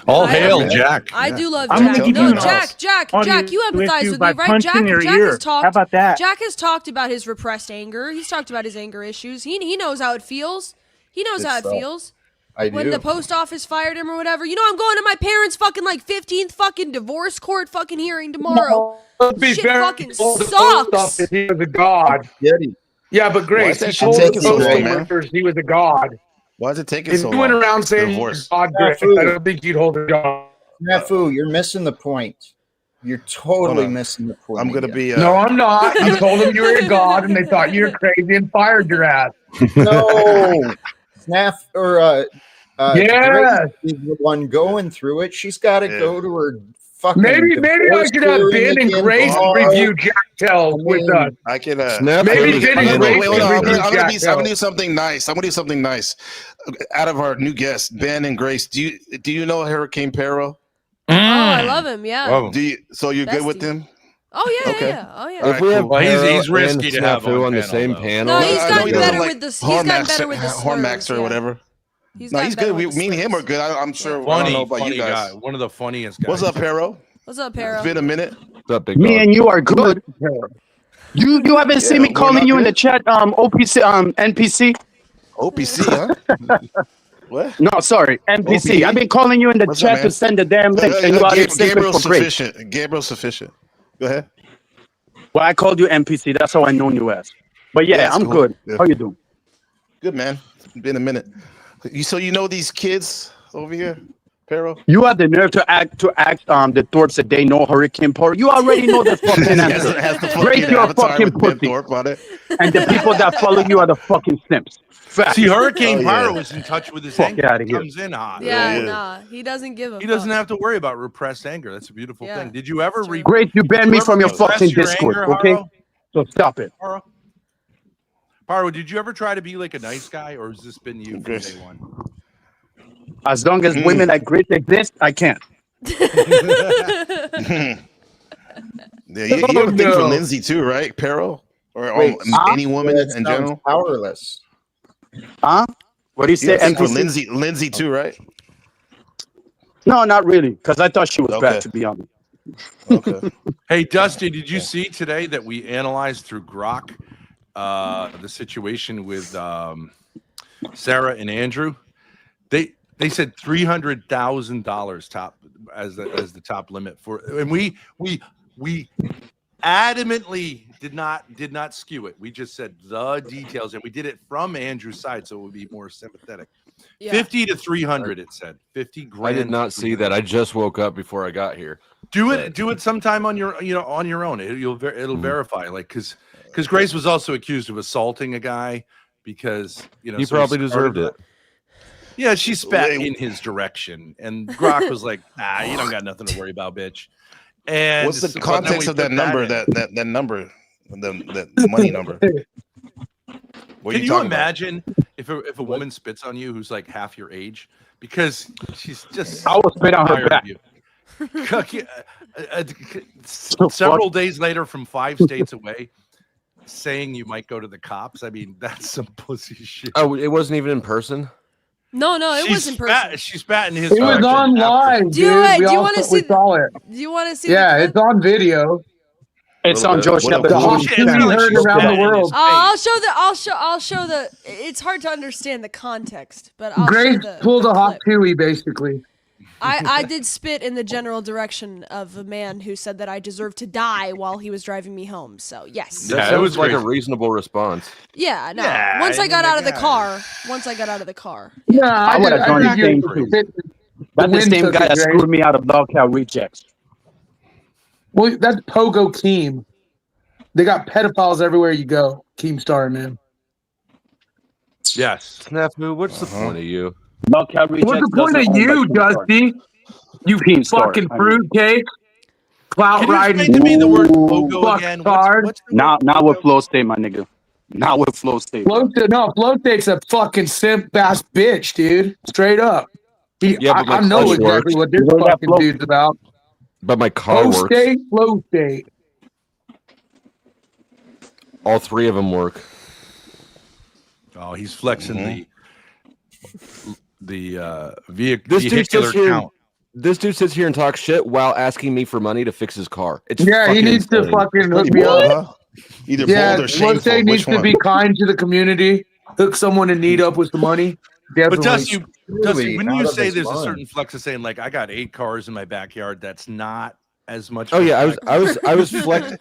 All hail, Jack. I do love I'm gonna Jack. give No, you Jack, an you empathize with by me, right? punching your Jack ear. has talked. How about that? Jack has talked about his repressed anger. He's talked about his anger issues. He knows how it feels. He knows how it feels. When the post office fired him or whatever. You know, I'm going to my parents' fucking 15th fucking divorce court fucking hearing tomorrow. Be Shit very fucking bold to sucks. post office, He was a god. Yeah, but Grace, Why he is that told shit the taking so long, postal man? workers he was a god. Why is it taking If so you long? went around saying Divorce. God, Grace, I don't think you'd hold a job. Snafu, you're missing the point. You're totally missing the point. I'm gonna be. No, I'm not. You told them you were a god, and they thought you were crazy and fired your ass. No, Snaf or Yes. Grace is the one going through it. She's got to Yeah. go to her fucking. Maybe I should have Ben and Grace review Jack Tell with us. I can. Maybe Ben and Grace wait, can review I'm Jack Tell. gonna do something nice. I'm gonna do something nice. Out of our new guests, Ben and Grace, do you know Hurricane Pero? Oh, I love him. Yeah. So you're good with him? Oh yeah, Okay. yeah. Oh yeah. If we have he's risky to have on the same panel. No, he's gotten better with this. He's gotten better with the Hormax or whatever. He's good. Me and him are good. I'm sure. I don't know about you guys. Guy. One of the funniest guys. What's up, Pero? What's up, Pero? It's been a minute. What's up, big Me dog? and you are good. You haven't seen me calling you in the chat, OPC, NPC. OPC, huh? What? No, sorry, NPC. OPE? I've been calling you in the chat to send the damn link, and you are Gabriel's sufficient. Gabriel's sufficient. Go ahead. Well, I called you NPC. That's how I know you as. But yeah, I'm cool. good. How you doing? Good, man. It's been a minute. So you know these kids over here, Pero? You have the nerve to act the Thorpes that they know Hurricane Pero. You already know the fucking answer. Great, you're a fucking pussy. And the people that follow you are the fucking simps. Fact. See, Hurricane Pyro is in touch with his anger. Out of here. Comes in hot. Yeah, nah, he doesn't give a. He doesn't have to worry about repressed anger. That's a beautiful thing. Did you ever Great, you banned me from your fucking Discord, okay? So stop it. Pyro, did you ever try to be like a nice guy, or has this been you from day one? As long as women like Grace exist, I can't. Yeah, you have a thing for Lindsay too, right, Pero? Or any woman in general? Powerless. Huh? What do you say? For Lindsay too, right? No, not really, because I thought she was bad, to be honest. Okay. Hey, Dusty, did you see today that we analyzed through Grok the situation with Sarah and Andrew? They said $300,000 top as the top limit for, and we adamantly did not skew it. We just said the details, and we did it from Andrew's side, so it would be more sympathetic. Yeah. 50 to 300, it said 50 grand. I did not see that. I just woke up before I got here. Do it sometime on your on your own. It'll verify, like, because Grace was also accused of assaulting a guy because he probably deserved it. Yeah, she spat in his direction, and Grok was like, you don't got nothing to worry about, bitch. And what's the context of that number? That number, the money number. Can you imagine if a woman spits on you who's like half your age, because she's just I will spit on her back. Several days later, from 5 states away, saying you might go to the cops. I mean, that's some pussy shit. Oh, it wasn't even in person. No, it was in person. She spat in his. It was on live. Do you want to see? We saw it. Do you want to see? Yeah, it's on video. It's on Joe Shepard. Heard around the world. I'll show the. It's hard to understand the context, but I'll Grace show the. pulled a hot Tui, basically. I did spit in the general direction of a man who said that I deserved to die while he was driving me home. So yes. Yeah, it was like a reasonable response. Yeah, no. Once I got out of the car. Yeah, I would have done the same too. That's the same guy that screwed me out of Dogcow Rejects. Well, that's Pogo Keem. They got pedophiles everywhere you go. Keemstar, man. Yes. Snafu, what's the point of you? What's the point of you, Dusty? You fucking fruitcake. Clout riding. Can you explain to me the word Pogo again? What's not with Flow State, my nigga. Not with Flow State. Flow State's a fucking simp ass bitch, dude. Straight up. I know exactly what this fucking dude's about. But my car works. Flow State. All three of them work. Oh, he's flexing the this vehicular count. This dude sits here and talks shit while asking me for money to fix his car. He needs to fucking hook me up. Either bold or shameful. Flow State needs to be kind to the community. Hook someone in need up with the money. Definitely. But Dusty, when you say there's a certain flex of saying, like, I got 8 cars in my backyard, that's not as much. Oh yeah, I was flex.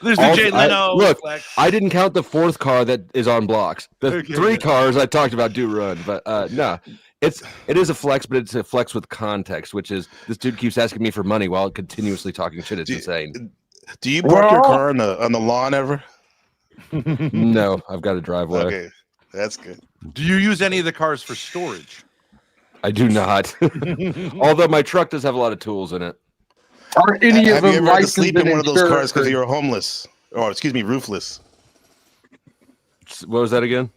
There's the Jay Leno. Look, I didn't count the 4th car that is on blocks. The 3 cars I talked about do run, but no, it is a flex, but it's a flex with context, which is this dude keeps asking me for money while continuously talking shit. It's insane. Do you park your car on the lawn ever? No, I've got a driveway. Okay, that's good. Do you use any of the cars for storage? I do not. Although my truck does have a lot of tools in it. Are any of Have you them ever had to licensed sleep in and one of those insured? cars because you were homeless? Or, excuse me, roofless? What was that again?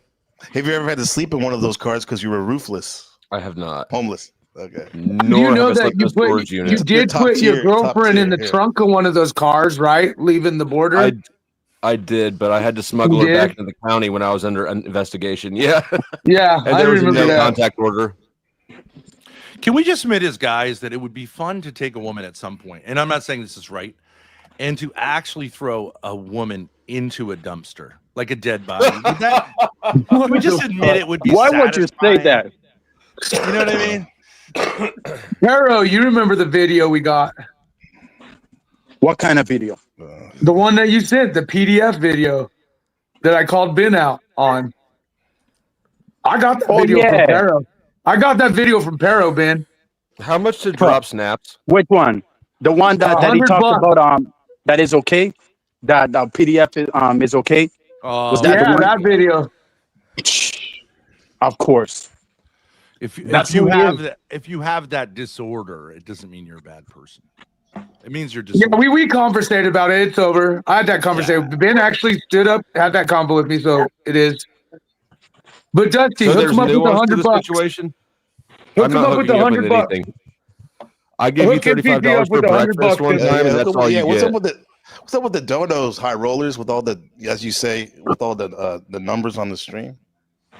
Have you ever had to sleep in one of those cars because you were roofless? I have not. Homeless. Okay. Nor You know have I that slept in a storage you unit. did top put your tier, top girlfriend in tier, the yeah. trunk of one of those cars, right? Leaving the border. I did, but I had to smuggle You her back did? into the county when I was under an investigation. Yeah. Yeah, And I there was a remember no that. contact order. Can we just admit as guys that it would be fun to take a woman at some point, and I'm not saying this is right, and to actually throw a woman into a dumpster, like a dead body? Would that, can we just admit it would be Why would you say that? You know what I mean? Hero, you remember the video we got? What kind of video? The one that you sent, the PDF video that I called Ben out on. I got that video from Pero. I got that video from Pero, Ben. How much to drop snaps? Which one? The one that he talked $100. about that is okay? That the PDF is okay? Was that the Yeah, one? that video. Of course. If That's you who it have is. that, if you have that disorder, it doesn't mean you're a bad person. It means you're Yeah, disordered. we conversated about it. It's over. I had that conversation. Ben actually stood up, had that convo with me, so it is. But Dusty, So hook there's him up with nuance to $100 the bucks. situation? Hook I'm him not up with the hooking up with $100 bucks. anything. I gave you Hook him $35 up for with $100 breakfast one bucks. time, and that's all you What's get. up with the donos, high rollers, with all the, as you say, with all the numbers on the stream?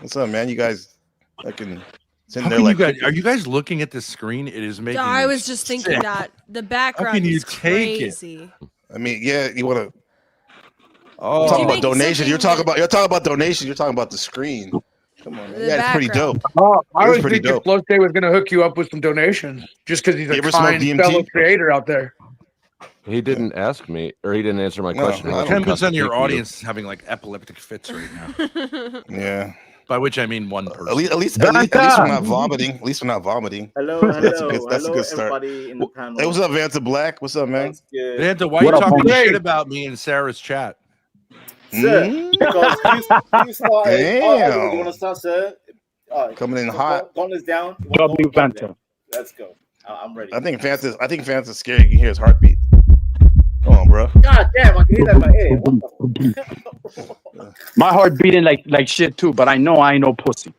What's up, man? You guys fucking sitting How there can like, you guys, are you guys looking at the screen? It is making. I me was just thinking sick. that the background can you is take it? crazy. I mean, yeah, you want to. Oh, Talking about donations. You're talking about donations. You're talking about the screen. Come on, man. Yeah, it's pretty dope. Oh, I It was was pretty thinking dope. Flow State was going to hook you up with some donations just because he's You a ever smoke kind DMT? fellow creator out there. He didn't ask me, or he didn't answer my No, question. no. 10% of your audience is having like epileptic fits right now. Yeah. By which I mean one person. At least we're not vomiting. At least we're not vomiting. Hello, That's hello, a good start. everybody in the panel. Hey, what's up, Vanta Black? What's up, man? Vanta, why are you talking shit about me in Sarah's chat? Sir, because you started. Damn. You want to start, sir? Coming in hot. Gauntlet's down. W Vanta. Let's go. I'm ready. I think Vanta's scared. You can hear his heartbeat. Come on, bro. God damn, I can hear that in my ear. What the My heart beating like shit too, but I know I ain't no pussy.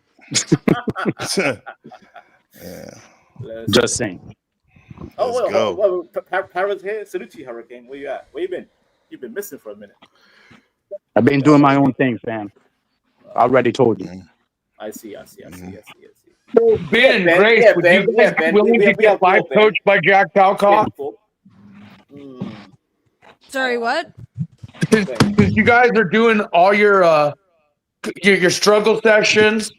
Yeah. Just saying. Oh, Let's go. well, Paris here. Salute to you, Hurricane. Where you at? Where you been? You've been missing for a minute. I've been doing my own thing, fam. I already told you. I see. So Ben, Ben, Grace, yeah, would Ben, you yeah, guys be Ben. willing We to have get life Ben. coached by Jack Talcott? Sorry, what? Because you guys are doing all your struggle sessions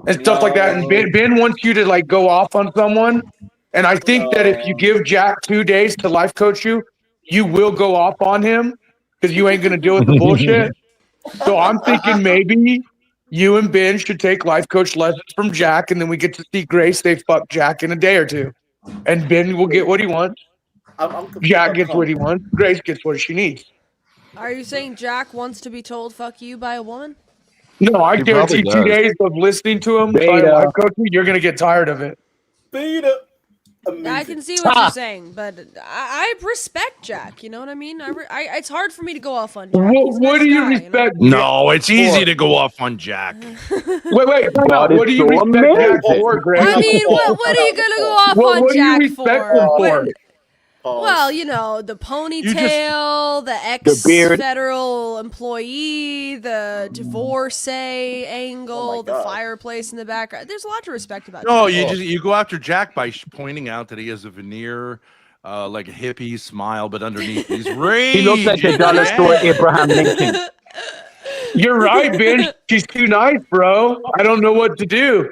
and stuff like that, and Ben wants you to like go off on someone. And I think that if you give Jack 2 days to life coach you, you will go off on him because you ain't gonna deal with the bullshit. So I'm thinking maybe you and Ben should take life coach lessons from Jack, and then we get to see Grace. They fuck Jack in a day or two, and Ben will get what he wants. Jack gets what he wants. Grace gets what she needs. Are you saying Jack wants to be told "fuck you" by a woman? No, I He guarantee probably 2 does. days of listening to him Beta. by life coaching, you're gonna get tired of it. Beta. Amazing. I can see what you're saying, but I respect Jack. You know what I mean? It's hard for me to go off on Jack. What do you respect? No, it's easy to go off on Jack. Wait, time out. What do you respect Jack for, Grace? I mean, what are you gonna go off on What do you Jack respect for? him for? Well, you know, the ponytail, the beard. ex-federal employee, the divorcee angle, the fireplace in the background. There's a lot to respect about No, Jack. you go after Jack by pointing out that he has a veneer, like a hippie smile, but underneath he's raging. He looks like the dollar store Abraham Lincoln. You're right, Ben. She's too nice, bro. I don't know what to do.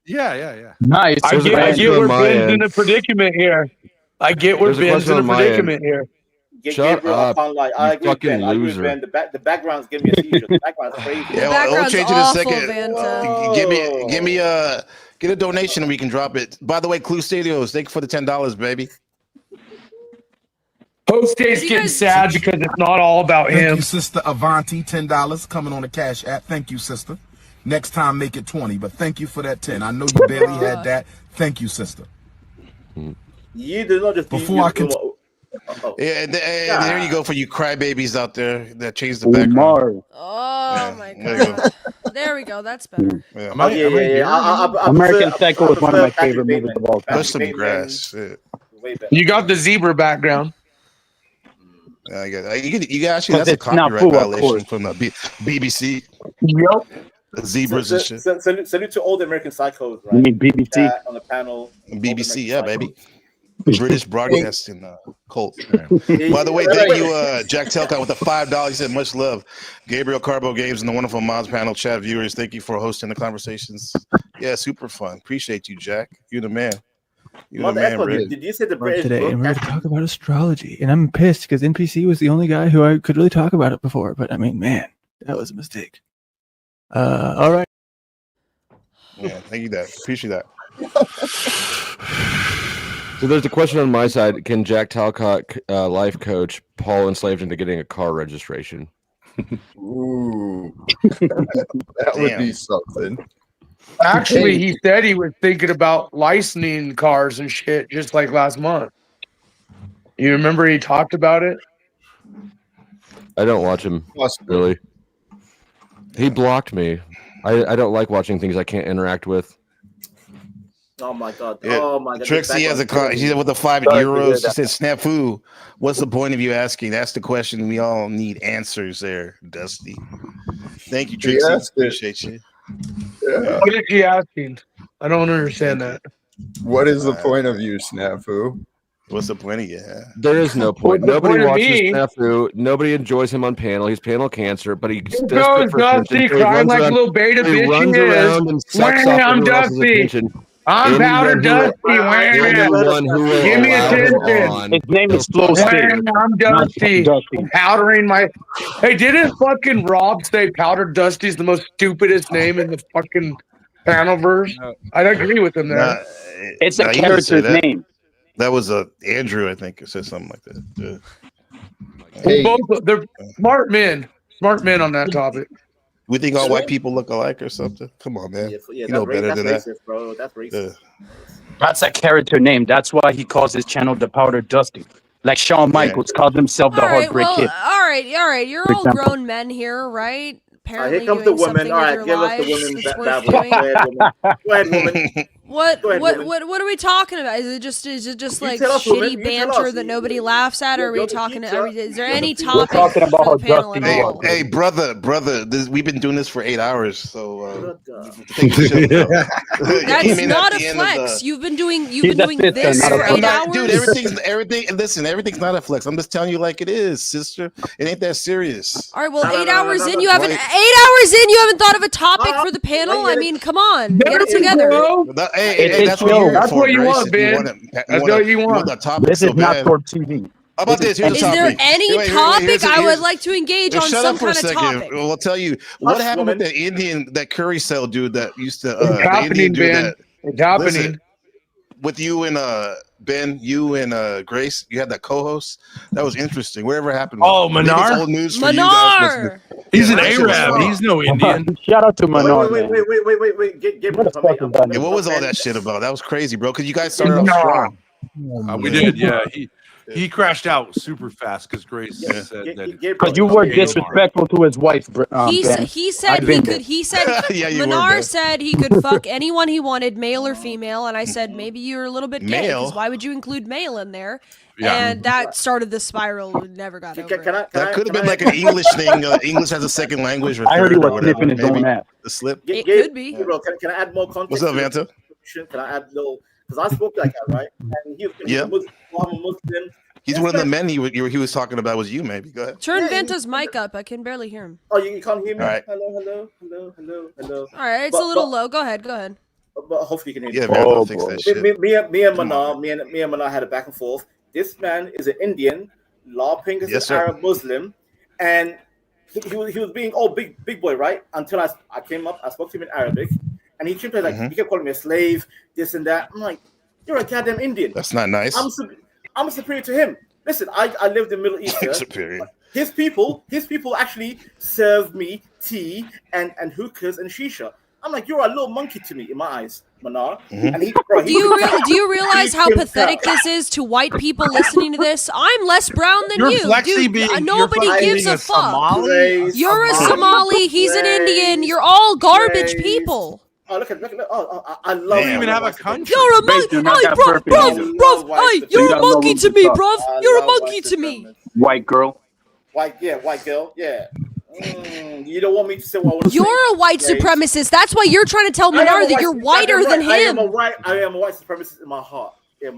Yeah. Nice. I There's a get question where on my Ben's in end. a predicament here. I get where There's a Ben's question in a on my end. predicament here. Shut Gabriel, up, I you agree with fucking Ben. I agree with loser. Ben. The background's giving me a seizure. The background's crazy. Yeah, we'll background's change it in a awful, second. Vanta. Get a donation and we can drop it. By the way, Clue Studios, thank you for the $10, baby. Post State's getting sad because it's not all about Thank him. you, Sister Avanti, $10 coming on the Cash App. Thank you, sister. Next time, make it 20, but thank you for that 10. I know you barely had that. Thank you, sister. You did not just Before I can. Yeah, and there you go for you crybabies out there that changed the background. Oh my god. There we go. That's better. Yeah. American Psycho was one of my favorite movies of all time. There's some grass. You got the zebra background. I guess you actually that's a copyright violation from the BBC. Yep. The zebras and shit. Salute to all the American Psychos, right? You mean BBC? On the panel. BBC, yeah, baby. British Broadcasting cult. By the way, thank you, Jack Telcott, with the $5. He said, much love. Gabriel Carbo Games and the wonderful Mods panel chat viewers. Thank you for hosting the conversations. Yeah, super fun. Appreciate you, Jack. You're the man. You're the man, Rick. Did you say the British today? And we're going to talk about astrology. And I'm pissed because NPC was the only guy who I could really talk about it before. But I mean, man, that was a mistake. All right. Yeah, thank you, Dad. Appreciate that. So there's a question on my side. Can Jack Talcott life coach Paul enslaved into getting a car registration? Ooh. That would be something. Actually, he said he was thinking about licensing cars and shit just like last month. You remember he talked about it? I don't watch him, really. He blocked me. I don't like watching things I can't interact with. Oh my god! Yeah. Oh my god! Trixie has he's with the €5. She said, "Snafu, what's the point of you asking? That's the question. We all need answers there, Dusty." Thank you, Trixie. Appreciate you. Yeah. What is he asking? I don't understand that. What is the point of you, Snafu? What's the point of you? There is no point. Nobody watches Snafu. Nobody enjoys him on panel. He's panel cancer, but he still goes Dusty crying like a little beta bitch. He runs around and sucks off I'm Dusty. I'm Powder Dusty. Give me attention. His name is Slow Stick. I'm Dusty. Powdering my. Hey, didn't fucking Rob say Powder Dusty's the most stupidest name in the fucking panelverse? I'd agree with him there. It's a character's name. That was Andrew, I think, it said something like that. Yeah. Hey. They're smart men on that topic. We think all white people look alike or something. Come on, man. You know better than racist, that, bro. That's racist. That's a character name. That's why he calls his channel the Powder Dusty. Like Shawn Michaels called himself the Heartbreak Kid. All right. You're all grown men here, right? Apparently here comes the woman. All right, give us the woman. Go ahead, woman. What are we talking about? Is it just like shitty banter that nobody laughs at, or are we talking? Is there any topic for the panel at all? Hey, brother, we've been doing this for 8 hours, so that's not a flex. You've been doing this for 8 hours, dude. Everything. Listen, everything's not a flex. I'm just telling you like it is, sister. It ain't that serious. All right, well, 8 hours in, you haven't. 8 hours in, you haven't thought of a topic for the panel. I mean, come on, get it together. Hey, that's what you want, Ben. That's what you want. This is not for TV. How about this? Here's is there any topic I would like to engage on some kind of topic? We'll tell you what happened with the Indian, that curry cell dude that used to. It's happening, Ben. It's happening. With you and Ben, you and Grace, you had that co-host. That was interesting. Whatever happened? Oh, Manar. Old news for Manar. He's an Arab. He's no Indian. Shout out to Manar. Wait. What was all that shit about? That was crazy, bro. Because you guys started off strong. We did, yeah. He crashed out super fast because Grace said that. Because you were disrespectful to his wife. He said he could. He said Manar said he could fuck anyone he wanted, male or female, and I said maybe you're a little bit gay. Because why would you include male in there? Yeah. And that started the spiral. Never got over. That could have been like an English thing. English has a second language. I heard he was sniffing his own ass. The slip. It could be. Bro, can I add more context? What's up, Vanta? Can I add little? Because I spoke to that guy, right? And I'm a Muslim. He's one of the men he was talking about. Was you? Maybe go ahead. Turn Vanta's mic up. I can barely hear him. Oh, you can't hear me? All right. Hello. All right, it's a little low. Go ahead. But hopefully you can hear me. Yeah, Vanta, fix that shit. Me and Manar had a back and forth. This man is an Indian, LARPing as an Arab Muslim, and he was being big boy, right? Until I came up, I spoke to him in Arabic, and he kept he kept calling me a slave, this and that. I'm like, you're a goddamn Indian. That's not nice. I'm superior to him. Listen, I lived in Middle East. Superior. His people actually serve me tea and hookahs and shisha. I'm like, you're a little monkey to me in my eyes, Manar. Mm-hmm. And do you realize how pathetic this is to white people listening to this? I'm less brown than you. Nobody gives a fuck. You're a Somali. He's an Indian. You're all garbage people. Oh, look! Oh, I love. You don't even have a country. You're a monkey. Hey, bruv. Hey, you're a monkey to me, bruv. You're a monkey to me. White girl. White girl. Yeah. You don't want me to say what I want to say. You're a white supremacist. That's why you're trying to tell Manar that you're whiter than him. I am a white supremacist in my heart. I'm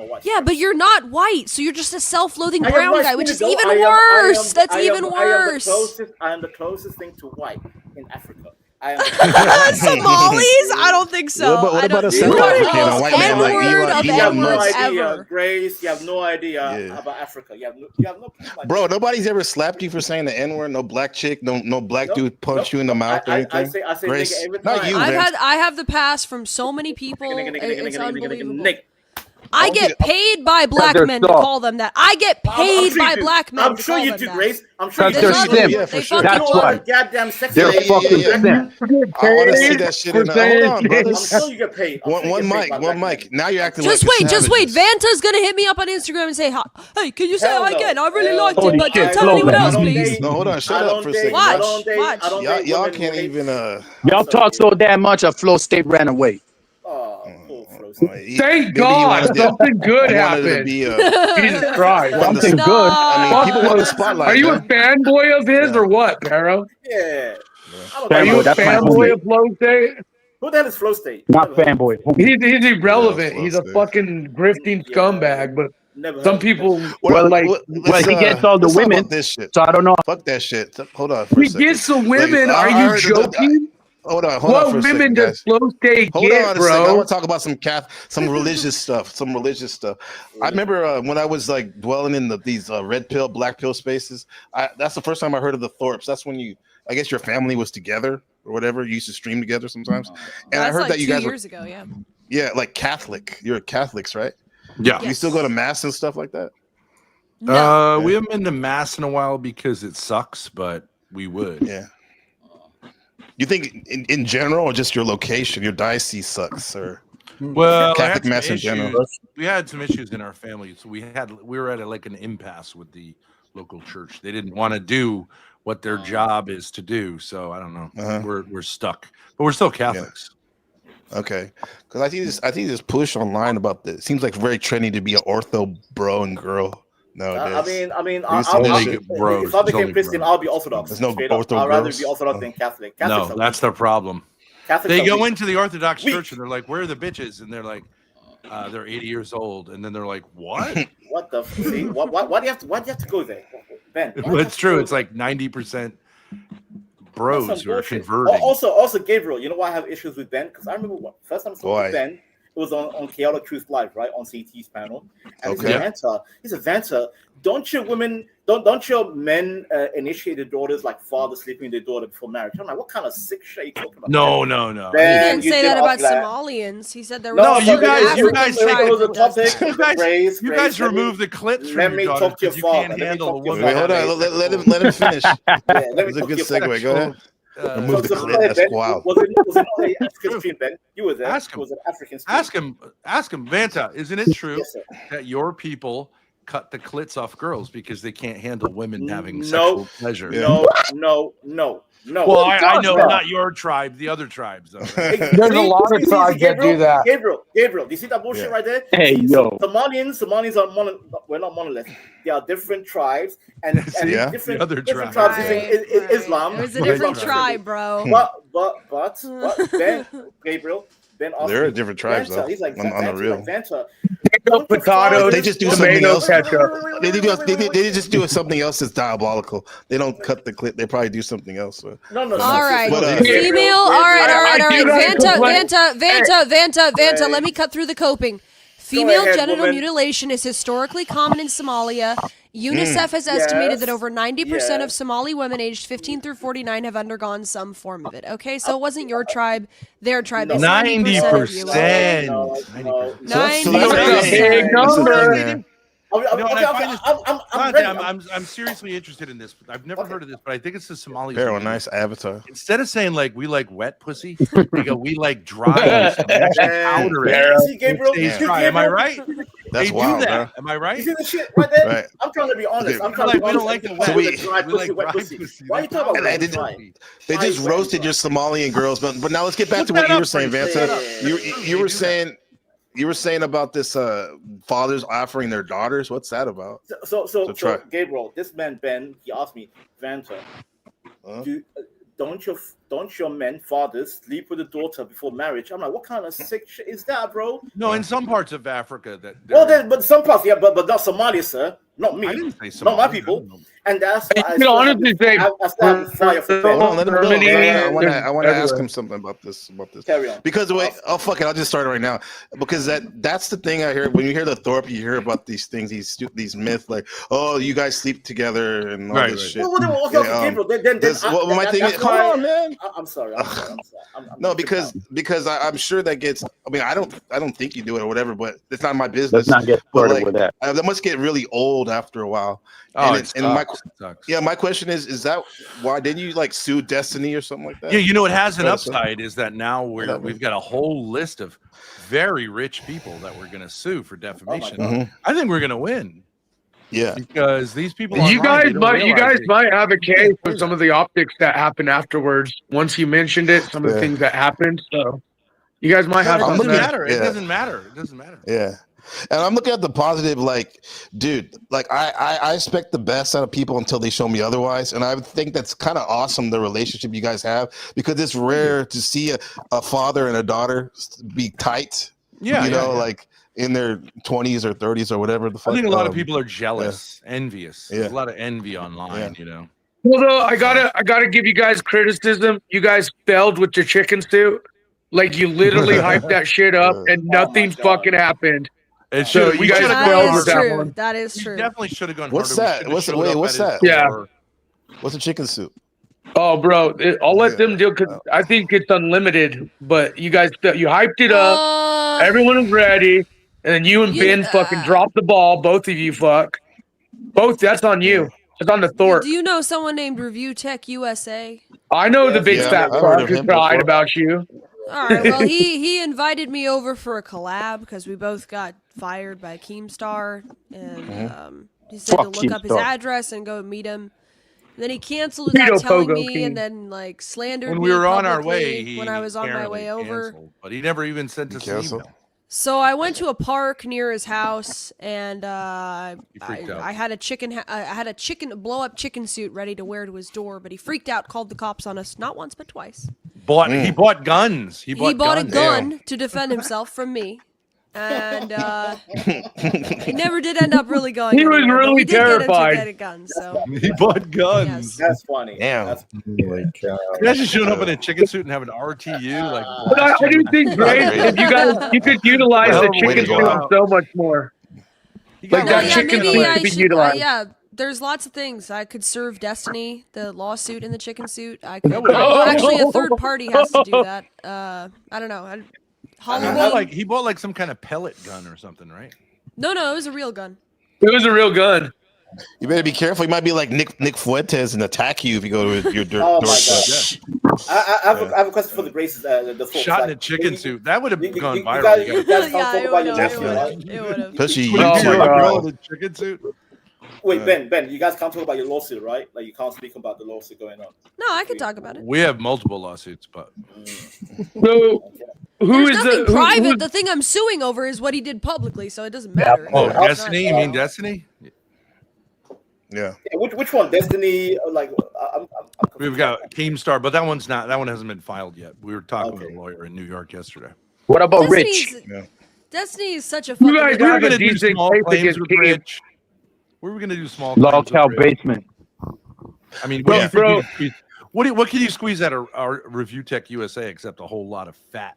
a white. Yeah, but you're not white, so you're just a self-loathing brown guy, which is even worse. That's even worse. I am the closest thing to white in Africa. Somalis? I don't think so. What about a South African? White man like you have no idea, ever. Grace. You have no idea about Africa. You have no. Bro, nobody's ever slapped you for saying the N-word. No black chick, no black dude punch you in the mouth or anything. I say Grace, nigga every time. not you. I have the pass from so many people. It's unbelievable. I get paid by black men to call them that. I get paid by black men. I'm sure you do, Grace. I'm sure you do. They're simps. That's why. Goddamn sexy. They're fucking simps. I want to see that shit. Hold on, brothers. I'm sure you get paid. One mic. Now you're acting just like just wait. Vanta's gonna hit me up on Instagram and say, "Hey, can you say hi again? I really liked it, but tell me what else, please." No, hold on. Shut up for a second. Watch. Y'all can't even. Y'all talk so damn much. A Flow State ran away. Thank God, something good happened. Jesus Christ, something good. I mean, people want the spotlight. Are you a fanboy of his or what, Barrow? Yeah. Are you a fanboy of Flow State? Who the hell is Flow State? Not fanboy. He's irrelevant. He's a fucking grifting scumbag, but some people he gets all the women. This shit. So I don't know. Fuck that shit. Hold on. He gets the women. Are you joking? Hold on. What women does Flow State get, bro? I want to talk about some religious stuff. I remember when I was like dwelling in these red pill, black pill spaces. That's the first time I heard of the Thorpes. That's when I guess your family was together or whatever. You used to stream together sometimes. And I heard that you guys 2 years ago, yeah. Yeah, like Catholic. You're Catholics, right? Yeah. You still go to mass and stuff like that? No. We haven't been to mass in a while because it sucks, but we would. Yeah. You think in general or just your location, your diocese sucks, or Catholic mass in general? We had some issues in our family, so we were at an impasse with the local church. They didn't want to do what their job is to do, so I don't know. We're stuck, but we're still Catholics. Yeah. Okay, because I think this push online about this. It seems like very trendy to be an ortho bro and girl. No, I mean, if I became Christian, I'll be Orthodox. There's no I'd rather be Orthodox than Catholic. No, that's the problem. Catholics they go into the Orthodox church and they're like, "Where are the bitches?" And they're like, "They're 80 years old." And then they're like, "What? What the? See, why do you have to go there, Ben? Well, it's true. It's like 90% bros who are converting. Also, Gabriel. You know why I have issues with Ben? Because I remember first time I spoke with Ben. It was on Chaotic Truth Live, right, on CT's panel. And he said, Vanta, don't your men initiate their daughters like fathers sleeping with their daughter before marriage? I'm like, what kind of sick shit are you talking about? No. He didn't say that about Somalians. He said there was you guys remove the clits from let me talk to your father. Hold on, let him finish. It was a good segue. Go ahead. Remove the clip. That's wild. Was it not an African stream, Ben? You were there. Ask him. Was it African stream? Ask him, Vanta. Isn't it true that your people cut the clits off girls because they can't handle women having sexual pleasure? No. Well, I know not your tribe, the other tribes. Though. There's a lot of tribes that do that. Gabriel, do you see that bullshit right there? Hey, yo. Somalians are we're not monolith. There are different tribes and different tribes in Islam. There's a different tribe, bro. But Ben, Gabriel, Ben Austin. There are different tribes though. He's like on the real. Potatoes. They just do something else. They just do something else that's diabolical. They don't cut the clip. They probably do something else. So. No. All right. Female. All right. Vanta. Let me cut through the coping. Female genital mutilation is historically common in Somalia. UNICEF has estimated that over 90% of Somali women aged 15 through 49 have undergone some form of it. Okay, so it wasn't your tribe, their tribe. 90%. 90%. I'm seriously interested in this. I've never heard of this, but I think it's the Somalis. Very nice avatar. Instead of saying like we like wet pussy, we go we like dry. Powder it. Gabriel, Am I right? That's wild, bro. Am I right? You see the shit right there? Right. I'm trying to be honest. I'm trying to be honest. We don't like the wet. Wet pussy. Why are you talking about dry? They just roasted your Somalian girls, but now let's get back to what you were saying, Vanta. You were saying about this fathers offering their daughters. What's that about? So Gabriel, this man Ben, he asked me, Vanta, don't your men fathers sleep with a daughter before marriage? I'm like, what kind of sick shit is that, bro? No, in some parts of Africa but some parts, yeah, but not Somalia, sir. Not me. I didn't say Somalia. Not my people. And that's why I honestly say fire for hold on, let him go. I want to ask him something about this. Carry on. Because fuck it, I'll just start right now. Because that's the thing I hear when you hear the Thorpe. You hear about these things, these myths, like you guys sleep together and all this shit. Well, my thing is, come on, man. I'm sorry. No, because I'm sure that gets. I mean, I don't think you do it or whatever, but it's not my business. Let's not get started with that. That must get really old after a while. My question is that why didn't you like sue Destiny or something like that? Yeah, it has an upside is that now we've got a whole list of very rich people that we're going to sue for defamation. I think we're going to win. Yeah, because these people. You guys might have a case for some of the optics that happened afterwards. Once you mentioned it, some of the things that happened. So you guys might have. It doesn't matter. It doesn't matter. Yeah. And I'm looking at the positive, like, dude, like I expect the best out of people until they show me otherwise. And I would think that's kind of awesome, the relationship you guys have, because it's rare to see a father and a daughter be tight. Yeah. Like in their 20s or 30s or whatever the fuck. I think a lot of people are jealous, envious. There's a lot of envy online, Well, though, I gotta give you guys criticism. You guys failed with your chicken suit. Like you literally hyped that shit up and nothing fucking happened. So you guys failed with that one. That is true. You definitely should have gone. What's that? What's that? Yeah. What's a chicken soup? Oh, bro, I'll let them deal because I think it's unlimited. But you guys, you hyped it up. Everyone was ready, and then you and Ben fucking dropped the ball. Both of you, fuck. Both. That's on you. It's on the Thorpe. Do you know someone named Review Tech USA? I know the big fat fuck who cried about you. All right. Well, he invited me over for a collab because we both got fired by Keemstar, and he said to look up his address and go meet him. And then he canceled without telling me, and then like slandered me. When we were on our way, when I was on my way over, but he never even sent us an email. So I went to a park near his house, and I had a blow up chicken suit ready to wear to his door, but he freaked out, called the cops on us, not once but twice. He bought guns. He bought a gun to defend himself from me, and it never did end up really going. He was really terrified. Get a gun, so. He bought guns. Yes. That's funny. Damn. Imagine showing up in a chicken suit and having an RTU. But I do think, Grace, if you could utilize the chicken suit so much more. Like that chicken suit could be utilized. There's lots of things. I could serve Destiny, the lawsuit in the chicken suit. I could. Actually, a third party has to do that. I don't know. Halloween. He bought like some kind of pellet gun or something, right? No, it was a real gun. It was a real gun. You better be careful. You might be like Nick Fuentes and attack you if you go to your Oh my god! I have a question for the Graces. The folks. Shot in a chicken suit. That would have gone viral. You guys can't talk about your lawsuit, right? It would have. Especially you. The chicken suit. Wait, Ben, you guys can't talk about your lawsuit, right? Like you can't speak about the lawsuit going on. No, I could talk about it. We have multiple lawsuits, but so there's nothing private. The thing I'm suing over is what he did publicly, so it doesn't matter. Oh, Destiny? You mean Destiny? Yeah. Which one? Destiny? Like we've got Keemstar, but that one's not. That one hasn't been filed yet. We were talking with a lawyer in New York yesterday. What about Rich? Destiny is such a fucking. We were going to do small claims with Rich. We were going to do small Log Cow Basement. I mean, what can you squeeze out of our Review Tech USA except a whole lot of fat?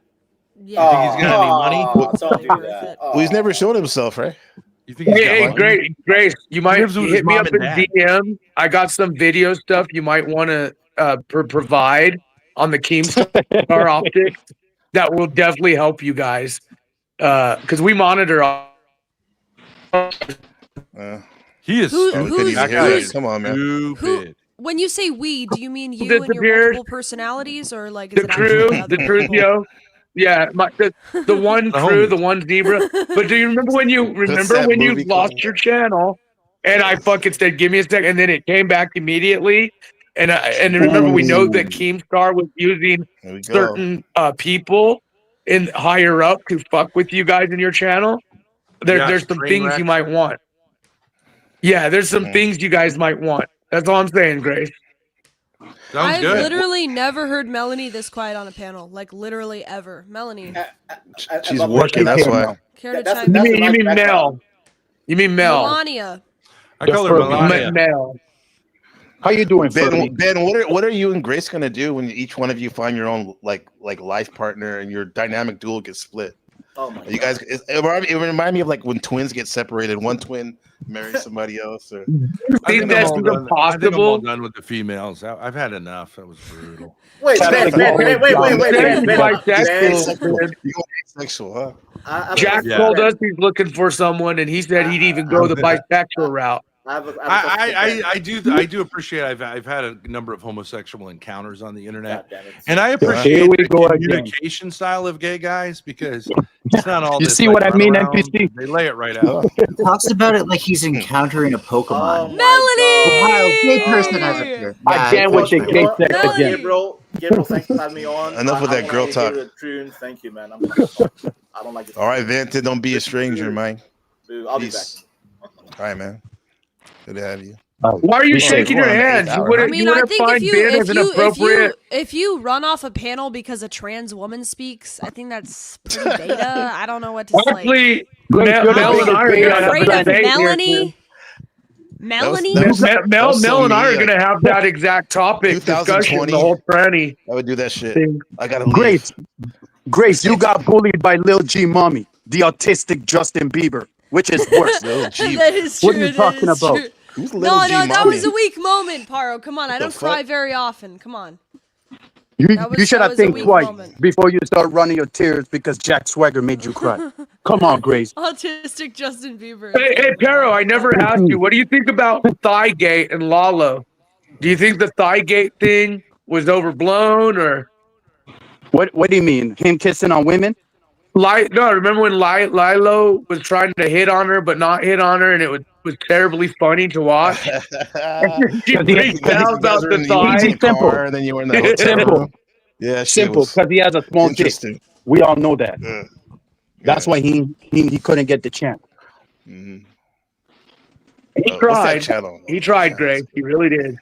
Yeah. You think he's got any money? Don't do that. Well, he's never shown himself, right? You think Hey, Grace, you might hit me up in DM. I got some video stuff you might want to provide on the Keemstar optics that will definitely help you guys because we monitor He is Who's- Come on, man. stupid. When you say we, do you mean you and your Disappeared. multiple personalities, or like is The it crew, actually other the crew, people? yo. Yeah, the one crew, the one zebra. But do you remember when you lost your channel and I fucking said, give me a sec, and then it came back immediately? And remember, we know that Keemstar was using certain people in higher up to fuck with you guys in your channel. There's some things you might want. Yeah, there's some things you guys might want. That's all I'm saying, Grace. I've literally never heard Melanie this quiet on a panel. Like literally ever. Melanie. She's working. That's why. Care to chime You in? mean Mel? You mean Mel? Melania. I call her Melania. Mel. How you doing, Ben? What are you and Grace gonna do when each one of you find your own like life partner and your dynamic duo gets split? Oh my You guys, it remind me of like when twins get separated. One twin marries somebody else. Or I think I'm all done with the females. I've had enough. That was brutal. Wait. Asexual, huh? Jack told us he's looking for someone, and he said he'd even go the bisexual route. I do appreciate. I've had a number of homosexual encounters on the internet, and I appreciate the communication style of gay guys because it's not all. You this, see like, what I mean, around. NPC? They lay it right out. He talks about it like he's encountering a Pokemon. Melanie! A wild gay person has appeared. I can't with the gay sex again. Gabriel, thanks for having me on. Enough with that girl talk. Thank you, man. I don't like it. All right, Vanton, don't be a stranger, man. Dude, I'll be back. All right, man. Good to have you. Why are you shaking your hands? I mean, I think if you run off a panel because a trans woman speaks, I think that's pretty beta. I don't know what to say. Mel and I are You're afraid of Melanie? Melanie? Mel and I are going to have that exact topic discussion, the whole tranny. I would do that shit. I gotta leave. Grace, you got bullied by Lil G Mommy, the autistic Justin Bieber. Which is worse? That is true. What are you talking about? No, that was a weak moment, Paro. Come on, I don't cry very often. Come on. You should have think twice before you start running your tears because Jack Swagger made you cry. Come on, Grace. Autistic Justin Bieber. Hey, Paro, I never asked you. What do you think about Thigh-gate and Lalo? Do you think the Thigh-gate thing was overblown or? What do you mean? Him kissing on women? No, remember when Lilo was trying to hit on her but not hit on her, and it was terribly funny to watch. She freaked out about the thigh. Simple. And then you were in the hotel room. Yeah, simple. Because he has a small dick. We all know that. That's why he couldn't get the chance. Mm-hmm. He tried. He tried, Greg. He really did.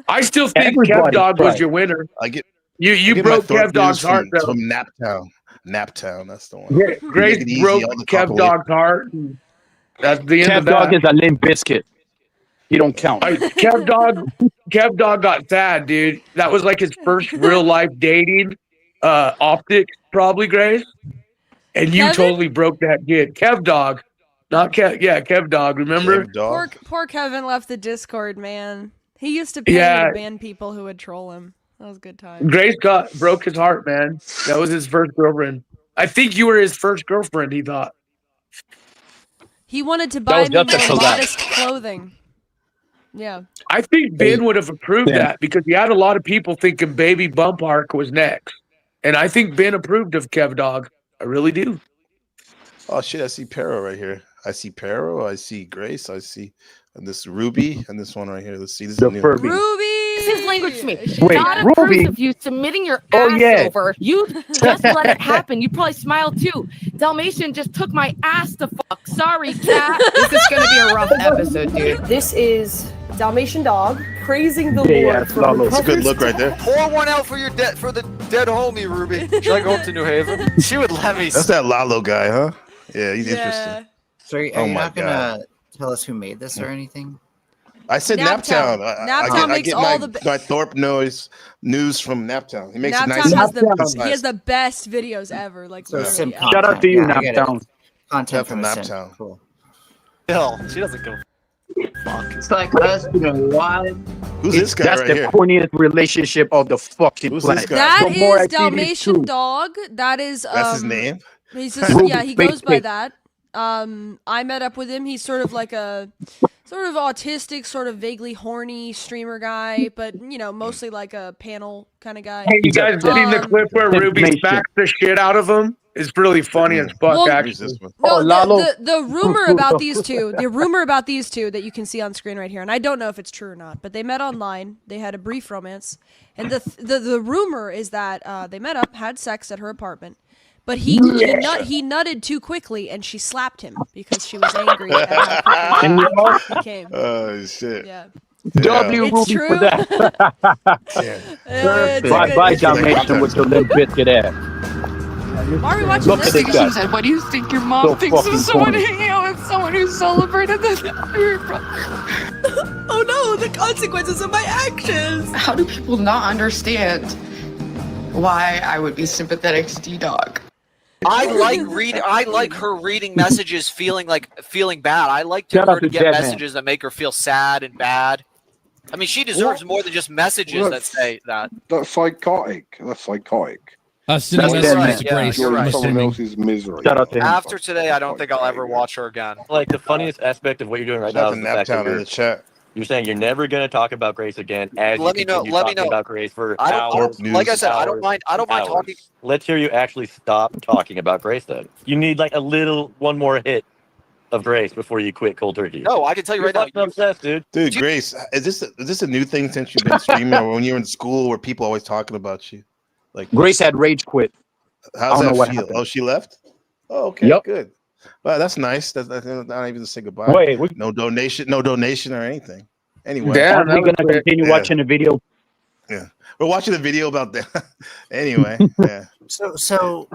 I still think Kev Dog was your winner. You broke Kev Dog's heart, though. From Naptown, that's the one. Yeah, Grace broke Kev Dog's heart. That's the end of that. Kev Dog is a Limp Biscuit. He don't count. Kev Dog got sad, dude. That was like his first real life dating. Optics, probably, Grace. And you totally broke that kid. Kev Dog. Not Kev. Yeah, Kev Dog. Remember? Poor Kevin left the Discord, man. He used to pay to ban people who would troll him. That was a good time. Grace broke his heart, man. That was his first girlfriend. I think you were his first girlfriend, he thought. He wanted to buy me more modest clothing. Yeah. I think Ben would have approved that because he had a lot of people thinking Baby Bump Arc was next. And I think Ben approved of Kev Dog. I really do. Oh, shit. I see Pero right here. I see Pero. I see Grace. I see this Ruby and this one right here. Let's see. This is new. Ruby! This is language to me. Wait, not Ruby. Of you submitting your ass over. You just let it happen. You probably smiled too. Dalmatian just took my ass to fuck. Sorry, cat. This is going to be a rough episode, dude. This is Dalmatian Dog praising the Lord. That's a good look right there. Pour one out for the dead homie, Ruby. Should I go up to New Haven? She would let me. That's that Lalo guy, huh? Yeah, he's interesting. So are you not going to tell us who made this or anything? I said Naptown. I get my Thorpe news from Naptown. He makes Naptown he has the best videos ever. Like shout out to you, Naptown. Content from Naptown. Cool. Hell, she doesn't go. Fuck. It's like us being wild. Who's this guy right here? That's the corniest relationship of the fucking planet. That is Dalmatian Dog. That's his name. He goes by that. I met up with him. He's sort of like a sort of autistic, sort of vaguely horny streamer guy, but mostly like a panel kind of guy. Hey, you guys seen the clip where Ruby smacks the shit out of him? It's really funny as fuck, actually. The rumor about these two, that you can see on screen right here, and I don't know if it's true or not, but they met online. They had a brief romance, and the rumor is that they met up, had sex at her apartment, but he nutted too quickly, and she slapped him because she was angry at how quickly he came. Oh shit! Yeah. W It's Ruby true. for that. Bye, Dalmatian with your limp biscuit ass. Why are we watching Look this? at this guy. She said, what do you think your mom So thinks of fucking someone corny. hanging out with someone who celebrated the Oh no, the consequences of my actions. How do people not understand why I would be sympathetic to D-Dog? I like her reading messages feeling bad. I like Shout her out to to get Deadman. messages that make her feel sad and bad. I mean, she deserves more than just messages that say that. That's psychotic. That's psychotic. Sending messages to Grace. You're right. Someone else's misery. Shout out to him. After today, I don't think I'll ever watch her again. Like the funniest aspect of what you're doing right now is the fact that you're saying you're never going to talk about Grace again. As Let me know. Let me know about Grace for I hours. don't, like I said, I don't mind hours. talking. Let's hear you actually stop talking about Grace. Then you need like one more hit of Grace before you quit cold turkey. No, I can tell you right now. You're obsessed, dude. Dude, Grace, is this a new thing since you've been streaming, or when you were in school, where people always talking about you? Like Grace had rage quit. How's I don't know that what feel? happened. Oh, she left. Oh, okay, Yep. good. Well, that's nice. That's not even to say goodbye. Wait, no donation or anything. Anyway, are we gonna continue watching the video? Yeah, we're watching the video about that. Anyway, yeah. So,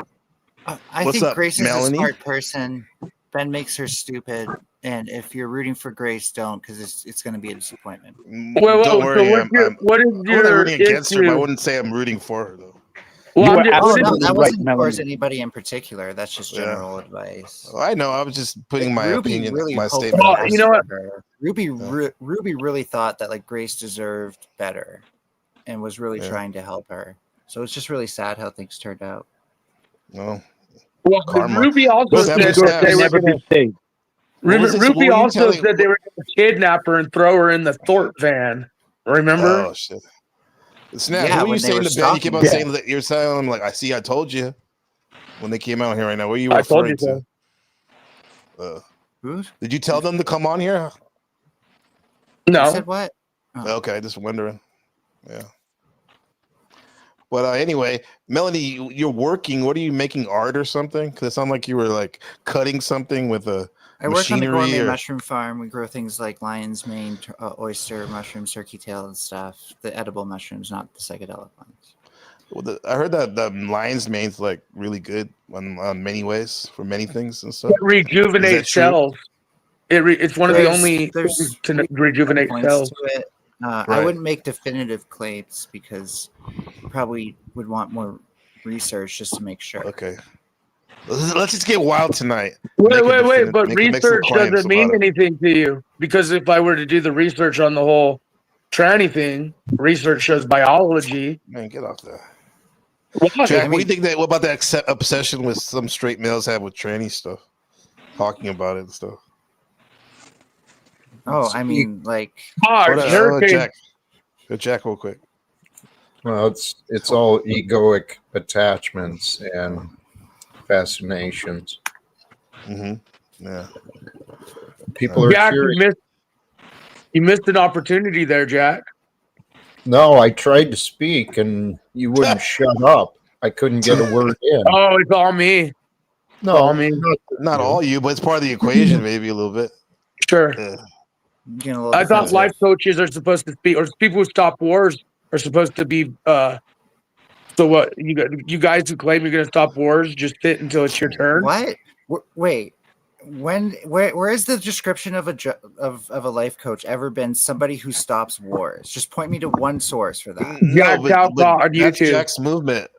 I What's think up, Grace is Melanie? a smart person. Ben makes her stupid, and if you're rooting for Grace, don't, because it's going to be a disappointment. Well, Don't worry. what is I'm not your rooting against her, but I issue? wouldn't say I'm rooting for her though. Well, Oh, I'm just, no, that wasn't Melanie. towards anybody in particular. That's just general advice. I know. I was just putting my Ruby opinion, really my hoped statement. the out best you know what? for her. Ruby really thought that like Grace deserved better, and was really trying to help her. So it's just really sad how things turned out. No. well, Karma. Ruby also What's said that? that they were Never gonna, been saved. What was this? Ruby What were you also telling- said they were going to kidnap her and throw her in the Thorpe van. Remember? Oh shit. Snap, Yeah, what were when you they saying were to Ben? You came out stalking. saying that you're telling him like, I told you when they came out here right now. What are you I told referring you to? Did you tell them to come on here? No. You said what? Okay, just wondering. Yeah. But anyway, Melanie, you're working. What are you making, art or something? Because it sounded like you were like cutting something with a I work on the machinery. gourmet Or... mushroom farm. We grow things like lion's mane, oyster mushrooms, turkey tail, and stuff. The edible mushrooms, not the psychedelic ones. Well, I heard that the lion's mane's like really good on many ways for many things and stuff. It rejuvenates cells. It's one of the only things to rejuvenate points cells. to it. I Right. wouldn't make definitive claims because you probably would want more research just to make sure. Okay. Let's just get wild tonight. Wait, but make some research claims doesn't mean about it. anything to you. Because if I were to do the research on the whole tranny thing, research shows biology. Man, get off that. Why? Jack, what do you think what about that obsession with some straight males have with tranny stuff? Talking about it and stuff. Oh, I mean, like. Jack. Go Jack real quick. Well, it's all egoic attachments and fascinations. Mm-hmm. Yeah. People are Jack, curious. you missed an opportunity there, Jack. No, I tried to speak and you wouldn't shut up. I couldn't get a word in. Oh, it's all me. No, all me. Not all you, but it's part of the equation, maybe a little bit. Sure. Yeah. I thought life coaches are supposed to speak, or people who stop wars are supposed to be. So what? You guys who claim you're going to stop wars just sit until it's your turn. What? Wait. Where is the description of a life coach ever been somebody who stops wars? Just point me to one source for that. Jack Talcott on That's YouTube. Jack's movement.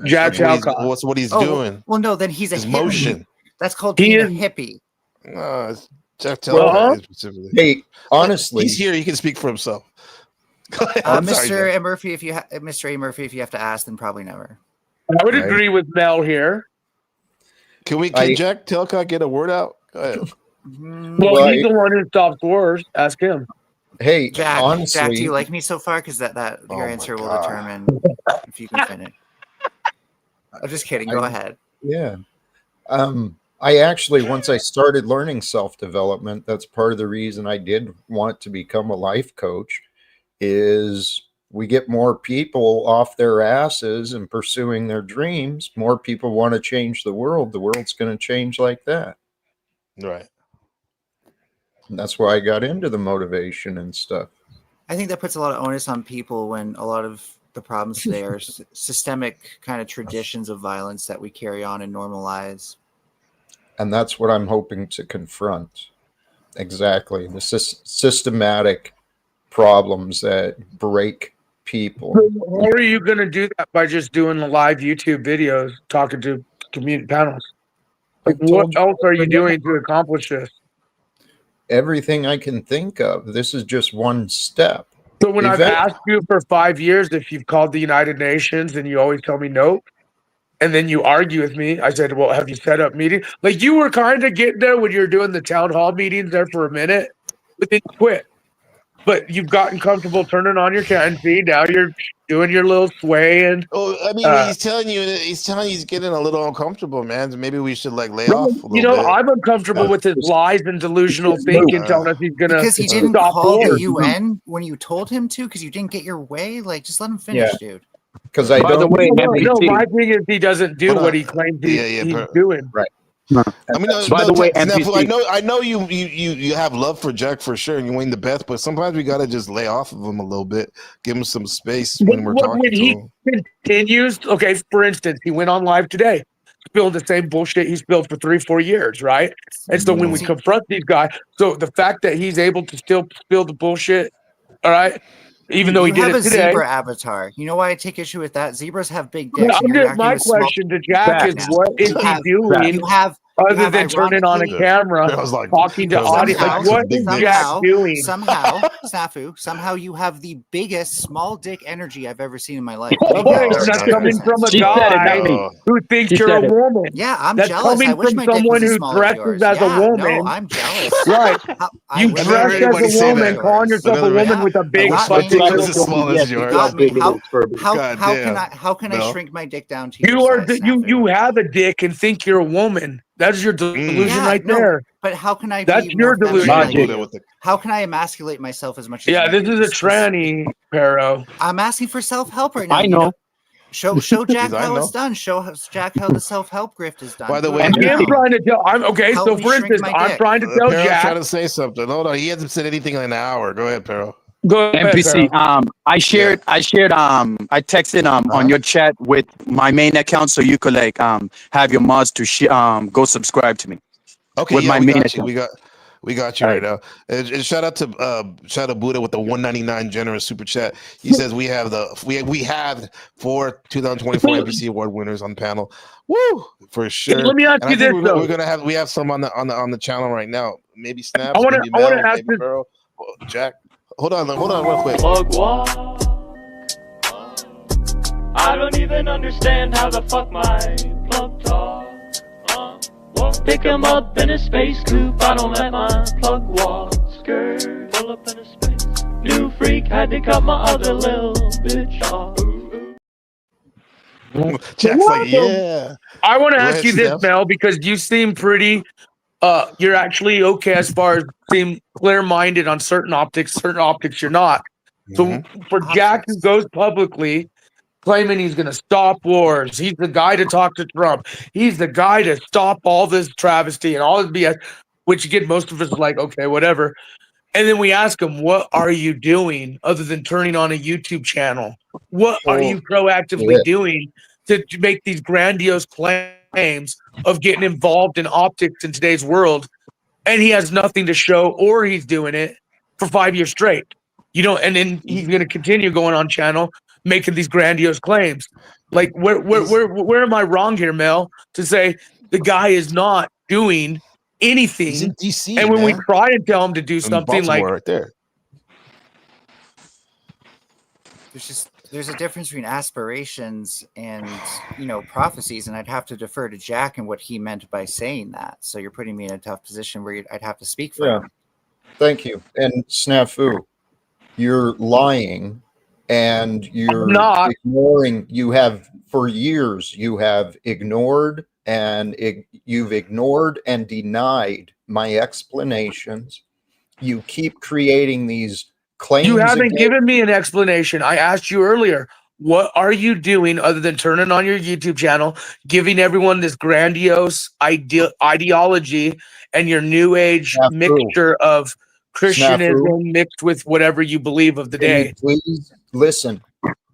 Jack Talcott. What's what he's doing? Well, no, then he's a His hippie. motion. That's called being a hippie. No, it's Jack Talcott specifically. Hey, honestly, he's here. He can speak for himself. Mr. A. Murphy, if you have to ask, then probably never. I would agree with Mel here. Can Jack Talcott get a word out? Go ahead. Well, he's the one who stops wars. Ask him. Hey, Jack, honestly, Jack, do you like me so far? Because that your answer will determine if you can finish. I'm just kidding. Go ahead. Yeah. I actually, once I started learning self-development, that's part of the reason I did want to become a life coach, is we get more people off their asses and pursuing their dreams. More people want to change the world. The world's going to change like that. Right. And that's why I got into the motivation and stuff. I think that puts a lot of onus on people when a lot of the problems today are systemic kind of traditions of violence that we carry on and normalize. And that's what I'm hoping to confront. Exactly. The systematic problems that break people. How are you going to do that by just doing the live YouTube videos, talking to community panels? Like, what else are you doing to accomplish this? Everything I can think of. This is just one step. So when I've asked you for 5 years if you've called the United Nations and you always tell me no, and then you argue with me, I said, well, have you set up meetings? Like, you were kind of getting there when you're doing the town hall meetings there for a minute, but then you quit. But you've gotten comfortable turning on your can feed. Now you're doing your little sway. And I mean, he's telling you he's getting a little uncomfortable, man. So maybe we should like lay off a little bit. I'm uncomfortable with his lies and delusional thinking, telling us he's gonna because he didn't call the UN when you told him to, because you didn't get your way. Like, just let him finish, dude. Because I By the way, my thing is he doesn't do what he claims he's doing. Right. I mean, by the way, I know you have love for Jack for sure, and you win the best. But sometimes we gotta just lay off of him a little bit, give him some space when we're talking. When he continues, okay. For instance, he went on live today, spilled the same bullshit he spilled for 3-4 years, right? And so when we confront these guys, so the fact that he's able to still spill the bullshit, all right. Even though he did it today. You have a zebra avatar. You know why I take issue with that? Zebras have big dicks. My question to Jack is, what is he doing other than turning on a camera, talking to audience? Like, what is Jack doing? Somehow, Snafu, somehow you have the biggest small dick energy I've ever seen in my life. Okay, that's coming from a guy who thinks you're a woman. Yeah, I'm that's jealous. Coming I wish from my dick someone was who dresses as a woman. No, I'm jealous. Right. You dress as a woman, calling yourself a woman with a big fucking dick as small as yours. How can I shrink my dick down to you have a dick and think you're a woman. That's your delusion there. But how can I? That's your delusion. How can I emasculate myself as much? This is a tranny, Pero. I'm asking for self-help right now. I know. Show Jack how it's done. Show Jack how the self-help grift is done. By the way, I'm trying to tell. So for instance, I'm trying to tell Jack. Trying to say something. Hold on, he hasn't said anything in an hour. Go ahead, Pero. Go ahead, MPC. I texted on your chat with my main account, so you could like have your mods to go subscribe to me. Okay, with my main account. We got you right now. And shout out to Buddha with the 199 generous super chat. He says we have 4 2024 NPC award winners on the panel. Woo, for sure. Let me ask you this though. We have some on the channel right now. Maybe Snaps. I want to ask maybe Pearl, Jack. Hold on real quick. Plug wall. I don't even understand how the fuck my plug talk. Pick him up in a space coupe. I don't let my plug walk. Skirt, pull up in a space. New freak had to cut my other little bitch off. Jack's like, yeah. I want to ask you this, Mel, because you seem pretty. You're actually okay as far as seem clear-minded on certain optics you're not. So for Jack, who goes publicly claiming he's going to stop wars, he's the guy to talk to Trump, he's the guy to stop all this travesty and all this BS, which again, most of us are like, okay, whatever. And then we ask him, what are you doing other than turning on a YouTube channel? What are you proactively doing to make these grandiose claims of getting involved in optics in today's world? And he has nothing to show, or he's doing it for 5 years straight. And then he's going to continue going on channel making these grandiose claims. Like, where am I wrong here, Mel, to say the guy is not doing anything? He's in DC, and when we try and tell him to do something like right there. there's a difference between aspirations and prophecies, and I'd have to defer to Jack and what he meant by saying that. So you're putting me in a tough position where I'd have to speak for him. Thank you. And Snafu, you're lying, and you're ignoring. You have for years. You have ignored you've ignored and denied my explanations. You keep creating these claims. You haven't given me an explanation. I asked you earlier, what are you doing other than turning on your YouTube channel, giving everyone this grandiose ideology and your new age mixture of Christianism mixed with whatever you believe of the day? Please listen.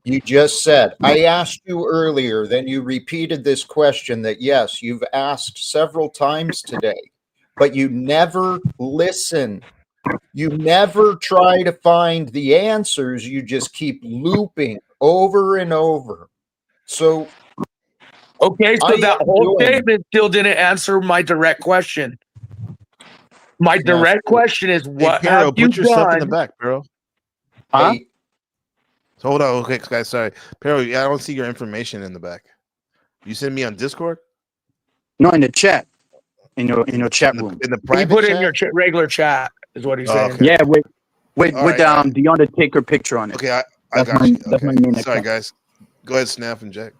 You just said, I asked you earlier, then you repeated this question that, yes, you've asked several times today, but you never listen. You never try to find the answers. You just keep looping over and over. So, okay, so that whole statement still didn't answer my direct question. My direct question is, what have you put your stuff in the done? back, bro. Huh? So hold on, okay, guys. Sorry, Pero. I don't see your information in the back. You send me on Discord? No, in the chat. In your chat room. In the He private put chat? it in your regular chat, is what he's saying. Yeah, with All right, the Undertaker picture on it. Okay, I got you. Okay. Sorry, guys. Go ahead, Snap and Jack.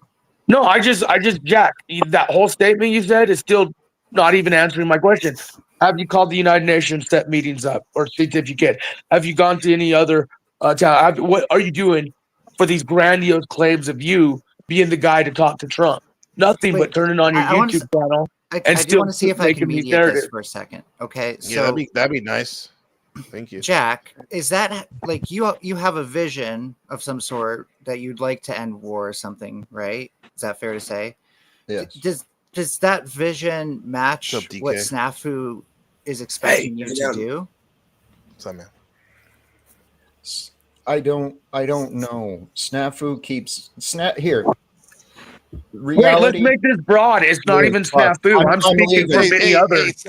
No, I just Jack, that whole statement you said is still not even answering my question. Have you called the United Nations, set meetings up, or if you can? Have you gone to any other town? What are you doing for these grandiose claims of you being the guy to talk to Trump? Nothing but turning on your YouTube channel. I do want to see if I can mediate this for a second. Okay, so yeah, that'd be nice. Thank you, Jack. Is that like you have a vision of some sort that you'd like to end war or something, right? Is that fair to say? Yes. Does that vision match what Snafu is expecting you to do? What's up, man? I don't know. Snafu keeps here. Reality, wait, let's make this broad. It's not even Snafu. I'm speaking for many others.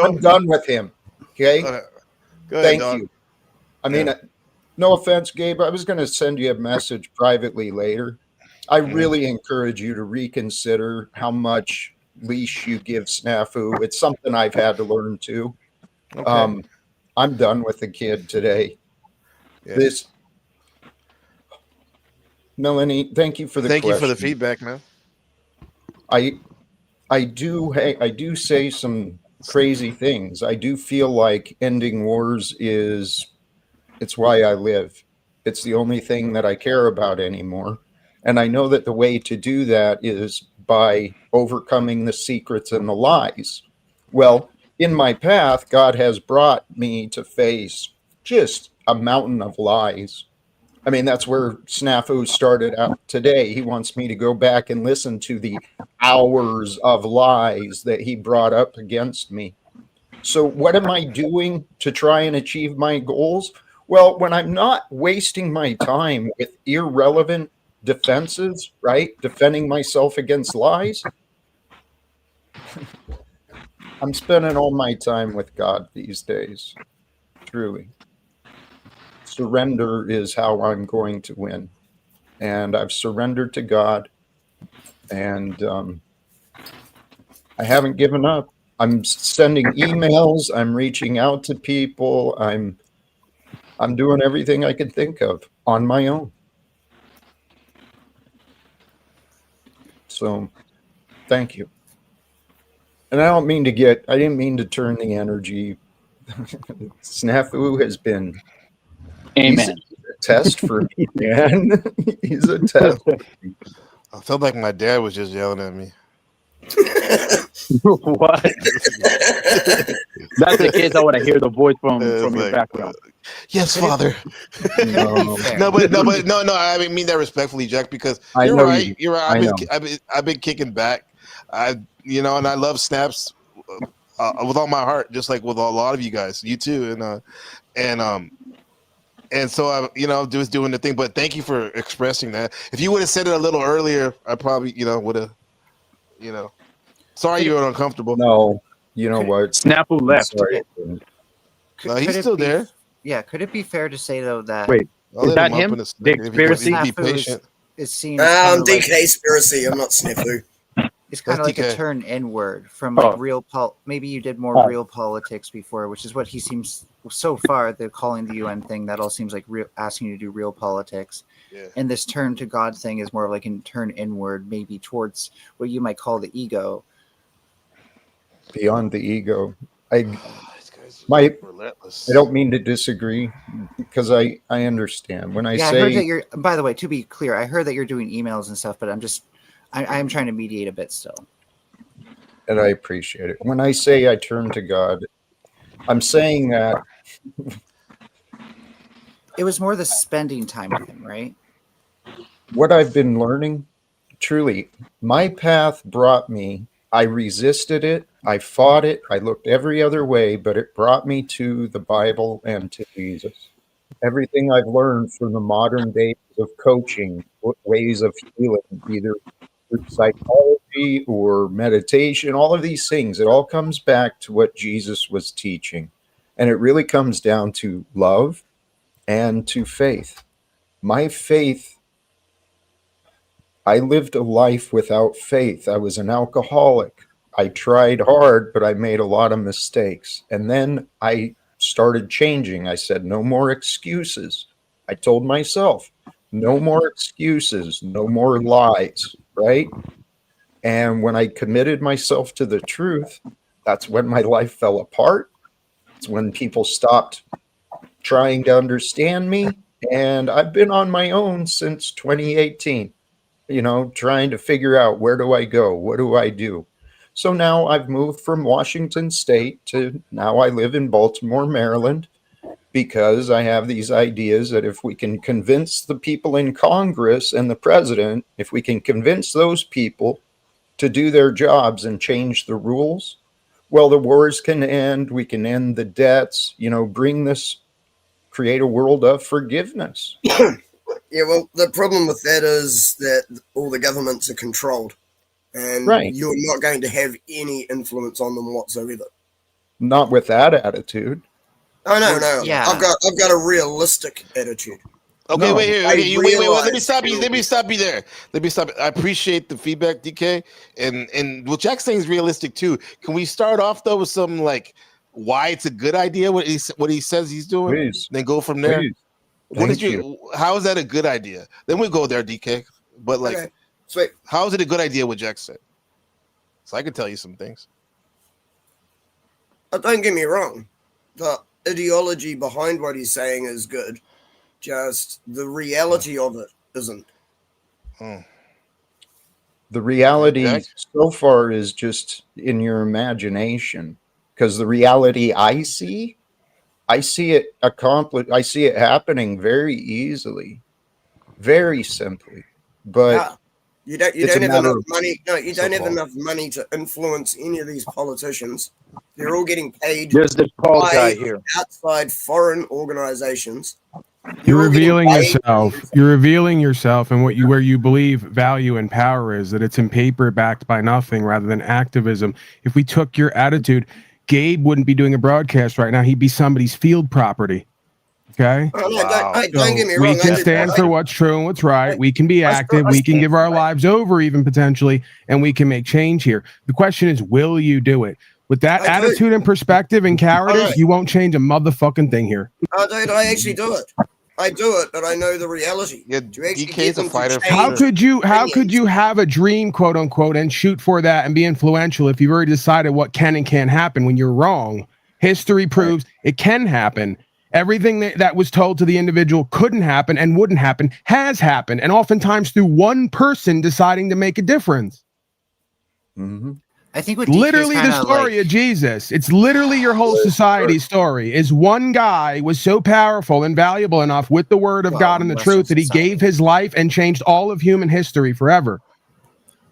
I'm done with him. Okay. Go ahead, Thank dog. you. I mean, no offense, Gabe. I was going to send you a message privately later. I really encourage you to reconsider how much leash you give Snafu. It's something I've had to learn too. Okay. I'm done with the kid today. Yeah. Melanie, thank you for the question. You for the feedback, man. I do say some crazy things. I do feel like ending wars it's why I live. It's the only thing that I care about anymore. And I know that the way to do that is by overcoming the secrets and the lies. Well, in my path, God has brought me to face just a mountain of lies. I mean, that's where Snafu started out today. He wants me to go back and listen to the hours of lies that he brought up against me. So what am I doing to try and achieve my goals? Well, when I'm not wasting my time with irrelevant defenses, right? Defending myself against lies. I'm spending all my time with God these days. Truly. Surrender is how I'm going to win. And I've surrendered to God. And I haven't given up. I'm sending emails. I'm reaching out to people. I'm doing everything I could think of on my own. So, thank you. And I didn't mean to turn the energy. Snafu has been Amen. He's a test for me, man. He's a test. I felt like my dad was just yelling at me. What? That's the case. I want to hear the voice from your background. Yes, Father. No. I mean that respectfully, Jack, because you're right. You're right. I've been kicking back. And I love Snaps with all my heart, just like with a lot of you guys, you too, and so I'm just doing the thing. But thank you for expressing that. If you would have said it a little earlier, I probably would have. Sorry you were uncomfortable. No, you know what? Snafu left. Sorry. No, he's still there. Yeah, could it be fair to say though that wait, Is that him? The conspiracy? Be patient. Is seen as DK conspiracy. I'm not Snafu. It's kind of like a turn inward from like maybe you did more real politics before, which is what he seems so far. They're calling the UN thing. That all seems like asking you to do real politics. Yeah. And this turn to God thing is more of like a turn inward, maybe towards what you might call the ego. Beyond the ego. I don't mean to disagree because I understand when I say. I heard that you're. By the way, to be clear, I heard that you're doing emails and stuff, but I'm trying to mediate a bit still. And I appreciate it. When I say I turn to God, I'm saying that it was more the spending time with him, right? What I've been learning, truly, my path brought me. I resisted it. I fought it. I looked every other way, but it brought me to the Bible and to Jesus. Everything I've learned from the modern days of coaching, ways of healing, either through psychology or meditation, all of these things, it all comes back to what Jesus was teaching. And it really comes down to love and to faith. My faith, I lived a life without faith. I was an alcoholic. I tried hard, but I made a lot of mistakes. And then I started changing. I said, no more excuses. I told myself, no more excuses, no more lies, right? And when I committed myself to the truth, that's when my life fell apart. It's when people stopped trying to understand me. And I've been on my own since 2018, trying to figure out, where do I go? What do I do? So now I've moved from Washington State to now I live in Baltimore, Maryland, because I have these ideas that if we can convince the people in Congress and the president, if we can convince those people to do their jobs and change the rules, well, the wars can end. We can end the debts, create a world of forgiveness. Yeah, well, the problem with that is that all the governments are controlled. And you're not going to have any influence on them whatsoever. Not with that attitude. Oh no. Yeah. I've got a realistic attitude. Okay, no. Wait. Let me stop you. There. I appreciate the feedback, DK. And well, Jack's saying is realistic too. Can we start off though with something like why it's a good idea? What he says he's doing. Please. Then go from there. Please. How is that a good idea? Then we go there, DK. But okay. Sweet. How is it a good idea what Jack said? So I can tell you some things. Don't get me wrong. The ideology behind what he's saying is good. Just the reality of it isn't. The reality so far is just in your imagination. Because the reality I see it accomplished. I see it happening very easily, very simply. But you don't have enough money. No, you don't have enough money to influence any of these politicians. They're all getting paid. There's this Paul guy here. Outside foreign organizations. You're revealing yourself. You're revealing yourself and where you believe value and power is. That it's in paper, backed by nothing, rather than activism. If we took your attitude, Gabe wouldn't be doing a broadcast right now. He'd be somebody's field property. Okay. Don't get me wrong. We can stand for what's true and what's right. We can be active. We can give our lives over, even potentially, and we can make change here. The question is, will you do it? With that attitude and perspective and cowardice, you won't change a motherfucking thing here. I actually do it. I do it, but I know the reality. Yeah, DK's a fighter. How could you have a dream, quote unquote, and shoot for that and be influential if you've already decided what can and can't happen when you're wrong? History proves it can happen. Everything that was told to the individual couldn't happen and wouldn't happen has happened, and oftentimes through one person deciding to make a difference. Mm-hmm. I think what literally the story of Jesus. It's literally your whole society's story. Is one guy was so powerful and valuable enough with the word of God and the truth that he gave his life and changed all of human history forever.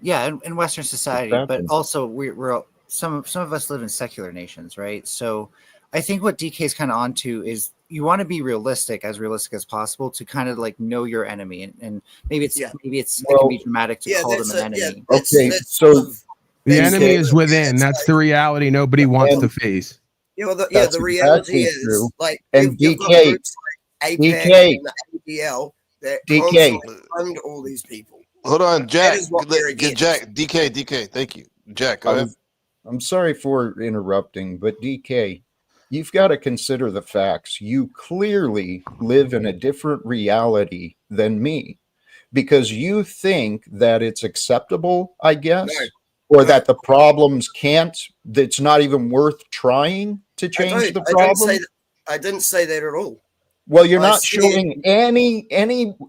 Yeah, in Western society, but also we're some of us live in secular nations, right? So I think what DK is kind of onto is you want to be realistic as possible to kind of like know your enemy, and maybe it can be dramatic to call them an enemy. The enemy is within. That's the reality nobody wants to face. The reality is true. And DK, DL that DK fund all these people. Hold on, Jack. Get Jack. DK. Thank you, Jack. Go ahead. I'm sorry for interrupting, but DK, you've got to consider the facts. You clearly live in a different reality than me, because you think that it's acceptable, I guess, or that the problems that's not even worth trying to change the problem. I didn't say that at all. Well, you're not showing any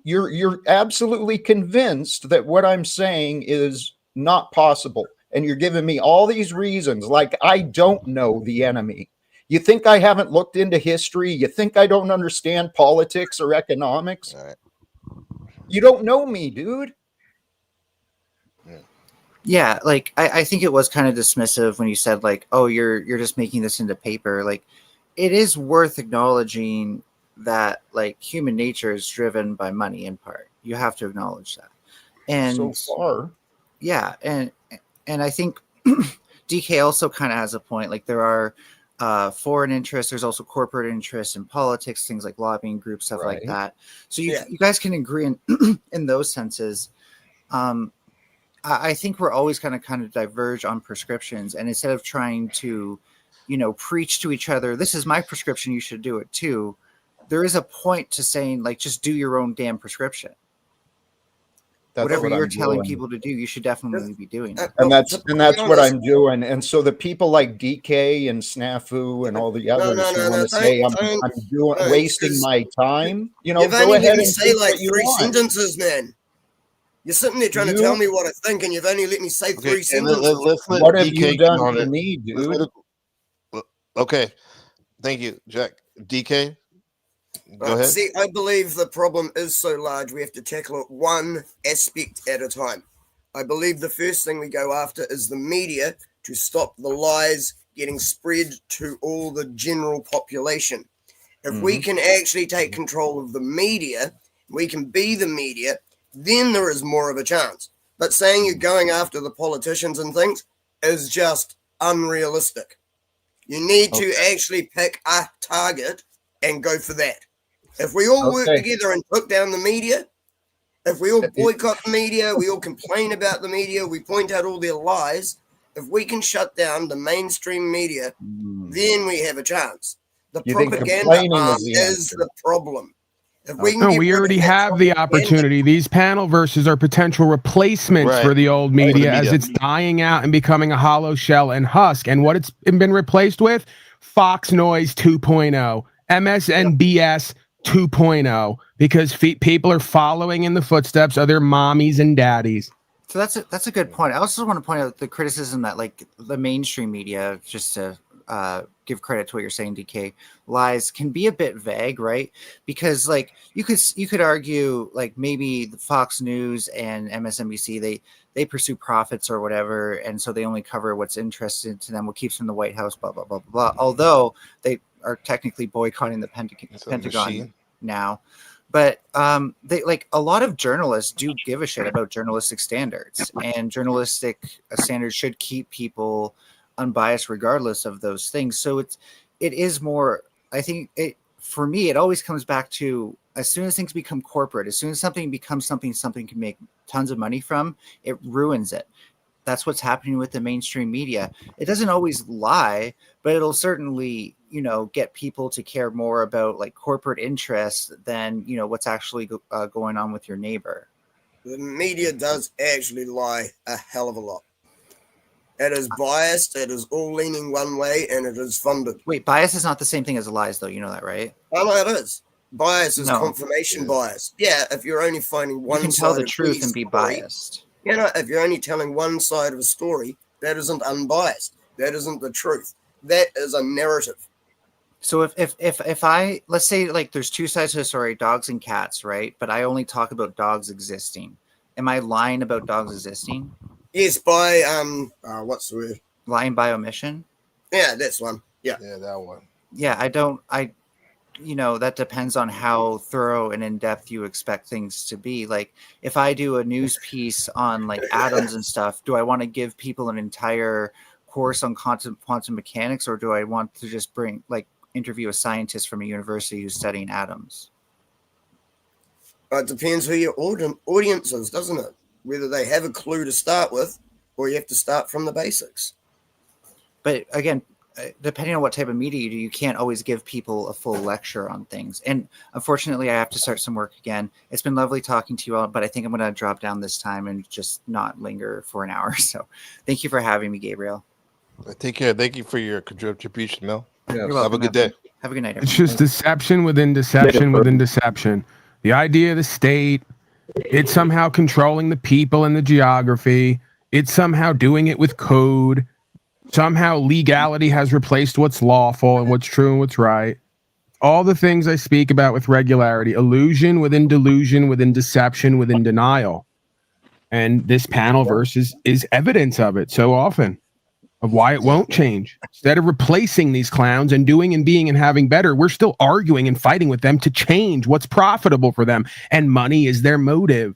you're absolutely convinced that what I'm saying is not possible. And you're giving me all these reasons like I don't know the enemy. You think I haven't looked into history? You think I don't understand politics or economics? All right. You don't know me, dude. Yeah, like I think it was kind of dismissive when you said like, oh, you're just making this into paper. Like, it is worth acknowledging that like human nature is driven by money in part. You have to acknowledge that. And so far, yeah, and I think DK also kind of has a point. Like, there are foreign interests. There's also corporate interests in politics, things like lobbying groups, stuff like that. So you guys can agree in those senses. I think we're always going to kind of diverge on prescriptions, and instead of trying to, preach to each other, this is my prescription, you should do it too. There is a point to saying, like, just do your own damn prescription. Whatever you're telling people to do, you should definitely be doing it. And that's what I'm doing. And so the people like DK and Snafu and all the others who want to say I'm wasting my time, go ahead and say like three sentences, man. You're sitting there trying to tell me what I think, and you've only let me say 3 sentences. What have you done to me, dude? Okay, thank you, Jack. DK, go ahead. See, I believe the problem is so large, we have to tackle it one aspect at a time. I believe the first thing we go after is the media to stop the lies getting spread to all the general population. If we can actually take control of the media, we can be the media, then there is more of a chance. But saying you're going after the politicians and things is just unrealistic. You need to actually pick a target and go for that. If we all work together and put down the media, if we all boycott the media, we all complain about the media, we point out all their lies, if we can shut down the mainstream media, then we have a chance. The propaganda arm is the problem. We already have the opportunity. These panel verses are potential replacements for the old media as it's dying out and becoming a hollow shell and husk. And what it's been replaced with? Fox Noise 2.0, MSNBS 2.0, because people are following in the footsteps of their mommies and daddies. So that's a good point. I also want to point out the criticism that like the mainstream media, just to give credit to what you're saying, DK, lies can be a bit vague, right? Because like you could argue like maybe the Fox News and MSNBC they pursue profits or whatever, and so they only cover what's interesting to them, what keeps them in the White House, blah blah blah blah blah. Although they are technically boycotting the Pentagon now. But they like a lot of journalists do give a shit about journalistic standards, and journalistic standards should keep people unbiased regardless of those things. So it is more, I think for me, it always comes back to as soon as things become corporate, as soon as something becomes something can make tons of money from, it ruins it. That's what's happening with the mainstream media. It doesn't always lie, but it'll certainly, get people to care more about like corporate interests than, what's actually going on with your neighbor. The media does actually lie a hell of a lot. It is biased, it is all leaning one way, and it is funded. Wait, bias is not the same thing as lies, though. You know that, right? Oh, no, it is. Bias is confirmation bias. Yeah, if you're only finding one side, you can tell the truth and be biased. If you're only telling one side of a story, that isn't unbiased. That isn't the truth. That is a narrative. So if I, let's say like there's two sides to the story, dogs and cats, right? But I only talk about dogs existing. Am I lying about dogs existing? Yes, by what's the word? Lying by omission? Yeah, that's one. Yeah, that one. Yeah, that depends on how thorough and in-depth you expect things to be. Like if I do a news piece on like atoms and stuff, do I want to give people an entire course on quantum mechanics, or do I want to just interview a scientist from a university who's studying atoms? It depends. Like, if I do a news piece on like atoms and stuff, do I want to give people an entire course on quantum mechanics, or do I want to just interview a scientist from a university who's studying atoms? It depends who your audience is, doesn't it? Whether they have a clue to start with, or you have to start from the basics. But again, depending on what type of media you do, you can't always give people a full lecture on things. And unfortunately, I have to start some work again. It's been lovely talking to you all, but I think I'm going to drop down this time and just not linger for an hour. So thank you for having me, Gabriel. Take care. Thank you for your contribution, Mel. You're welcome. Have a good day. Have a good night, everyone. It's just deception within deception within deception. The idea of the state, it's somehow controlling the people and the geography. It's somehow doing it with code. Somehow legality has replaced what's lawful and what's true and what's right. All the things I speak about with regularity, illusion within delusion, within deception, within denial. And this panel verse is evidence of it so often, of why it won't change. Instead of replacing these clowns and doing and being and having better, we're still arguing and fighting with them to change what's profitable for them. And money is their motive.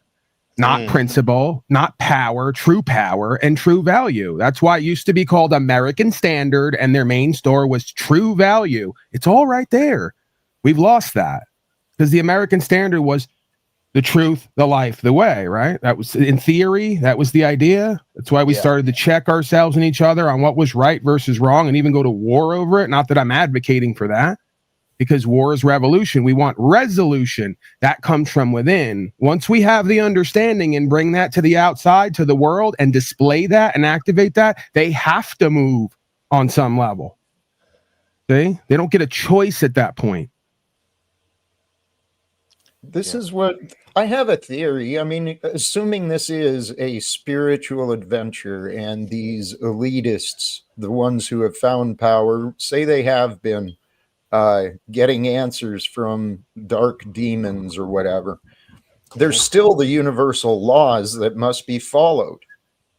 Not principle, not power, true power, and true value. That's why it used to be called American Standard, and their main store was True Value. It's all right there. We've lost that because the American Standard was the truth, the life, the way, right? That was, in theory, that was the idea. That's why we started to check ourselves and each other on what was right versus wrong and even go to war over it. Not that I'm advocating for that. Because war is revolution. We want resolution. That comes from within. Once we have the understanding and bring that to the outside, to the world, and display that and activate that, they have to move on some level. See? They don't get a choice at that point. This is what I have a theory. I mean, assuming this is a spiritual adventure and these elitists, the ones who have found power, say they have been getting answers from dark demons or whatever, there's still the universal laws that must be followed.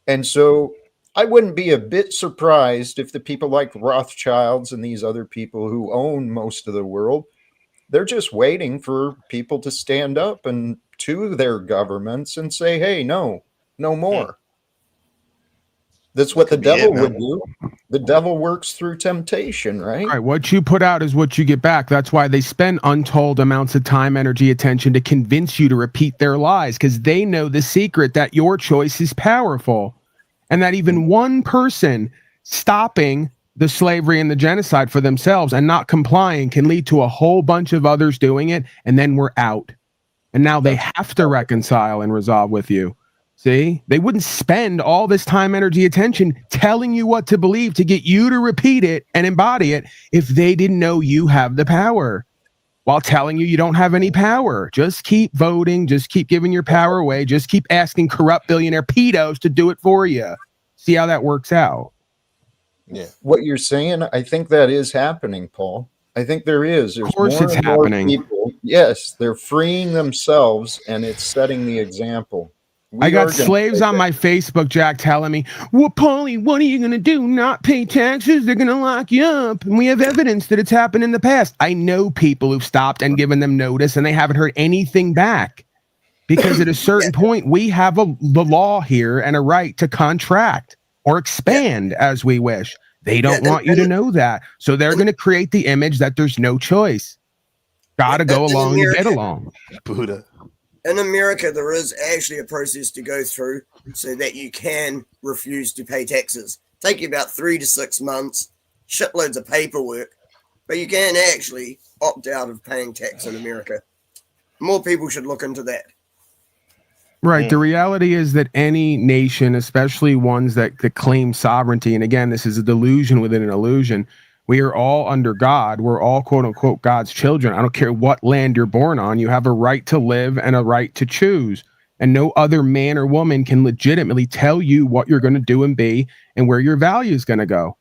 And so I wouldn't be a bit surprised if the people like Rothschilds and these other people who own most of the world, they're just waiting for people to stand up and to their governments and say, hey, no more. That's what the devil would do. The devil works through temptation, right? All right. What you put out is what you get back. That's why they spend untold amounts of time, energy, attention to convince you to repeat their lies, because they know the secret that your choice is powerful and that even one person stopping the slavery and the genocide for themselves and not complying can lead to a whole bunch of others doing it. And then we're out. And now they have to reconcile and resolve with you. See, they wouldn't spend all this time, energy, attention telling you what to believe to get you to repeat it and embody it if they didn't know you have the power while telling you don't have any power. Just keep voting. Just keep giving your power away. Just keep asking corrupt billionaire pedos to do it for you. See how that works out. Yeah. What you're saying, I think that is happening, Paul. I think there is. There's of course more it's and more happening. People. Yes, they're freeing themselves and it's setting the example. I got slaves on my Facebook, Jack, telling me, well, Paulie, what are you going to do? Not pay taxes? They're going to lock you up. And we have evidence that it's happened in the past. I know people who've stopped and given them notice and they haven't heard anything back. Because at a certain point, we have the law here and a right to contract or expand as we wish. They don't want you to know that. So they're going to create the image that there's no choice. Got to go along to get along. Buddha. In America, there is actually a process to go through so that you can refuse to pay taxes. Take you about 3 to 6 months, shitloads of paperwork, but you can actually opt out of paying tax in America. More people should look into that. Right. The reality is that any nation, especially ones that claim sovereignty, and again, this is a delusion within an illusion, we are all under God. We're all, quote unquote, God's children. I don't care what land you're born on. You have a right to live and a right to choose. And no other man or woman can legitimately tell you what you're going to do and be and where your value is going to go.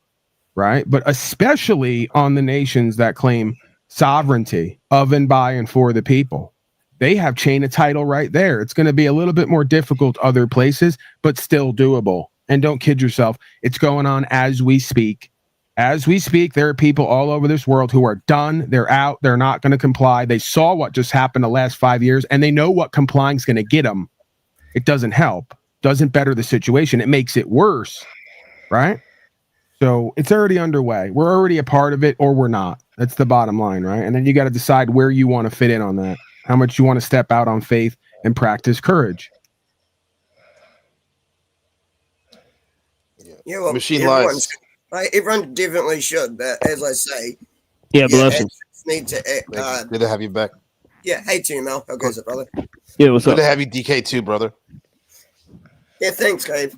Right. But especially on the nations that claim sovereignty of and by and for the people. They have chain of title right there. It's going to be a little bit more difficult other places, but still doable. And don't kid yourself. It's going on as we speak. As we speak, there are people all over this world who are done. They're out. They're not going to comply. They saw what just happened the last 5 years, and they know what complying is going to get them. It doesn't help. Doesn't better the situation. It makes it worse, right? So it's already underway. We're already a part of it, or we're not. That's the bottom line, right? And then you got to decide where you want to fit in on that. how much you want to step out on faith and practice courage. Yeah, well, machine lies. Everyone definitely should, but as I say, yeah, blessings. Need to act, good to have you back. Yeah, hey to you, Mel. How goes it, brother? Yeah, what's up? Good to have you, DK too, brother. Yeah, thanks, Gabe.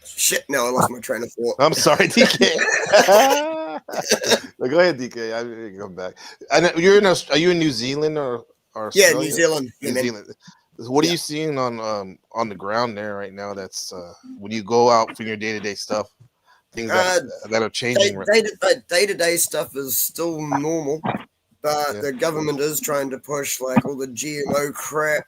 Shit, no, I lost my train of thought. I'm sorry, DK. Go ahead, DK. I come back. I know you're in. Are you in New Zealand or yeah, Australia? New Zealand. New Zealand. What are you seeing on the ground there right now? That's when you go out for your day-to-day stuff, things that are changing. Day-to-day stuff is still normal, but the government is trying to push like all the GMO crap.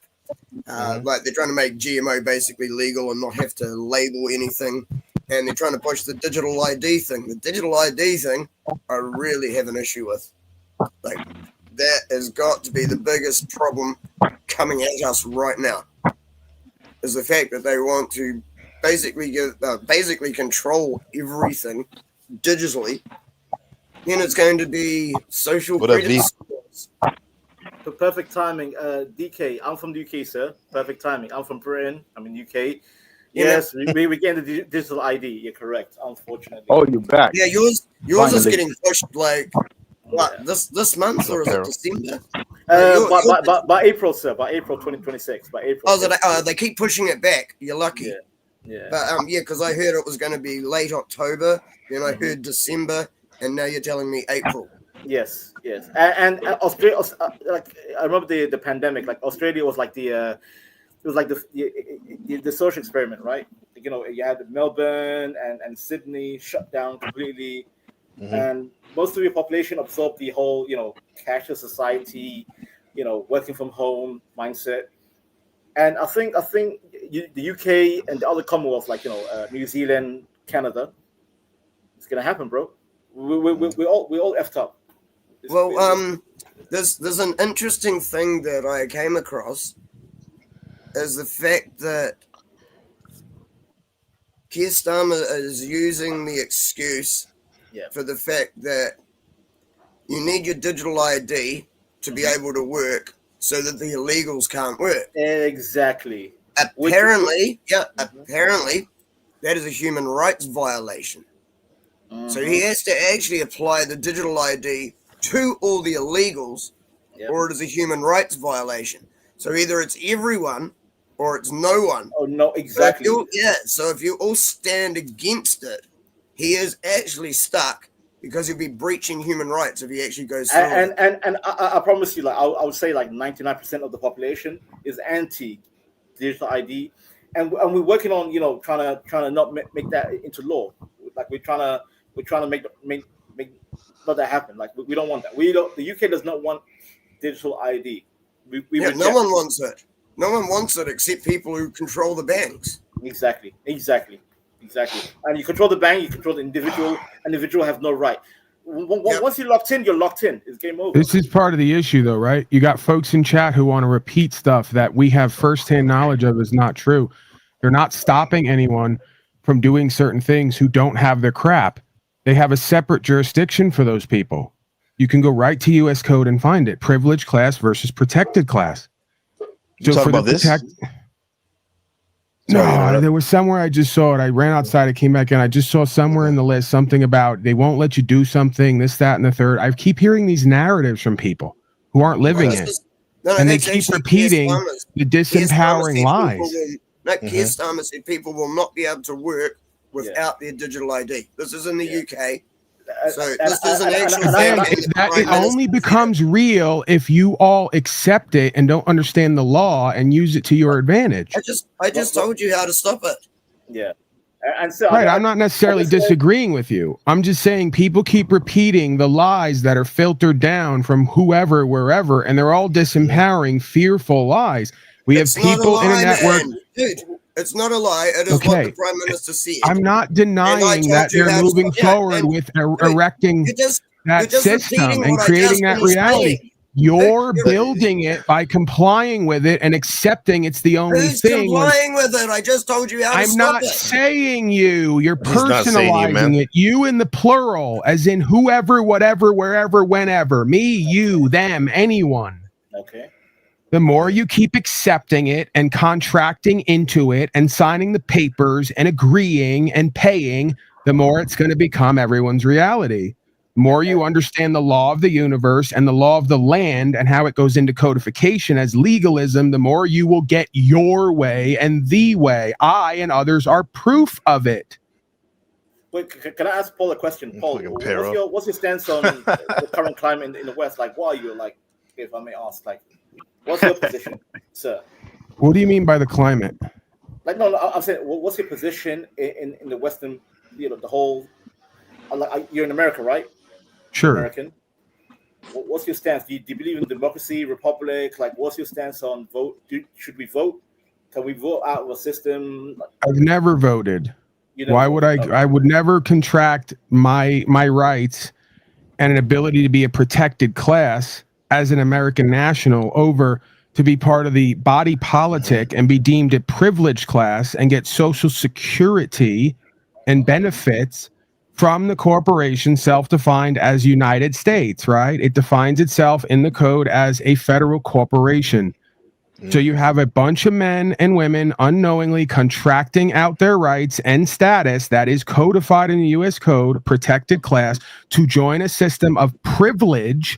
Like they're trying to make GMO basically legal and not have to label anything, and they're trying to push the digital ID thing. The digital ID thing, I really have an issue with. Like that has got to be the biggest problem coming at us right now. Is the fact that they want to basically control everything digitally, and it's going to be social freedom. So perfect timing, DK. I'm from the UK, sir. Perfect timing. I'm from Britain. I'm in UK. Yes, we get the digital ID. You're correct. Unfortunately. Oh, you're back. Yeah, yours is getting pushed like what this month or is it December? By April, sir. By April 2026. By April. Oh, they keep pushing it back. You're lucky. Yeah. But because I heard it was going to be late October. Then I heard December, and now you're telling me April. Yes, and Australia. Like I remember the pandemic. Like Australia was like the social experiment, right? You know, you had Melbourne and Sydney shut down completely, and most of your population absorbed the whole, cashless society, working from home mindset. And I think the UK and the other Commonwealth, like New Zealand, Canada, it's gonna happen, bro. We all effed up. Well, there's an interesting thing that I came across is the fact that Keir Starmer is using the excuse for the fact that you need your digital ID to be able to work so that the illegals can't work. Exactly. Apparently, that is a human rights violation. So he has to actually apply the digital ID to all the illegals, or it is a human rights violation. So either it's everyone or it's no one. Oh, no, exactly. So if you all stand against it, he is actually stuck because he'll be breaching human rights if he actually goes through. And I promise you, like I would say, like 99% of the population is anti-digital ID, and we're working on trying to not make that into law. Like we're trying to make let that happen. Like we don't want that. The UK does not want digital ID. No one wants it. No one wants it except people who control the banks. Exactly. And you control the bank, you control the individual. Individual have no right. Once you're locked in, you're locked in. It's game over. This is part of the issue, though, right? You got folks in chat who want to repeat stuff that we have firsthand knowledge of is not true. They're not stopping anyone from doing certain things who don't have their crap. They have a separate jurisdiction for those people. You can go right to U.S. Code and find it. Privileged class versus protected class. You talk about this? No, there was somewhere I just saw it. I ran outside. I came back in. I just saw somewhere in the list something about they won't let you do something, this, that, and the third. I keep hearing these narratives from people who aren't living it. And they keep repeating the disempowering lies. Keir Starmer said people will not be able to work without their digital ID. This is in the UK. So this isn't actually that it only becomes real if you all accept it and don't understand the law and use it to your advantage. I just told you how to stop it. Yeah. And so right, I'm not necessarily disagreeing with you. I'm just saying people keep repeating the lies that are filtered down from whoever, wherever, and they're all disempowering, fearful lies. We have people in a network. Dude, it's not a lie. It is what the Prime Minister said. I'm not denying that they're moving forward with erecting that system and creating that reality. You're building it by complying with it and accepting it's the only Who's thing. complying with it? I just told you how to I'm stop not it. saying you. You're He's not saying you, man. personalizing it. You in the plural, as in whoever, whatever, wherever, whenever. Me, you, them, anyone. Okay. The more you keep accepting it and contracting into it and signing the papers and agreeing and paying, the more it's going to become everyone's reality. The more you understand the law of the universe and the law of the land and how it goes into codification as legalism, the more you will get your way and the way. I and others are proof of it. Wait, can I ask Paul a question? Paul, what's your stance on the current climate in the West? Like, what are you, like, if I may ask, like, what's your position, sir? What do you mean by the climate? Like, no, I'm saying, what's your position in the Western, the whole, like, you're in America, right? Sure. American. What's your stance? Do you believe in democracy, republic? Like, what's your stance on vote? Should we vote? Can we vote out of a system? I've never voted. Why would I? I would never contract my rights and an ability to be a protected class as an American national over to be part of the body politic and be deemed a privileged class and get Social Security and benefits from the corporation self-defined as United States, right? It defines itself in the code as a federal corporation. So you have a bunch of men and women unknowingly contracting out their rights and status that is codified in the U.S. Code, protected class, to join a system of privilege,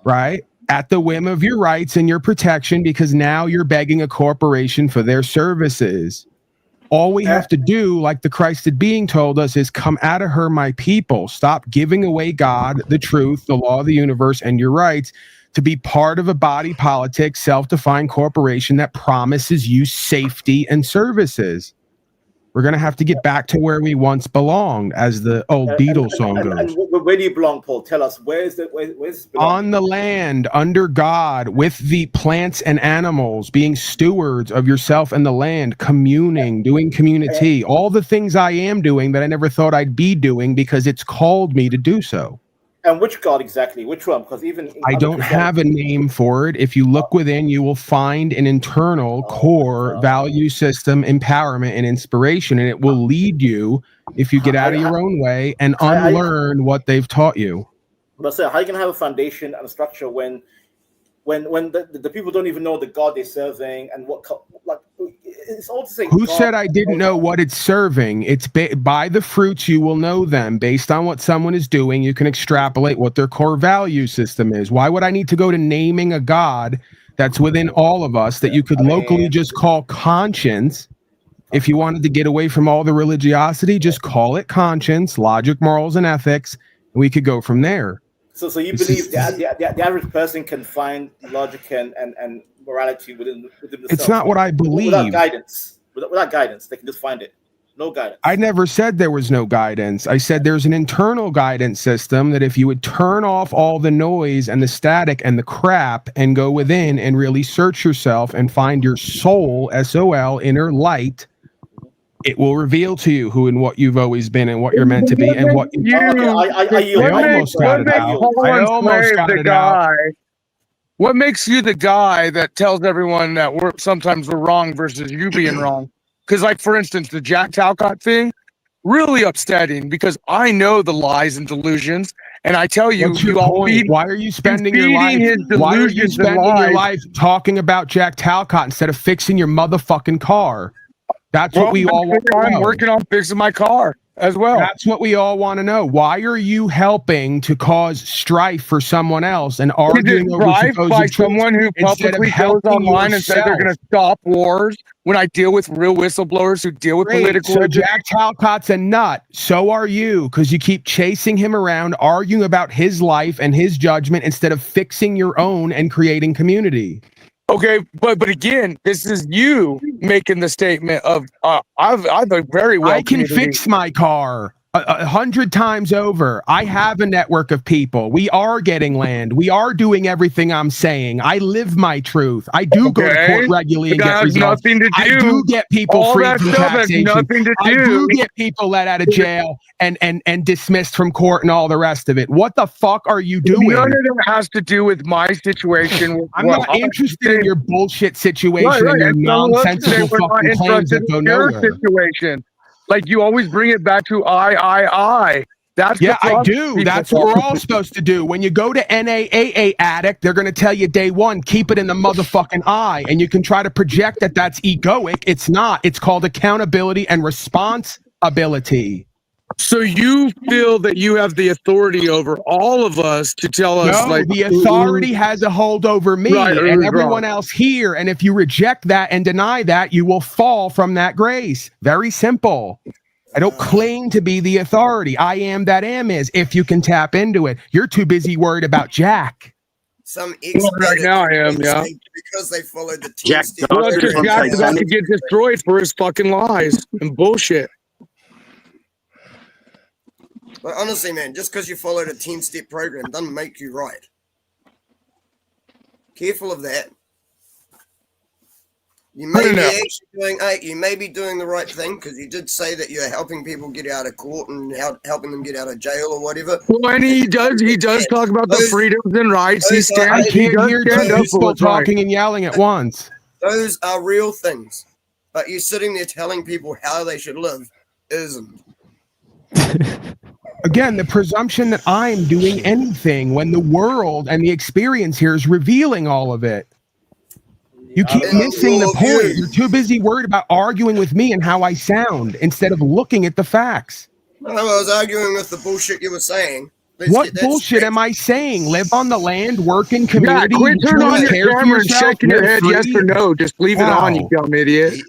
right? At the whim of your rights and your protection, because now you're begging a corporation for their services. All we have to do, like the Christed being told us, is come out of her, my people. Stop giving away God, the truth, the law of the universe, and your rights to be part of a body politic, self-defined corporation that promises you safety and services. We're going to have to get back to where we once belonged, as the old Beatles song goes. And where do you belong, Paul? Tell us, where's on the land, under God, with the plants and animals, being stewards of yourself and the land, communing, doing community, all the things I am doing that I never thought I'd be doing because it's called me to do so. And which God exactly? Which one? Because even I don't have a name for it. If you look within, you will find an internal core value system, empowerment, and inspiration, and it will lead you, if you get out of your own way and unlearn what they've taught you. But sir, how you can have a foundation and a structure when the people don't even know the God they're serving and what, like, it's all to say. Who said I didn't know what it's serving? It's by the fruits you will know them. Based on what someone is doing, you can extrapolate what their core value system is. Why would I need to go to naming a God that's within all of us that you could locally just call conscience? If you wanted to get away from all the religiosity, just call it conscience, logic, morals, and ethics, and we could go from there. So you believe the average person can find logic and morality within themselves? It's not what I believe. Without guidance. Without guidance, they can just find it. No guidance. I never said there was no guidance. I said there's an internal guidance system that if you would turn off all the noise and the static and the crap and go within and really search yourself and find your soul, S-O-L, inner light, it will reveal to you who and what you've always been and what you're meant to be and what you almost got it out. What makes you the guy that tells everyone that sometimes we're wrong versus you being wrong? Because, like, for instance, the Jack Talcott thing, really upsetting because I know the lies and delusions, and I tell you, why are you spending your life talking about Jack Talcott instead of fixing your motherfucking car? That's what we all want to know. I'm working on fixing my car as well. That's what we all want to know. Why are you helping to cause strife for someone else and arguing over supposed someone who publicly goes online and says they're going to stop wars when I deal with real whistleblowers who deal with political... So Jack Talcott's a nut. So are you, because you keep chasing him around, arguing about his life and his judgment instead of fixing your own and creating community. Okay, but again, this is you making the statement of I've a very well. I can fix my car. 100 times over. I have a network of people. We are getting land. We are doing everything I'm saying. I live my truth. I do go to court regularly and get results. I do get people free from taxation. I do get people let out of jail and dismissed from court and all the rest of it. What the fuck are you doing? None of that has to do with my situation. I'm not interested in your bullshit situation and your nonsensical fucking claims that go nowhere. Situation. Like you always bring it back to I. That's I do. That's what we're all supposed to do. When you go to NAAA Addict, they're going to tell you day one, keep it in the motherfucking I. And you can try to project that that's egoic. It's not. It's called accountability and responsibility. So you feel that you have the authority over all of us to tell us, no, the authority has a hold over me and everyone else here. And if you reject that and deny that, you will fall from that grace. Very simple. I don't claim to be the authority. I am that am is. If you can tap into it, you're too busy worried about Jack. Some right now I am, yeah. Because they followed the Jack. Well, Jack's about to get destroyed for his fucking lies and bullshit. But honestly, man, just because you followed a 10-step program doesn't make you right. Careful of that. You may be doing the right thing because you did say that you're helping people get out of court and helping them get out of jail or whatever. Well, and he does talk about the freedoms and rights. I can't hear two people talking and yelling at once. Those are real things, but you sitting there telling people how they should live isn't. Again, the presumption that I'm doing anything when the world and the experience here is revealing all of it. You keep missing the point. You're too busy worried about arguing with me and how I sound instead of looking at the facts. No, I was arguing with the bullshit you were saying. What bullshit am I saying? Live on the land, work in community. Yeah, quit turning on your camera and shaking your head yes or no. Just leave it on, you dumb idiot.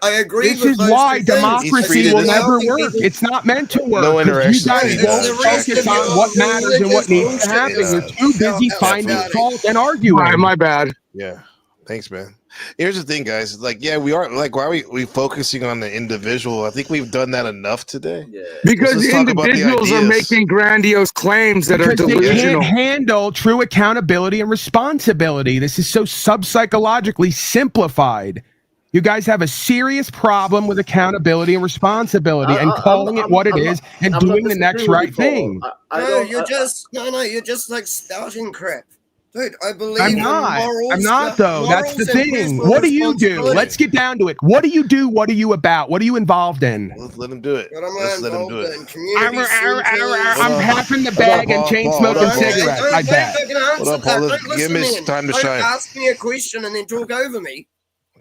I agree. This is why democracy will never work. It's not meant to work. No interaction. You guys won't focus on what matters and what needs to happen. You're too busy finding fault and arguing. Right, my bad. Yeah. Thanks, man. Here's the thing, guys. Like, yeah, we are like, why are we focusing on the individual? I think we've done that enough today. Yeah. Because individuals are making grandiose claims that are delusional. They can't handle true accountability and responsibility. This is so sub-psychologically simplified. You guys have a serious problem with accountability and responsibility and calling it what it is and doing the next right thing. You're just like spouting crap. Dude, I believe I'm not though. That's the thing. What do you do? Let's get down to it. What do you do? What are you about? What are you involved in? Let's let him do it. Let's let him do it. I'm passing the bag and chain smoking cigarettes. I bet. Hold up, Paul. Give me time to shine. Don't ask me a question and then talk over me.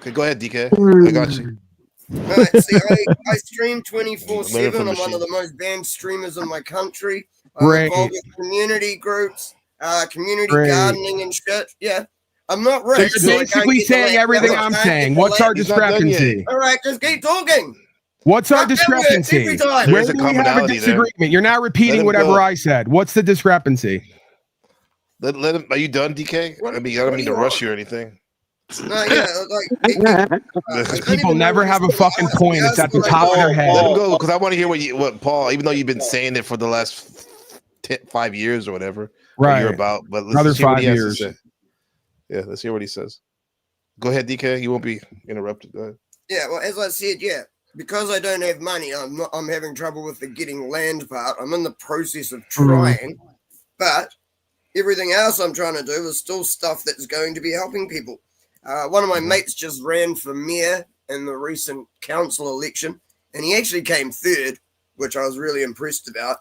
Okay, go ahead, DK. I got you. Alright, see, I stream 24/7. I'm one of the most banned streamers in my country. I'm involved with community groups, community gardening and shit. Yeah. I'm not rich. So you're basically saying everything I'm saying. What's our discrepancy? Alright, just keep talking. What's our discrepancy? Where do we have a disagreement? You're now repeating whatever I said. What's the discrepancy? Let him. Are you done, DK? I mean, I don't mean to rush you or anything. No, yeah, people never have a fucking point. It's at the top of their head. Let him go because I want to hear what Paul, even though you've been saying it for the last 5 years or whatever, right? You're about, but let's another hear 5 years. Yeah, let's hear what he says. Go ahead, DK. You won't be interrupted. Go ahead. Yeah, well, as I said, because I don't have money, I'm having trouble with the getting land part. I'm in the process of trying, but everything else I'm trying to do is still stuff that's going to be helping people. One of my mates just ran for mayor in the recent council election, and he actually came third, which I was really impressed about,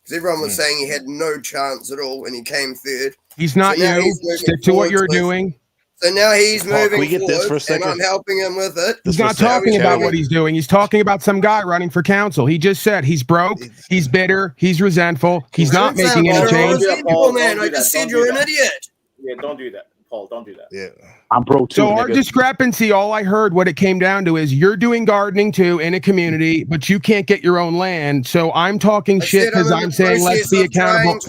because everyone was saying he had no chance at all, and he came third. He's not you. Stick to what you're doing. So now he's moving can we get forward, this for a second? and I'm helping him with it. He's not talking about what he's doing. He's talking about some guy running for council. He just said he's broke, he's bitter, he's resentful, he's not making any change. Man, I just said you're an idiot. Yeah, don't do that. Paul, don't do that. Yeah. I'm broke too. So our discrepancy, all I heard what it came down to is you're doing gardening too in a community, but you can't get your own land. So I'm talking shit because I'm saying let's be accountable.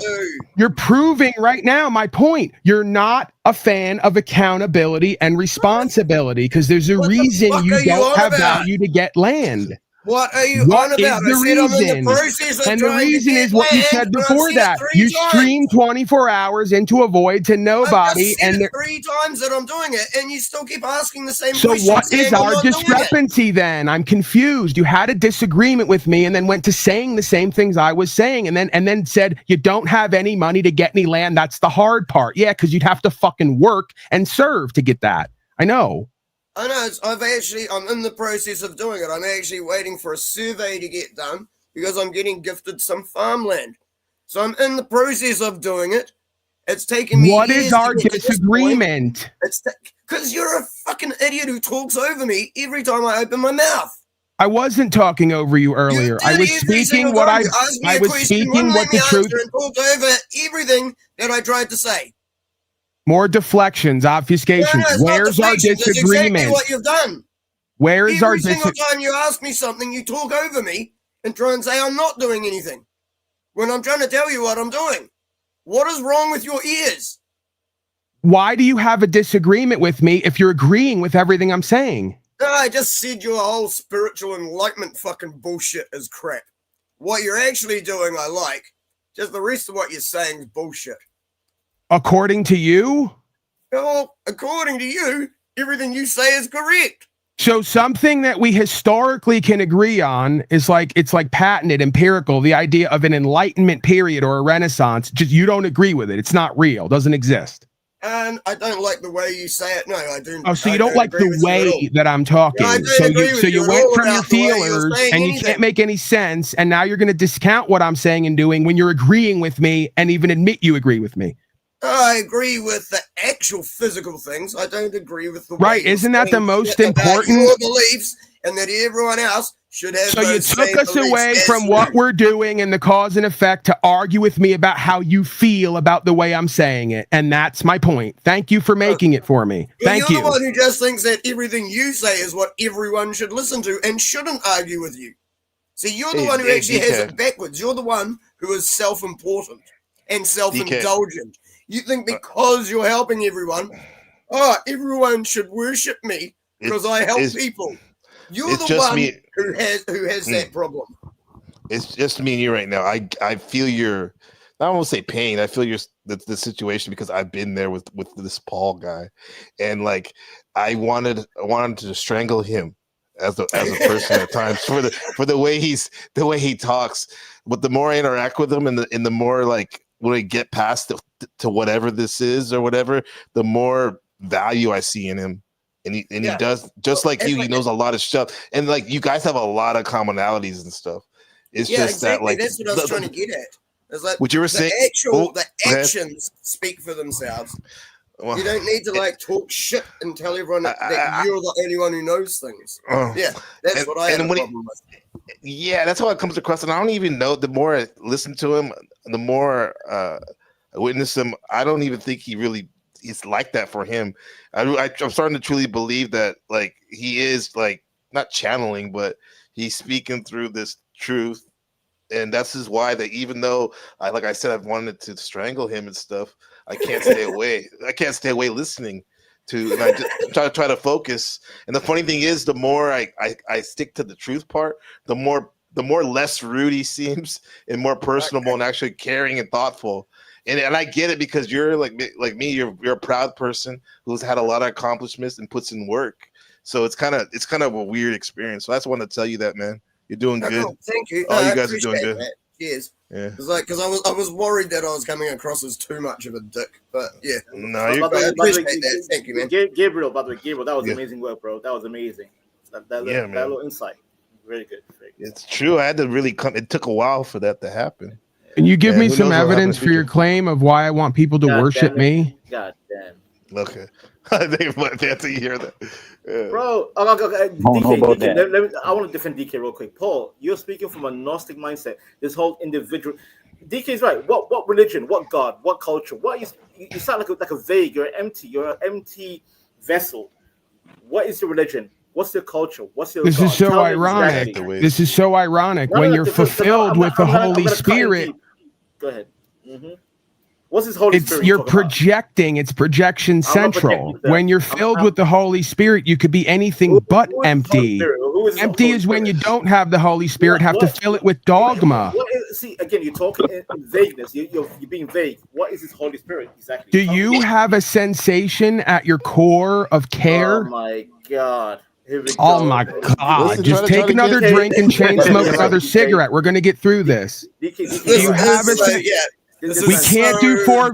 You're proving right now my point. You're not a fan of accountability and responsibility because there's a reason you don't have value to get land. What are you What on is about? the I said I'm in reason? the process of And the trying to reason get is what you land, said and I've before said that. it 3 You times. stream 24 hours into a void to I've nobody, just said and it 3 times that I'm doing it, and you still keep asking the same so question. what is saying I'm our not doing it. discrepancy then? I'm confused. You had a disagreement with me and then went to saying the same things I was saying and then said you don't have any money to get any land. That's the hard part. Yeah, because you'd have to fucking work and serve to get that. I know. I know. I'm in the process of doing it. I'm actually waiting for a survey to get done because I'm getting gifted some farmland. So I'm in the process of doing it. It's taken me What years is our to get to this disagreement? point. It's because you're a fucking idiot who talks over me every time I open my mouth. I wasn't talking over you earlier. I was speaking what I was speaking what the truth. And talked over everything that I tried to say. More deflections, obfuscations. No, it's Where's not our deflections. It's disagreement? exactly what you've done. Where is our Every single disagreement? time you ask me something, you talk over me and try and say I'm not doing anything when I'm trying to tell you what I'm doing. What is wrong with your ears? Why do you have a disagreement with me if you're agreeing with everything I'm saying? No, I just said your whole spiritual enlightenment fucking bullshit is crap. What you're actually doing, I like. Just the rest of what you're saying is bullshit. According to you? Well, according to you, everything you say is correct. So something that we historically can agree on is it's like patented, empirical, the idea of an enlightenment period or a renaissance. Just you don't agree with it. It's not real, doesn't exist. And I don't like the way you say it. No, I don't. Oh, so you don't like the way that I'm talking. Yeah, so you went from your feelers and you can't make any sense. And now you're going to discount what I'm saying and doing when you're agreeing with me and even admit you agree with me. I agree with the actual physical things. I don't agree with the right. Isn't that the most important? Your beliefs and that everyone else should have. So you took us away from what we're doing and the cause and effect to argue with me about how you feel about the way I'm saying it. And that's my point. Thank you for making it for me. Thank you. You're the one who just thinks that everything you say is what everyone should listen to and shouldn't argue with you. See, you're the one who actually has it backwards. You're the one who is self-important and self-indulgent. You think because you're helping everyone, everyone should worship me because I help people. You're the one who has that problem. It's just me and you right now. I feel your, I won't say pain. I feel the situation because I've been there with this Paul guy, and like I wanted to strangle him as a person at times for the way he talks. But the more I interact with him and the more like when I get past to whatever this is or whatever, the more value I see in him. And he does just like you. He knows a lot of stuff, and like you guys have a lot of commonalities and stuff. It's just exactly. that like that's what I was trying to get at. It's like what you were saying. The actions speak for themselves. Well, you don't need to like talk shit and tell everyone that you're the only one who knows things. That's what I have a problem with. Yeah, that's how it comes across. And I don't even know. The more I listen to him, the more I witness him. I don't even think it's like that for him. I'm starting to truly believe that like he is like not channeling, but he's speaking through this truth, and that's his why. That even though like I said, I've wanted to strangle him and stuff, I can't stay away. I can't stay away listening to, and I just try to focus. And the funny thing is, the more I stick to the truth part, the more less rude he seems and more personable and actually caring and thoughtful. And I get it because you're like me. You're a proud person who's had a lot of accomplishments and puts in work. So it's kind of a weird experience. So I just want to tell you that, man. You're doing good. Thank you. All you guys are doing good. That. Cheers. Yeah. It's like because I was worried that I was coming across as too much of a dick, but yeah. No, I appreciate that. Thank you, man. Gabriel, by the way, that was amazing work, bro. That was amazing. That little insight, very good. It's true. I had to really come. It took a while for that to happen. Can you give me some evidence for your claim of why I want people to worship me? God damn. Okay. I think that's you hear that. Yeah. Bro, DK, I want to defend DK real quick. Paul, you're speaking from a Gnostic mindset. This whole individual. DK is right. What religion? What God? What culture? You sound like a vague. You're an empty vessel. What is your religion? What's your culture? What's your? This is so ironic. This is so ironic when you're fulfilled with the Holy Spirit. Go ahead. Mm-hmm. What's this Holy Spirit? You're projecting. It's projection central. When you're filled with the Holy Spirit, you could be anything but empty. Empty is when you don't have the Holy Spirit. Have to fill it with dogma. See, again, you're talking in vagueness. You're being vague. What is this Holy Spirit exactly? Do you have a sensation at your core of care? Oh my God. Oh my God! Just take another drink and chain smoke another cigarette. We're gonna get through this. Do you have a? We can't do four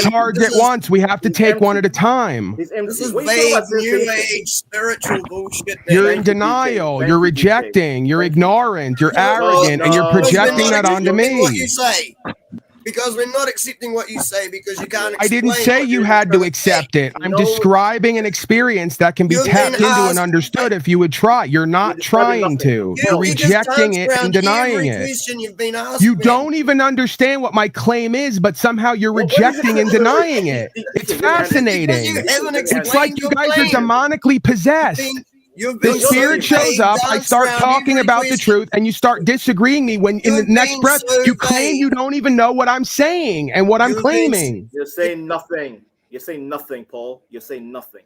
tards at once. We have to take one at a time. This is vague, new age, spiritual bullshit. You're in denial. You're rejecting. You're ignorant. You're arrogant, and you're projecting that onto me. What you say. Because we're not accepting what you say because you can't. I didn't say you had to accept it. I'm describing an experience that can be tapped into and understood if you would try. You're not trying to. You're rejecting it and denying it. You don't even understand what my claim is, but somehow you're rejecting and denying it. It's fascinating. It's like you guys are demonically possessed. The spirit shows up, I start talking about the truth, and you start disagreeing me when in the next breath you claim you don't even know what I'm saying and what I'm claiming. You're saying nothing. You're saying nothing, Paul. You're saying nothing.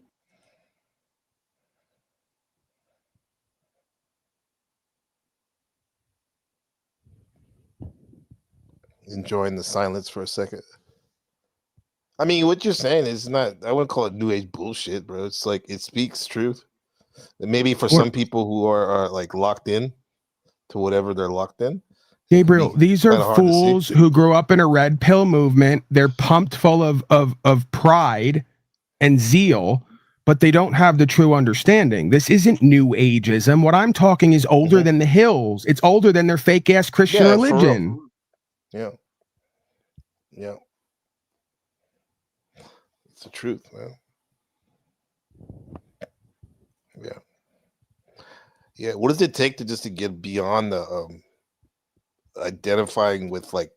Enjoying the silence for a second. I mean, what you're saying is not, I wouldn't call it new age bullshit, bro. It's like it speaks truth. Maybe for some people who are like locked in to whatever they're locked in. Gabriel, these are fools who grew up in a red pill movement. They're pumped full of pride and zeal, but they don't have the true understanding. This isn't new ageism. What I'm talking is older than the hills. It's older than their fake ass Christian religion. Yeah. Yeah. It's the truth, man. Yeah. Yeah. What does it take to get beyond the identifying with, like,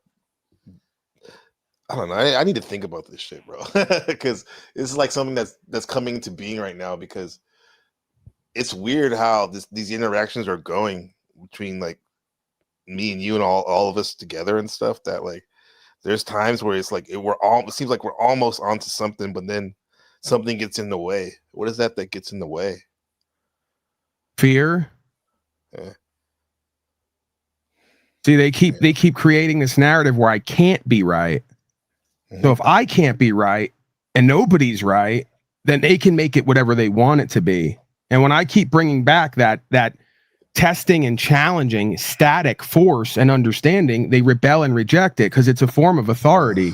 I don't know. I need to think about this shit, bro. Because it's like something that's coming into being right now, because it's weird how these interactions are going between like me and you and all of us together and stuff, that like there's times where it's like it seems like we're almost onto something, but then something gets in the way. What is that gets in the way? Fear. Yeah. See, they keep creating this narrative where I can't be right. So if I can't be right and nobody's right, then they can make it whatever they want it to be. And when I keep bringing back that testing and challenging static force and understanding, they rebel and reject it because it's a form of authority.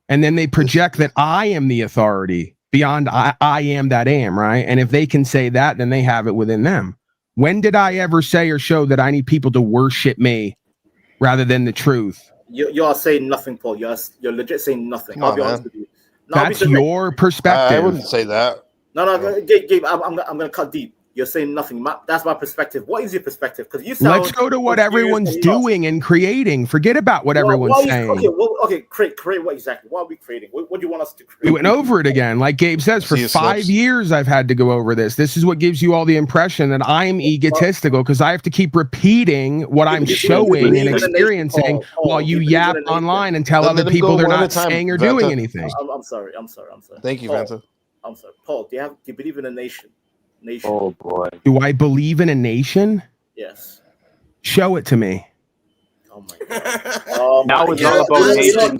And then they project that I am the authority beyond I am that am, right? And if they can say that, then they have it within them. When did I ever say or show that I need people to worship me rather than the truth? You are saying nothing, Paul. You're legit saying nothing. I'll be honest with you. No, that's your perspective. I wouldn't say that. No, Gabe, I'm gonna cut deep. You're saying nothing. That's my perspective. What is your perspective? Because you sound. Let's go to what everyone's doing and creating. Forget about what everyone's saying. Okay, create what exactly? What are we creating? What do you want us to create? We went over it again. Like Gabe says, for 5 years I've had to go over this. This is what gives you all the impression that I'm egotistical, because I have to keep repeating what I'm showing and experiencing while you yap online and tell other people they're not saying or doing anything. I'm sorry. Thank you, Vanta. I'm sorry. Paul, do you believe in a nation? Oh boy. Do I believe in a nation? Yes. Show it to me. Oh my God. Now it's all about nation.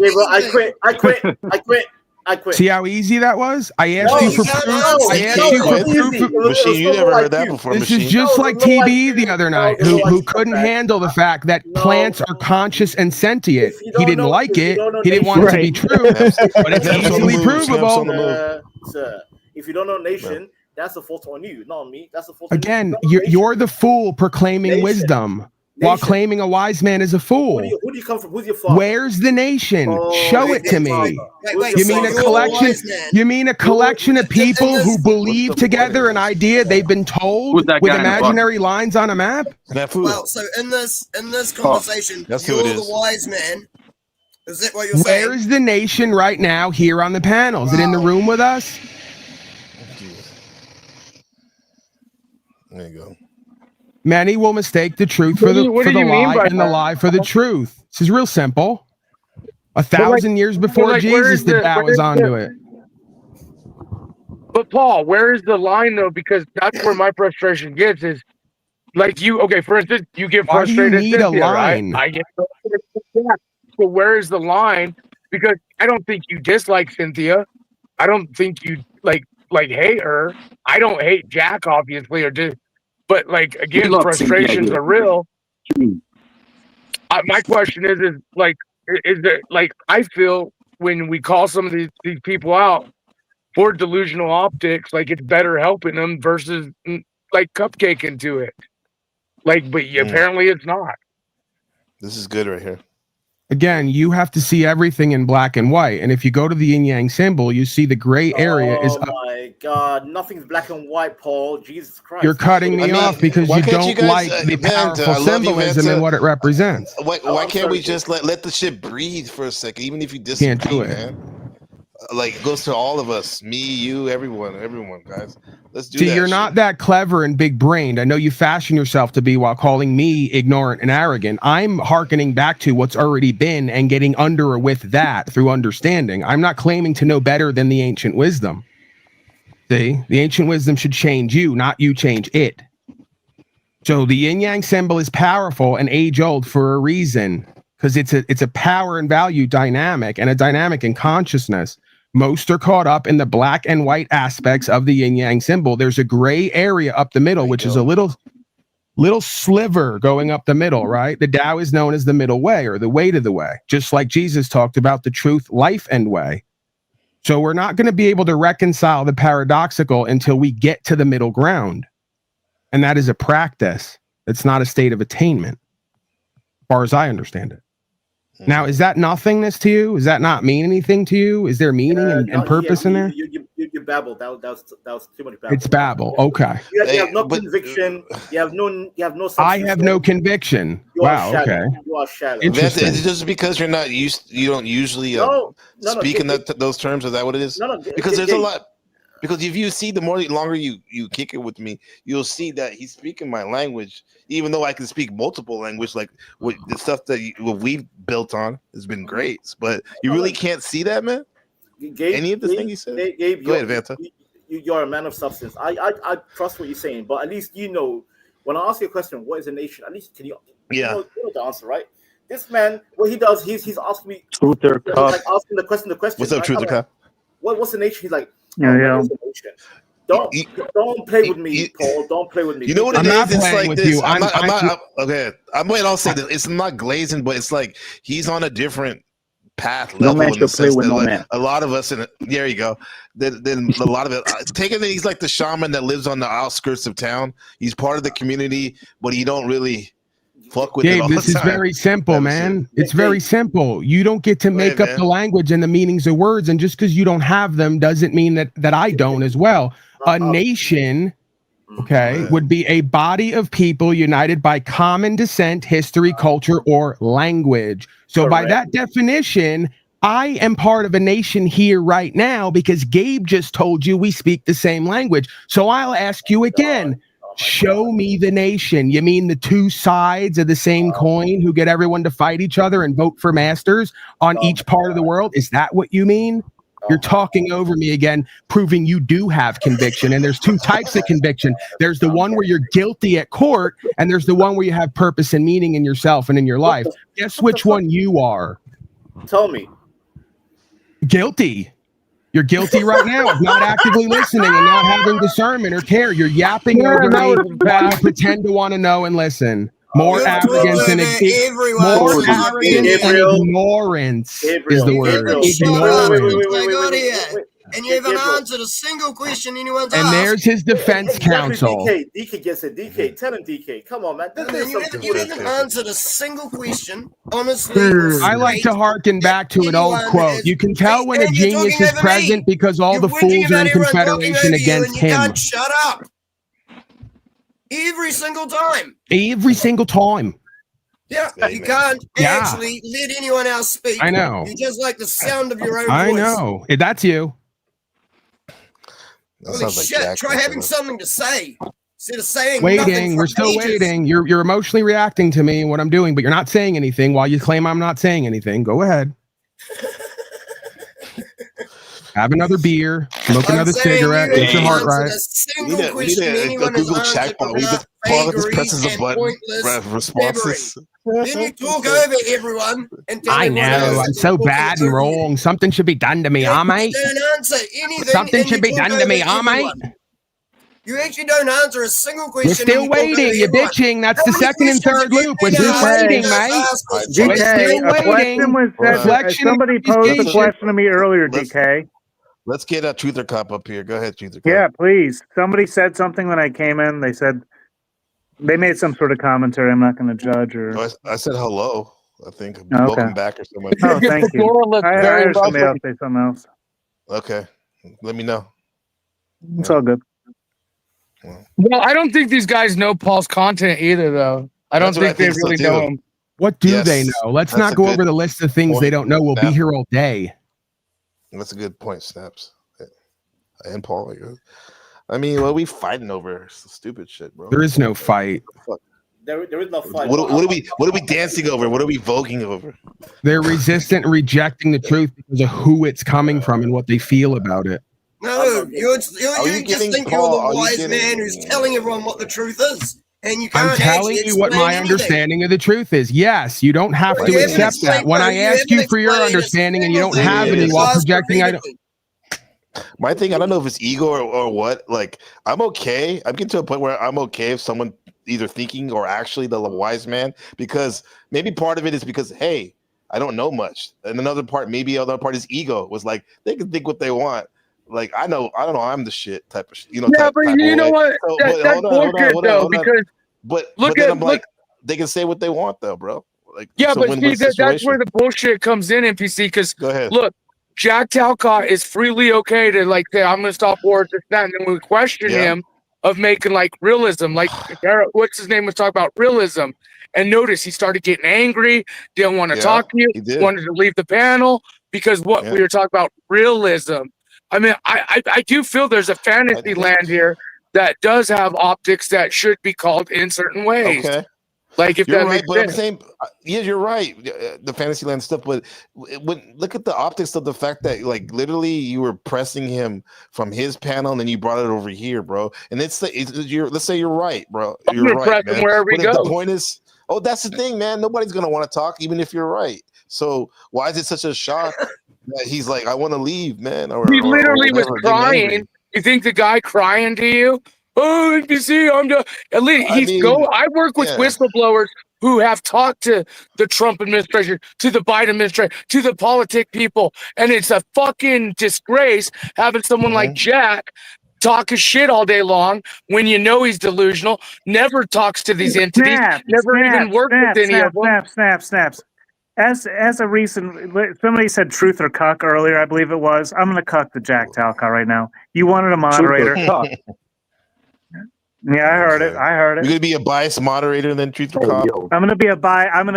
I quit. See how easy that was? I asked you for proof. I asked you for proof. Machine, you never heard that before. This is just like TB the other night, who couldn't handle the fact that plants are conscious and sentient. He didn't like it. He didn't want it to be true, but it's easily provable. Sir, if you don't know nation, that's a fault on you, not on me. That's a fault. Again, you're the fool proclaiming wisdom while claiming a wise man is a fool. Who do you come from? Who's your father? Where's the nation? Show it to me. You mean a collection? You mean a collection of people who believe together an idea they've been told with imaginary lines on a map? Well, so in this conversation, you're the wise man. Is that what you're saying? Where's the nation right now here on the panel? Is it in the room with us? There you go. Many will mistake the truth for the lie and the lie for the truth. This is real simple. 1,000 years before Jesus, the Tao was onto it. But Paul, where is the line though? Because that's where my frustration gets is like you. Okay, for instance, you get frustrated. Why do you need Cynthia, a line? Right? I get frustrated. So where is the line? Because I don't think you dislike Cynthia. I don't think you like hate her. I don't hate Jack, obviously, but like again, frustrations are real. My question is there like I feel when we call some of these people out for delusional optics, like it's better helping them versus like cupcaking to it. Like, but apparently it's not. This is good right here. Again, you have to see everything in black and white. And if you go to the yin yang symbol, you see the gray area is. Oh my God, nothing's black and white, Paul. Jesus Christ. You're cutting me off because you don't like the powerful symbolism and what it represents. Why can't we just let the shit breathe for a second, even if you disagree, Can't do it. man? Like it goes to all of us, me, you, everyone, guys. Let's do See, that. you're not that clever and big brained. I know you fashion yourself to be while calling me ignorant and arrogant. I'm hearkening back to what's already been and getting under or with that through understanding. I'm not claiming to know better than the ancient wisdom. See, the ancient wisdom should change you, not you change it. So the yin yang symbol is powerful and age old for a reason, because it's a power and value dynamic and a dynamic in consciousness. Most are caught up in the black and white aspects of the yin yang symbol. There's a gray area up the middle, which is a little sliver going up the middle, right? The Tao is known as the middle way or the way to the way, just like Jesus talked about the truth, life, and way. So we're not going to be able to reconcile the paradoxical until we get to the middle ground. And that is a practice. It's not a state of attainment, as far as I understand it. Now, is that nothingness to you? Does that not mean anything to you? Is there meaning and purpose in there? You babbled. That was too much babble. It's babble. Okay. You have no conviction. You have no. I have no conviction. Wow. Okay. You are shallow. Interesting. It's just because you don't usually speak in those terms. Is that what it is? No. Because there's a lot. Because if you see, the longer you kick it with me, you'll see that he's speaking my language, even though I can speak multiple language. Like what the stuff that what we've built on has been great, but you really can't see that, man. Gabe, any of the thing you said? Gabe, go ahead, Vanta. You're a man of substance. I trust what you're saying, but at least you know when I ask you a question, what is a nation? At least can you know the answer, right? This man, what he does, he's asking me. Truther Cup. Like asking the question. What's up, Truther Cup? What's the nation? He's like. Yeah. Don't play with me, Paul. Don't play with me. You know what it is? It's like with this. you. Okay. I'll say this. It's not glazing, but it's like he's on a different path No level. man should play with no man. A lot of us, there you go. Then a lot of it. Taking it, he's like the shaman that lives on the outskirts of town. He's part of the community, but he don't really fuck with it all this the is time. very simple, man. It's very simple. You don't get to make up the language and the meanings of words, and just because you don't have them doesn't mean that I don't as well. A nation, would be a body of people united by common descent, history, culture, or language. So by that definition, I am part of a nation here right now because Gabe just told you we speak the same language. So I'll ask you again. Show me the nation. You mean the two sides of the same coin who get everyone to fight each other and vote for masters on each part of the world? Is that what you mean? You're talking over me again, proving you do have conviction. And there's two types of conviction. There's the one where you're guilty at court, and there's the one where you have purpose and meaning in yourself and in your life. Guess which one you are? Tell me. Guilty. You're guilty right now of not actively listening and not having discernment or care. You're yapping over me while you pretend to want to know and listen. More arrogance and ignorance is the word. Ignorance. And you haven't answered a single question anyone's asked. And there's his defense counsel. DK gets it. DK, tell him DK. Come on, man. You haven't answered a single question. Honestly, I like to hearken back to an old quote. You can tell when a genius is present because all the fools are in confederation against him. You can't shut up. Every single time. Every single time. Yeah, you can't actually let anyone else speak. I know. You just like the sound of your own voice. I know. That's you. Holy shit, try having something to say. Instead of saying waiting, we're still waiting. You're emotionally reacting to me and what I'm doing, but you're not saying anything while you claim I'm not saying anything. Go ahead. Have another beer, smoke another cigarette, get your heart right. We need a Google chatbot. We just presses a button, responses. Then you talk over everyone and tell I know, I'm so bad and wrong. Something should be done to me, mate? Don't answer anything. Something should be done to me, mate? You actually don't answer a single question. We're still waiting. You're bitching. That's the second and third loop. We're still waiting, mate. DK, a question was said. Somebody posed a question to me earlier, DK. Let's get a Truther Cop up here. Go ahead, Truther Cop. Yeah, please. Somebody said something when I came in. They said they made some sort of commentary. I'm not going to judge or. Oh, I said hello. I think welcome back or something. Oh, thank you. I heard somebody else say something else. Okay, let me know. It's all good. Well, I don't think these guys know Paul's content either, though. I don't think they really know him. What do they know? Let's not go over the list of things they don't know. We'll be here all day. That's a good point, Snaps. And Paul. I mean, what are we fighting over? Stupid shit, bro. There is no fight. There is no fight. What are we dancing over? What are we voguing over? They're resistant, rejecting the truth because of who it's coming from and what they feel about it. No, you just think you're the wise man who's telling everyone what the truth is. And you can't I'm telling you what my understanding of the truth is. Yes, you don't have to accept that. When I ask you for your understanding and you don't have any while projecting, I don't. My thing, I don't know if it's ego or what. Like, I'm okay. I'm getting to a point where I'm okay if someone either thinking or actually the wise man, because maybe part of it is because, hey, I don't know much. And another part, maybe other part is ego, was like, they can think what they want. Like, I don't know, I'm the shit type of shit. You know, yeah, but you know what? That's bullshit, though, because but then I'm like, they can say what they want, though, bro. Like, yeah, but see, that's where the bullshit comes in, NPC. Because look, Jack Talcott is freely okay to like say, I'm gonna stop wars, this, that, and then we question him of making like realism. Like, what's his name was talking about realism, and notice he started getting angry, didn't want to talk to you, wanted to leave the panel because we were talking about realism. I mean, I do feel there's a fantasy land here that does have optics that should be called in certain ways. Okay. Like if you're that right, makes but sense. I'm saying, yeah, you're right. The Fantasyland stuff, but look at the optics of the fact that, like, literally you were pressing him from his panel, and then you brought it over here, bro. And let's say you're right, bro. You're right, man. Wherever he goes. The point is, that's the thing, man. Nobody's gonna want to talk, even if you're right. So why is it such a shock that he's like, I want to leave, man? He literally was crying. You think the guy crying to you? Oh, NPC, I'm done. At least I work with whistleblowers who have talked to the Trump administration, to the Biden administration, to the politic people, and it's a fucking disgrace having someone like Jack talk his shit all day long when you know he's delusional, never talks to these entities, never even worked with any of them. Snaps. As a recent, somebody said truth or cuck earlier, I believe it was. I'm going to cuck the Jack Talcott right now. You wanted a moderator. Yeah, I heard it. You're gonna be a biased moderator and then truth or cuck. I'm gonna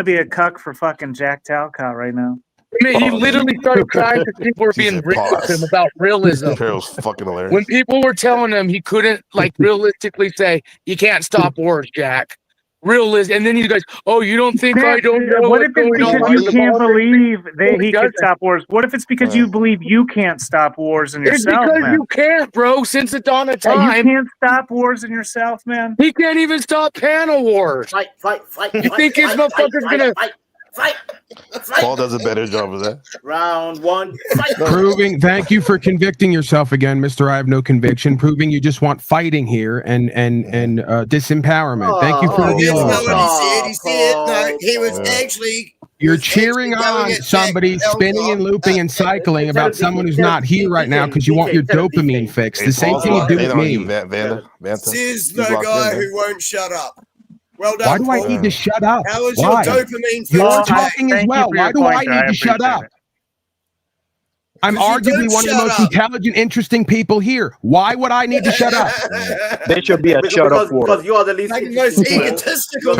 be a cuck for fucking Jack Talcott right now. I mean, he literally started crying because people were being real with him about realism. That was fucking hilarious. When people were telling him he couldn't, like, realistically say, "You can't stop wars, Jack." Realism, and then you guys, oh, you don't think I don't know? What if it's because you can't believe that he can stop wars? What if it's because you believe you can't stop wars in yourself? It's because you can't, bro. Since the dawn of time, you can't stop wars in yourself, man. He can't even stop panel wars. Fight. You think his motherfucker's gonna fight? Paul does a better job of that. Round one. Proving, thank you for convicting yourself again, Mr. I have no conviction. Proving you just want fighting here and disempowerment. Thank you for revealing yourself. He said no. He was actually. You're cheering on somebody spinning and looping and cycling about someone who's not here right now because you want your dopamine fix. The same thing you do with me. Says the guy who won't shut up. Well done. Why do I need to shut up? How is your dopamine? You're talking as well. Why do I need to shut up? I'm arguably one of the most intelligent, interesting people here. Why would I need to shut up? There should be a shut up because you are the least egotistical.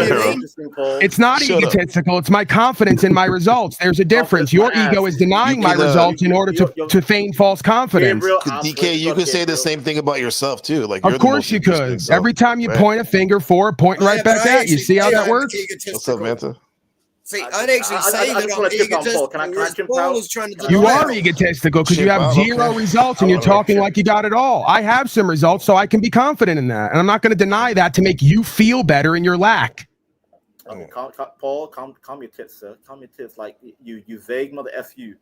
It's not egotistical. It's my confidence in my results. There's a difference. Your ego is denying my results in order to feign false confidence. DK, you could say the same thing about yourself too. Like, of course you could. Every time you point a finger forward, point right back at you. See how that works? What's up, Manta? See, I'd actually say that I'm egotistical. Paul is trying to You deny are it. egotistical because you Chip have out, zero okay. results and I you're wanna talking chip. like you got it all. I have some results, so I can be confident in that. And I'm not going to deny that to make you feel better in your lack. Okay, Paul, calm your tits, sir. Calm your tits. Like you vague mother f you,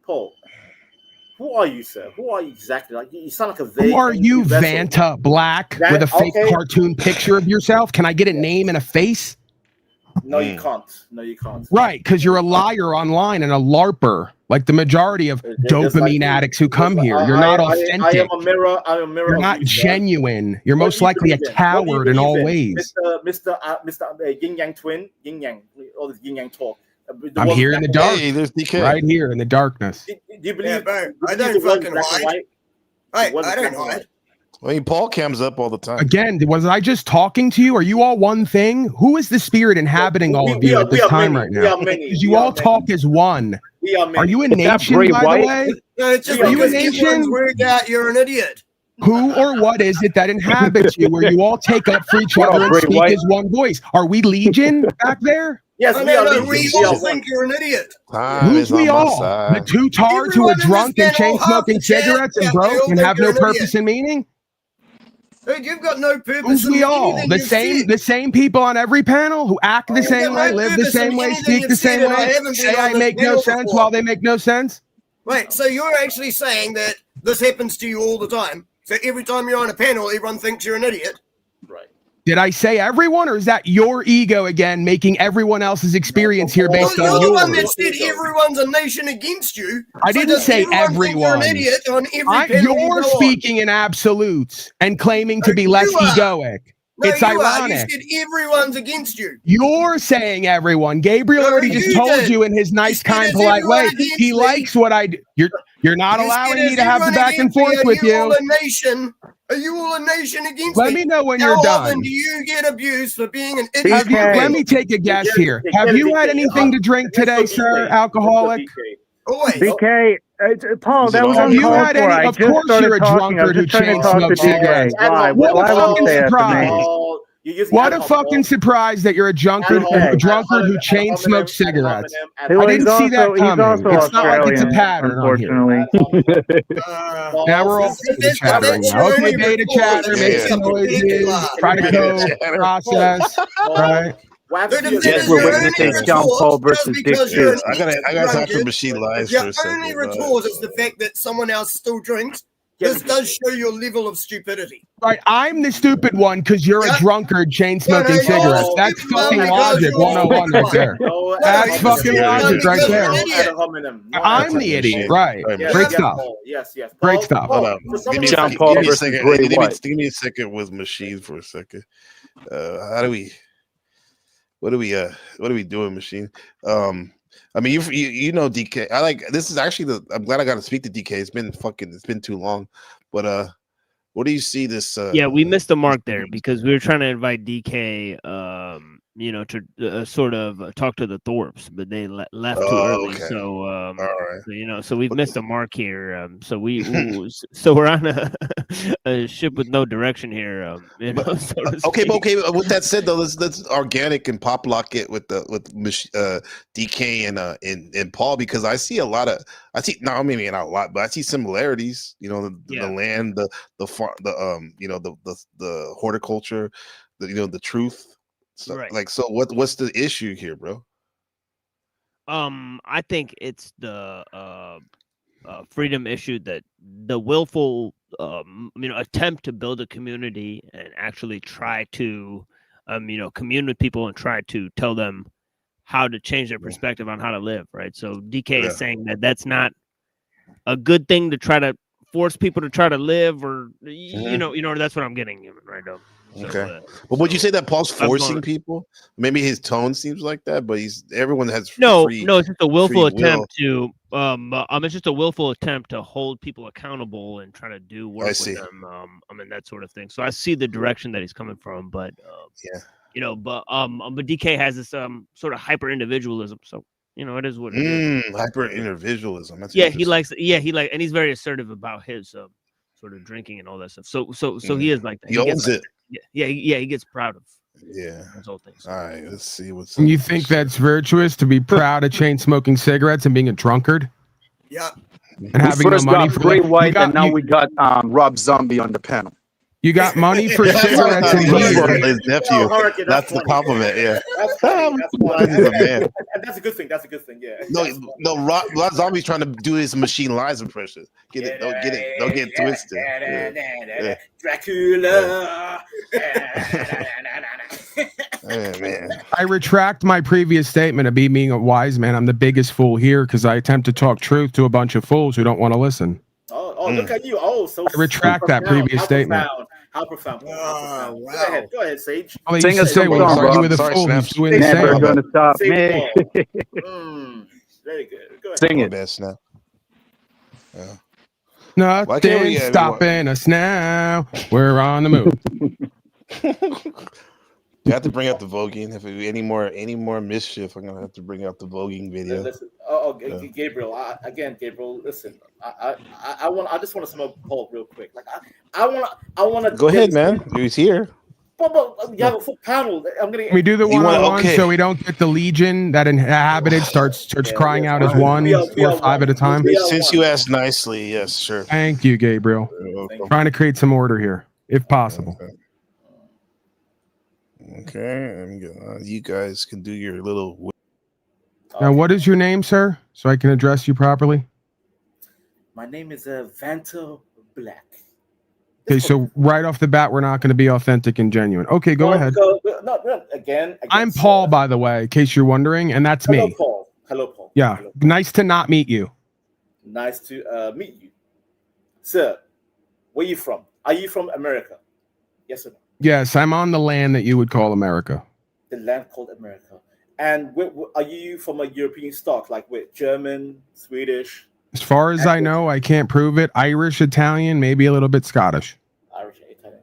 Paul. Who are you, sir? Who are you exactly? Like you sound like a vague. Who are you, vessel. Vanta Black, That- with a fake okay. cartoon picture of yourself? Can I get a name and a face? No, you can't. No, you can't. Right, because you're a liar online and a LARPer, like the majority of Just like dopamine you. addicts who come here. You're I not am authentic. a mirror. I'm a mirror. You're of not you, man. genuine. You're What most do you likely a believe in? What do you coward in all believe in? ways. Mr. Yin Yang twin, Yin Yang, all this Yin Yang talk. The I'm one here in the black dark. Hey, there's DK. Right here in the darkness. Do you believe? Yeah, bro, you I believe don't the word fucking black and hide. white? Hey, The word I is don't black and hide. white. I mean, Paul cams up all the time. Again, was I just talking to you? Are you all one thing? Who is the spirit inhabiting all of you at this time right now? Because you all talk as one. We are many. Are you a Is that nation, Bray by the Wyatt? way? No, it's just Are you a because everyone's nation? worked out you're an idiot. Who or what is it that inhabits you, where you all take up for each What other up, and Bray speak Wyatt? as one voice? Are we legion back there? Yes, I we are. know, legion. we We all are one. think you're an idiot. Time Who's is on we my all? The side. two tards who Everyone are in this drunk and panel, chain half smoking the chat, cigarettes and yeah, they broke all and think have you're no an idiot. purpose and meaning? Dude, you've got no purpose Who's in we all? anything The you've same, said. the same people on every panel who act the You've same got way, no live the purpose in same way, anything speak the you've said, same and I way, haven't been say on I this make no panel sense before. while they make no sense? Wait, so you're actually saying that this happens to you all the time? So every time you're on a panel, everyone thinks you're an idiot? Right. Did I say everyone, or is that your ego again making everyone else's experience here based Well, on you're the one that yours? said everyone's a nation against you. I So didn't does say everyone think you're an everyone. idiot on every panel you You're go speaking in absolutes and claiming to be you less are. egoic. No, It's you are. You ironic. said everyone's against you. You're saying everyone. Gabriel No, already just you told did. you in his nice, said kind, it's polite way. everyone against He me. likes what I do. You're not You allowing said me it's to have the everyone back and against me. forth Are with you you. all a nation? Are you all a nation against Let me? me know when How you're often done. do you get abused for being an Have you, idiot? let me take a guess here. Have you had anything to drink today, sir, alcoholic? Always. BK, Paul, Is that it was all Have you uncalled had for. any? I Of just course started you're a talking. I was drunkard who just trying chain to talk to smokes DK. cigarettes. Why? What a Why would you fucking say that to surprise. me? What a fucking surprise that you're a drunkard who chain smokes cigarettes. I didn't see that He's coming. also It's not like it's a Australian, pattern on here. unfortunately. Now we're all the chattering now. Okay, beta chatter, make some noises, try to code, process, right? Yes, we're witnessing John Paul versus Dick Shooter. I got time for machine lies for Your a second. only retort is the fact that someone else still drinks. This does show your level of stupidity. Right, I'm the stupid one because you're a drunkard chain smoking you're cigarettes. the That's stupid one fucking because logic you're 101 right there. That's fucking logic right there. I'm the idiot, right? Great stuff. Yes, yes. Great stuff. Hold on. Give me John Paul a versus second. Bray Give Wyatt. me a second with machine for a second. How do we? What are we doing, machine? I mean, you know DK. I like this is actually I'm glad I got to speak to DK. It's been too long, but what do you see this? Yeah, we missed the mark there because we were trying to invite DK, to sort of talk to the Thorpes, but they left too early. Okay. So, all right. so we've missed a mark here. So we're on a ship with no direction here. Okay. With that said, though, let's organic and pop lock it with DK and Paul, because I see maybe not a lot, but I see similarities. You know, the land, the farm, the horticulture, the truth. So, right. So what's the issue here, bro? I think it's the freedom issue, that the willful attempt to build a community and actually try to commune with people and try to tell them how to change their perspective on how to live, right? So DK is saying that that's not a good thing to try to force people to try to live, or that's what I'm getting right now. So, okay, but would you say that Paul's forcing people? Maybe his tone seems like that, but everyone has no. It's just a willful attempt to it's just a willful attempt to hold people accountable and try to do work with them. That sort of thing. So I see the direction that he's coming from, but but DK has this sort of hyper individualism. So it is what it is. Hyper individualism. That's he likes and he's very assertive about his sort of drinking and all that stuff. So he is like that. He owns it. Yeah, he gets proud of Yeah. Those old things. All right, let's see what's You think that's virtuous to be proud of chain smoking cigarettes and being a drunkard? Yeah. And having no First money got for Bray like, White, and now we got Rob Zombie on the panel. you got money for cigarettes and here. His nephew. That's the compliment. Yeah. That's funny. That's funny. He's a man. And that's a good thing. That's a good thing. Yeah. No. Rob Zombie's trying to do his Machine Lies impression. Don't get twisted. Yeah. Dracula. Man. I retract my previous statement of being a wise man. I'm the biggest fool here because I attempt to talk truth to a bunch of fools who don't want to listen. Oh, look at you. Oh, so I retract that previous statement. How profound. Wow. Go ahead, Sage. Sing us say some when song, you argue Rob. with a Sorry, fool, Snaps. he's doing the Never same. gonna stop Sing me. Very good. Go ahead. Sing it. Best now. Yeah. Why can't Nothing we, stopping us now. We're on the move. You have to bring out the voguing. If any more mischief, I'm gonna have to bring out the voguing video. Listen, Gabriel. Gabriel. Listen, I just want to sum up Paul real quick. Like I want to Go ahead, man. He's here. But you have a full panel. I'm gonna. We do the one-on-one okay. so we don't get the legion that inhabited starts crying out as one, 4 or 5 at a time. Since you asked nicely, yes, sure. Thank you, Gabriel. Trying to create some order here, if possible. Okay, you guys can do your little. Now, what is your name, sir? So I can address you properly. My name is Vanto Black. Okay, so right off the bat, we're not going to be authentic and genuine. Okay, go ahead. No, again. I'm Paul, by the way, in case you're wondering, and that's me. Hello, Paul. Yeah, nice to not meet you. Nice to meet you. Sir, where are you from? Are you from America? Yes or no? Yes, I'm on the land that you would call America. The land called America. And are you from a European stock, like with German, Swedish? As far as I know, I can't prove it. Irish, Italian, maybe a little bit Scottish. Irish, Italian.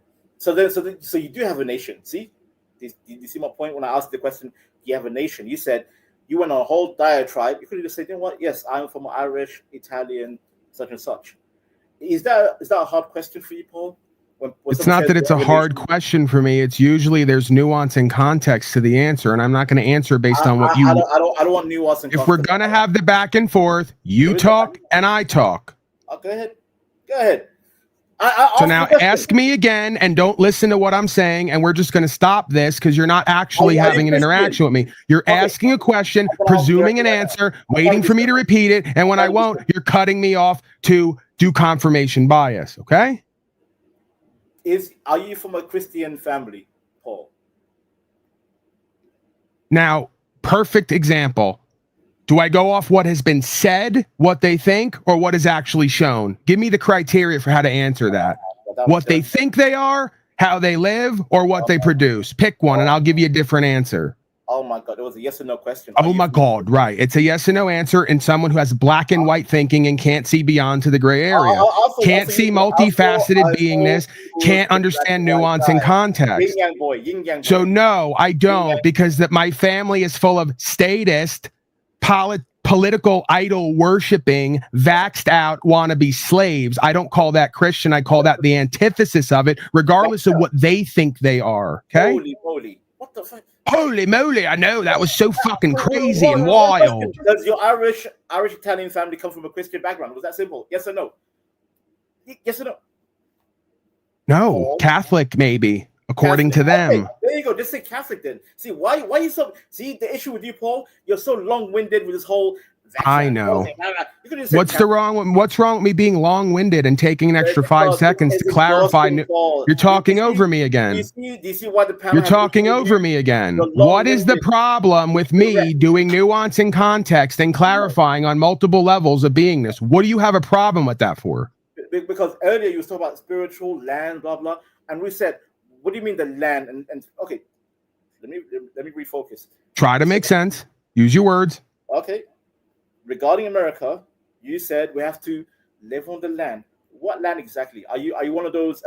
So you do have a nation. See? Do you see my point when I asked the question, do you have a nation? You said you went on a whole diatribe. You could have just said, you know what? Yes, I'm from Irish, Italian, such and such. Is that a hard question for you, Paul? When it's not that it's a hard question for me. It's usually there's nuance and context to the answer, and I'm not going to answer based on what you. I don't want nuance and context. If we're going to have the back and forth, you talk and I talk. Go ahead. Go ahead. So now ask me again and don't listen to what I'm saying, and we're just going to stop this because you're not actually having an interaction with me. You're asking a question, presuming an answer, waiting for me to repeat it, and when I won't, you're cutting me off to do confirmation bias, okay? Are you from a Christian family, Paul? Now, perfect example. Do I go off what has been said, what they think, or what is actually shown? Give me the criteria for how to answer that. What they think they are, how they live, or what they produce. Pick one, and I'll give you a different answer. Oh my God, it was a yes or no question. Oh my God, right. It's a yes or no answer, and someone who has black and white thinking and can't see beyond to the gray area. Can't see multifaceted beingness, can't understand nuance and context. Yin yang boy, yin yang boy. So no, I don't, because that my family is full of statist, political idol worshiping, vaxxed out wannabe slaves. I don't call that Christian. I call that the antithesis of it, regardless of what they think they are. Okay. Holy moly. What the fuck? Holy moly, I know that was so fucking crazy and wild. Does your Irish Italian family come from a Christian background? Was that simple? Yes or no? Yes or no? No, Catholic maybe, according to them. Okay, there you go. Just say Catholic then. See, why you so the issue with you, Paul? You're so long-winded with this whole I know. What's wrong with me being long-winded and taking an extra 5 seconds to clarify? You're talking over me again. Do you see why the panel You're talking over me again. What is the problem with me doing nuance and context and clarifying on multiple levels of beingness? What do you have a problem with that for? Because earlier you was talking about spiritual land, blah blah, and we said, what do you mean the land? And okay, let me refocus. Try to make sense. Use your words. Okay. Regarding America, you said we have to live on the land. What land exactly? Are you one of those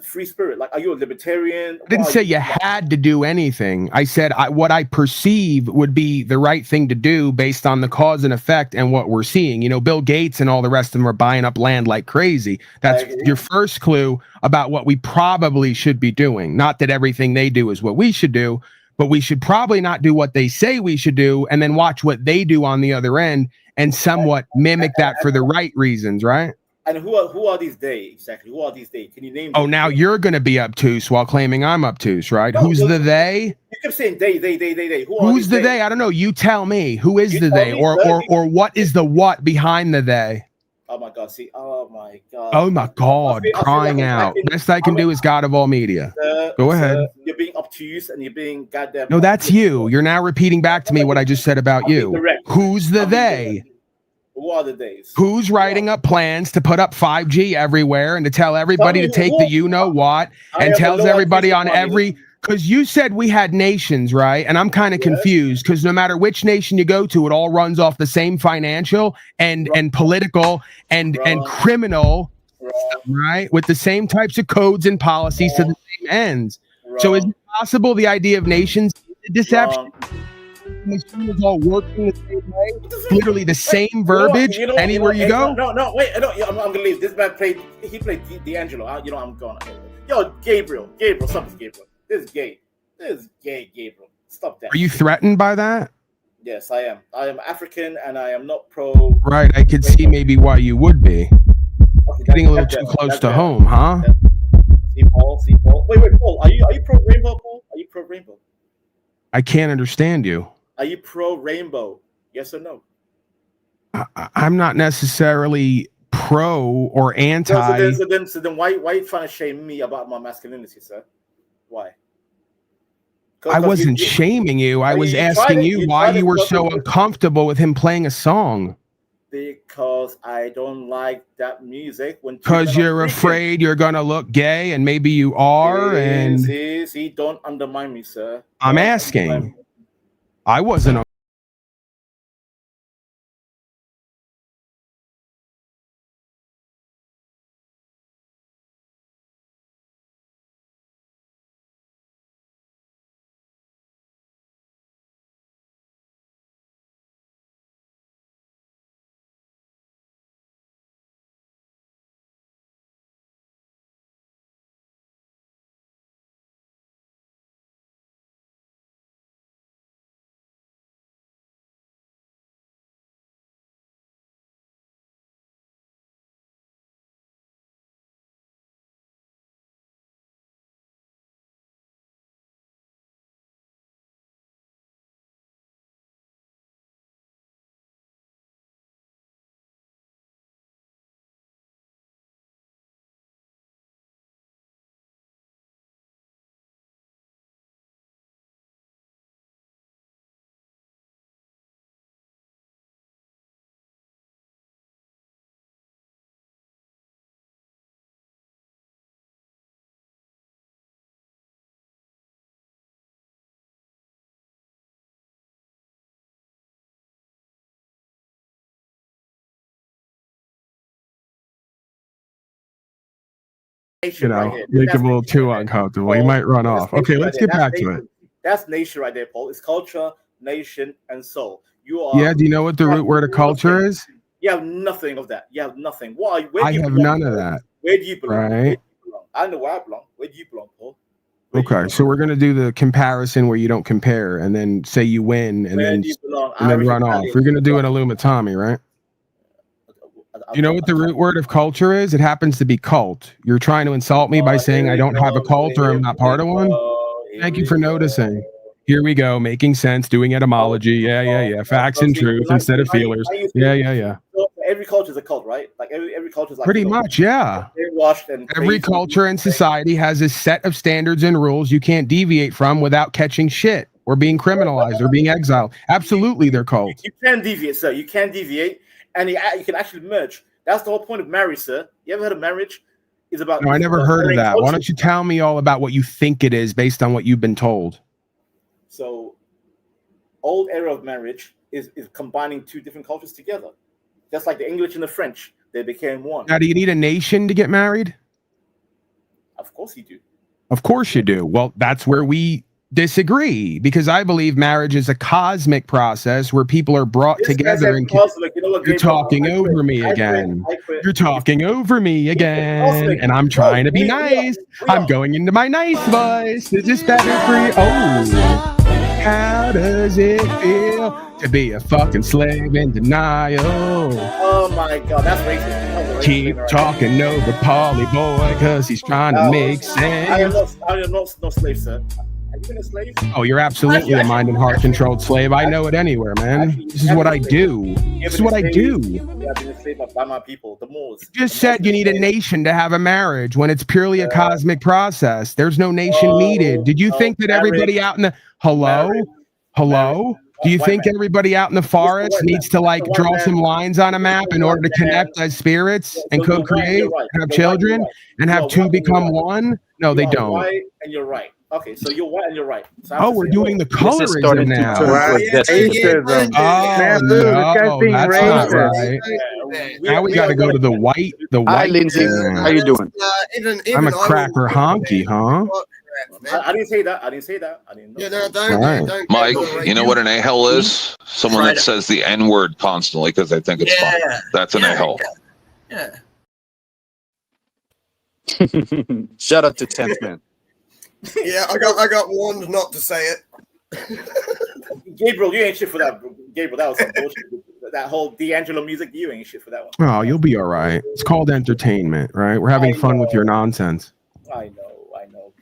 free spirit? Like, are you a libertarian? I didn't say you had to do anything. I said what I perceive would be the right thing to do based on the cause and effect and what we're seeing. You know, Bill Gates and all the rest of them are buying up land like crazy. That's your first clue about what we probably should be doing. Not that everything they do is what we should do, but we should probably not do what they say we should do and then watch what they do on the other end and somewhat mimic that for the right reasons, right? And who are these they exactly? Who are these they? Can you name? Oh, now you're going to be obtuse while claiming I'm obtuse, right? Who's the they? You kept saying they. Who's the they? I don't know. You tell me. Who is the they, or what is the what behind the they? Oh my God! See, oh my God! Oh my God! Crying out. Best I can do is God of all media. Go ahead. You're being obtuse and you're being goddamn. No, that's you. You're now repeating back to me what I just said about you. Who's the they? Who are the days? Who's writing up plans to put up 5G everywhere and to tell everybody to take the you know what and tells everybody on every, because you said we had nations, right? And I'm kind of confused because no matter which nation you go to, it all runs off the same financial and political and criminal, right? With the same types of codes and policies to the same ends. So is it possible the idea of nations is deception? It's all working the same way, literally the same verbiage anywhere you go. No, wait, I'm gonna leave. This man played D'Angelo. I'm going. Yo, Gabriel, something's Gabriel. This is gay, Gabriel. Stop that. Are you threatened by that? Yes, I am. I am African, and I am not pro. Right, I could see maybe why you would be. Okay, getting a little too close to home, huh? See Paul. Wait, Paul. Are you pro rainbow, Paul? Are you pro rainbow? I can't understand you. Are you pro rainbow? Yes or no? I'm not necessarily pro or anti. So then why are you trying to shame me about my masculinity, sir? Why? I wasn't shaming you. I was asking you why you were so uncomfortable with him playing a song. Because I don't like that music. Because you're afraid you're gonna look gay, and maybe you are. And see, don't undermine me, sir. I'm asking. I wasn't. Make him a little too uncomfortable. Paul, he might run off. Okay, let's get back to it. That's nation right there, Paul. It's culture, nation, and soul. You are. Yeah. Do you know what the root word of culture is? You have nothing of that. You have nothing. Why? I have none of that. Where do you belong? Right. I know where I belong. Where do you belong, Paul? Okay, so we're gonna do the comparison where you don't compare, and then say you win, and then run off. We're gonna do an Illuminati, right? You know what the root word of culture is? It happens to be cult. You're trying to insult me by saying I don't have a cult or I'm not part of one? Thank you for noticing. Here we go, making sense, doing etymology. Yeah. Facts and truth instead of feelers. Yeah. Every culture is a cult, right? Like every culture is like pretty much, yeah. Every culture and society has a set of standards and rules you can't deviate from without catching shit or being criminalized or being exiled. Absolutely, they're cults. You can deviate, sir. You can deviate. And you can actually merge. That's the whole point of marriage, sir. You ever heard of marriage? It's about. No, I never heard of that. Why don't you tell me all about what you think it is based on what you've been told? So, old era of marriage is combining two different cultures together. Just like the English and the French, they became one. Now, do you need a nation to get married? Of course you do. Of course you do. Well, that's where we disagree, because I believe marriage is a cosmic process where people are brought together. And you're talking over me again. You're talking over me again, and I'm trying to be nice. I'm going into my nice voice. Is this better for you? Oh, how does it feel to be a fucking slave in denial? Oh my God, that's racist. Keep talking over Paulie boy, cause he's trying to make sense. I am not no slave, sir. Have you been a slave? Oh, you're absolutely a mind and heart controlled slave. I know it anywhere, man. This is what I do. This is what I do. I've been enslaved by my people, the Moors. You just said you need a nation to have a marriage when it's purely a cosmic process. There's no nation needed. Did you think that everybody out in the hello? Do you think everybody out in the forest needs to like draw some lines on a map in order to connect as spirits and co-create and have children and have two become one? No, they don't. White and you're right. Okay, so you're white and you're right. So oh, we're doing the colorism now. Racism. That's not right. Now we got to go to the white. Hi, Lindsay. How you doing? I'm a cracker honky, huh? I didn't say that. I didn't say that. I didn't know. Right. Don't Mike, you know what an a-hole is? Someone that says the N-word constantly because they think it's fun. That's an a-hole. Yeah. Shout out to 10th Man. Yeah, I got warned not to say it. Gabriel, you ain't shit for that. Gabriel, that was some bullshit. That whole D'Angelo music, you ain't shit for that one. Oh, you'll be all right. It's called entertainment, right? We're having fun with your nonsense. I know.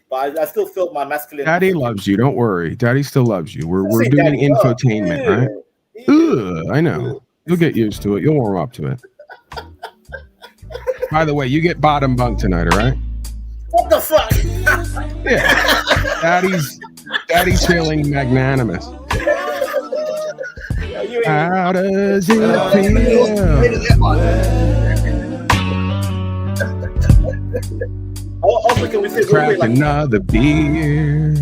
But I still feel my masculine. Daddy loves you. Don't worry. Daddy still loves you. We're doing infotainment, right? Ugh, I know. You'll get used to it. You'll warm up to it. By the way, you get bottom bunk tonight, all right? What the fuck? Yeah. Daddy's feeling magnanimous. How does it feel? Also, can we say crack another beer,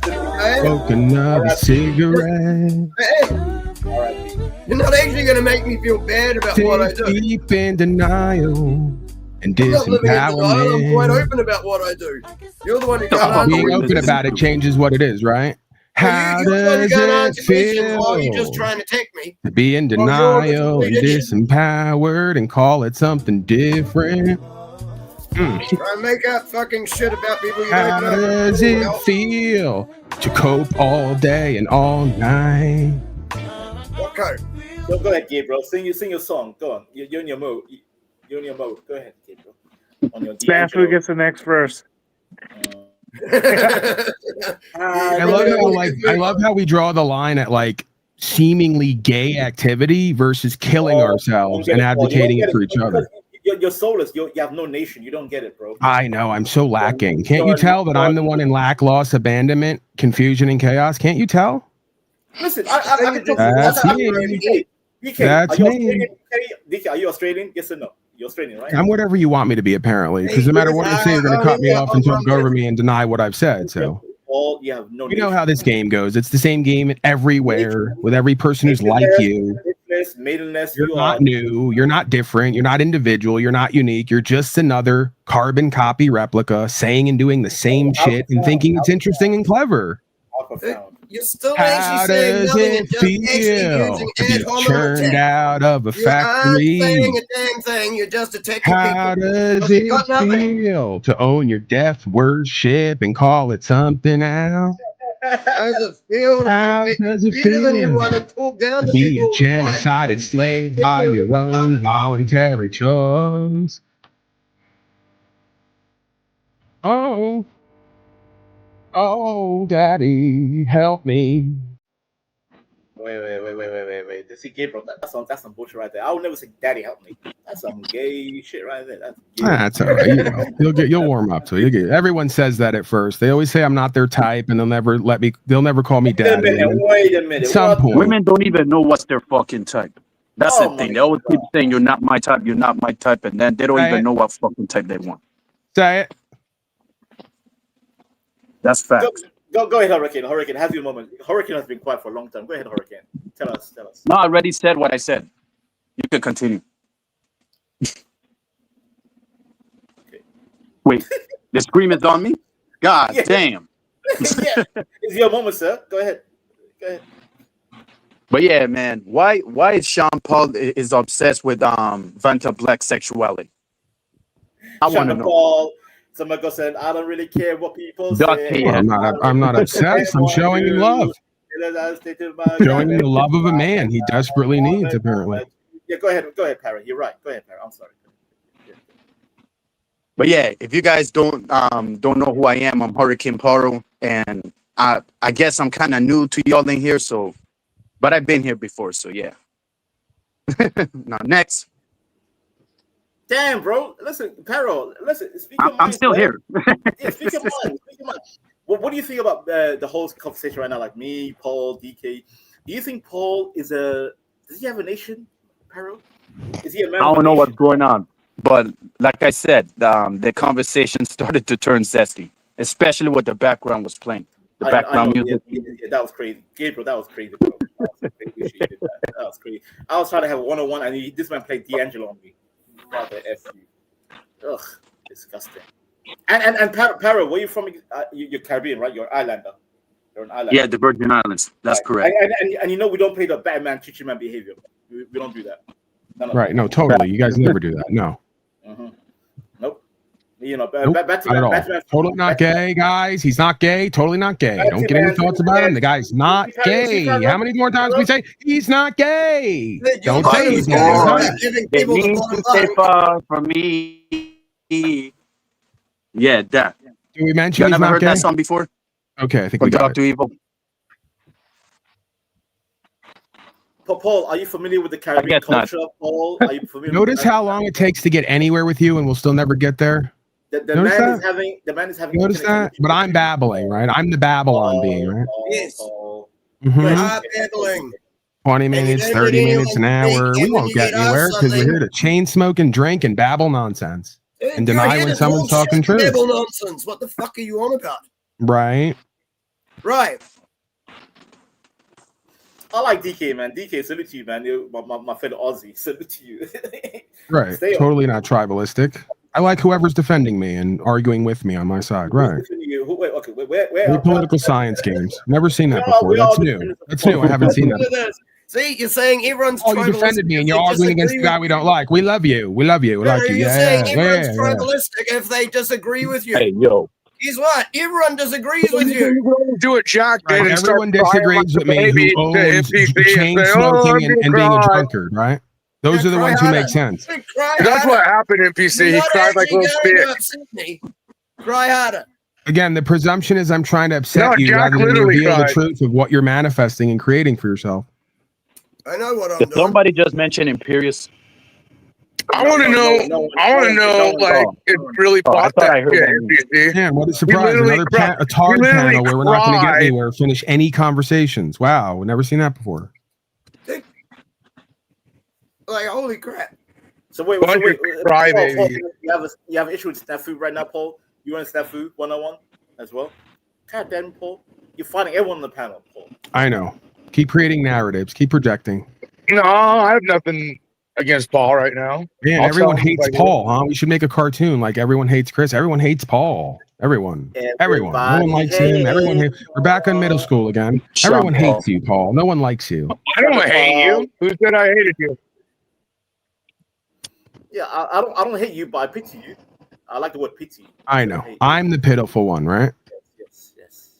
smoke another cigarette. Hey, you're not actually going to make me feel bad about what I do. Deep in denial and disempowerment. I'm quite open about what I do. You're the one who can't being open about it changes what it is, right? How does it feel? While you're just trying to take me to be in denial and disempowered and call it something different? Try and make up fucking shit about people you How don't know. does it feel to cope all day and all night? What cope? Go ahead, Gabriel. Sing your song. Go on. You're in your mode. You're in your mode. Go ahead, Gabriel. On your Snafu gets the next verse. I love how we draw the line at like seemingly gay activity versus killing ourselves and advocating it for each other. You're soulless. You have no nation. You don't get it, bro. I know. I'm so lacking. Can't you tell that I'm the one in lack, loss, abandonment, confusion, and chaos? Can't you tell? Listen, I can talk That's me. DK, That's me. DK, are you Australian? Yes or no? You're Australian, right? I'm whatever you want me to be, apparently. Because no matter what you say, you're going to cut me off and talk over me and deny what I've said. So you know how this game goes. It's the same game everywhere with every person who's like you. You're not new. You're not different. You're not individual. You're not unique. You're just another carbon copy replica saying and doing the same shit and thinking it's interesting and clever. You're still How does it feel to be churned out of a factory? You're not saying a damn thing. You're just attacking How people. does it feel to own your death worship and call it something else? How does it feel? How does it feel to be a genocided slave by your own voluntary choice? Oh, Daddy, help me. Wait. This is Gabriel. That's some bullshit right there. I would never say, "Daddy, help me." That's some gay shit right there. That's all right. You'll warm up to it. Everyone says that at first. They always say I'm not their type, and they'll never call me daddy. Wait a minute. At some point, women don't even know what's their fucking type. That's the thing. They always keep saying you're not my type, you're not my type, and then they don't even know what fucking type they want. Say it. That's facts. Go ahead, Hurricane. Hurricane, have your moment. Hurricane has been quiet for a long time. Go ahead, Hurricane. Tell us. No, I already said what I said. You can continue. Okay. Wait, The scream is on me? God damn. Yeah, it's your moment, sir. Go ahead. Go ahead. But yeah, man, why is Sean Paul is obsessed with Vanta Black sexuality? I want to know. Paul, someone goes said, I don't really care what people say. Well, I'm not obsessed. I'm showing him love. Showing him the love of a man he desperately needs, apparently. Yeah, go ahead, Parry. You're right. Go ahead, Parry. I'm sorry. But yeah, if you guys don't know who I am, I'm Hurricane Paro, and I guess I'm kind of new to y'all in here, so, but I've been here before, so yeah. Now next. Damn, bro. Listen, Paro. Listen, speak your mind. I'm still here. Yeah, speak your mind. Speak your mind. What do you think about the whole conversation right now? Like me, Paul, DK. Do you think Paul does he have a nation, Paro? Is he a man? I don't know what's going on. But like I said, the conversation started to turn zesty, especially what the background was playing. The background music. Yeah, that was crazy. Gabriel, that was crazy, bro. That was crazy. I was trying to have a one-on-one, and this man played D'Angelo on me. Rather F you. Ugh, disgusting. And Paro, where you from? You're Caribbean, right? You're an islander. You're an islander. Yeah, the Virgin Islands. That's correct. And you know we don't play the Batman, chichi man behavior. We don't do that. Right? No, totally. You guys never do that. No. Mm-hmm. Nope. You know, nope, not at all. Totally not gay, guys. He's not gay. Totally not gay. Don't get any thoughts about him. The guy's not gay. How many more times we say he's not gay? Don't say he's gay. It means to say for me. Yeah, that. Did we mention you he's never not heard gay? that song before? Okay, I think we got Dr. Evil. Paul, are you familiar with the Caribbean culture? Paul, are you familiar? Notice how long it takes to get anywhere with you, and we'll still never get there. The man is having. Notice that, but I'm babbling, right? I'm the Babylon being, right? Yes. Mm-hmm. 20 minutes, 30 minutes, an hour. We won't get anywhere because we're here to chain smoke and drink and babble nonsense and deny when someone's talking truth. Babble nonsense. What the fuck are you on about? Right. Right. I like DK, man. DK, salute to you, man. My fellow Aussie, salute to you. Right. Totally not tribalistic. I like whoever's defending me and arguing with me on my side. Right. Where political science games. Never seen that before. That's new. That's new. I haven't seen that. See, you're saying everyone's you defended me and you're arguing against the guy we don't like. We love you. We love you. We like you. You're saying everyone's tribalistic if they disagree with you. Hey, yo. Guess what? Everyone disagrees with you. Do it, Jack. Right, everyone disagrees with me who owns chain smoking and being a drunkard, right? Those are the ones who make sense. That's what happened in PC. He cried like a little bitch. Cry harder. Again, the presumption is I'm trying to upset you Jack rather than reveal cried. the truth of what you're manifesting and creating for yourself. I know what I'm Did doing. somebody just mention Imperious? I want to know. I want to know, like, it really bought that shit. Yeah, what a surprise! Another a TARD panel where we're not going to get anywhere. Finish any conversations. Wow, we've never seen that before. Like, holy crap! So wait, Paul, you have an issue with Snafu right now, Paul? You want Snafu 101 as well? God damn, Paul, you're fighting everyone on the panel, Paul. I know. Keep creating narratives. Keep projecting. No, I have nothing against Paul right now. Yeah, everyone hates Paul, huh? We should make a cartoon like everyone hates Chris. Everyone hates Paul. Everyone. No one likes him. Everyone hates. We're back in middle school again. Everyone hates you, Paul. No one likes you. I don't hate you. Who said I hated you? Yeah, I don't hate you, but I pity you. I like the word pity. I know. I'm the pitiful one, right? Yes.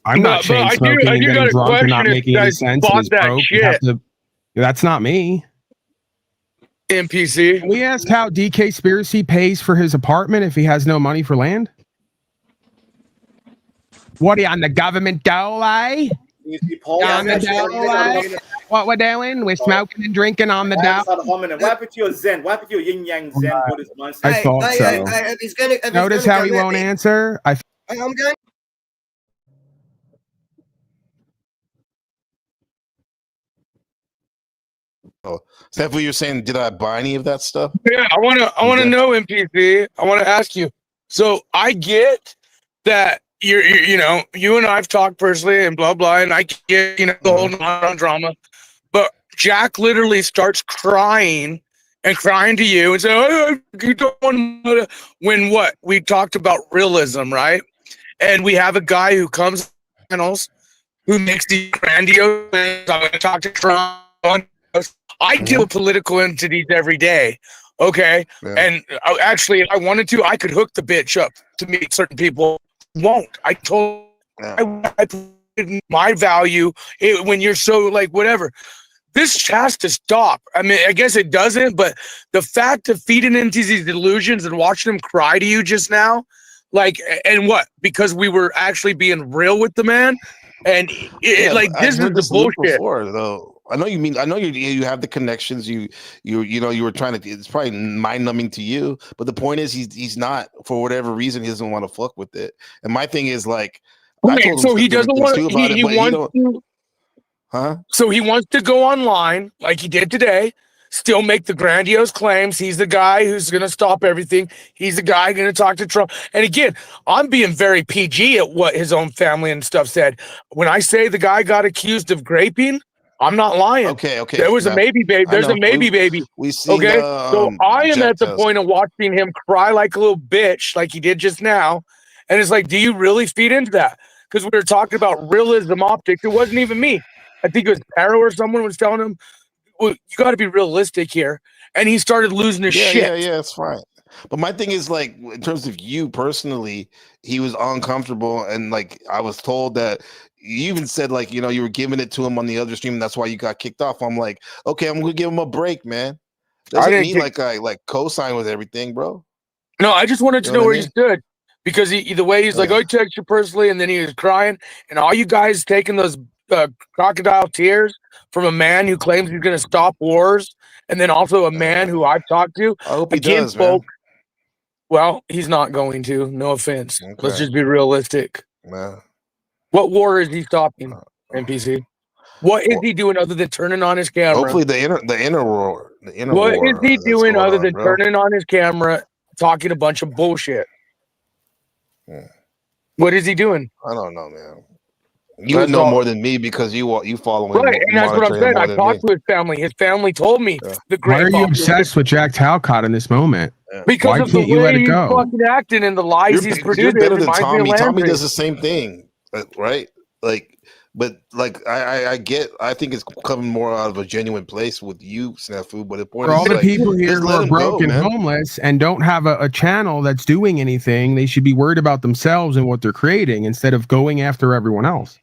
I'm not chain smoking and getting drunk and not making any sense. And broke. That's not me. NPC. Can we ask how DK Spiracy pays for his apartment if he has no money for land? What are you on the government dole, eh? On the dole, eh? What we're doing? We're smoking and drinking on the dole. What happened to your Zen? What happened to your yin yang Zen Buddhist mindset? I thought so. Notice how he won't answer. I'm going. Oh, is that what you're saying? Did I buy any of that stuff? Yeah, I want to know, NPC. I want to ask you. So I get that you know, you and I've talked personally and blah blah, and I get the whole non drama. But Jack literally starts crying and crying to you and say, oh, you don't want to, when what? We talked about realism, right? And we have a guy who comes channels who makes these grandiose things. I'm going to talk to Trump. I deal with political entities every day. Okay. Yeah. And actually, if I wanted to, I could hook the bitch up to meet certain people. Won't. I told I my value when you're so like whatever. This has to stop. I mean, I guess it doesn't, but the fact of feeding into these delusions and watching them cry to you just now, like, and what? Because we were actually being real with the man, and like this is the bullshit. Before, though, I know you mean. I know you have the connections. You know you were trying to. It's probably mind numbing to you, but the point is he's not, for whatever reason, he doesn't want to fuck with it. And my thing is like, I told him so he doesn't want. He wants to. Huh? So he wants to go online like he did today, still make the grandiose claims. He's the guy who's going to stop everything. He's the guy going to talk to Trump. And again, I'm being very PG at what his own family and stuff said. When I say the guy got accused of raping, I'm not lying. Okay. There was a maybe baby. There's a maybe baby. We see. Okay. So I am at the point of watching him cry like a little bitch, like he did just now. And it's like, do you really feed into that? Because we were talking about realism optics. It wasn't even me. I think it was Arrow or someone was telling him, well, you got to be realistic here. And he started losing his shit. Yeah, it's fine. But my thing is, like, in terms of you personally, he was uncomfortable. And, like, I was told that you even said, like, you know, you were giving it to him on the other stream. And that's why you got kicked off. I'm like, okay, I'm going to give him a break, man. Doesn't mean like I co-sign with everything, bro. No, I just wanted to know where he stood. Because the way he's like, I text you personally. And then he was crying. And all you guys taking those crocodile tears from a man who claims he's going to stop wars, and then also a man who I've talked to. I hope he does, man. Well, he's not going to. No offense. Okay. Let's just be realistic. Yeah. What war is he stopping, NPC? What is he doing other than turning on his camera? Hopefully the inner war. What is he doing other than turning on his camera, talking a bunch of bullshit? What is he doing? I don't know, man. You would know more than me because you follow him. Right, and that's what I'm saying. I talked to his family. His family told me the great. Why are you obsessed with Jack Talcott in this moment? Because why of the way he's fucking acting and the lies he's producing. You're better than Tommy. Tommy does the same thing, right? Like, but like I think it's coming more out of a genuine place with you, Snafu. But the point for is, all the like, people here who are broke and man. homeless and don't have a channel that's doing anything, they should be worried about themselves and what they're creating instead of going after everyone else.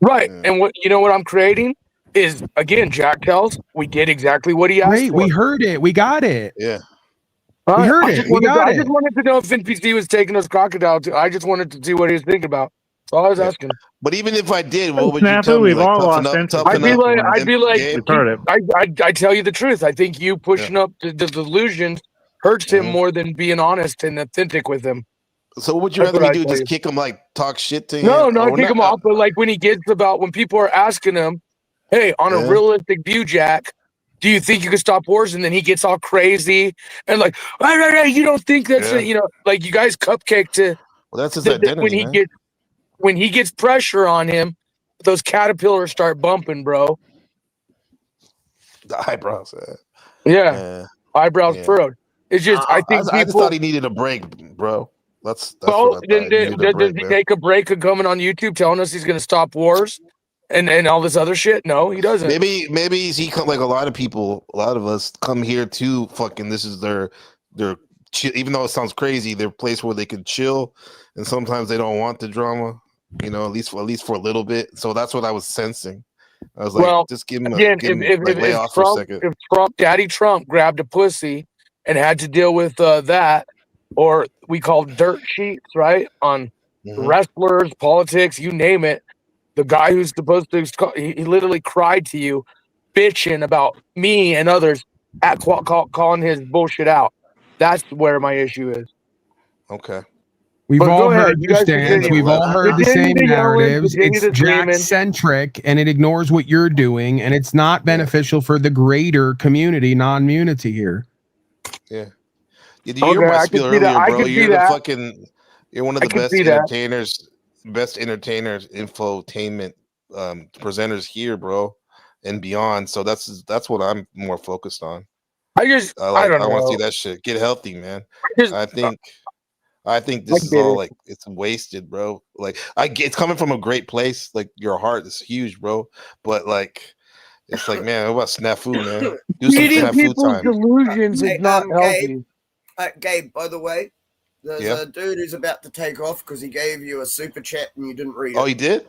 Right. And what I'm creating is, again, Jack tells we did exactly what he asked for. We heard it. We got it. Yeah. We heard it. I just wanted to know if NPC was taking us crocodile. I just wanted to see what he was thinking about. That's all I was asking. But even if I did, what would you tell me? We've all lost I'd be like, I tell you the truth. I think you pushing up the delusions hurts him more than being honest and authentic with him. So what would you rather me do? Just kick him, like talk shit to him? No, kick him off. But like when he gets when people are asking him, hey, on a realistic view, Jack, do you think you can stop wars? And then he gets all crazy and like, you don't think that's it, like you guys cupcake to. Well, that's his identity, when he gets pressure on him, those caterpillars start bumping, bro. The eyebrows, eyebrows furrowed. It's just I think I just thought he needed a break, bro. That's well, then does he take a break of coming on YouTube telling us he's going to stop wars and all this other shit? No, he doesn't. Maybe he come like a lot of us come here to fucking. This is their even though it sounds crazy, their place where they can chill, and sometimes they don't want the drama. At least for a little bit. So that's what I was sensing. I was like, just give him lay off for a second. If Daddy Trump grabbed a pussy and had to deal with that. Or we call dirt sheets, right? On wrestlers, politics, you name it. The guy who's supposed to, he literally cried to you, bitching about me and others at calling his bullshit out. That's where my issue is. Okay. We've all heard your stance. We've all heard the same narratives. It's Jack-centric, and it ignores what you're doing, and it's not beneficial for the greater community, non-unity here. Yeah. You're my spiel earlier, bro. You're one of the best entertainers, infotainment presenters here, bro, and beyond. So that's what I'm more focused on. I don't I want to see know. that shit. Get healthy, man. I think I this is get all it. like it's wasted, bro. Like it's coming from a great place. Like your heart is huge, bro. But like, it's like, man, what about snafu, man? Do some Feeding snafu people's time. delusions is not healthy. Gabe, by the way, there's Yeah? a dude who's about to take off because he gave you a super chat and you didn't read it. Oh, he did?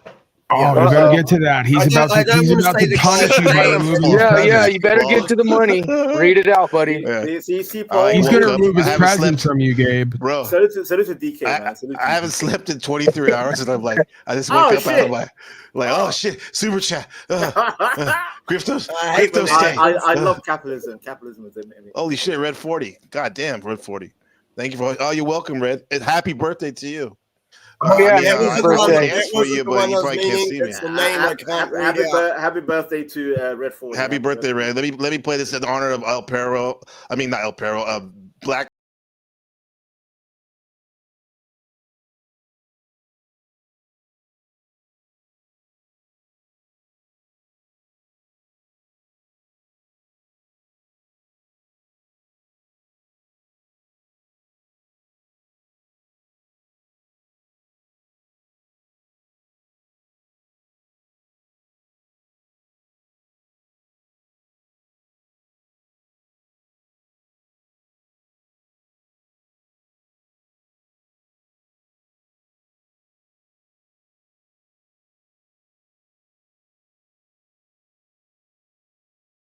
Oh, you better get to that. He's about to punish you by removing his Yeah, presence. you better get to the money. Read it out, buddy. I Paul. He's gonna remove his haven't presence from you, Gabe. Bro. So it's a DK, man. I haven't slept in 23 hours, and I'm like, I just wake up and I'm like, oh shit, super chat. Griftos, I love capitalism. Capitalism is in me. Holy shit, Red 40. God damn, Red 40. Thank you for. Oh, you're welcome, Red. And happy birthday to you. Oh, yeah, I dance for you, but you probably can't see me. That's the name I can't read out. Happy birthday to Red 40. Happy birthday, Red. Let me play this in honor of El Perro. I mean, not El Perro. Black.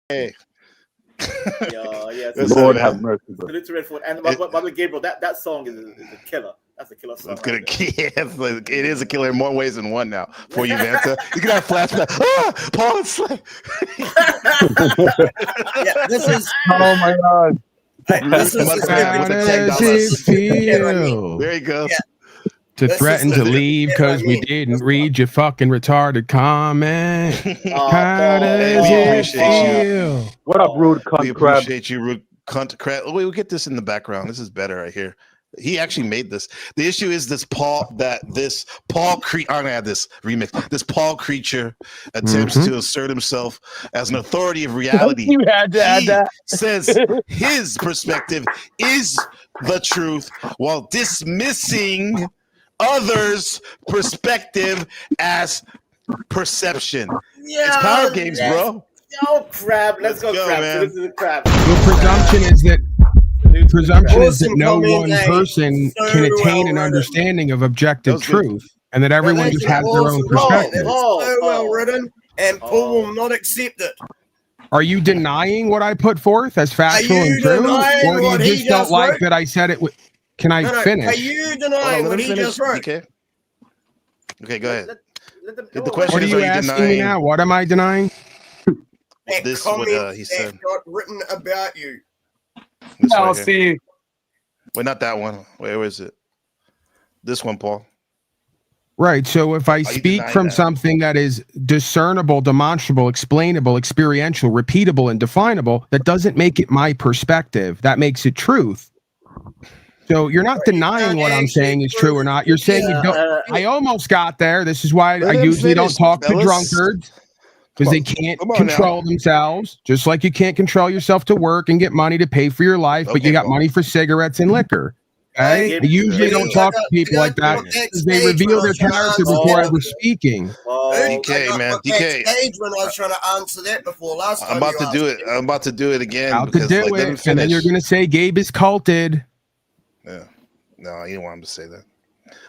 Hey. Yeah. Lord have mercy, bro. Salute to Red 40. And by the way, Gabriel, that song is a killer. That's a killer song. It's gonna, it is a killer in more ways than one now. For you, Vanta, you can have flashback. Paul and Slay. Yeah, this is. Oh my god. This is How does it feel There you go. to threaten to leave because we didn't read your fucking retarded comment? How does it feel? What up, rude cunt We crab? appreciate you, rude cunt crab. We'll get this in the background. This is better right here. He actually made this. The issue is this Paul creature. I'm gonna add this remix. This Paul creature attempts to assert himself as an authority of reality. You had to add that. Says his perspective is the truth while dismissing others' perspective as perception. It's power games, bro. Yo, crab. Let's go, crab. man. So this is a crab. The presumption is that no one person can attain an understanding of objective truth, and that everyone just has their own perspective. So well written, and Paul will not accept it. Are you denying what I put forth as factual Are you and true, denying or do what you he just don't just like wrote? that I said it? Can I No, no, finish? Are you denying what he just wrote? Okay, go ahead. The question What are is, you are you asking me denying now? What am I denying? That this? comment What he said. that got written about you. This I'll right here. see. Wait, not that one. Where is it? This one, Paul. Right. So if I you speak denying from that? something that is discernible, demonstrable, explainable, experiential, repeatable, and definable, that doesn't make it my perspective. That makes it truth. So you're not denying what I'm saying is true or not. You're saying you don't. I almost got there. This is why I him usually don't finish, talk to fellas. drunkards, because they can't Come on control themselves. Just like you can't control yourself to work and get money to pay for your life, but you got money for cigarettes and liquor. Okay? I usually don't talk to people like that because they reveal their character before ever speaking. DK, man, DK. Stage when I was trying to answer that before last time. I'm about you to do asked it. me. I'm about to do it again. How to because, do like, let him it, and then you're finish. gonna say Gabe is culted. Yeah. No, you don't want him to say that.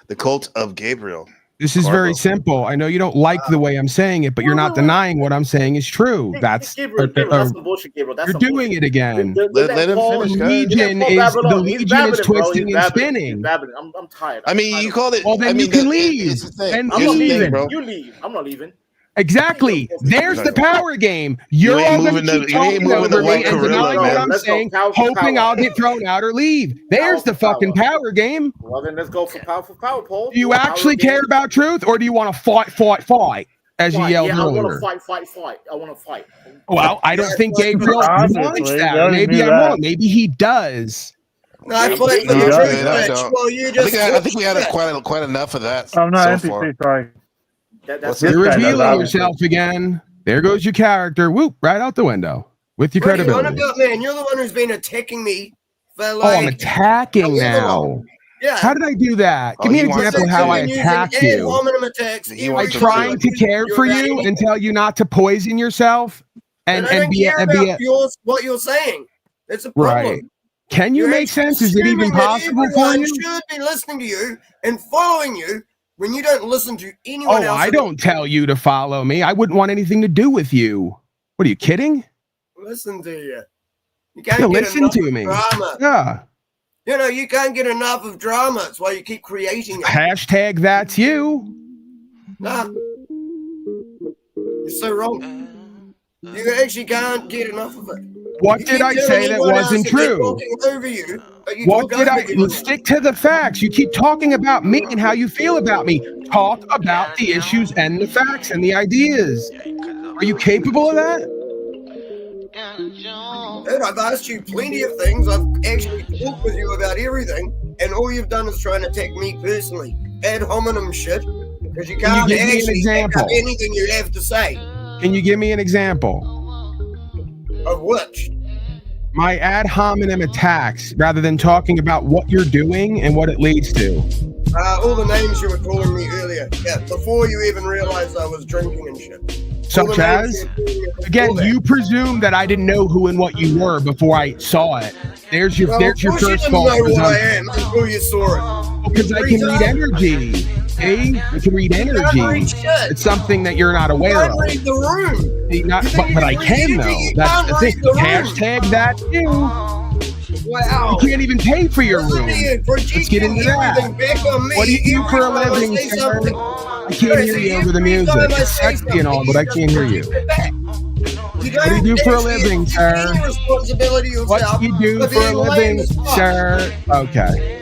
The cult of Gabriel. This is very simple. I know you don't like the way I'm saying it, but you're not denying what I'm saying is true. That's Gabriel, that's some bullshit, Gabriel. That's you're some doing bullshit. it again. Let him finish, guys. Legion is the Legion is twisting and spinning. I'm tired. I mean, you called it. Well, then I mean, you can here's leave. the thing. And I'm Here's not the thing, leaving. bro. You leave. I'm not leaving. Exactly. There's the power game. You You're ain't all going moving to the- keep you ain't talking moving the over white me and gorilla, denying what man. I'm Let's go. saying, Power for hoping power. I'll get thrown out or leave. There's the fucking power game. Well, then let's go for power, Paul. Do you actually care about truth, or do you want to fight, as you yelled I want earlier? to fight. I want to fight. Well, I don't think Gabriel Obviously, wants you that. gotta Maybe do I'm that. wong. Maybe he does. No, I thought it No, was I a truth don't. match. Well, you just. I think we had quite enough of that I'm not so far. NPC, sorry. That's What's You're This guy does revealing obviously. yourself again. There goes your character. Whoop, right out the window. With your What are you on credibility. about, man? You're the one who's been attacking me for like. Oh, I'm attacking now. Yeah. How did I do that? Give me an example of how I attacked you. Am trying to care for you and tell you not to poison yourself and I don't be care a, and be about a, what you're saying. It's a problem. right. Can you make sense? Is it even possible for Everyone you? should be listening to you and following you when you don't listen to anyone Oh, else. I don't tell you to follow me. I wouldn't want anything to do with you. What are you kidding? Listen to you. You can't Yeah, get listen enough to of me. drama. Yeah. You know, you can't get enough of drama. That's why you keep creating it. Hashtag that's you. Nah. You're so wrong. You actually can't get enough of it. What You did keep I telling say that everyone else wasn't to keep true? talking over you, but you What talk did over I everyone. stick to the facts? You keep talking about me and how you feel about me. Talk about the issues and the facts and the ideas. Are you capable of that? Dude, I've asked you plenty of things. I've actually talked with you about everything, and all you've done is try and attack me personally. Ad hominem shit, because you Can you can't give me an actually back example? up anything you have to say. Can you give me an example? Of which? My ad hominem attacks rather than talking about what you're doing and what it leads to. All the names you were calling me earlier. Yeah, before you even realized I was drinking and shit. Such as, again, you presume that I didn't know who and what you were before I saw it. There's your first you false didn't know who I presumption. am until you saw it. Because I can read energy. See? I can read energy. It's something that you're not aware of. Read the room. See, but I can though. That's the thing. Hashtag that too. Wow. You can't even pay for your room. Let's get into that. What do you do for a living, sir? I can't hear you over the music. It's sexy and all, but I can't hear you. What do you do for a living, sir? What do you do for a living, sir? Okay.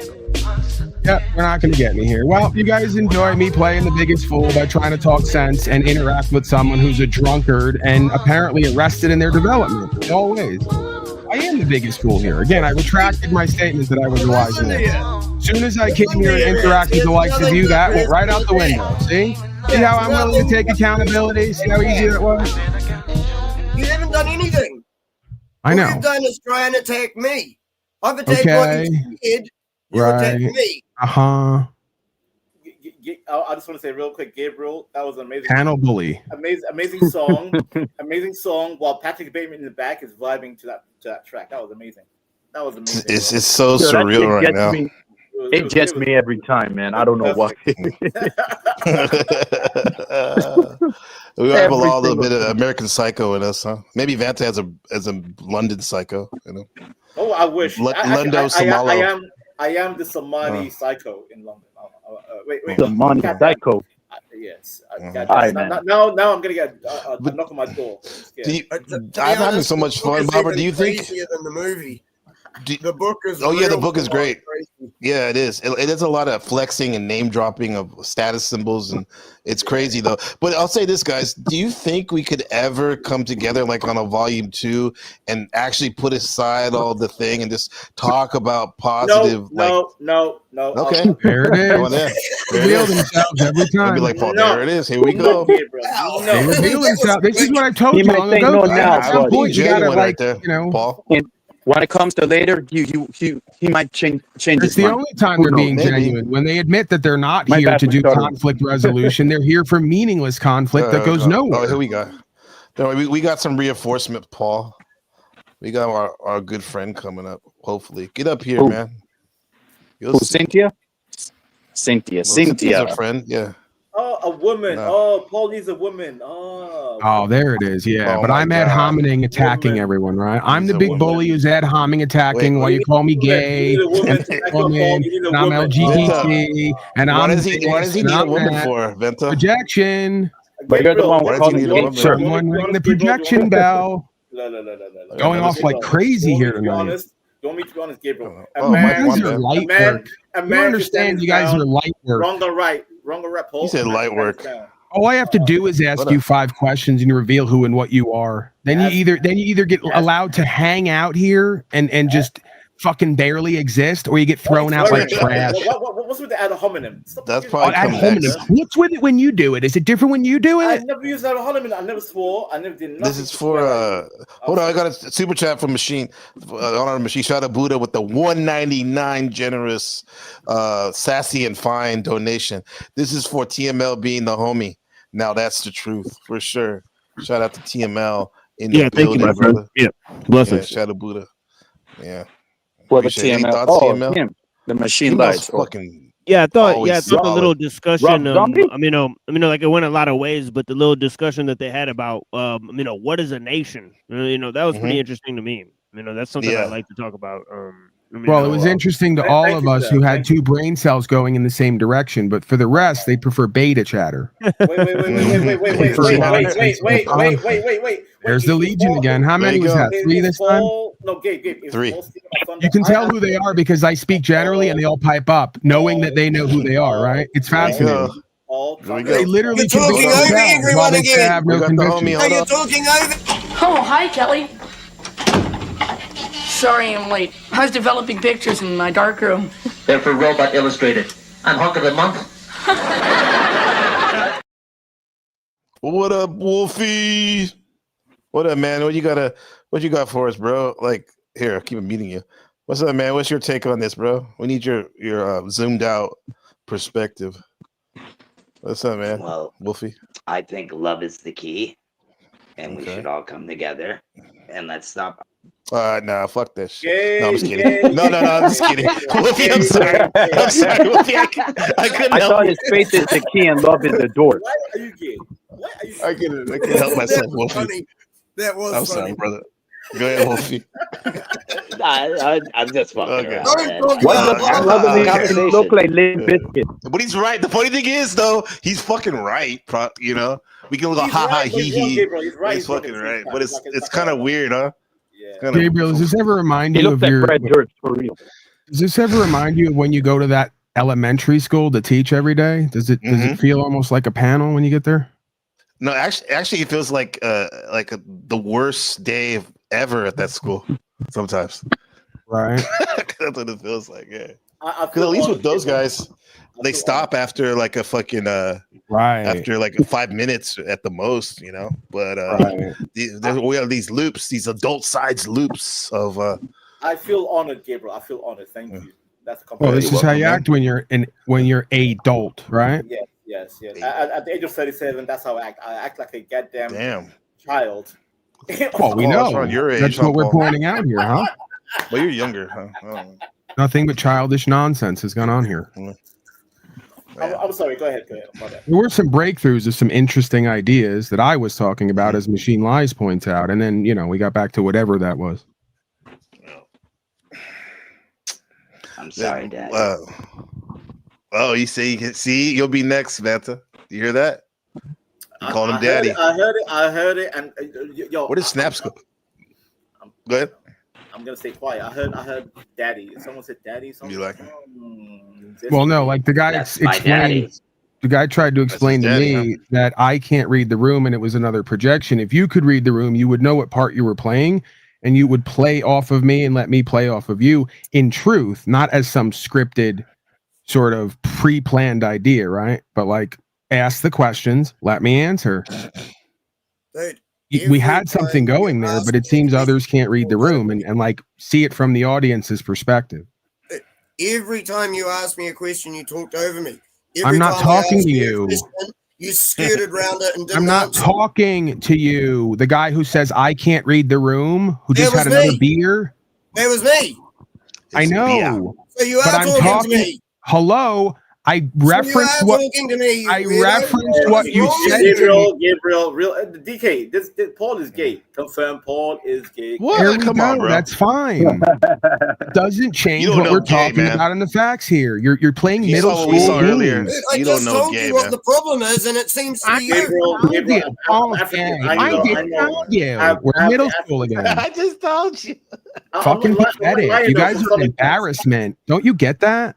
Yep, we're not going to get me here. Well, you guys enjoy me playing the biggest fool by trying to talk sense and interact with someone who's a drunkard and apparently arrested in their development. In all ways. I am the biggest fool here. Again, I retracted my statement that I was a wise man. As soon as I came here and interact with the likes of you, that went right out the window. See? See how I'm willing to take accountability? See how easy that was? You haven't done anything. I know. All you've done is try and attack me. I've attacked what Okay. you did. You attacked Right. me. Uh-huh. I just want to say real quick, Gabriel, that was an amazing. Panel bully. Amazing song, amazing song. While Patrick Bateman in the back is vibing to that track. That was amazing. That was amazing. It's so Dude, surreal it right gets now. me- It gets me every time, man. I don't know why. We have a little Every bit of single- American Psycho in us, huh? Maybe Vanta has a London Psycho, you know. Oh, I wish. Lundo Somalo. I am the Somali psycho in London. Wait. Somali psycho. Yes. Alright, man. Now I'm gonna get a knock on my door. I'm having so much fun, Barbara. Do you think? Crazier than the movie? The book is. Oh yeah, the real book is great. crazy. Yeah, it is. It is a lot of flexing and name dropping of status symbols, and it's crazy though. But I'll say this, guys: do you think we could ever come together, like on a volume 2, and actually put aside all the thing and just talk about positive? No. Okay, There it is. Go on there. There it Reveal is. themselves every I'll time. be like, Paul, there it is. Here we go. They reveal themselves. This is what I told He you might long say ago. no At now, some but point, you gotta genuine right like, there, you know. Paul. And when it comes to later, He might change It's his the mind. only time they're being genuine. When they admit that they're not My here bad to for do stuttering. conflict resolution, they're here for meaningless conflict that goes Oh, nowhere. here we go. No, we got some reinforcement, Paul. We got our good friend coming up. Hopefully, get up here, Who? man. Who, Cynthia? Cynthia. Cynthia's our friend. Yeah. Oh, a woman. No. Oh, Paul needs a woman. Oh. Oh, there it is. Yeah, Oh but my I'm ad God. hominem attacking everyone, right? I'm He's the a big woman. bully who's ad hominem attacking Wait, while you call me gay You need a woman and to back up woman, Paul. You need a and I'm woman. LGBT and Why I'm does he this, need and a I'm woman that. for, Venta? Projection. But you're the one Why does he calling need a me woman? gay, sir. Someone ring the projection bell. No. Going off like crazy here tonight. Don't me to be honest, Gabriel. Oh, Mike You guys are Wanda. light man- work. a You man understand? just You guys down. are light work. Wrong or right, Paul. He said light work. All I have to do is ask What you a- 5 questions and you reveal who and what you are. Then you either get allowed to hang out here and just fucking barely exist, or you get thrown out like trash. What's with the ad hominem? That's probably ad hominem. What's with it when you do it? Is it different when you do I it? never used ad hominem. I never swore. I never did nothing. This is for hold on, I got a super chat from Machine. On our Machine, shout out Buddha with the $1.99 generous, sassy and fine donation. This is for TML being the homie. Now that's the truth for sure. Shout out to TML in the thank you, my brother. friend. Yeah, blessings. Shout out Buddha. Yeah. What the Appreciate it. Any TML? thoughts, Oh, TML? him. The machine TML's lights. fucking. Yeah, I thought always the little solid. discussion. Rob Zombie? Like it went a lot of ways, but the little discussion that they had about, what is a nation? That was pretty interesting to me. That's something I like to talk about. Well, it was interesting to all of us who had two brain cells going in the same direction, but for the rest, they prefer beta chatter. Wait. There's the Legion again. How many was that? 3 this time? No, Gabe. 3. You can tell who they are because I speak generally and they all pipe up, knowing that they know who they are, right? It's fascinating. They literally You're talking over everyone again. You're talking over. Oh, hi, Kelly. Sorry I'm late. I was developing pictures in my darkroom. They're for Robot Illustrated. I'm hunk of the month. What up, Wolfie? What up, man? What you got for us, bro? Like, here, I keep meeting you. What's up, man? What's your take on this, bro? We need your zoomed out perspective. What's up, man? Well, Wolfie. I think love is the key, and we should all come together, and let's stop. Nah, fuck that shit. No, I'm just kidding. No, I'm just kidding. Wolfie, I'm sorry. Wolfie, I couldn't I help thought it. his faith is the key and love is the door. Why are you gay? I couldn't help myself, Wolfie. Funny. That was I'm funny. sorry, brother. Go ahead, Wolfie. I'm just fucking Okay. around. It look like Limp Bizkit. But he's right. The funny thing is, though, he's fucking right. We can look He's ha ha right, but he he's wrong, he. Gabriel. He's right. He's He's fucking fucking right. right. But it's kind of weird, huh? Yeah. Gabriel, does this ever remind He you looks of like your? Brad Dirt for real. Does this ever remind you of when you go to that elementary school to teach every day? Does it feel almost like a panel when you get there? No, actually, it feels like the worst day ever at that school. Sometimes, right? That's what it feels like. Yeah, I because at least with those guys, they stop after like a fucking right after like 5 minutes at the most, But we have these loops, these adult size loops of. I feel honored, Gabriel. I feel honored. Thank you. That's a Well, compliment. this is how you act when you're adult, right? Yes. At the age of 37, that's how I act. I act like a goddamn child. Well, we know. around your age, That's huh, what we're Paul? pointing out here, huh? Well, you're younger, huh? Oh. Nothing but childish nonsense has gone on here. I'm sorry. Go ahead. My bad. There were some breakthroughs of some interesting ideas that I was talking about, as Machine Lies points out, and then we got back to whatever that was. I'm sorry, Dad. Oh, you see, you'll be next, Vanta. You hear that? You called him daddy. I heard it. And yo, What is Snaps go? Go ahead. I'm gonna stay quiet. I heard daddy. Someone said daddy. You like him? Well, no, like the guy explained. The guy tried to explain to me that I can't read the room, and it was another projection. If you could read the room, you would know what part you were playing, and you would play off of me and let me play off of you. In truth, not as some scripted sort of pre-planned idea, right? But like, ask the questions, let me answer. Dude, We had something going there, but it seems others can't read the room and like see it from the audience's perspective. Every time you asked me a question, you talked over me. I'm not talking to you. You skirted around it and didn't I'm not answer. talking to you. The guy who says I can't read the room, who just That had was another me. beer. That was me. I know. So you but are I'm talking to me. Hello. I referenced what talking to me. I referenced what you said. Gabriel, real DK. This Paul is gay. Confirm. Paul is gay. There we go. That's fine. Doesn't change You don't what know we're gay, talking man. about in the facts here. You're playing You middle saw what school we saw earlier. games. I You just don't know told gay, you what man. the problem is, and it seems to be you. Gabriel, We're middle school again. I just told you. Fucking pathetic. You guys are an embarrassment. Don't you get that?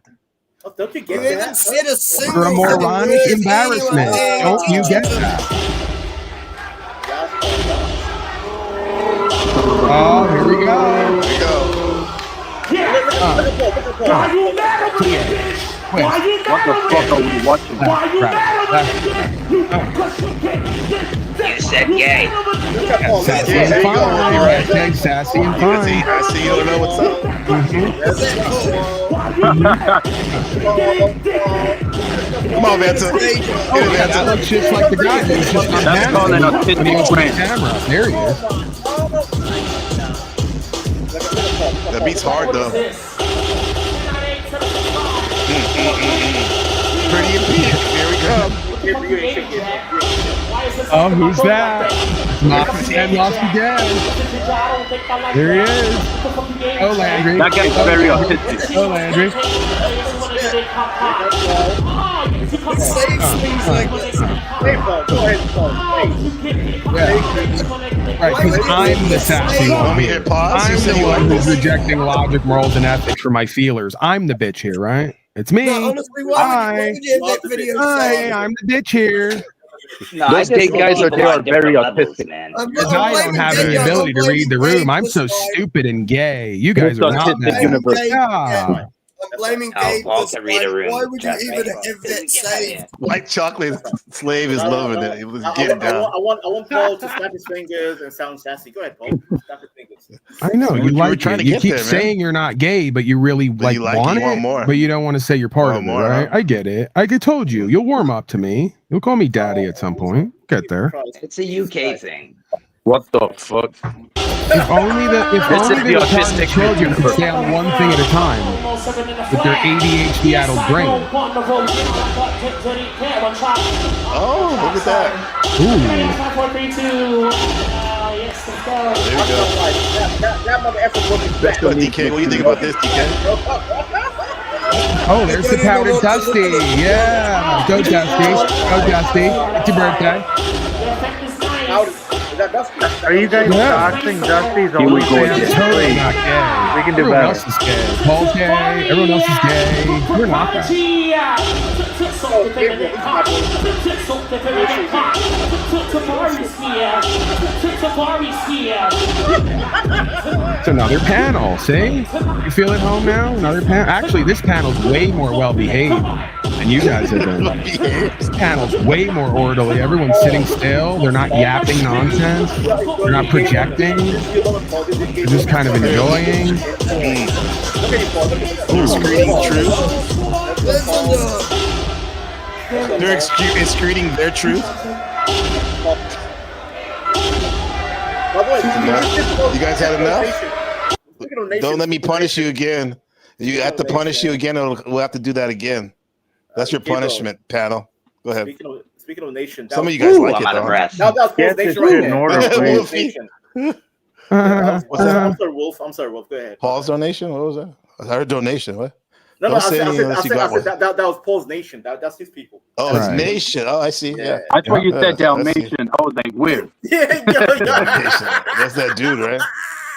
Don't you You get haven't that? said a single You're a fucking moronic word embarrassment. anyway. Don't you get that? Oh, here we go. Here we go. What the fuck are we watching? You said gay. Sassy and fine. Right. Sassy and fine. I see you don't know what's up. Come on, Vanta. That looks just like the guy who's just on That's calling a pit camera. There he is. That beat's hard though. Pretty and pink. Here we go. Oh, who's that? Lost again. There he is. Oh, Landry. That guy's very autistic. Oh, Landry. Right, because I'm the sassy one. I'm the one who's rejecting logic, morals, and ethics for my feelers. I'm the bitch here, right? It's me. No, honestly, why would you have that video? I'm the bitch here. No, Those gay guys are very autistic. Because I don't have the ability to read the room. I'm so stupid and gay. You guys are not. Yeah. I'm blaming Gabe. Why would you even have that saved? White chocolate slave is loving it. It was getting down. I want Paul to snap his fingers and sound sassy. Go ahead, Paul. Snap his fingers. I know you like it. You keep saying you're not gay, but you really want it. More. But you don't want to say you're part of it, right? I get it. I told you. You'll warm up to me. You'll call me daddy at some point. Get there. It's a UK thing. What the fuck? If only the autistic children could stay on one thing at a time with their ADHD-addled brain. Oh, look at that. Ooh. There we go. DK, what do you think about this, DK? Oh, there's the powdered Dusty. Yeah. Go, Dusty. Go, Dusty. It's your birthday. Are you guys doxing Dusty's OnlyFans? Totally not gay. We can do Everyone better. else is gay. Paul's gay. Everyone else is gay. We're not that. It's another panel. See? You feel at home now? Another panel. Actually, this panel's way more well behaved than you guys have been. This panel's way more orderly. Everyone's sitting still. They're not yapping nonsense. They're not projecting. They're just kind of enjoying. Screening truth. They're excreting their truth. You guys had enough? Don't let me punish you again. You have to punish you again. We'll have to do that again. That's your punishment, panel. Go ahead. Speaking of nation, Some of you guys like it, though. That was Paul's nation right there. I'm sorry, Wolf. Go ahead. Paul's donation? What was that? I heard donation. What? No, I said that was Paul's nation. That's his people. Oh, it's nation. Oh, I see. Yeah. I thought you said Dalmatian. I was like, weird. Yeah. That's that dude, right?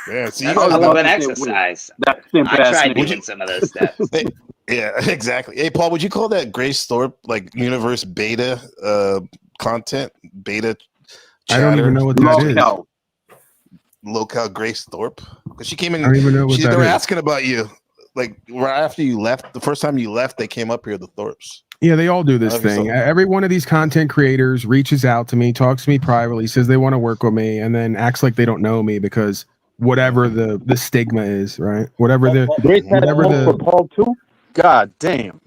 Yeah. See, That's a little bit exercise. I tried doing some of those steps. Yeah, exactly. Hey, Paul, would you call that Grace Thorpe like universe beta content? Beta chatter? I don't even know what that is. Local Grace Thorpe? Because she came in. I don't even know what that they were is. asking about you. Like right after you left, the first time you left, they came up here, the Thorpes. Yeah, they all do this thing. Every one of these content creators reaches out to me, talks to me privately, says they want to work with me, and then acts like they don't know me because whatever the stigma is, right? Whatever the Paul too. God damn.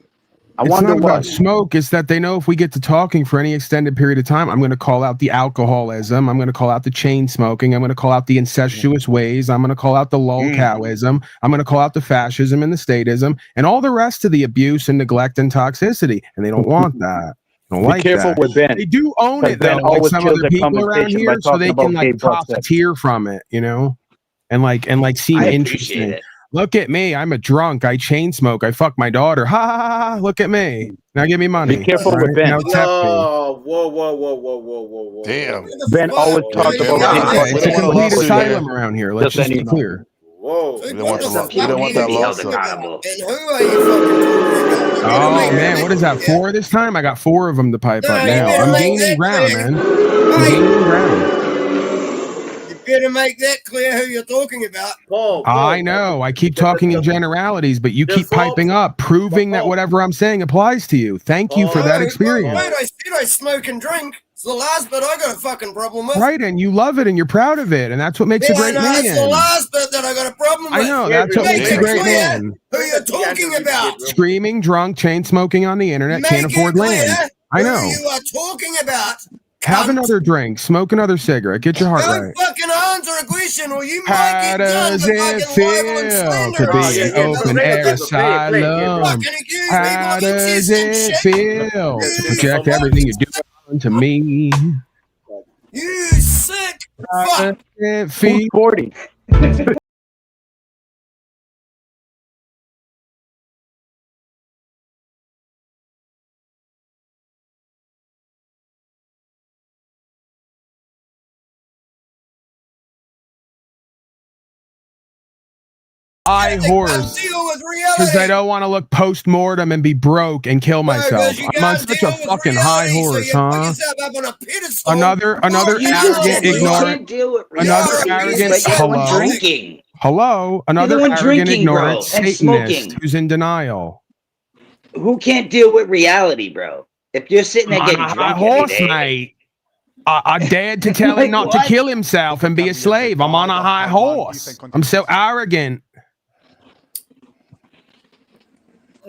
It's not about smoke. It's that they know if we get to talking for any extended period of time, I'm going to call out the alcoholism. I'm going to call out the chain smoking. I'm going to call out the incestuous ways. I'm going to call out the lolcowism. I'm going to call out the fascism and the statism and all the rest of the abuse and neglect and toxicity. And they don't want that. They don't like careful that. with Ben. They do own it though, Ben like always some kills other the people around conversation here, by so they talking can about gay like profiteer from it, you know, and like seem interesting. Look at me. I'm a drunk. I chain smoke. I fuck my daughter. Ha ha ha. Ha. Look at me. Now give me money. Be careful with Ben. Now tap me. Whoa. Damn. Ben always talks about it's a complete asylum around here. Let's just be clear. Whoa. We don't want that loss. Oh man, what is that? 4 this time? I got 4 of them to pipe up now. I'm gaining ground, man. I'm gaining ground. better make that clear who you're talking about. I know. I keep talking in generalities, but you keep piping up, proving that whatever I'm saying applies to you. Thank you for that experience. Wait, I said I smoke and drink. It's the last bit I got a fucking problem with. Right, and you love it and you're proud of it, and that's what makes a great man. That's the last bit that I got a problem with. I know, that's what makes a great man. Who you're talking about? Screaming, drunk, chain smoking on the internet, can't afford land. I know. Who you are talking about? Have another drink, smoke another cigarette, get your heart right. Don't fucking answer a question or you How might get done does for it fucking libel and feel slander. to be an open air asylum? How does it feel to project everything you do onto me? You sick fuck. It feels 40. I horse because I don't want to look post-mortem and be broke and kill myself. I'm on such a fucking high horse, huh? Another arrogant, ignorant, hello, another arrogant, ignorant Satanist who's in denial. Who can't deal with reality, bro? If you're sitting there getting drunk horse, every day, mate. I dared to tell him not to kill himself and be a slave. I'm on a high horse. I'm so arrogant.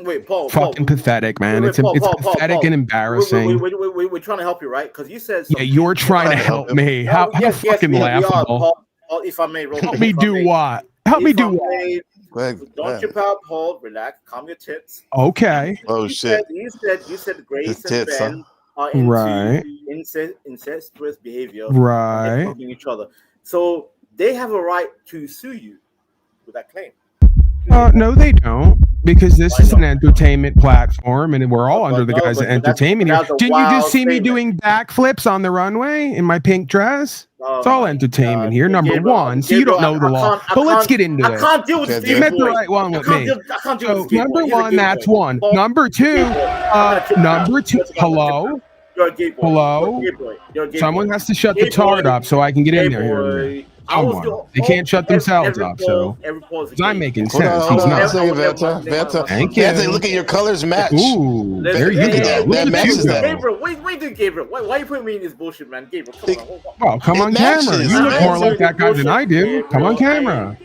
Wait, Paul. Fucking pathetic, man. It's pathetic and embarrassing. We're trying to help you, right? Because you said. Yeah, you're trying to help me. How fucking laughable. Paul, if I may, help me do what? Help me do what? Don't chip out, Paul. Relax. Calm your tits. Okay. Oh shit. You said Grace and Ben are into incestuous behavior. Right. And each other. So they have a right to sue you with that claim. No, they don't. Because this is an entertainment platform, and we're all under the guise of entertainment here. Didn't you just see me doing backflips on the runway in my pink dress? It's all entertainment here. Number one, so you don't know the law. But let's get into it. I can't deal with You met the right one with me. So number one, that's one. Number two, hello? Hello? Someone has to shut the tart up so I can get in there here. They can't shut themselves up, so I'm making sense. Hold on a second, Vanta. Thank you. Vanta, look at your colors match. Ooh, there you go. That matches that. Gabriel, wait, Gabriel. Why you putting me in this bullshit, man? Gabriel, come on. Well, come on camera. You look more like that guy than I do. Come on camera.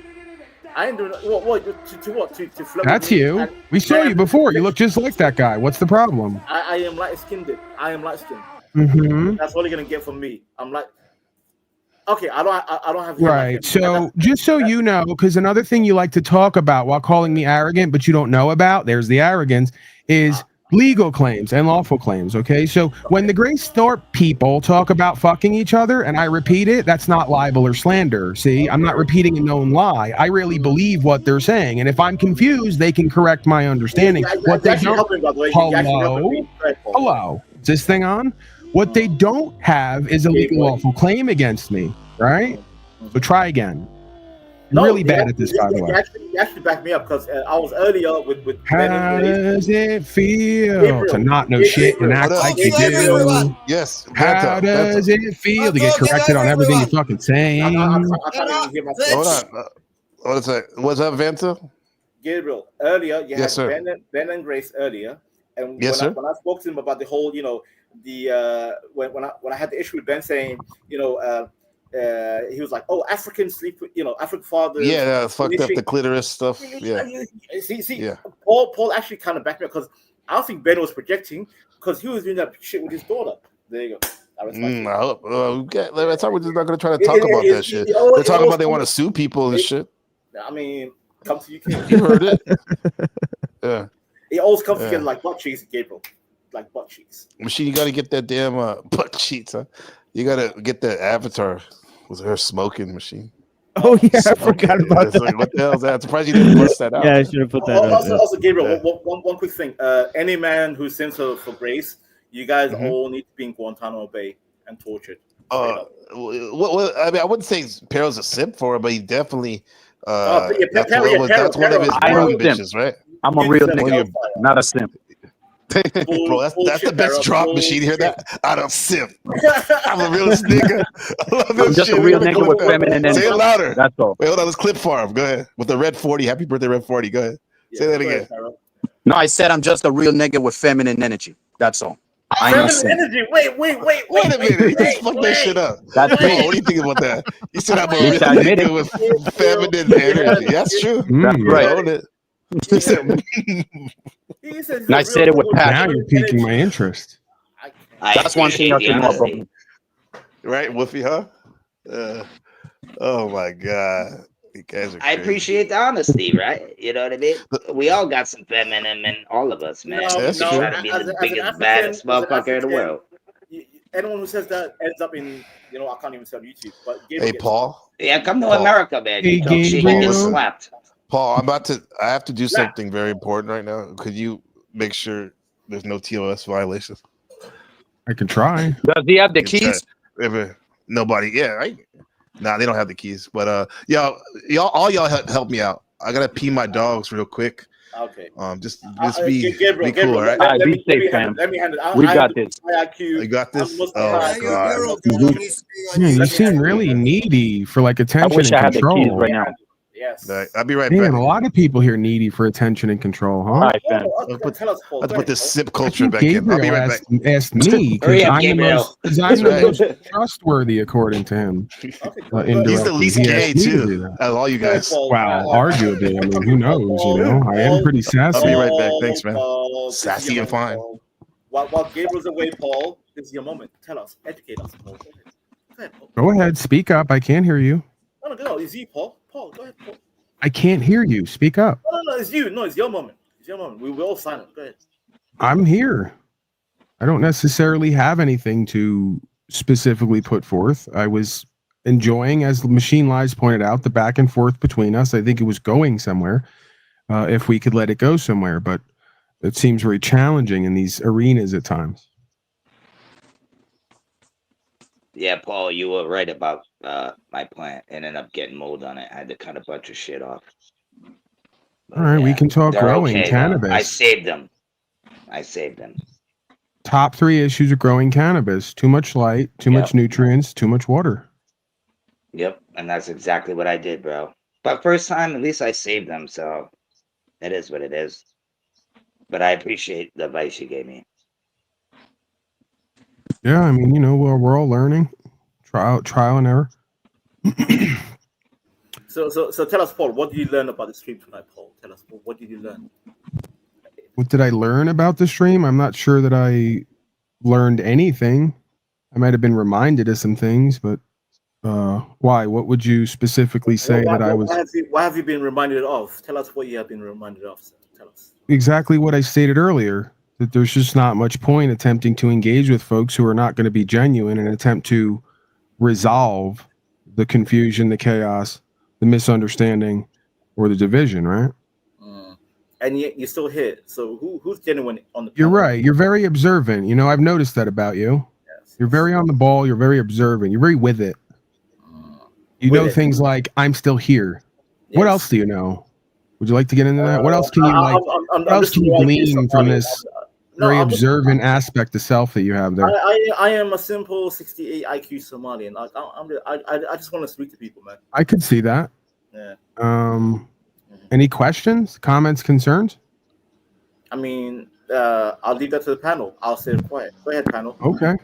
I ain't doing what? To float. That's you. We saw you before. You look just like that guy. What's the problem? I am light-skinned. I am light-skinned. Mm-hmm. That's all you're gonna get from me. I'm like. Okay, I don't have right. So just so you know, because another thing you like to talk about while calling me arrogant, but you don't know about, there's the arrogance, is legal claims and lawful claims. Okay, so when the Grace Thorpe people talk about fucking each other, and I repeat it, that's not libel or slander. See, I'm not repeating a known lie. I really believe what they're saying, and if I'm confused, they can correct my understanding. What they don't. Hello. Is this thing on? What they don't have is a legal lawful claim against me, right? So try again. You're really bad at this, by the way. You actually backed me up because I was earlier with How does it feel to not know shit and act like you do? Yes. How does it feel to get corrected on everything you're fucking saying? Hold on. What is that? What's up, Vanta? Gabriel, earlier you had Ben and Grace earlier, and when I spoke to him about the whole, when I had the issue with Ben saying, he was like, "Oh, Africans sleep with, African fathers." Yeah, fucked up the clitoris stuff. Yeah. See, Paul actually kind of backed me up because I don't think Ben was projecting because he was doing that shit with his daughter. There you go. That's how we're just not going to try to talk about that shit. They're talking about they want to sue people and shit. I mean, come to UK. You heard it. Yeah. It always comes together like butt cheeks, Gabriel. Like butt cheeks. Machine, you got to get that damn butt cheeks, huh? You got to get that avatar. Was her smoking machine? Oh yeah, I forgot about that. Like, what the hell is that? I'm surprised you didn't bust that out. Yeah, I should have put that out. Also, Gabriel, one quick thing. Any man who sins for Grace, you guys all need to be in Guantanamo Bay and tortured. I mean, I wouldn't say Perro's a simp for her, but he definitely. That's one of his bitches, right? I'm a real nigga, not a simp. Bro, that's the best drop machine. You hear that? I don't sip. I'm a real nigga. I love I'm this just shit. a real We're gonna nigga clip with that. feminine Say energy. it louder. That's all. Wait, hold on. Let's clip farm. Go ahead. With the red 40. Happy birthday, red 40. Go ahead. Say that again. No, I said I'm just a real nigga with feminine energy. That's all. I ain't no Feminine simp. energy. Wait a minute. Just fuck that shit up. That's Bro, me. what do you think about that? You said I'm a Need real to admit nigga with feminine energy. That's true. That's right. Own it. He said, And I said it with Now passion. you're piquing my interest. That's one thing I can know about me. right, Woofy, huh? Oh my God. You guys are I crazy. appreciate the honesty, right? You know what I mean? We all got some feminine in all of us, man. No, That's We true. try to be as the an biggest, African, baddest as an motherfucker in the African, world. anyone who says that ends up in, I can't even say on YouTube. But Gabriel Hey, gets Paul. Yeah, come to Paul. America, man. Hey, You talk shit, you get Gabriel. slapped. Paul, I have to do something very important right now. Could you make sure there's no TOS violations? I can try. Does he have the You can try. keys? Nobody. Yeah, right. Nah, they don't have the keys. But y'all, all y'all help me out. I gotta pee my dogs real quick. Okay. Just be Gabriel, cool, all right? All right, be safe, fam. Let me handle it. We I got have this. high IQ. You got this. I'm Muslim Oh high. God. Man, you seem really needy for like I attention wish and I had the keys control. right now. Yes. All right, I'll be right Man, back. a lot of people here needy for attention and control, huh? All right, fam. Tell us, Paul. Let's Go put ahead, this Paul. sip I culture think back in. I'll be Gabriel right back. asked me because Hurry up, I'm the Gabriel. most trustworthy according to him. He's Indirectly. the least He gay asked me to too, do that. out of all you Go ahead, guys. Paul. Wow, arguably. I mean, who knows? You know, I am pretty I'll sassy. be right back. Thanks, man. Paul, this is Sassy your and moment, fine. Paul. While Gabriel's away, Paul, this is your moment. Tell us, educate us, Paul. Go ahead, Paul. Go ahead, speak up. I can't hear you. No, it's you, Paul. Paul, go ahead, Paul. I can't hear you. Speak up. No, it's you. No, it's your moment. It's your moment. We're all silent. Go ahead. I'm here. I don't necessarily have anything to specifically put forth. I was enjoying, as Machine Lies pointed out, the back and forth between us. I think it was going somewhere if we could let it go somewhere, but it seems very challenging in these arenas at times. Yeah, Paul, you were right about my plant. Ended up getting mold on it. I had to cut a bunch of shit off. But All right, we can talk they're growing okay, though. cannabis. I saved them. Top 3 issues of growing cannabis: too much light, too much nutrients, too much water. Yep, and that's exactly what I did, bro. But first time, at least I saved them, so it is what it is. But I appreciate the advice you gave me. Yeah, I mean, you know, we're all learning, trial and error. So tell us, Paul, what did you learn about the stream tonight, Paul? Tell us, Paul, what did you learn? What did I learn about the stream? I'm not sure that I learned anything. I might have been reminded of some things, but why? What would you specifically say that I was? What have you been reminded of? Tell us what you have been reminded of. Sir. Tell us. Exactly what I stated earlier, that there's just not much point attempting to engage with folks who are not going to be genuine and attempt to resolve the confusion, the chaos, the misunderstanding, or the division, right? And yet you're still here. So who's genuine on the panel? You're right. You're very observant. You know, I've noticed that about you. Yes. You're very on the ball. You're very observant. You're very with it. You know things like, I'm still here. Yes. What else do you know? Would you like to get into that? What else can you like? What else can you glean from this very observant aspect of self that you have there? I am a simple 68 IQ Somalian. I just want to speak to people, man. I could see that. Yeah. Any questions, comments, concerns? I mean, I'll leave that to the panel. I'll stay quiet. Go ahead, panel. Okay.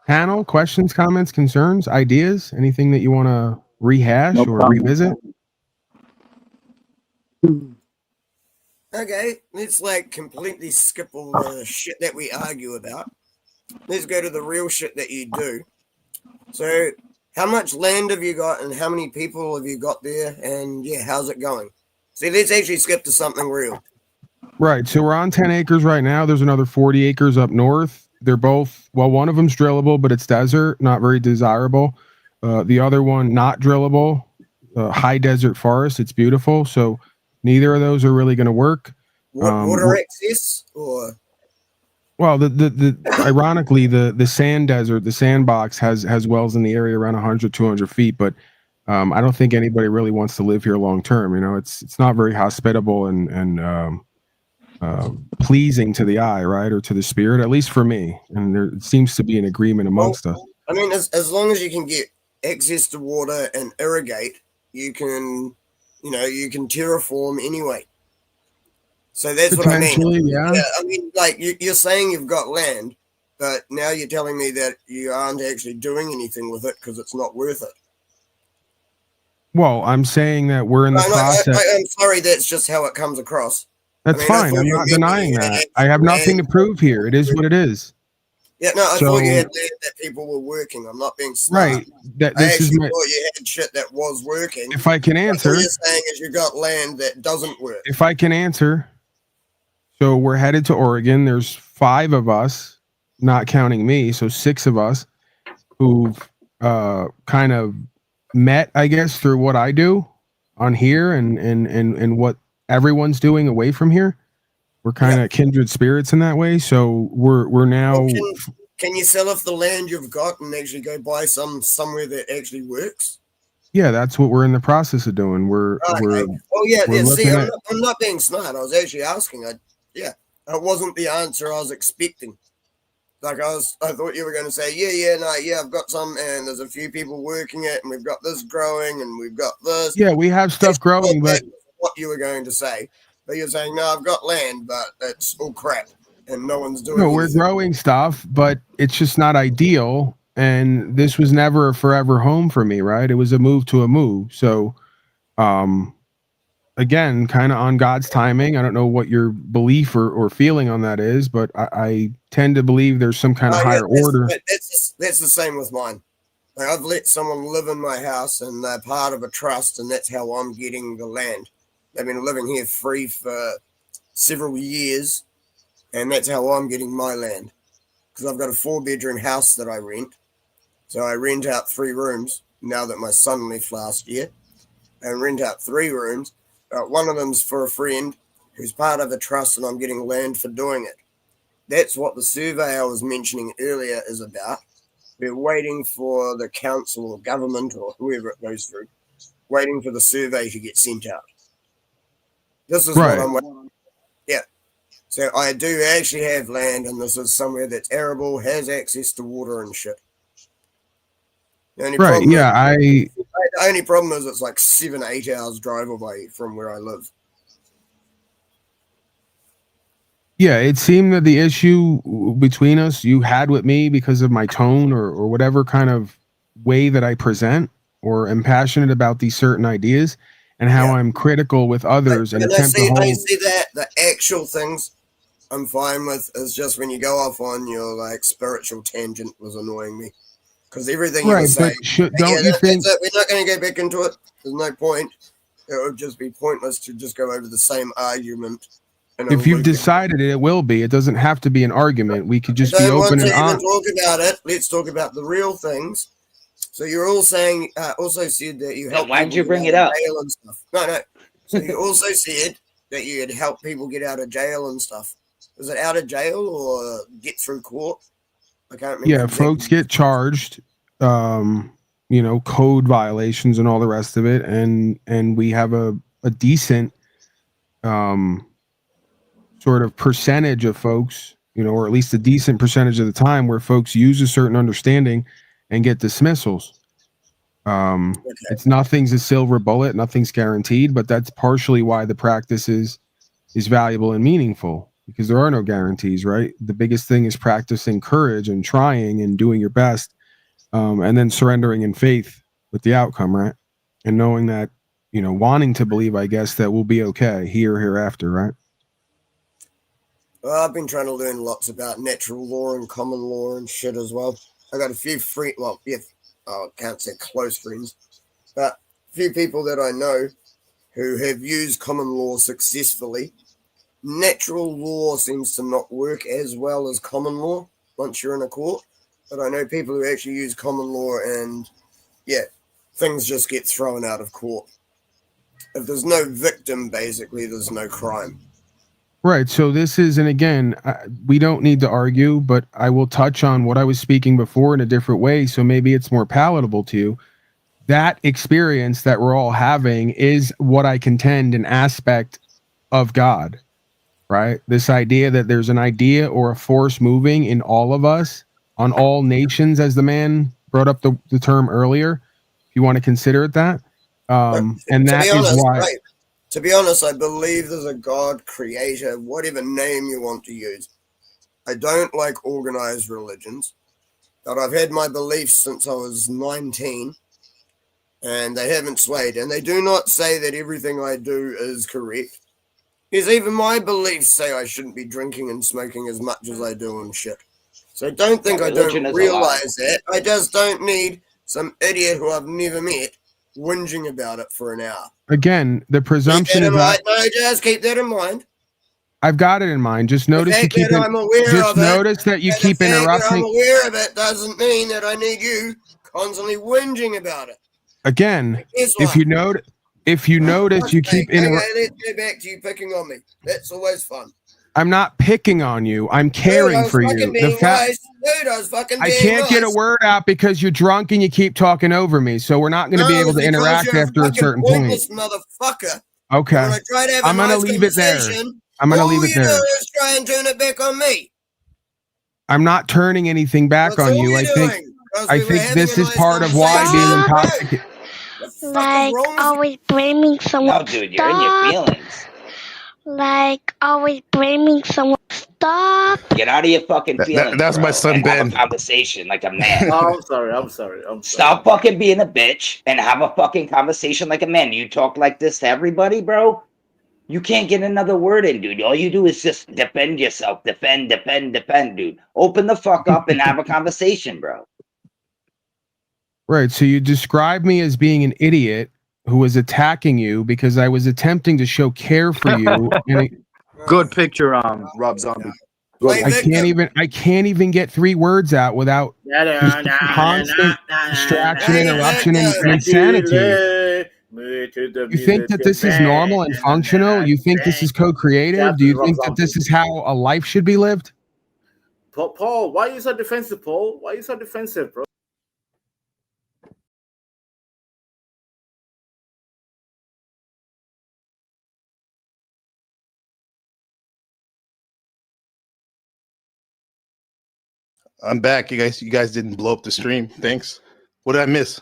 Panel, questions, comments, concerns, ideas, anything that you want to rehash or revisit? Okay, let's like completely skip all the shit that we argue about. Let's go to the real shit that you do. So, how much land have you got and how many people have you got there? And yeah, how's it going? See, let's actually skip to something real. Right. So we're on 10 acres right now. There's another 40 acres up north. They're both, well, one of them's drillable, but it's desert, not very desirable. The other one, not drillable, high desert forest. It's beautiful. So neither of those are really going to work. Water access or? Well, the ironically, the sand desert, the sandbox has wells in the area around 100, 200 feet, but I don't think anybody really wants to live here long term. You know, it's not very hospitable, and pleasing to the eye, right, or to the spirit, at least for me. And there seems to be an agreement amongst us. I mean, as long as you can get access to water and irrigate, you can terraform anyway. So that's what I mean. Yeah. I mean, like you're saying you've got land, but now you're telling me that you aren't actually doing anything with it because it's not worth it. Well, I'm saying that we're in the process. I'm sorry, that's just how it comes across. That's fine. I'm not denying that. I have nothing to prove here. It is what it is. Yeah, no, I thought you had land that people were working. I'm not being smart. Right. Thought you had shit that was working. If I can answer. What you're saying is you got land that doesn't work. If I can answer. So we're headed to Oregon. There's 5 of us, not counting me. So 6 of us who've kind of met, I guess, through what I do on here and what everyone's doing away from here. We're kind of kindred spirits in that way. So we're now. Can you sell off the land you've got and actually go buy somewhere that actually works? Yeah, that's what we're in the process of doing. I'm not being smart. I was actually asking. That wasn't the answer I was expecting. Like I thought you were going to say, I've got some, and there's a few people working it, and we've got this growing, and we've got this. Yeah, we have stuff growing, but what you were going to say. But you're saying, no, I've got land, but it's all crap, and no one's doing. No, we're growing stuff, but it's just not ideal. And this was never a forever home for me, right? It was a move to a move. So, again, kind of on God's timing. I don't know what your belief or feeling on that is, but I tend to believe there's some kind of higher order. That's the same with mine. Like I've let someone live in my house, and they're part of a trust, and that's how I'm getting the land. They've been living here free for several years, and that's how I'm getting my land. Because I've got a 4-bedroom house that I rent. So I rent out 3 rooms now that my son left last year. I rent out 3 rooms. One of them's for a friend who's part of a trust, and I'm getting land for doing it. That's what the survey I was mentioning earlier is about. We're waiting for the council or government or whoever it goes through, waiting for the survey to get sent out. This is what I'm waiting. Yeah. So I do actually have land, and this is somewhere that's arable, has access to water and shit. The only problem is it's like 7-8 hours drive away from where I live. Yeah, it seemed that the issue between us you had with me because of my tone or whatever kind of way that I present or am passionate about these certain ideas and how I'm critical with others and attempt to hold. I see that the actual things I'm fine with is just when you go off on your like spiritual tangent was annoying me. Because everything you were saying, don't you think we're not going to go back into it? There's no point. It would just be pointless to just go over the same argument. If you've decided it will be. It doesn't have to be an argument. We could just be open and honest. Talk about it. Let's talk about the real things. So you're all saying, also said that you helped. Why'd you bring it up? And stuff. No. So you also said that you had helped people get out of jail and stuff. Was it out of jail or get through court? I can't remember. Yeah, folks get charged, code violations and all the rest of it, and we have a decent sort of percentage of folks, or at least a decent percentage of the time where folks use a certain understanding and get dismissals. It's nothing's a silver bullet, nothing's guaranteed, but that's partially why the practice is valuable and meaningful, because there are no guarantees, right? The biggest thing is practicing courage and trying and doing your best, and then surrendering in faith with the outcome, right? And knowing that, wanting to believe, I guess, that we'll be okay hereafter, right? Well, I've been trying to learn lots about natural law and common law and shit as well. I got a few I can't say close friends, but a few people that I know who have used common law successfully. Natural law seems to not work as well as common law once you're in a court, but I know people who actually use common law and, things just get thrown out of court. If there's no victim, basically, there's no crime. Right. So this is, and again, we don't need to argue, but I will touch on what I was speaking before in a different way. So maybe it's more palatable to you. That experience that we're all having is what I contend an aspect of God. right? This idea that there's an idea or a force moving in all of us, on all nations, as the man brought up the term earlier, if you want to consider it that. And that is why. Right. To be honest, I believe there's a God, creator, whatever name you want to use. I don't like organized religions, but I've had my beliefs since I was 19, and they haven't swayed. And they do not say that everything I do is correct. Because even my beliefs say I shouldn't be drinking and smoking as much as I do and shit. So don't think I don't realize that. I just don't need some idiot who I've never met whinging about it for an hour. Again, the presumption is that, no, just keep that in mind. I've got it in mind. Just notice you keep I'm aware just of it, notice that you keep the fact that interrupting. I'm aware of it doesn't mean that I need you constantly whinging about it. Again, Guess if what? you notice you keep interrupting. Let's go back to you picking on me. That's always fun. I'm not picking on you. I'm caring for you. The fact I can't get a word out because you're drunk and you keep talking over me. So we're not going to be able to interact after a certain point. Motherfucker. Okay. When I try to have I'm a going to nice leave it there. conversation, I'm going to leave it there. All you do is try and turn it back on me. I'm not turning anything back on you. I think this is part of why being intoxicated. Like always blaming someone. No, dude, you're in your feelings. Like always blaming someone. Stop. Get out of your fucking feelings. That's bro, my son, and have Ben. a conversation like a man. Oh, I'm sorry. Stop fucking being a bitch and have a fucking conversation like a man. You talk like this to everybody, bro. You can't get another word in, dude. All you do is just defend yourself. Defend, dude. Open the fuck up and have a conversation, bro. Right. So you described me as being an idiot who was attacking you because I was attempting to show care for you. Good picture, Rob Zombie. I can't even get 3 words out without constant distraction, interruption, and insanity. You think that this is normal and functional? You think this is co-creative? Do you think that this is how a life should be lived? Paul, why are you so defensive, Paul? Why are you so defensive, bro? I'm back. You guys didn't blow up the stream. Thanks. What did I miss?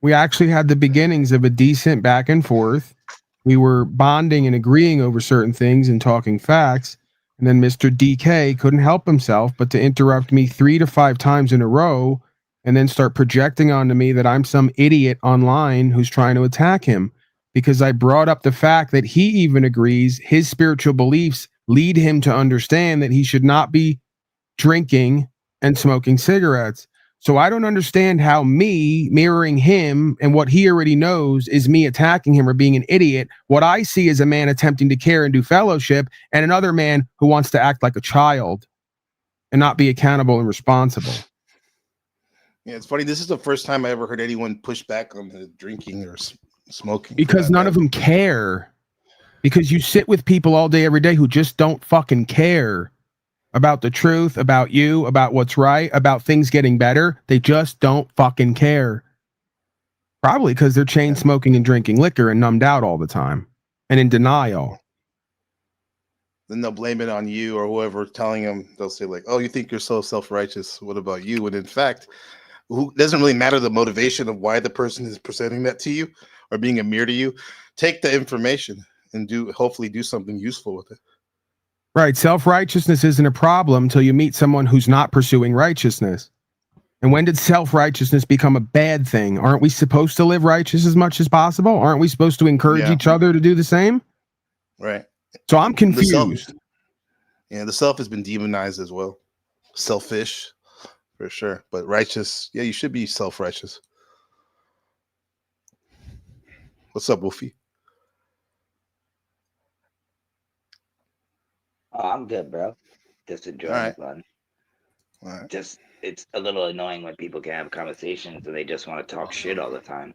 We actually had the beginnings of a decent back and forth. We were bonding and agreeing over certain things and talking facts. And then Mr. DK couldn't help himself but to interrupt me 3 to 5 times in a row and then start projecting onto me that I'm some idiot online who's trying to attack him because I brought up the fact that he even agrees his spiritual beliefs lead him to understand that he should not be drinking and smoking cigarettes. So I don't understand how me mirroring him and what he already knows is me attacking him or being an idiot. What I see is a man attempting to care and do fellowship and another man who wants to act like a child and not be accountable and responsible. Yeah, it's funny. This is the first time I ever heard anyone push back on the drinking or smoking. Because none of them care. Because you sit with people all day, every day who just don't fucking care about the truth, about you, about what's right, about things getting better. They just don't fucking care. Probably because they're chain smoking and drinking liquor and numbed out all the time and in denial. Then they'll blame it on you or whoever telling them. They'll say like, oh, you think you're so self-righteous. What about you? And in fact, who doesn't really matter the motivation of why the person is presenting that to you or being a mirror to you. Take the information and hopefully do something useful with it. Right. Self-righteousness isn't a problem until you meet someone who's not pursuing righteousness. And when did self-righteousness become a bad thing? Aren't we supposed to live righteous as much as possible? Aren't we supposed to encourage each other to do the same? Right. So I'm confused. The self has been demonized as well. Selfish, for sure. But righteous, yeah, you should be self-righteous. What's up, Wolfie? Oh, I'm good, bro. Just enjoying fun. Just it's a little annoying when people can have conversations and they just want to talk shit all the time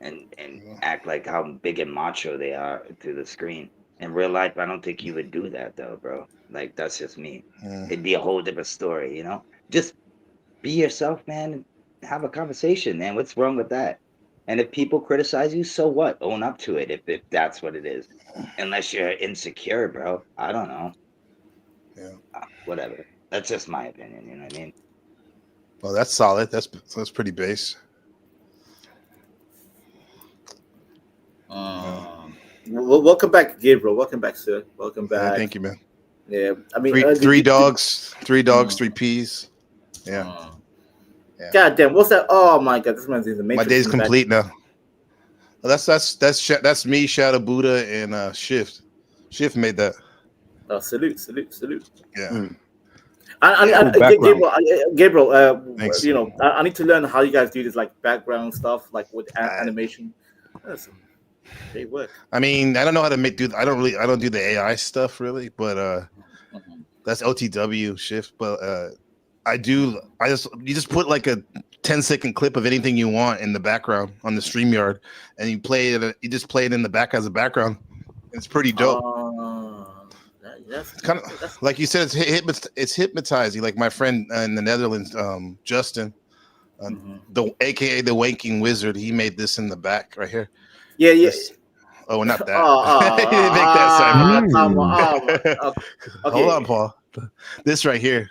and act like how big and macho they are through the screen. In real life, I don't think you would do that though, bro. Like that's just me. It'd be a whole different story, you know? Just be yourself, man, and have a conversation, man. What's wrong with that? And if people criticize you, so what? Own up to it if that's what it is. Unless you're insecure, bro. I don't know. Yeah. Whatever. That's just my opinion. You know what I mean? Well, that's solid. That's pretty base. Welcome back, Gabriel. Welcome back, sir. Welcome back. Yeah, thank you, man. Yeah, I mean, three dogs, 3 peas. Yeah. God damn, what's that? Oh my god, this man's in the Matrix. My day's complete now. Well, that's me, Shadow Buddha, and Shift. Shift made that. Oh, salute. Yeah. Gabriel, Thanks. you know, I need to learn how you guys do this, like background stuff, like with animation. That's some great work. I mean, I don't know how to I don't do the AI stuff really, but that's OTW Shift. But you just put like a 10-second clip of anything you want in the background on the StreamYard, and you play it. You just play it in the back as a background. It's pretty dope. It's kind of like you said. It's hypnotizing. Like my friend in the Netherlands, Justin, the AKA the Wanking Wizard. He made this in the back right here. Yeah. Oh, not that. He didn't make that sound. Okay. Hold on, Paul. This right here.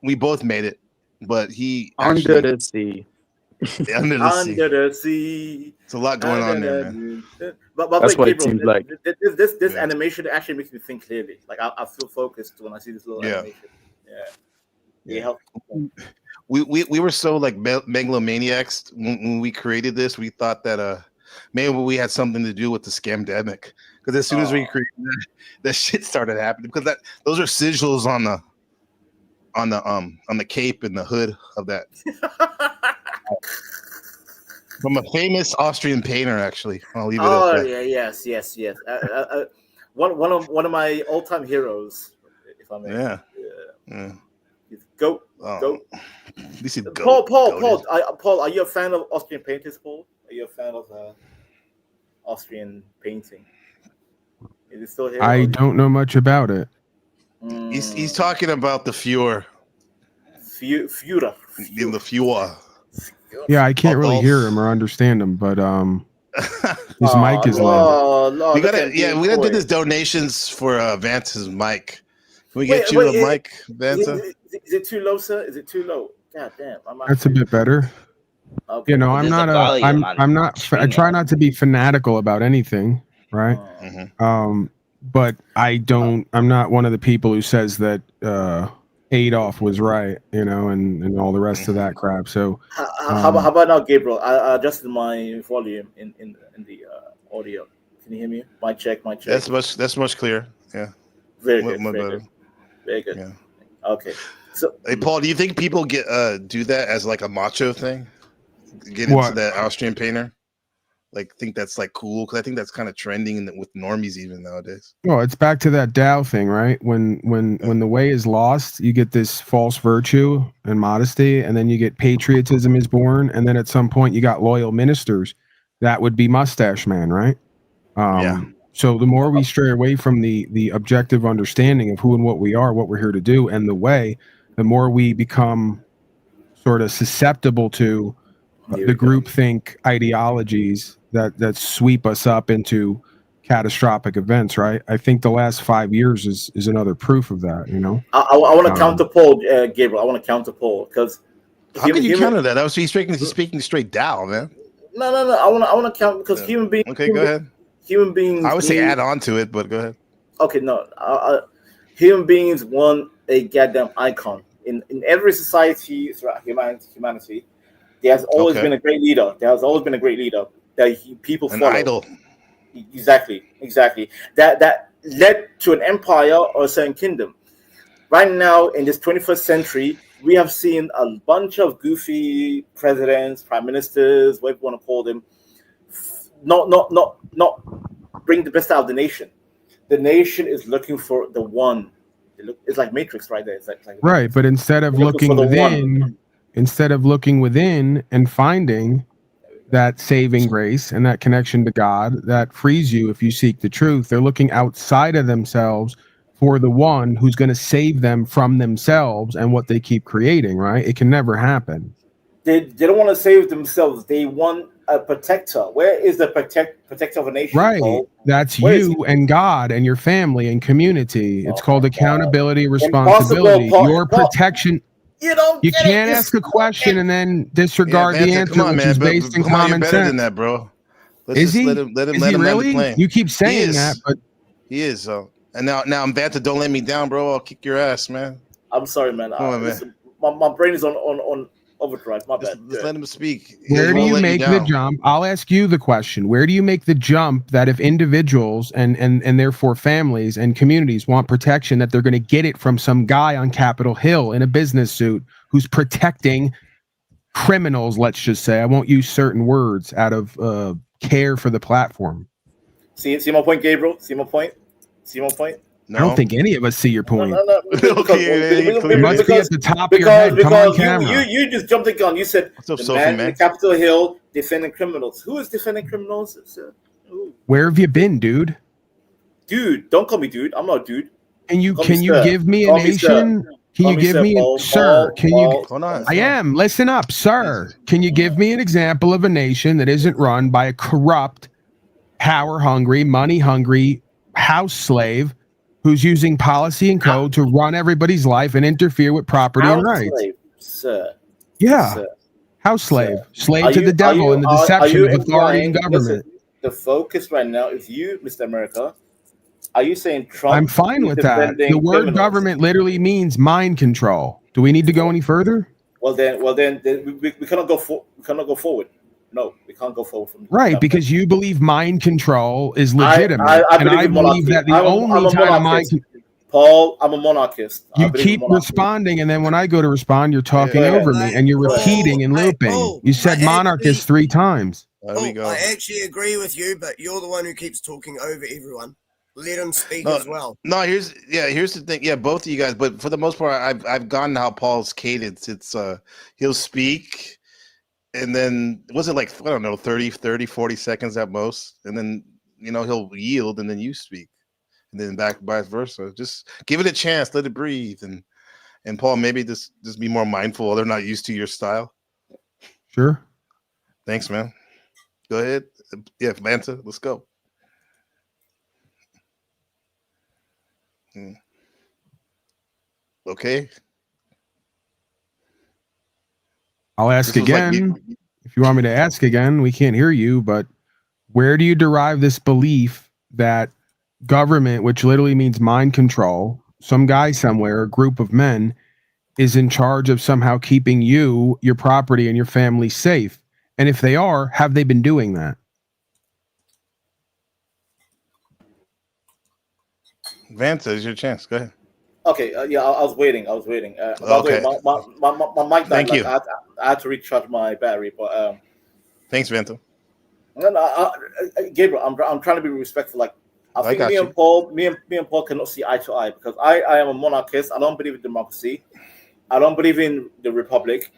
We both made it, but he Under the sea. Under the sea. It's a lot going on there, man. But that's what Gabriel, it seems like. This animation actually makes me think clearly. Like I feel focused when I see this little animation. Yeah. Help. We were so like megalomaniacs when we created this. We thought that maybe we had something to do with the scamdemic, because as soon as we created that shit started happening, because those are sigils on the cape and the hood of that. From a famous Austrian painter, actually. I'll leave it at that. Yes. One of my all-time heroes, if I may. Yeah. Goat. This is Paul, are you a fan of Austrian painters, Paul? Are you a fan of Austrian painting? Is it still here? I don't know much about it. He's talking about the Fuhrer. Führer. The Führer. Yeah, I can't really hear him or understand him, but his mic is low. We gotta do this donations for Vance's mic. Can we get you a mic, Vance? Is it too low, sir? Is it too low? God damn. That's a bit better. Okay. You know, I'm not I try not to be fanatical about anything, right? But I'm not one of the people who says that Adolf was right, you know, and all the rest of that crap. So how about now, Gabriel? I adjusted my volume in the audio. Can you hear me? Mic check. That's much clearer. Yeah. Very good. Yeah. Okay. So, hey, Paul, do you think people do that as like a macho thing? Get into that Austrian painter? Like, think that's like cool? Because I think that's kind of trending with normies even nowadays. Well, it's back to that Tao thing, right? When the way is lost, you get this false virtue and modesty, and then you get patriotism is born, and then at some point you got loyal ministers. That would be Mustache Man, right? So the more we stray away from the objective understanding of who and what we are, what we're here to do, and the way, the more we become sort of susceptible to the groupthink ideologies that sweep us up into catastrophic events, right? I think the last 5 years is another proof of that, you know? I want to counter Paul, Gabriel. I want to counter Paul, because how can you counter that? He's speaking straight Tao, man. No. I want to counter, because human beings. Okay, go ahead. Human beings. I would say add on to it, but go ahead. Okay, no. Human beings want a goddamn icon in every society throughout humanity. There has always been a great leader. That people follow. An idol. Exactly. That led to an empire or a certain kingdom. Right now, in this 21st century, we have seen a bunch of goofy presidents, prime ministers, whatever you want to call them, not bring the best out of the nation. The nation is looking for the one. It's like Matrix right there. It's like right, but instead of looking within and finding that saving grace and that connection to God that frees you if you seek the truth, they're looking outside of themselves for the one who's going to save them from themselves and what they keep creating, right? It can never happen. They don't want to save themselves. They want a protector. Where is the protector of a nation? Right. Paul? That's Where is you and God and your family and community. It's called accountability, Impossible, responsibility. Paul. Your protection. You can't ask a question and then disregard the Vanta, answer, come on, which man. is based in Come on, you're common better sense. than that, bro. Let's Is just he? let him Is land he the really? plane. You keep He saying is. that, but He is. So, and now I'm Vanta. Don't let me down, bro. I'll kick your ass, man. I'm sorry, man. Come on, man. Listen, my brain is on overdrive. My bad. Just let him speak. where He do won't you let make the down. jump? I'll ask you the question. Where do you make the jump that if individuals and therefore families and communities want protection, that they're going to get it from some guy on Capitol Hill in a business suit who's protecting criminals, let's just say? I won't use certain words out of care for the platform. See my point, Gabriel? See my point? I don't think any of us see your point. No. It must be at the top of your head. Come on camera. You just jumped the gun. You said up, the Sophie, man man? in Capitol Hill defending criminals. Who is defending criminals? Where have you been, dude? Dude, don't call me dude. I'm not a dude. Can you Call me give sir. me a Call me nation? sir. Can Call you me give sir, me Paul, sir? Can you? Hold on. I am. Listen up, sir. Can you give me an example of a nation that isn't run by a corrupt, power-hungry, money-hungry house slave who's using policy and code to run everybody's life and interfere with property and rights? Slave, sir. Yeah. Sir. House slave. Slave Are to you- the devil are you- and the are deception you of authority and implying- government. listen, the focus right now is you, Mr. America. Are you saying Trump? I'm fine is with that. defending The word criminals? government literally means mind control. Do we need to go any further? Well, then we cannot go we cannot go forward. No, we can't go forward from Right, because you believe mind control is I legitimate, and I in believe monarchy. that the I'm only a time mind monarchist. Paul, I'm a monarchist. I you believe in keep monarchy. responding, and then when I go to respond, you're talking Yeah. over me, and you're Hey, repeating and looping. You said monarchist 3 times. There we go. I actually agree with you, but you're the one who keeps talking over everyone. Let him speak No, as well. No, here's the thing. Yeah, both of you guys, but for the most part, I've gotten how Paul's cadence. It's he'll speak, and then was it like, I don't know, 30, 40 seconds at most, and then he'll yield, and then you speak, and then back vice versa. Just give it a chance, let it breathe, and Paul, maybe just be more mindful. They're not used to your style. Sure. Thanks, man. Go ahead. Yeah, Vanta, let's go. Okay. I'll ask This was like again. If you want me to ask again, we can't hear you, but where do you derive this belief that government, which literally means mind control, some guy somewhere, a group of men, is in charge of somehow keeping you, your property, and your family safe? And if they are, have they been doing that? Vanta, is your chance. Go ahead. Okay, yeah, I was waiting. By the Okay. way, my mic died. Thank you. I had to recharge my battery, but Thanks, Vanta. no, Gabriel, I'm trying to be respectful. Like, I think got me you. and Paul cannot see eye to eye because I am a monarchist. I don't believe in democracy. I don't believe in the republic.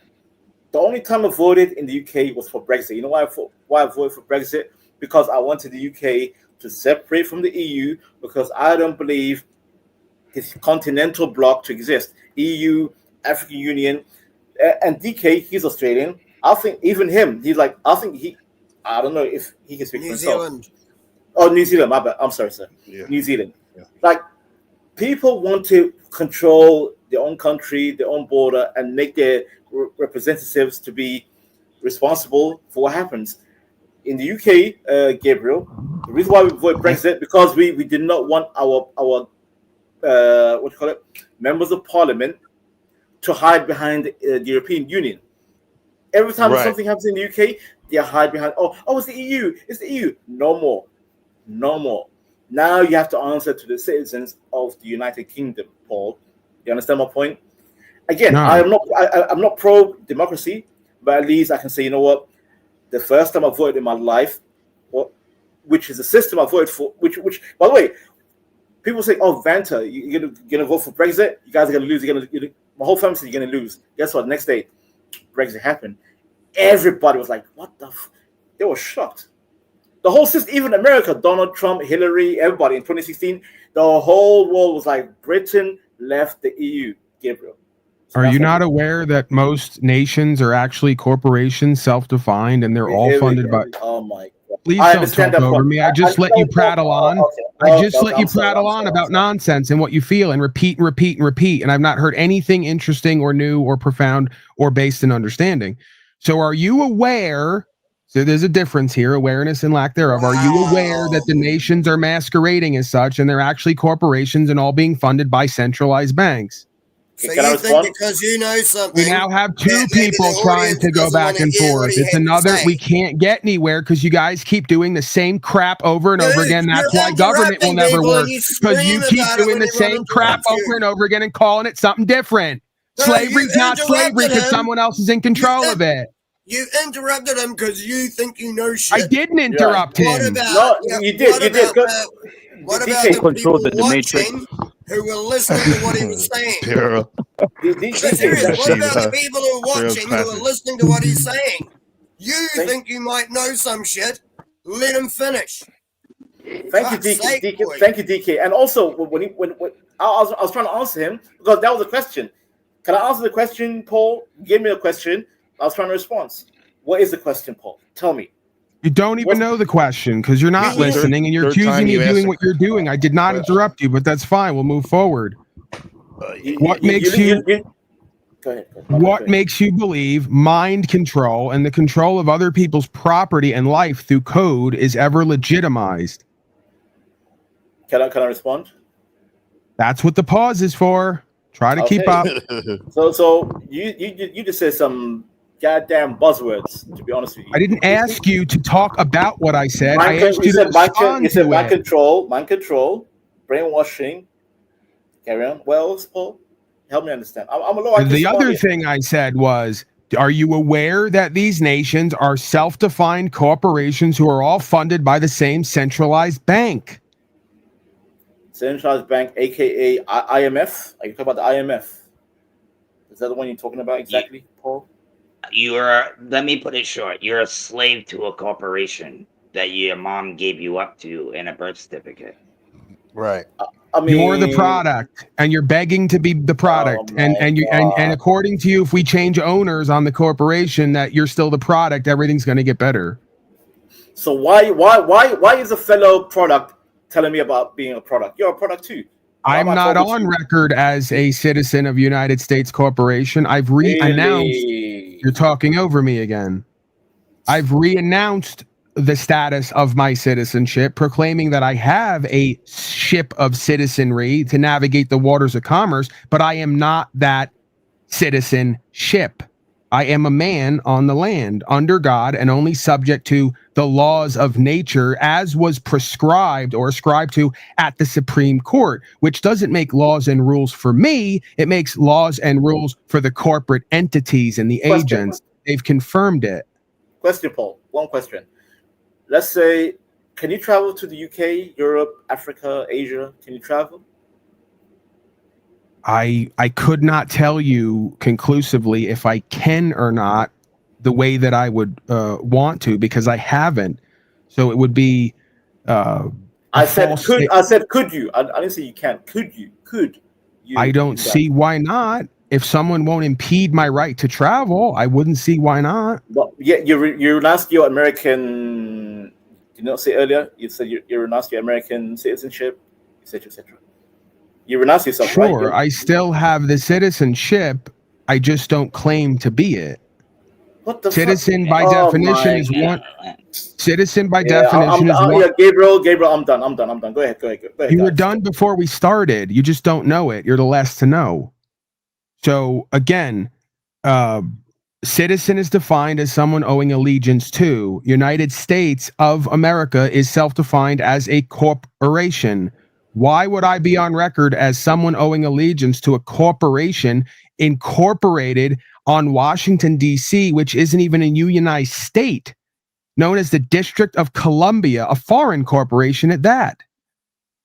The only time I voted in the UK was for Brexit. You know why I voted for Brexit? Because I wanted the UK to separate from the EU because I don't believe this continental bloc to exist. EU, African Union, and DK, he's Australian. I think even him, I don't know if he can speak for New himself. Zealand. Oh, New Zealand, my bad. I'm sorry, sir. Yeah. New Zealand. Yeah. Like, people want to control their own country, their own border, and make their representatives to be responsible for what happens. In the UK, Gabriel, the reason why we voted Brexit because we did not want our members of parliament to hide behind the European Union. Every time something happens in the UK, they hide behind, it's the EU, it's the EU. No more. Now you have to answer to the citizens of the United Kingdom, Paul. You understand my point? Again, No. I'm not pro democracy, but at least I can say, you know what? The first time I voted in my life, which is a system I voted for, which by the way, people say, "Oh, Vanta, you're gonna vote for Brexit? You guys are gonna lose. My whole family said you're gonna lose." Guess what? Next day, Brexit happened. Everybody was like, "What the?" They were shocked. The whole system, even America, Donald Trump, Hillary, everybody in 2016, the whole world was like, Britain left the EU. Gabriel, Are you not aware that most nations are actually corporations, self-defined, and they're all funded by? Oh my God! Please don't talk over me. I just let you prattle on. I just let you prattle on about nonsense and what you feel, and repeat and repeat and repeat. And I've not heard anything interesting or new or profound or based in understanding. So, are you aware? So there's a difference here, awareness and lack thereof. Are you aware that the nations are masquerading as such, and they're actually corporations and all being funded by centralized banks? So you think because you know something, we now have two people trying to go back and forth. It's another, we can't get anywhere because you guys keep doing the same crap over and over again. That's why government will never work, because you keep doing the same crap over and over again and calling it something different. Slavery's not slavery because someone else is in control of it. You interrupted him because you think you know shit. I didn't interrupt him. What about, you did. What about the people watching who were listening to what he was saying? Serious. What about the people who are watching who are listening to what he's saying? You think you might know some shit? Let him finish. Thank you, DK. Thank you, DK. And also, when I was trying to answer him because that was a question. Can I answer the question, Paul? Give me a question. I was trying to respond. What is the question, Paul? Tell me. You don't even know the question because you're not listening and you're accusing me of doing what you're doing. I did not interrupt you, but that's fine. We'll move forward. What makes you What makes you believe mind control and the control of other people's property and life through code is ever legitimized? Can I respond? That's what the pause is for. Try to keep up. So you just said some goddamn buzzwords, to be honest with you. I didn't ask you to talk about what I said. I asked you to respond to it. Mind control, brainwashing. Carry on. Well, Paul, help me understand. I'm a little. The other thing I said was, are you aware that these nations are self-defined corporations who are all funded by the same centralized bank? Centralized bank, aka IMF. Are you talking about the IMF? Is that the one you're talking about exactly, Paul? Let me put it short. You're a slave to a corporation that your mom gave you up to in a birth certificate. Right. I mean, you're the product, and you're begging to be the product, and according to you, if we change owners on the corporation, that you're still the product, everything's going to get better. So why is a fellow product telling me about being a product? You're a product too. I'm not on record as a citizen of United States Corporation. I've re-announced. You're talking over me again. I've re-announced the status of my citizenship, proclaiming that I have a ship of citizenry to navigate the waters of commerce, but I am not that citizenship. I am a man on the land under God and only subject to the laws of nature as was prescribed or ascribed to at the Supreme Court, which doesn't make laws and rules for me. It makes laws and rules for the corporate entities and the agents. They've confirmed it. Question, Paul. One question. Let's say, can you travel to the UK, Europe, Africa, Asia? Can you travel? I could not tell you conclusively if I can or not the way that I would want to, because I haven't. So it would be. I said could. I said could you? I didn't say you can. Could you? Could you? I don't see why not. If someone won't impede my right to travel, I wouldn't see why not. Well, yeah, you renounced your American. Did you not say earlier? You said you renounced your American citizenship, etc., etc. You renounce yourself, right? Sure, I still have the citizenship. I just don't claim to be it. What the citizen by definition is one. Citizen by definition is one. Yeah, Gabriel, I'm done. Go ahead. You were done before we started. You just don't know it. You're the last to know. So again, citizen is defined as someone owing allegiance to. United States of America is self-defined as a corporation. Why would I be on record as someone owing allegiance to a corporation incorporated on Washington, D.C., which isn't even a unionized state, known as the District of Columbia, a foreign corporation at that?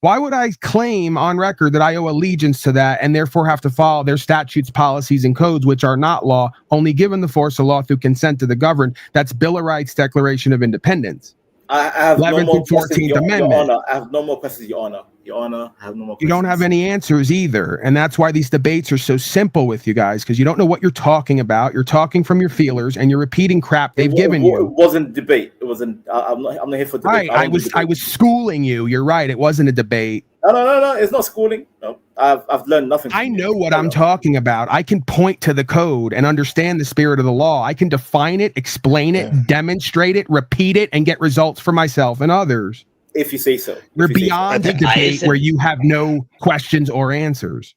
Why would I claim on record that I owe allegiance to that and therefore have to follow their statutes, policies, and codes, which are not law, only given the force of law through consent to the governed? That's Bill of Rights, Declaration of Independence. I have no 11th more and questions, 14th Your Amendment. Honor. I have no more questions, Your Honor. Your Honor, I have no more questions. You don't have any answers either. And that's why these debates are so simple with you guys, because you don't know what you're talking about. You're talking from your feelers and you're repeating crap they've given you. It wasn't debate. It wasn't. I'm not here for debate. Right. I was schooling you. You're right. It wasn't a debate. No. It's not schooling. No, I've learned nothing. I know what I'm talking about. I can point to the code and understand the spirit of the law. I can define it, explain it, demonstrate it, repeat it, and get results for myself and others. If you say so. We're beyond the debate where you have no questions or answers.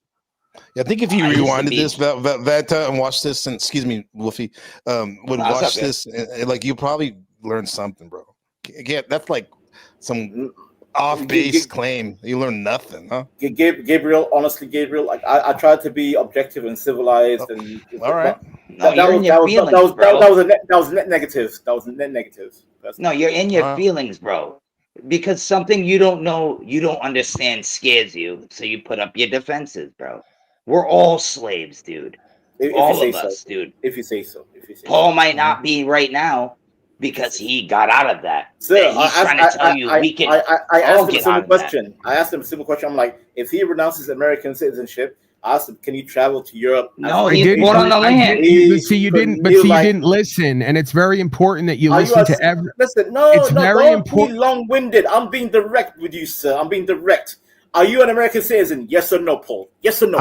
Yeah, I think if you rewinded this, Vanta, and watch this, and excuse me, Wolfie, would watch this, and, like, you probably learn something, bro. Again, that's like some off-base claim. You learn nothing, huh? Gabriel, honestly, Gabriel, like I tried to be objective and civilized, and all right. That was net negative. That was net negative. No, you're in your feelings, bro. Because something you don't know, you don't understand, scares you, so you put up your defenses, bro. We're all slaves, dude. All of us, dude. If you say so. Paul might not be right now because he got out of that. Sir, He's trying to tell you we can. I asked him a simple question. I'm like, if he renounces American citizenship, I asked him, can you travel to Europe? No, he's born on the land. You didn't listen, and it's very important that you listen to every. Listen, don't be long-winded. I'm being direct with you, sir. I'm being direct. Are you an American citizen? Yes or no, Paul? Yes or no?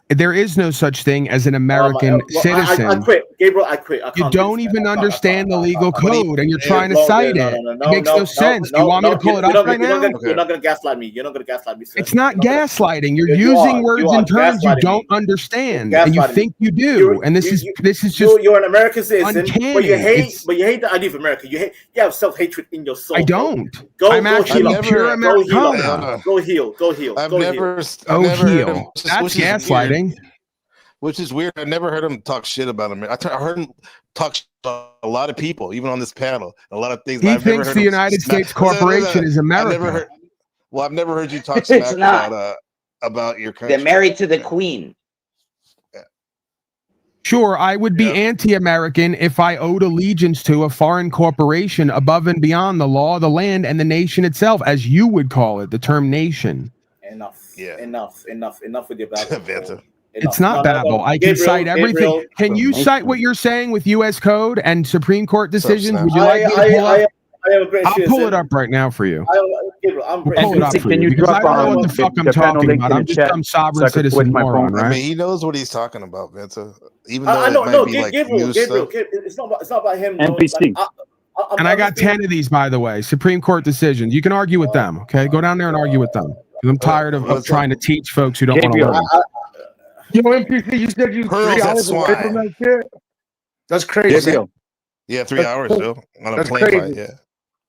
There is no such thing as an American citizen. I quit, Gabriel. I quit. You don't even understand the legal code, and you're trying to cite it. It makes no sense. You want me to pull it up right now? You're not going to gaslight me. You're not going to gaslight me, sir. It's not gaslighting. You're using words and terms you don't understand, and you think you do. And this is just. You're an American citizen, uncanny. but you hate the idea of America. You have self-hatred in your soul. I don't. I'm actually a pure Americana. Go heal. I've never heard him. That's gaslighting. Which is weird. I never heard him talk shit about America. I heard him talk shit about a lot of people, even on this panel. A lot of things. He thinks the United States corporation is America. I've never heard you talk smack about your country. They're married to the queen. Sure, I would be anti-American if I owed allegiance to a foreign corporation above and beyond the law of the land and the nation itself, as you would call it, the term nation. Enough with your babble. It's not babble. I can cite everything. Can you cite what you're saying with U.S. Code and Supreme Court decisions? Would you like me to pull up? I'll pull it up right now for you. I'll pull it up for you because I don't know what the fuck I'm talking about. I'm just some sovereign citizen moron, right? I mean, he knows what he's talking about, Vince. Even though I it might be like Gabriel, it's not about him. NPC. And I got 10 of these, by the way, Supreme Court decisions. You can argue with them, okay? Go down there and argue with them. I'm tired of trying to teach folks who don't want to learn. Yo, NPC, you said you 3 hours away from that shit? That's crazy. Yeah, 3 hours, Bill. On a plane ride, yeah.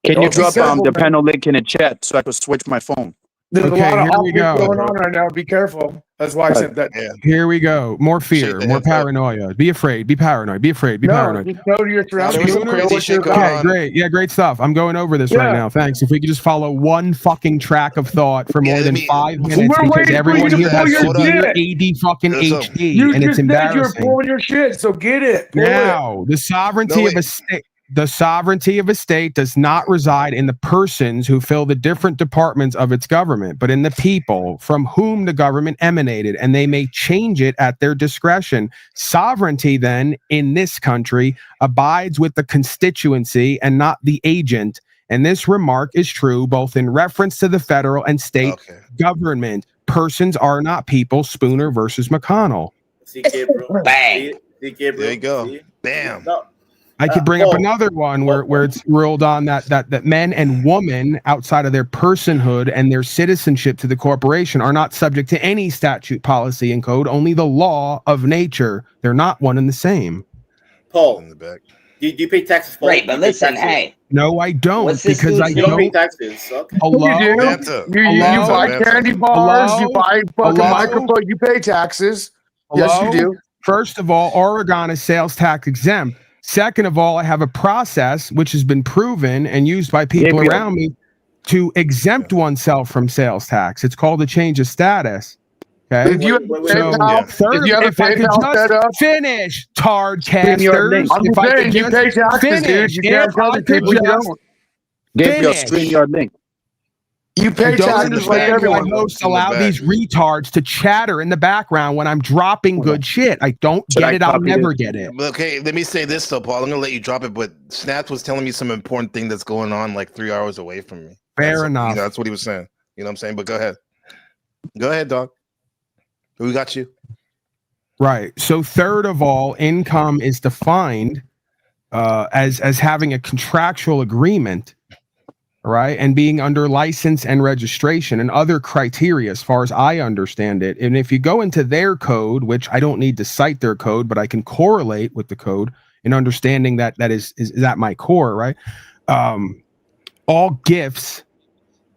Can you drop the panel link in the chat so I can switch my phone? There's a lot of options going on right now. Be careful. That's why I said that. Yeah. Here we go. More fear, more paranoia. Be afraid. Be paranoid. Be afraid. Be paranoid. Just know your surroundings. Okay, great. Yeah, great stuff. I'm going over this right now. Thanks. If we could just follow one fucking track of thought for more than 5 minutes, because everyone here has severe AD fucking HD, and it's embarrassing. You're pulling your shit, so get it. Now, the sovereignty of a state. The sovereignty of a state does not reside in the persons who fill the different departments of its government, but in the people from whom the government emanated, and they may change it at their discretion. Sovereignty, then, in this country, abides with the constituency and not the agent. And this remark is true both in reference to the federal and state government. Persons are not people. Spooner versus McConnell. See, Gabriel. Bang. See, Gabriel. There you go. See? Bam. No. I could bring up another one where it's ruled on that men and women outside of their personhood and their citizenship to the corporation are not subject to any statute, policy, and code, only the law of nature. They're not one and the same. Paul, do you pay taxes? Paul? Right, but listen, hey. No, I don't, because I don't pay taxes. Okay. Hello? You buy candy bars, you buy fucking microphone, you pay taxes. Hello? Yes, you do. First of all, Oregon is sales tax exempt. Second of all, I have a process which has been proven and used by people around me to exempt oneself from sales tax. It's called a change of status. Okay. If you have finish, Tardcasters. You pay taxes, dude. You can't tell the people you don't. Gabriel, Finish. stream your link. You pay I don't taxes like understand why everyone. hosts allow these retards to chatter in the background when I'm dropping good shit. I don't get it. I'll never get it. Okay, let me say this though, Paul. I'm gonna let you drop it, but Snaps was telling me some important thing that's going on like 3 hours away from me. Fair enough. You know, that's what he was saying. You know what I'm saying? But go ahead. Go ahead, dog. We got you. Right. So third of all, income is defined as having a contractual agreement, right, and being under license and registration and other criteria, as far as I understand it. And if you go into their code, which I don't need to cite their code, but I can correlate with the code in understanding that is at my core, right? All gifts,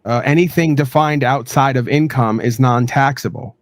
anything defined outside of income is non-taxable.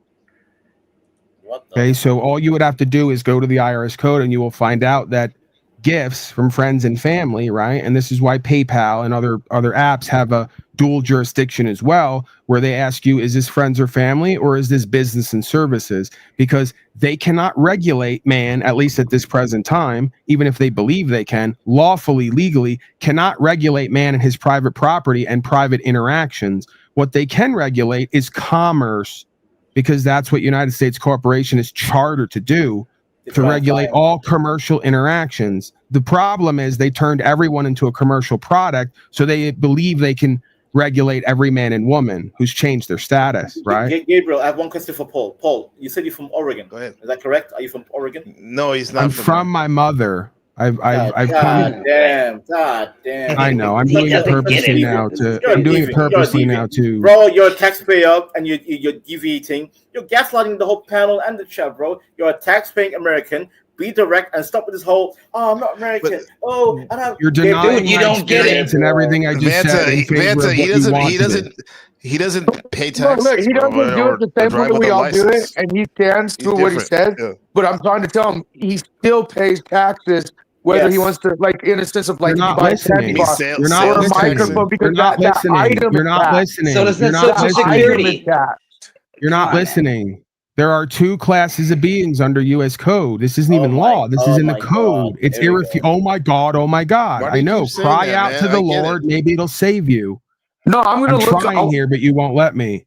Okay, so all you would have to do is go to the IRS code and you will find out that gifts from friends and family, right? And this is why PayPal and other apps have a dual jurisdiction as well, where they ask you, is this friends or family or is this business and services? Because they cannot regulate man, at least at this present time, even if they believe they can, lawfully, legally, cannot regulate man and his private property and private interactions. What they can regulate is commerce, because that's what United States Corporation is chartered to do, to regulate all commercial interactions. The problem is they turned everyone into a commercial product, so they believe they can regulate every man and woman who's changed their status, right? Gabriel, I have one question for Paul. Paul, you said you're from Oregon. Go ahead. Is that correct? Are you from Oregon? No, he's not. I'm from my mother. I've God damn. I know. I'm doing it purposely now to. I'm doing it purposely now to. Bro, you're a taxpayer and you're deviating. You're gaslighting the whole panel and the chat, bro. You're a tax-paying American. Be direct and stop with this whole, oh, I'm not American. You're denying you my don't get experience and everything I just said. in favor of what he doesn't pay taxes. Look, he doesn't do it the same way that we all do it, and he stands to what he says. Yeah. But I'm trying to tell him he still pays taxes, whether he wants to, like, in a sense of like, You're not buy listening. You're not listening. You're not listening. You're not listening. So does You're the not Social Security. You're not listening. There are two classes of beings under U.S. code. This isn't even law. This is in the code. It's irrefutable. Oh my God. Oh my God. I know. Cry out to the Lord. Maybe it'll save you. No, I'm trying here, but you won't let me.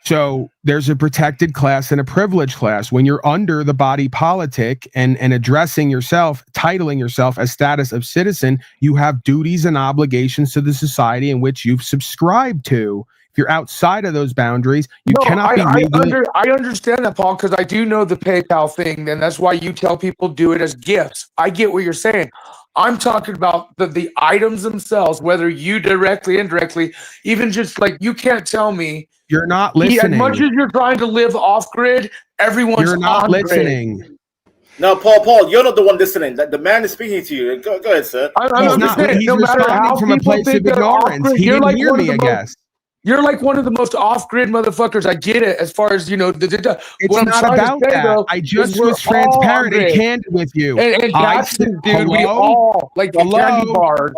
So there's a protected class and a privileged class. When you're under the body politic and addressing yourself, titling yourself as status of citizen, you have duties and obligations to the society in which you've subscribed to. If you're outside of those boundaries, you cannot be legally. I understand that, Paul, because I do know the PayPal thing, and that's why you tell people do it as gifts. I get what you're saying. I'm talking about the items themselves, whether you directly, indirectly, even just like you can't tell me. You're not listening. As much as you're trying to live off grid, everyone's You're not on listening. Grid. No, Paul, you're not the one listening. The man is speaking to you. Go ahead, sir. He's responding from a place of ignorance. He didn't hear me, I guess. You're like one of the most off-grid motherfuckers. I get it. As far as you know, it's not about that. Though, I just was transparent and candid with you. And taxes, dude. We all like the candy bars.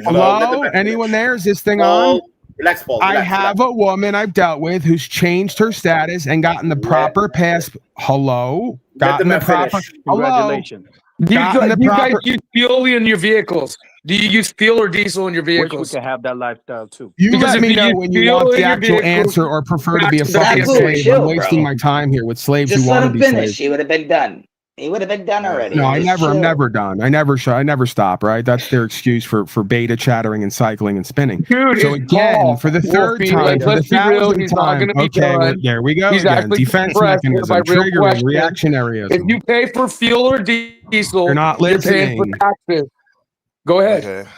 Hello. Anyone there? Is this thing on? Relax, Paul. I have a woman I've dealt with who's changed her status and gotten the proper pass. Gotten the proper. Congratulations. Do you guys use fuel in your vehicles? Do you use fuel or diesel in your vehicles? Wish we could have that lifestyle too. You let me know when you want the actual answer or prefer to be a fucking slave. I'm wasting my time here with slaves who want to be slaves. Finish. He would have been done. He would have been done already. No, I'm never done. I never stop, right? That's their excuse for beta chattering and cycling and spinning. Dude, so again, for the third time, for the 1,000th time, okay, there we go again. Defense mechanism, triggering, reactionary. If you pay for fuel or diesel, you're not listening. You're paying for taxes. Go ahead. Okay.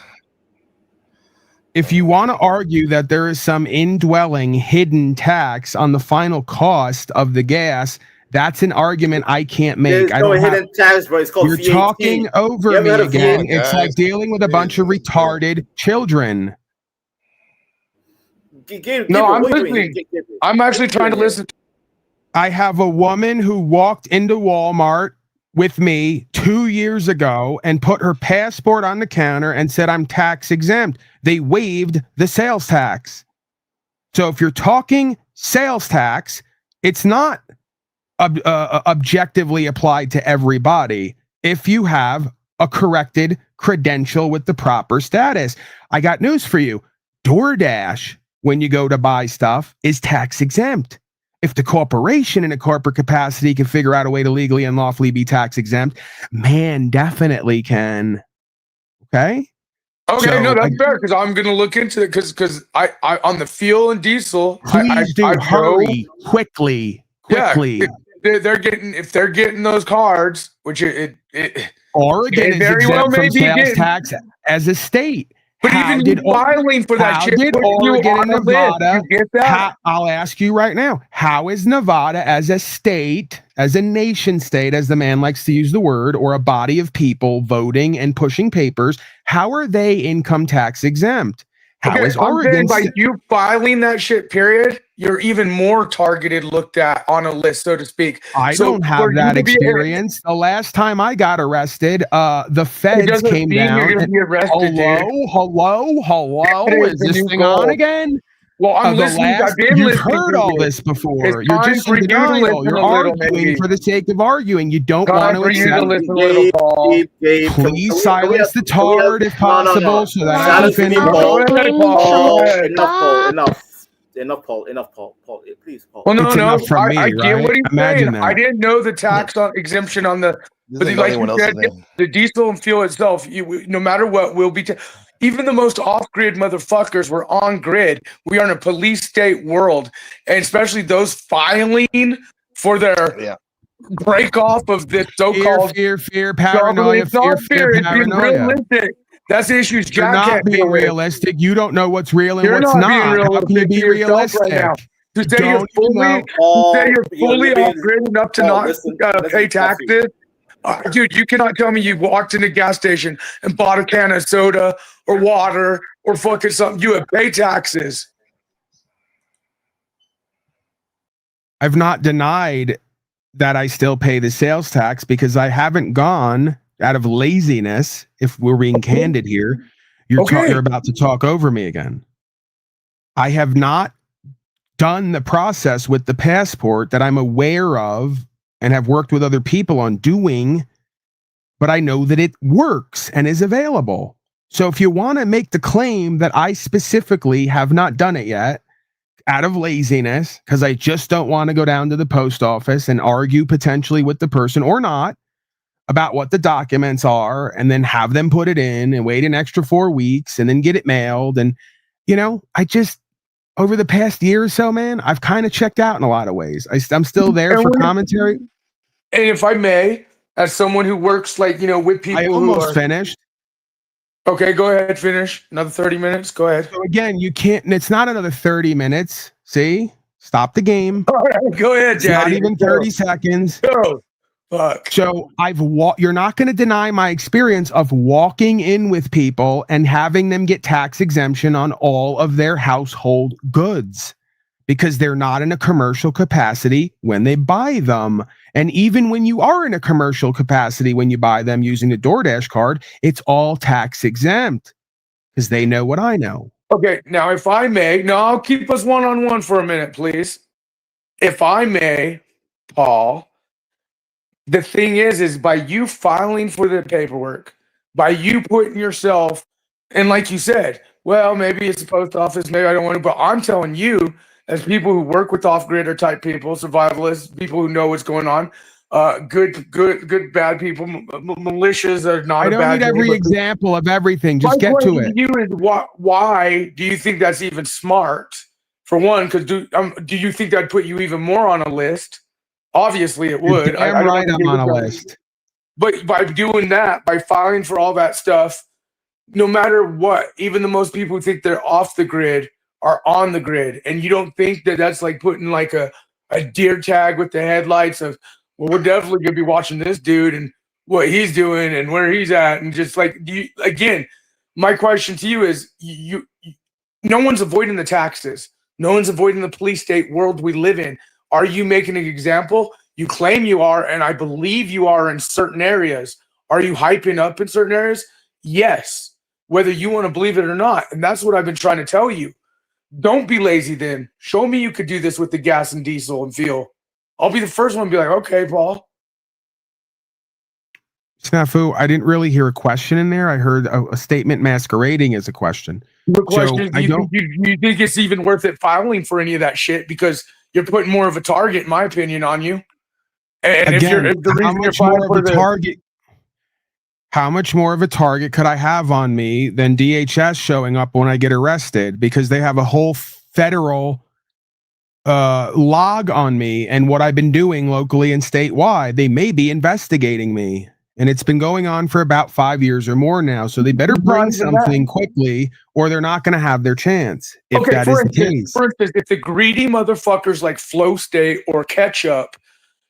If you want to argue that there is some indwelling hidden tax on the final cost of the gas, that's an argument I can't make. There's no hidden tax, bro. It's called You're VAT. talking over me again. It's like dealing with a bunch of retarded children. No, I'm listening. I'm actually trying to listen. I have a woman who walked into Walmart with me 2 years ago and put her passport on the counter and said, I'm tax exempt. They waived the sales tax. So if you're talking sales tax, it's not objectively applied to everybody. If you have a corrected credential with the proper status. I got news for you. DoorDash, when you go to buy stuff, is tax exempt. If the corporation in a corporate capacity can figure out a way to legally and lawfully be tax exempt, man definitely can. Okay? Okay, So, no, that's fair, because I'm going to look into it, because I on the fuel and diesel, please do hurry quickly. Yeah, they're getting those cards, which Oregon is very well exempt may from be sales getting. tax as a state. But even you filing for that how shit, did puts you Oregon on and the list. Nevada? You get that? I'll ask you right now. How is Nevada as a state, as a nation state, as the man likes to use the word, or a body of people voting and pushing papers? How are they income tax exempt? How is Oregon? By you filing that shit, period, you're even more targeted, looked at on a list, so to speak. I So don't have for you that to be- experience. The last time I got arrested, the feds doesn't came mean down. you're gonna and- be arrested, hello. It Is is, this and you thing go. on again? Well, I'm The listening. last- I've been you've listening heard to all you. this before. It's You're time just for in you to denial. listen You're a little, arguing maybe. for the sake of arguing. You don't Time want to for you to accept. listen a little, Paul. Please silence the tard if possible, so that I can Silence me, finish. Paul. Enough, Paul. Please, Paul. Well, no, It's no, enough from me, I get right? what he's Imagine saying. that. I didn't know the tax on exemption on the, but Doesn't know like anyone you else's said, name. the diesel and fuel itself, no matter what, will be. Even the most off-grid motherfuckers were on grid. We are in a police state world, and especially those filing for their break off of this so-called fear, paranoia, It's not fear, It's being paranoia. realistic. That's the issues. You're Jack not can't being deal with. realistic. You don't know what's real and You're what's not being not. How can you realistic be to yourself realistic? right now. To say you're Don't you fully, know? off grid enough to not pay taxes. Dude, you cannot tell me you walked in a gas station and bought a can of soda or water or fucking something. You have paid taxes. I've not denied that I still pay the sales tax because I haven't gone out of laziness. If we're being candid here, you're about to talk over me again. I have not done the process with the passport that I'm aware of and have worked with other people on doing, but I know that it works and is available. So if you want to make the claim that I specifically have not done it yet out of laziness, because I just don't want to go down to the post office and argue potentially with the person or not about what the documents are and then have them put it in and wait an extra 4 weeks and then get it mailed. And, I just, over the past year or so, man, I've kind of checked out in a lot of ways. I'm still there for commentary. And if I may, as someone who works with people I almost finished. Okay, go ahead, finish. Another 30 minutes. Go ahead. So again, you can't, it's not another 30 minutes. See? Stop the game. All right, go ahead, It's not Daddy. even 30 seconds. Go. Fuck. So you're not going to deny my experience of walking in with people and having them get tax exemption on all of their household goods because they're not in a commercial capacity when they buy them. And even when you are in a commercial capacity, when you buy them using the DoorDash card, it's all tax exempt because they know what I know. Okay, now if I may, I'll keep us one-on-one for a minute, please. If I may, Paul, the thing is by you filing for the paperwork, by you putting yourself, and like you said, well, maybe it's the post office, maybe I don't want to, but I'm telling you, as people who work with off-grid or type people, survivalists, people who know what's going on, good, bad people, militias are not. I don't need every example of everything. Just get to it. You is why do you think that's even smart? For one, because do you think that'd put you even more on a list? Obviously, it would. You're damn right, I'm on a list. But by doing that, by filing for all that stuff, no matter what, even the most people who think they're off the grid are on the grid, and you don't think that that's like putting like a deer tag with the headlights of, well, we're definitely gonna be watching this dude and what he's doing and where he's at, and just like again, my question to you is, no one's avoiding the taxes, no one's avoiding the police state world we live in. Are you making an example? You claim you are, and I believe you are in certain areas. Are you hyping up in certain areas? Yes, whether you want to believe it or not, and that's what I've been trying to tell you. Don't be lazy then. Show me you could do this with the gas and diesel and fuel. I'll be the first one to be like, okay, Paul. Snafu, I didn't really hear a question in there. I heard a statement masquerading as a question. The question is, I do don't. you think it's even worth it filing for any of that shit? Because you're putting more of a target, in my opinion, on you. And Again, if the how reason you're much more filing of for a target? How much more of a target could I have on me than DHS showing up when I get arrested? Because they have a whole federal log on me and what I've been doing locally and statewide. They may be investigating me. And it's been going on for about 5 years or more now. So they better bring something quickly or they're not going to have their chance. If that is the case. For instance, if the greedy motherfuckers like Flow State or Ketchup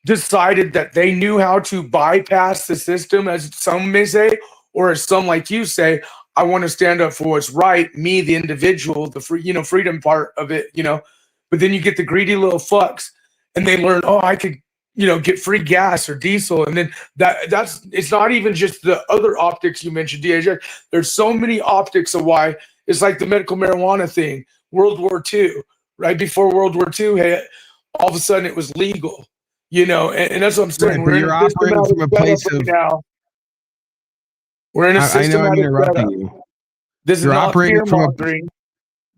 decided that they knew how to bypass the system, as some may say, or as some like you say, I want to stand up for what's right, me, the individual, the free, freedom part of it, but then you get the greedy little fucks and they learn, oh, I could, get free gas or diesel. And then it's not even just the other optics you mentioned, DHS. There's so many optics of why it's like the medical marijuana thing, World War II, right before World War II hit, all of a sudden it was legal, and that's what I'm saying. Right, you're operating from a place of now. We're in a systematic I know I'm interrupting you. This is not fear-mongering.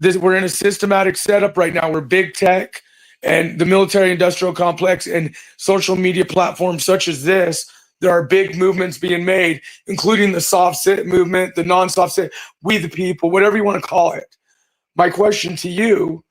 We're in a systematic setup right now where big tech and the military-industrial complex and social media platforms such as this, there are big movements being made, including the soft sit movement, the non-soft sit, we the people, whatever you want to call it. My question to you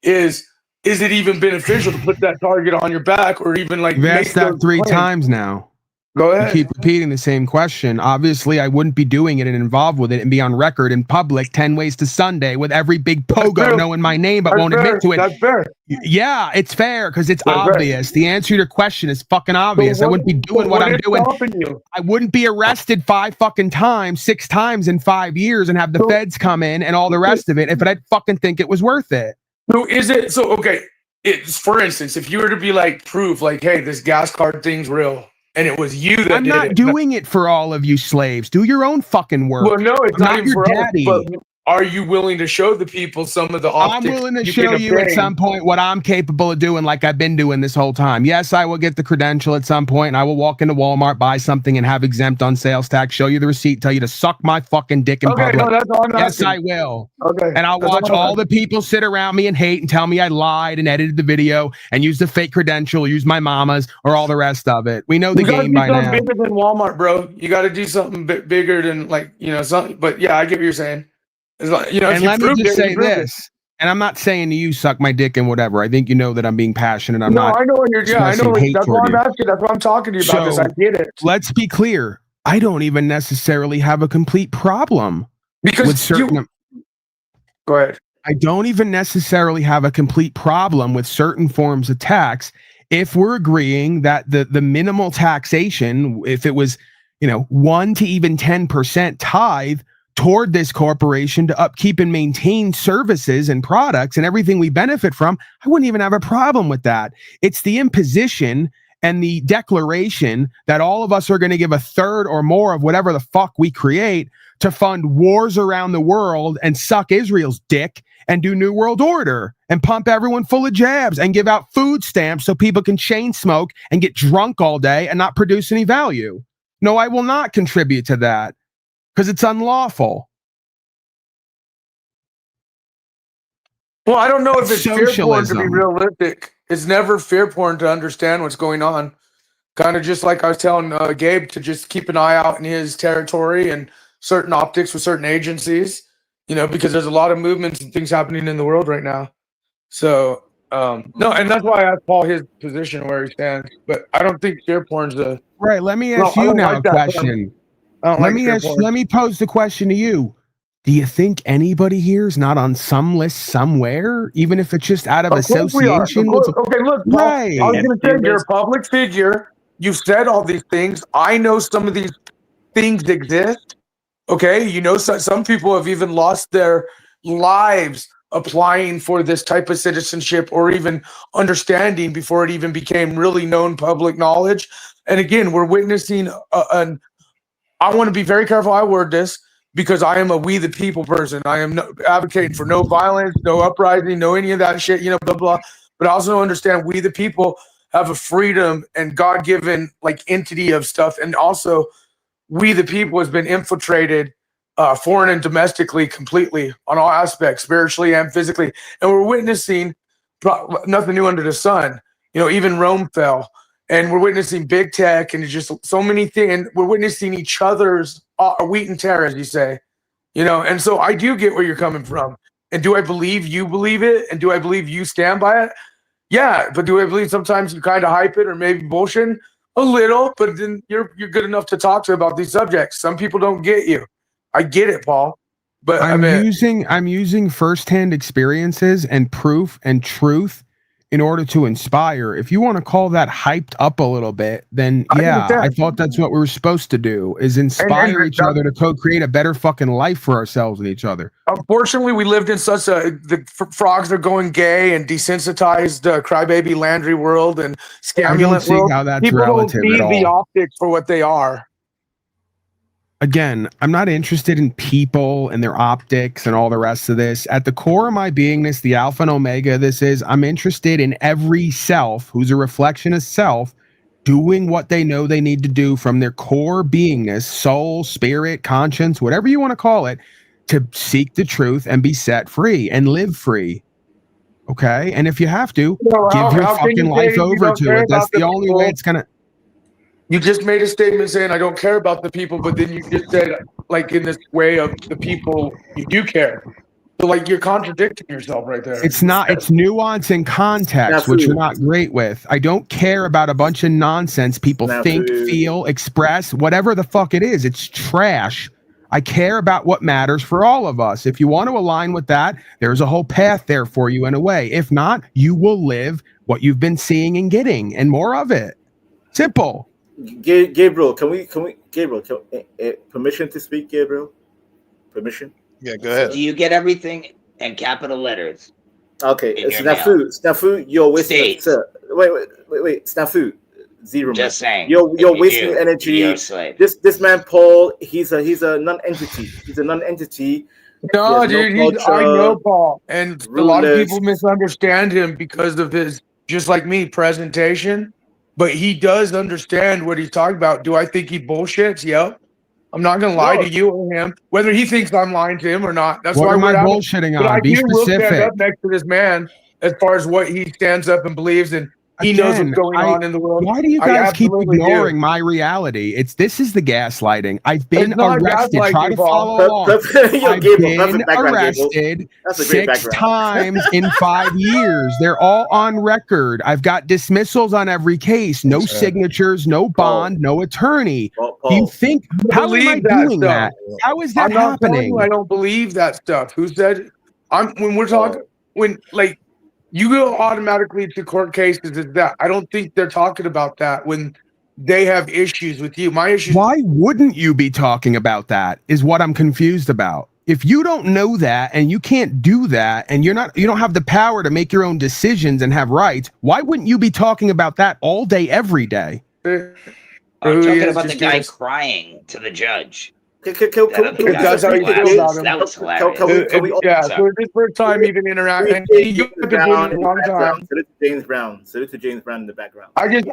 is it even beneficial to put that target on your back or even like you've asked that 3 times now? Go ahead. You keep repeating the same question. Obviously, I wouldn't be doing it and involved with it and be on record in public 10 ways to Sunday with every big pogo knowing my name but won't admit to it. That's fair. Yeah, it's fair because it's obvious. Fair. The answer to your question is fucking obvious. So I wouldn't be doing what I'm doing. I wouldn't be arrested 6 times in 5 years and have the feds come in and all the rest of it if I'd fucking think it was worth it. So is it okay? It's for instance, if you were to be like proof, like, hey, this gas card thing's real. And it was you that I'm did it. I'm not doing it for all of you slaves. Do your own fucking work. Well, no, it's not even your for daddy. Us, but are you willing to show the people some of the optics? I'm willing to show you at some point what I'm capable of doing like I've been doing this whole time. Yes, I will get the credential at some point and I will walk into Walmart, buy something and have exempt on sales tax, show you the receipt, tell you to suck my fucking dick in public. No, that's all I'm yes, asking. I will. Okay. And I'll watch all the people sit around me and hate and tell me I lied and edited the video and used the fake credential, use my mama's or all the rest of it. We know the game by now. Bigger than Walmart, bro. You got to do something bigger than something. But yeah, I get what you're saying. Like, and let me just say this, and I'm not saying to you suck my dick and whatever. I think you know that I'm being passionate. I'm not. I know what you're. Yeah, I know. That's what I'm asking. That's what I'm talking to you about. This, I get it. Let's be clear. I don't even necessarily have a complete problem with certain. Go ahead. I don't even necessarily have a complete problem with certain forms of tax if we're agreeing that the minimal taxation, if it was 1 to even 10% tithe toward this corporation to upkeep and maintain services and products and everything we benefit from, I wouldn't even have a problem with that. It's the imposition and the declaration that all of us are going to give a third or more of whatever the fuck we create to fund wars around the world and suck Israel's dick and do New World Order and pump everyone full of jabs and give out food stamps so people can chain smoke and get drunk all day and not produce any value. No, I will not contribute to that. Because it's unlawful. Well, I don't know if it's fear porn to be realistic. It's never fear porn to understand what's going on. Kind of just like I was telling Gabe to just keep an eye out in his territory and certain optics with certain agencies, because there's a lot of movements and things happening in the world right now. So, no, and that's why I asked Paul his position where he stands. But I don't think fear porn's a... Right, let me ask you now a question. Let me pose the question to you. Do you think anybody here is not on some list somewhere, even if it's just out of association? Okay, look, Paul, I was going to say you're a public figure. You've said all these things. I know some of these things exist. Okay, some people have even lost their lives applying for this type of citizenship or even understanding before it even became really known public knowledge. And again, we're witnessing I want to be very careful I word this because I am a we the people person. I am advocating for no violence, no uprising, no any of that shit, blah, blah. But I also understand we the people have a freedom and God-given entity of stuff. And also we the people has been infiltrated foreign and domestically completely on all aspects, spiritually and physically. And we're witnessing nothing new under the sun. You know, even Rome fell. And we're witnessing big tech and just so many things. And we're witnessing each other's wheat and tear, as you say. You know, and so I do get where you're coming from. And do I believe you believe it? And do I believe you stand by it? Yeah, but do I believe sometimes you kind of hype it or maybe bullshit? A little, but then you're good enough to talk to about these subjects. Some people don't get you. I get it, Paul. But I'm using firsthand experiences and proof and truth in order to inspire. If you want to call that hyped up a little bit, then yeah, I thought that's what we were supposed to do, is inspire each other to co-create a better fucking life for ourselves and each other. Unfortunately, we lived in such the frogs are going gay and desensitized crybaby Landry world and scamulant world. How that's people relative don't see at all. the optics for what they are. Again, I'm not interested in people and their optics and all the rest of this. At the core of my beingness, the alpha and omega of this is I'm interested in every self who's a reflection of self doing what they know they need to do from their core beingness, soul, spirit, conscience, whatever you want to call it, to seek the truth and be set free and live free. Okay? And if you have to, give your fucking life over to it. That's the only way it's going to... You just made a statement saying I don't care about the people, but then you just said, like, in this way of the people you do care. So, like, you're contradicting yourself right there. It's not. It's nuance and context, which you're not great with. I don't care about a bunch of nonsense people think, feel, express, whatever the fuck it is. It's trash. I care about what matters for all of us. If you want to align with that, there's a whole path there for you in a way. If not, you will live what you've been seeing and getting, and more of it. Simple. Gabriel, Gabriel, permission to speak, Gabriel? Permission? Yeah, go ahead. Do you get everything in capital letters? Okay, Snafu, you're wasting. Wait, Snafu, zero. Just saying. You're wasting energy. This man, Paul, he's a non-entity. He's a non-entity. No, dude, I know Paul, and a lot of people misunderstand him because of his, just like me, presentation. But he does understand what he's talking about. Do I think he bullshits? Yep. I'm not going to lie to you or him, whether he thinks I'm lying to him or not. That's why we're bullshitting on. But I Be do will stand specific. up next to this man as far as what he stands up and believes, and he knows what's going on in the world. Why do you guys keep ignoring my reality? This is the gaslighting. I've been arrested. Try to follow along. I've been arrested 6 times in 5 years. They're all on record. I've got dismissals on every case. No signatures, no bond, no attorney. Do you think? How am I doing that? How is that happening? I don't believe that stuff. Who said? When we're talking, you go automatically to court cases. Is that I don't think they're talking about that when they have issues with you. My issue. Why wouldn't you be talking about that? Is what I'm confused about. If you don't know that and you can't do that and you don't have the power to make your own decisions and have rights, why wouldn't you be talking about that all day, every day? I'm talking about the guy crying to the judge. That's how you feel about him. That was hilarious. Yeah, so this first time even interacting. You've been doing it a long time. Salute to James Brown in the background. I get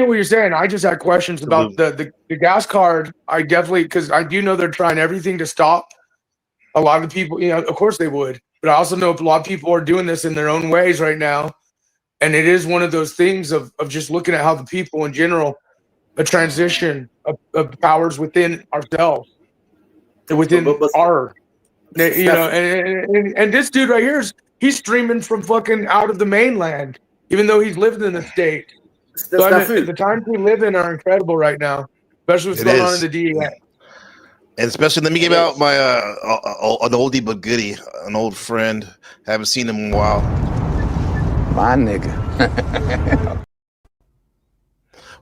what you're saying. I just had questions about the gas card. I definitely, because I do know they're trying everything to stop a lot of people. You know, of course they would, but I also know a lot of people are doing this in their own ways right now, and it is one of those things of just looking at how the people in general. A transition of powers within ourselves, within our, you know, and this dude right here he's streaming from fucking out of the mainland, even though he's lived in the state. So the times we live in are incredible right now, especially what's going on in the DEA. And especially, let me give out my an oldie but goodie, an old friend. Haven't seen him in a while. My nigga.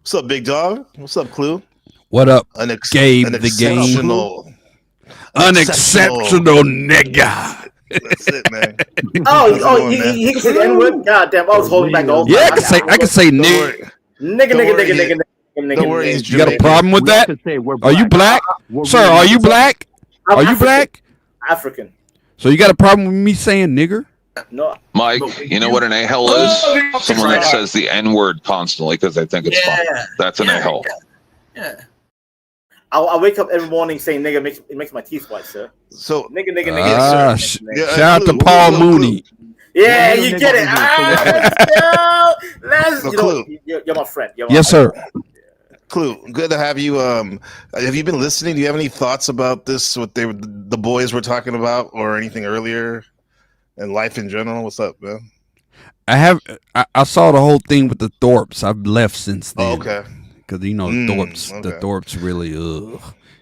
What's up, big dog? What's up, Clue? What up, Gabe the game? Unexceptional nigga. That's it, man. He can say the N-word? God damn, I was holding back the whole time. Yeah, I can say nigga. Nigga. Don't worry, you got a problem with that? Are you black? Sir, are you black? Are you black? African. So you got a problem with me saying nigger? No. Mike, you know what an a-hole is? Someone that says the N-word constantly because they think it's fun. That's an a-hole. Yeah. I wake up every morning saying nigga it makes my teeth white, sir. So nigga. Shout out to Paul Mooney. Yeah, you get it. Let's go. You're my friend. Yes, sir. Clue, good to have you. Have you been listening? Do you have any thoughts about this? What the boys were talking about, or anything earlier, and life in general? What's up, man? I saw the whole thing with the Thorpes. I've left since then. Oh, okay. Because the Thorpes really.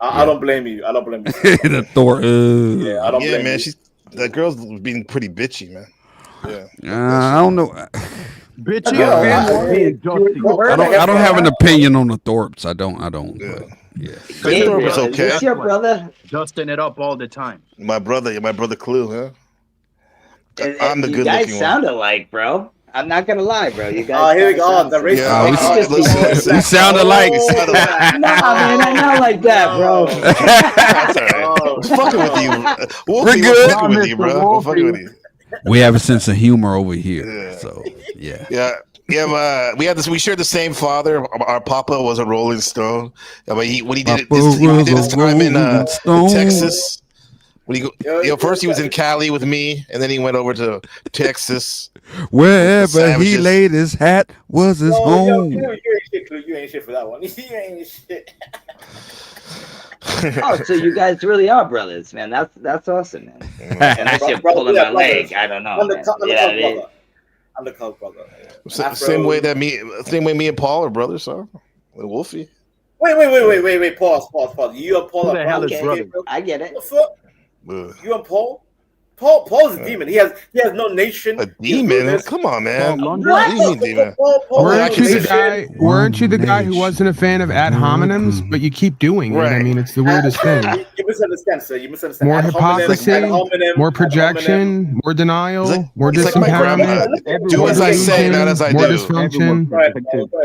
I don't blame you. The Thorpe. Yeah, I don't blame man. you. That girl's being pretty bitchy, man. Yeah. I don't know. Bitchy. I don't have an opinion on the Thorpes. I don't. Yeah. Thorpe is okay. Is your brother? Dusting it up all the time. My brother Clue, huh? I'm the you good guys looking sound one. alike, bro. I'm not gonna lie, bro. You guys. Here we go. The race. We sound alike. Nah, man, I'm not like that, bro. That's all right. We're fucking with you. We're good. We're fucking with you, bro. We're fucking with you. We have a sense of humor over here. So yeah. We had this. We shared the same father. Our papa was a Rolling Stone. When he did his time in Texas. When first he was in Cali with me, and then he went over to Texas. Wherever he laid his hat was his home. You ain't shit, Clue. You ain't shit for that one. You ain't shit. Oh, so you guys really are brothers, man. That's awesome, man. Unless you're pulling my leg, I don't know. Undercover brother. Same way me and Paul are brothers, huh? With Wolfie. Wait. Pause. You and Paul Who are the hell is brothers. brother? I get it. What the fuck? You and Paul? Paul's a demon. He has no nation. A demon? Come on, man. What do you mean demon? Weren't you the guy who wasn't a fan of ad hominems, but you keep doing it? I mean, it's the weirdest thing. You misunderstand, sir. You misunderstand. More Ad hominem, hypocrisy, ad hominem, more ad projection, hominem. more denial, more It's like my grandma. disempowerment, Do as I say, not as I more do. dysfunction. Go ahead,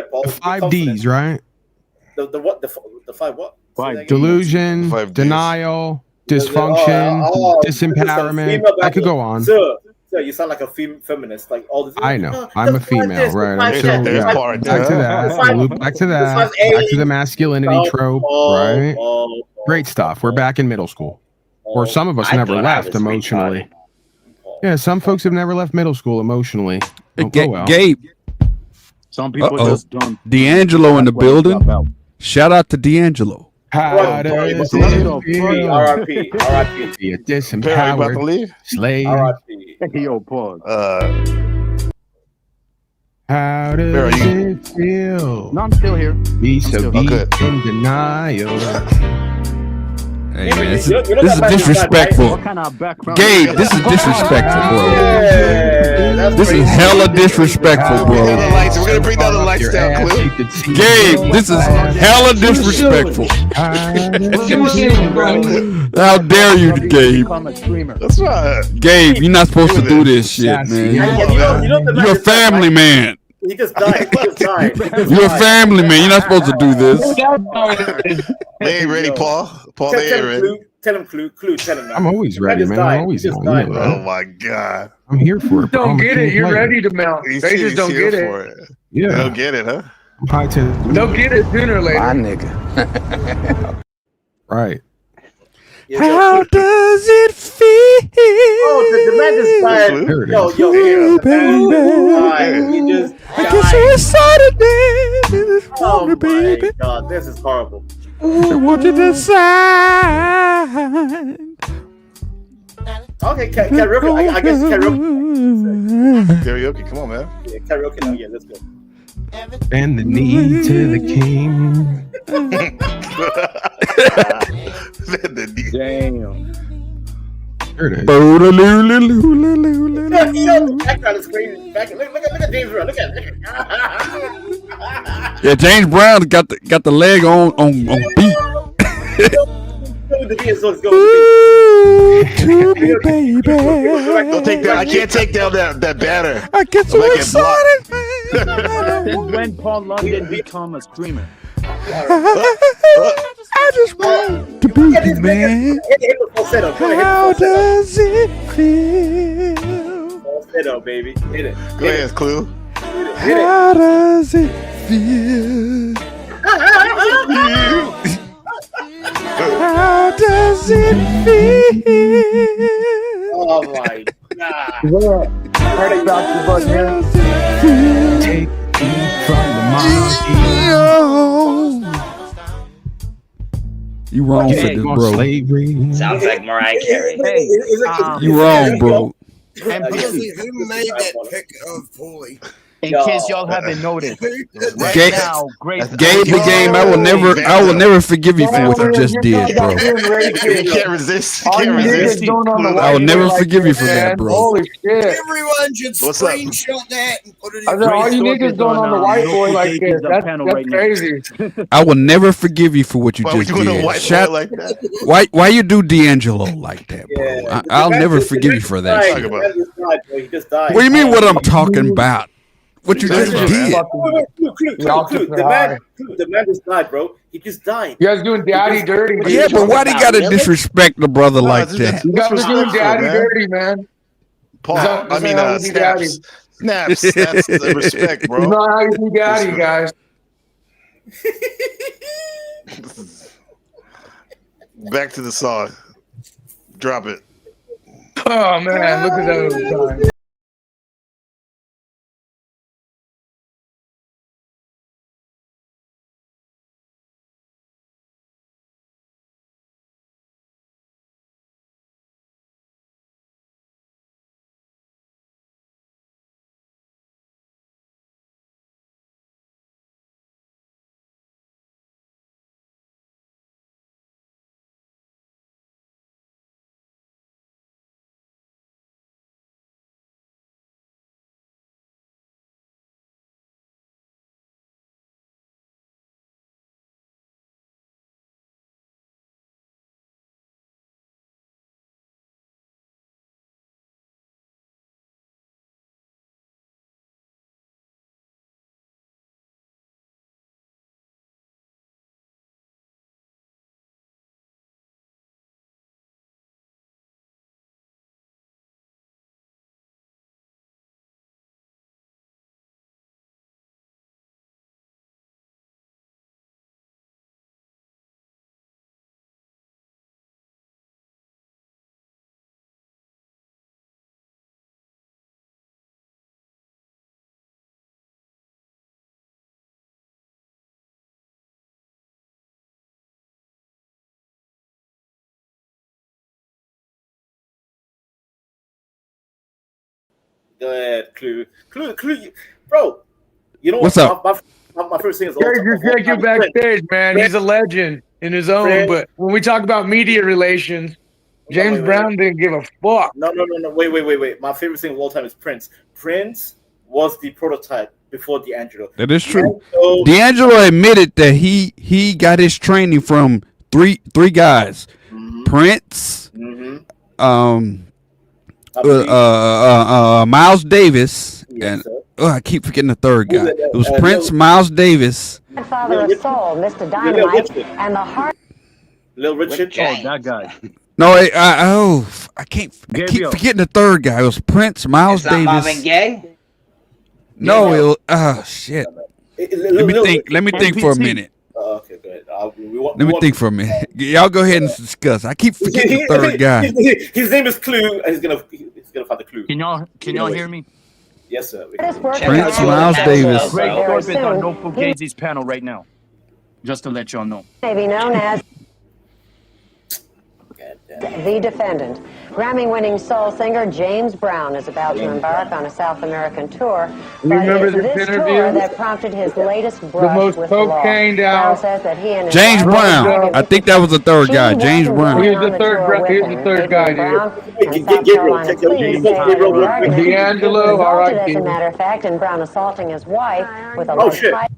Paul. The 5 Ds, right? The what? The 5 what? Delusion, denial, dysfunction, disempowerment. I could go on. Sir, you sound like a feminist. Like all this. I know. I'm a female, right? I'm so, back to that. Back to the masculinity trope, right? Great stuff. We're back in middle school. Or some of us never left emotionally. Yeah, some folks have never left middle school emotionally. Gabe. Some people just don't. D'Angelo in the building. Shout out to D'Angelo. How does it feel? R.I.P. Be a disempowered slave. Yo, pause. How does it feel? No, I'm still here. Be so deep in denial. Hey man, this is disrespectful. Gabe, this is disrespectful, bro. This is hella disrespectful, bro. We're gonna bring down the lights down, Clue. Gabe, this is hella disrespectful. How dare you, Gabe? That's right. Gabe, you're not supposed to do this shit, man. You're a family man. He just died. You're a family man. You're not supposed to do this. They ain't ready, Paul. They ain't ready. Tell him, Clue. Tell him. I'm always ready, man. I'm always on. Oh my god. I'm here for it. Don't get it. You're ready to mount. They just don't get it. Yeah. They don't get it, huh? I'm high to. They'll get it sooner or later. My nigga. Right. How does it feel? Oh, the man just died. I guess it's Saturday. Oh my god, this is horrible. I want you to sign. Okay, karaoke. I guess karaoke. Karaoke, come on, man. Yeah, karaoke now. Yeah, let's go. Bend the knee to the king. Damn. There it is. Background is crazy. Look at James Brown. Look at it. Yeah, James Brown got the leg on beat. Baby. Don't take that. I can't take down that banner. I get so excited, Since when Paul London become a streamer? I just want to be the man. How does it feel? Falsetto, baby. Hit it. Go ahead, Clue. How does it feel? Oh my god. Take from the You wrong for this, bro. Sounds like Mariah Carey. You wrong, bro. Honestly, who made that pick of Paulie? In case y'all haven't noticed, right Gabe, now, Grace. Gabe the game. I will never forgive you for what you just did, bro. You can't resist. You can't resist. I will never forgive you for that, bro. Holy shit. Everyone should What's up? screenshot that and put it I in. said, all you niggas going on the white boy like this. That's crazy. I will never forgive you for what you Why just would you go to did. white boy like that? Why you do D'Angelo like that, bro? I'll never forgive you for that shit. He just died. What do you mean? What I'm talking about? What you just did? The man just died, bro. He just died. You guys doing daddy dirty. Yeah, but why they gotta disrespect the brother like that? You guys are doing daddy dirty, man. Paul, I mean, snaps, that's the respect, bro. You know how you do daddy, guys. Back to the song. Drop it. Oh man, look at that. Go ahead, Clue, bro. You know What's what? up? My first thing is Take you backstage, man. He's a legend in his own. But when we talk about media relations, James Brown didn't give a fuck. No. Wait. My favorite thing of all time is Prince. Prince was the prototype before D'Angelo. That is true. D'Angelo admitted that he got his training from three guys: Prince, Miles Davis, and I keep forgetting the third guy. It was Prince, Miles Davis. Father of Soul, Mr. Dynamite, and the heart. Lil Richard. Oh, that guy. No, I keep forgetting the third guy. It was Prince, Miles Davis. Marvin Gaye? No, it was, shit. Let me think for a minute. Okay, go ahead. Let me think for a minute. Y'all go ahead and discuss. I keep forgetting the third guy. His name is Clue, and he's gonna find the clue. Can y'all hear me? Yes, sir. Prince, Miles Davis. Greg Corbett on No Fugazi's panel right now. Just to let y'all know. Maybe known as the defendant. Grammy-winning soul singer James Brown is about to embark on a South American tour. Remember But it's this this interview? tour that prompted his latest brush most with the law. cocaine Brown down. says that he and his James wife Brown. I think that was the third guy. James Brown. Here's the third guy, dude. D'Angelo, all right, as a matter of fact, in Brown assaulting his wife with a Oh, shit. pipe.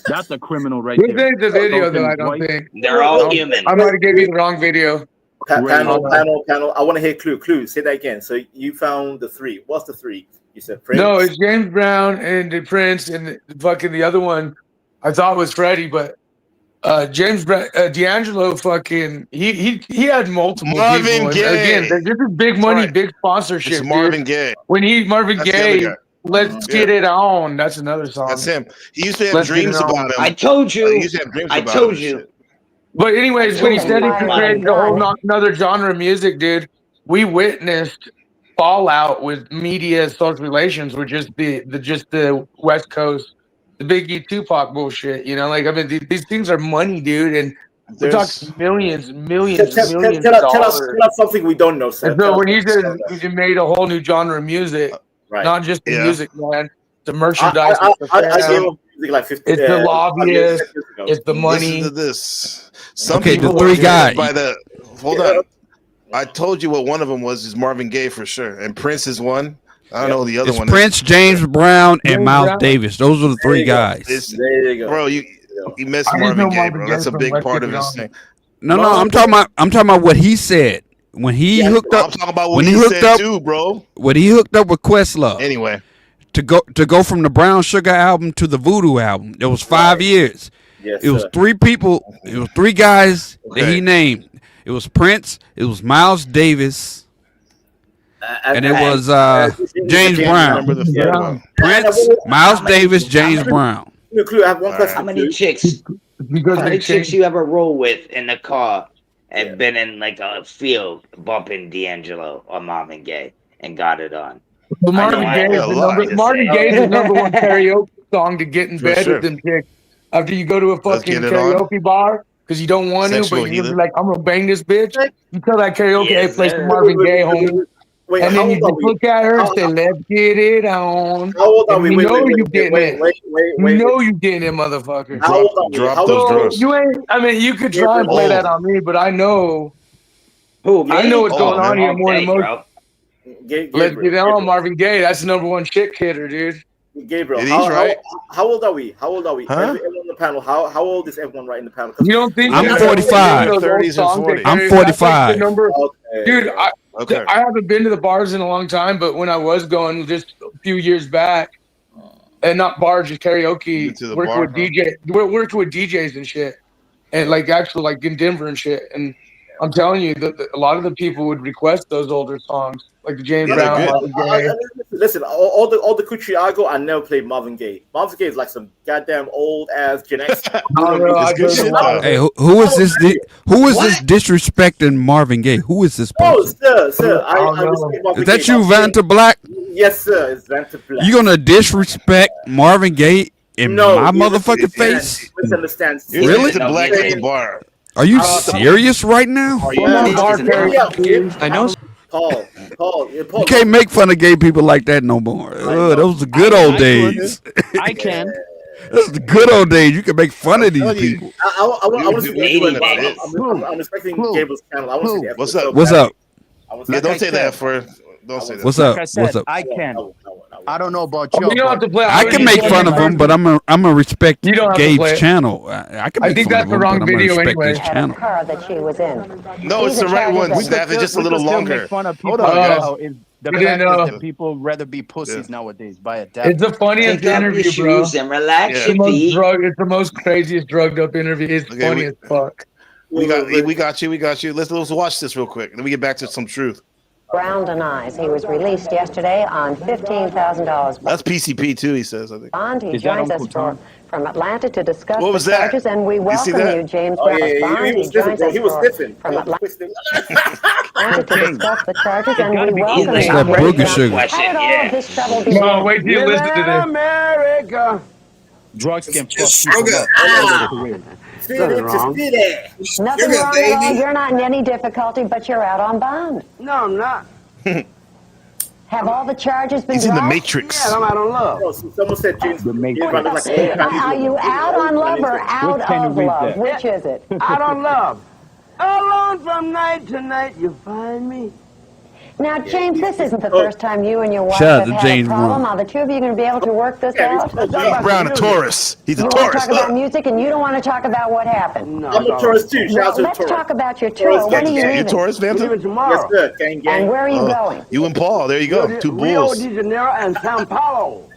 That's a criminal right Who there. made the video, though? I don't think. They're all human. I might have gave you the wrong video. Panel. I want to hear Clue. Clue, say that again. So you found the three. What's the three? You said Prince. No, it's James Brown and the Prince and the other one. I thought was Freddie, but James Brown, D'Angelo, he had multiple Marvin people. Gaye. Again, this is big money, big sponsorship. It's Marvin dude. Gaye. When Marvin That's the Gaye, other guy. Let's Get It On. That's another song. That's him. He used to have Let's Get dreams It On. about him. I told you. He used to have dreams I about told him. you. But anyways, when he said he created a whole another genre of music, dude, we witnessed fallout with media and social relations with just the West Coast, the Biggie Tupac bullshit. You know, like I mean, these things are money, dude, and we're talking millions of dollars. Tell us something we don't know, sir. And so when he said he made a whole new genre of music, not just the music, man, the merchandise. I gave him music like 50. It's the lobbyists. It's the money. Listen to this. Some Okay, people the three were guys. by the. Hold on. I told you what one of them was is Marvin Gaye for sure, and Prince is one. I don't know who the other It's one. Prince, James Brown, and Miles Davis. Those are the three guys. There you go, bro. You missed Marvin Gaye, bro. That's a big part of his thing. No, I'm talking about what he said when he hooked up. I'm talking about what he said too, bro. When he hooked up with Questlove. Anyway, to go from the Brown Sugar album to the Voodoo album, it was 5 years. Yes, it was three people. It was three guys that he named. It was Prince. It was Miles Davis. And it was James Brown. Prince, Miles Davis, James Brown. I have one question. How many chicks? How many chicks you ever roll with in the car and been in like a field bumping D'Angelo or Marvin Gaye and got it on? Well, Marvin Gaye is the number one karaoke song to get in bed with them chicks. After you go to a fucking karaoke bar because you don't want to, but you're like, I'm gonna bang this bitch. You tell that karaoke, hey, play some Marvin Gaye, homie. And then you just look at her and say, let's get it on. How old are we? You know you getting it. You know you getting it, motherfucker. Drop those drugs. You ain't. I mean, you could try and play that on me, but I know. I know what's going on here more than most. Let's get it on, Marvin Gaye. That's the number one chick hitter, dude. Gabriel, He's right. How old are we? Huh? Everyone on the panel. How old is everyone right in the panel? You don't think I'm 45. 30s and 40s. I'm 45. Dude, I haven't been to the bars in a long time, but when I was going just a few years back, and not bars, just karaoke, worked with DJs and shit, and like actually like in Denver and shit. And I'm telling you that a lot of the people would request those older songs, like the James Brown. Listen, all the country I go, I never played Marvin Gaye. Marvin Gaye is like some goddamn old ass Gen X. Hey, who is this? Who is this disrespecting Marvin Gaye? Who is this person? Oh, sir, is that you, Vanta Black? Yes, sir, it's Vanta Black. You gonna disrespect Marvin Gaye in my motherfucking face? Misunderstand. Really? Black at the bar. Are you serious right now? I know. Paul. You can't make fun of gay people like that no more. Those are the good old days. I can. Those are the good old days. You can make fun of these people. I want to see I'm respecting Gabriel's channel. I want to see that. What's up? What's up? Yeah, don't say that for. Don't say that. What's up? What's up? I can. I don't know about you. You don't have to play. I can make fun of him, but I'm a respect Gabe's channel. I can. I think that's the wrong video anyway. Channel. Car that she was in. No, it's the right one. Steph, it's just a little longer. Make fun of people. Hold on, guys. The fact is that people rather be pussies nowadays by a dad. It's the funniest interview, bro. And relax It's the most craziest drugged up interview. It's funny as fuck. We got you. Let's watch this real quick. Then we get back to some truth. Brown denies he was released yesterday on $15,000. That's PCP too, he says, I think. Bond. He joins us from Atlanta to discuss what was the charges, and we welcome you, James Brown. Bond. He joins us from Atlanta to discuss the charges, and we welcome you. How did all of this trouble begin? No, wait till you listen to this. America. Drugs can fuck people up. Nothing wrong at all. You're not in any difficulty, but you're out on bond. No, I'm not. Have all the charges been He's in the dropped? Matrix. Yeah, I'm out on love. Someone said James. Are you out on love or out of love? Which is it? Out on love. Alone from night to night, you find me. Now, James, this isn't the first time you and your wife Shout out have to had James a problem. Brown. Are the two of you going to be able to work this out? James Brown, a Taurus. He's a You want Taurus. to talk about music, and you don't want to talk about what happened. No, I'm a Taurus too. Shout out to the Let's Taurus. talk about your tour. When are you You leaving? Taurus, Leaving Vanta? tomorrow. Yes, sir. Gang, gang. And where are you going? You and Paul. There you go. Two Rio bulls. de Janeiro and Sao Paulo,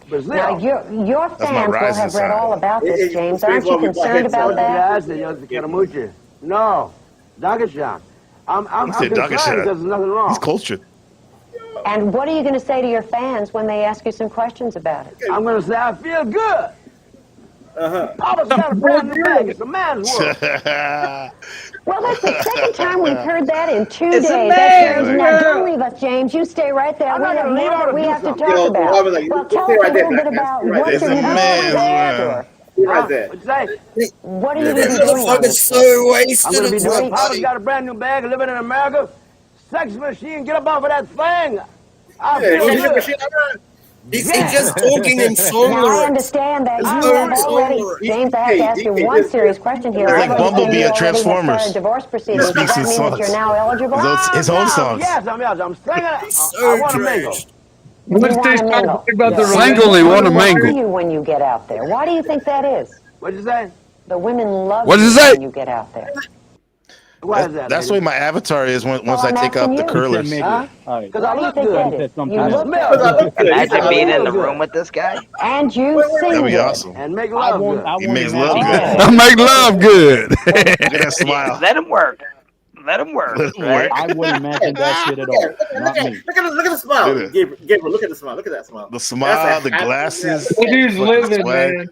Brazil. Now, your my fans will rising have read sign. all about this, It- James. it's Aren't you what we concerned got about that? Yes, Senor Scaramucci. No, Dageshan. I'm said concerned Dageshan. because there's nothing wrong. He's cultured. And what are you going to say to your fans when they ask you some questions about it? I'm going to say I feel good. Papa's got a brand new bag. It's a man's world. Well, that's the second time we've heard that in 2 It's a days. man's Now, world. don't leave us, James. You stay right there. I'm We not have gonna leave. more I'm that gonna we do have to something. talk about. Robert, like, Well, you tell stay us a right there, little bit man. about Stay right what there. you're It's a doing man's there. world. Right there. What'd you say? What are you This going to be doing? motherfucker's so wasted. I'm gonna be It's doing. not Papa's funny. got a brand new bag, living in America. Sex machine, get up off of that thing. I Yeah, feel he's good. machine. He's just talking in song Now, I lyrics. understand that His you own have song already, lyrics. James, I have to ask you one serious question here. It's I like understand Bumblebee you at already have Transformers. started divorce He proceedings. Does speaks that in mean that you're songs. now eligible? His own songs. Yes, I'm singing. I So want to mingle. trash. You want to mingle. about the Singly want to Women love mingle. you when you get out there. Why do you think that is? What'd you say? The women love What you did you say? when you get out there. Why is that? That's the way my avatar is once I I'm take out asking the you. curlers. Huh? Because I Why do you look think that good. is? You look Imagine Imagine being in the room with this guy. and you sing That'd be good. awesome. and make love good. He makes love good. I make love good. Look at that smile. Let him work. Let him work. Let him Right? work. I wouldn't imagine that shit at all. Not me. Look at the smile. Look at Gabriel, look at the smile. Look at that smile. The smile, That's a the happy- glasses. That dude's living, swag. man.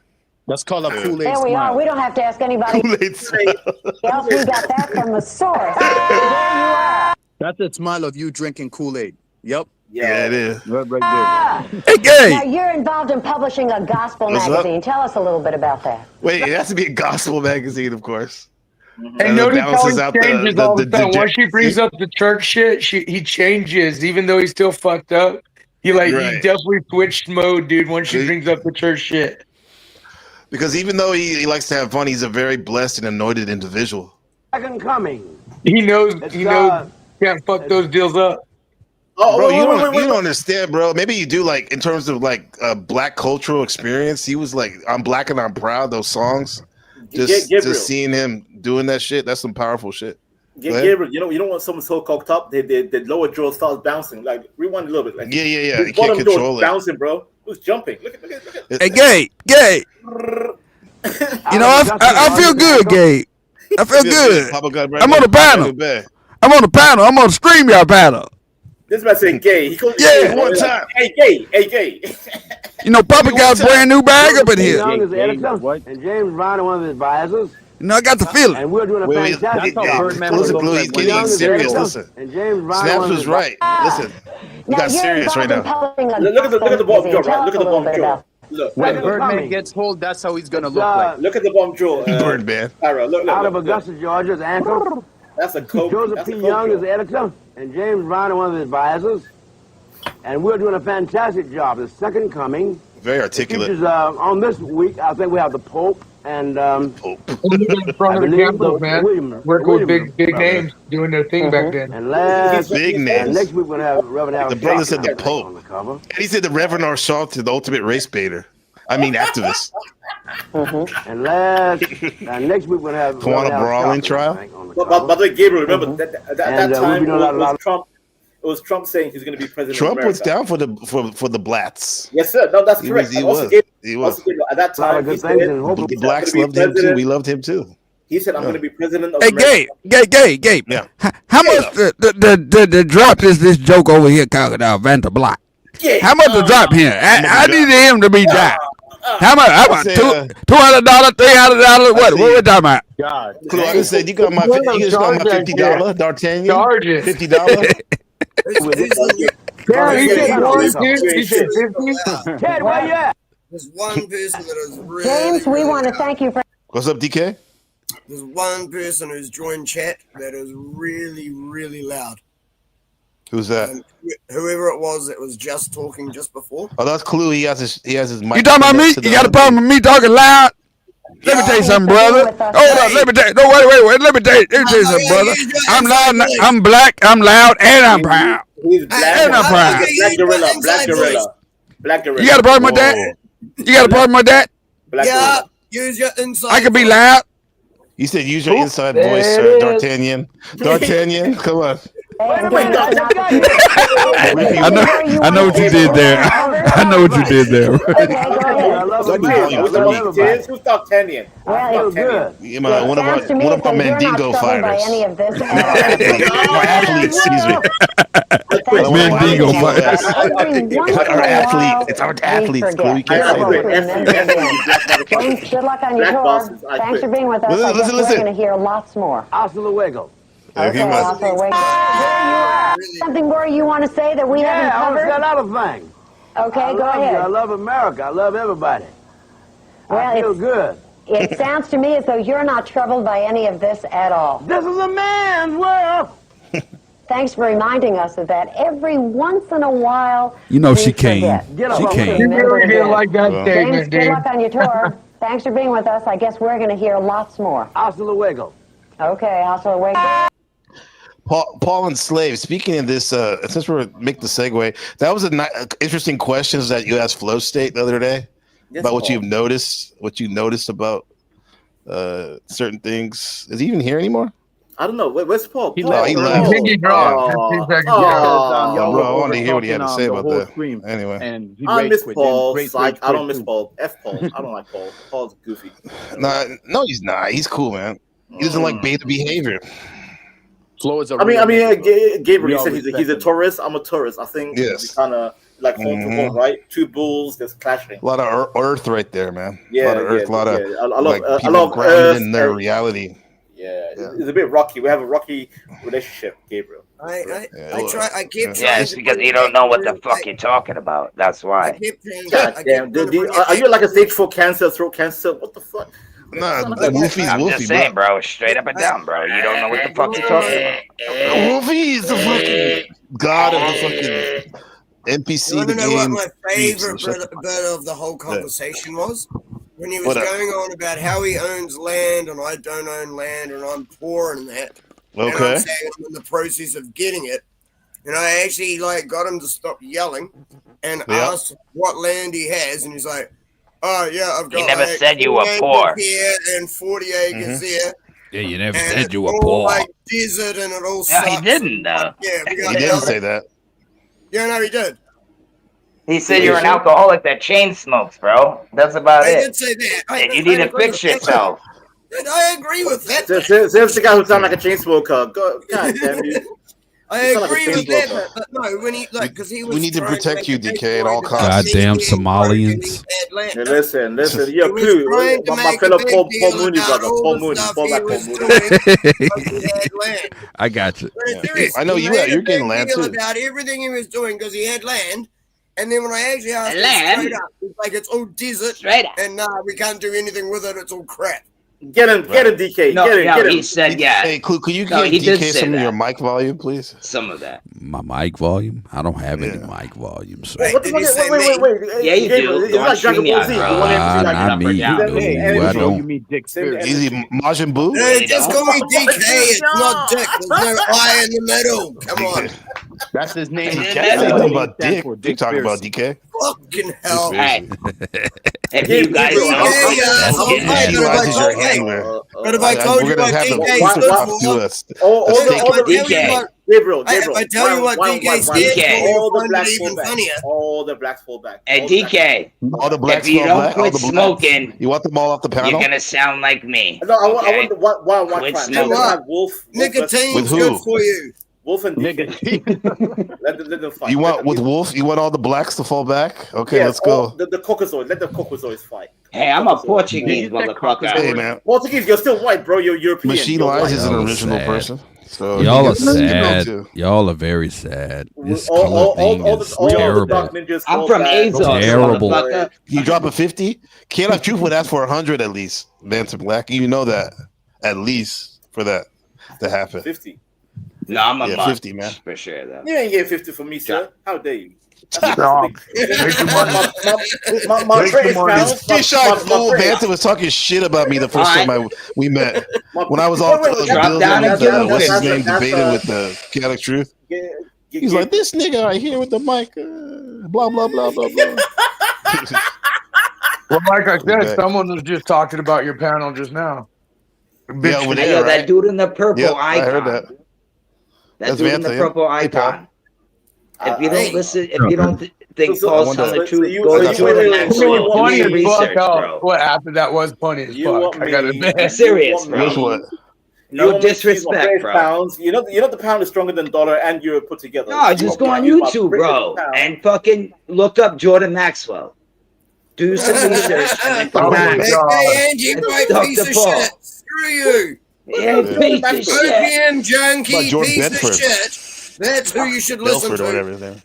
That's called a Kool-Aid There we are. smile. We don't have to ask anybody Kool-Aid smile. else. We got that from the source. There you are. That's the smile of you drinking Kool-Aid. Yep. Yeah, it is. Right there. Hey, Now, gay. you're involved in publishing a gospel What's up? magazine. Tell us a little bit about that. Wait, it has to be a gospel magazine, of course. And it notice how balances he out changes the- all the the- time. the- Once she brings up the church shit, he changes, even though he's still fucked up. He Right. definitely switched mode, dude. Once she He- brings up the church shit. Because even though he likes to have fun, he's a very blessed and anointed individual. Second coming. He knows. It's, He knows. Can't fuck those deals up. Oh, Bro, wait, you wait, don't wait, wait, you don't understand, bro. Maybe you do, like, in terms of like black cultural experience. He was like, "I'm Black and I'm Proud." Those songs, Gabriel. just seeing him doing that shit. That's some powerful shit. Go ahead. Gabriel, you don't want someone so coked up. The lower jaw starts bouncing. Like rewind a little bit. Like, Yeah. his You can't bottom jaw control is it. bouncing, bro. Who's jumping? Look at. Hey, gay. You know, I feel good, gay. I feel good. Papa got right I'm on the back panel. in bed. I'm on the panel. I'm on the StreamYard panel. This man saying gay. He calls Yeah. One time. Hey, gay. Hey, gay. You know, Papa got a brand new bag up in here. Young is the editor, and James Ryan, one of his advisors. You know, I got the feeling. And we're doing a Wait, fantastic That's how job. Birdman Close it, would Blue. look He's like when getting Young is the serious. editor, Listen, and James Ryan, Snaps one of was his right. Listen, you got serious right now. Look at the bomb jaw, right? Look at the bomb jaw. Look. When Second Birdman coming. gets hold, that's how he's gonna It's, look like. Look at the bomb jaw. Birdman. Tyra, look. Out of Augusta, Georgia's anchor. That's a coke. Joseph That's P. a coke Young jaw. is the editor, and James Ryan, one of his advisors. And we're doing a fantastic job. The second coming. Very articulate. Features, on this week, I think we have the Pope and Pope. In front of the believe cameras, man. William- Working with William big brother. names, doing their thing back then. and last Big and names. next week we're gonna have Reverend Al The brother Sharpton, said the I think, Pope. on the cover. And he said the Reverend Arshaw, the ultimate race baiter. I mean, activist. And last next week we're gonna have Tawana Reverend Al Brawling Sharpton, I trial? think, on the By cover. the way, Gabriel, remember that at that And, we'll time be doing a lot of- Trump. It was Trump saying he's going to be president. Trump of was America. down for the blacks. Yes, sir. No, that's He correct. was. He And also was. Gabriel- He was. also Gabriel, at that A lot of time, good he things, said, and hopefully The I'm blacks gonna loved be him too. president. We loved him too. He said, "I'm going to be president of Hey, America." gay. Yeah. How much the drop is this joke over here called Vanta Block? Yeah. How much the drop here? I needed him to be dropped. How much? How much? say, $200, $300? What we talking about? God. Clue, I said you got my Well, you just got my charge that $50 D'Artagnan. Charge it. $50. Yeah, he said Yeah. 40, he said 50. Ted, where you at? There's one person that is really. James, we want to thank you for. What's up, DK? There's one person who's joined chat that is really, really loud. Who's that? Whoever it was that was just talking just before. Oh, that's Clue. He has his mic. You talking about me? next to the You got a other problem with me talking loud? Let me tell you something, brother. Hold on, let me tell you. No, wait. Let me tell you something, brother. I'm loud. I'm black. I'm loud, and I'm proud. He's black. And I'm proud. Black gorilla. Black gorilla. Black gorilla. You got a problem with that? You got a problem with that? Black Yeah, gorilla. use your inside. I can be loud. You said use your inside There voice, it sir. is. D'Artagnan. D'Artagnan, come on. Wait a minute, I know what you did there. I know what you did there. Okay, go ahead. Cheers. Who's D'Artagnan? Well, D'Artagnan. Yeah, one of sounds to me our as though you're not Mandingo troubled by fighters. any of this. Our athletes, excuse me. Mandingo fighters. Our athletes. It's our athletes. We can't say that. James, good luck on your tour. Thanks for being with us. I guess we're going to hear lots more. Hasta luego. Okay, hasta luego. Something more you want to say that we haven't I want to covered? say another thing. Okay, I go love ahead. you. I love America. I love everybody. Well, I feel good. It sounds to me as though you're not troubled by any of this at all. This is a man's world. Thanks for reminding us of that. Every once in a while, You know we she came. forget. She came. You really didn't like that James, statement, good dude. luck on your tour. Thanks for being with us. I guess we're going to hear lots more. Hasta luego. Okay, hasta luego. Paul and Slave. Speaking of this, since we're making the segue, that was interesting questions that you asked Flow State the other day about what you've noticed, about certain things. Is he even here anymore? I don't know. Where's Paul? He left. I think he dropped. Y'all Bro, I wanted to hear what he had to say the about whole that. screen. Anyway, And he I rage miss quit. Paul. Then Like, I don't rage miss quit. Paul. F Paul. I don't like Paul. Paul's goofy. no, he's not. He's cool, man. He doesn't like beta behavior. Flo is a I mean, real Gabriel, We he all said he's a respect tourist. I'm a tourist. I think Yes. kind of like home to home, right? Two bulls, there's clashing. A lot of earth right there, man. Yeah, a lot of earth, yeah, a lot of yeah. I love- like I people love grounded earth in their and- reality. Yeah, it's a bit rocky. We have a rocky relationship, Gabriel. I keep trying. Yes, because you don't know what the fuck you're talking about. That's why. God damn, are you like a stage 4 cancer, throat cancer? What the fuck? Nah, Wolfie's I'm Wolfie, just saying, bro. Straight up and down, bro. You don't know what the fuck you're talking about. Wolfie is the fucking god of the fucking NPC. You want The to know what game. my favorite bit of the whole conversation was? When he was What up? going on about how he owns land and I don't own land and I'm poor and that. And Okay. I'm saying I'm in the process of getting it. And I actually got him to stop yelling and Yeah. asked what land he has, and he's like, "Oh yeah, I've got." He never said you were 40 acres poor. here and 40 acres there. Yeah, you never And said you were it's all poor. like desert and it all No, he sucks. didn't, though. Yeah, we got He didn't say that. Yeah, no, he did. He said you're an alcoholic that chain smokes, bro. That's about I it. did say that. And you need to fix yourself. And I agree with that. There's the guy who sounds like a chain smoker. God damn you. I You sound like a agree with chain that, smoker. but no, when he because he was. We need to trying protect make you, a big DK, at all point about costs. Goddamn CBD Somalians. Hey, listen, you're He was clue. trying to My make fellow a big Paul deal Mooney, about brother. all Paul the Mooney. stuff Paul he back Paul was Mooney. doing because he had land. I got you. But serious, I know he you made a you're getting big land deal too. about everything he was doing because he had land. And then when I actually asked him Land? straight up, he's like, it's all desert. Straight up. And we can't do anything with it. It's all crap. Get him, DK. No, get him. he said yeah. Hey, Clue, could you No, give he did DK say some of that. your mic volume, please? Some of that. My mic volume? I don't have any mic volume, sir. What the fuck? Wait. Yeah, you Gabriel, do. It's Go on like Dragon Ball Z. StreamYard, You want him to like not me. Send me No, energy. I don't. You mean Dick Send me Spirit? Easy, Majin Buu. Hey, just call me DK. It's not Dick. There's no I in the middle. Come on. That's his name. Yeah, He that's kept Talking it. about He stands Dick. for You talking about DK? Fucking hell. Hey, if you guys DK, but if I told you what DK stood for, Gabriel, if I tell you what DK stands for, all the you'll blacks find it fall even back. funnier. All the blacks fall back. Hey, DK, All the blacks if you fall don't back. All quit the blacks. smoking, You want them all off the panel? you're gonna sound like me. No, I Okay? wonder why Quit crime. smoking. Let's have Wolf. Nicotine's With who? good for you. Wolf and DK. Let them fight. You want with Wolf? You want all the blacks to fall back? Okay, Yeah, let's go. The Caucasoid. Let the Caucasoids fight. Hey, I'm a Portuguese motherfucker. Hey man, Portuguese, you're still white, bro. You're European. Machine You're Lies white. is an Y'all are original sad. person. So Y'all are you know sad. too. Y'all are very sad. This All color thing the is dark terrible. ninjas I'm fall from back. Azores, Terrible. motherfucker. You drop a 50? Can't have truth would ask for 100 at least. Man to black. You know that at least for that to happen. 50. No, I'm a Yeah, must 50, man. for sure though. You ain't getting 50 from me, sir. How dare you? Stop. My British pounds. This shy fool British- Banter was talking shit about me the first All time we met. When I was Wait, all wait, wait, drop building down with and give him what's his this. name That's, debating with the chaotic truth. He's like, this nigga right here with the mic, blah blah blah blah blah. Well, like I Okay. said, someone was just talking about your panel just now. Yeah, over Hey, there, yo, right? that dude in the purple Yep, icon. I heard that. That That's dude in the Vanta, yeah. purple Hey, Paul. icon. If you don't Hey. listen, if you don't think think Paul's telling the truth. Go to Jordan Maxwell. Funny Do as your fuck. research, bro. What happened? That was funny as fuck. I gotta admit. I'm serious, bro. No disrespect, bro. Pounds. You know the pound is stronger than dollar and euro put together. No, just go on YouTube, bro, and fucking look up Jordan Maxwell. Do some research and then come back. Hey, Angie, great piece of shit. Screw you. Yeah, piece of shit. Opium junkie, Jordan piece Bedford. of shit. That's who you should listen Belford or to. whatever his name.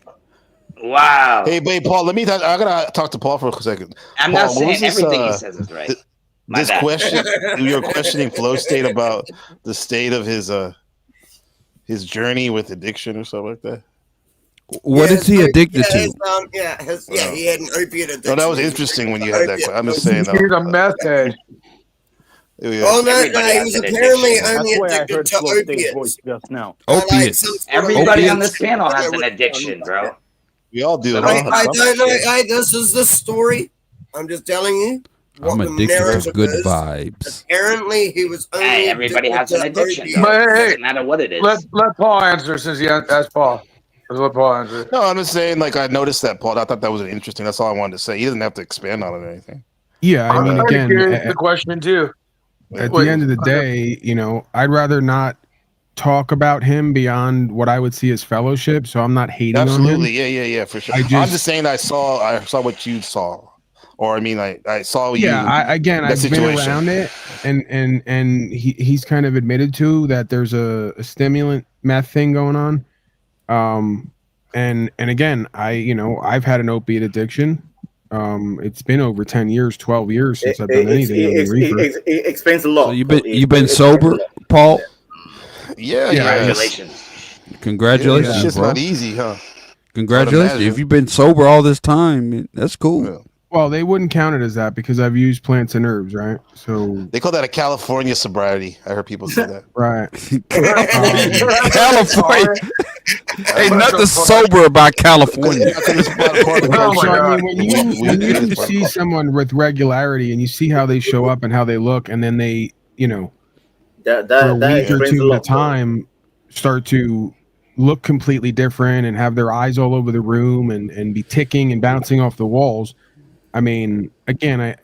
Wow. Hey, Paul. I gotta talk to Paul for a second. I'm Paul, not what saying was this, everything he says is right. My This bad. question, you were questioning Flow State about the state of his journey with addiction or something like that. What is he addicted to? He had an opiate addiction. No, that was interesting when you had that. I'm just saying. He's a meth head. Oh no, he was apparently only That's why I addicted heard to Flow State's opiates. voice just now. Opiates. Everybody on this panel has an addiction, bro. We all do. I don't know. Hey, this is the story. I'm just telling you. I'm addicted to good vibes. Apparently, he was only Hey, everybody has an addiction, though. But It hey, doesn't matter what it is. let Paul answer since he asked Paul. Let Paul answer. No, I'm just saying. Like I noticed that, Paul. I thought that was interesting. That's all I wanted to say. He doesn't have to expand on it or anything. Yeah, I mean, again, the question too. At the end of the day, I'd rather not talk about him beyond what I would see as fellowship. So I'm not hating on him. Absolutely, yeah, for sure. I'm just saying. I saw what you saw, or I mean, I saw you. Yeah, I've been around it, and he's kind of admitted to that there's a stimulant meth thing going on. And again, I've had an opiate addiction. It's been over 10 years, 12 years since I've done anything. It explains a lot. So you've been sober, Paul? Yeah. Congratulations, It's just bro. not easy, huh? Congratulations. If you've been sober all this time, that's cool. Well, they wouldn't count it as that because I've used plants and herbs, right? So They call that a California sobriety. I heard people say that. right. California. Ain't nothing sober about California. So, I mean, when you see someone with regularity and you see how they show up and how they look, and then they, that for a week or explains a two at a lot. time, start to look completely different and have their eyes all over the room and be ticking and bouncing off the walls. I mean, again,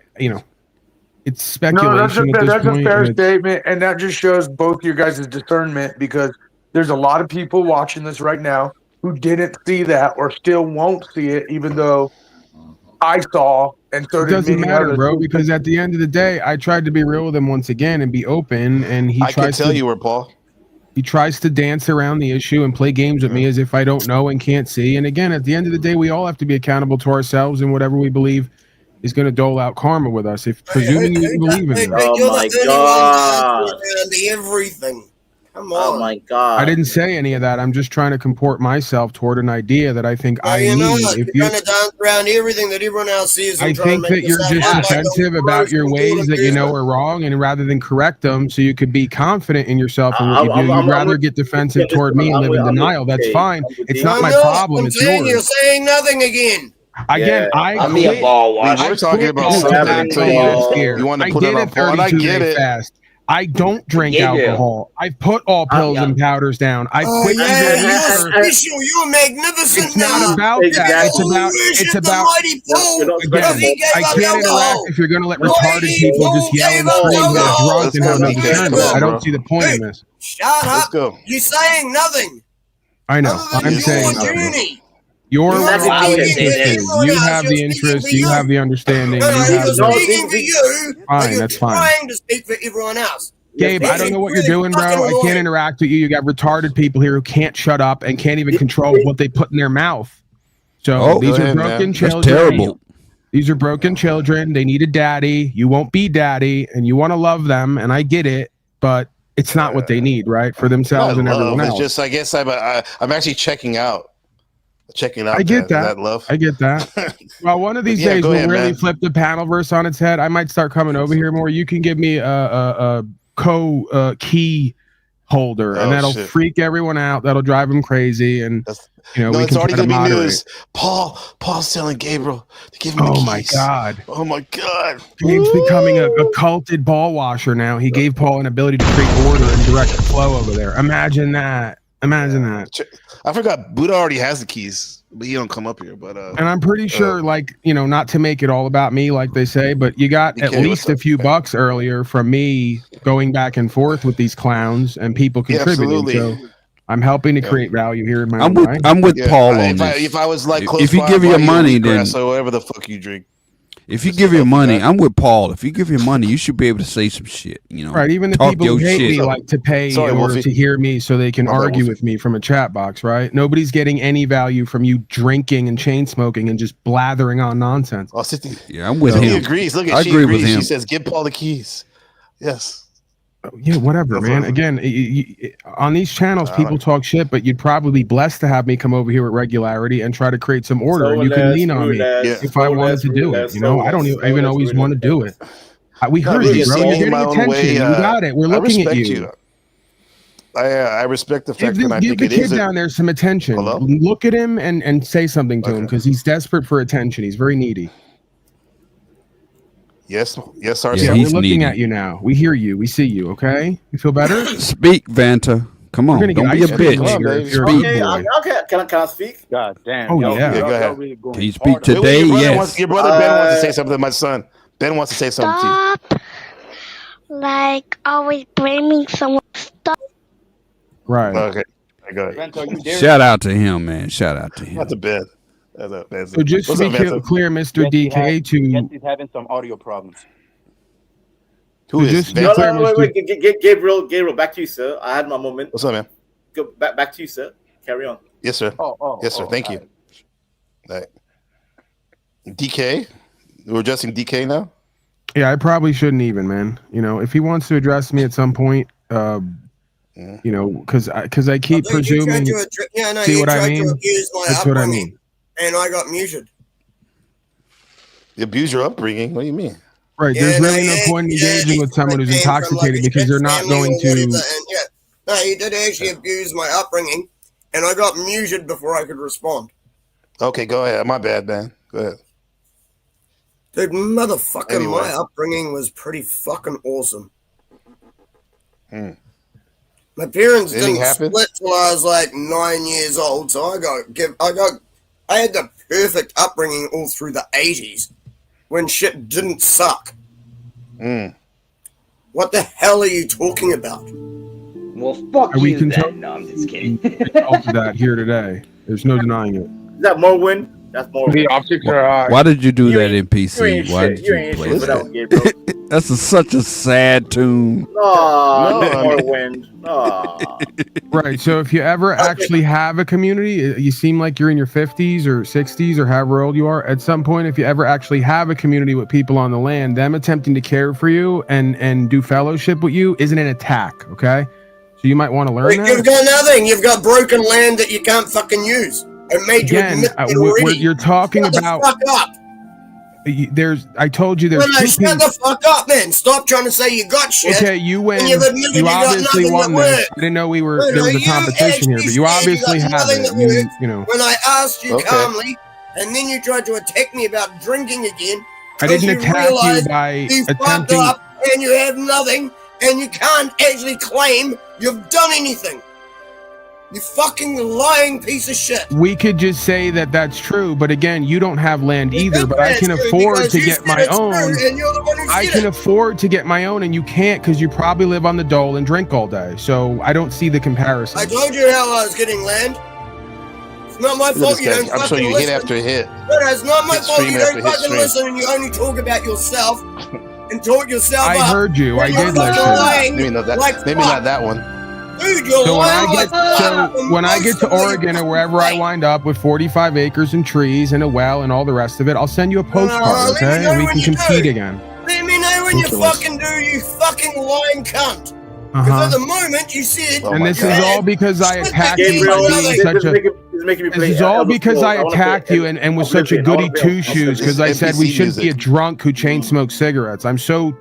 it's speculation No, that's at this a point. fair and it's- statement, and that just shows both your guys' discernment because there's a lot of people watching this right now who didn't see that or still won't see it, even though I saw and so It did doesn't many matter, others. bro, because at the end of the day, I tried to be real with him once again and be open, and he I can tries tell to. you were Paul. He tries to dance around the issue and play games with me as if I don't know and can't see. And again, at the end of the day, we all have to be accountable to ourselves and whatever we believe is going to dole out karma with us. If presuming you believe in it. Oh my god! Around everything. Come on. Oh my god! I didn't say any of that. I'm just trying to comport myself toward an idea that I think I You know need. what? If You're you, trying to dance around everything that everyone else sees. I and trying think to make that you're yourself just look like a defensive about your person ways doing that you know business. are wrong, and rather than correct them, so you could be confident in yourself and what you do, you'd rather get defensive toward me and live in denial. That's fine. It's not my problem. I'm It's saying you're yours. saying nothing again. Again, I'll be a ball watcher. We're talking about all something tobacco until you last want to I put did it a on Paul, and I 32 get day it. fast. I don't drink Get you. alcohol. I've put all pills and powders down. I Oh quit yeah, using you're liquor. special. You're magnificent It's now. not about that. It's about. Again, I can't interact if you're going to let retarded people just yell and scream and get drunk and have no discernment. I don't see the point in this. Shut Let's up. go. You're saying nothing. I know. Other than I'm saying your nothing. journey. You're You're wrong. not speaking speaking for You everyone else, have you're the speaking interest. for You have the understanding. No, You no, have you're the. speaking for you. but Fine, you're that's fine. trying to speak for everyone else. Gabe, I don't know what you're doing, bro. I can't interact with you. You got retarded people here who can't shut up and can't even control what they put in their mouth. So Oh, these go are ahead, broken man. children. That's terrible. These are broken children. They need a daddy. You won't be daddy, and you want to love them, and I get it, but it's not what they need, right? For themselves and Not everyone love. else. It's just, I guess I'm actually checking out. I get that. love. I get that. Well, one of these Yeah, days go we'll ahead, really man. flip the panel verse on its head. I might start coming over here more. You can give me a key holder, Oh, and that'll shit. freak everyone out. That'll drive them crazy, and No, we it's can already try to gonna be moderate. news. Paul's telling Gabriel to give him the Oh keys. my god! Oh my god! Gabe's becoming a culted ball washer now. He gave Paul an ability to create order and direct the flow over there. Imagine that. Imagine that. I forgot Buddha already has the keys, but he don't come up here. But and I'm pretty sure, like, you know, not to make it all about me, like they say, but you got at least a few bucks earlier from me going back and forth with these clowns and people contributing. So I'm helping to create value here in my own right. I'm with Paul on this. If I was like close if you give your money, then so whatever the fuck you drink. If you give your money, I'm with Paul. If you give your money, you should be able to say some shit. You know, right? Even the people who hate me like to pay in order to hear me, so they can argue with me from a chat box. Right? Nobody's getting any value from you drinking and chain smoking and just blathering on nonsense. Yeah, I'm with him. He agrees. Look, I she agree agrees. with him. She says, "Give Paul the keys." Yes. Yeah, whatever, man. Again, on these channels, people talk shit, but you'd probably be blessed to have me come over here with regularity and try to create some order. And you can lean on me if I wanted to do it. You know, I don't even always want to do it. We heard you, bro. You're getting attention. You got it. We're looking at you. I respect the fact give that I give think the it kid is. down there some attention. Look at him and say something to him because he's desperate for attention. He's very needy. Yes, Yeah, RC. we're looking at you now. We hear you. We see you. Okay, you feel better? Speak, Vanta. Come on, don't be a bitch. Okay, can I speak? God damn. Oh yeah. Go ahead. Can you speak today? Yes. Your brother Ben wants to say something. My son Ben wants to say something to you. Stop, like, always blaming someone. Stop. Right. Okay. I got it. Shout out to him, man. Shout out to him. Not to Ben. So just to be clear, Mr. DK, He's having some audio problems. Who is? No, wait. Gabriel, back to you, sir. I had my moment. What's up, man? Go back to you, sir. Carry on. Yes, sir. Yes, sir. Thank you. Right. DK, we're addressing DK now. Yeah, I probably shouldn't even, man. You know, if he wants to address me at some point, you know, because I keep presuming. See what I mean? That's what I mean. And I got muted. You abuse your upbringing. What do you mean? Right. There's really no point in engaging with someone who's intoxicated because they're not going to. No, he did actually abuse my upbringing, and I got muted before I could respond. Okay, go ahead. My bad, man. Go ahead. Dude, motherfucker, my upbringing was pretty fucking awesome. My parents didn't split till I was like 9 years old, so I had the perfect upbringing all through the 80s when shit didn't suck. What the hell are you talking about? Well, fuck we you can then. No, I'm just kidding. to that here today. There's no denying it. Is that Morrowind? That's Morrowind. The optics are Why did you do that, NPC? Why did you play that? That's such a sad tune. Morrowind. Right. So if you ever actually have a community, you seem like you're in your 50s or 60s or however old you are. At some point, if you ever actually have a community with people on the land, them attempting to care for you and do fellowship with you isn't an attack. Okay. So you might want to learn that. You've got nothing. You've got broken land that you can't fucking use. It made you admit it already. You're talking about. Fuck up. I told you there's two shut the fuck up, man. Stop trying to say you got shit. Okay, you win. You obviously won this. I didn't know there was a competition here, but you obviously have it. You know. When I asked you calmly, and then you tried to attack me about drinking again. I didn't attack you by attempting. Up and you have nothing, and you can't actually claim you've done anything. You fucking lying piece of shit. We could just say that that's true, but again, you don't have land either, but I can afford to get my own. I can afford to get my own, and you can't because you probably live on the dole and drink all day. So I don't see the comparison. I told you how I was getting land. It's not my fault you don't fucking listen. I'm sure you hit after hit. It's not my fault you don't fucking listen and you only talk about yourself and talk yourself up. I heard you. I did listen. Maybe not that one. Dude, so when I get to Oregon or wherever I wind up with 45 acres and trees and a well and all the rest of it, I'll send you a postcard, okay? And we can compete again. Let me know when you fucking do, you fucking lying cunt. Because at the moment you said, and this is all because I attacked you by being such a. This is all because I attacked you and was such a goody two shoes because I said we shouldn't be a drunk who chain smokes cigarettes. I'm so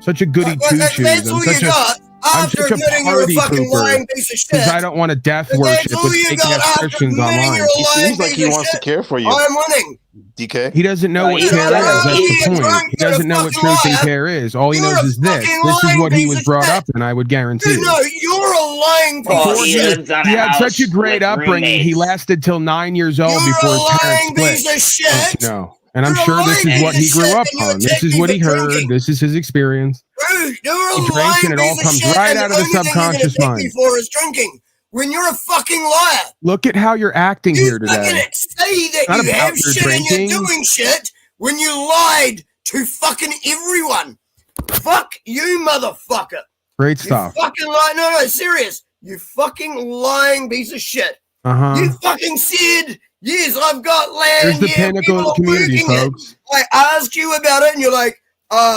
such a goody two shoes. That's all you got. After such a admitting you're a party fucking pooper lying piece of shit. because I don't want to death And worship that's all with you fake got ass after Christians admitting online. you're a He lying seems like piece he of wants to shit. care for you. I'm winning. DK. He doesn't know what you care don't is. know. That's You're the drunk. point. He You're a doesn't know what fucking truth and liar. care is. All he You're knows a is this. fucking This is lying what he piece was of brought shit. up in, I would guarantee. Dude, no, you're a lying piece Paul, of he shit. lives on He a had such a house great with upbringing. He roommates. lasted till 9 years old You're before a his parents lying split. piece of shit. No. And I'm You're a sure this lying is what piece he of grew shit, up and you on. This attack is me what for he heard. drinking. This is his experience. Dude, you're a He drinks lying and it all piece of comes shit, right and out the of the only thing you're gonna subconscious take me mind. for is drinking. When you're a fucking liar. Look at how you're acting here You fucking today. say that Not you about have your shit and drinking. you're doing shit when you lied to fucking everyone. Fuck you, motherfucker. Great You stuff. fucking lie. No, serious. You fucking lying piece of shit. Uh-huh. You fucking said, yes, I've got land. There's the yeah, pinnacle of people the are community, working it. folks. I asked you about it, and you're like,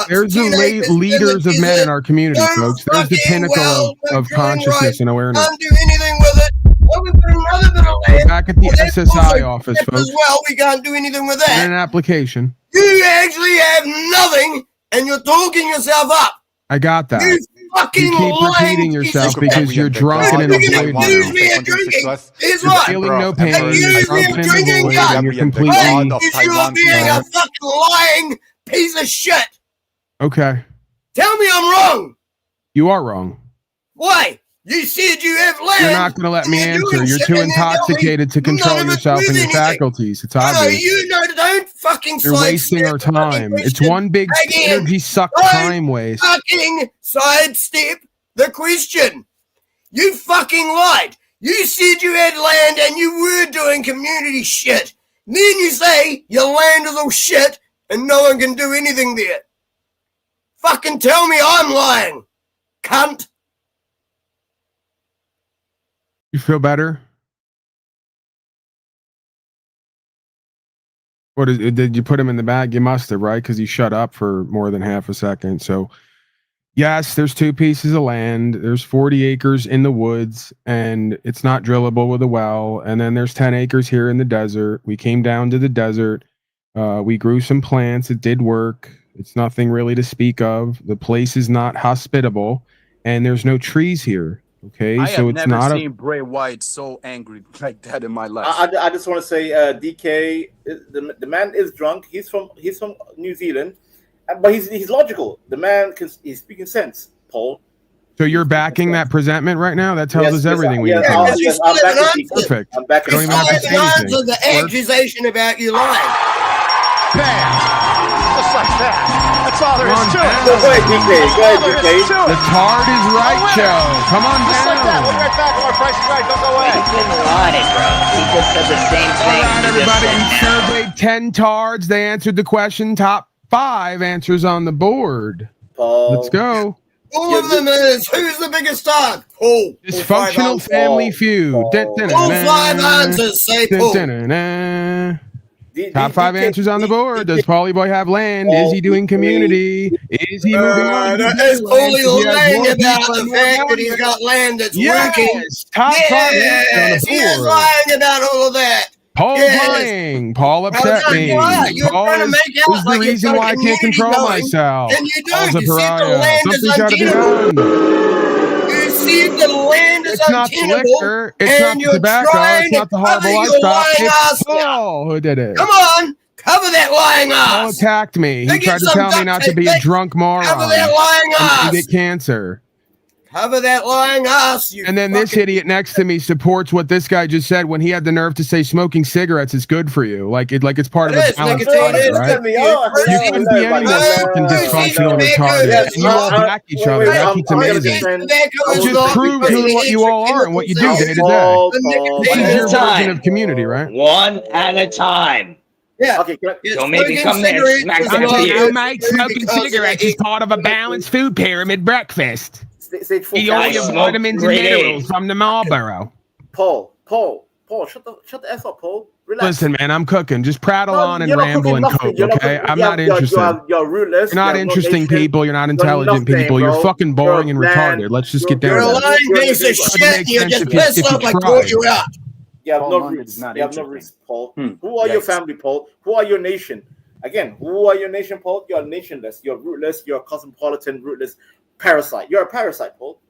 There's the 10 acres in the leaders of men desert, in our community, no folks. There's the fucking pinnacle well, no of drilling consciousness right, and awareness. can't do anything with it. Well, we've got another bit of We're land. back at the well, that's SSI also office, crap folks. as well. We can't do anything with Put in that. an application. You actually have nothing, and you're talking yourself up. I got that. You fucking You keep lying repeating piece yourself of because shit. you're drunk and in a You're void gonna accuse now. me of drinking. Here's You're what. feeling no pain, Accuse you're me of drunk and in drinking, the void, God. and you're I completely... accuse you of being a fucking lying piece of shit. Okay. Tell me I'm wrong. You are wrong. Why? You said you have land. You're not going to let me and you're answer. doing You're shit, too and then tell me intoxicated to control none of it's yourself worth and your anything. faculties. It's No, obvious. you don't fucking You're wasting our sidestep the fucking time. It's question. one big Again, energy suck don't time waste. fucking sidestep the question. You fucking lied. You said you had land and you were doing community shit. Then you say your land is all shit and no one can do anything there. Fucking tell me I'm lying, cunt. You feel better? What is it? Did you put him in the bag? You must have, right? Because he shut up for more than half a second. So, yes, there's 2 pieces of land. There's 40 acres in the woods, and it's not drillable with a well. And then there's 10 acres here in the desert. We came down to the desert. We grew some plants. It did work. It's nothing really to speak of. The place is not hospitable, and there's no trees here. Okay, I so have it's never not seen Bray Wyatt so angry like that in my life. I just want to say, DK, the man is drunk. He's from New Zealand, but he's logical. The man he's speaking sense, Paul. So you're backing that presentment right now? That tells us everything we need to know. I'm backing Perfect. I'm backing You don't even have to say anything. The accusation about you lying. Bam! Just like that. That's all there is to it. Go ahead, DK. Go ahead, DK. The Tard is right show. Come on Just like that. We'll be down. right back on our Price is Right. Don't go away. He didn't lie, bro. He just said the same thing. All right, everybody. We surveyed 10 Tards. They answered the question. Top 5 answers on the board. Let's go. All of them is who's the biggest dog? Paul. Dysfunctional family feud. All 5 answers say Paul. Top 5 answers on the board. Does Paulie Boy have land? Is he doing community? Is he moving on? Is Paulie lying about the fact that he's got land that's working? Top 5 Yes, he is lying about all of that. Paul's lying. Paul upset me. Paul is the reason why I can't control myself. And you Paul's don't. a You said the pariah. land is Something's got to be untenable. done. You said the land is It's not the untenable. liquor. It's not and the you're tobacco. trying It's not the to horrible cover your lifestyle. lying It's ass. Paul who did it. Come on. Cover that lying Paul ass. attacked me. He Get tried to some tell me duct not to tape, be a Vic. drunk moron. Cover that lying and ass. to get cancer. Cover that lying ass. You And then this idiot next to me supports what this guy just said when he had the nerve to say smoking cigarettes is good for you. Like it's part of a balanced diet, right? You couldn't be any more fucking dysfunctional and retarded. And you all back each other. That's what's amazing. It just proves who and what you all are and what you do day to day. This is your version of community, right? One at a time. Yeah. Okay. Don't make me come there and smack that to you. Mate, smoking cigarettes is part of a balanced food pyramid breakfast. Eat all your vitamins and minerals from the Marlboro. Paul, shut the F up, Paul. Relax. Listen, man, I'm cooking. Just prattle on and you're not ramble cooking and nothing. coke, You're not okay? cooking- I'm not interested. You're rootless. You're not You have no interesting nation. people. You're not You're intelligent nothing, people. You're bro. fucking boring and You're retarded. bland. Let's just get down You're to a it. lying piece of Wouldn't shit. make You're sense just if you- pissed if you off I tried. caught you out. You have Paul no London roots. is not You have no interesting. roots, Paul. Who are your family, Paul? Who are your nation? Again, who are your nation, Paul? You're nationless. You're rootless. You're a cosmopolitan, rootless parasite. You're a parasite, Paul.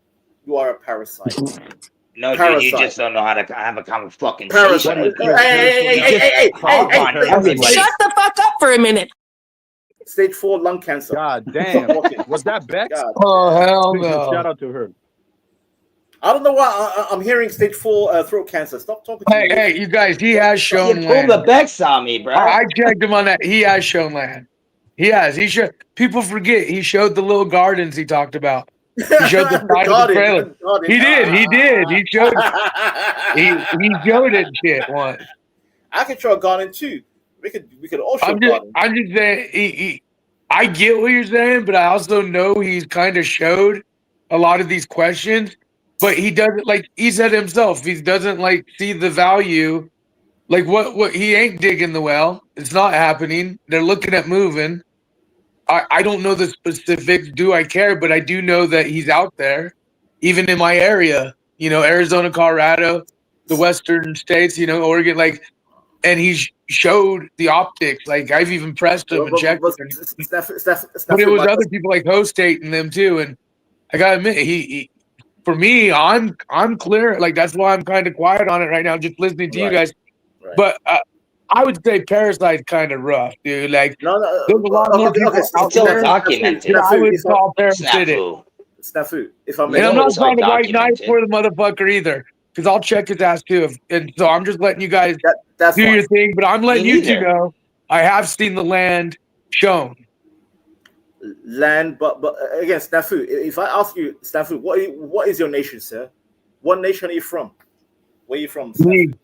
You are a parasite. No, Parasite. dude, you just don't know how to have a common fucking Parasite. Hey, Shut the fuck up for a minute. Stage 4 lung cancer. God damn. Was that Bex? Oh, hell no. Shout out to her. I don't know why I'm hearing stage 4 throat cancer. Stop talking to me. Hey, you guys, he has shown You pulled land. the Bex on me, bro. I checked him on that. He has shown land. He has. He showed. People forget he showed the little gardens he talked about. He showed the side of the trailer. He did. He did. He showed. He showed it. Shit once. I can show a garden too. We could all show a garden. I'm just saying. I get what you're saying, but I also know he's kind of showed a lot of these questions. But he doesn't, like he said himself, he doesn't like see the value. Like what he ain't digging the well. It's not happening. They're looking at moving. I don't know the specifics. Do I care? But I do know that he's out there, even in my area. You know, Arizona, Colorado, the western states. You know, Oregon. Like, and he showed the optics. Like I've even pressed him and checked. But it was other people like Host State and them too. And I gotta admit, he for me, I'm clear. Like that's why I'm kind of quiet on it right now, just listening to you guys. Right. But I would say Parasite's kind of rough, dude. Like there's a lot more people out there. Documented. I would call Parasite. Snafu. If I'm and I'm not trying to write nice for the motherfucker either, because I'll check his ass too. And so I'm just letting you guys do your thing. But I'm letting you two know I have seen the land shown. Land, but again, Snafu. If I ask you, Snafu, what is your nation, sir? What nation are you from? Where are you from? Snafu?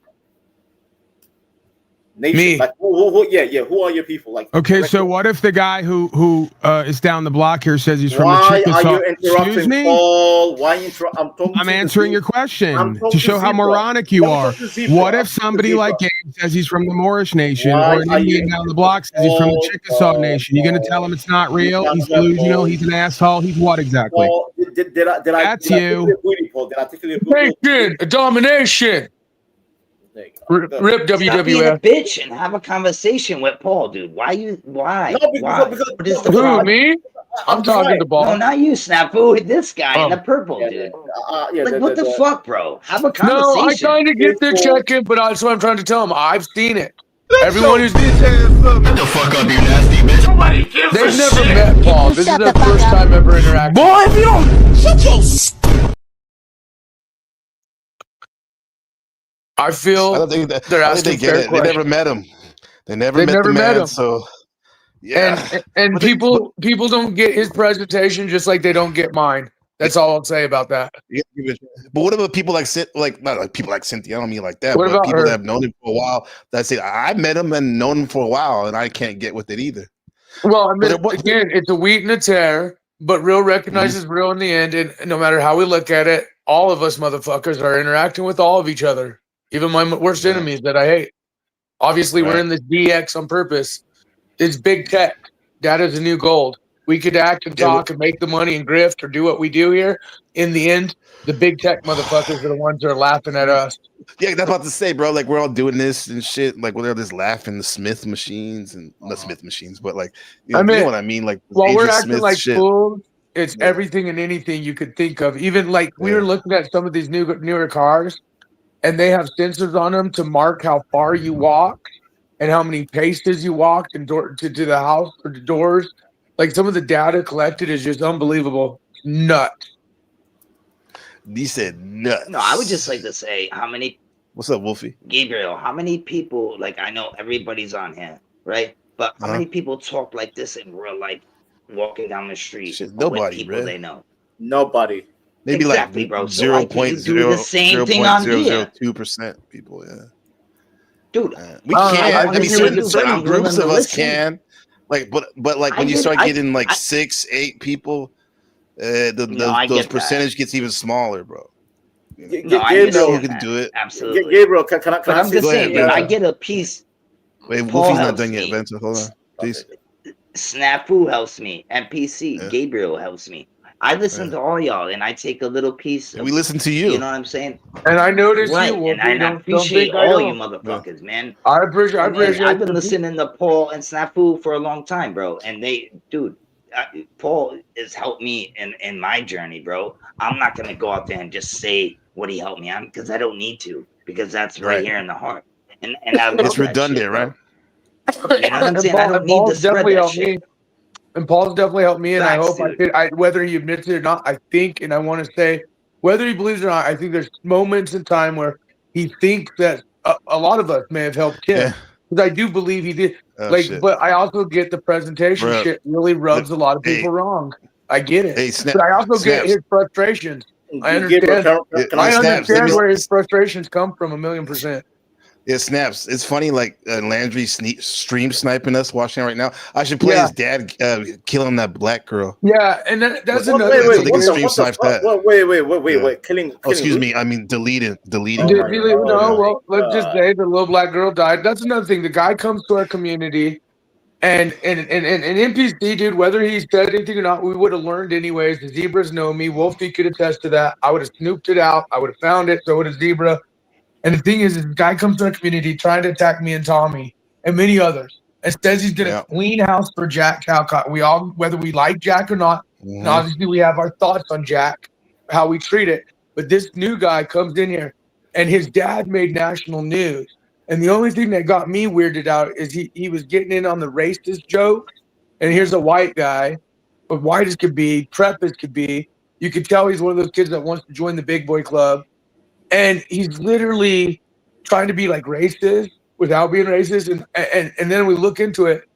Nation. Me. Like, who are your people? Like, okay, so what if the guy who is down the block here says he's from why the Chickasaw? Are you interrupting Paul? Why I'm answering your question to show how moronic you are. What if somebody like Gabe says he's from the Moorish Nation, or an Indian down the block says he's from the Chickasaw Nation? You're gonna tell him it's not real? He's delusional. He's an asshole. He's what exactly? That's you. Nation, domination. Rip WWF. Stop being a bitch and have a conversation with Paul, dude. Why? No, why? What is the who, problem? me? I'm talking to Paul. No, not you, Snafu. This guy in the purple, dude. Like, what the fuck, bro? Have a conversation. No, I kind of get the check-in, but that's what I'm trying to tell him. I've seen it. Everyone who's Get the fuck up, you nasty bitch. Nobody gives a they've never shit. met Paul. This is their first time ever interacting. Boy, if you don't shut your I feel I don't think that they're I think asking they get fair it. They never met him. They never met the man. So yeah. And people don't get his presentation just like they don't get mine. That's all I'll say about that. Yeah, but what about people like not like people like Cynthia? I don't mean like that. What but about people her? that have known him for a while that say I met him and known him for a while, and I can't get with it either. Well, I mean, again, it's a wheat and a tear, but real recognizes real in the end. And no matter how we look at it, all of us motherfuckers are interacting with all of each other. Even my worst enemies that I hate. Obviously, we're in this DX on purpose. It's big tech. Data's the new gold. We could act and talk and make the money and grift or do what we do here. In the end, the big tech motherfuckers are the ones that are laughing at us. Yeah, that's about to say, bro. Like we're all doing this and shit. Like we're just laughing the Smith machines and not Smith machines, but like you know what I mean. Like while we're acting Smith like shit. fools, it's everything and anything you could think of. Even like we were looking at some of these newer cars. And they have sensors on them to mark how far you walk and how many paces you walked and to the house or the doors. Like some of the data collected is just unbelievable. Nuts. He said nuts. No, I would just like to say how many. What's up, Wolfie? Gabriel, how many people? Like I know everybody's on here, right? But how many people talk like this in real life, walking down the street? Nobody, people they know. Nobody. Maybe exactly, like bro. So like, you do the same thing on here. 0.002% people, dude. We can. I mean, certain groups of us can. Like, but like when you start getting like 6-8 people, those percentage gets even smaller, bro. Gabriel, who can do it? Absolutely. Gabriel, can I? But I'm just saying, I get a piece. Wait, Wolfie's not done yet. Vento, hold on, please. Snafu helps me. MPC, Gabriel helps me. I listen to all y'all, and I take a little piece. We listen to you. You know what I'm saying? And I noticed right. you. And I appreciate all you motherfuckers, man. I appreciate. I've been listening to Paul and Snafu for a long time, bro. And they, dude, Paul has helped me in my journey, bro. I'm not gonna go out there and just say what he helped me on because I don't need to, because that's right here in the heart. And I love It's redundant, shit, right? You know what I'm saying? I don't need to spread that shit. And Paul's definitely helped me, and I Facts, hope whether he admits it or not, I think, and I want to say, whether he believes it or not, I think there's moments in time where he thinks that a lot of us may have helped him. Because I do believe he did. Shit. But I also get the presentation Bruh. shit really rubs a lot of people wrong. I get it. Snap- but I also get Snaps. his frustrations. I Yeah, bro, understand. can I Snaps, let understand me- where his frustrations come from 1,000,000%. It snaps. It's funny, like Landry stream sniping us watching right now. I should play his dad killing that black girl. Yeah, and that's What- another wait, thing. what the- stream snipe that. Wait. Killing. Oh, excuse who? me. I mean, deleting. Well, let's just say the little black girl died. That's another thing. The guy comes to our community, and NPC, dude, whether he said anything or not, we would have learned anyways. The zebras know me. Wolfie could attest to that. I would have snooped it out. I would have found it. So would a zebra. And the thing is, this guy comes to our community trying to attack me and Tommy and many others, and says he's going to clean house for Jack Talcott. We all, whether we like Jack or not, and obviously we have our thoughts on Jack, how we treat it. But this new guy comes in here, and his dad made national news. And the only thing that got me weirded out is he was getting in on the racist joke. And here's a white guy, but white as could be, prep as could be. You could tell he's one of those kids that wants to join the big boy club. And he's literally trying to be like racist without being racist. And then we look into it.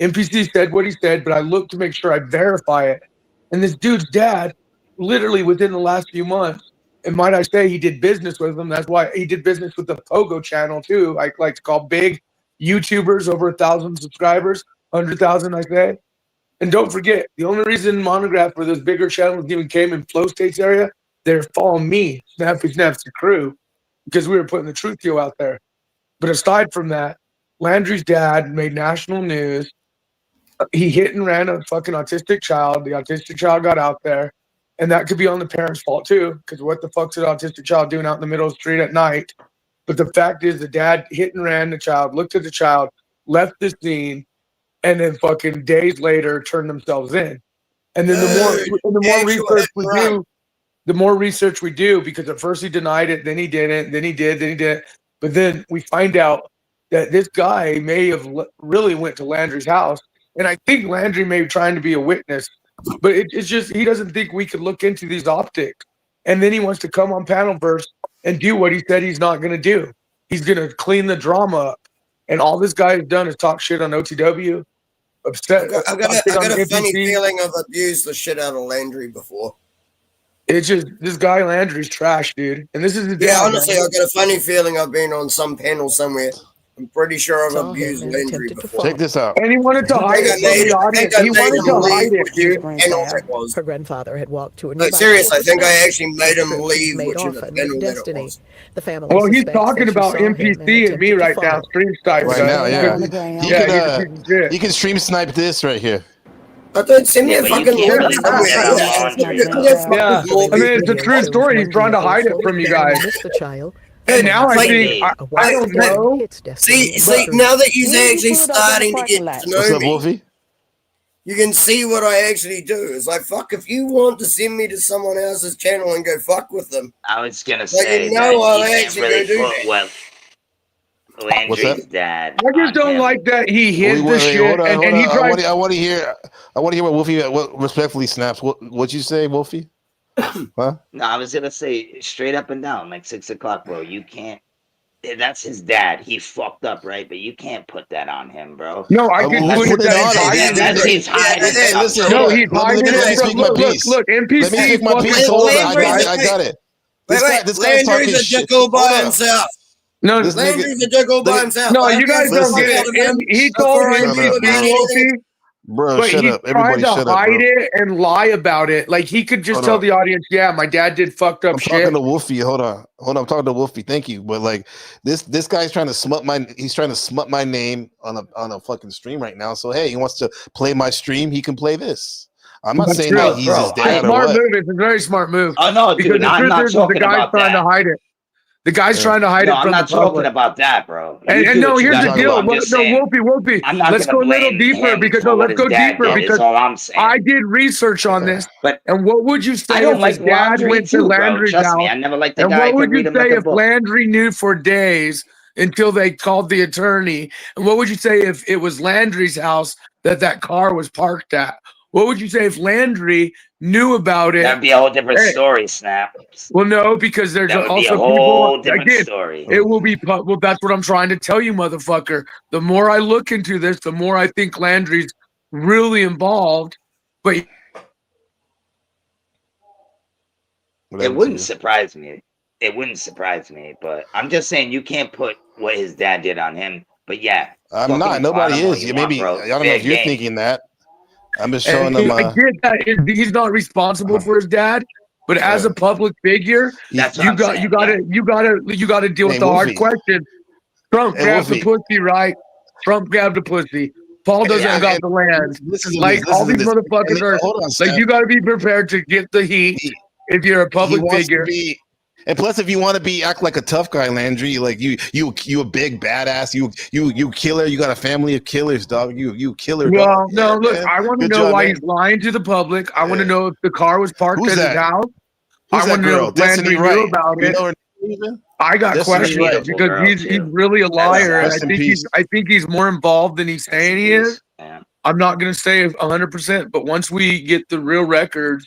NPC said what he said, but I looked to make sure I verify it. And this dude's dad, literally within the last few months, and might I say, he did business with them. That's why he did business with the Pogo channel too. I like to call big YouTubers over 1,000 subscribers, 100,000, I say. And don't forget, the only reason Monograph for those bigger channels even came in Flow States area, they're following me, Snappy Snaps the crew, because we were putting the Truth Yo out there. But aside from that, Landry's dad made national news. He hit and ran a fucking autistic child. The autistic child got out there. And that could be on the parents' fault too, because what the fuck's an autistic child doing out in the middle of the street at night? But the fact is, the dad hit and ran the child, looked at the child, left the scene, and then fucking days later turned themselves in. And then the more research we do, because at first he denied it, then he didn't, then he did, then he didn't. But then we find out that this guy may have really went to Landry's house. And I think Landry may be trying to be a witness, but it's just, he doesn't think we could look into these optics. And then he wants to come on Panelverse and do what he said he's not going to do. He's going to clean the drama up. And all this guy has done is talk shit on OTW. Upset. I've got a funny feeling I've abused the shit out of Landry before. It's just, this guy Landry's trash, dude. And this is his dad, honestly, man. I've got a funny feeling I've been on some panel somewhere. I'm pretty sure I've abused Landry before. Check this out. And he wanted to hide it from the audience. He wanted to hide it, dude. Her grandfather had walked to a No, seriously, I think I actually made him leave, which is a panel that it was. The family Well, he's suspects talking that she about saw him NPC and me right now, stream snipe. Right now, yeah. Yeah, You can stream snipe this right here. I don't send me a fucking link somewhere. Yeah, I mean, it's a true story. He's trying to hide it from you guys. And now I think, I don't know. See, now that he's actually starting to get to What's know up, me, Wolfie? you can see what I actually do. It's like, fuck, if you want to send me to someone else's channel and go fuck with them. I was gonna Like, say you know I'll that you actually can't really go do put that. what Landry's dad. I just don't like that he hid the shit Hold on, and he tried. I want to hear what Wolfie respectfully snaps. What'd you say, Wolfie? Huh? No, I was gonna say straight up and down, like 6 o'clock, bro. You can't. That's his dad. He fucked up, right? But you can't put that on him, bro. No, I can put that. That's his hiding. Listen, No, he's hiding it. Look, NPC. Let me speak my piece. Hold on, I got it. This guy's talking Landry's a shit. dick all by himself. No, Landry's a dick all by himself. No, you guys don't get it. He told NPC, Bro, but shut he's up. Everybody trying shut to up, hide bro. it and lie about it. Like he could just Hold tell on. the audience, "Yeah, my dad did fucked up I'm shit." talking to Wolfie. Hold on. I'm talking to Wolfie. Thank you. But like this guy's trying to smut my name on a fucking stream right now. So hey, he wants to play my stream. He can play this. I'm not That's saying true, that he's bro. his dad or Smart what. move. It's a very smart move. Oh no, because dude, the I'm truth not is talking the guy's about trying that. to hide it. The guy's trying to hide No, it I'm from the not talking public. about that, bro. And You do no, what you here's the gotta do. deal. I'm No, just saying. Wolfie. I'm not Let's go gonna a little blame deeper him because for what let's his go dad deeper did, because is all I'm saying. I did research on this. But and what would you I say don't if like his dad laundry went to too, bro. Landry's Trust house? me, I never liked the And guy. I what would could read you him like say a if book. Landry knew for days until they called the attorney? And what would you say if it was Landry's house that car was parked at? What would you say if Landry knew about it? That'd be a whole different Hey, story, Snap. well, no, because there's That would be also a people. whole different Again, story. it will be. Well, that's what I'm trying to tell you, motherfucker. The more I look into this, the more I think Landry's really involved. But It wouldn't surprise me. It wouldn't surprise me, but I'm just saying you can't put what his dad did on him. But yeah, I'm fucking not. Nobody plot him all is. you Maybe want, bro. I don't know Fair if you're game. thinking that. I'm just showing and them. I get that he's not responsible for his dad, but as a public figure, That's what you I'm got saying, you got to deal with Hey, the hard Wolfie. question. Trump Hey, grabbed the Wolfie. pussy, right? Trump grabbed the pussy. Paul doesn't Yeah, got and the land. listen to Like this, all listen to these this. motherfuckers And are hold on, like Steph. you got to be prepared to get the heat if you're a He public wants figure. to be, and plus, if you want to be act like a tough guy, Landry, like you a big badass, you killer, you got a family of killers, dog. You killer. Well, dog. no, Yeah, look, man. I want to Good know job, why man. he's lying to the public. I want to know if the car was parked Who's at that? his house. Who's I that want to know girl? if Landry Destiny knew Wright. about You it. know her name even? I got Destiny questions Wright. because he's really a liar, and Rest in I peace. think he's more involved than he's saying he is. Yeah. I'm not going to say 100%, but once we get the real records,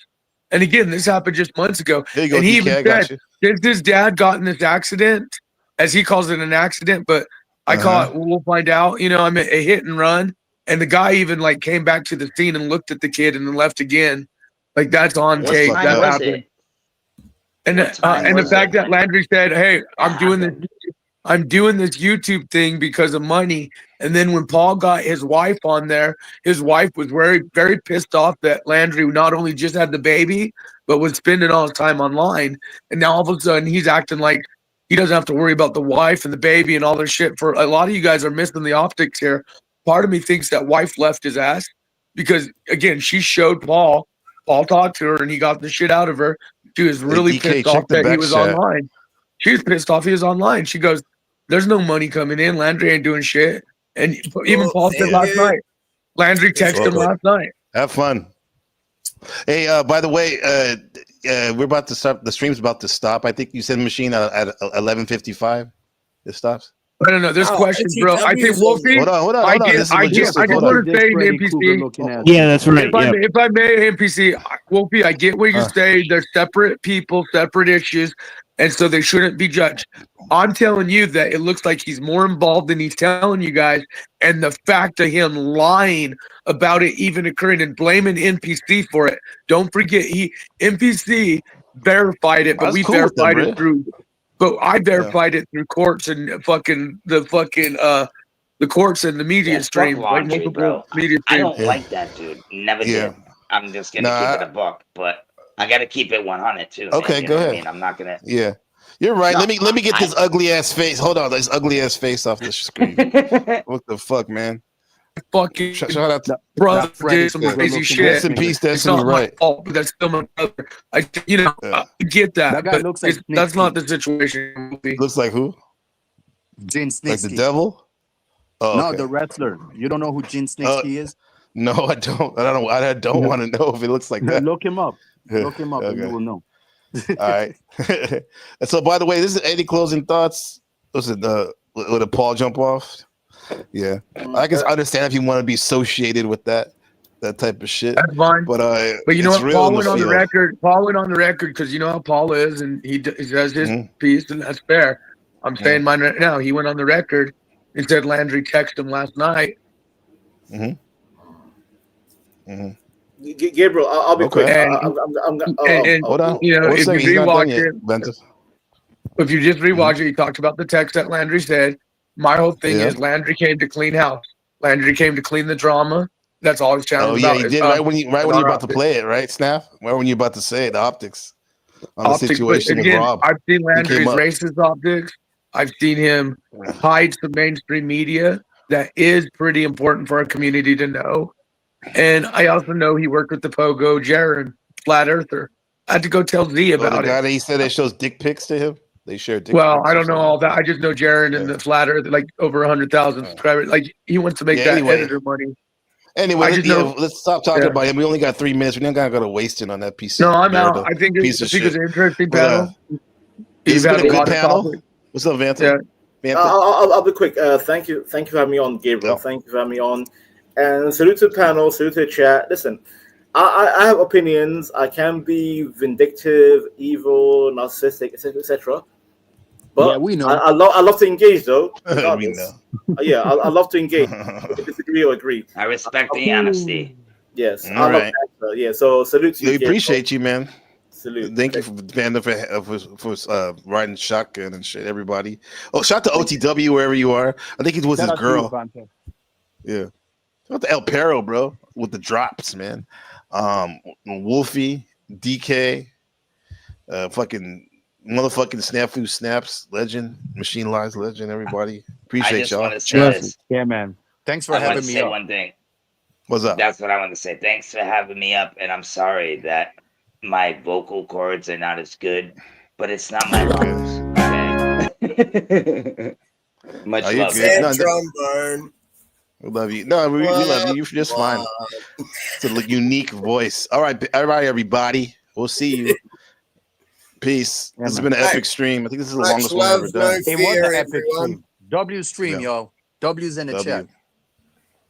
and again, this happened just months ago, There you go, and he DK, even I got said since his dad got in this accident, as he calls it an accident, but I call it, we'll find out. You know, I mean, a hit and run, and the guy even like came back to the scene and looked at the kid and then left again. Like that's on What tape. time That was happened. it? And the fact that Landry said, "Hey, I'm doing this YouTube thing because of money." And then when Paul got his wife on there, his wife was very, very pissed off that Landry not only just had the baby, but was spending all his time online. And now all of a sudden he's acting like he doesn't have to worry about the wife and the baby and all this shit. For a lot of you guys are missing the optics here. Part of me thinks that wife left his ass because again, she showed Paul. Paul talked to her and he got the shit out of her. She was really DK, pissed check off the that he back was chat. online. She was pissed off he was online. She goes, "There's no money coming in. Landry ain't doing shit." And even Paul said last night, Landry texted him last night. Have fun. Hey, by the way, we're about to start. The stream's about to stop. I think you said machine at 11:55. It stops. I don't know. There's questions, bro. I think Wolfie. Hold on. I just want to say, NPC. Yeah, that's right. If I may, NPC, Wolfie, I get what you say. They're separate people, separate issues, and so they shouldn't be judged. I'm telling you that it looks like he's more involved than he's telling you guys, and the fact of him lying about it even occurring and blaming NPC for it. Don't forget, NPC verified it, but That's we cool with them, verified it right? through. But I verified it through courts and the courts and the media Fuck stream, like laundry, multiple bro. media I streams. don't like that dude. Never Yeah. did. I'm just gonna Nah, keep it a buck, but I gotta keep it 100 too. Okay, man. You go know what ahead. I mean, I'm not gonna. Yeah, you're right. No, let me get this ugly ass face. Hold on, this ugly ass face off the screen. What the fuck, man? Fucking Shout out to brother Freddie, did some yeah. crazy Rest shit. in peace, It's Destiny not my Wright. fault, but that's still my brother. I get that, That guy but looks like that's Snitsky. not the situation. Looks like who? Jin Like the Snitsky. devil? Oh, No, okay. the wrestler. You don't know who Jin Snitsky is? No, I don't. I don't want to know if it looks like that. Look him up. Look him up and Okay. you will know. All right. And so, by the way, this is any closing thoughts? Listen, would a Paul jump off? Yeah, I can understand if you want to be associated with that type of shit. That's fine. But you know it's what? real Paul in went on the field. record. Paul went on the record because you know how Paul is, and he does his piece, and that's fair. I'm saying mine right now. He went on the record and said Landry texted him last night. Gabriel, I'll be quick. And- Hold on. You know, One if second, you he's not done rewatch yet, it, Ventus. if you just rewatch it, he talked about the text that Landry said. My whole thing Yeah. is Landry came to clean house. Landry came to clean the drama. That's all his challenge Oh yeah, about. you is, did right when you're about to optics. play it, right, Snap? Right when you're about to say it, the optics on the Optics, but situation of again, Rob. I've seen He Landry's came up. racist optics. I've seen him hide some mainstream media that is pretty important for our community to know. And I also know he worked with the Pogo Jaron, Flat Earther. I had to go tell Z Oh, the about guy it. that he said that shows dick pics to him. They share dick Well, pics I or don't know something. all that. I just know Jared and the Flat Earth, like over 100,000 subscribers. Like he wants to make Yeah, that anyway. editor money. Anyway, I just know- let's stop talking Yeah. about him. We only got 3 minutes. We're not gonna waste it on that piece. No, of I'm out. Daredevil I think piece it's of an shit. interesting Well, panel. It's You've been had a good lot of panel. topics. What's up, Vantha? Yeah. Vantha? I'll be quick. Thank you for having me on, Gabriel. Thank you for having me on. And salute to the panel, salute to the chat. Listen, I have opinions. I can be vindictive, evil, narcissistic, etc. But Yeah, we know. I love to engage, though. We regardless. know. Yeah, I love to engage. Disagree or agree. I respect the honesty. Yes, All I love right. that. Yeah, so salute to you. We Gabriel. appreciate you, man. Salute. Thank you for Vanda for riding shotgun and shit. Everybody. Oh, shout out to OTW wherever you are. I think it was Shout his out to you, girl. Vanta. Yeah. Shout out to El Perro, bro, with the drops, man. Wolfie, DK, fucking motherfucking Snafu Snaps, legend, Machine Lies legend, everybody. I Appreciate just y'all. want to say this. Yeah, man. Thanks for I want having to me say up. one thing. What's up? That's what I want to say. Thanks for having me up, and I'm sorry that my vocal cords are not as good, but it's not my lungs. Okay. Much Are you love. good? No, trombone. we love you. No, we love you. You're just fine. It's a unique voice. All right, everybody. We'll see you. Peace. This has been an epic stream. I think this is the Much longest one I've ever love, done. no It was fear, an epic everyone. stream. W stream, Yeah. y'all. W's in the W. chat.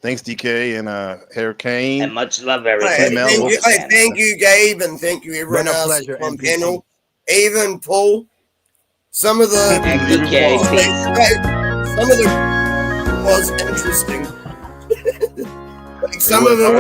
Thanks, DK and Hurricane. And much love, Hey, everyone. thank you, Gabe, and thank you, everyone Been a else pleasure, on NPC. panel. Even Paul. Some of the DK, some of the was interesting. Like some of them.